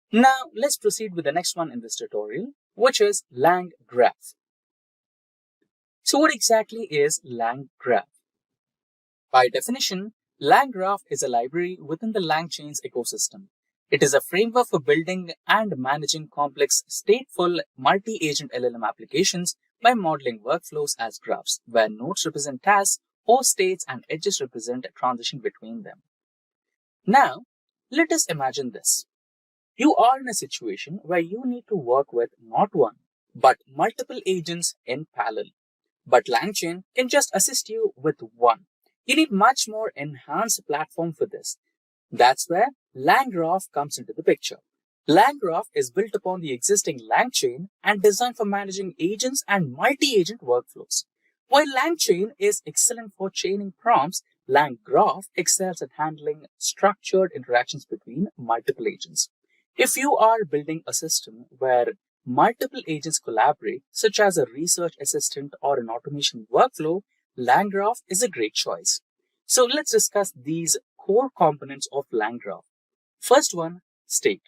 Speaker 2: Now, let's proceed with the next one in this tutorial, which is LangGraph. So what exactly is LangGraph? By definition, LangGraph is a library within the LangChain's ecosystem. It is a framework for building and managing complex stateful multi-agent LLM applications by modeling workflows as graphs, where nodes represent tasks or states and edges represent a transition between them. Now, let us imagine this. You are in a situation where you need to work with not one, but multiple agents in parallel. But LangChain can just assist you with one. You need much more enhanced platform for this. That's where LangGraph comes into the picture. LangGraph is built upon the existing LangChain and designed for managing agents and multi-agent workflows. While LangChain is excellent for chaining prompts, LangGraph excels at handling structured interactions between multiple agents. If you are building a system where multiple agents collaborate, such as a research assistant or an automation workflow, LangGraph is a great choice. So let's discuss these core components of LangGraph. First one, state.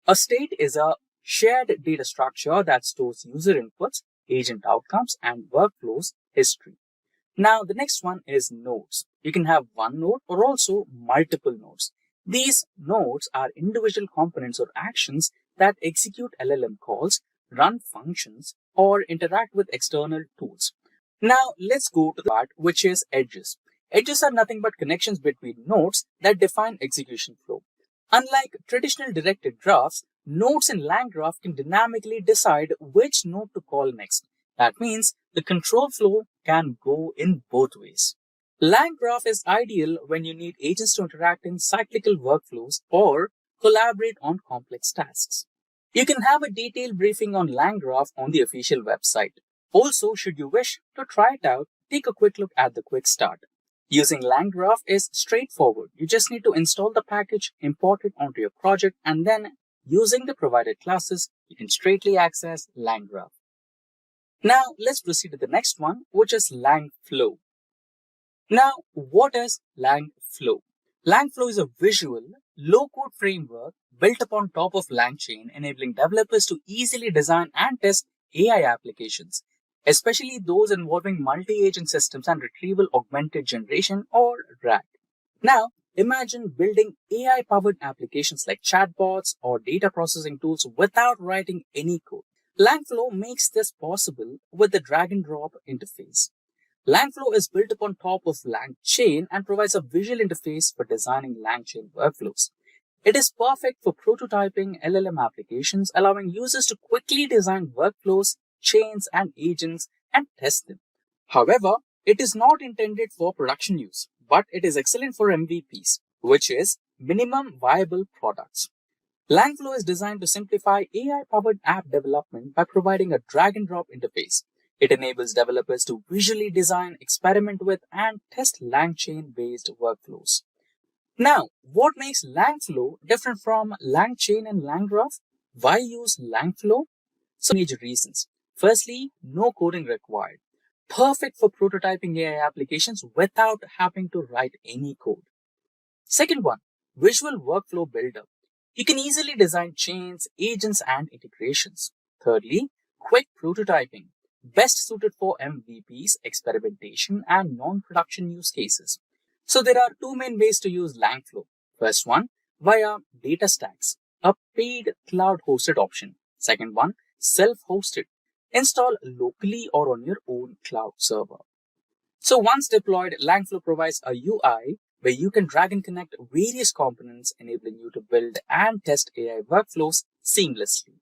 Speaker 2: A state is a shared data structure that stores user inputs, agent outcomes, and workflows history. Now, the next one is nodes. You can have one node or also multiple nodes. These nodes are individual components or actions that execute LLM calls, run functions, or interact with external tools. Now, let's go to the part which is edges. Edges are nothing but connections between nodes that define execution flow. Unlike traditional directed graphs, nodes in LangGraph can dynamically decide which node to call next. That means the control flow can go in both ways. LangGraph is ideal when you need agents to interact in cyclical workflows or collaborate on complex tasks. You can have a detailed briefing on LangGraph on the official website. Also, should you wish to try it out, take a quick look at the quick start. Using LangGraph is straightforward. You just need to install the package, import it onto your project, and then using the provided classes, you can straightly access LangGraph. Now, let's proceed to the next one, which is LangFlow. Now, what is LangFlow? LangFlow is a visual, low-code framework built upon top of LangChain, enabling developers to easily design and test AI applications, especially those involving multi-agent systems and retrieval augmented generation or RAG. Now, imagine building AI-powered applications like chatbots or data processing tools without writing any code. LangFlow makes this possible with the drag-and-drop interface. LangFlow is built upon top of Langchain and provides a visual interface for designing Langchain workflows. It is perfect for prototyping LLM applications, allowing users to quickly design workflows, chains, and agents and test them. However, it is not intended for production use, but it is excellent for MVPs, which is minimum viable products. LangFlow is designed to simplify AI-powered app development by providing a drag-and-drop interface. It enables developers to visually design, experiment with, and test Langchain-based workflows. Now, what makes LangFlow different from Langchain and LangGraph? Why use LangFlow? So, major reasons. Firstly, no coding required. Perfect for prototyping AI applications without having to write any code. Second one, visual workflow builder. You can easily design chains, agents, and integrations. Thirdly, quick prototyping. Best suited for MVPs, experimentation, and non-production use cases. So there are two main ways to use LangFlow. First one, via DataStax, a paid cloud-hosted option. Second one, self-hosted. Install locally or on your own cloud server. So once deployed, LangFlow provides a UI where you can drag and connect various components, enabling you to build and test AI workflows seamlessly.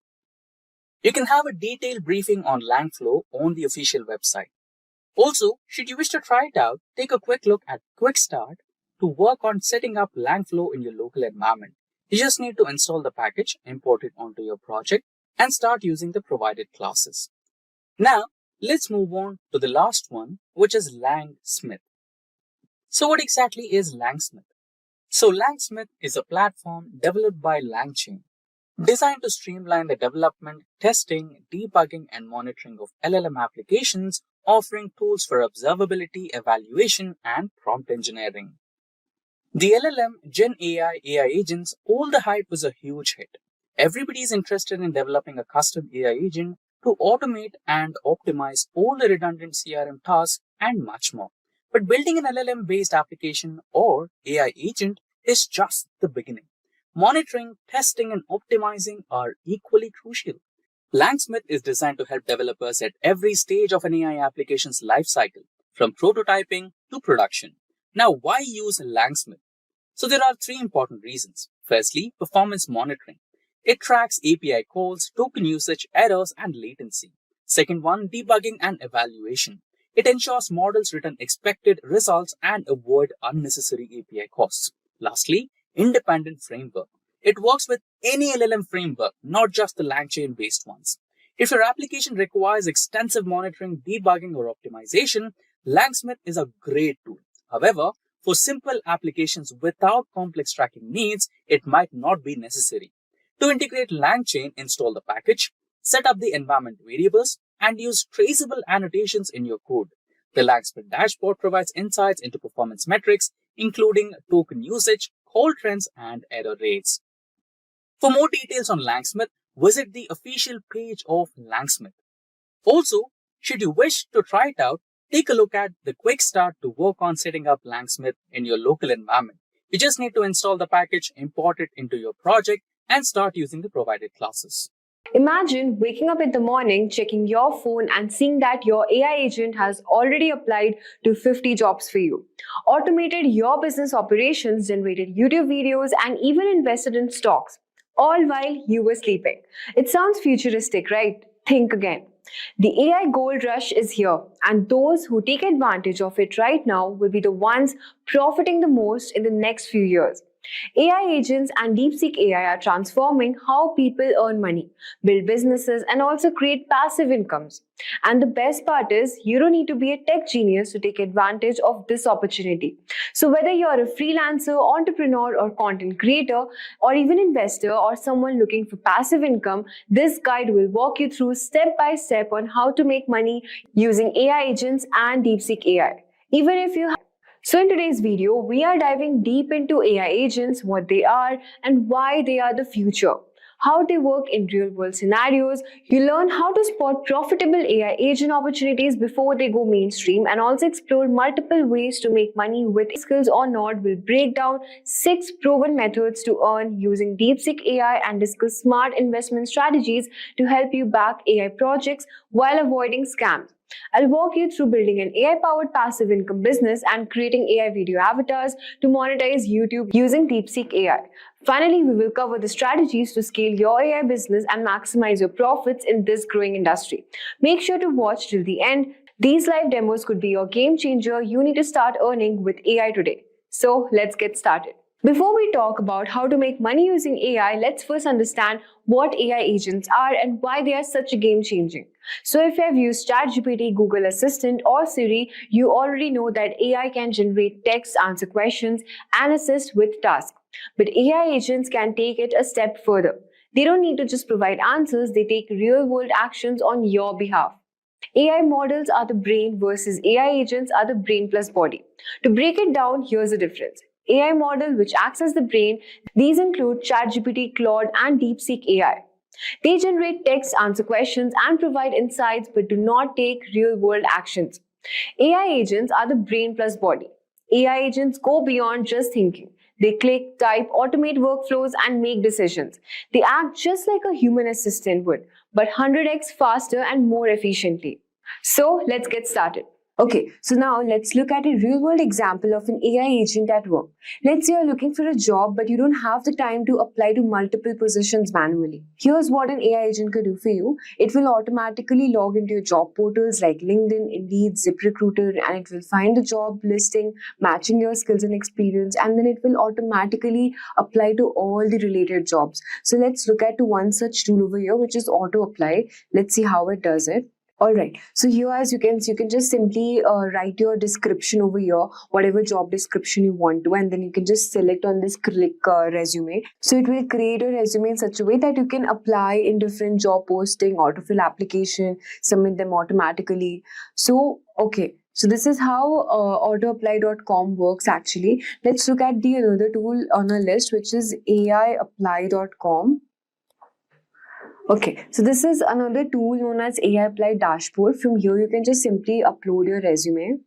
Speaker 2: You can have a detailed briefing on LangFlow on the official website. Also, should you wish to try it out, take a quick look at Quick Start to work on setting up LangFlow in your local environment. You just need to install the package, import it onto your project, and start using the provided classes. Now, let's move on to the last one, which is LangSmith. So what exactly is LangSmith? So LangSmith is a platform developed by Langchain, designed to streamline the development, testing, debugging, and monitoring of LLM applications, offering tools for observability, evaluation, and prompt engineering. The LLM, Gen AI, AI agents, all the hype was a huge hit. Everybody is interested in developing a custom AI agent to automate and optimize all the redundant CRM tasks and much more. But building an LLM-based application or AI agent is just the beginning. Monitoring, testing, and optimizing are equally crucial. LangSmith is designed to help developers at every stage of an AI application's lifecycle, from prototyping to production. Now, why use LangSmith? So there are three important reasons. Firstly, performance monitoring. It tracks API calls, token usage, errors, and latency. Second one, debugging and evaluation. It ensures models return expected results and avoid unnecessary API costs. Lastly, independent framework. It works with any LLM framework, not just the Langchain-based ones. If your application requires extensive monitoring, debugging, or optimization, LangSmith is a great tool. However, for simple applications without complex tracking needs, it might not be necessary. To integrate Langchain, install the package, set up the environment variables, and use traceable annotations in your code. The LangSmith dashboard provides insights into performance metrics, including token usage, call trends, and error rates. For more details on LangSmith, visit the official page of LangSmith. Also, should you wish to try it out, take a look at the quick start to work on setting up LangSmith in your local environment. You just need to install the package, import it into your project, and start using the provided classes.
Speaker 1: Imagine waking up in the morning, checking your phone and seeing that your AI agent has already applied to 50 jobs for you, automated your business operations, generated YouTube videos, and even invested in stocks, all while you were sleeping. It sounds futuristic, right? Think again. The AI gold rush is here, and those who take advantage of it right now will be the ones profiting the most in the next few years. AI agents and DeepSeek AI are transforming how people earn money, build businesses, and also create passive incomes. And the best part is, you don't need to be a tech genius to take advantage of this opportunity. So whether you're a freelancer, entrepreneur, or content creator, or even investor, or someone looking for passive income, this guide will walk you through step by step on how to make money using AI agents and DeepSeek AI. Even if you So in today's video, we are diving deep into AI agents, what they are and why they are the future. how they work in real-world scenarios. You learn how to spot profitable AI agent opportunities before they go mainstream, and also explore multiple ways to make money with skills or not. Will break down 6 proven methods to earn using DeepSeek AI and discuss smart investment strategies to help you back AI projects while avoiding scams. I'll walk you through building an AI-powered passive income business and creating AI video avatars to monetize YouTube using DeepSeek AI. Finally, we will cover the strategies to scale your AI business and maximize your profits in this growing industry. Make sure to watch till the end. These live demos could be your game changer. You need to start earning with AI today. So let's get started. Before we talk about how to make money using AI, let's first understand what AI agents are and why they are such a game changing. So if you have used ChatGPT, Google Assistant or Siri, you already know that AI can generate text, answer questions and assist with tasks. But AI agents can take it a step further. They don't need to just provide answers, they take real-world actions on your behalf. AI models are the brain versus AI agents are the brain plus body. To break it down, here's the difference. AI model, which acts as the brain, these include ChatGPT, Claude, and DeepSeek AI. They generate text, answer questions, and provide insights but do not take real-world actions. AI agents are the brain plus body. AI agents go beyond just thinking. They click, type, automate workflows, and make decisions. They act just like a human assistant would, but 100x faster and more efficiently. So let's get started. Okay, so now let's look at a real-world example of an AI agent at work. Let's say you're looking for a job, but you don't have the time to apply to multiple positions manually. Here's what an AI agent could do for you. It will automatically log into your job portals like LinkedIn, Indeed, ZipRecruiter, and it will find the job listing matching your skills and experience, and then it will automatically apply to all the related jobs. So let's look at one such tool over here, which is auto apply. Let's see how it does it. Alright, so here as you can just simply write your description over here, whatever job description you want to, and then you can just select on this click resume. So it will create a resume in such a way that you can apply in different job posting, autofill application, submit them automatically. So, okay. So this is how autoapply.com works actually. Let's look at the another tool on our list, which is aiapply.com. Okay, so this is another tool known as AI Apply Dashboard. From here, you can just simply upload your resume.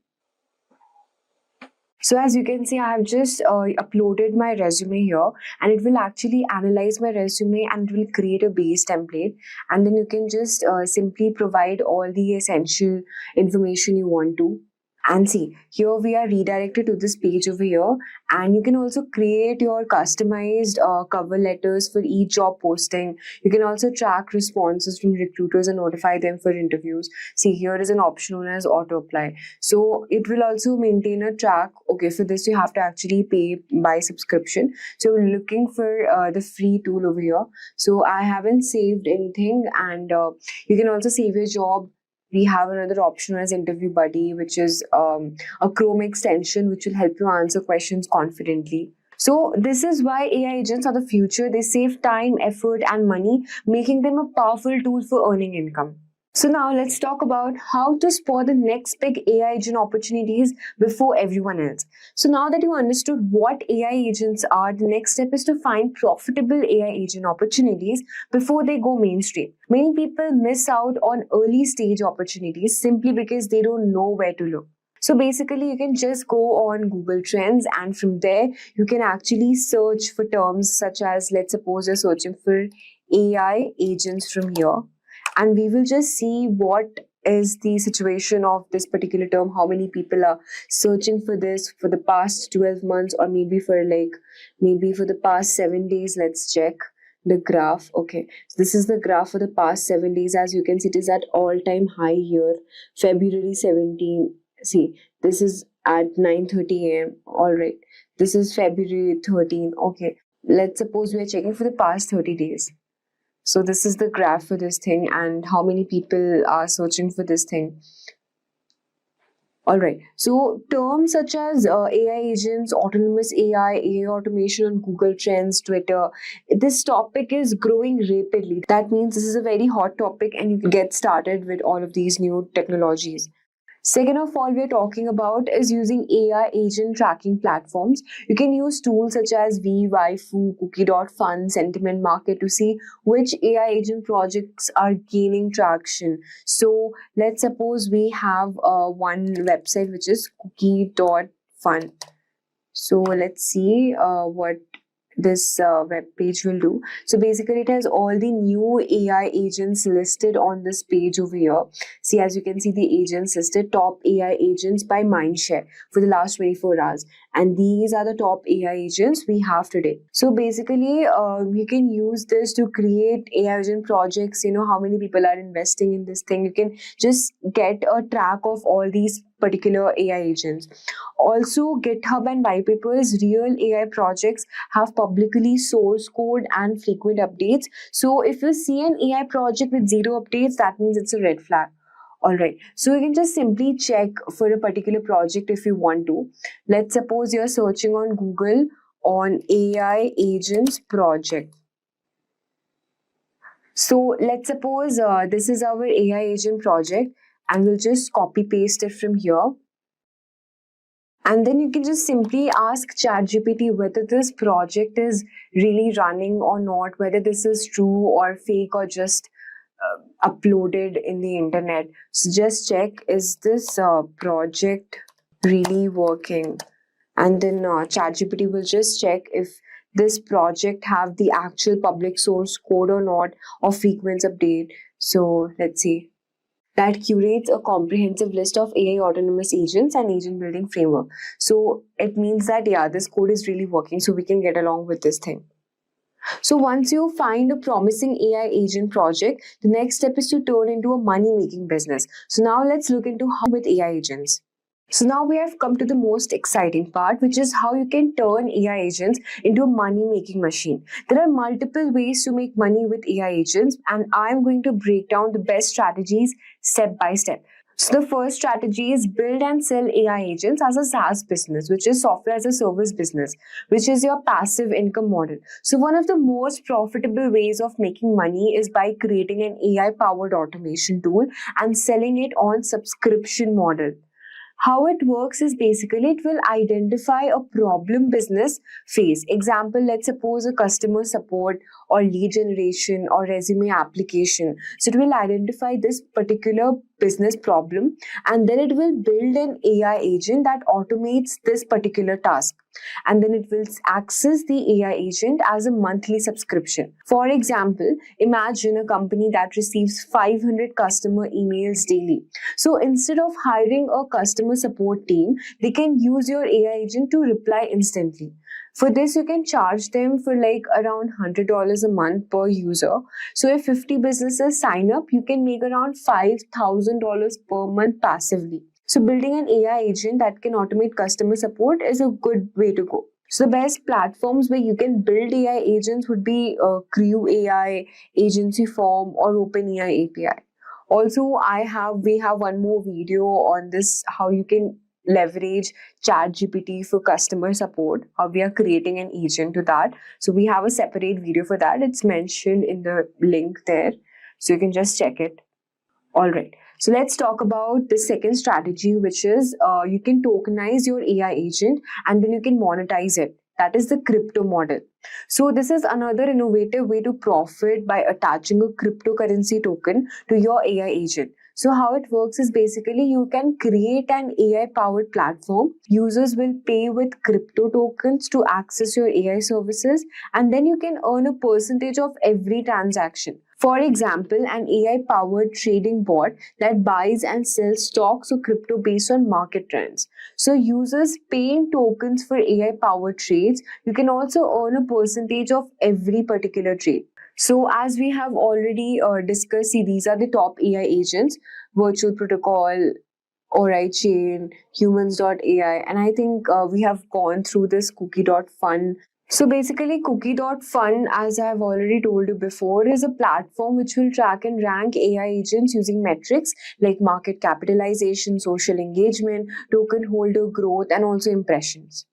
Speaker 1: So as you can see, I have just uploaded my resume here, and it will actually analyze my resume and it will create a base template. And then you can just simply provide all the essential information you want to. And see, here we are redirected to this page over here, and you can also create your customized cover letters for each job posting. You can also track responses from recruiters and notify them for interviews. See, here is an option known as auto apply. So it will also maintain a track. Okay, for this you have to actually pay by subscription. So we're looking for the free tool over here. So I haven't saved anything, and you can also save your job. We have another option as Interview Buddy, which is a Chrome extension which will help you answer questions confidently. So this is why AI agents are the future. They save time, effort, and money, making them a powerful tool for earning income. So now let's talk about how to spot the next big AI agent opportunities before everyone else. So now that you understood what AI agents are, the next step is to find profitable AI agent opportunities before they go mainstream. Many people miss out on early stage opportunities simply because they don't know where to look. So basically, you can just go on Google Trends, and from there, you can actually search for terms such as, let's suppose you're searching for AI agents from here. And we will just see what is the situation of this particular term, how many people are searching for this for the past 12 months, or maybe for the past 7 days. Let's check the graph. Okay, so this is the graph for the past 7 days. As you can see, it is at all-time high here, February 17. See, this is at 9:30 a.m. All right, this is February 13. Okay, let's suppose we are checking for the past 30 days. So this is the graph for this thing and how many people are searching for this thing. Alright, so terms such as AI agents, autonomous AI automation on Google Trends, Twitter, this topic is growing rapidly. That means this is a very hot topic and you can get started with all of these new technologies.
Speaker 16: Second of all, we're talking about is using AI agent tracking platforms. You can use tools such as Waifu, Cookie.fun, Sentiment Market to see which AI agent projects are gaining traction. So let's suppose we have one website which is Cookie.fun. So let's see what this web page will do. So basically it has all the new AI agents listed on this page over here. See, as you can see, the agents listed, top AI agents by mindshare for the last 24 hours. And these are the top AI agents we have today. So basically you can use this to create AI agent projects. You know how many people are investing in this thing. You can just get a track of all these particular AI agents. Also, GitHub and white papers, real AI projects have publicly source code and frequent updates. So if you see an AI project with 0 updates, that means it's a red flag. Alright, so you can just simply check for a particular project if you want to. Let's suppose you're searching on Google on AI agents project. So let's suppose this is our AI agent project, and we'll just copy paste it from here. And then you can just simply ask ChatGPT whether this project is really running or not, whether this is true or fake or just uploaded in the internet. So just check, is this project really working? And then ChatGPT will just check if this project have the actual public source code or not, or frequent update. So let's see. That curates a comprehensive list of AI autonomous agents and agent building framework. So it means that, yeah, this code is really working, so we can get along with this thing. So once you find a promising AI agent project, the next step is to turn into a money-making business. So now let's look into how with AI agents. So now we have come to the most exciting part, which is how you can turn AI agents into a money-making machine. There are multiple ways to make money with AI agents, and I'm going to break down the best strategies step by step. So the first strategy is build and sell AI agents as a SaaS business, which is software as a service business, which is your passive income model. So one of the most profitable ways of making money is by creating an AI-powered automation tool and selling it on subscription model. How it works is basically it will identify a problem business face. Example, let's suppose a customer support or lead generation or resume application. So it will identify this particular business problem, and then it will build an AI agent that automates this particular task. And then it will access the AI agent as a monthly subscription. For example, imagine a company that receives 500 customer emails daily. So instead of hiring a customer support team, they can use your AI agent to reply instantly. For this, you can charge them for like around $100 a month per user. So if 50 businesses sign up, you can make around $5,000 per month passively. So building an AI agent that can automate customer support is a good way to go. So the best platforms where you can build AI agents would be Crew AI, Agency Form, or OpenAI API. Also, we have one more video on this, how you can leverage ChatGPT for customer support, how we are creating an agent to that. So we have a separate video for that. It's mentioned in the link there. So you can just check it. All right. So let's talk about the second strategy, which is you can tokenize your AI agent and then you can monetize it. That is the crypto model. So this is another innovative way to profit by attaching a cryptocurrency token to your AI agent. So how it works is basically you can create an AI-powered platform. Users will pay with crypto tokens to access your AI services, and then you can earn a percentage of every transaction. For example, an AI-powered trading bot that buys and sells stocks or crypto based on market trends. So users pay in tokens for AI-powered trades. You can also earn a percentage of every particular trade. So as we have already discussed, see, these are the top AI agents: Virtual Protocol, Chain, Humans.ai, and I think we have gone through this Cookie.fun. So basically, Cookie.fun, as I have already told you before, is a platform which will track and rank AI agents using metrics like market capitalization, social engagement, token holder growth, and also impressions.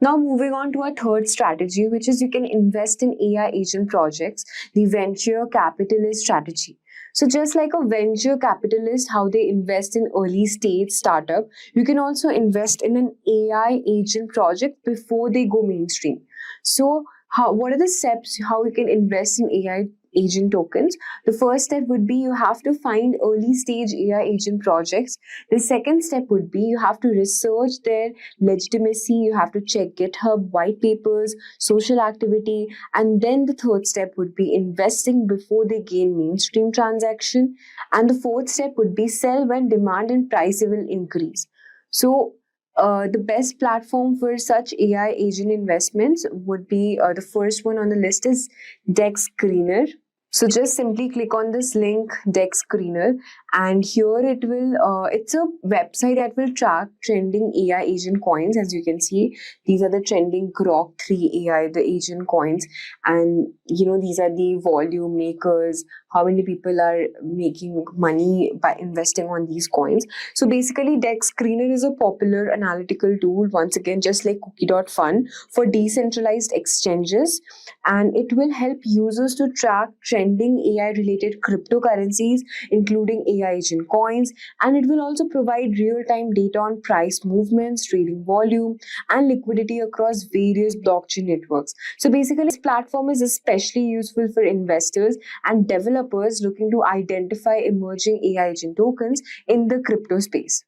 Speaker 16: Now moving on to our third strategy, which is you can invest in AI agent projects, the venture capitalist strategy. So just like a venture capitalist, how they invest in early stage startup, you can also invest in an AI agent project before they go mainstream. So what are the steps how you can invest in AI agent tokens? The first step would be you have to find early stage AI agent projects. The second step would be you have to research their legitimacy. You have to check GitHub, white papers, social activity. And then the third step would be investing before they gain mainstream transaction. And the fourth step would be sell when demand and price will increase. So the best platform for such AI agent investments would be the first one on the list is Dex Screener. So just simply click on this link, Dex Screener, and here it will, it's a website that will track trending AI agent coins. As you can see, these are the trending Grok 3 AI, the agent coins. And, these are the volume makers, how many people are making money by investing on these coins. So basically, Dex Screener is a popular analytical tool, once again, just like Cookie.fun, for decentralized exchanges. And it will help users to track trending AI-related cryptocurrencies, including AI agent coins, and it will also provide real-time data on price movements, trading volume, and liquidity across various blockchain networks. So basically, this platform is especially useful for investors and developers looking to identify emerging AI agent tokens in the crypto space.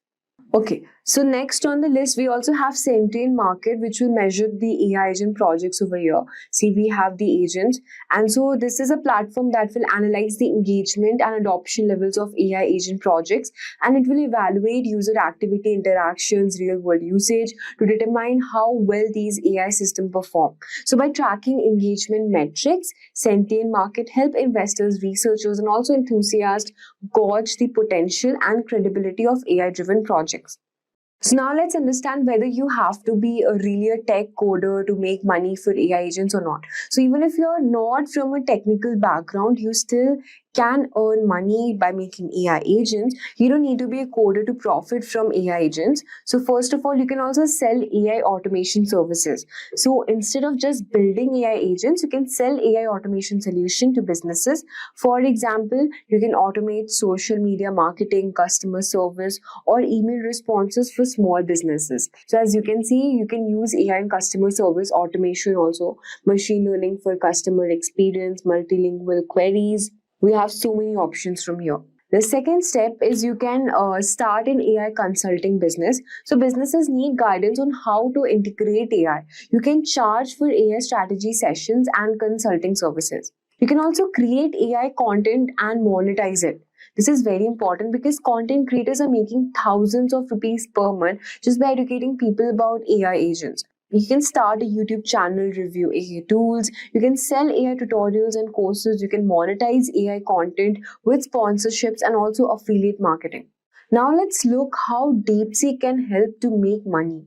Speaker 16: Okay, so next on the list, we also have Sentient Market, which will measure the AI agent projects over here. See, we have the agents. And so this is a platform that will analyze the engagement and adoption levels of AI agent projects. And it will evaluate user activity, interactions, real world usage to determine how well these AI systems perform. So by tracking engagement metrics, Sentient Market help investors, researchers, and also enthusiasts gauge the potential and credibility of AI-driven projects. So now let's understand whether you have to be really a tech coder to make money for AI agents or not. So even if you're not from a technical background, you still can earn money by making AI agents. You don't need to be a coder to profit from AI agents. So first of all, you can also sell AI automation services. So instead of just building AI agents, you can sell AI automation solution to businesses. For example, you can automate social media marketing, customer service, or email responses for small businesses. So as you can see, you can use AI in customer service automation also, machine learning for customer experience, multilingual queries. We have so many options from here. The second step is you can start an AI consulting business. So businesses need guidance on how to integrate AI. You can charge for AI strategy sessions and consulting services. You can also create AI content and monetize it. This is very important because content creators are making thousands of rupees per month just by educating people about AI agents. You can start a YouTube channel, review AI tools, you can sell AI tutorials and courses, you can monetize AI content with sponsorships and also affiliate marketing. Now let's look how DeepSeek can help to make money.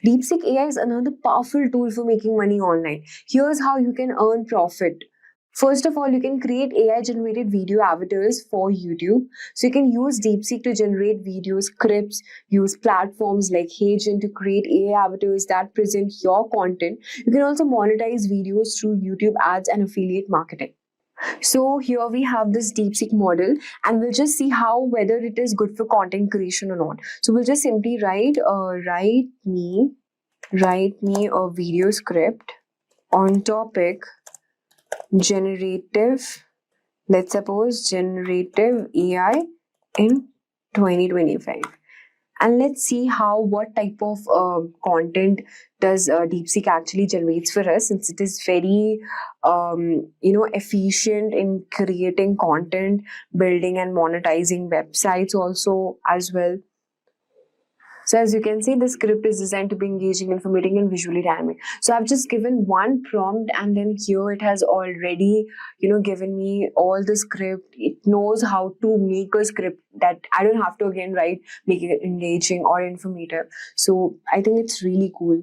Speaker 16: DeepSeek AI is another powerful tool for making money online. Here's how you can earn profit. First of all, you can create AI-generated video avatars for YouTube. So you can use DeepSeek to generate video scripts, use platforms like Agent to create AI avatars that present your content. You can also monetize videos through YouTube ads and affiliate marketing. So here we have this DeepSeek model and we'll just see how whether it is good for content creation or not. So we'll just simply write me a video script on topic generative, let's suppose generative AI in 2025. And let's see what type of content does DeepSeek actually generates for us, since it is very efficient in creating content, building and monetizing websites also as well. So as you can see, the script is designed to be engaging, informative, and visually dynamic. So I've just given one prompt and then here it has already, given me all the script. It knows how to make a script that I don't have to again write, make it engaging or informative. So I think it's really cool.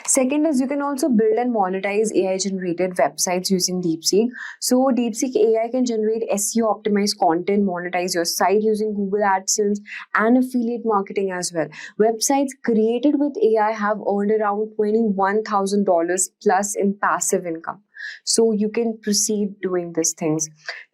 Speaker 16: Second is you can also build and monetize AI-generated websites using DeepSeek. So DeepSeek AI can generate SEO-optimized content, monetize your site using Google AdSense and affiliate marketing as well. Websites created with AI have earned around $21,000 plus in passive income. So you can proceed doing these things.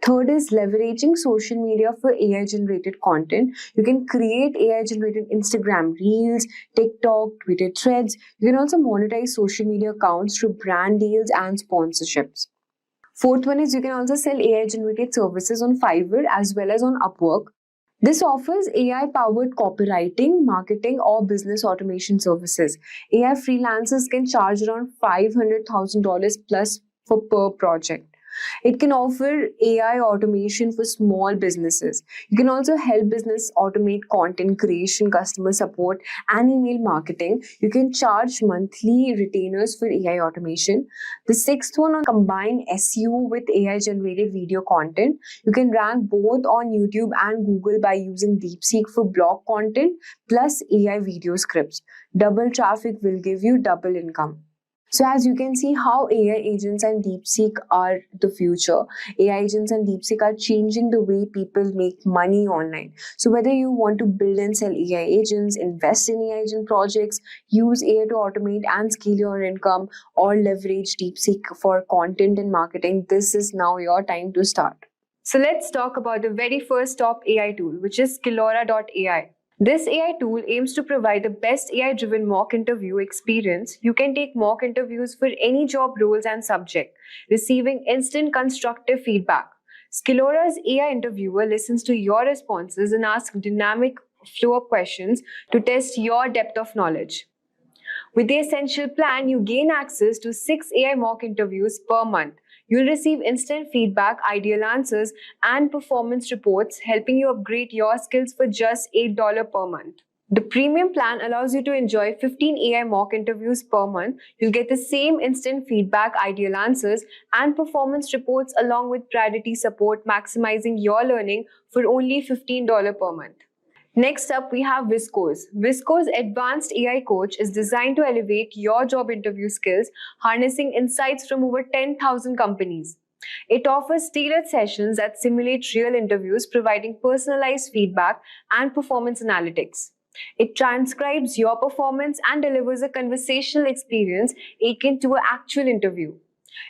Speaker 16: Third is leveraging social media for AI generated content. You can create AI generated Instagram Reels, TikTok, Twitter threads. You can also monetize social media accounts through brand deals and sponsorships. Fourth one is you can also sell AI generated services on Fiverr as well as on Upwork. This offers AI powered copywriting, marketing, or business automation services. AI freelancers can charge around $500,000 plus for per project. It can offer AI automation for small businesses. You can also help business automate content creation, customer support, and email marketing. You can charge monthly retainers for AI automation. The sixth one on combine SEO with AI generated video content. You can rank both on YouTube and Google by using DeepSeek for blog content plus AI video scripts. Double traffic will give you double income. So as you can see how AI agents and DeepSeek are the future. AI agents and DeepSeek are changing the way people make money online. So whether you want to build and sell AI agents, invest in AI agent projects, use AI to automate and scale your income, or leverage DeepSeek for content and marketing, this is now your time to start.
Speaker 1: So let's talk about the very first top AI tool, which is Skillora.ai. This AI tool aims to provide the best AI-driven mock interview experience. You can take mock interviews for any job roles and subject, receiving instant constructive feedback. Skillora's AI interviewer listens to your responses and asks dynamic flow-up questions to test your depth of knowledge. With the Essential plan, you gain access to 6 AI mock interviews per month. You'll receive instant feedback, ideal answers, and performance reports, helping you upgrade your skills for just $8 per month. The premium plan allows you to enjoy 15 AI mock interviews per month. You'll get the same instant feedback, ideal answers, and performance reports along with priority support, maximizing your learning for only $15 per month. Next up, we have Visco's. Visco's advanced AI coach is designed to elevate your job interview skills, harnessing insights from over 10,000 companies. It offers tailored sessions that simulate real interviews, providing personalized feedback and performance analytics. It transcribes your performance and delivers a conversational experience akin to an actual interview.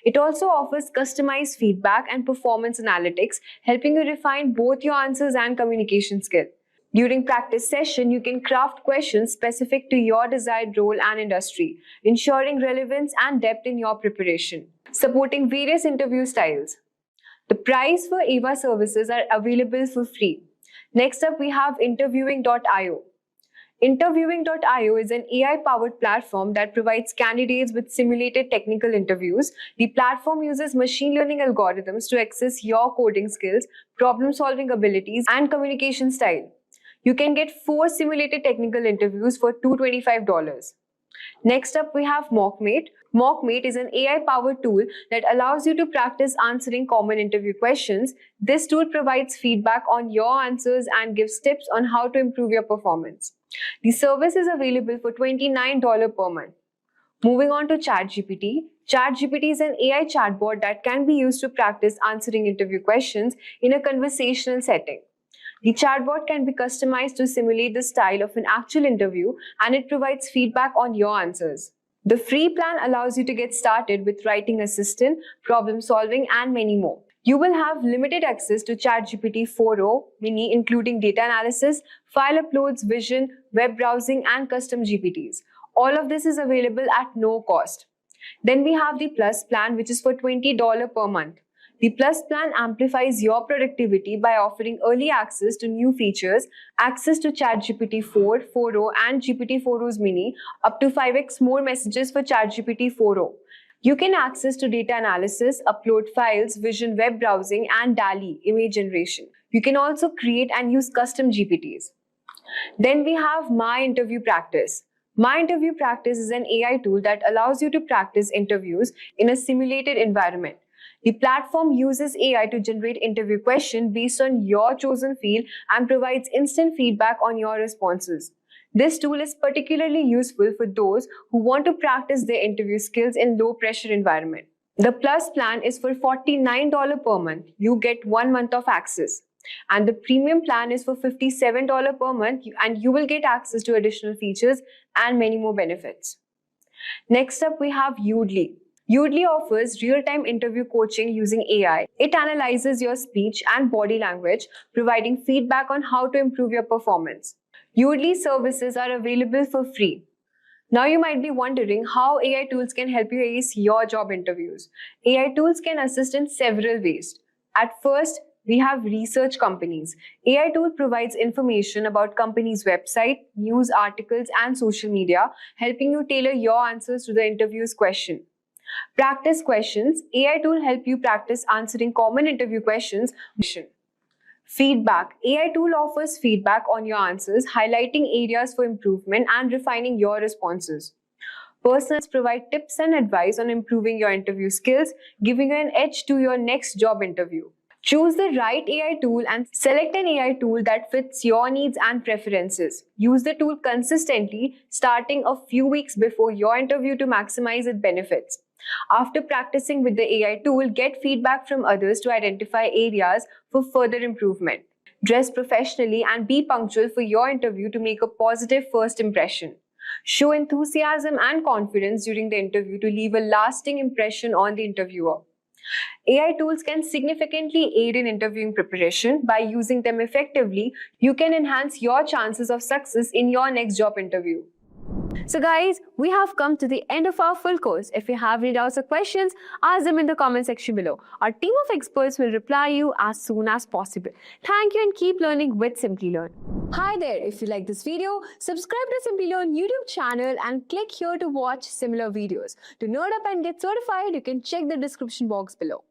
Speaker 1: It also offers customized feedback and performance analytics, helping you refine both your answers and communication skill. During practice session, you can craft questions specific to your desired role and industry, ensuring relevance and depth in your preparation. Supporting various interview styles. The price for AVA services are available for free. Next up, we have Interviewing.io. Interviewing.io is an AI-powered platform that provides candidates with simulated technical interviews. The platform uses machine learning algorithms to assess your coding skills, problem-solving abilities, and communication style. You can get 4 simulated technical interviews for $225. Next up, we have MockMate. MockMate is an AI-powered tool that allows you to practice answering common interview questions. This tool provides feedback on your answers and gives tips on how to improve your performance. The service is available for $29 per month. Moving on to ChatGPT. ChatGPT is an AI chatbot that can be used to practice answering interview questions in a conversational setting. The chatbot can be customized to simulate the style of an actual interview, and it provides feedback on your answers. The free plan allows you to get started with writing assistant, problem solving, and many more. You will have limited access to ChatGPT 4o mini, including data analysis, file uploads, vision, web browsing, and custom GPTs. All of this is available at no cost. Then we have the Plus plan, which is for $20 per month. The Plus plan amplifies your productivity by offering early access to new features, access to ChatGPT 4, 4o, and GPT 4o's mini, up to 5x more messages for ChatGPT 4o. You can access to data analysis, upload files, vision web browsing, and DALL-E image generation. You can also create and use custom GPTs. Then we have My Interview Practice. My Interview Practice is an AI tool that allows you to practice interviews in a simulated environment. The platform uses AI to generate interview questions based on your chosen field and provides instant feedback on your responses. This tool is particularly useful for those who want to practice their interview skills in low-pressure environment. The Plus plan is for $49 per month. You get 1 month of access. And the Premium plan is for $57 per month, and you will get access to additional features and many more benefits. Next up, we have Udly. Udemy offers real-time interview coaching using AI. It analyzes your speech and body language, providing feedback on how to improve your performance. Udemy services are available for free. Now you might be wondering how AI tools can help you ace your job interviews. AI tools can assist in several ways. At first, we have research companies. AI tool provides information about companies' website, news articles, and social media, helping you tailor your answers to the interview's question. Practice questions. AI tool help you practice answering common interview questions. Feedback. AI tool offers feedback on your answers, highlighting areas for improvement and refining your responses. Personals provide tips and advice on improving your interview skills, giving you an edge to your next job interview. Choose the right AI tool and select an AI tool that fits your needs and preferences. Use the tool consistently, starting a few weeks before your interview to maximize its benefits. After practicing with the AI tool, get feedback from others to identify areas for further improvement. Dress professionally and be punctual for your interview to make a positive first impression. Show enthusiasm and confidence during the interview to leave a lasting impression on the interviewer. AI tools can significantly aid in interviewing preparation. By using them effectively, you can enhance your chances of success in your next job interview. So guys, we have come to the end of our full course. If you have any doubts or questions, ask them in the comment section below. Our team of experts will reply you as soon as possible. Thank you and keep learning with Simplilearn. Hi there, if you like this video, subscribe to Simplilearn YouTube channel and click here to watch similar videos. To nerd up and get certified, you can check the description box below.